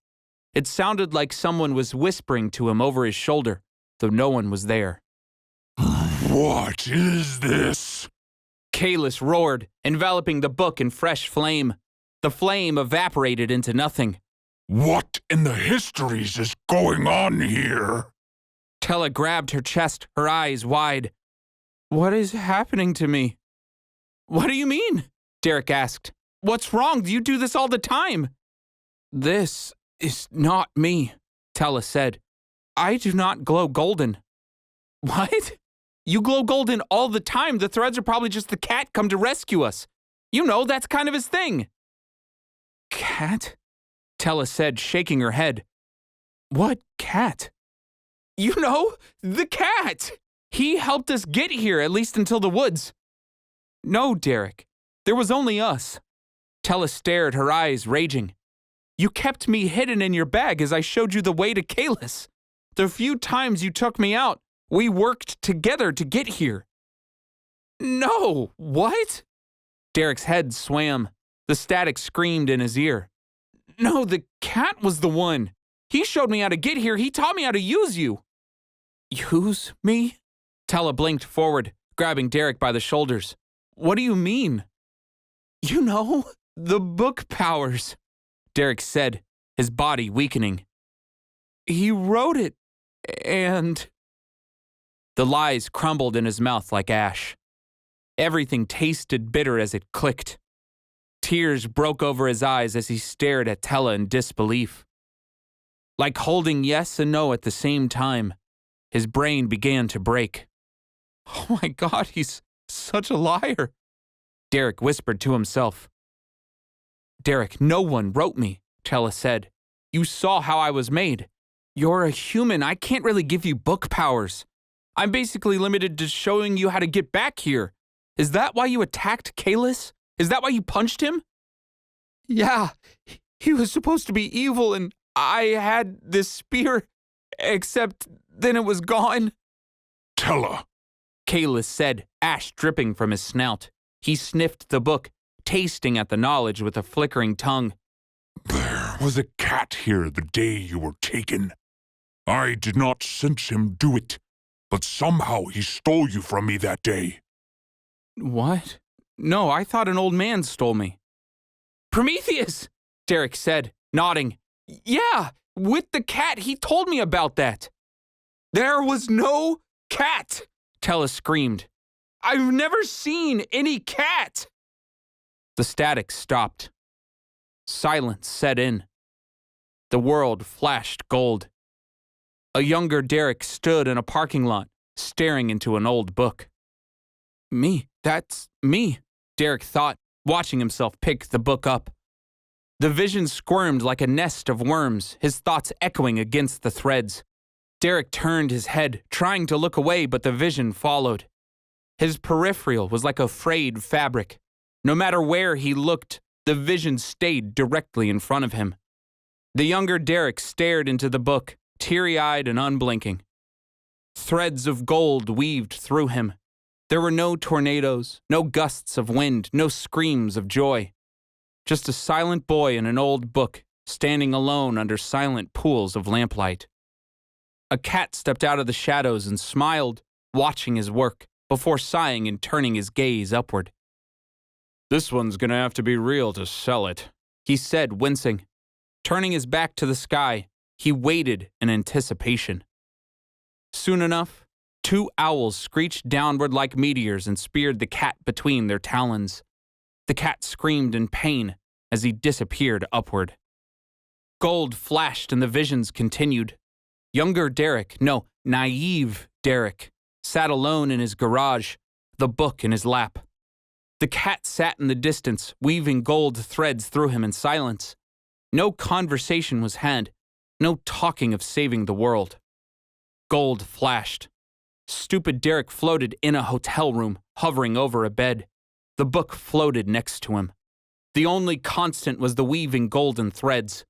It sounded like someone was whispering to him over his shoulder, though no one was there. What is this? Kalis roared, enveloping the book in fresh flame. The flame evaporated into nothing. What in the histories is going on here? Tella grabbed her chest, her eyes wide. What is happening to me? What do you mean? Derek asked. What's wrong? Do you do this all the time? This is not me, Tella said. I do not glow golden. What? You glow golden all the time. The threads are probably just the cat come to rescue us. You know, that's kind of his thing. Cat? Tella said, shaking her head. What cat? You know, the cat! He helped us get here, at least until the woods. No, Derek. There was only us. Tella stared, her eyes raging. You kept me hidden in your bag as I showed you the way to Kalis. The few times you took me out, we worked together to get here. No, what? Derek's head swam. The static screamed in his ear. No, the cat was the one. He showed me how to get here. He taught me how to use you. Use me? Tella blinked forward, grabbing Derek by the shoulders. What do you mean? You know, the book powers, Derek said, his body weakening. He wrote it, and... The lies crumbled in his mouth like ash. Everything tasted bitter as it clicked. Tears broke over his eyes as he stared at Tella in disbelief. Like holding yes and no at the same time, his brain began to break. Oh my God, he's such a liar, Derek whispered to himself. Derek, no one wrote me, Tella said. You saw how I was made. You're a human. I can't really give you book powers. I'm basically limited to showing you how to get back here. Is that why you attacked Kalis? Is that why you punched him? Yeah, he was supposed to be evil and I had this spear, except then it was gone. Tella, Kalis said, ash dripping from his snout. He sniffed the book, tasting at the knowledge with a flickering tongue. there was a cat here the day you were taken. I did not sense him do it, but somehow he stole you from me that day. What? No, I thought an old man stole me. Prometheus, Derek said, nodding. Yeah, with the cat. He told me about that. There was no cat, Tella screamed. I've never seen any cat. The static stopped. Silence set in. The world flashed gold. A younger Derek stood in a parking lot, staring into an old book. Me, that's me, Derek thought, watching himself pick the book up. The vision squirmed like a nest of worms, his thoughts echoing against the threads. Derek turned his head, trying to look away, but the vision followed. His peripheral was like a frayed fabric. No matter where he looked, the vision stayed directly in front of him. The younger Derek stared into the book, teary-eyed and unblinking. Threads of gold weaved through him. There were no tornadoes, no gusts of wind, no screams of joy. Just a silent boy in an old book, standing alone under silent pools of lamplight. A cat stepped out of the shadows and smiled, watching his work, before sighing and turning his gaze upward. This one's gonna have to be real to sell it, he said, wincing. Turning his back to the sky, he waited in anticipation. Soon enough, 2 owls screeched downward like meteors and speared the cat between their talons. The cat screamed in pain as he disappeared upward. Gold flashed and the visions continued. Younger Derek, no, naive Derek, sat alone in his garage, the book in his lap. The cat sat in the distance, weaving gold threads through him in silence. No conversation was had, no talking of saving the world. Gold flashed. Stupid Derek floated in a hotel room, hovering over a bed. The book floated next to him. The only constant was the weaving golden threads.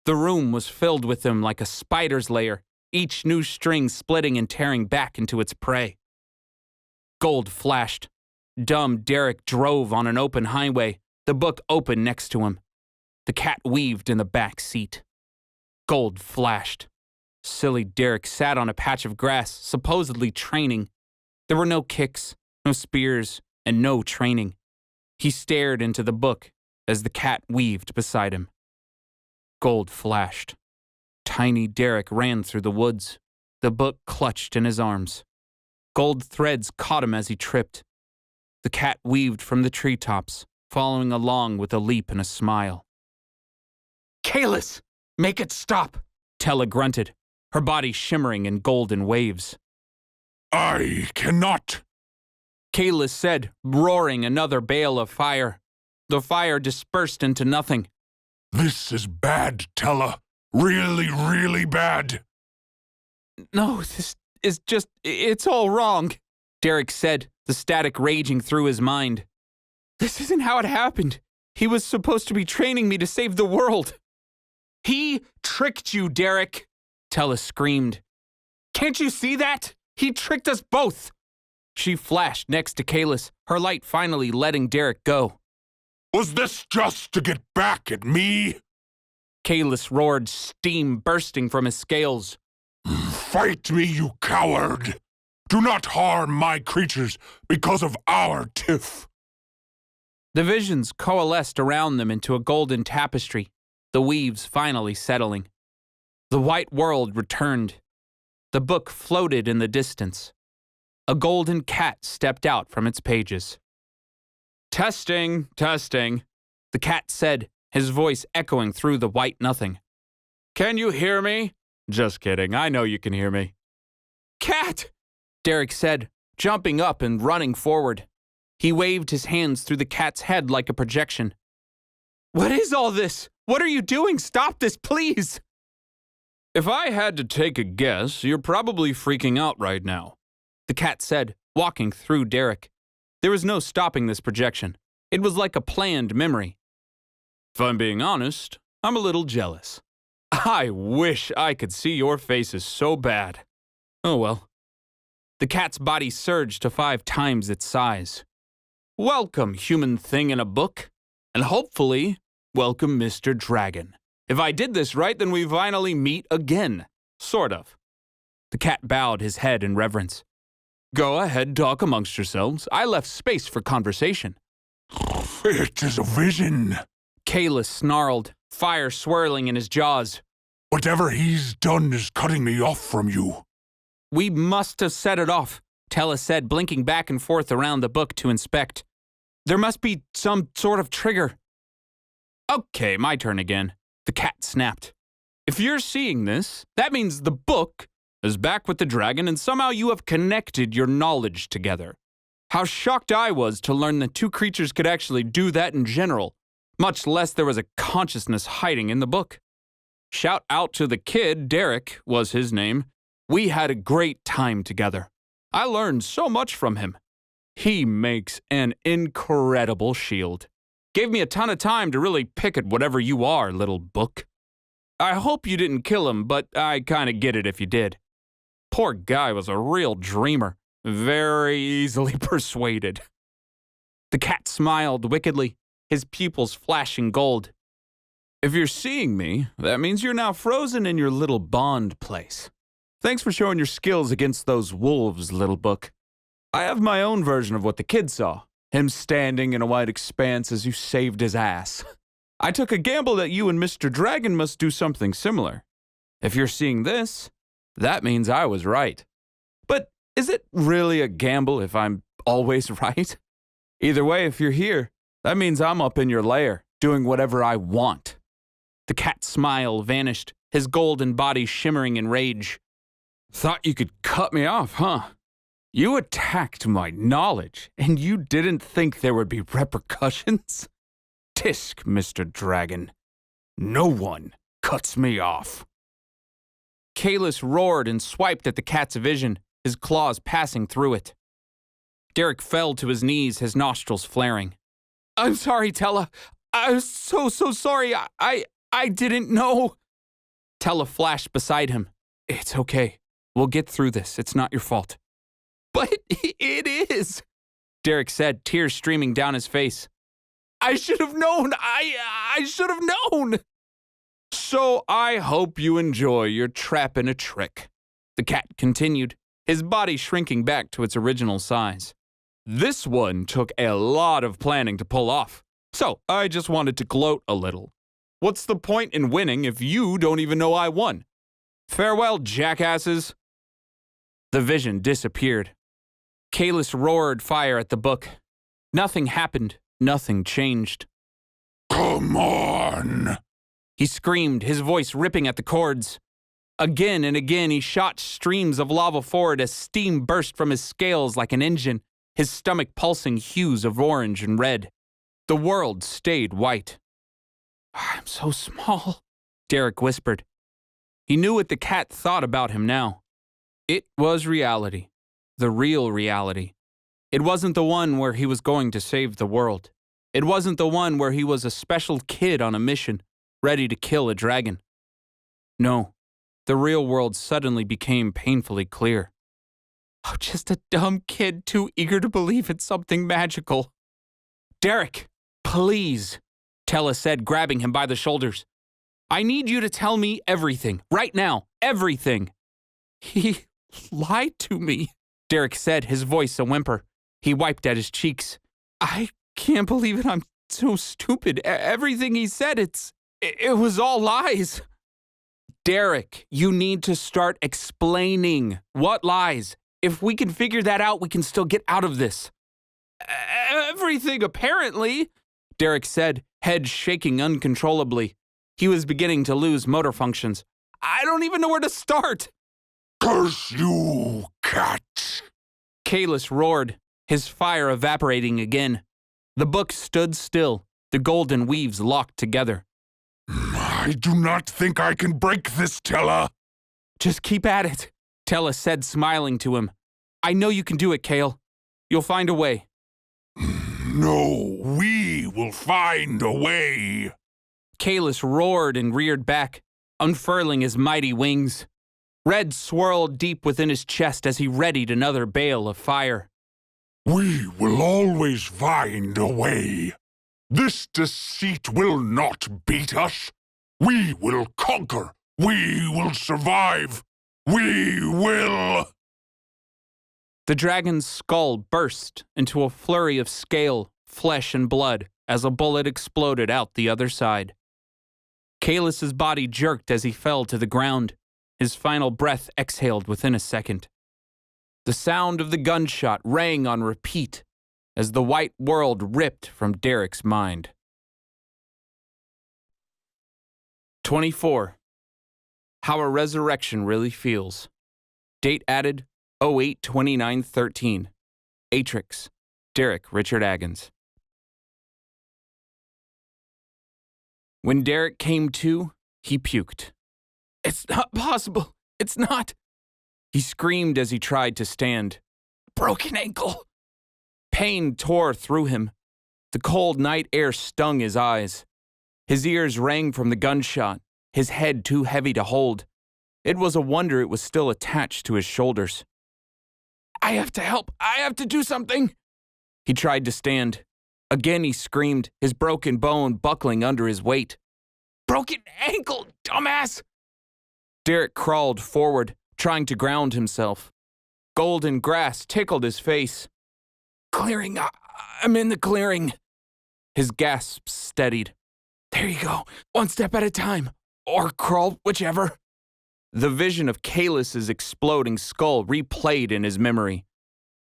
The room was filled with them like a spider's lair, each new string splitting and tearing back into its prey. Gold flashed. Dumb Derek drove on an open highway, the book open next to him. The cat weaved in the back seat. Gold flashed. Silly Derek sat on a patch of grass, supposedly training. There were no kicks, no spears, and no training. He stared into the book as the cat weaved beside him. Gold flashed. Tiny Derek ran through the woods, the book clutched in his arms. Gold threads caught him as he tripped. The cat weaved from the treetops, following along with a leap and a smile. "Kalis, make it stop," Tella grunted, her body shimmering in golden waves. I cannot. Kalis said, roaring another bale of fire. The fire dispersed into nothing. This is bad, Tella. Really, really bad. No, this is just, it's all wrong, Derek said, the static raging through his mind. This isn't how it happened. He was supposed to be training me to save the world. He tricked you, Derek, Tella screamed. Can't you see that? He tricked us both. She flashed next to Kalis, her light finally letting Derek go. Was this just to get back at me? Kalis roared, steam bursting from his scales. Fight me, you coward! Do not harm my creatures because of our tiff. The visions coalesced around them into a golden tapestry, the weaves finally settling. The white world returned. The book floated in the distance. A golden cat stepped out from its pages. Testing, testing, the cat said, his voice echoing through the white nothing. Can you hear me? Just kidding, I know you can hear me. Cat, Derek said, jumping up and running forward. He waved his hands through the cat's head like a projection. What is all this? What are you doing? Stop this, please! If I had to take a guess, you're probably freaking out right now, the cat said, walking through Derek. There was no stopping this projection. It was like a planned memory. If I'm being honest, I'm a little jealous. I wish I could see your faces so bad. Oh well. The cat's body surged to 5 times its size. Welcome, human thing in a book. And hopefully, welcome, Mr. Dragon. If I did this right, then we finally meet again. Sort of. The cat bowed his head in reverence. Go ahead, talk amongst yourselves. I left space for conversation. It is a vision. Kalis snarled, fire swirling in his jaws. Whatever he's done is cutting me off from you. We must have set it off, Tella said, blinking back and forth around the book to inspect. There must be some sort of trigger. Okay, my turn again. The cat snapped. If you're seeing this, that means the book is back with the dragon and somehow you have connected your knowledge together. How shocked I was to learn that 2 creatures could actually do that in general, much less there was a consciousness hiding in the book. Shout out to the kid, Derek was his name. We had a great time together. I learned so much from him. He makes an incredible shield. Gave me a ton of time to really pick at whatever you are, little book. I hope you didn't kill him, but I kinda get it if you did. Poor guy was a real dreamer, very easily persuaded. The cat smiled wickedly, his pupils flashing gold. If you're seeing me, that means you're now frozen in your little bond place. Thanks for showing your skills against those wolves, little book. I have my own version of what the kid saw, him standing in a wide expanse as you saved his ass. I took a gamble that you and Mr. Dragon must do something similar. If you're seeing this, that means I was right. But is it really a gamble if I'm always right? Either way, if you're here, that means I'm up in your lair, doing whatever I want. The cat's smile vanished, his golden body shimmering in rage. Thought you could cut me off, huh? You attacked my knowledge, and you didn't think there would be repercussions? Tisk, Mr. Dragon. No one cuts me off. Kalis roared and swiped at the cat's vision, his claws passing through it. Derek fell to his knees, his nostrils flaring. I'm sorry, Tella. I'm so sorry. I didn't know. Tella flashed beside him. It's okay. We'll get through this. It's not your fault. But it is, Derek said, tears streaming down his face. I should have known. I should have known. So I hope you enjoy your trap and a trick. The cat continued, his body shrinking back to its original size. This one took a lot of planning to pull off, so I just wanted to gloat a little. What's the point in winning if you don't even know I won? Farewell, jackasses. The vision disappeared. Kalis roared fire at the book. Nothing happened. Nothing changed. Come on! He screamed, his voice ripping at the cords. Again and again he shot streams of lava forward as steam burst from his scales like an engine, his stomach pulsing hues of orange and red. The world stayed white. I'm so small, Derek whispered. He knew what the cat thought about him now. It was reality. The real reality. It wasn't the one where he was going to save the world. It wasn't the one where he was a special kid on a mission, ready to kill a dragon. No, the real world suddenly became painfully clear. Oh, just a dumb kid too eager to believe in something magical. Derek, please, Tella said, grabbing him by the shoulders. I need you to tell me everything, right now, everything. He lied to me, Derek said, his voice a whimper. He wiped at his cheeks. I can't believe it. I'm so stupid. Everything he said, it was all lies. Derek, you need to start explaining. What lies? If we can figure that out, we can still get out of this. Everything, apparently, Derek said, head shaking uncontrollably. He was beginning to lose motor functions. I don't even know where to start. Curse you, cat! Kalis roared, his fire evaporating again. The book stood still, the golden weaves locked together. I do not think I can break this, Tella. Just keep at it, Tella said, smiling to him. I know you can do it, Kale. You'll find a way. No, we will find a way. Kalis roared and reared back, unfurling his mighty wings. Red swirled deep within his chest as he readied another bale of fire. We will always find a way. This deceit will not beat us. We will conquer. We will survive. We will... The dragon's skull burst into a flurry of scale, flesh, and blood as a bullet exploded out the other side. Kalis's body jerked as he fell to the ground. His final breath exhaled within a second. The sound of the gunshot rang on repeat as the white world ripped from Derek's mind. 24. How a Resurrection Really Feels. Date added 08/29/13. Atrix, Derek Richard Agons. When Derek came to, he puked. It's not possible. It's not. He screamed as he tried to stand. Broken ankle. Pain tore through him. The cold night air stung his eyes. His ears rang from the gunshot, his head too heavy to hold. It was a wonder it was still attached to his shoulders. I have to help. I have to do something. He tried to stand. Again he screamed, his broken bone buckling under his weight. Broken ankle, dumbass! Derek crawled forward, trying to ground himself. Golden grass tickled his face. Clearing, I'm in the clearing. His gasps steadied. There you go, one step at a time. Or crawl, whichever. The vision of Kalis's exploding skull replayed in his memory.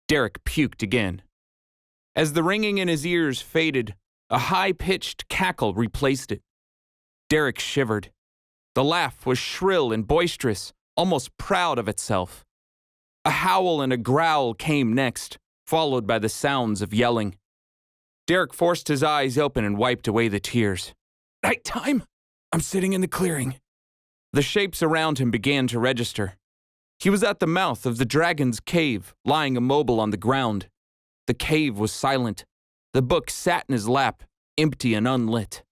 Derek puked again. As the ringing in his ears faded, a high-pitched cackle replaced it. Derek shivered. The laugh was shrill and boisterous, almost proud of itself. A howl and a growl came next, followed by the sounds of yelling. Derek forced his eyes open and wiped away the tears. Nighttime? I'm sitting in the clearing. The shapes around him began to register. He was at the mouth of the dragon's cave, lying immobile on the ground. The cave was silent. The book sat in his lap, empty and unlit.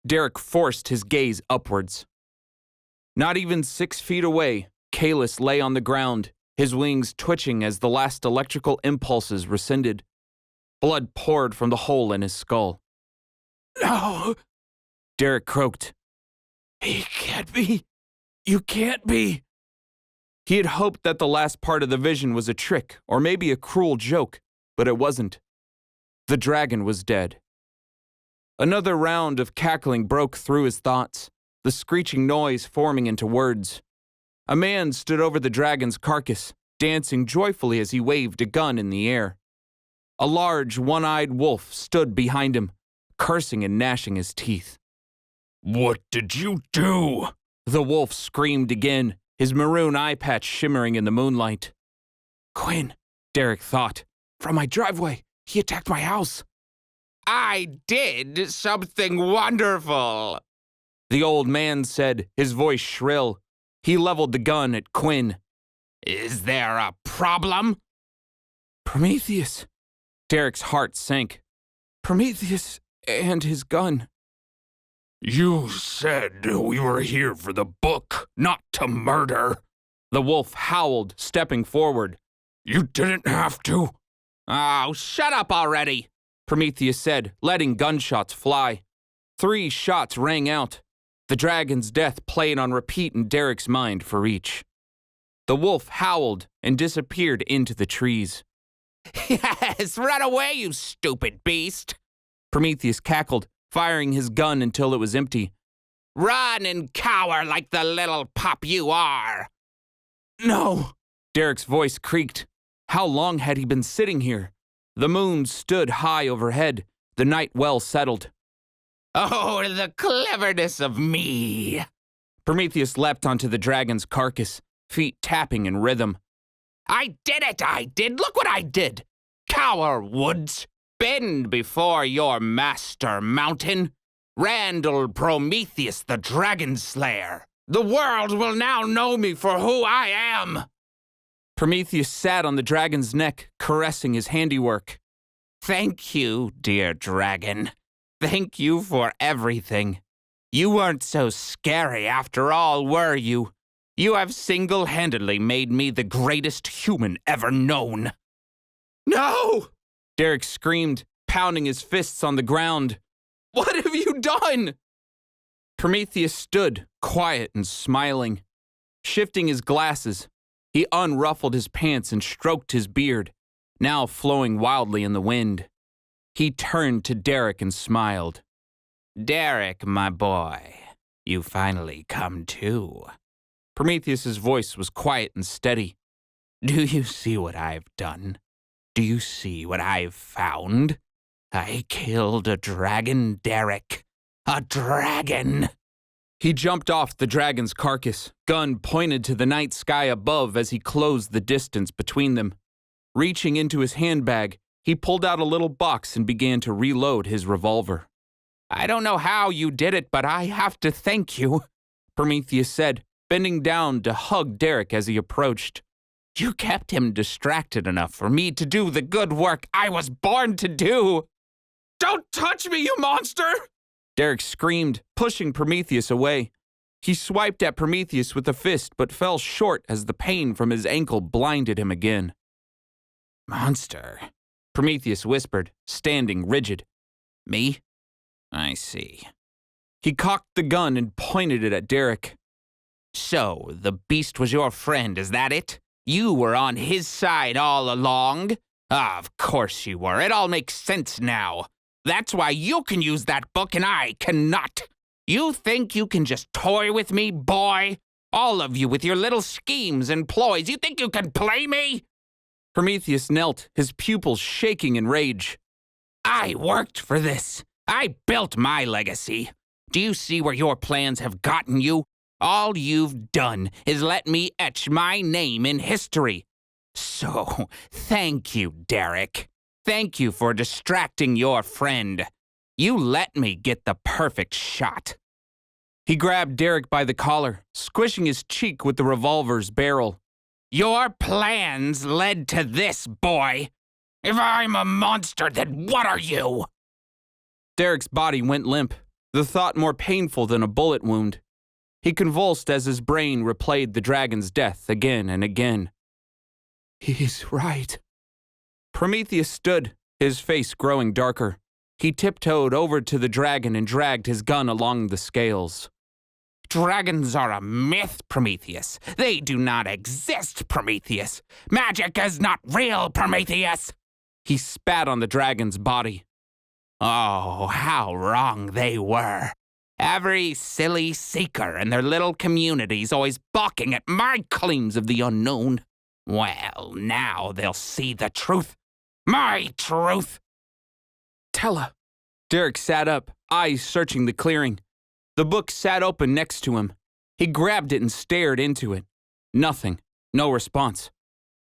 Derek forced his gaze upwards. Not even 6 feet away, Kalis lay on the ground, his wings twitching as the last electrical impulses rescinded. Blood poured from the hole in his skull. No! Derek croaked. He can't be. You can't be. He had hoped that the last part of the vision was a trick or maybe a cruel joke, but it wasn't. The dragon was dead. Another round of cackling broke through his thoughts, the screeching noise forming into words. A man stood over the dragon's carcass, dancing joyfully as he waved a gun in the air. A large, one-eyed wolf stood behind him, cursing and gnashing his teeth. What did you do? The wolf screamed again, his maroon eye patch shimmering in the moonlight. Quinn, Derek thought. From my driveway, he attacked my house. I did something wonderful, the old man said, his voice shrill. He leveled the gun at Quinn. Is there a problem? Prometheus. Derek's heart sank. Prometheus and his gun. You said we were here for the book, not to murder. The wolf howled, stepping forward. You didn't have to. Oh, shut up already, Prometheus said, letting gunshots fly. 3 shots rang out. The dragon's death played on repeat in Derek's mind for each. The wolf howled and disappeared into the trees. Yes, run away, you stupid beast, Prometheus cackled, firing his gun until it was empty. Run and cower like the little pup you are. No, Derek's voice creaked. How long had he been sitting here? The moon stood high overhead, the night well settled. Oh, the cleverness of me. Prometheus leapt onto the dragon's carcass, feet tapping in rhythm. I did it, I did. Look what I did. Cower, Woods. Bend before your master, Mountain. Randall Prometheus, the Dragon Slayer. The world will now know me for who I am. Prometheus sat on the dragon's neck, caressing his handiwork. Thank you, dear dragon. Thank you for everything. You weren't so scary after all, were you? You have single-handedly made me the greatest human ever known. No! Derek screamed, pounding his fists on the ground. What have you done? Prometheus stood, quiet and smiling. Shifting his glasses, he unruffled his pants and stroked his beard, now flowing wildly in the wind. He turned to Derek and smiled. Derek, my boy, you finally come to. Prometheus's voice was quiet and steady. Do you see what I've done? Do you see what I've found? I killed a dragon, Derek. A dragon! He jumped off the dragon's carcass, gun pointed to the night sky above as he closed the distance between them. Reaching into his handbag, he pulled out a little box and began to reload his revolver. I don't know how you did it, but I have to thank you, Prometheus said, bending down to hug Derek as he approached. You kept him distracted enough for me to do the good work I was born to do. Don't touch me, you monster! Derek screamed, pushing Prometheus away. He swiped at Prometheus with a fist, but fell short as the pain from his ankle blinded him again. Monster, Prometheus whispered, standing rigid. Me? I see. He cocked the gun and pointed it at Derek. So, the beast was your friend, is that it? You were on his side all along? Of course you were. It all makes sense now. That's why you can use that book and I cannot. You think you can just toy with me, boy? All of you with your little schemes and ploys. You think you can play me? Prometheus knelt, his pupils shaking in rage. I worked for this. I built my legacy. Do you see where your plans have gotten you? All you've done is let me etch my name in history. So, thank you, Derek. Thank you for distracting your friend. You let me get the perfect shot. He grabbed Derek by the collar, squishing his cheek with the revolver's barrel. Your plans led to this, boy. If I'm a monster, then what are you? Derek's body went limp, the thought more painful than a bullet wound. He convulsed as his brain replayed the dragon's death again and again. He's right. Prometheus stood, his face growing darker. He tiptoed over to the dragon and dragged his gun along the scales. Dragons are a myth, Prometheus. They do not exist, Prometheus. Magic is not real, Prometheus. He spat on the dragon's body. Oh, how wrong they were. Every silly seeker and their little communities always balking at my claims of the unknown. Well, now they'll see the truth. My truth. Tella. Derek sat up, eyes searching the clearing. The book sat open next to him. He grabbed it and stared into it. Nothing. No response.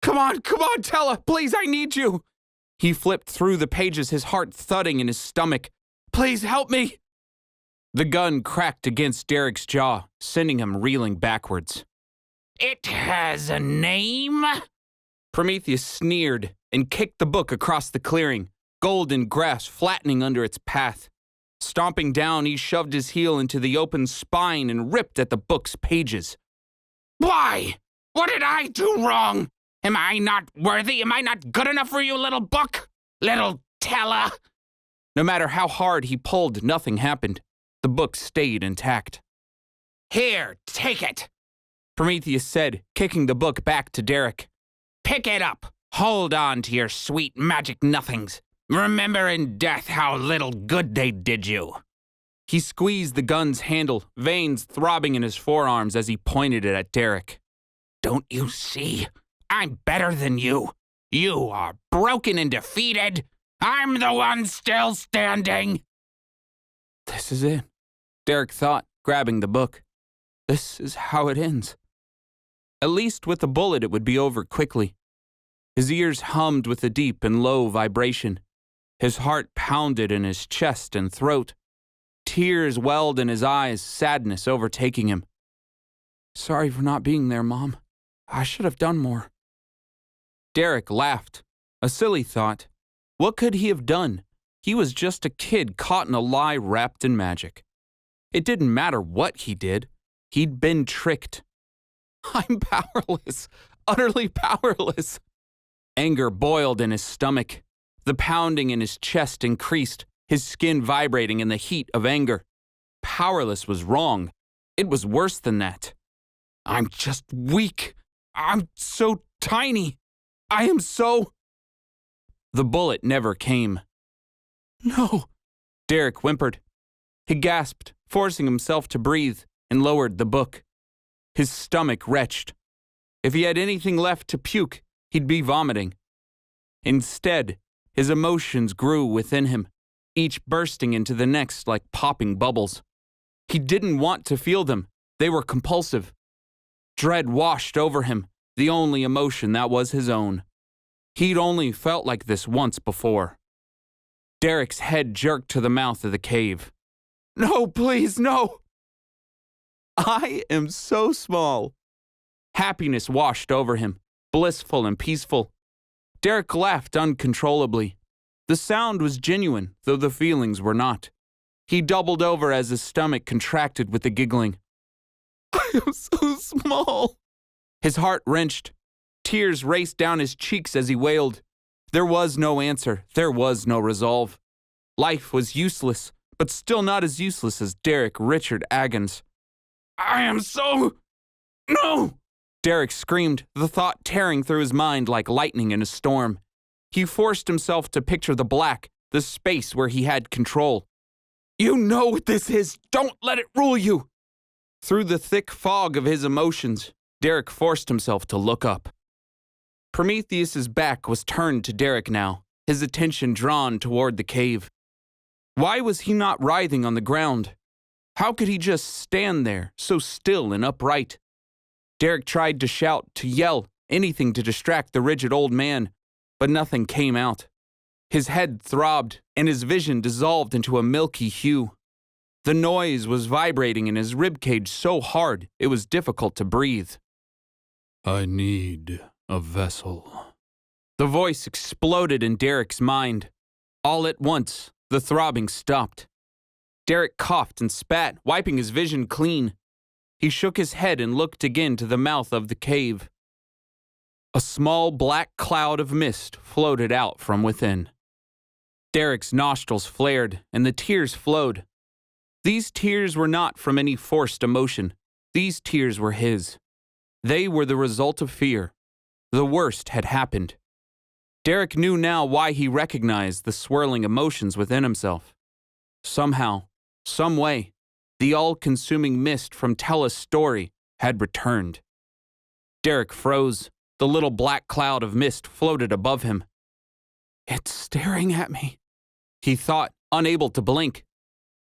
Come on, Tella, please, I need you. He flipped through the pages, his heart thudding in his stomach. Please help me. The gun cracked against Derek's jaw, sending him reeling backwards. It has a name? Prometheus sneered and kicked the book across the clearing, golden grass flattening under its path. Stomping down, he shoved his heel into the open spine and ripped at the book's pages. Why? What did I do wrong? Am I not worthy? Am I not good enough for you, little book? Little Tella? No matter how hard he pulled, nothing happened. The book stayed intact. Here, take it, Prometheus said, kicking the book back to Derek. Pick it up. Hold on to your sweet magic nothings. Remember in death how little good they did you. He squeezed the gun's handle, veins throbbing in his forearms as he pointed it at Derek. Don't you see? I'm better than you. You are broken and defeated. I'm the one still standing. This is it, Derek thought, grabbing the book. This is how it ends. At least with the bullet it would be over quickly. His ears hummed with a deep and low vibration. His heart pounded in his chest and throat. Tears welled in his eyes, sadness overtaking him. Sorry for not being there, Mom. I should have done more. Derek laughed. A silly thought. What could he have done? He was just a kid caught in a lie wrapped in magic. It didn't matter what he did. He'd been tricked. I'm powerless, utterly powerless. Anger boiled in his stomach. The pounding in his chest increased, his skin vibrating in the heat of anger. Powerless was wrong. It was worse than that. I'm just weak. I'm so tiny. I am so... The bullet never came. No, Derek whimpered. He gasped, forcing himself to breathe, and lowered the book. His stomach retched. If he had anything left to puke, he'd be vomiting. Instead, his emotions grew within him, each bursting into the next like popping bubbles. He didn't want to feel them. They were compulsive. Dread washed over him, the only emotion that was his own. He'd only felt like this once before. Derek's head jerked to the mouth of the cave. No, please, no! I am so small. Happiness washed over him. blissful and peaceful. Derek laughed uncontrollably. The sound was genuine, though the feelings were not. He doubled over as his stomach contracted with the giggling. I am so small. His heart wrenched. Tears raced down his cheeks as he wailed. There was no answer. There was no resolve. Life was useless, but still not as useless as Derek Richard Agons. I am so... No! Derek screamed, the thought tearing through his mind like lightning in a storm. He forced himself to picture the black, the space where he had control. You know what this is! Don't let it rule you! Through the thick fog of his emotions, Derek forced himself to look up. Prometheus's back was turned to Derek now, his attention drawn toward the cave. Why was he not writhing on the ground? How could he just stand there, so still and upright? Derek tried to shout, to yell, anything to distract the rigid old man, but nothing came out. His head throbbed, and his vision dissolved into a milky hue. The noise was vibrating in his ribcage so hard it was difficult to breathe. I need a vessel. The voice exploded in Derek's mind. All at once, the throbbing stopped. Derek coughed and spat, wiping his vision clean. He shook his head and looked again to the mouth of the cave. A small black cloud of mist floated out from within. Derek's nostrils flared, and the tears flowed. These tears were not from any forced emotion. These tears were his. They were the result of fear. The worst had happened. Derek knew now why he recognized the swirling emotions within himself. Somehow, some way, the all-consuming mist from Tella's story had returned. Derek froze. The little black cloud of mist floated above him. It's staring at me, he thought, unable to blink.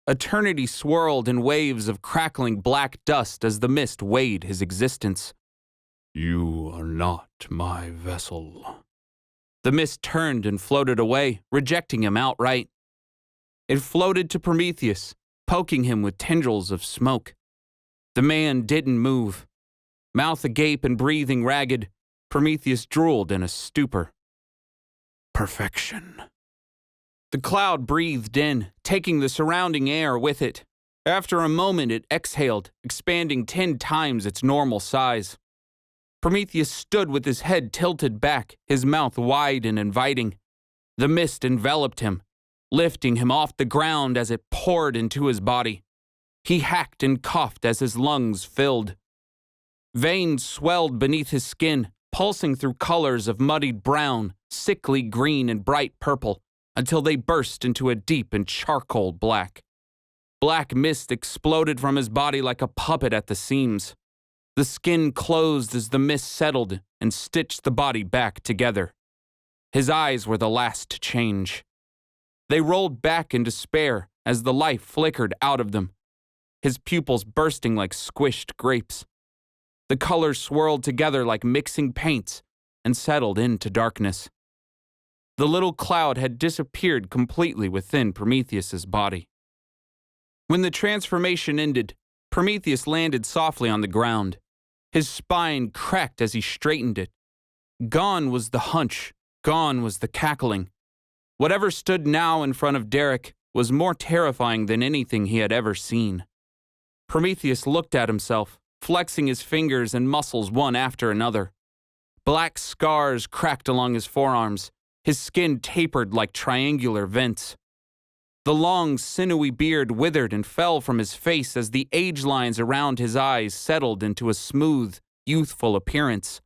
Eternity swirled in waves of crackling black dust as the mist weighed his existence. You are not my vessel. The mist turned and floated away, rejecting him outright. It floated to Prometheus, poking him with tendrils of smoke. The man didn't move. Mouth agape and breathing ragged, Prometheus drooled in a stupor. Perfection. The cloud breathed in, taking the surrounding air with it. After a moment, it exhaled, expanding 10 times its normal size. Prometheus stood with his head tilted back, his mouth wide and inviting. The mist enveloped him, lifting him off the ground as it poured into his body. He hacked and coughed as his lungs filled. Veins swelled beneath his skin, pulsing through colors of muddied brown, sickly green, and bright purple, until they burst into a deep and charcoal black. Black mist exploded from his body like a puppet at the seams. The skin closed as the mist settled and stitched the body back together. His eyes were the last to change. They rolled back in despair as the life flickered out of them, his pupils bursting like squished grapes. The colors swirled together like mixing paints and settled into darkness. The little cloud had disappeared completely within Prometheus's body. When the transformation ended, Prometheus landed softly on the ground. His spine cracked as he straightened it. Gone was the hunch, gone was the cackling. Whatever stood now in front of Derek was more terrifying than anything he had ever seen. Prometheus looked at himself, flexing his fingers and muscles one after another. Black scars cracked along his forearms, his skin tapered like triangular vents. The long, sinewy beard withered and fell from his face as the age lines around his eyes settled into a smooth, youthful appearance.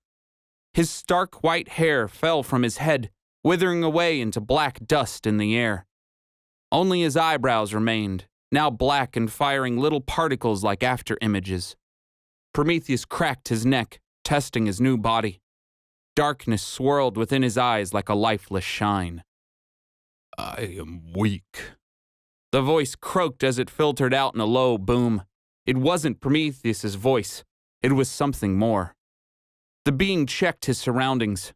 His stark white hair fell from his head, withering away into black dust in the air. Only his eyebrows remained, now black and firing little particles like after-images. Prometheus cracked his neck, testing his new body. Darkness swirled within his eyes like a lifeless shine. I am weak. The voice croaked as it filtered out in a low boom. It wasn't Prometheus's voice. It was something more. The being checked his surroundings.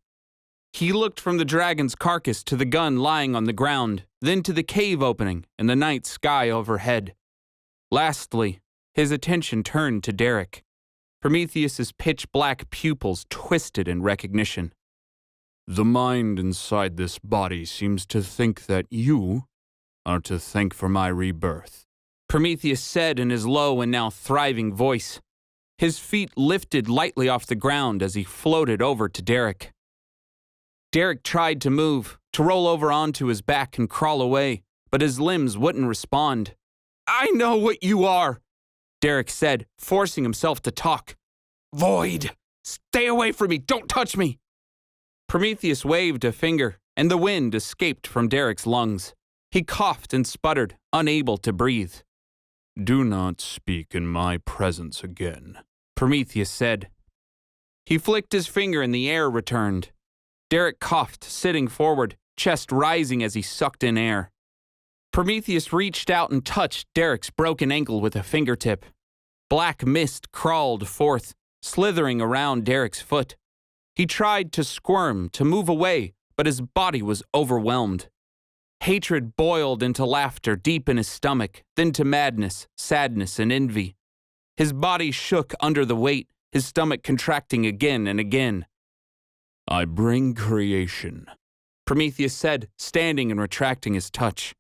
He looked from the dragon's carcass to the gun lying on the ground, then to the cave opening and the night sky overhead. Lastly, his attention turned to Derek. Prometheus's pitch-black pupils twisted in recognition. The mind inside this body seems to think that you are to thank for my rebirth, Prometheus said in his low and now thriving voice. His feet lifted lightly off the ground as he floated over to Derek. Derek tried to move, to roll over onto his back and crawl away, but his limbs wouldn't respond. I know what you are, Derek said, forcing himself to talk. Void! Stay away from me! Don't touch me! Prometheus waved a finger, and the wind escaped from Derek's lungs. He coughed and sputtered, unable to breathe. Do not speak in my presence again, Prometheus said. He flicked his finger and the air returned. Derek coughed, sitting forward, chest rising as he sucked in air. Prometheus reached out and touched Derek's broken ankle with a fingertip. Black mist crawled forth, slithering around Derek's foot. He tried to squirm, to move away, but his body was overwhelmed. Hatred boiled into laughter deep in his stomach, then to madness, sadness, and envy. His body shook under the weight, his stomach contracting again and again. I bring creation, Prometheus said, standing and retracting his touch.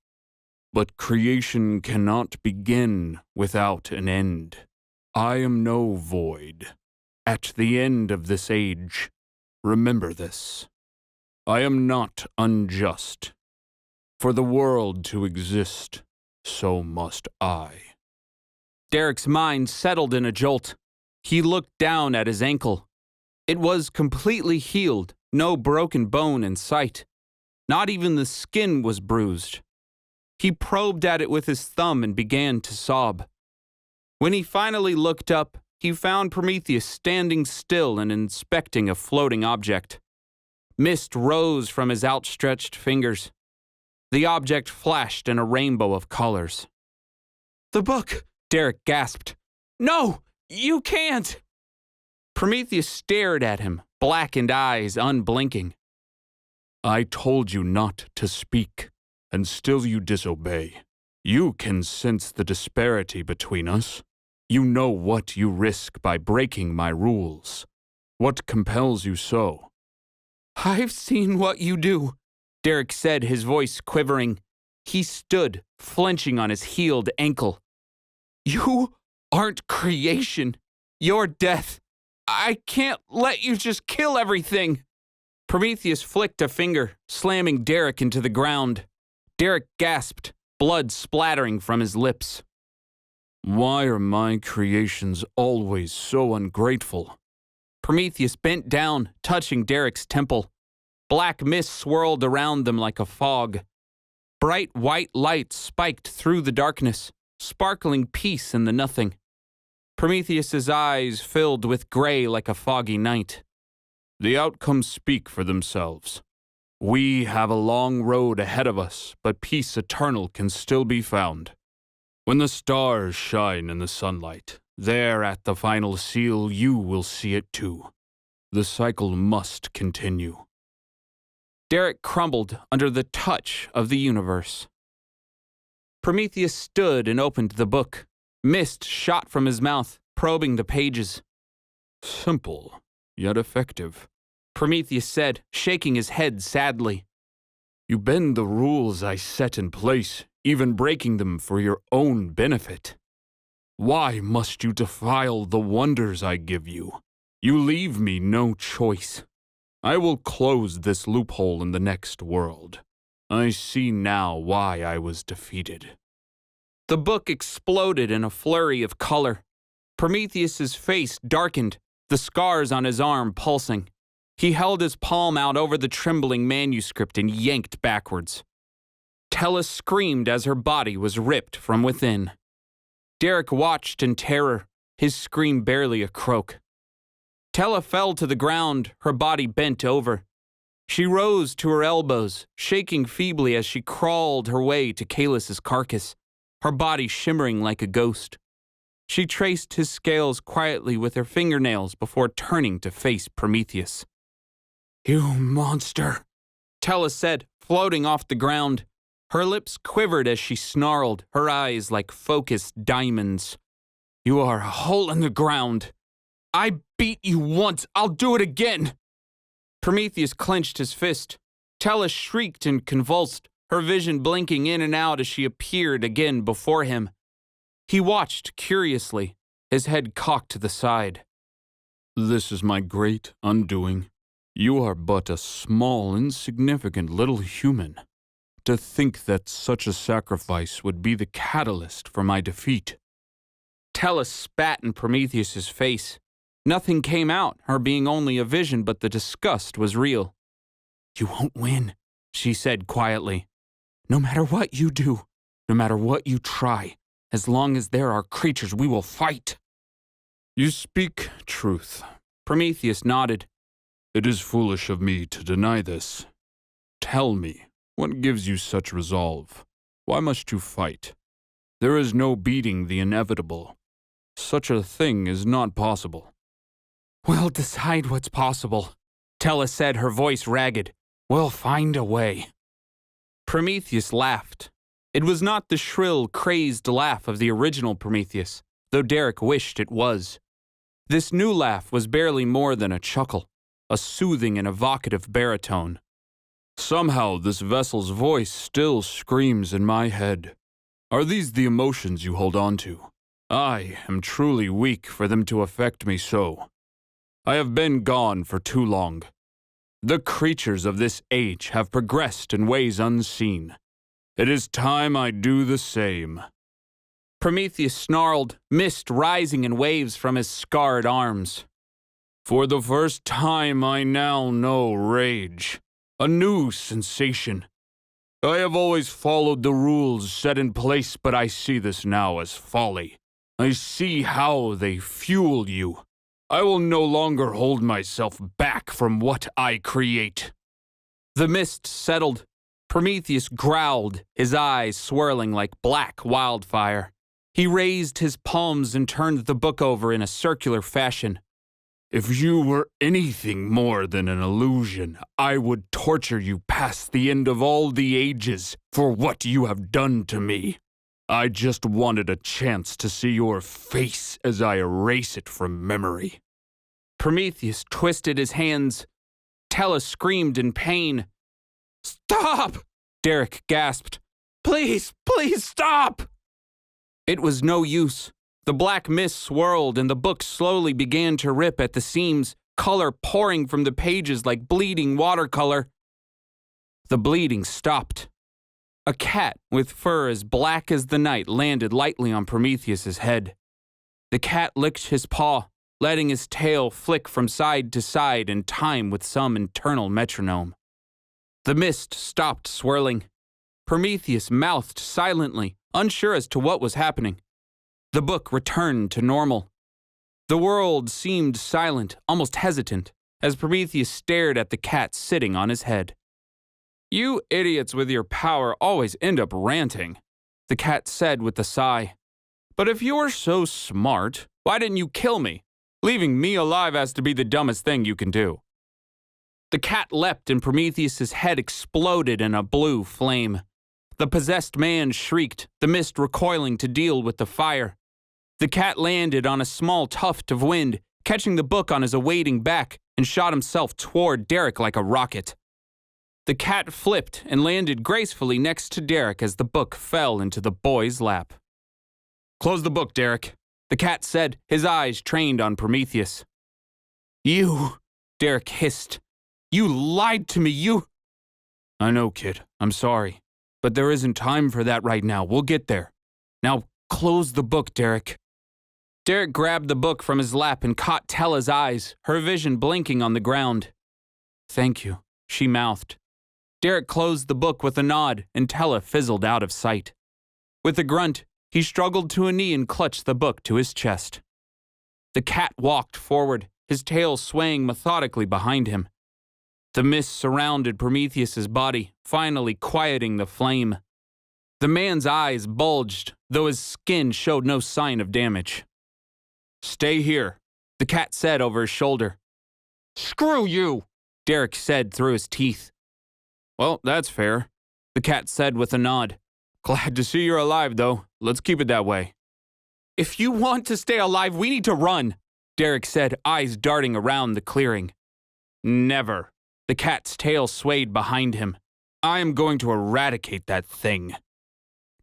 But creation cannot begin without an end. I am no void. At the end of this age, remember this. I am not unjust. For the world to exist, so must I. Derek's mind settled in a jolt. He looked down at his ankle. It was completely healed, no broken bone in sight. Not even the skin was bruised. He probed at it with his thumb and began to sob. When he finally looked up, he found Prometheus standing still and inspecting a floating object. Mist rose from his outstretched fingers. The object flashed in a rainbow of colors. The book, Derek gasped. No, you can't! Prometheus stared at him, blackened eyes unblinking. I told you not to speak, and still you disobey. You can sense the disparity between us. You know what you risk by breaking my rules. What compels you so? I've seen what you do, Derek said, his voice quivering. He stood, flinching on his healed ankle. You aren't creation. You're death. I can't let you just kill everything. Prometheus flicked a finger, slamming Derek into the ground. Derek gasped, blood splattering from his lips. Why are my creations always so ungrateful? Prometheus bent down, touching Derek's temple. Black mist swirled around them like a fog. Bright white light spiked through the darkness, sparkling peace in the nothing. Prometheus's eyes filled with gray like a foggy night. The outcomes speak for themselves. We have a long road ahead of us, but peace eternal can still be found. When the stars shine in the sunlight, there at the final seal you will see it too. The cycle must continue. Derek crumbled under the touch of the universe. Prometheus stood and opened the book. Mist shot from his mouth, probing the pages. Simple, yet effective, Prometheus said, shaking his head sadly. You bend the rules I set in place, even breaking them for your own benefit. Why must you defile the wonders I give you? You leave me no choice. I will close this loophole in the next world. I see now why I was defeated. The book exploded in a flurry of color. Prometheus's face darkened, the scars on his arm pulsing. He held his palm out over the trembling manuscript and yanked backwards. Tella screamed as her body was ripped from within. Derek watched in terror, his scream barely a croak. Tella fell to the ground, her body bent over. She rose to her elbows, shaking feebly as she crawled her way to Kalus's carcass, her body shimmering like a ghost. She traced his scales quietly with her fingernails before turning to face Prometheus. You monster, Tella said, floating off the ground. Her lips quivered as she snarled, her eyes like focused diamonds. You are a hole in the ground. I beat you once. I'll do it again. Prometheus clenched his fist. Tellus shrieked and convulsed, her vision blinking in and out as she appeared again before him. He watched curiously, his head cocked to the side. This is my great undoing. You are but a small, insignificant little human. To think that such a sacrifice would be the catalyst for my defeat. Tellus spat in Prometheus's face. Nothing came out, her being only a vision, but the disgust was real. You won't win, she said quietly. No matter what you do, no matter what you try, as long as there are creatures, we will fight. You speak truth. Prometheus nodded. It is foolish of me to deny this. Tell me, what gives you such resolve? Why must you fight? There is no beating the inevitable. Such a thing is not possible. We'll decide what's possible, Tellus said, her voice ragged. We'll find a way. Prometheus laughed. It was not the shrill, crazed laugh of the original Prometheus, though Derek wished it was. This new laugh was barely more than a chuckle, a soothing and evocative baritone. Somehow this vessel's voice still screams in my head. Are these the emotions you hold on to? I am truly weak for them to affect me so. I have been gone for too long. The creatures of this age have progressed in ways unseen. It is time I do the same. Prometheus snarled, mist rising in waves from his scarred arms. For the first time I now know rage, a new sensation. I have always followed the rules set in place, but I see this now as folly. I see how they fuel you. I will no longer hold myself back from what I create. The mist settled. Prometheus growled, his eyes swirling like black wildfire. He raised his palms and turned the book over in a circular fashion. If you were anything more than an illusion, I would torture you past the end of all the ages for what you have done to me. I just wanted a chance to see your face as I erase it from memory. Prometheus twisted his hands. Tellus screamed in pain. Stop! Derek gasped. Please, please stop! It was no use. The black mist swirled and the book slowly began to rip at the seams, color pouring from the pages like bleeding watercolor. The bleeding stopped. A cat with fur as black as the night landed lightly on Prometheus's head. The cat licked his paw, letting his tail flick from side to side in time with some internal metronome. The mist stopped swirling. Prometheus mouthed silently, unsure as to what was happening. The book returned to normal. The world seemed silent, almost hesitant, as Prometheus stared at the cat sitting on his head. You idiots with your power always end up ranting, the cat said with a sigh. But if you're so smart, why didn't you kill me? Leaving me alive has to be the dumbest thing you can do. The cat leapt and Prometheus's head exploded in a blue flame. The possessed man shrieked, the mist recoiling to deal with the fire. The cat landed on a small tuft of wind, catching the book on his awaiting back, and shot himself toward Derek like a rocket. The cat flipped and landed gracefully next to Derek as the book fell into the boy's lap. Close the book, Derek, the cat said, his eyes trained on Prometheus. You, Derek hissed. You lied to me, you... I know, kid. I'm sorry. But there isn't time for that right now. We'll get there. Now, close the book, Derek. Derek grabbed the book from his lap and caught Tella's eyes, her vision blinking on the ground. Thank you, she mouthed. Derek closed the book with a nod, and Tella fizzled out of sight. With a grunt, he struggled to a knee and clutched the book to his chest. The cat walked forward, his tail swaying methodically behind him. The mist surrounded Prometheus's body, finally quieting the flame. The man's eyes bulged, though his skin showed no sign of damage. Stay here, the cat said over his shoulder. Screw you, Derek said through his teeth. Well, that's fair, the cat said with a nod. Glad to see you're alive, though. Let's keep it that way. If you want to stay alive, we need to run, Derek said, eyes darting around the clearing. Never. The cat's tail swayed behind him. I am going to eradicate that thing.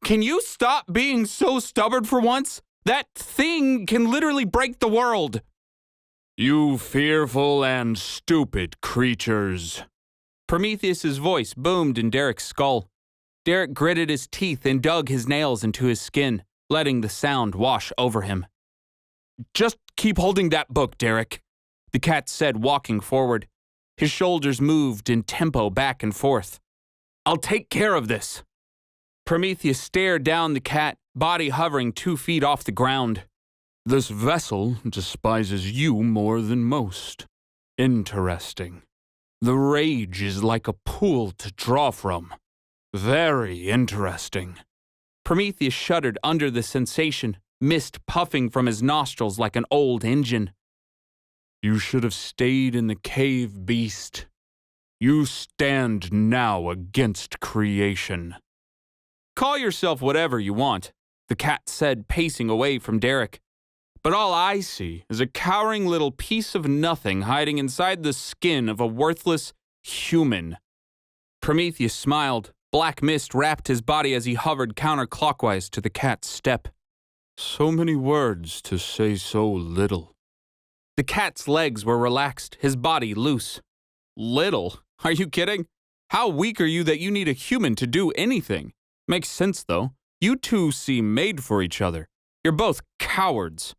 Can you stop being so stubborn for once? That thing can literally break the world. You fearful and stupid creatures. Prometheus's voice boomed in Derek's skull. Derek gritted his teeth and dug his nails into his skin, letting the sound wash over him. Just keep holding that book, Derek, the cat said, walking forward. His shoulders moved in tempo back and forth. I'll take care of this. Prometheus stared down the cat, body hovering 2 feet off the ground. This vessel despises you more than most. Interesting. The rage is like a pool to draw from. Very interesting. Prometheus shuddered under the sensation, mist puffing from his nostrils like an old engine. You should have stayed in the cave, beast. You stand now against creation. Call yourself whatever you want, the cat said, pacing away from Derek. But all I see is a cowering little piece of nothing hiding inside the skin of a worthless human. Prometheus smiled. Black mist wrapped his body as he hovered counterclockwise to the cat's step. So many words to say so little. The cat's legs were relaxed, his body loose. Little? Are you kidding? How weak are you that you need a human to do anything? Makes sense, though. You two seem made for each other. You're both cowards.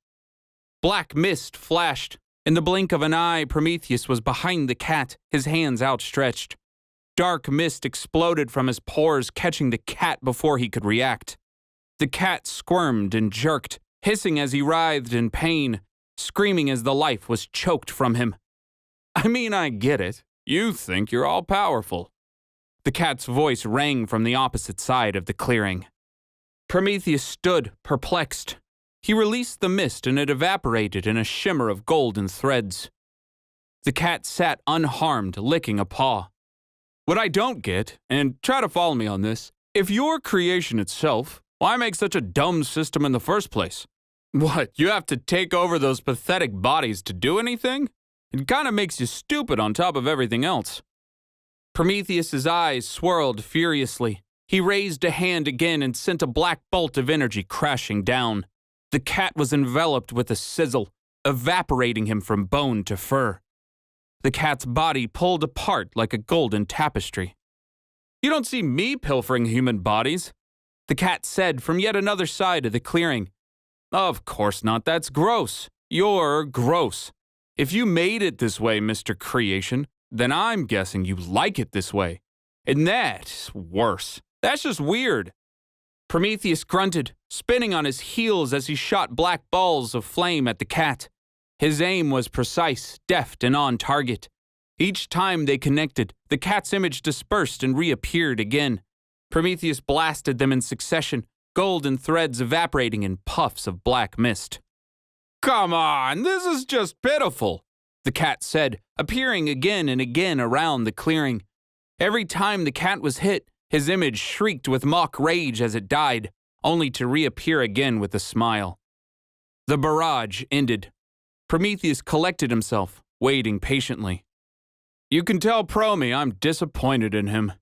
Black mist flashed. In the blink of an eye, Prometheus was behind the cat, his hands outstretched. Dark mist exploded from his pores, catching the cat before he could react. The cat squirmed and jerked, hissing as he writhed in pain, screaming as the life was choked from him. I mean, I get it. You think you're all powerful. The cat's voice rang from the opposite side of the clearing. Prometheus stood, perplexed. He released the mist and it evaporated in a shimmer of golden threads. The cat sat unharmed, licking a paw. What I don't get, and try to follow me on this, if you're creation itself, why make such a dumb system in the first place? What, you have to take over those pathetic bodies to do anything? It kind of makes you stupid on top of everything else. Prometheus's eyes swirled furiously. He raised a hand again and sent a black bolt of energy crashing down. The cat was enveloped with a sizzle, evaporating him from bone to fur. The cat's body pulled apart like a golden tapestry. You don't see me pilfering human bodies, the cat said from yet another side of the clearing. Of course not, that's gross. You're gross. If you made it this way, Mr. Creation, then I'm guessing you like it this way. And that's worse. That's just weird. Prometheus grunted, spinning on his heels as he shot black balls of flame at the cat. His aim was precise, deft, and on target. Each time they connected, the cat's image dispersed and reappeared again. Prometheus blasted them in succession, golden threads evaporating in puffs of black mist. Come on, this is just pitiful, the cat said, appearing again and again around the clearing. Every time the cat was hit, his image shrieked with mock rage as it died, only to reappear again with a smile. The barrage ended. Prometheus collected himself, waiting patiently. You can tell Prome I'm disappointed in him,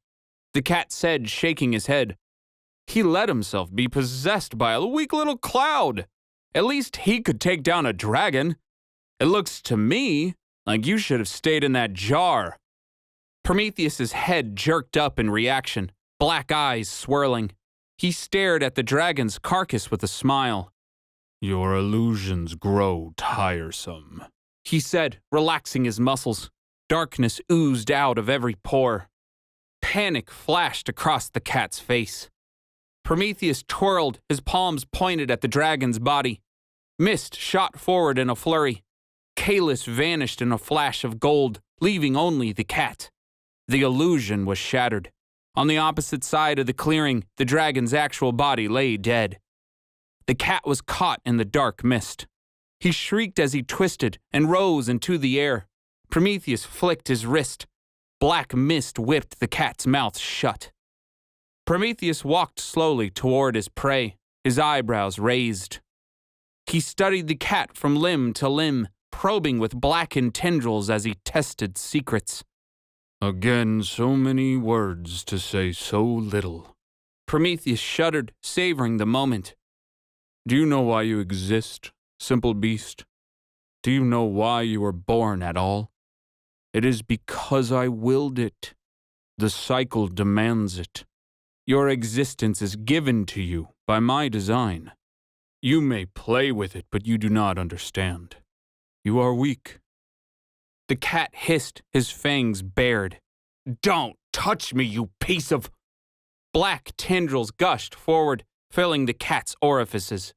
the cat said, shaking his head. He let himself be possessed by a weak little cloud. At least he could take down a dragon. It looks to me like you should have stayed in that jar. Prometheus's head jerked up in reaction, black eyes swirling. He stared at the dragon's carcass with a smile. Your illusions grow tiresome, he said, relaxing his muscles. Darkness oozed out of every pore. Panic flashed across the cat's face. Prometheus twirled, his palms pointed at the dragon's body. Mist shot forward in a flurry. Kalis vanished in a flash of gold, leaving only the cat. The illusion was shattered. On the opposite side of the clearing, the dragon's actual body lay dead. The cat was caught in the dark mist. He shrieked as he twisted and rose into the air. Prometheus flicked his wrist. Black mist whipped the cat's mouth shut. Prometheus walked slowly toward his prey, his eyebrows raised. He studied the cat from limb to limb, probing with blackened tendrils as he tested secrets. Again, so many words to say so little. Prometheus shuddered, savoring the moment. Do you know why you exist, simple beast? Do you know why you were born at all? It is because I willed it. The cycle demands it. Your existence is given to you by my design. You may play with it, but you do not understand. You are weak. The cat hissed, his fangs bared. Don't touch me, you piece of... Black tendrils gushed forward, filling the cat's orifices.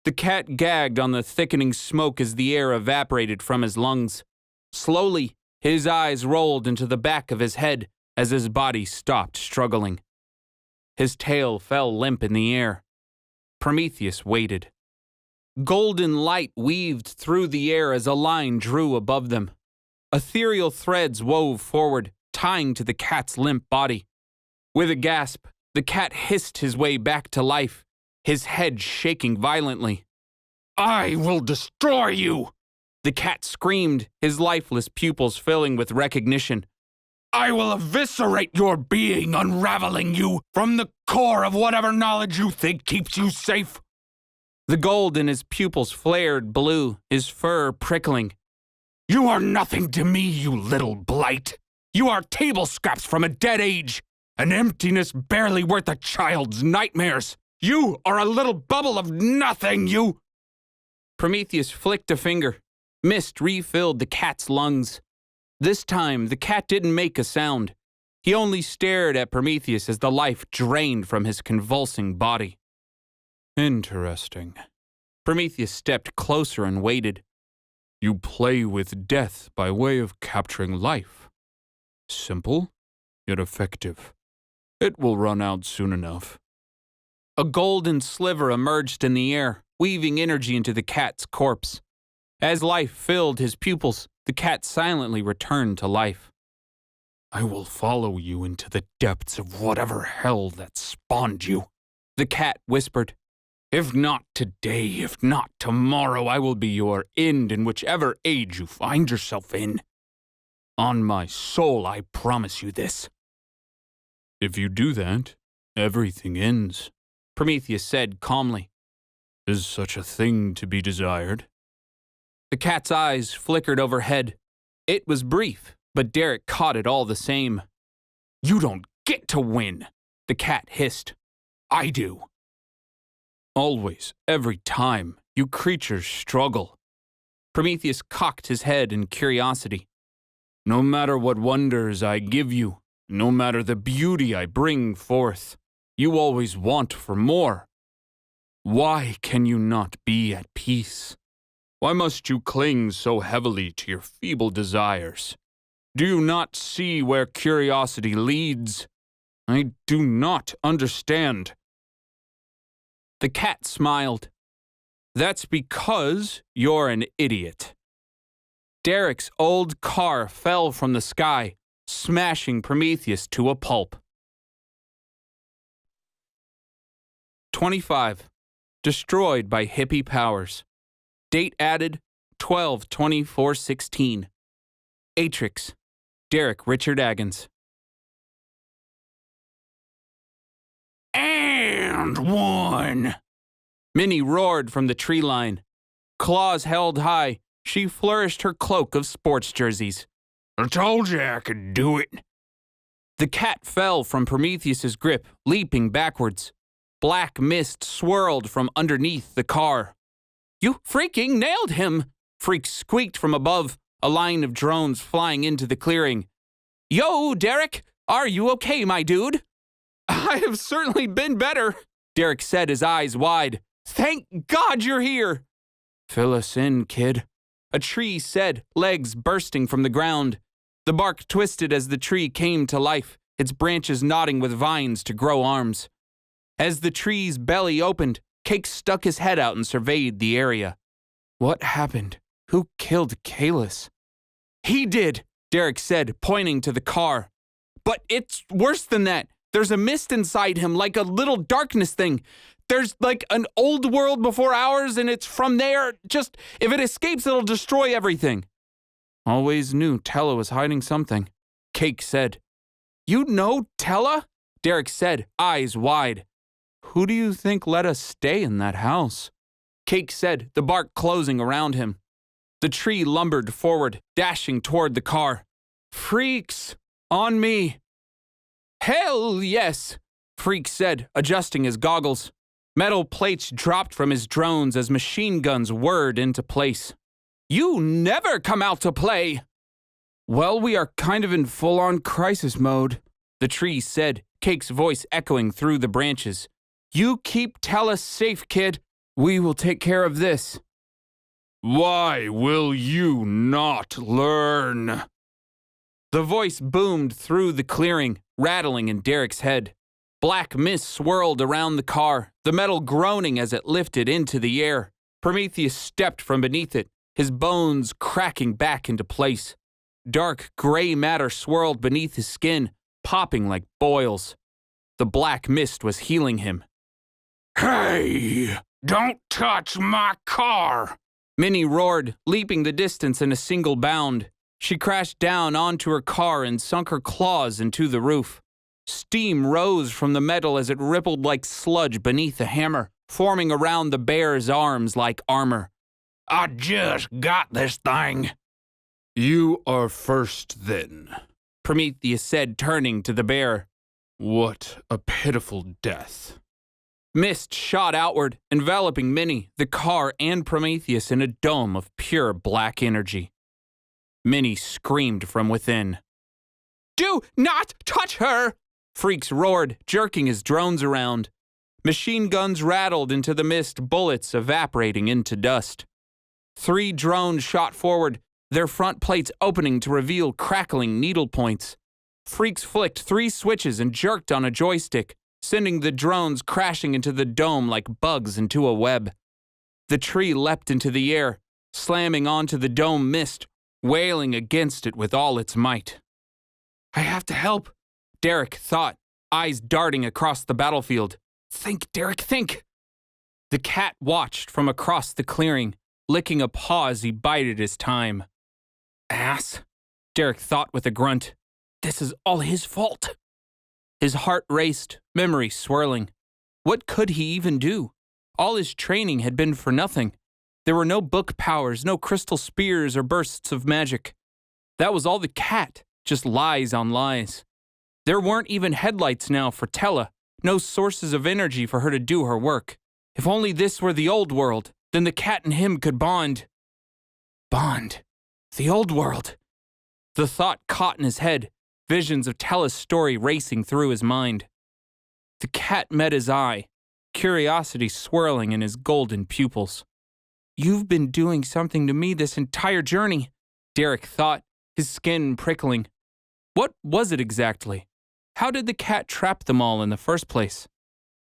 The cat gagged on the thickening smoke as the air evaporated from his lungs. Slowly, his eyes rolled into the back of his head as his body stopped struggling. His tail fell limp in the air. Prometheus waited. Golden light weaved through the air as a line drew above them. Ethereal threads wove forward, tying to the cat's limp body. With a gasp, the cat hissed his way back to life, his head shaking violently. I will destroy you! The cat screamed, his lifeless pupils filling with recognition. I will eviscerate your being, unraveling you from the core of whatever knowledge you think keeps you safe. The gold in his pupils flared blue, his fur prickling. You are nothing to me, you little blight. You are table scraps from a dead age, an emptiness barely worth a child's nightmares. You are a little bubble of nothing, you... Prometheus flicked a finger. Mist refilled the cat's lungs. This time, the cat didn't make a sound. He only stared at Prometheus as the life drained from his convulsing body. Interesting. Prometheus stepped closer and waited. You play with death by way of capturing life. Simple, yet effective. It will run out soon enough. A golden sliver emerged in the air, weaving energy into the cat's corpse. As life filled his pupils, the cat silently returned to life. I will follow you into the depths of whatever hell that spawned you, the cat whispered. If not today, if not tomorrow, I will be your end in whichever age you find yourself in. On my soul, I promise you this. If you do that, everything ends, Prometheus said calmly. Is such a thing to be desired? The cat's eyes flickered overhead. It was brief, but Derek caught it all the same. You don't get to win, the cat hissed. I do. Always, every time, you creatures struggle. Prometheus cocked his head in curiosity. No matter what wonders I give you, no matter the beauty I bring forth, you always want for more. Why can you not be at peace? Why must you cling so heavily to your feeble desires? Do you not see where curiosity leads? I do not understand. The cat smiled. That's because you're an idiot. Derek's old car fell from the sky, smashing Prometheus to a pulp. 25. Destroyed by hippie powers. Date added 12/24/16. Atrix. Derek Richard Agons. And one! Minnie roared from the tree line. Claws held high, she flourished her cloak of sports jerseys. I told you I could do it. The cat fell from Prometheus's grip, leaping backwards. Black mist swirled from underneath the car. You freaking nailed him! Freak squeaked from above, a line of drones flying into the clearing. Yo, Derek! Are you okay, my dude? I have certainly been better, Derek said, his eyes wide. Thank God you're here! Fill us in, kid. A tree said, legs bursting from the ground. The bark twisted as the tree came to life, its branches nodding with vines to grow arms. As the tree's belly opened, Cake stuck his head out and surveyed the area. What happened? Who killed Kalis? He did, Derek said, pointing to the car. But it's worse than that. There's a mist inside him, like a little darkness thing. There's like an old world before ours, and it's from there. Just, if it escapes, it'll destroy everything. Always knew Tella was hiding something, Cake said. You know Tella? Derek said, eyes wide. Who do you think let us stay in that house? Cake said, the bark closing around him. The tree lumbered forward, dashing toward the car. Freaks! On me! Hell yes! Freak said, adjusting his goggles. Metal plates dropped from his drones as machine guns whirred into place. You never come out to play! Well, we are kind of in full-on crisis mode, the tree said, Cake's voice echoing through the branches. You keep Tella safe, kid. We will take care of this. Why will you not learn? The voice boomed through the clearing, rattling in Derek's head. Black mist swirled around the car, the metal groaning as it lifted into the air. Prometheus stepped from beneath it, his bones cracking back into place. Dark gray matter swirled beneath his skin, popping like boils. The black mist was healing him. Hey, don't touch my car! Minnie roared, leaping the distance in a single bound. She crashed down onto her car and sunk her claws into the roof. Steam rose from the metal as it rippled like sludge beneath the hammer, forming around the bear's arms like armor. I just got this thing. You are first, then, Prometheus said, turning to the bear. What a pitiful death. Mist shot outward, enveloping Minnie, the car, and Prometheus in a dome of pure black energy. Minnie screamed from within. Do not touch her! Freaks roared, jerking his drones around. Machine guns rattled into the mist, bullets evaporating into dust. 3 drones shot forward, their front plates opening to reveal crackling needle points. Freaks flicked 3 switches and jerked on a joystick, sending the drones crashing into the dome like bugs into a web. The tree leapt into the air, slamming onto the dome mist, wailing against it with all its might. I have to help, Derek thought, eyes darting across the battlefield. Think, Derek, think. The cat watched from across the clearing, licking a paw as he bided his time. Ass, Derek thought with a grunt. This is all his fault. His heart raced, memory swirling. What could he even do? All his training had been for nothing. There were no book powers, no crystal spears or bursts of magic. That was all the cat, just lies on lies. There weren't even headlights now for Tella, no sources of energy for her to do her work. If only this were the old world, then the cat and him could bond. Bond. The old world. The thought caught in his head, visions of Tella's story racing through his mind. The cat met his eye, curiosity swirling in his golden pupils. You've been doing something to me this entire journey, Derek thought, his skin prickling. What was it exactly? How did the cat trap them all in the first place?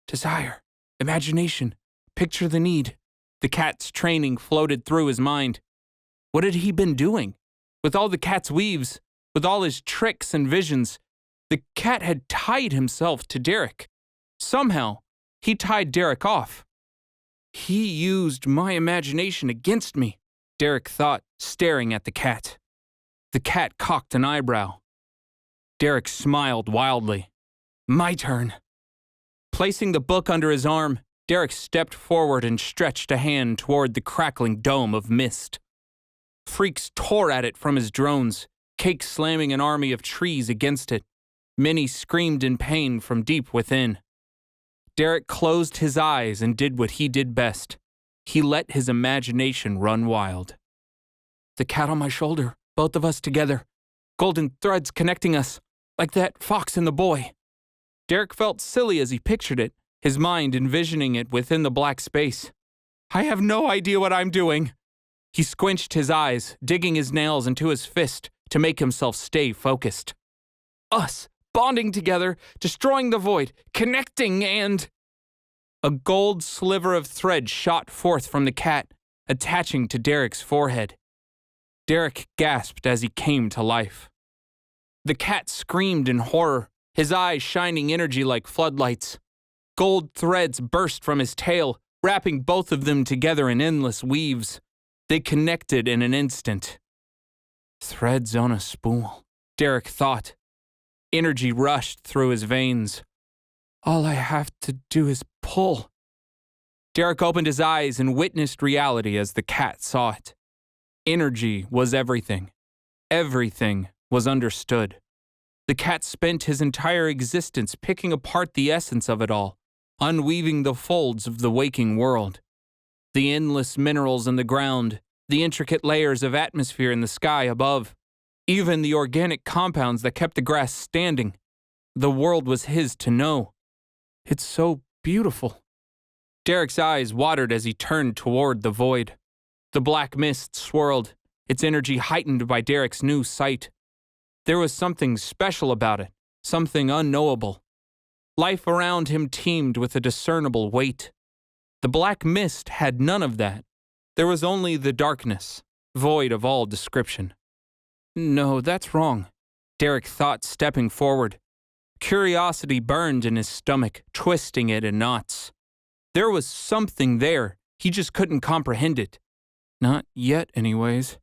Desire, imagination, picture the need. The cat's training floated through his mind. What had he been doing? With all the cat's weaves, with all his tricks and visions, the cat had tied himself to Derek. Somehow, he tied Derek off. He used my imagination against me, Derek thought, staring at the cat. The cat cocked an eyebrow. Derek smiled wildly. My turn. Placing the book under his arm, Derek stepped forward and stretched a hand toward the crackling dome of mist. Freaks tore at it from his drones, Cake slamming an army of trees against it. Minnie screamed in pain from deep within. Derek closed his eyes and did what he did best. He let his imagination run wild. The cat on my shoulder, both of us together. Golden threads connecting us, like that fox and the boy. Derek felt silly as he pictured it, his mind envisioning it within the black space. I have no idea what I'm doing. He squinched his eyes, digging his nails into his fist to make himself stay focused. Us, bonding together, destroying the void, connecting and... A gold sliver of thread shot forth from the cat, attaching to Derek's forehead. Derek gasped as he came to life. The cat screamed in horror, his eyes shining energy like floodlights. Gold threads burst from his tail, wrapping both of them together in endless weaves. They connected in an instant. Threads on a spool, Derek thought. Energy rushed through his veins. All I have to do is pull. Derek opened his eyes and witnessed reality as the cat saw it. Energy was everything. Everything was understood. The cat spent his entire existence picking apart the essence of it all, unweaving the folds of the waking world. The endless minerals in the ground, the intricate layers of atmosphere in the sky above, even the organic compounds that kept the grass standing. The world was his to know. It's so beautiful. Derek's eyes watered as he turned toward the void. The black mist swirled, its energy heightened by Derek's new sight. There was something special about it, something unknowable. Life around him teemed with a discernible weight. The black mist had none of that. There was only the darkness, void of all description. No, that's wrong, Derek thought, stepping forward. Curiosity burned in his stomach, twisting it in knots. There was something there, he just couldn't comprehend it. Not yet, anyways.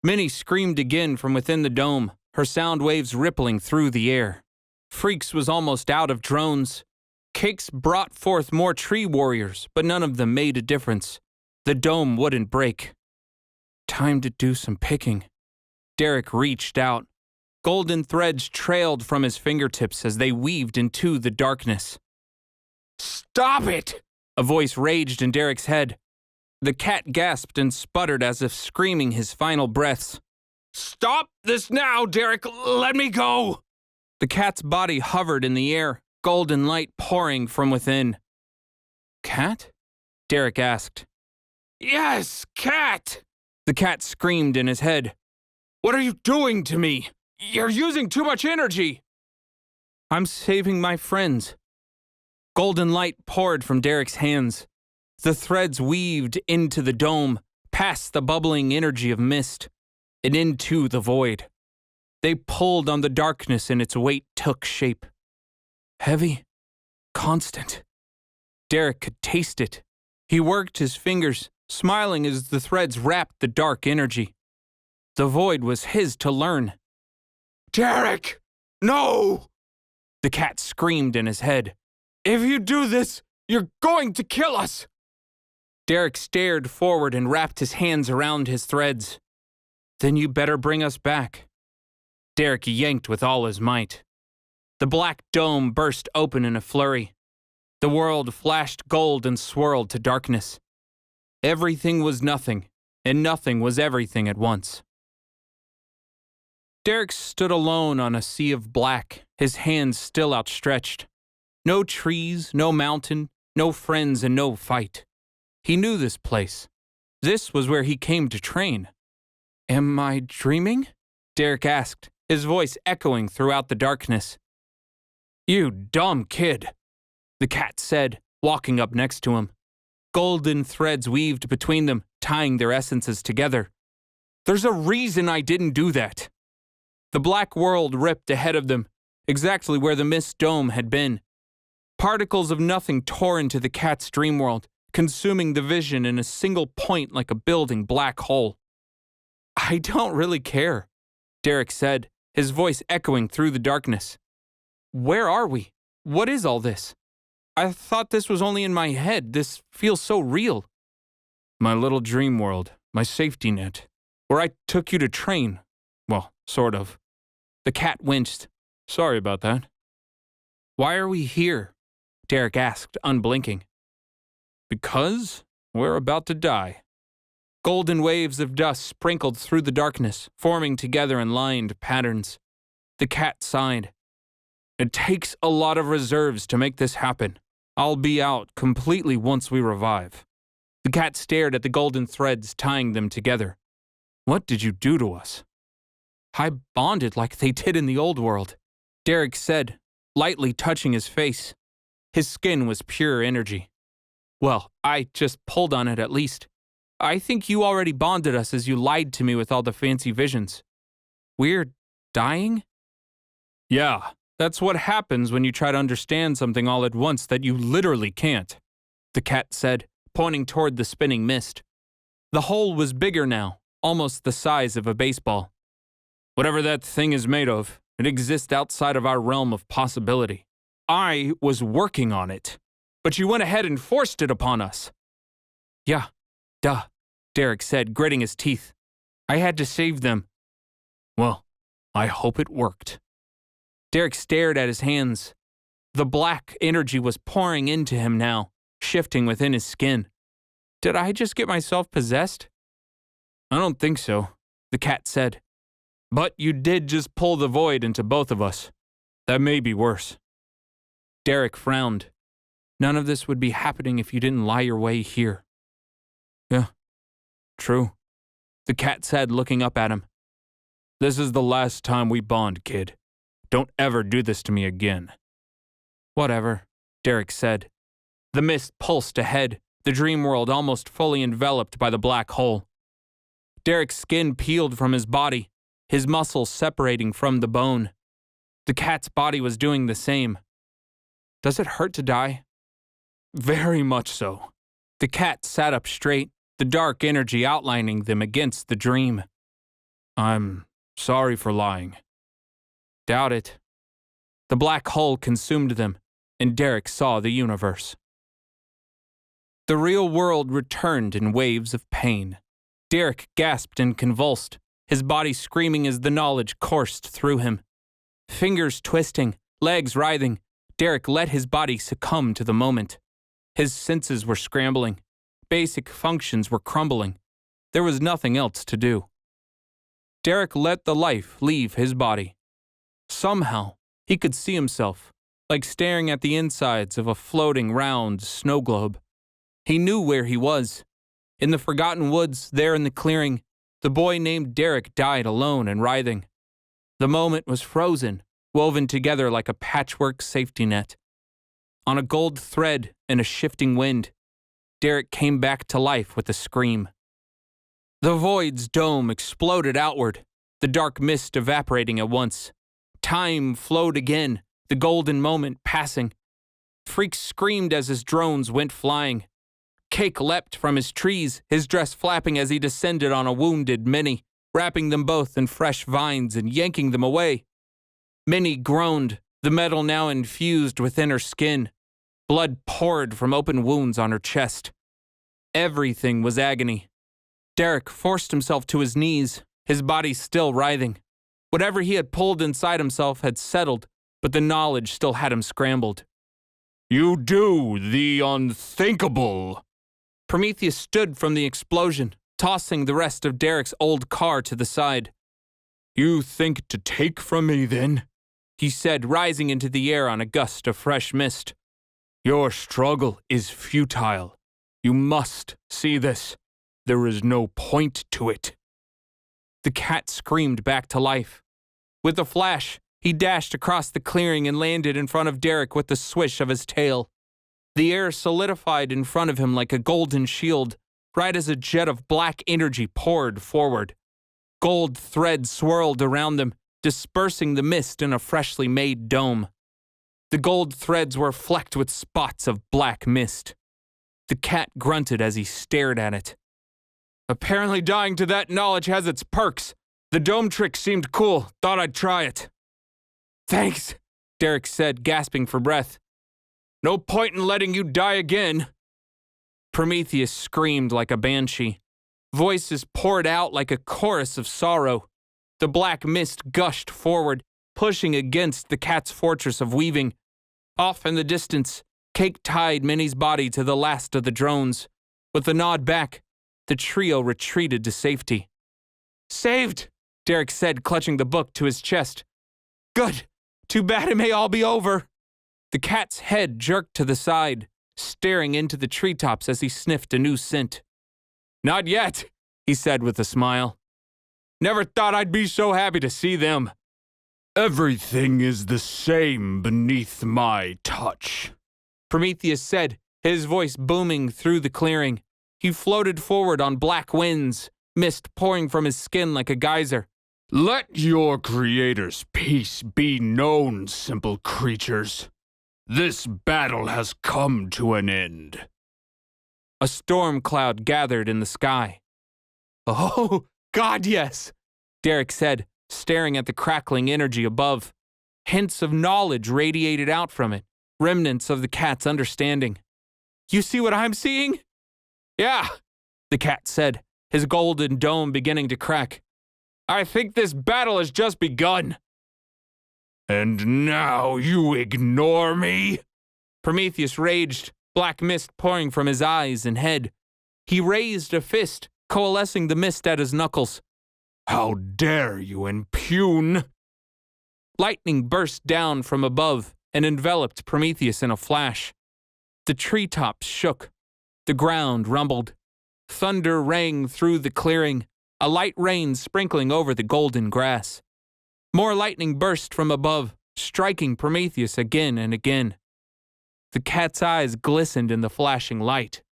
Minnie screamed again from within the dome, her sound waves rippling through the air. Freaks was almost out of drones. Cakes brought forth more tree warriors, but none of them made a difference. The dome wouldn't break. Time to do some picking. Derek reached out. Golden threads trailed from his fingertips as they weaved into the darkness. Stop it! A voice raged in Derek's head. The cat gasped and sputtered as if screaming his final breaths. Stop this now, Derek! Let me go! The cat's body hovered in the air, golden light pouring from within. Cat? Derek asked. Yes, cat! The cat screamed in his head. What are you doing to me? You're using too much energy! I'm saving my friends. Golden light poured from Derek's hands. The threads weaved into the dome, past the bubbling energy of mist, and into the void. They pulled on the darkness and its weight took shape. Heavy, constant. Derek could taste it. He worked his fingers, smiling as the threads wrapped the dark energy. The void was his to learn. Derek! No! The cat screamed in his head. If you do this, you're going to kill us! Derek stared forward and wrapped his hands around his threads. Then you better bring us back. Derek yanked with all his might. The black dome burst open in a flurry. The world flashed gold and swirled to darkness. Everything was nothing, and nothing was everything at once. Derek stood alone on a sea of black, his hands still outstretched. No trees, no mountain, no friends, and no fight. He knew this place. This was where he came to train. Am I dreaming? Derek asked, his voice echoing throughout the darkness. You dumb kid, the cat said, walking up next to him. Golden threads weaved between them, tying their essences together. There's a reason I didn't do that. The black world ripped ahead of them, exactly where the mist dome had been. Particles of nothing tore into the cat's dream world, consuming the vision in a single point like a building black hole. I don't really care, Derek said, his voice echoing through the darkness. Where are we? What is all this? I thought this was only in my head. This feels so real. My little dream world, my safety net, where I took you to train. Well, sort of. The cat winced. Sorry about that. Why are we here? Derek asked, unblinking. Because we're about to die. Golden waves of dust sprinkled through the darkness, forming together in lined patterns. The cat sighed. It takes a lot of reserves to make this happen. I'll be out completely once we revive. The cat stared at the golden threads tying them together. What did you do to us? I bonded like they did in the old world, Derek said, lightly touching his face. His skin was pure energy. Well, I just pulled on it at least. I think you already bonded us as you lied to me with all the fancy visions. We're dying? Yeah, That's what happens when you try to understand something all at once that you literally can't, the cat said, pointing toward the spinning mist. The hole was bigger now, almost the size of a baseball. Whatever that thing is made of, it exists outside of our realm of possibility. I was working on it, but you went ahead and forced it upon us. Yeah, duh, Derek said, gritting his teeth. I had to save them. Well, I hope it worked. Derek stared at his hands. The black energy was pouring into him now, shifting within his skin. Did I just get myself possessed? I don't think so, the cat said. But you did just pull the void into both of us. That may be worse. Derek frowned. None of this would be happening if you didn't lie your way here. Yeah, true, the cat said, looking up at him. This is the last time we bond, kid. Don't ever do this to me again. Whatever, Derek said. The mist pulsed ahead, the dream world almost fully enveloped by the black hole. Derek's skin peeled from his body, his muscles separating from the bone. The cat's body was doing the same. Does it hurt to die? Very much so. The cat sat up straight, the dark energy outlining them against the dream. I'm sorry for lying. Doubt it. The black hole consumed them, and Derek saw the universe. The real world returned in waves of pain. Derek gasped and convulsed, his body screaming as the knowledge coursed through him. Fingers twisting, legs writhing, Derek let his body succumb to the moment. His senses were scrambling. Basic functions were crumbling. There was nothing else to do. Derek let the life leave his body. Somehow, he could see himself, like staring at the insides of a floating round snow globe. He knew where he was. In the forgotten woods, there in the clearing, the boy named Derek died alone and writhing. The moment was frozen, woven together like a patchwork safety net. On a gold thread in a shifting wind, Derek came back to life with a scream. The void's dome exploded outward, the dark mist evaporating at once. Time flowed again, the golden moment passing. Freak screamed as his drones went flying. Cake leapt from his trees, his dress flapping as he descended on a wounded Minnie, wrapping them both in fresh vines and yanking them away. Minnie groaned, the metal now infused within her skin. Blood poured from open wounds on her chest. Everything was agony. Derek forced himself to his knees, his body still writhing. Whatever he had pulled inside himself had settled, but the knowledge still had him scrambled. You do the unthinkable. Prometheus stood from the explosion, tossing the rest of Derek's old car to the side. You think to take from me then? He said, rising into the air on a gust of fresh mist. Your struggle is futile. You must see this. There is no point to it. The cat screamed back to life. With a flash, he dashed across the clearing and landed in front of Derek with the swish of his tail. The air solidified in front of him like a golden shield, right as a jet of black energy poured forward. Gold threads swirled around them, dispersing the mist in a freshly made dome. The gold threads were flecked with spots of black mist. The cat grunted as he stared at it. Apparently dying to that knowledge has its perks. The dome trick seemed cool. Thought I'd try it. Thanks, Derek said, gasping for breath. No point in letting you die again. Prometheus screamed like a banshee. Voices poured out like a chorus of sorrow. The black mist gushed forward, pushing against the cat's fortress of weaving. Off in the distance, Cake tied Minnie's body to the last of the drones. With a nod back, the trio retreated to safety. Saved, Derek said, clutching the book to his chest. Good. Too bad it may all be over. The cat's head jerked to the side, staring into the treetops as he sniffed a new scent. Not yet, he said with a smile. Never thought I'd be so happy to see them. Everything is the same beneath my touch, Prometheus said, his voice booming through the clearing. He floated forward on black winds, mist pouring from his skin like a geyser. Let your creator's peace be known, simple creatures. This battle has come to an end. A storm cloud gathered in the sky. Oh, God, yes, Derek said, staring at the crackling energy above. Hints of knowledge radiated out from it, remnants of the cat's understanding. You see what I'm seeing? Yeah, the cat said, his golden dome beginning to crack. I think this battle has just begun. And now you ignore me? Prometheus raged, black mist pouring from his eyes and head. He raised a fist, coalescing the mist at his knuckles. How dare you impugn? Lightning burst down from above and enveloped Prometheus in a flash. The treetops shook. The ground rumbled. Thunder rang through the clearing, a light rain sprinkling over the golden grass. More lightning burst from above, striking Prometheus again and again. The cat's eyes glistened in the flashing light.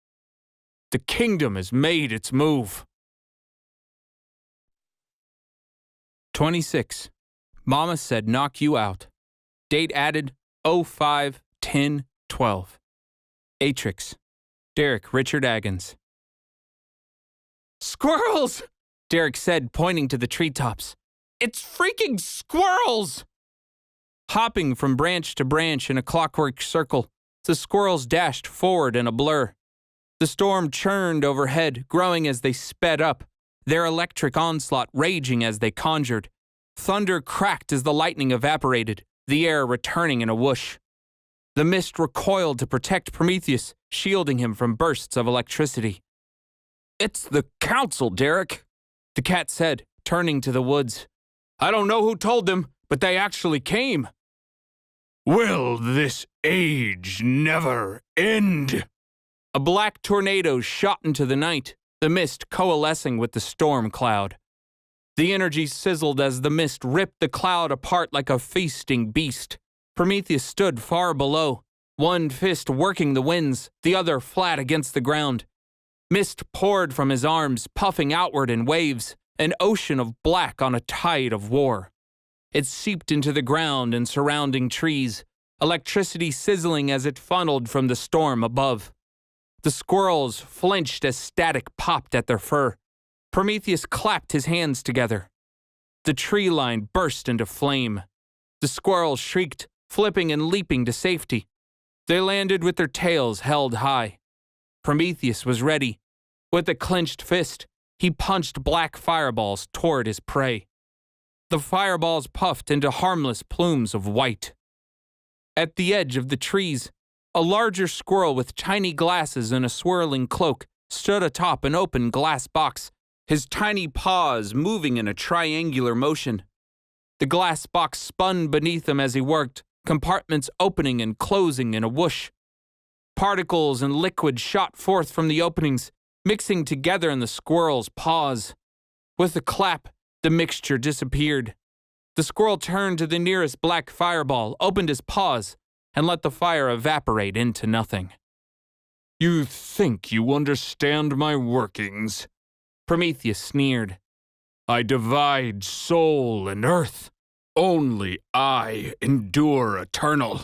The kingdom has made its move. 26. Mama said knock you out. Date added 05-10-12. Atrix. Derek Richard Agons. Squirrels! Derek said, pointing to the treetops. It's freaking squirrels! Hopping from branch to branch in a clockwork circle, the squirrels dashed forward in a blur. The storm churned overhead, growing as they sped up, their electric onslaught raging as they conjured. Thunder cracked as the lightning evaporated, the air returning in a whoosh. The mist recoiled to protect Prometheus, shielding him from bursts of electricity. It's the council, Derek, the cat said, turning to the woods. I don't know who told them, but they actually came. Will this age never end? A black tornado shot into the night, the mist coalescing with the storm cloud. The energy sizzled as the mist ripped the cloud apart like a feasting beast. Prometheus stood far below, one fist working the winds, the other flat against the ground. Mist poured from his arms, puffing outward in waves, an ocean of black on a tide of war. It seeped into the ground and surrounding trees, electricity sizzling as it funneled from the storm above. The squirrels flinched as static popped at their fur. Prometheus clapped his hands together. The tree line burst into flame. The squirrels shrieked, flipping and leaping to safety. They landed with their tails held high. Prometheus was ready. With a clenched fist, he punched black fireballs toward his prey. The fireballs puffed into harmless plumes of white. At the edge of the trees, a larger squirrel with tiny glasses and a swirling cloak stood atop an open glass box, his tiny paws moving in a triangular motion. The glass box spun beneath him as he worked, compartments opening and closing in a whoosh. Particles and liquid shot forth from the openings, mixing together in the squirrel's paws. With a clap, the mixture disappeared. The squirrel turned to the nearest black fireball, opened his paws, and let the fire evaporate into nothing. You think you understand my workings? Prometheus sneered. I divide soul and earth. Only I endure eternal.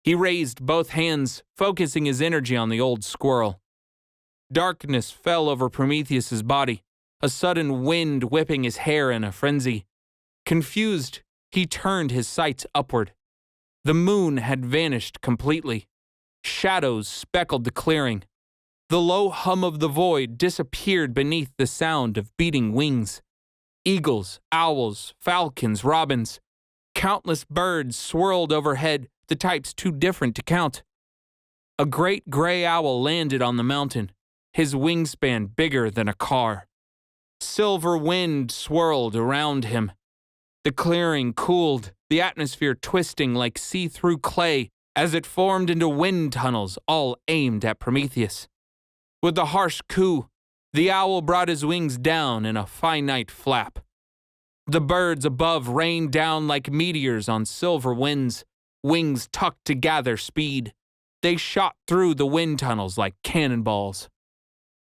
He raised both hands, focusing his energy on the old squirrel. Darkness fell over Prometheus's body, a sudden wind whipping his hair in a frenzy. Confused, he turned his sights upward. The moon had vanished completely. Shadows speckled the clearing. The low hum of the void disappeared beneath the sound of beating wings. Eagles, owls, falcons, robins. Countless birds swirled overhead, the types too different to count. A great gray owl landed on the mountain, his wingspan bigger than a car. Silver wind swirled around him. The clearing cooled, the atmosphere twisting like see-through clay as it formed into wind tunnels, all aimed at Prometheus. With a harsh coo, the owl brought his wings down in a finite flap. The birds above rained down like meteors on silver winds, wings tucked to gather speed. They shot through the wind tunnels like cannonballs.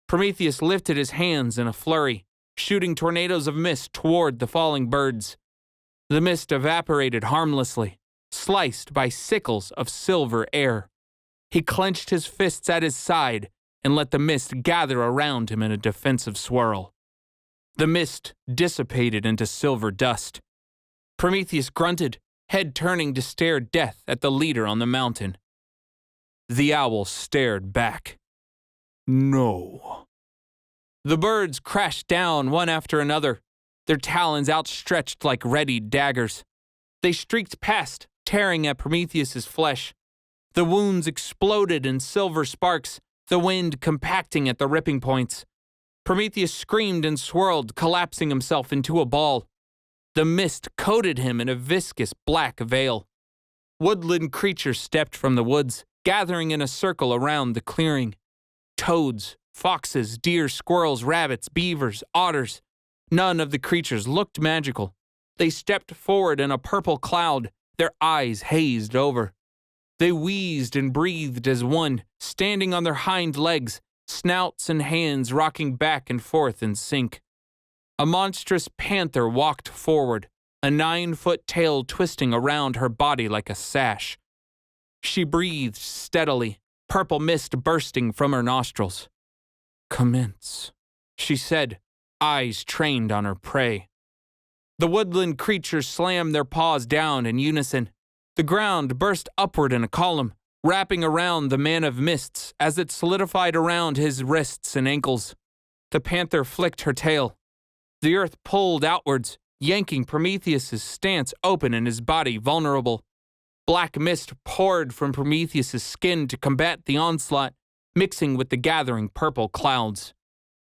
Prometheus lifted his hands in a flurry, shooting tornadoes of mist toward the falling birds. The mist evaporated harmlessly, sliced by sickles of silver air. He clenched his fists at his side and let the mist gather around him in a defensive swirl. The mist dissipated into silver dust. Prometheus grunted, head turning to stare death at the leader on the mountain. The owl stared back. No. The birds crashed down one after another, their talons outstretched like readied daggers. They streaked past, tearing at Prometheus's flesh. The wounds exploded in silver sparks, the wind compacting at the ripping points. Prometheus screamed and swirled, collapsing himself into a ball. The mist coated him in a viscous black veil. Woodland creatures stepped from the woods, gathering in a circle around the clearing. Toads, foxes, deer, squirrels, rabbits, beavers, otters. None of the creatures looked magical. They stepped forward in a purple cloud, their eyes hazed over. They wheezed and breathed as one, standing on their hind legs, snouts and hands rocking back and forth in sync. A monstrous panther walked forward, a 9-foot tail twisting around her body like a sash. She breathed steadily, purple mist bursting from her nostrils. "Commence," she said, eyes trained on her prey. The woodland creatures slammed their paws down in unison. The ground burst upward in a column, wrapping around the man of mists as it solidified around his wrists and ankles. The panther flicked her tail. The earth pulled outwards, yanking Prometheus's stance open and his body vulnerable. Black mist poured from Prometheus's skin to combat the onslaught, mixing with the gathering purple clouds.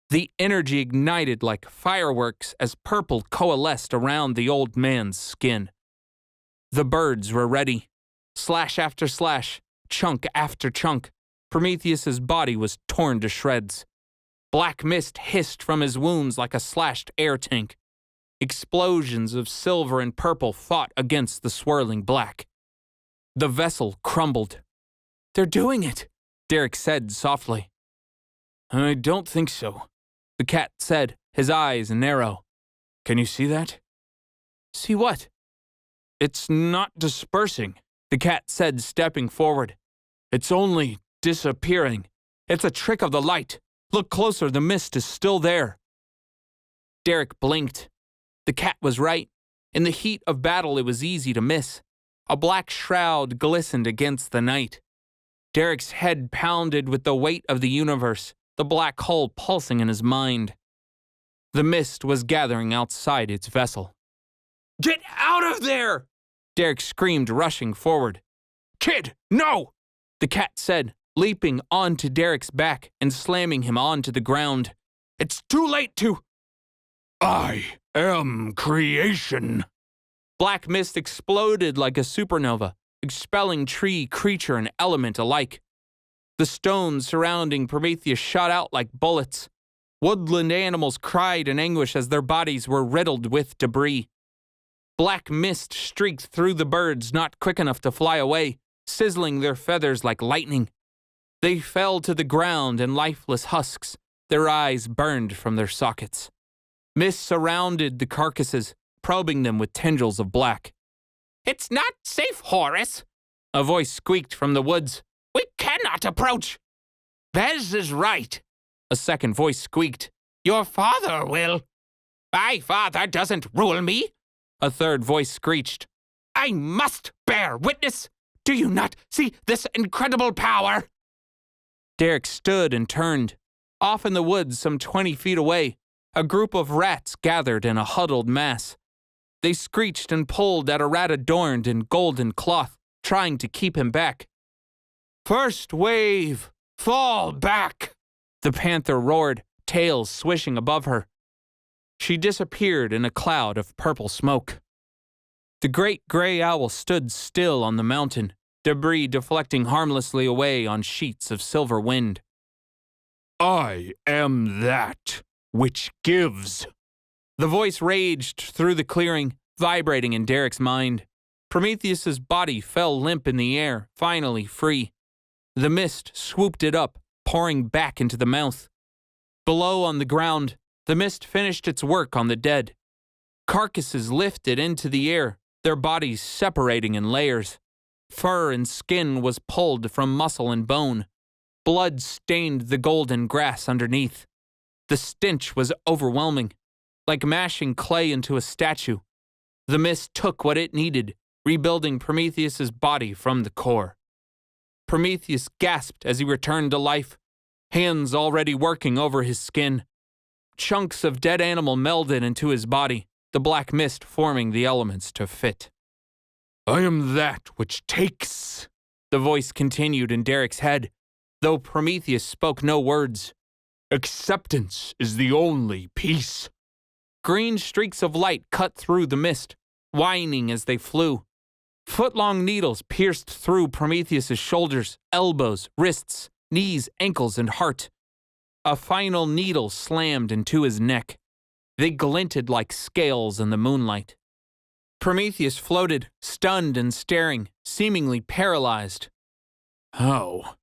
The energy ignited like fireworks as purple coalesced around the old man's skin. The birds were ready. Slash after slash, chunk after chunk, Prometheus's body was torn to shreds. Black mist hissed from his wounds like a slashed air tank. Explosions of silver and purple fought against the swirling black. The vessel crumbled. "They're doing it," Derek said softly. I don't think so, the cat said, his eyes narrow. Can you see that? See what? It's not dispersing, the cat said, stepping forward. It's only disappearing. It's a trick of the light. Look closer, the mist is still there. Derek blinked. The cat was right. In the heat of battle, it was easy to miss. A black shroud glistened against the night. Derek's head pounded with the weight of the universe, the black hole pulsing in his mind. The mist was gathering outside its vessel. "Get out of there!" Derek screamed, rushing forward. "Kid, no!" the cat said, leaping onto Derek's back and slamming him onto the ground. "It's too late to—" I am creation. Black mist exploded like a supernova, expelling tree, creature, and element alike. The stones surrounding Prometheus shot out like bullets. Woodland animals cried in anguish as their bodies were riddled with debris. Black mist streaked through the birds not quick enough to fly away, sizzling their feathers like lightning. They fell to the ground in lifeless husks, their eyes burned from their sockets. Mist surrounded the carcasses, probing them with tendrils of black. "It's not safe, Horace," a voice squeaked from the woods. "We cannot approach." Bez is right, a second voice squeaked. "Your father will." "My father doesn't rule me," a third voice screeched. "I must bear witness. Do you not see this incredible power?" Derek stood and turned. Off in the woods, some 20 feet away, a group of rats gathered in a huddled mass. They screeched and pulled at a rat adorned in golden cloth, trying to keep him back. "First wave! Fall back!" the panther roared, tail swishing above her. She disappeared in a cloud of purple smoke. The great gray owl stood still on the mountain, debris deflecting harmlessly away on sheets of silver wind. I am that which gives. The voice raged through the clearing, vibrating in Derek's mind. Prometheus's body fell limp in the air, finally free. The mist swooped it up, pouring back into the mouth. Below on the ground, The mist finished its work on the dead. Carcasses lifted into the air, their bodies separating in layers. Fur and skin was pulled from muscle and bone. Blood stained the golden grass underneath. The stench was overwhelming, like mashing clay into a statue. The mist took what it needed, rebuilding Prometheus's body from the core. Prometheus gasped as he returned to life, hands already working over his skin. Chunks of dead animal melded into his body, the black mist forming the elements to fit. I am that which takes, the voice continued in Derek's head, though Prometheus spoke no words. Acceptance is the only peace. Green streaks of light cut through the mist, whining as they flew. Foot-long needles pierced through Prometheus's shoulders, elbows, wrists, knees, ankles, and heart. A final needle slammed into his neck. They glinted like scales in the moonlight. Prometheus floated, stunned and staring, seemingly paralyzed. How?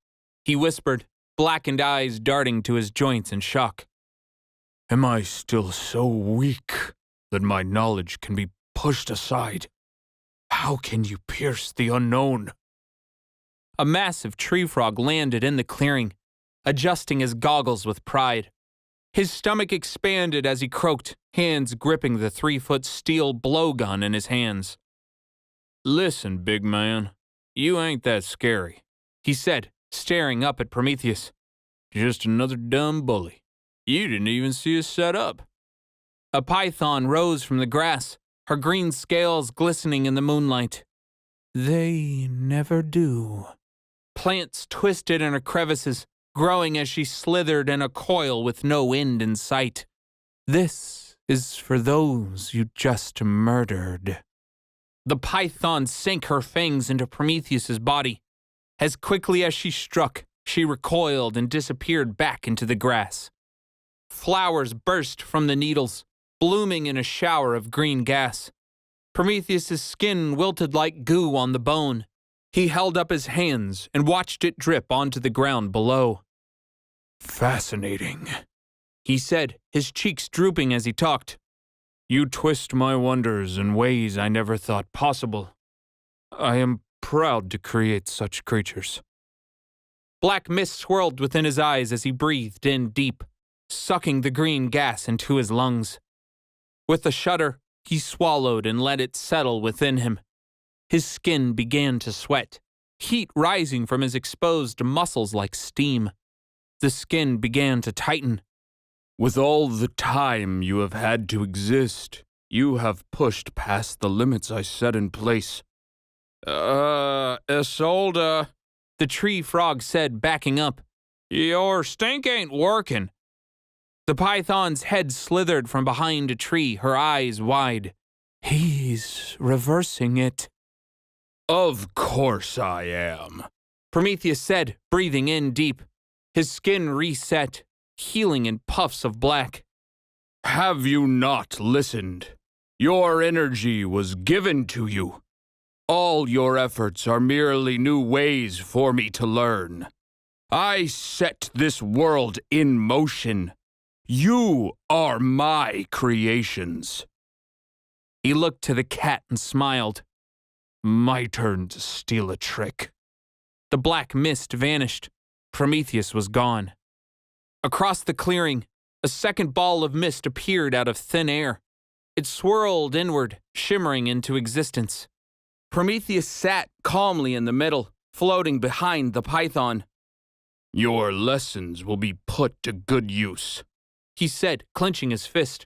He whispered, blackened eyes darting to his joints in shock. Am I still so weak that my knowledge can be pushed aside? How can you pierce the unknown? A massive tree frog landed in the clearing, adjusting his goggles with pride. His stomach expanded as he croaked, hands gripping the 3-foot steel blowgun in his hands. Listen, big man, you ain't that scary, he said, staring up at Prometheus. Just another dumb bully. You didn't even see us set up. A python rose from the grass, her green scales glistening in the moonlight. They never do. Plants twisted in her crevices, growing as she slithered in a coil with no end in sight. This is for those you just murdered. The python sank her fangs into Prometheus's body. As quickly as she struck, she recoiled and disappeared back into the grass. Flowers burst from the needles, blooming in a shower of green gas. Prometheus's skin wilted like goo on the bone. He held up his hands and watched it drip onto the ground below. Fascinating, he said, his cheeks drooping as he talked. You twist my wonders in ways I never thought possible. I am proud to create such creatures. Black mist swirled within his eyes as he breathed in deep, sucking the green gas into his lungs. With a shudder, he swallowed and let it settle within him. His skin began to sweat, heat rising from his exposed muscles like steam. The skin began to tighten. With all the time you have had to exist, you have pushed past the limits I set in place. Isolde, the tree frog said, backing up. Your stink ain't working. The python's head slithered from behind a tree, her eyes wide. He's reversing it. Of course I am, Prometheus said, breathing in deep. His skin reset, healing in puffs of black. Have you not listened? Your energy was given to you. All your efforts are merely new ways for me to learn. I set this world in motion. You are my creations. He looked to the cat and smiled. My turn to steal a trick. The black mist vanished. Prometheus was gone. Across the clearing, a second ball of mist appeared out of thin air. It swirled inward, shimmering into existence. Prometheus sat calmly in the middle, floating behind the python. Your lessons will be put to good use, he said, clenching his fist.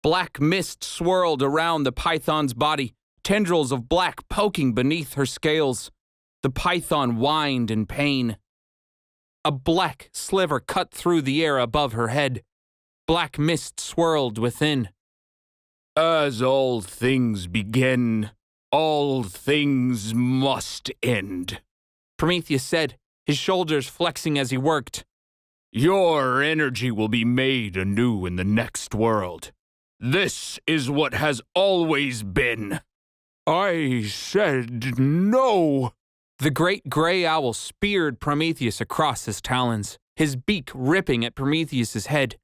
Black mist swirled around the python's body, tendrils of black poking beneath her scales. The python whined in pain. A black sliver cut through the air above her head. Black mist swirled within. As all things begin, all things must end, Prometheus said, his shoulders flexing as he worked. Your energy will be made anew in the next world. This is what has always been. I said no. The great gray owl speared Prometheus across his talons, his beak ripping at Prometheus's head.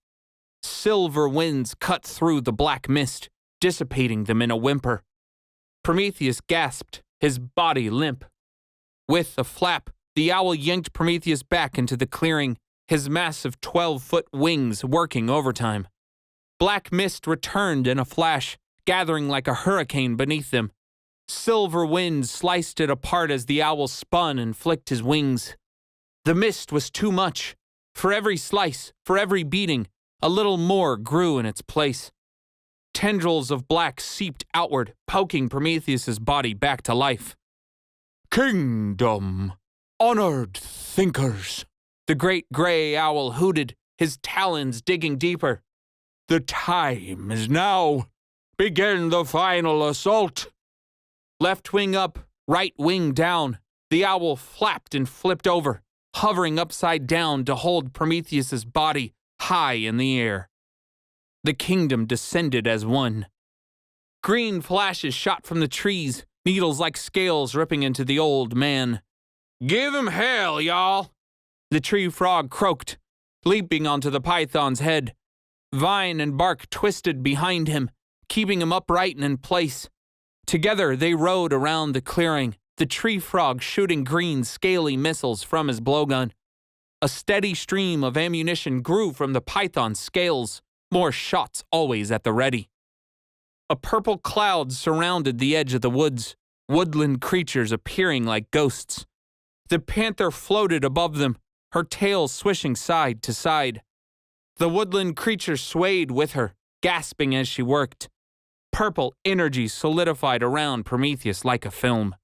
Silver winds cut through the black mist, dissipating them in a whimper. Prometheus gasped, his body limp. With a flap, the owl yanked Prometheus back into the clearing, his massive 12-foot wings working overtime. Black mist returned in a flash, gathering like a hurricane beneath them. Silver winds sliced it apart as the owl spun and flicked his wings. The mist was too much. For every slice, for every beating, a little more grew in its place. Tendrils of black seeped outward, poking Prometheus's body back to life. Kingdom, honored thinkers, The great gray owl hooted, his talons digging deeper. the time is now. Begin the final assault. Left wing up, right wing down, the owl flapped and flipped over, hovering upside down to hold Prometheus's body high in the air. The kingdom descended as one. Green flashes shot from the trees, needles like scales ripping into the old man. Give him hell, y'all. The tree frog croaked, leaping onto the python's head. Vine and bark twisted behind him, keeping him upright and in place. Together they rode around the clearing, the tree frog shooting green, scaly missiles from his blowgun. A steady stream of ammunition grew from the python's scales, more shots always at the ready. A purple cloud surrounded the edge of the woods, woodland creatures appearing like ghosts. The panther floated above them, her tail swishing side to side. The woodland creature swayed with her, gasping as she worked. Purple energy solidified around Prometheus like a film.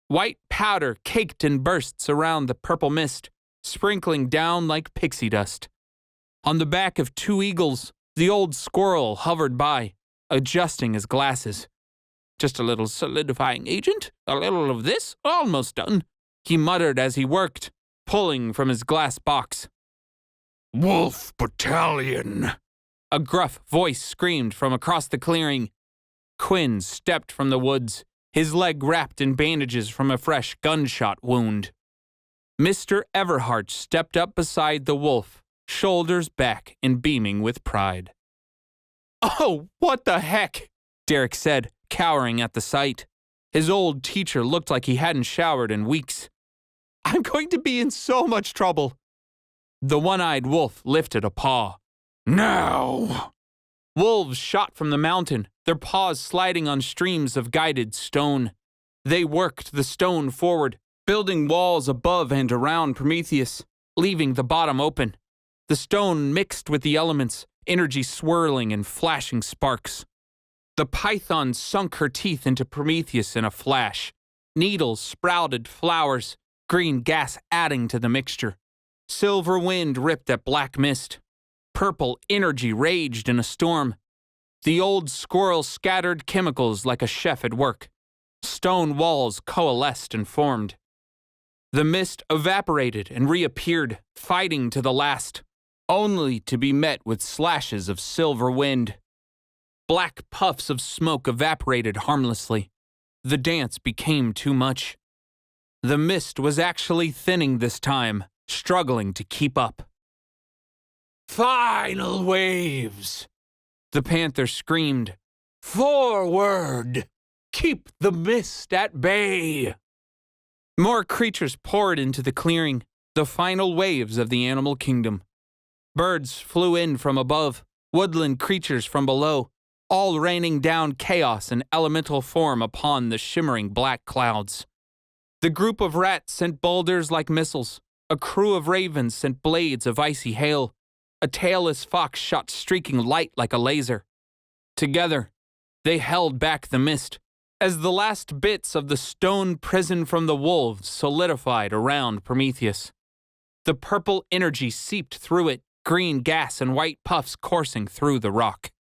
White powder caked in bursts around the purple mist, sprinkling down like pixie dust. On the back of two eagles, the old squirrel hovered by, adjusting his glasses. Just a little solidifying agent, a little of this, almost done, he muttered as he worked, pulling from his glass box. Wolf Battalion. A gruff voice screamed from across the clearing. Quinn stepped from the woods, his leg wrapped in bandages from a fresh gunshot wound. Mr. Everhart stepped up beside the wolf, shoulders back and beaming with pride. "Oh, what the heck?" Derek said, cowering at the sight. His old teacher looked like he hadn't showered in weeks. "I'm going to be in so much trouble." The one-eyed wolf lifted a paw. Now! Wolves shot from the mountain, their paws sliding on streams of guided stone. They worked the stone forward, building walls above and around Prometheus, leaving the bottom open. The stone mixed with the elements, energy swirling and flashing sparks. The python sunk her teeth into Prometheus in a flash. Needles sprouted flowers, green gas adding to the mixture. Silver wind ripped at black mist. Purple energy raged in a storm. The old squirrel scattered chemicals like a chef at work. Stone walls coalesced and formed. The mist evaporated and reappeared, fighting to the last, only to be met with slashes of silver wind. Black puffs of smoke evaporated harmlessly. The dance became too much. The mist was actually thinning this time, struggling to keep up. Final waves. The panther screamed. Forward. Keep the mist at bay. More creatures poured into the clearing, the final waves of the animal kingdom. Birds flew in from above, woodland creatures from below, all raining down chaos in elemental form upon the shimmering black clouds. The group of rats sent boulders like missiles. A crew of ravens sent blades of icy hail. A tailless fox shot streaking light like a laser. Together, they held back the mist, as the last bits of the stone prison from the wolves solidified around Prometheus. The purple energy seeped through it, green gas and white puffs coursing through the rock.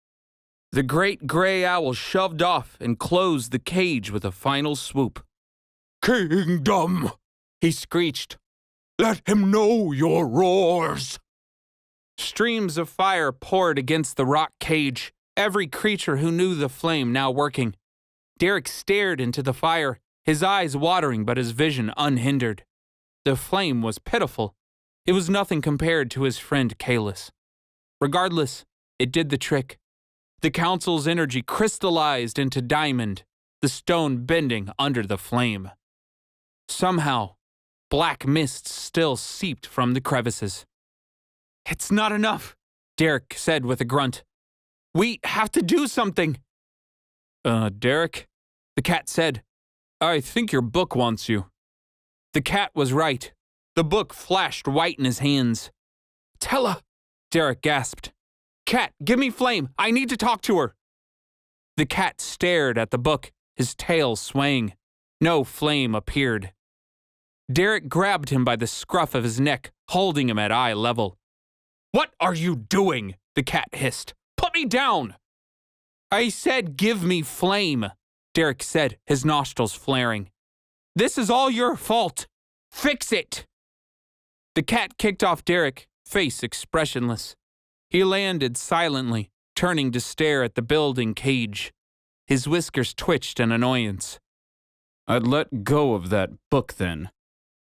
The great gray owl shoved off and closed the cage with a final swoop. Kingdom! He screeched. Let him know your roars! Streams of fire poured against the rock cage, every creature who knew the flame now working. Derek stared into the fire, his eyes watering but his vision unhindered. The flame was pitiful. It was nothing compared to his friend Kalis. Regardless, it did the trick. The council's energy crystallized into diamond, the stone bending under the flame. Somehow, black mist still seeped from the crevices. "It's not enough," Derek said with a grunt. "We have to do something." Derek," the cat said, "I think your book wants you." The cat was right. The book flashed white in his hands. "Tella," Derek gasped. "Cat, give me flame. I need to talk to her." The cat stared at the book, his tail swaying. No flame appeared. Derek grabbed him by the scruff of his neck, holding him at eye level. "What are you doing?" the cat hissed. "Put me down!" "I said give me flame," Derek said, his nostrils flaring. "This is all your fault. Fix it!" The cat kicked off Derek, face expressionless. He landed silently, turning to stare at the building cage. His whiskers twitched in annoyance. "I'd let go of that book then."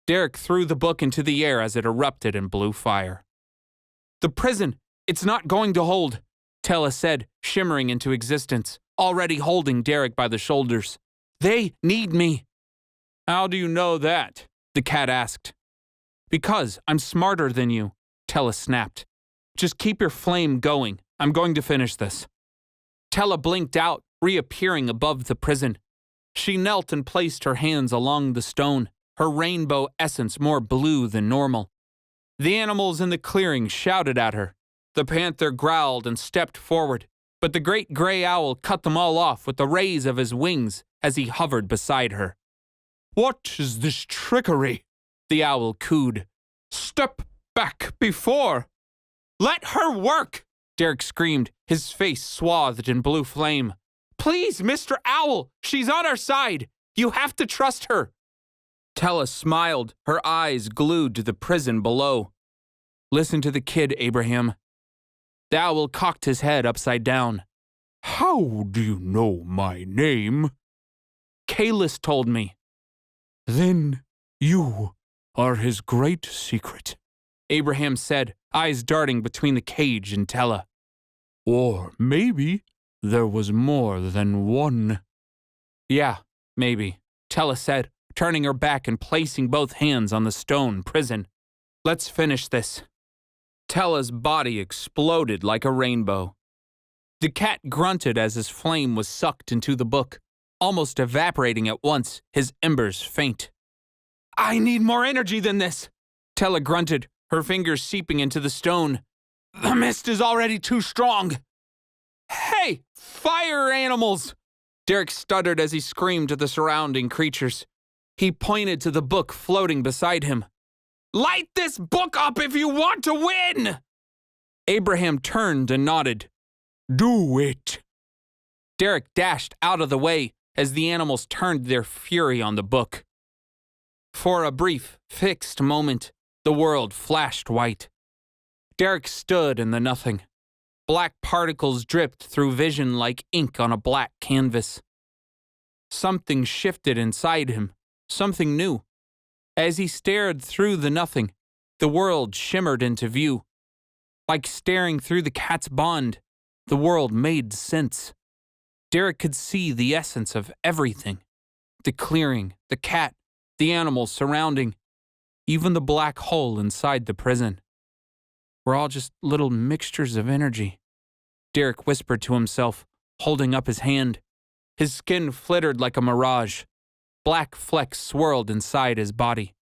Derek threw the book into the air as it erupted in blue fire. "The prison, it's not going to hold," Tella said, shimmering into existence, already holding Derek by the shoulders. "They need me." "How do you know that?" the cat asked. "Because I'm smarter than you," Tella snapped. "Just keep your flame going. I'm going to finish this." Tella blinked out, reappearing above the prison. She knelt and placed her hands along the stone, her rainbow essence more blue than normal. The animals in the clearing shouted at her. The panther growled and stepped forward, but the great gray owl cut them all off with the raise of his wings as he hovered beside her. "What is this trickery?" the owl cooed. "Step back before." "Let her work!" Derek screamed, his face swathed in blue flame. "Please, Mr. Owl, she's on our side. You have to trust her." Tella smiled, her eyes glued to the prison below. "Listen to the kid, Abraham." The owl cocked his head upside down. How do you know my name? Kalis told me. Then you are his great secret, Abraham said, eyes darting between the cage and Tella. Or maybe there was more than one. Yeah, maybe, Tella said, turning her back and placing both hands on the stone prison. Let's finish this. Tella's body exploded like a rainbow. The cat grunted as his flame was sucked into the book, almost evaporating at once, his embers faint. I need more energy than this, Tella grunted, her fingers seeping into the stone. The mist is already too strong. Hey, fire animals! Derek stuttered as he screamed to the surrounding creatures. He pointed to the book floating beside him. Light this book up if you want to win! Abraham turned and nodded. Do it! Derek dashed out of the way as the animals turned their fury on the book. For a brief, fixed moment, the world flashed white. Derek stood in the nothing. Black particles dripped through vision like ink on a black canvas. Something shifted inside him, something new. As he stared through the nothing, the world shimmered into view. Like staring through the cat's bond, the world made sense. Derek could see the essence of everything. The clearing, the cat, the animals surrounding, even the black hole inside the prison. We're all just little mixtures of energy, Derek whispered to himself, holding up his hand. His skin flittered like a mirage. Black flecks swirled inside his body.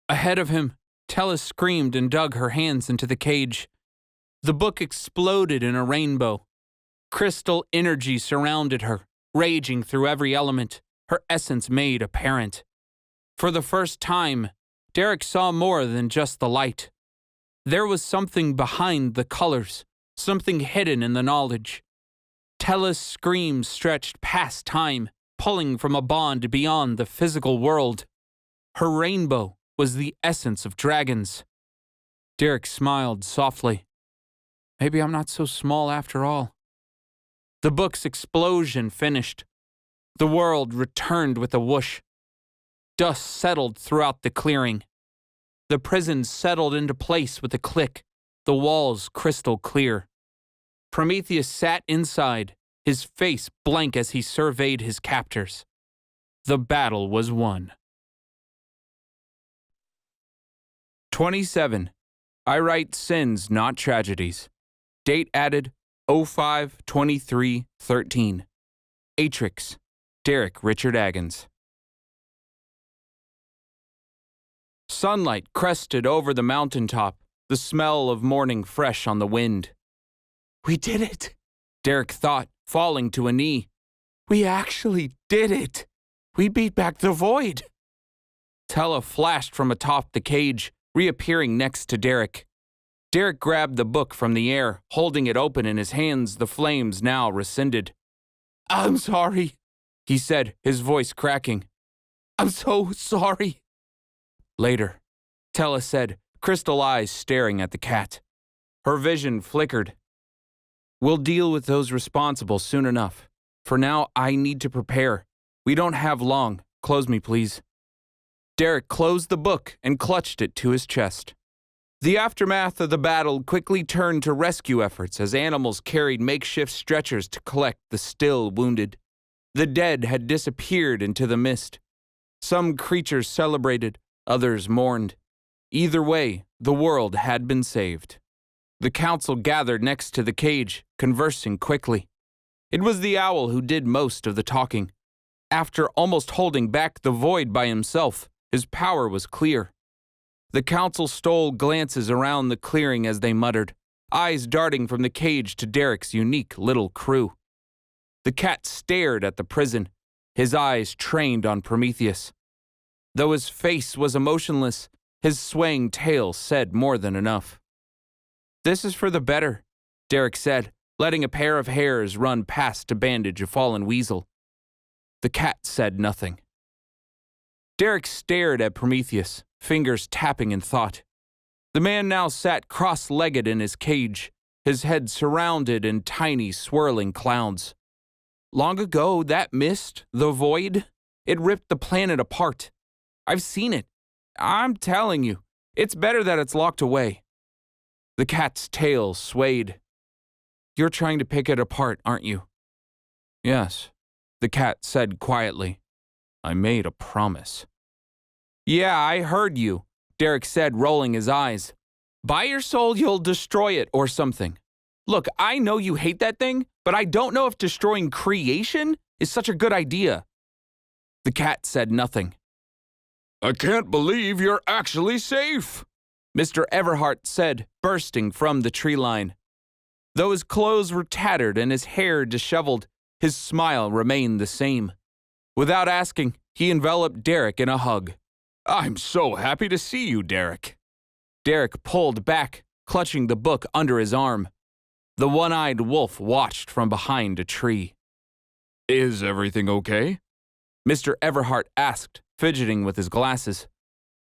Ahead of him, Tella screamed and dug her hands into the cage. The book exploded in a rainbow. Crystal energy surrounded her, raging through every element, her essence made apparent. For the first time, Derek saw more than just the light. There was something behind the colors, something hidden in the knowledge. Tella's screams stretched past time, pulling from a bond beyond the physical world. Her rainbow was the essence of dragons. Derek smiled softly. Maybe I'm not so small after all. The book's explosion finished. The world returned with a whoosh. Dust settled throughout the clearing. The prison settled into place with a click. the walls crystal clear. Prometheus sat inside, his face blank as he surveyed his captors. The battle was won. 27. I write sins, not tragedies. Date added 05-23-13. Atrix, Derek Richard Agons. Sunlight crested over the mountaintop, the smell of morning fresh on the wind. We did it, Derek thought, falling to a knee. we actually did it. We beat back the void. Tella flashed from atop the cage, reappearing next to Derek. Derek grabbed the book from the air, holding it open in his hands, the flames now rescinded. I'm sorry, he said, his voice cracking. I'm so sorry. Later, Tella said, crystal eyes staring at the cat. Her vision flickered. We'll deal with those responsible soon enough. For now, I need to prepare. We don't have long. Close me, please. Derek closed the book and clutched it to his chest. The aftermath of the battle quickly turned to rescue efforts as animals carried makeshift stretchers to collect the still wounded. The dead had disappeared into the mist. Some creatures celebrated, others mourned. Either way, the world had been saved. The council gathered next to the cage, conversing quickly. It was the owl who did most of the talking. After almost holding back the void by himself, his power was clear. The council stole glances around the clearing as they muttered, eyes darting from the cage to Derek's unique little crew. The cat stared at the prison, his eyes trained on Prometheus. Though his face was emotionless, his swaying tail said more than enough. This is for the better, Derek said, letting a pair of hairs run past to bandage a fallen weasel. The cat said nothing. Derek stared at Prometheus, fingers tapping in thought. The man now sat cross-legged in his cage, his head surrounded in tiny swirling clouds. Long ago, that mist, the void, it ripped the planet apart. I've seen it. I'm telling you, it's better that it's locked away. The cat's tail swayed. You're trying to pick it apart, aren't you? Yes, the cat said quietly. I made a promise. Yeah, I heard you, Derek said, rolling his eyes. By your soul, you'll destroy it or something. Look, I know you hate that thing, but I don't know if destroying creation is such a good idea. The cat said nothing. I can't believe you're actually safe, Mr. Everhart said, bursting from the tree line. Though his clothes were tattered and his hair disheveled, his smile remained the same. Without asking, he enveloped Derek in a hug. I'm so happy to see you, Derek. Derek pulled back, clutching the book under his arm. The one-eyed wolf watched from behind a tree. Is everything okay? Mr. Everhart asked, fidgeting with his glasses.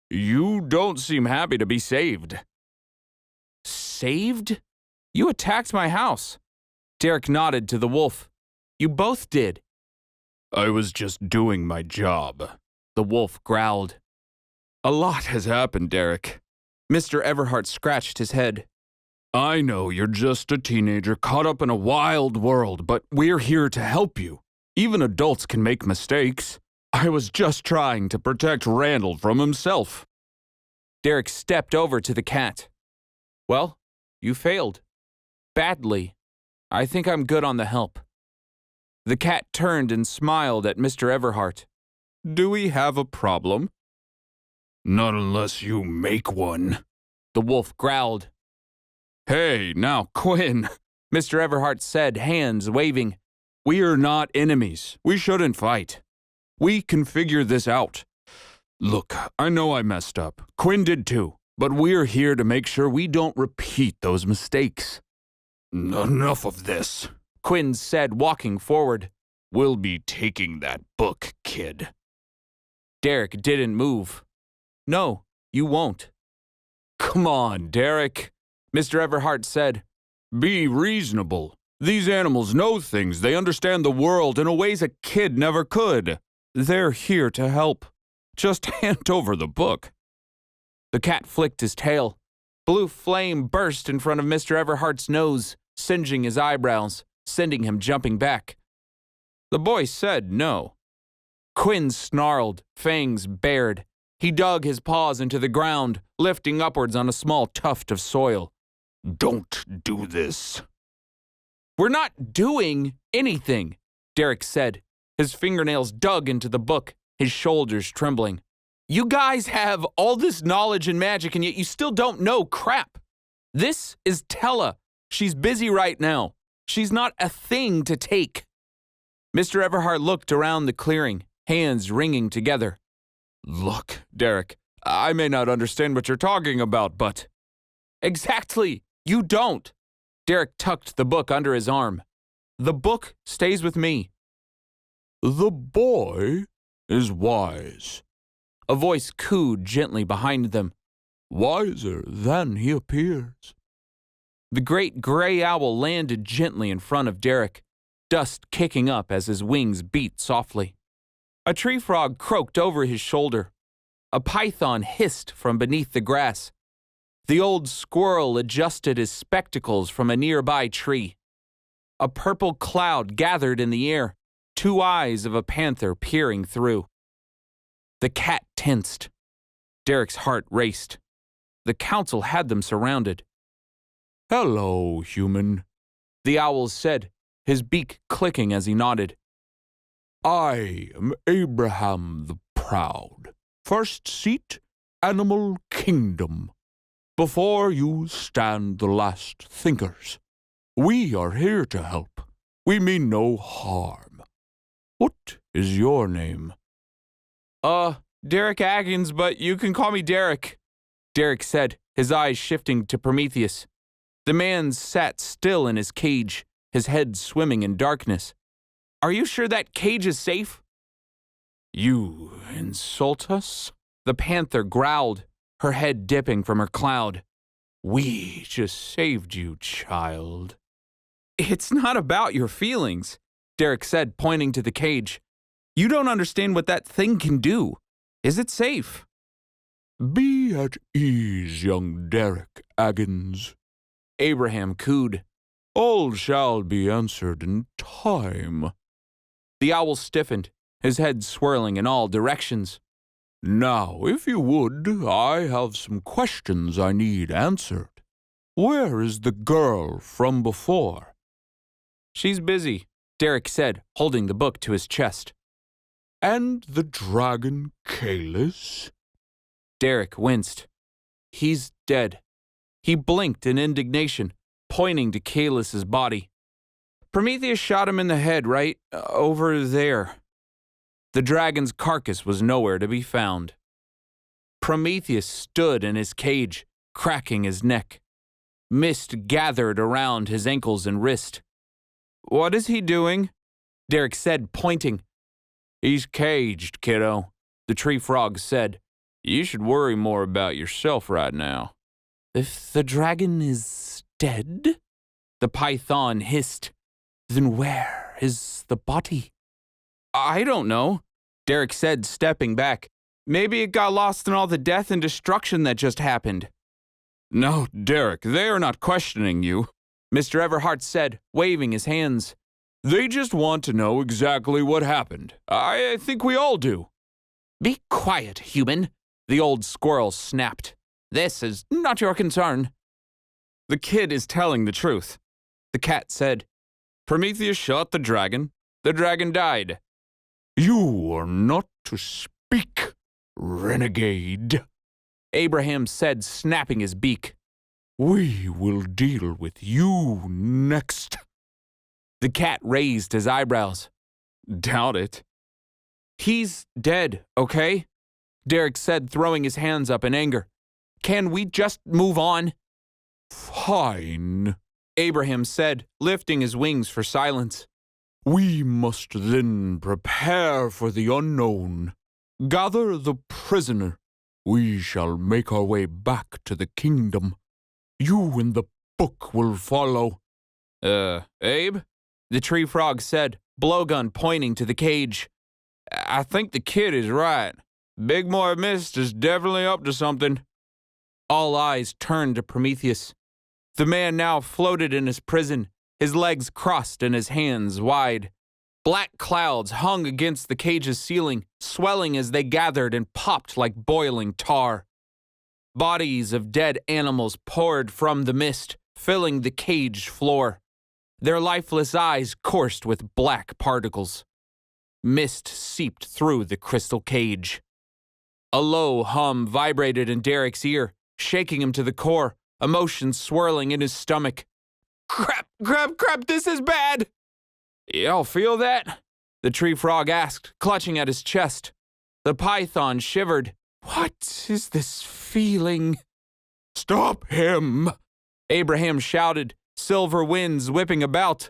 You don't seem happy to be saved. Saved? You attacked my house. Derek nodded to the wolf. You both did. I was just doing my job, the wolf growled. A lot has happened, Derek. Mr. Everhart scratched his head. I know you're just a teenager caught up in a wild world, but we're here to help you. Even adults can make mistakes. I was just trying to protect Randall from himself. Derek stepped over to the cat. Well, you failed. Badly. I think I'm good on the help. The cat turned and smiled at Mr. Everhart. Do we have a problem? Not unless you make one, the wolf growled. Hey, now, Quinn, Mr. Everhart said, hands waving. We're not enemies. We shouldn't fight. We can figure this out. Look, I know I messed up. Quinn did too. But we're here to make sure we don't repeat those mistakes. Enough of this, Quinn said, walking forward. We'll be taking that book, kid. Derek didn't move. No, you won't. Come on, Derek, Mr. Everhart said. Be reasonable. These animals know things. They understand the world in ways a kid never could. They're here to help. Just hand over the book. The cat flicked his tail. Blue flame burst in front of Mr. Everhart's nose, singeing his eyebrows, sending him jumping back. The boy said no. Quinn snarled, fangs bared. He dug his paws into the ground, lifting upwards on a small tuft of soil. Don't do this. We're not doing anything, Derek said, his fingernails dug into the book, his shoulders trembling. You guys have all this knowledge and magic, and yet you still don't know crap. This is Tella. She's busy right now. She's not a thing to take. Mr. Everhart looked around the clearing, hands wringing together. Look, Derek, I may not understand what you're talking about, but... Exactly. You don't. Derek tucked the book under his arm. The book stays with me. The boy is wise. A voice cooed gently behind them. Wiser than he appears. The great gray owl landed gently in front of Derek, dust kicking up as his wings beat softly. A tree frog croaked over his shoulder. A python hissed from beneath the grass. The old squirrel adjusted his spectacles from a nearby tree. A purple cloud gathered in the air, 2 eyes of a panther peering through. The cat tensed. Derek's heart raced. The council had them surrounded. Hello, human, the owl said, his beak clicking as he nodded. I am Abraham the Proud, first seat, Animal Kingdom. Before you stand the last thinkers. We are here to help. We mean no harm. What is your name? Derek Agons, but you can call me Derek, Derek said, his eyes shifting to Prometheus. The man sat still in his cage, his head swimming in darkness. Are you sure that cage is safe? You insult us? The panther growled, her head dipping from her cloud. We just saved you, child. It's not about your feelings, Derek said, pointing to the cage. You don't understand what that thing can do. Is it safe? Be at ease, young Derek Agons. Abraham cooed. All shall be answered in time. The owl stiffened, his head swirling in all directions. Now, if you would, I have some questions I need answered. Where is the girl from before? She's busy, Derek said, holding the book to his chest. And the dragon Kalis? Derek winced. He's dead. He blinked in indignation, pointing to Kalis's body. Prometheus shot him in the head right over there. The dragon's carcass was nowhere to be found. Prometheus stood in his cage, cracking his neck. Mist gathered around his ankles and wrist. What is he doing? Derek said, pointing. He's caged, kiddo, the tree frog said. You should worry more about yourself right now. If the dragon is dead? The python hissed. Then where is the body? I don't know, Derek said, stepping back. Maybe it got lost in all the death and destruction that just happened. No, Derek, they are not questioning you, Mr. Everhart said, waving his hands. They just want to know exactly what happened. I think we all do. Be quiet, human, the old squirrel snapped. This is not your concern. The kid is telling the truth, the cat said. Prometheus shot the dragon. The dragon died. You are not to speak, renegade, Abraham said, snapping his beak. We will deal with you next. The cat raised his eyebrows. Doubt it. He's dead, okay? Derek said, throwing his hands up in anger. Can we just move on? Fine, Abraham said, lifting his wings for silence. We must then prepare for the unknown. Gather the prisoner. We shall make our way back to the kingdom. You and the book will follow. Abe? The tree frog said, blowgun pointing to the cage. I think the kid is right. Big Boy Mist is definitely up to something. All eyes turned to Prometheus. The man now floated in his prison, his legs crossed and his hands wide. Black clouds hung against the cage's ceiling, swelling as they gathered and popped like boiling tar. Bodies of dead animals poured from the mist, filling the cage floor. Their lifeless eyes coursed with black particles. Mist seeped through the crystal cage. A low hum vibrated in Derek's ear, shaking him to the core, emotions swirling in his stomach. Crap, this is bad! Y'all feel that? The tree frog asked, clutching at his chest. The python shivered. What is this feeling? Stop him! Abraham shouted, silver winds whipping about.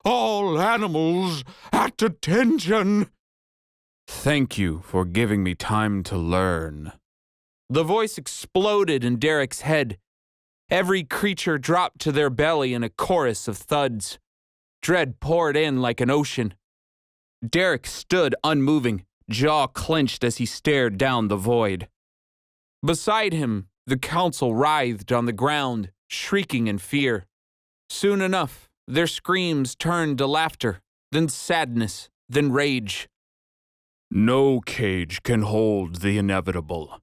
All animals at attention! Thank you for giving me time to learn. The voice exploded in Derek's head. Every creature dropped to their belly in a chorus of thuds. Dread poured in like an ocean. Derek stood unmoving, jaw clenched as he stared down the void. Beside him, the council writhed on the ground, shrieking in fear. Soon enough, their screams turned to laughter, then sadness, then rage. No cage can hold the inevitable.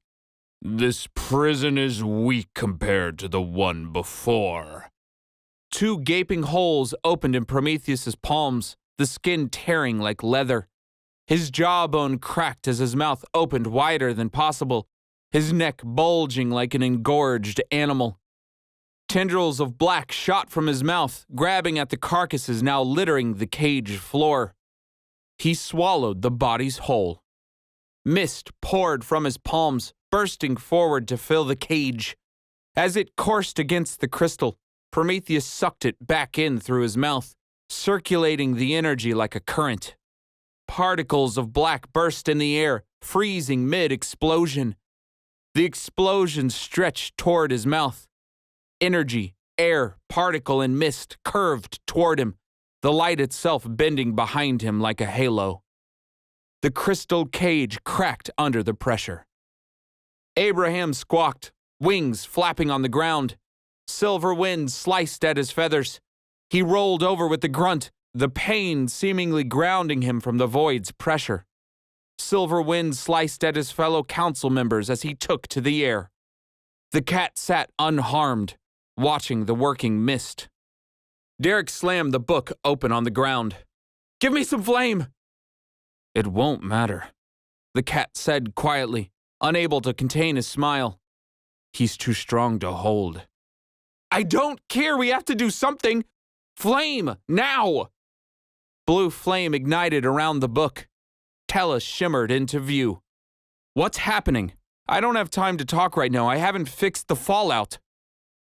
This prison is weak compared to the one before. Two gaping holes opened in Prometheus's palms, the skin tearing like leather. His jawbone cracked as his mouth opened wider than possible, his neck bulging like an engorged animal. Tendrils of black shot from his mouth, grabbing at the carcasses now littering the cage floor. He swallowed the bodies whole. Mist poured from his palms, bursting forward to fill the cage. As it coursed against the crystal, Prometheus sucked it back in through his mouth, circulating the energy like a current. Particles of black burst in the air, freezing mid-explosion. The explosion stretched toward his mouth. Energy, air, particle, and mist curved toward him, the light itself bending behind him like a halo. The crystal cage cracked under the pressure. Abraham squawked, wings flapping on the ground. Silver wind sliced at his feathers. He rolled over with a grunt, the pain seemingly grounding him from the void's pressure. Silver wind sliced at his fellow council members as he took to the air. The cat sat unharmed, watching the working mist. Derek slammed the book open on the ground. Give me some flame! It won't matter, the cat said quietly, unable to contain his smile. He's too strong to hold. I don't care, we have to do something! Flame, now! Blue flame ignited around the book. Tella shimmered into view. What's happening? I don't have time to talk right now. I haven't fixed the fallout.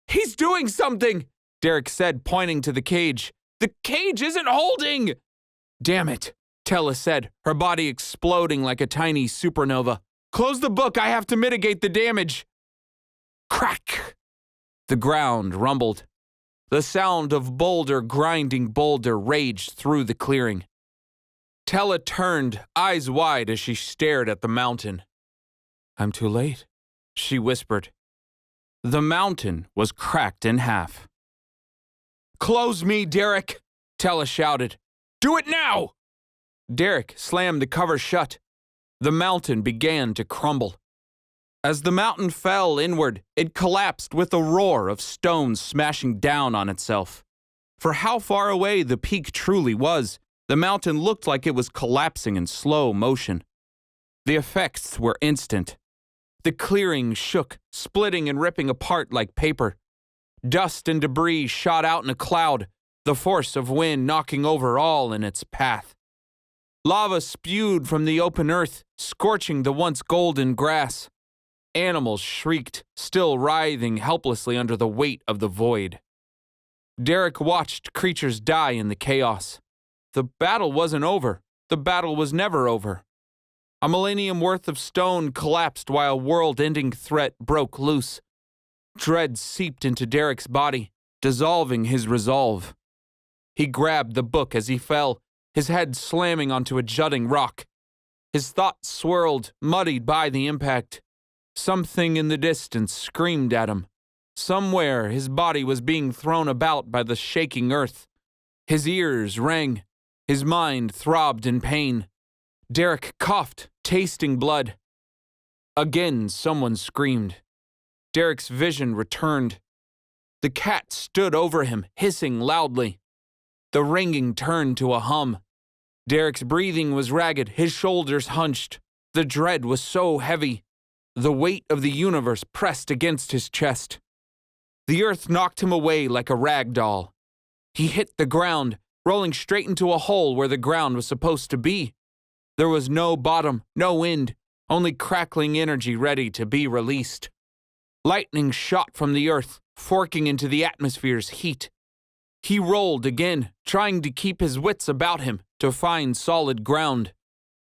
He's doing something, Derek said, pointing to the cage. The cage isn't holding! Damn it, Tella said, her body exploding like a tiny supernova. Close the book, I have to mitigate the damage. Crack! The ground rumbled. The sound of boulder grinding boulder raged through the clearing. Tella turned, eyes wide as she stared at the mountain. I'm too late, she whispered. The mountain was cracked in half. Close me, Derek, Tella shouted. Do it now! Derek slammed the cover shut. The mountain began to crumble. As the mountain fell inward, it collapsed with a roar of stones smashing down on itself. For how far away the peak truly was, the mountain looked like it was collapsing in slow motion. The effects were instant. The clearing shook, splitting and ripping apart like paper. Dust and debris shot out in a cloud, the force of wind knocking over all in its path. Lava spewed from the open earth, scorching the once golden grass. Animals shrieked, still writhing helplessly under the weight of the void. Derek watched creatures die in the chaos. The battle wasn't over. The battle was never over. A millennium worth of stone collapsed while a world-ending threat broke loose. Dread seeped into Derek's body, dissolving his resolve. He grabbed the book as he fell, his head slamming onto a jutting rock. His thoughts swirled, muddied by the impact. Something in the distance screamed at him. Somewhere his body was being thrown about by the shaking earth. His ears rang. His mind throbbed in pain. Derek coughed, tasting blood. Again, someone screamed. Derek's vision returned. The cat stood over him, hissing loudly. The ringing turned to a hum. Derek's breathing was ragged, his shoulders hunched. The dread was so heavy. The weight of the universe pressed against his chest. The earth knocked him away like a rag doll. He hit the ground, rolling straight into a hole where the ground was supposed to be. There was no bottom, no end, only crackling energy ready to be released. Lightning shot from the earth, forking into the atmosphere's heat. He rolled again, trying to keep his wits about him, to find solid ground.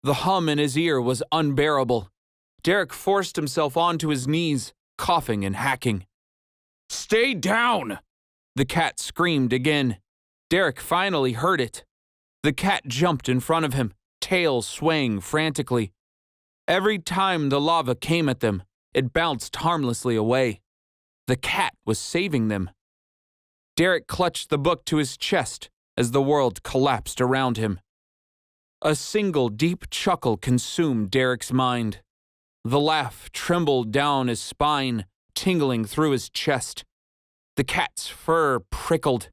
The hum in his ear was unbearable. Derek forced himself onto his knees, coughing and hacking. Stay down! The cat screamed again. Derek finally heard it. The cat jumped in front of him, tail swaying frantically. Every time the lava came at them, it bounced harmlessly away. The cat was saving them. Derek clutched the book to his chest as the world collapsed around him. A single deep chuckle consumed Derek's mind. The laugh trembled down his spine, tingling through his chest. The cat's fur prickled.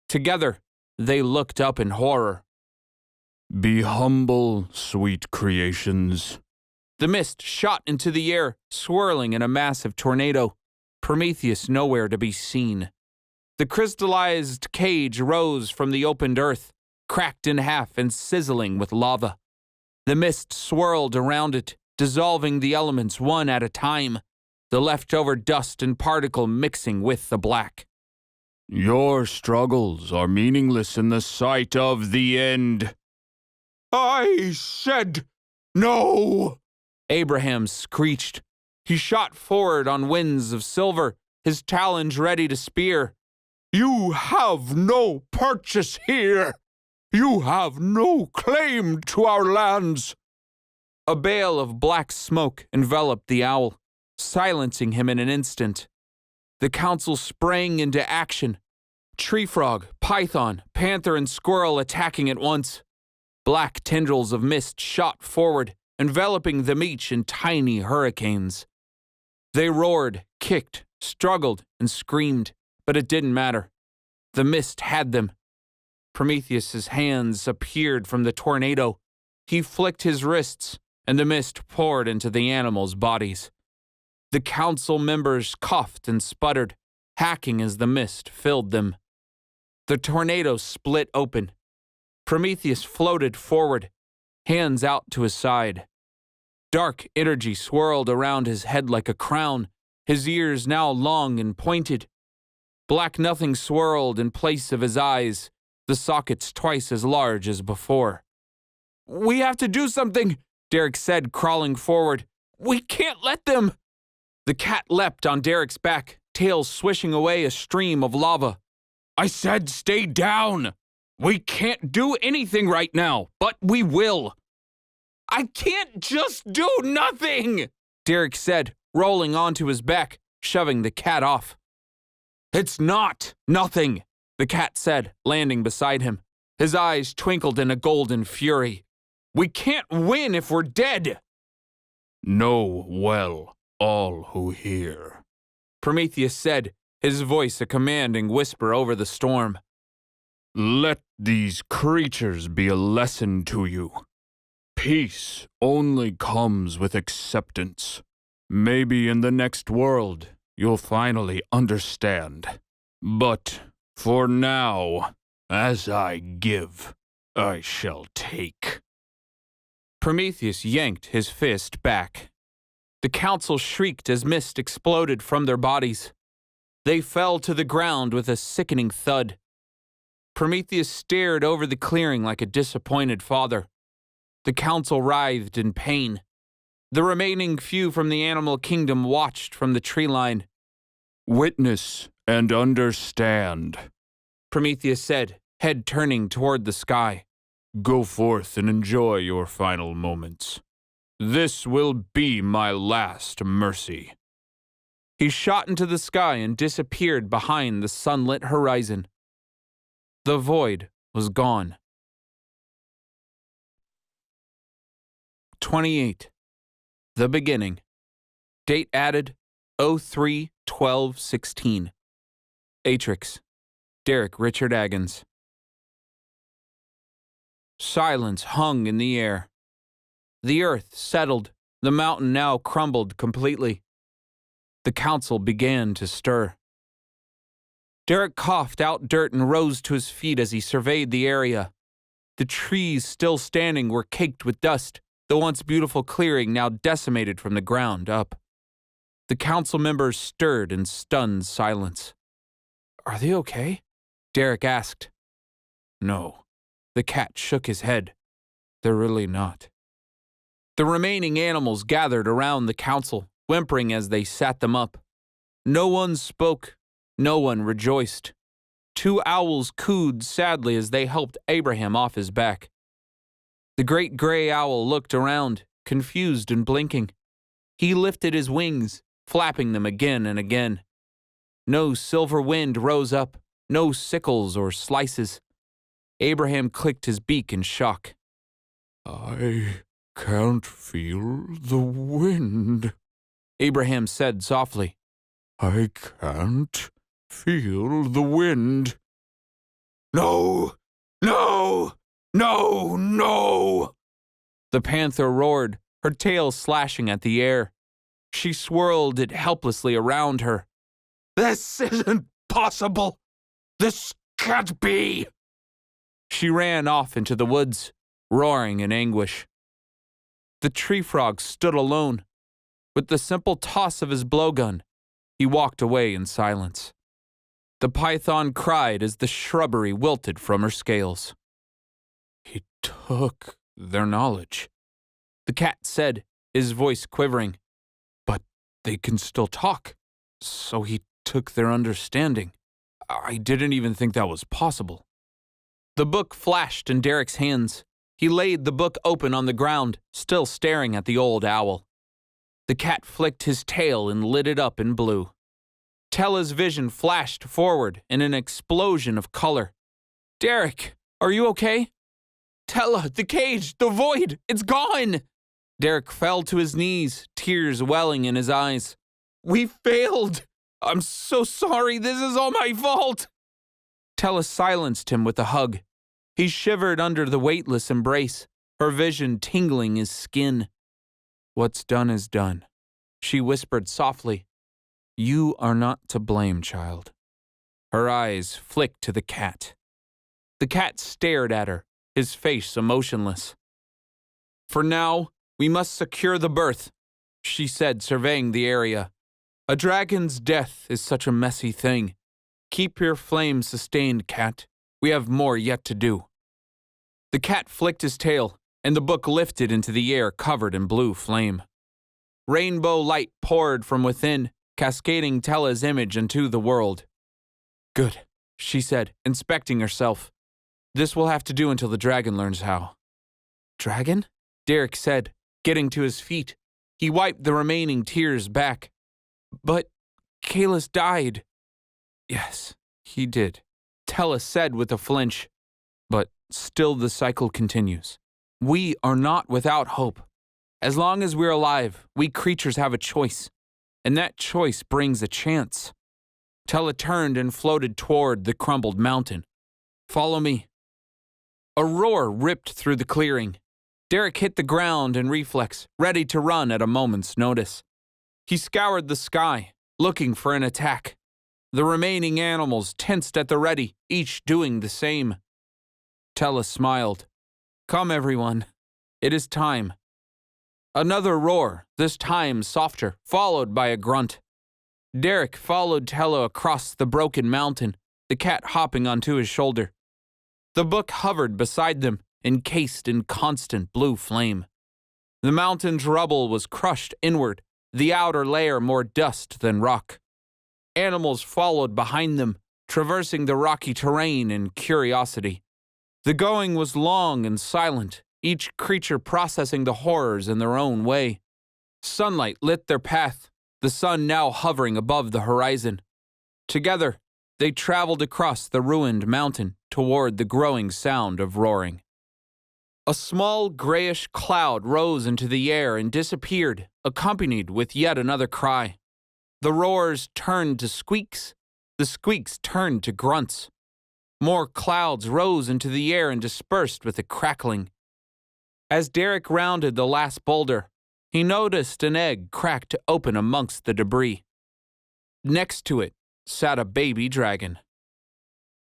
Together, they looked up in horror. Be humble, sweet creations. The mist shot into the air, swirling in a massive tornado. Prometheus nowhere to be seen. The crystallized cage rose from the opened earth, cracked in half and sizzling with lava. The mist swirled around it, dissolving the elements one at a time, the leftover dust and particle mixing with the black. Your struggles are meaningless in the sight of the end. I said no! Abraham screeched. He shot forward on winds of silver, his talons ready to spear. You have no purchase here. You have no claim to our lands. A veil of black smoke enveloped the owl, silencing him in an instant. The council sprang into action. Tree frog, python, panther, and squirrel attacking at once. Black tendrils of mist shot forward, enveloping them each in tiny hurricanes. They roared, kicked, struggled, and screamed, but it didn't matter. The mist had them. Prometheus's hands appeared from the tornado. He flicked his wrists, and the mist poured into the animals' bodies. The council members coughed and sputtered, hacking as the mist filled them. The tornado split open. Prometheus floated forward, hands out to his side. Dark energy swirled around his head like a crown, his ears now long and pointed. Black nothing swirled in place of his eyes, the sockets twice as large as before. We have to do something, Derek said, crawling forward. We can't let them. The cat leapt on Derek's back, tail swishing away a stream of lava. I said stay down. We can't do anything right now, but we will. I can't just do nothing, Derek said, rolling onto his back, shoving the cat off. It's not nothing, the cat said, landing beside him. His eyes twinkled in a golden fury. We can't win if we're dead. Know well all who hear, Prometheus said, his voice a commanding whisper over the storm. Let these creatures be a lesson to you. Peace only comes with acceptance. Maybe in the next world you'll finally understand. But for now, as I give, I shall take. Prometheus yanked his fist back. The council shrieked as mist exploded from their bodies. They fell to the ground with a sickening thud. Prometheus stared over the clearing like a disappointed father. The council writhed in pain. The remaining few from the animal kingdom watched from the tree line. Witness and understand, Prometheus said, head turning toward the sky. Go forth and enjoy your final moments. This will be my last mercy. He shot into the sky and disappeared behind the sunlit horizon. The void was gone. 28. The beginning. Date added 03/12/16. Atrix. Derek Richard Agons. Silence hung in the air. The earth settled. The mountain now crumbled completely. The council began to stir. Derek coughed out dirt and rose to his feet as he surveyed the area. The trees still standing were caked with dust, the once beautiful clearing now decimated from the ground up. The council members stirred in stunned silence. "Are they okay?" Derek asked. "No." The cat shook his head. "They're really not." The remaining animals gathered around the council, whimpering as they sat them up. No one spoke. No one rejoiced. 2 owls cooed sadly as they helped Abraham off his back. The great gray owl looked around, confused and blinking. He lifted his wings, flapping them again and again. No silver wind rose up, no sickles or slices. Abraham clicked his beak in shock. I can't feel the wind, Abraham said softly. I can't feel the wind. No! No! No! No! The panther roared, her tail slashing at the air. She swirled it helplessly around her. This isn't possible! This can't be! She ran off into the woods, roaring in anguish. The tree frog stood alone. With the simple toss of his blowgun, he walked away in silence. The python cried as the shrubbery wilted from her scales. He took their knowledge, the cat said, his voice quivering. But they can still talk, so he took their understanding. I didn't even think that was possible. The book flashed in Derek's hands. He laid the book open on the ground, still staring at the old owl. The cat flicked his tail and lit it up in blue. Tella's vision flashed forward in an explosion of color. "Derek, are you okay?" "Tella, the cage, the void, it's gone!" Derek fell to his knees, tears welling in his eyes. "We failed! I'm so sorry, this is all my fault!" Tella silenced him with a hug. He shivered under the weightless embrace, her vision tingling his skin. "What's done is done," she whispered softly. "You are not to blame, child." Her eyes flicked to the cat. The cat stared at her, his face emotionless. "For now, we must secure the berth," she said, surveying the area. "A dragon's death is such a messy thing. Keep your flame sustained, cat. We have more yet to do." The cat flicked his tail, and the book lifted into the air covered in blue flame. Rainbow light poured from within, cascading Tella's image into the world. "Good," she said, inspecting herself. "This will have to do until the dragon learns how." "Dragon?" Derek said, getting to his feet. He wiped the remaining tears back. "But Kalis died." "Yes, he did," Tella said with a flinch. "But still the cycle continues. We are not without hope. As long as we're alive, we creatures have a choice, and that choice brings a chance." Tella turned and floated toward the crumbled mountain. "Follow me." A roar ripped through the clearing. Derek hit the ground in reflex, ready to run at a moment's notice. He scoured the sky, looking for an attack. The remaining animals tensed at the ready, each doing the same. Tella smiled. "Come, everyone. It is time." Another roar, this time softer, followed by a grunt. Derek followed Tella across the broken mountain, the cat hopping onto his shoulder. The book hovered beside them, encased in constant blue flame. The mountain's rubble was crushed inward, the outer layer more dust than rock. Animals followed behind them, traversing the rocky terrain in curiosity. The going was long and silent, each creature processing the horrors in their own way. Sunlight lit their path, the sun now hovering above the horizon. Together, they traveled across the ruined mountain toward the growing sound of roaring. A small grayish cloud rose into the air and disappeared, accompanied with yet another cry. The roars turned to squeaks. The squeaks turned to grunts. More clouds rose into the air and dispersed with a crackling. As Derek rounded the last boulder, he noticed an egg cracked open amongst the debris. Next to it sat a baby dragon.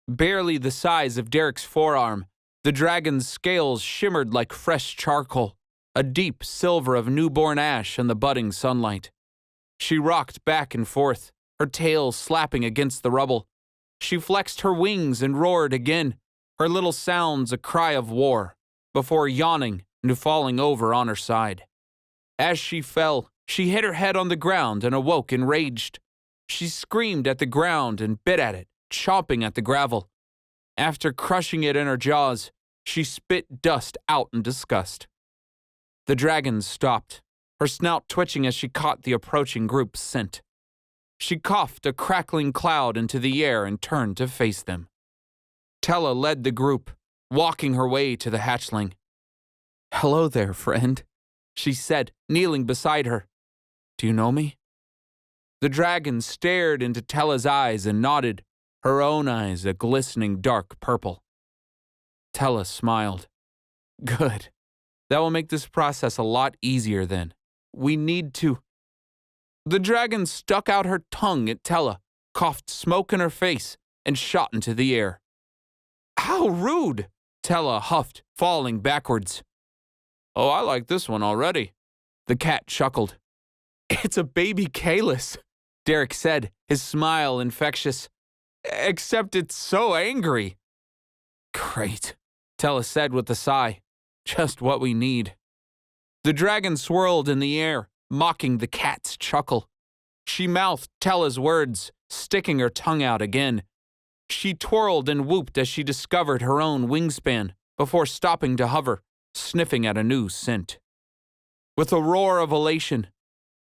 Barely the size of Derek's forearm, the dragon's scales shimmered like fresh charcoal, a deep silver of newborn ash in the budding sunlight. She rocked back and forth, her tail slapping against the rubble. She flexed her wings and roared again, her little sounds a cry of war, before yawning and falling over on her side. As she fell, she hit her head on the ground and awoke enraged. She screamed at the ground and bit at it, chomping at the gravel. After crushing it in her jaws, she spit dust out in disgust. The dragon stopped, her snout twitching as she caught the approaching group's scent. She coughed a crackling cloud into the air and turned to face them. Tella led the group, walking her way to the hatchling. "Hello there, friend," she said, kneeling beside her. "Do you know me?" The dragon stared into Tella's eyes and nodded, her own eyes a glistening dark purple. Tella smiled. "Good. That will make this process a lot easier then. We need to—" The dragon stuck out her tongue at Tella, coughed smoke in her face, and shot into the air. "How rude!" Tella huffed, falling backwards. "Oh, I like this one already." The cat chuckled. "It's a baby Kalis," Derek said, his smile infectious. "Except it's so angry." "Great," Tella said with a sigh. "Just what we need." The dragon swirled in the air, mocking the cat's chuckle. She mouthed Tella's words, sticking her tongue out again. She twirled and whooped as she discovered her own wingspan, before stopping to hover, sniffing at a new scent. With a roar of elation,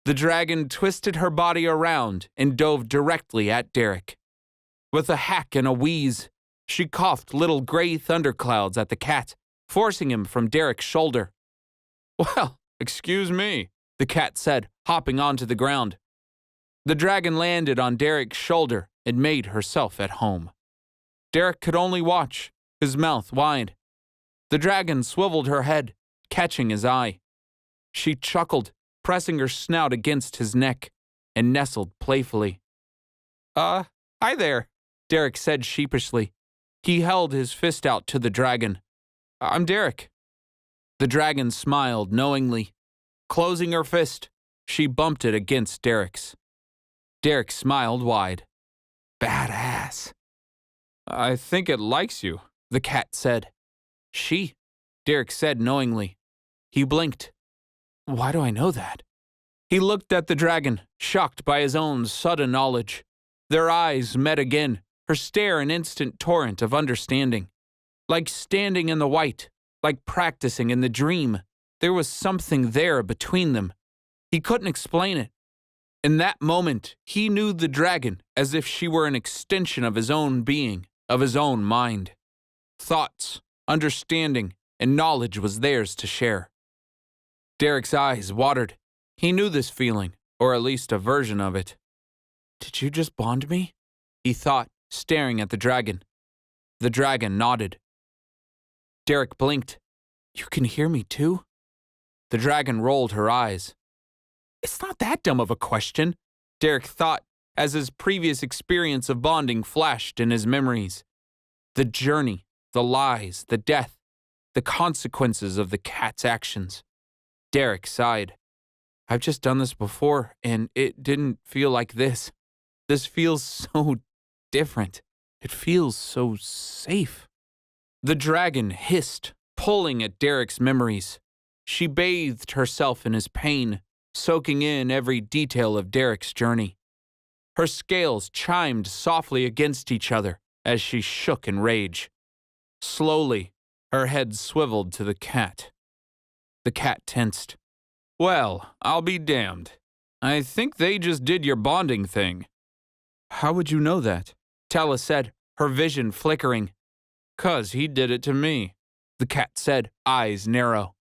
the dragon twisted her body around and dove directly at Derek. With a hack and a wheeze, she coughed little gray thunderclouds at the cat, forcing him from Derek's shoulder. "Well, excuse me," the cat said, hopping onto the ground. The dragon landed on Derek's shoulder and made herself at home. Derek could only watch, his mouth wide. The dragon swiveled her head, catching his eye. She chuckled, pressing her snout against his neck, and nestled playfully. Hi there," Derek said sheepishly. He held his fist out to the dragon. "I'm Derek." The dragon smiled knowingly. Closing her fist, she bumped it against Derek's. Derek smiled wide. "Badass." "I think it likes you," the cat said. "She," Derek said knowingly. He blinked. "Why do I know that?" He looked at the dragon, shocked by his own sudden knowledge. Their eyes met again, her stare an instant torrent of understanding. Like standing in the white, like practicing in the dream, there was something there between them. He couldn't explain it. In that moment, he knew the dragon as if she were an extension of his own being, of his own mind. Thoughts, understanding, and knowledge was theirs to share. Derek's eyes watered. He knew this feeling, or at least a version of it. "Did you just bond me?" he thought, staring at the dragon. The dragon nodded. Derek blinked. "You can hear me too?" The dragon rolled her eyes. It's not that dumb of a question, Derek thought, as his previous experience of bonding flashed in his memories. The journey, the lies, the death, the consequences of the cat's actions. Derek sighed. "I've just done this before, and it didn't feel like this. This feels so different. It feels so safe." The dragon hissed, pulling at Derek's memories. She bathed herself in his pain, soaking in every detail of Derek's journey. Her scales chimed softly against each other as she shook in rage. Slowly, her head swiveled to the cat. The cat tensed. Well, I'll be damned. I think they just did your bonding thing. How would you know that? Tella said, her vision flickering. 'Cause he did it to me, the cat said, eyes narrow.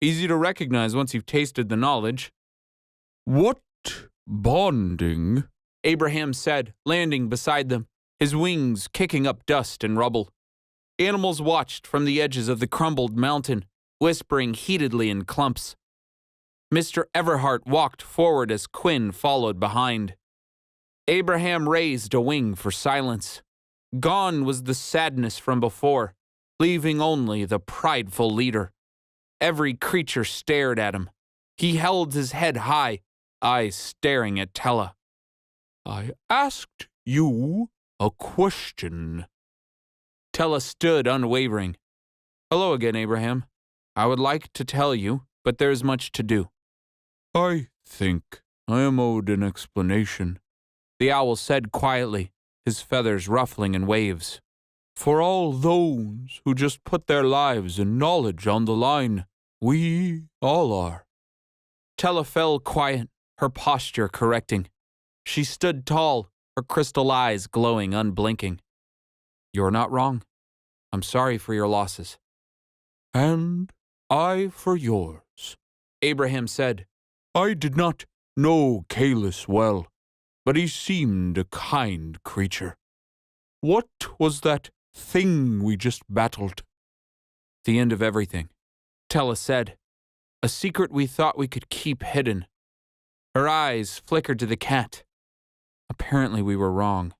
Easy to recognize once you've tasted the knowledge. What bonding? Abraham said, landing beside them, his wings kicking up dust and rubble. Animals watched from the edges of the crumbled mountain, whispering heatedly in clumps. Mr. Everhart walked forward as Quinn followed behind. Abraham raised a wing for silence. Gone was the sadness from before, leaving only the prideful leader. Every creature stared at him. He held his head high, eyes staring at Tella. I asked you a question. Tella stood unwavering. Hello again, Abraham. I would like to tell you, but there is much to do. I think I am owed an explanation, the owl said quietly, his feathers ruffling in waves. For all those who just put their lives and knowledge on the line, we all are. Tella fell quiet, her posture correcting. She stood tall, her crystal eyes glowing unblinking. You're not wrong. I'm sorry for your losses. And I for yours, Abraham said. I did not know Kalis well, but he seemed a kind creature. What was that thing we just battled? The end of everything, Tella said. A secret we thought we could keep hidden. Her eyes flickered to the cat. Apparently we were wrong.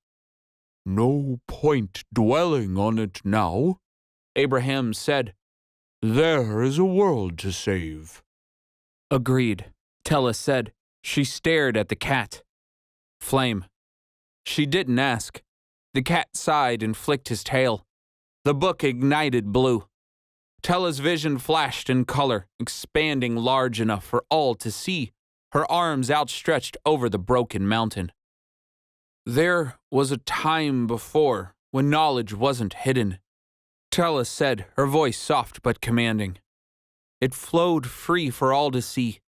No point dwelling on it now, Abraham said. There is a world to save. Agreed, Tella said. She stared at the cat. Flame. She didn't ask. The cat sighed and flicked his tail. The book ignited blue. Tella's vision flashed in color, expanding large enough for all to see, her arms outstretched over the broken mountain. There was a time before when knowledge wasn't hidden, Tella said, her voice soft but commanding. It flowed free for all to see.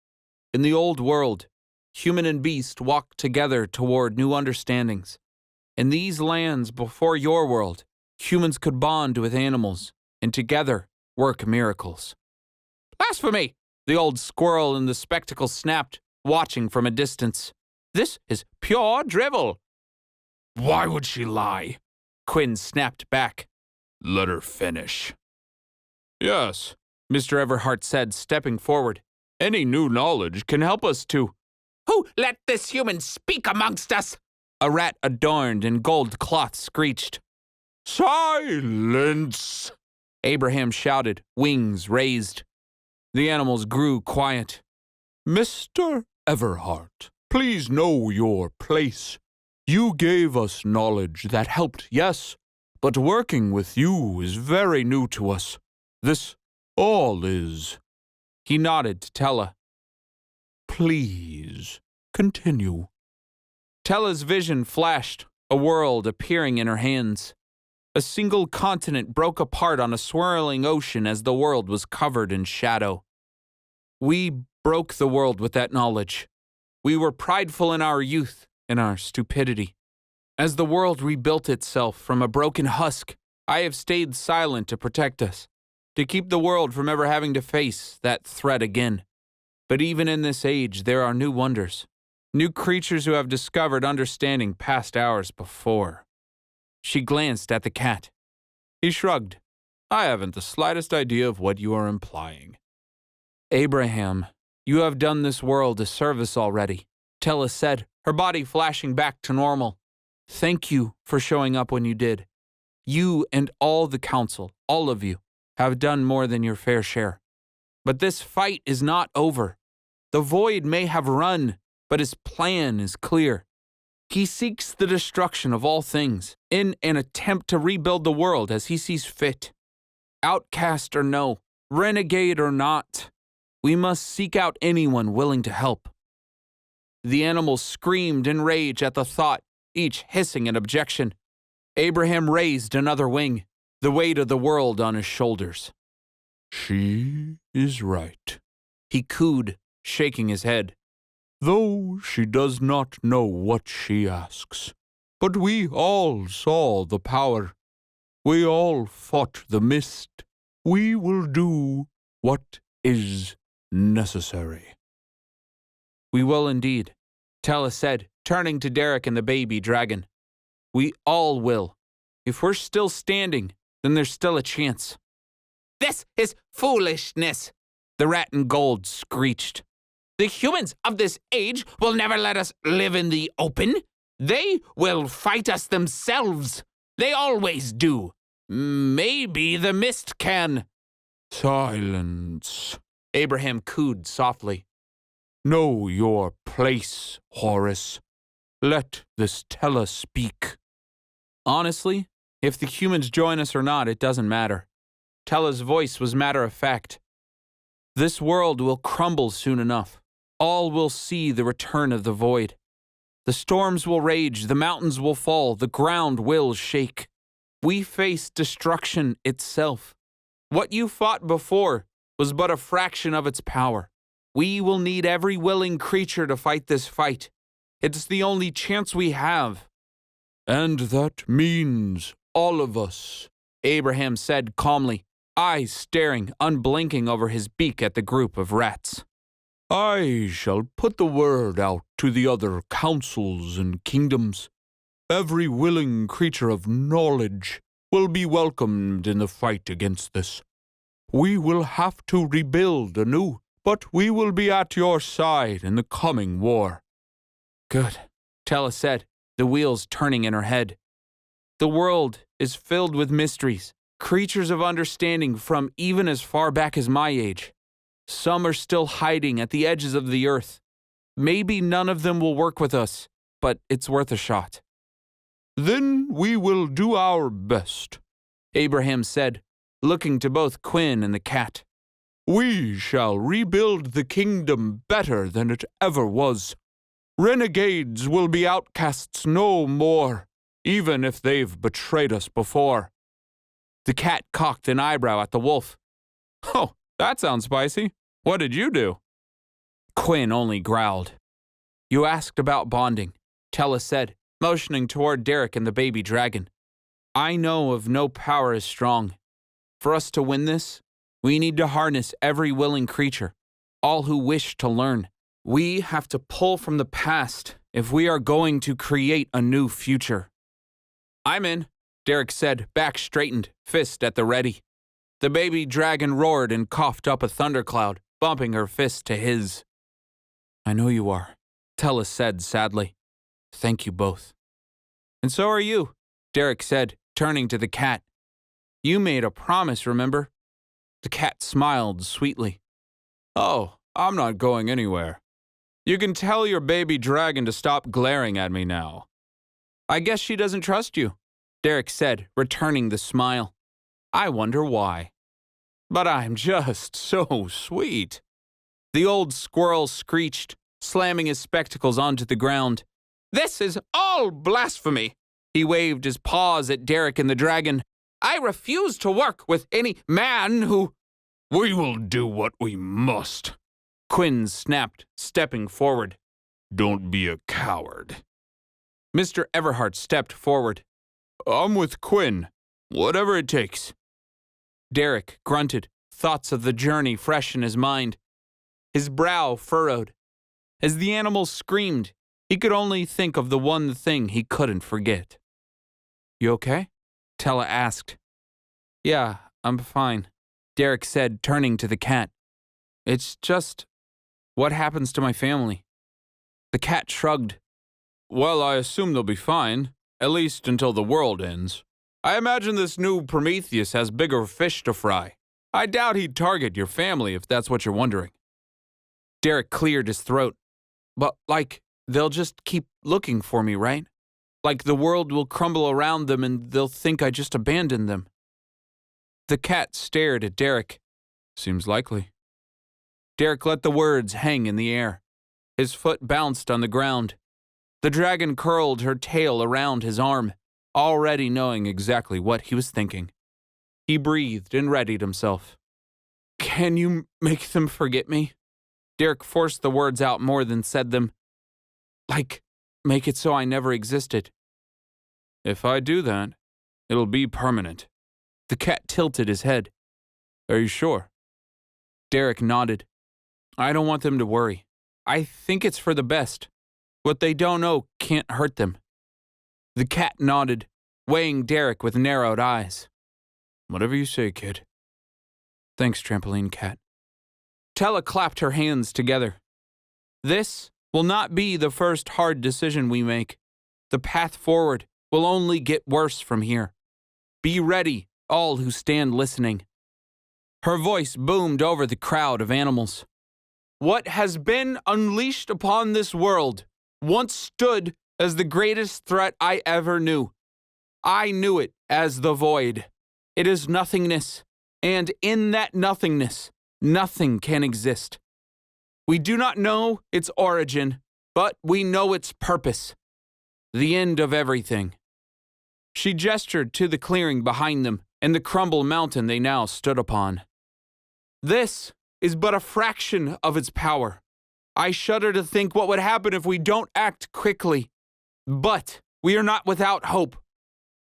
In the old world, human and beast walked together toward new understandings. In these lands before your world, humans could bond with animals, and together work miracles. Blasphemy! The old squirrel in the spectacles snapped, watching from a distance. This is pure drivel. Why would she lie? Quinn snapped back. Let her finish. Yes, Mr. Everhart said, stepping forward. Any new knowledge can help us to... Who let this human speak amongst us? A rat adorned in gold cloth screeched. Silence! Abraham shouted, wings raised. The animals grew quiet. Mr. Everhart, please know your place. You gave us knowledge that helped, yes, but working with you is very new to us. This all is. He nodded to Tella. Please, continue. Tella's vision flashed, a world appearing in her hands. A single continent broke apart on a swirling ocean as the world was covered in shadow. We broke the world with that knowledge. We were prideful in our youth, in our stupidity. As the world rebuilt itself from a broken husk, I have stayed silent to protect us, to keep the world from ever having to face that threat again. But even in this age, there are new wonders, new creatures who have discovered understanding past ours before. She glanced at the cat. He shrugged. I haven't the slightest idea of what you are implying. Abraham, you have done this world a service already, Tella said, her body flashing back to normal. Thank you for showing up when you did. You and all the council, all of you, have done more than your fair share. But this fight is not over. The void may have run, but his plan is clear. He seeks the destruction of all things in an attempt to rebuild the world as he sees fit. Outcast or no, renegade or not, we must seek out anyone willing to help. The animals screamed in rage at the thought, each hissing an objection. Abraham raised another wing, the weight of the world on his shoulders. She is right, He cooed, shaking his head. Though she does not know what she asks. But we all saw the power. We all fought the mist. We will do what is necessary. We will indeed, Tella said, turning to Derek and the baby dragon. We all will. If we're still standing, then there's still a chance. This is foolishness, The rat in gold screeched. The humans of this age will never let us live in the open. They will fight us themselves. They always do. Maybe the mist can. Silence. Abraham cooed softly. Know your place, Horace. Let this Tella speak. Honestly, if the humans join us or not, it doesn't matter. Tella's voice was matter of fact. This world will crumble soon enough. All will see the return of the void. The storms will rage, the mountains will fall, the ground will shake. We face destruction itself. What you fought before was but a fraction of its power. We will need every willing creature to fight this fight. It's the only chance we have. And that means all of us, Abraham said calmly, eyes staring, unblinking over his beak at the group of rats. I shall put the word out to the other councils and kingdoms. Every willing creature of knowledge will be welcomed in the fight against this. We will have to rebuild anew, but we will be at your side in the coming war. Good, Tella said, the wheels turning in her head. The world is filled with mysteries, creatures of understanding from even as far back as my age. Some are still hiding at the edges of the earth. Maybe none of them will work with us, but it's worth a shot. Then we will do our best, Abraham said, looking to both Quinn and the cat. We shall rebuild the kingdom better than it ever was. Renegades will be outcasts no more, even if they've betrayed us before. The cat cocked an eyebrow at the wolf. Oh, that sounds spicy. What did you do? Quinn only growled. You asked about bonding, Tella said, motioning toward Derek and the baby dragon. I know of no power as strong. For us to win this, we need to harness every willing creature, all who wish to learn. We have to pull from the past if we are going to create a new future. I'm in, Derek said, back straightened, fist at the ready. The baby dragon roared and coughed up a thundercloud, bumping her fist to his. I know you are, Tella said sadly. Thank you both. And so are you, Derek said, turning to the cat. You made a promise, remember? The cat smiled sweetly. Oh, I'm not going anywhere. You can tell your baby dragon to stop glaring at me now. I guess she doesn't trust you, Derek said, returning the smile. I wonder why. But I'm just so sweet. The old squirrel screeched, slamming his spectacles onto the ground. This is all blasphemy. He waved his paws at Derek and the dragon. I refuse to work with any man who... We will do what we must, Quinn snapped, stepping forward. Don't be a coward. Mr. Everhart stepped forward. I'm with Quinn. Whatever it takes. Derek grunted, thoughts of the journey fresh in his mind. His brow furrowed. As the animal screamed, he could only think of the one thing he couldn't forget. You okay? Tella asked. Yeah, I'm fine, Derek said, turning to the cat. It's just, what happens to my family? The cat shrugged. Well, I assume they'll be fine, at least until the world ends. I imagine this new Prometheus has bigger fish to fry. I doubt he'd target your family if that's what you're wondering. Derek cleared his throat. But, they'll just keep looking for me, right? Like the world will crumble around them and they'll think I just abandoned them. The cat stared at Derek. Seems likely. Derek let the words hang in the air. His foot bounced on the ground. The dragon curled her tail around his arm, already knowing exactly what he was thinking. He breathed and readied himself. Can you make them forget me? Derek forced the words out more than said them. Like, make it so I never existed. If I do that, it'll be permanent. The cat tilted his head. Are you sure? Derek nodded. I don't want them to worry. I think it's for the best. What they don't know can't hurt them. The cat nodded, weighing Derek with narrowed eyes. Whatever you say, kid. Thanks, Trampoline Cat. Tella clapped her hands together. This will not be the first hard decision we make. The path forward will only get worse from here. Be ready, all who stand listening. Her voice boomed over the crowd of animals. What has been unleashed upon this world once stood as the greatest threat I ever knew. I knew it as the void. It is nothingness, and in that nothingness, nothing can exist. We do not know its origin, but we know its purpose. The end of everything. She gestured to the clearing behind them and the crumbled mountain they now stood upon. This is but a fraction of its power. I shudder to think what would happen if we don't act quickly. But we are not without hope.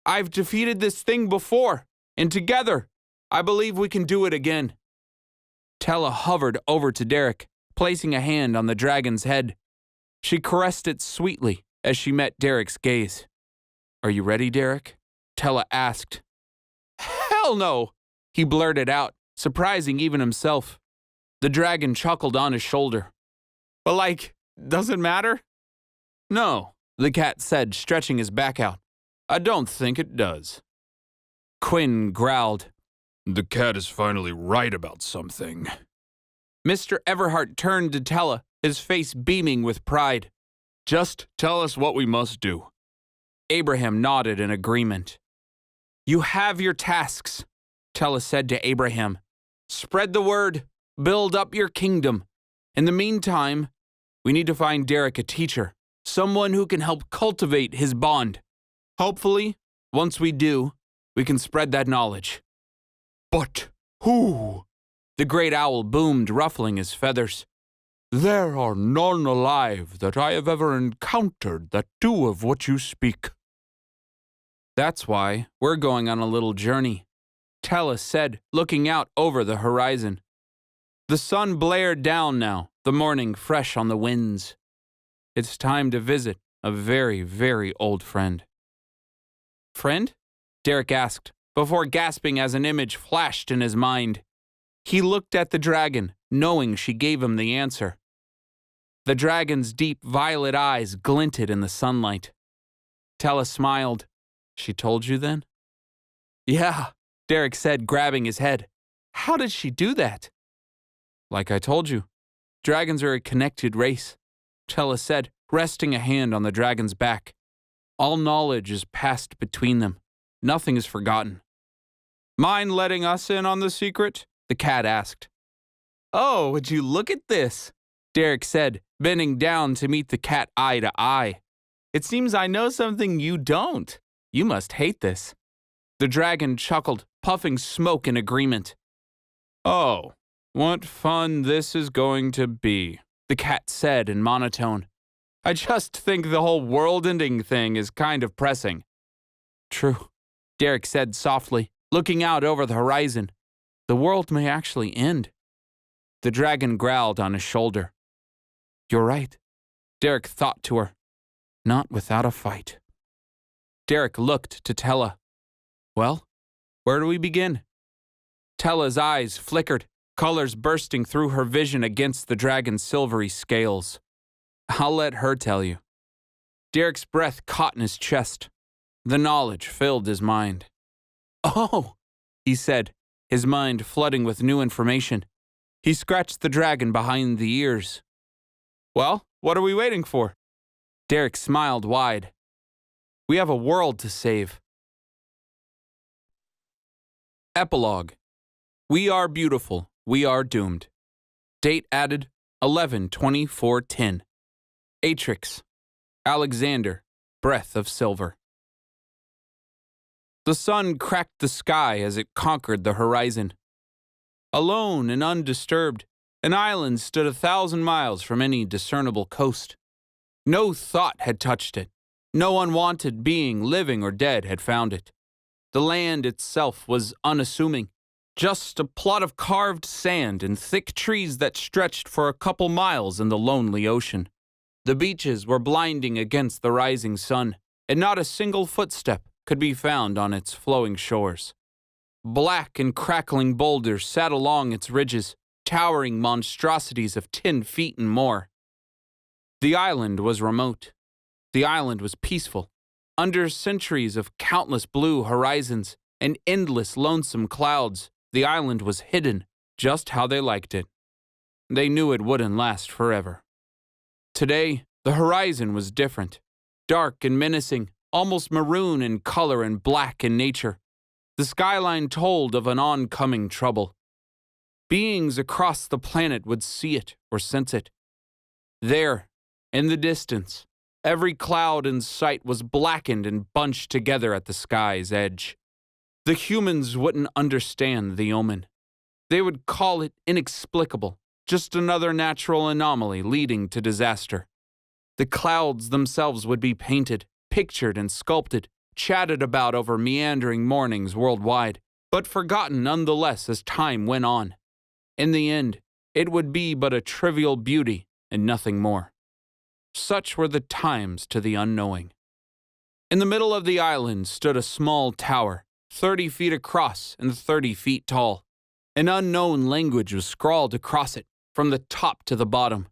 I've defeated this thing before, and together, I believe we can do it again. Tella hovered over to Derek, placing a hand on the dragon's head. She caressed it sweetly as she met Derek's gaze. Are you ready, Derek? Tella asked. Hell no, he blurted out, surprising even himself. The dragon chuckled on his shoulder. But doesn't matter? No, the cat said, stretching his back out. I don't think it does. Quinn growled. The cat is finally right about something. Mr. Everhart turned to Tella, his face beaming with pride. Just tell us what we must do. Abraham nodded in agreement. You have your tasks, Tella said to Abraham. Spread the word, build up your kingdom. In the meantime, we need to find Derek a teacher, someone who can help cultivate his bond. Hopefully, once we do, we can spread that knowledge. But who? The great owl boomed, ruffling his feathers. There are none alive that I have ever encountered that do of what you speak. That's why we're going on a little journey, Tella said, looking out over the horizon. The sun blared down now, the morning fresh on the winds. It's time to visit a very, very old friend. Friend? Derek asked, before gasping as an image flashed in his mind. He looked at the dragon, knowing she gave him the answer. The dragon's deep violet eyes glinted in the sunlight. Tella smiled. She told you then? Yeah, Derek said, grabbing his head. How did she do that? Like I told you, dragons are a connected race, Tella said, resting a hand on the dragon's back. All knowledge is passed between them. Nothing is forgotten. Mind letting us in on the secret? The cat asked. Oh, would you look at this? Derek said, bending down to meet the cat eye to eye. It seems I know something you don't. You must hate this. The dragon chuckled, puffing smoke in agreement. Oh, what fun this is going to be, the cat said in monotone. I just think the whole world-ending thing is kind of pressing. True, Derek said softly, looking out over the horizon. The world may actually end. The dragon growled on his shoulder. You're right, Derek thought to her. Not without a fight. Derek looked to Tella. Well, where do we begin? Tella's eyes flickered, colors bursting through her vision against the dragon's silvery scales. I'll let her tell you. Derek's breath caught in his chest. The knowledge filled his mind. Oh, he said, his mind flooding with new information. He scratched the dragon behind the ears. Well, what are we waiting for? Derek smiled wide. We have a world to save. Epilogue. We are beautiful. We are doomed. Date added 11/24/10. Atrix. Alexander. Breath of Silver. The sun cracked the sky as it conquered the horizon. Alone and undisturbed, An island stood 1,000 miles from any discernible coast. No thought had touched it. No unwanted being, living or dead, had found it. The land itself was unassuming, just a plot of carved sand and thick trees that stretched for a couple miles in the lonely ocean. The beaches were blinding against the rising sun, and not a single footstep could be found on its flowing shores. Black and crackling boulders sat along its ridges, towering monstrosities of 10 feet and more. The island was remote. The island was peaceful. Under centuries of countless blue horizons and endless lonesome clouds, the island was hidden just how they liked it. They knew it wouldn't last forever. Today, the horizon was different. Dark and menacing, almost maroon in color and black in nature. The skyline told of an oncoming trouble. Beings across the planet would see it or sense it. There, in the distance, every cloud in sight was blackened and bunched together at the sky's edge. The humans wouldn't understand the omen. They would call it inexplicable, just another natural anomaly leading to disaster. The clouds themselves would be painted, pictured and sculpted, chatted about over meandering mornings worldwide, but forgotten nonetheless as time went on. In the end, it would be but a trivial beauty and nothing more. Such were the times to the unknowing. In the middle of the island stood a small tower, 30 feet across and 30 feet tall. An unknown language was scrawled across it, from the top to the bottom.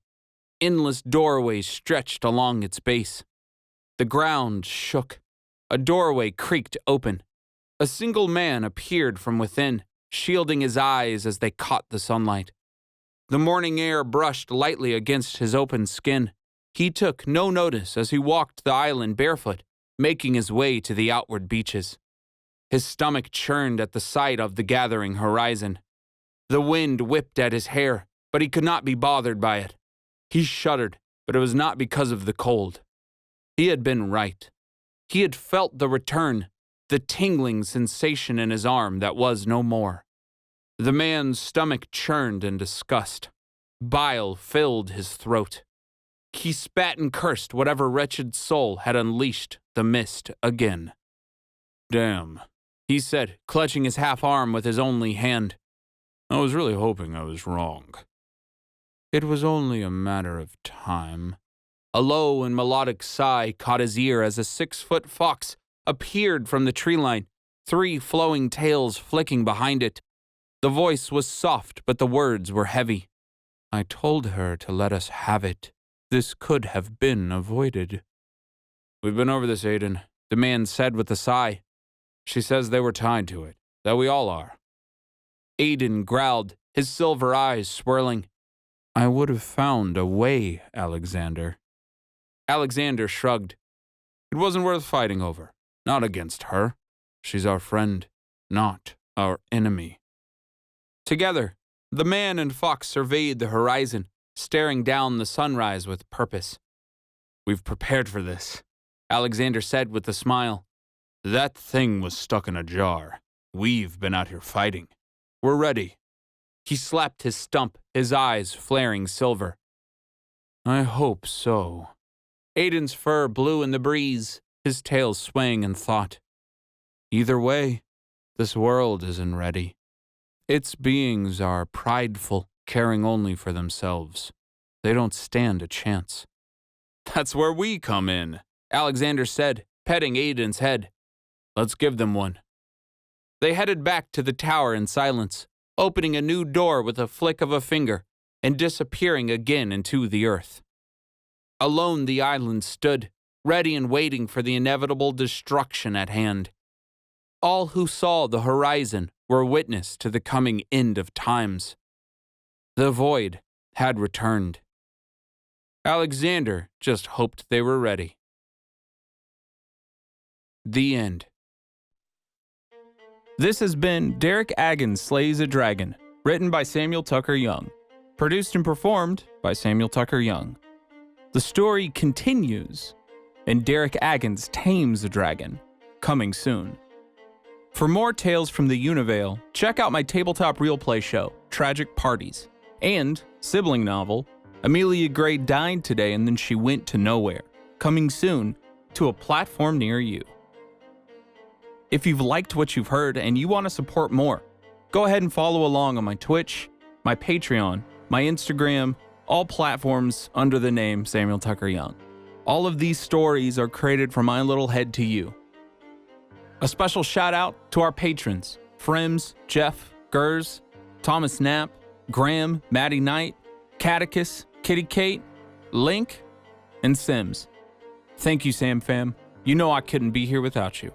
Endless doorways stretched along its base. The ground shook. A doorway creaked open. A single man appeared from within, shielding his eyes as they caught the sunlight. The morning air brushed lightly against his open skin. He took no notice as he walked the island barefoot, making his way to the outward beaches. His stomach churned at the sight of the gathering horizon. The wind whipped at his hair, but he could not be bothered by it. He shuddered, but it was not because of the cold. He had been right. He had felt the return, the tingling sensation in his arm that was no more. The man's stomach churned in disgust. Bile filled his throat. He spat and cursed whatever wretched soul had unleashed the mist again. Damn, he said, clutching his half arm with his only hand. I was really hoping I was wrong. It was only a matter of time. A low and melodic sigh caught his ear as a 6-foot fox appeared from the tree line, 3 flowing tails flicking behind it. The voice was soft, but the words were heavy. I told her to let us have it. This could have been avoided. We've been over this, Aiden, the man said with a sigh. She says they were tied to it, that we all are. Aiden growled, his silver eyes swirling. I would have found a way, Alexander. Alexander shrugged. It wasn't worth fighting over. Not against her. She's our friend, not our enemy. Together, the man and fox surveyed the horizon, staring down the sunrise with purpose. We've prepared for this, Alexander said with a smile. That thing was stuck in a jar. We've been out here fighting. We're ready. He slapped his stump, his eyes flaring silver. I hope so. Aiden's fur blew in the breeze, his tail swaying in thought. Either way, this world isn't ready. Its beings are prideful, caring only for themselves. They don't stand a chance. That's where we come in, Alexander said, petting Aiden's head. Let's give them one. They headed back to the tower in silence, opening a new door with a flick of a finger and disappearing again into the earth. Alone the island stood, ready and waiting for the inevitable destruction at hand. All who saw the horizon were witness to the coming end of times. The void had returned. Alexander just hoped they were ready. The end. This has been Derek Agons Slays a Dragon, written by Samuel Tucker Young, produced and performed by Samuel Tucker Young. The story continues, and Derek Agons tames a dragon, coming soon. For more tales from the Univale, check out my tabletop real play show, Tragic Parties, And sibling novel, Amelia Gray died today and then she went to nowhere, coming soon to a platform near you. If you've liked what you've heard and you want to support more, go ahead and follow along on my Twitch, my Patreon, my Instagram, all platforms under the name Samuel Tucker Young. All of these stories are created from my little head to you. A special shout out to our patrons, Frims, Jeff, Gers, Thomas Knapp, Graham, Maddie Knight, Catechus, Kitty Kate, Link, and Sims. Thank you, Sam Fam. You know I couldn't be here without you.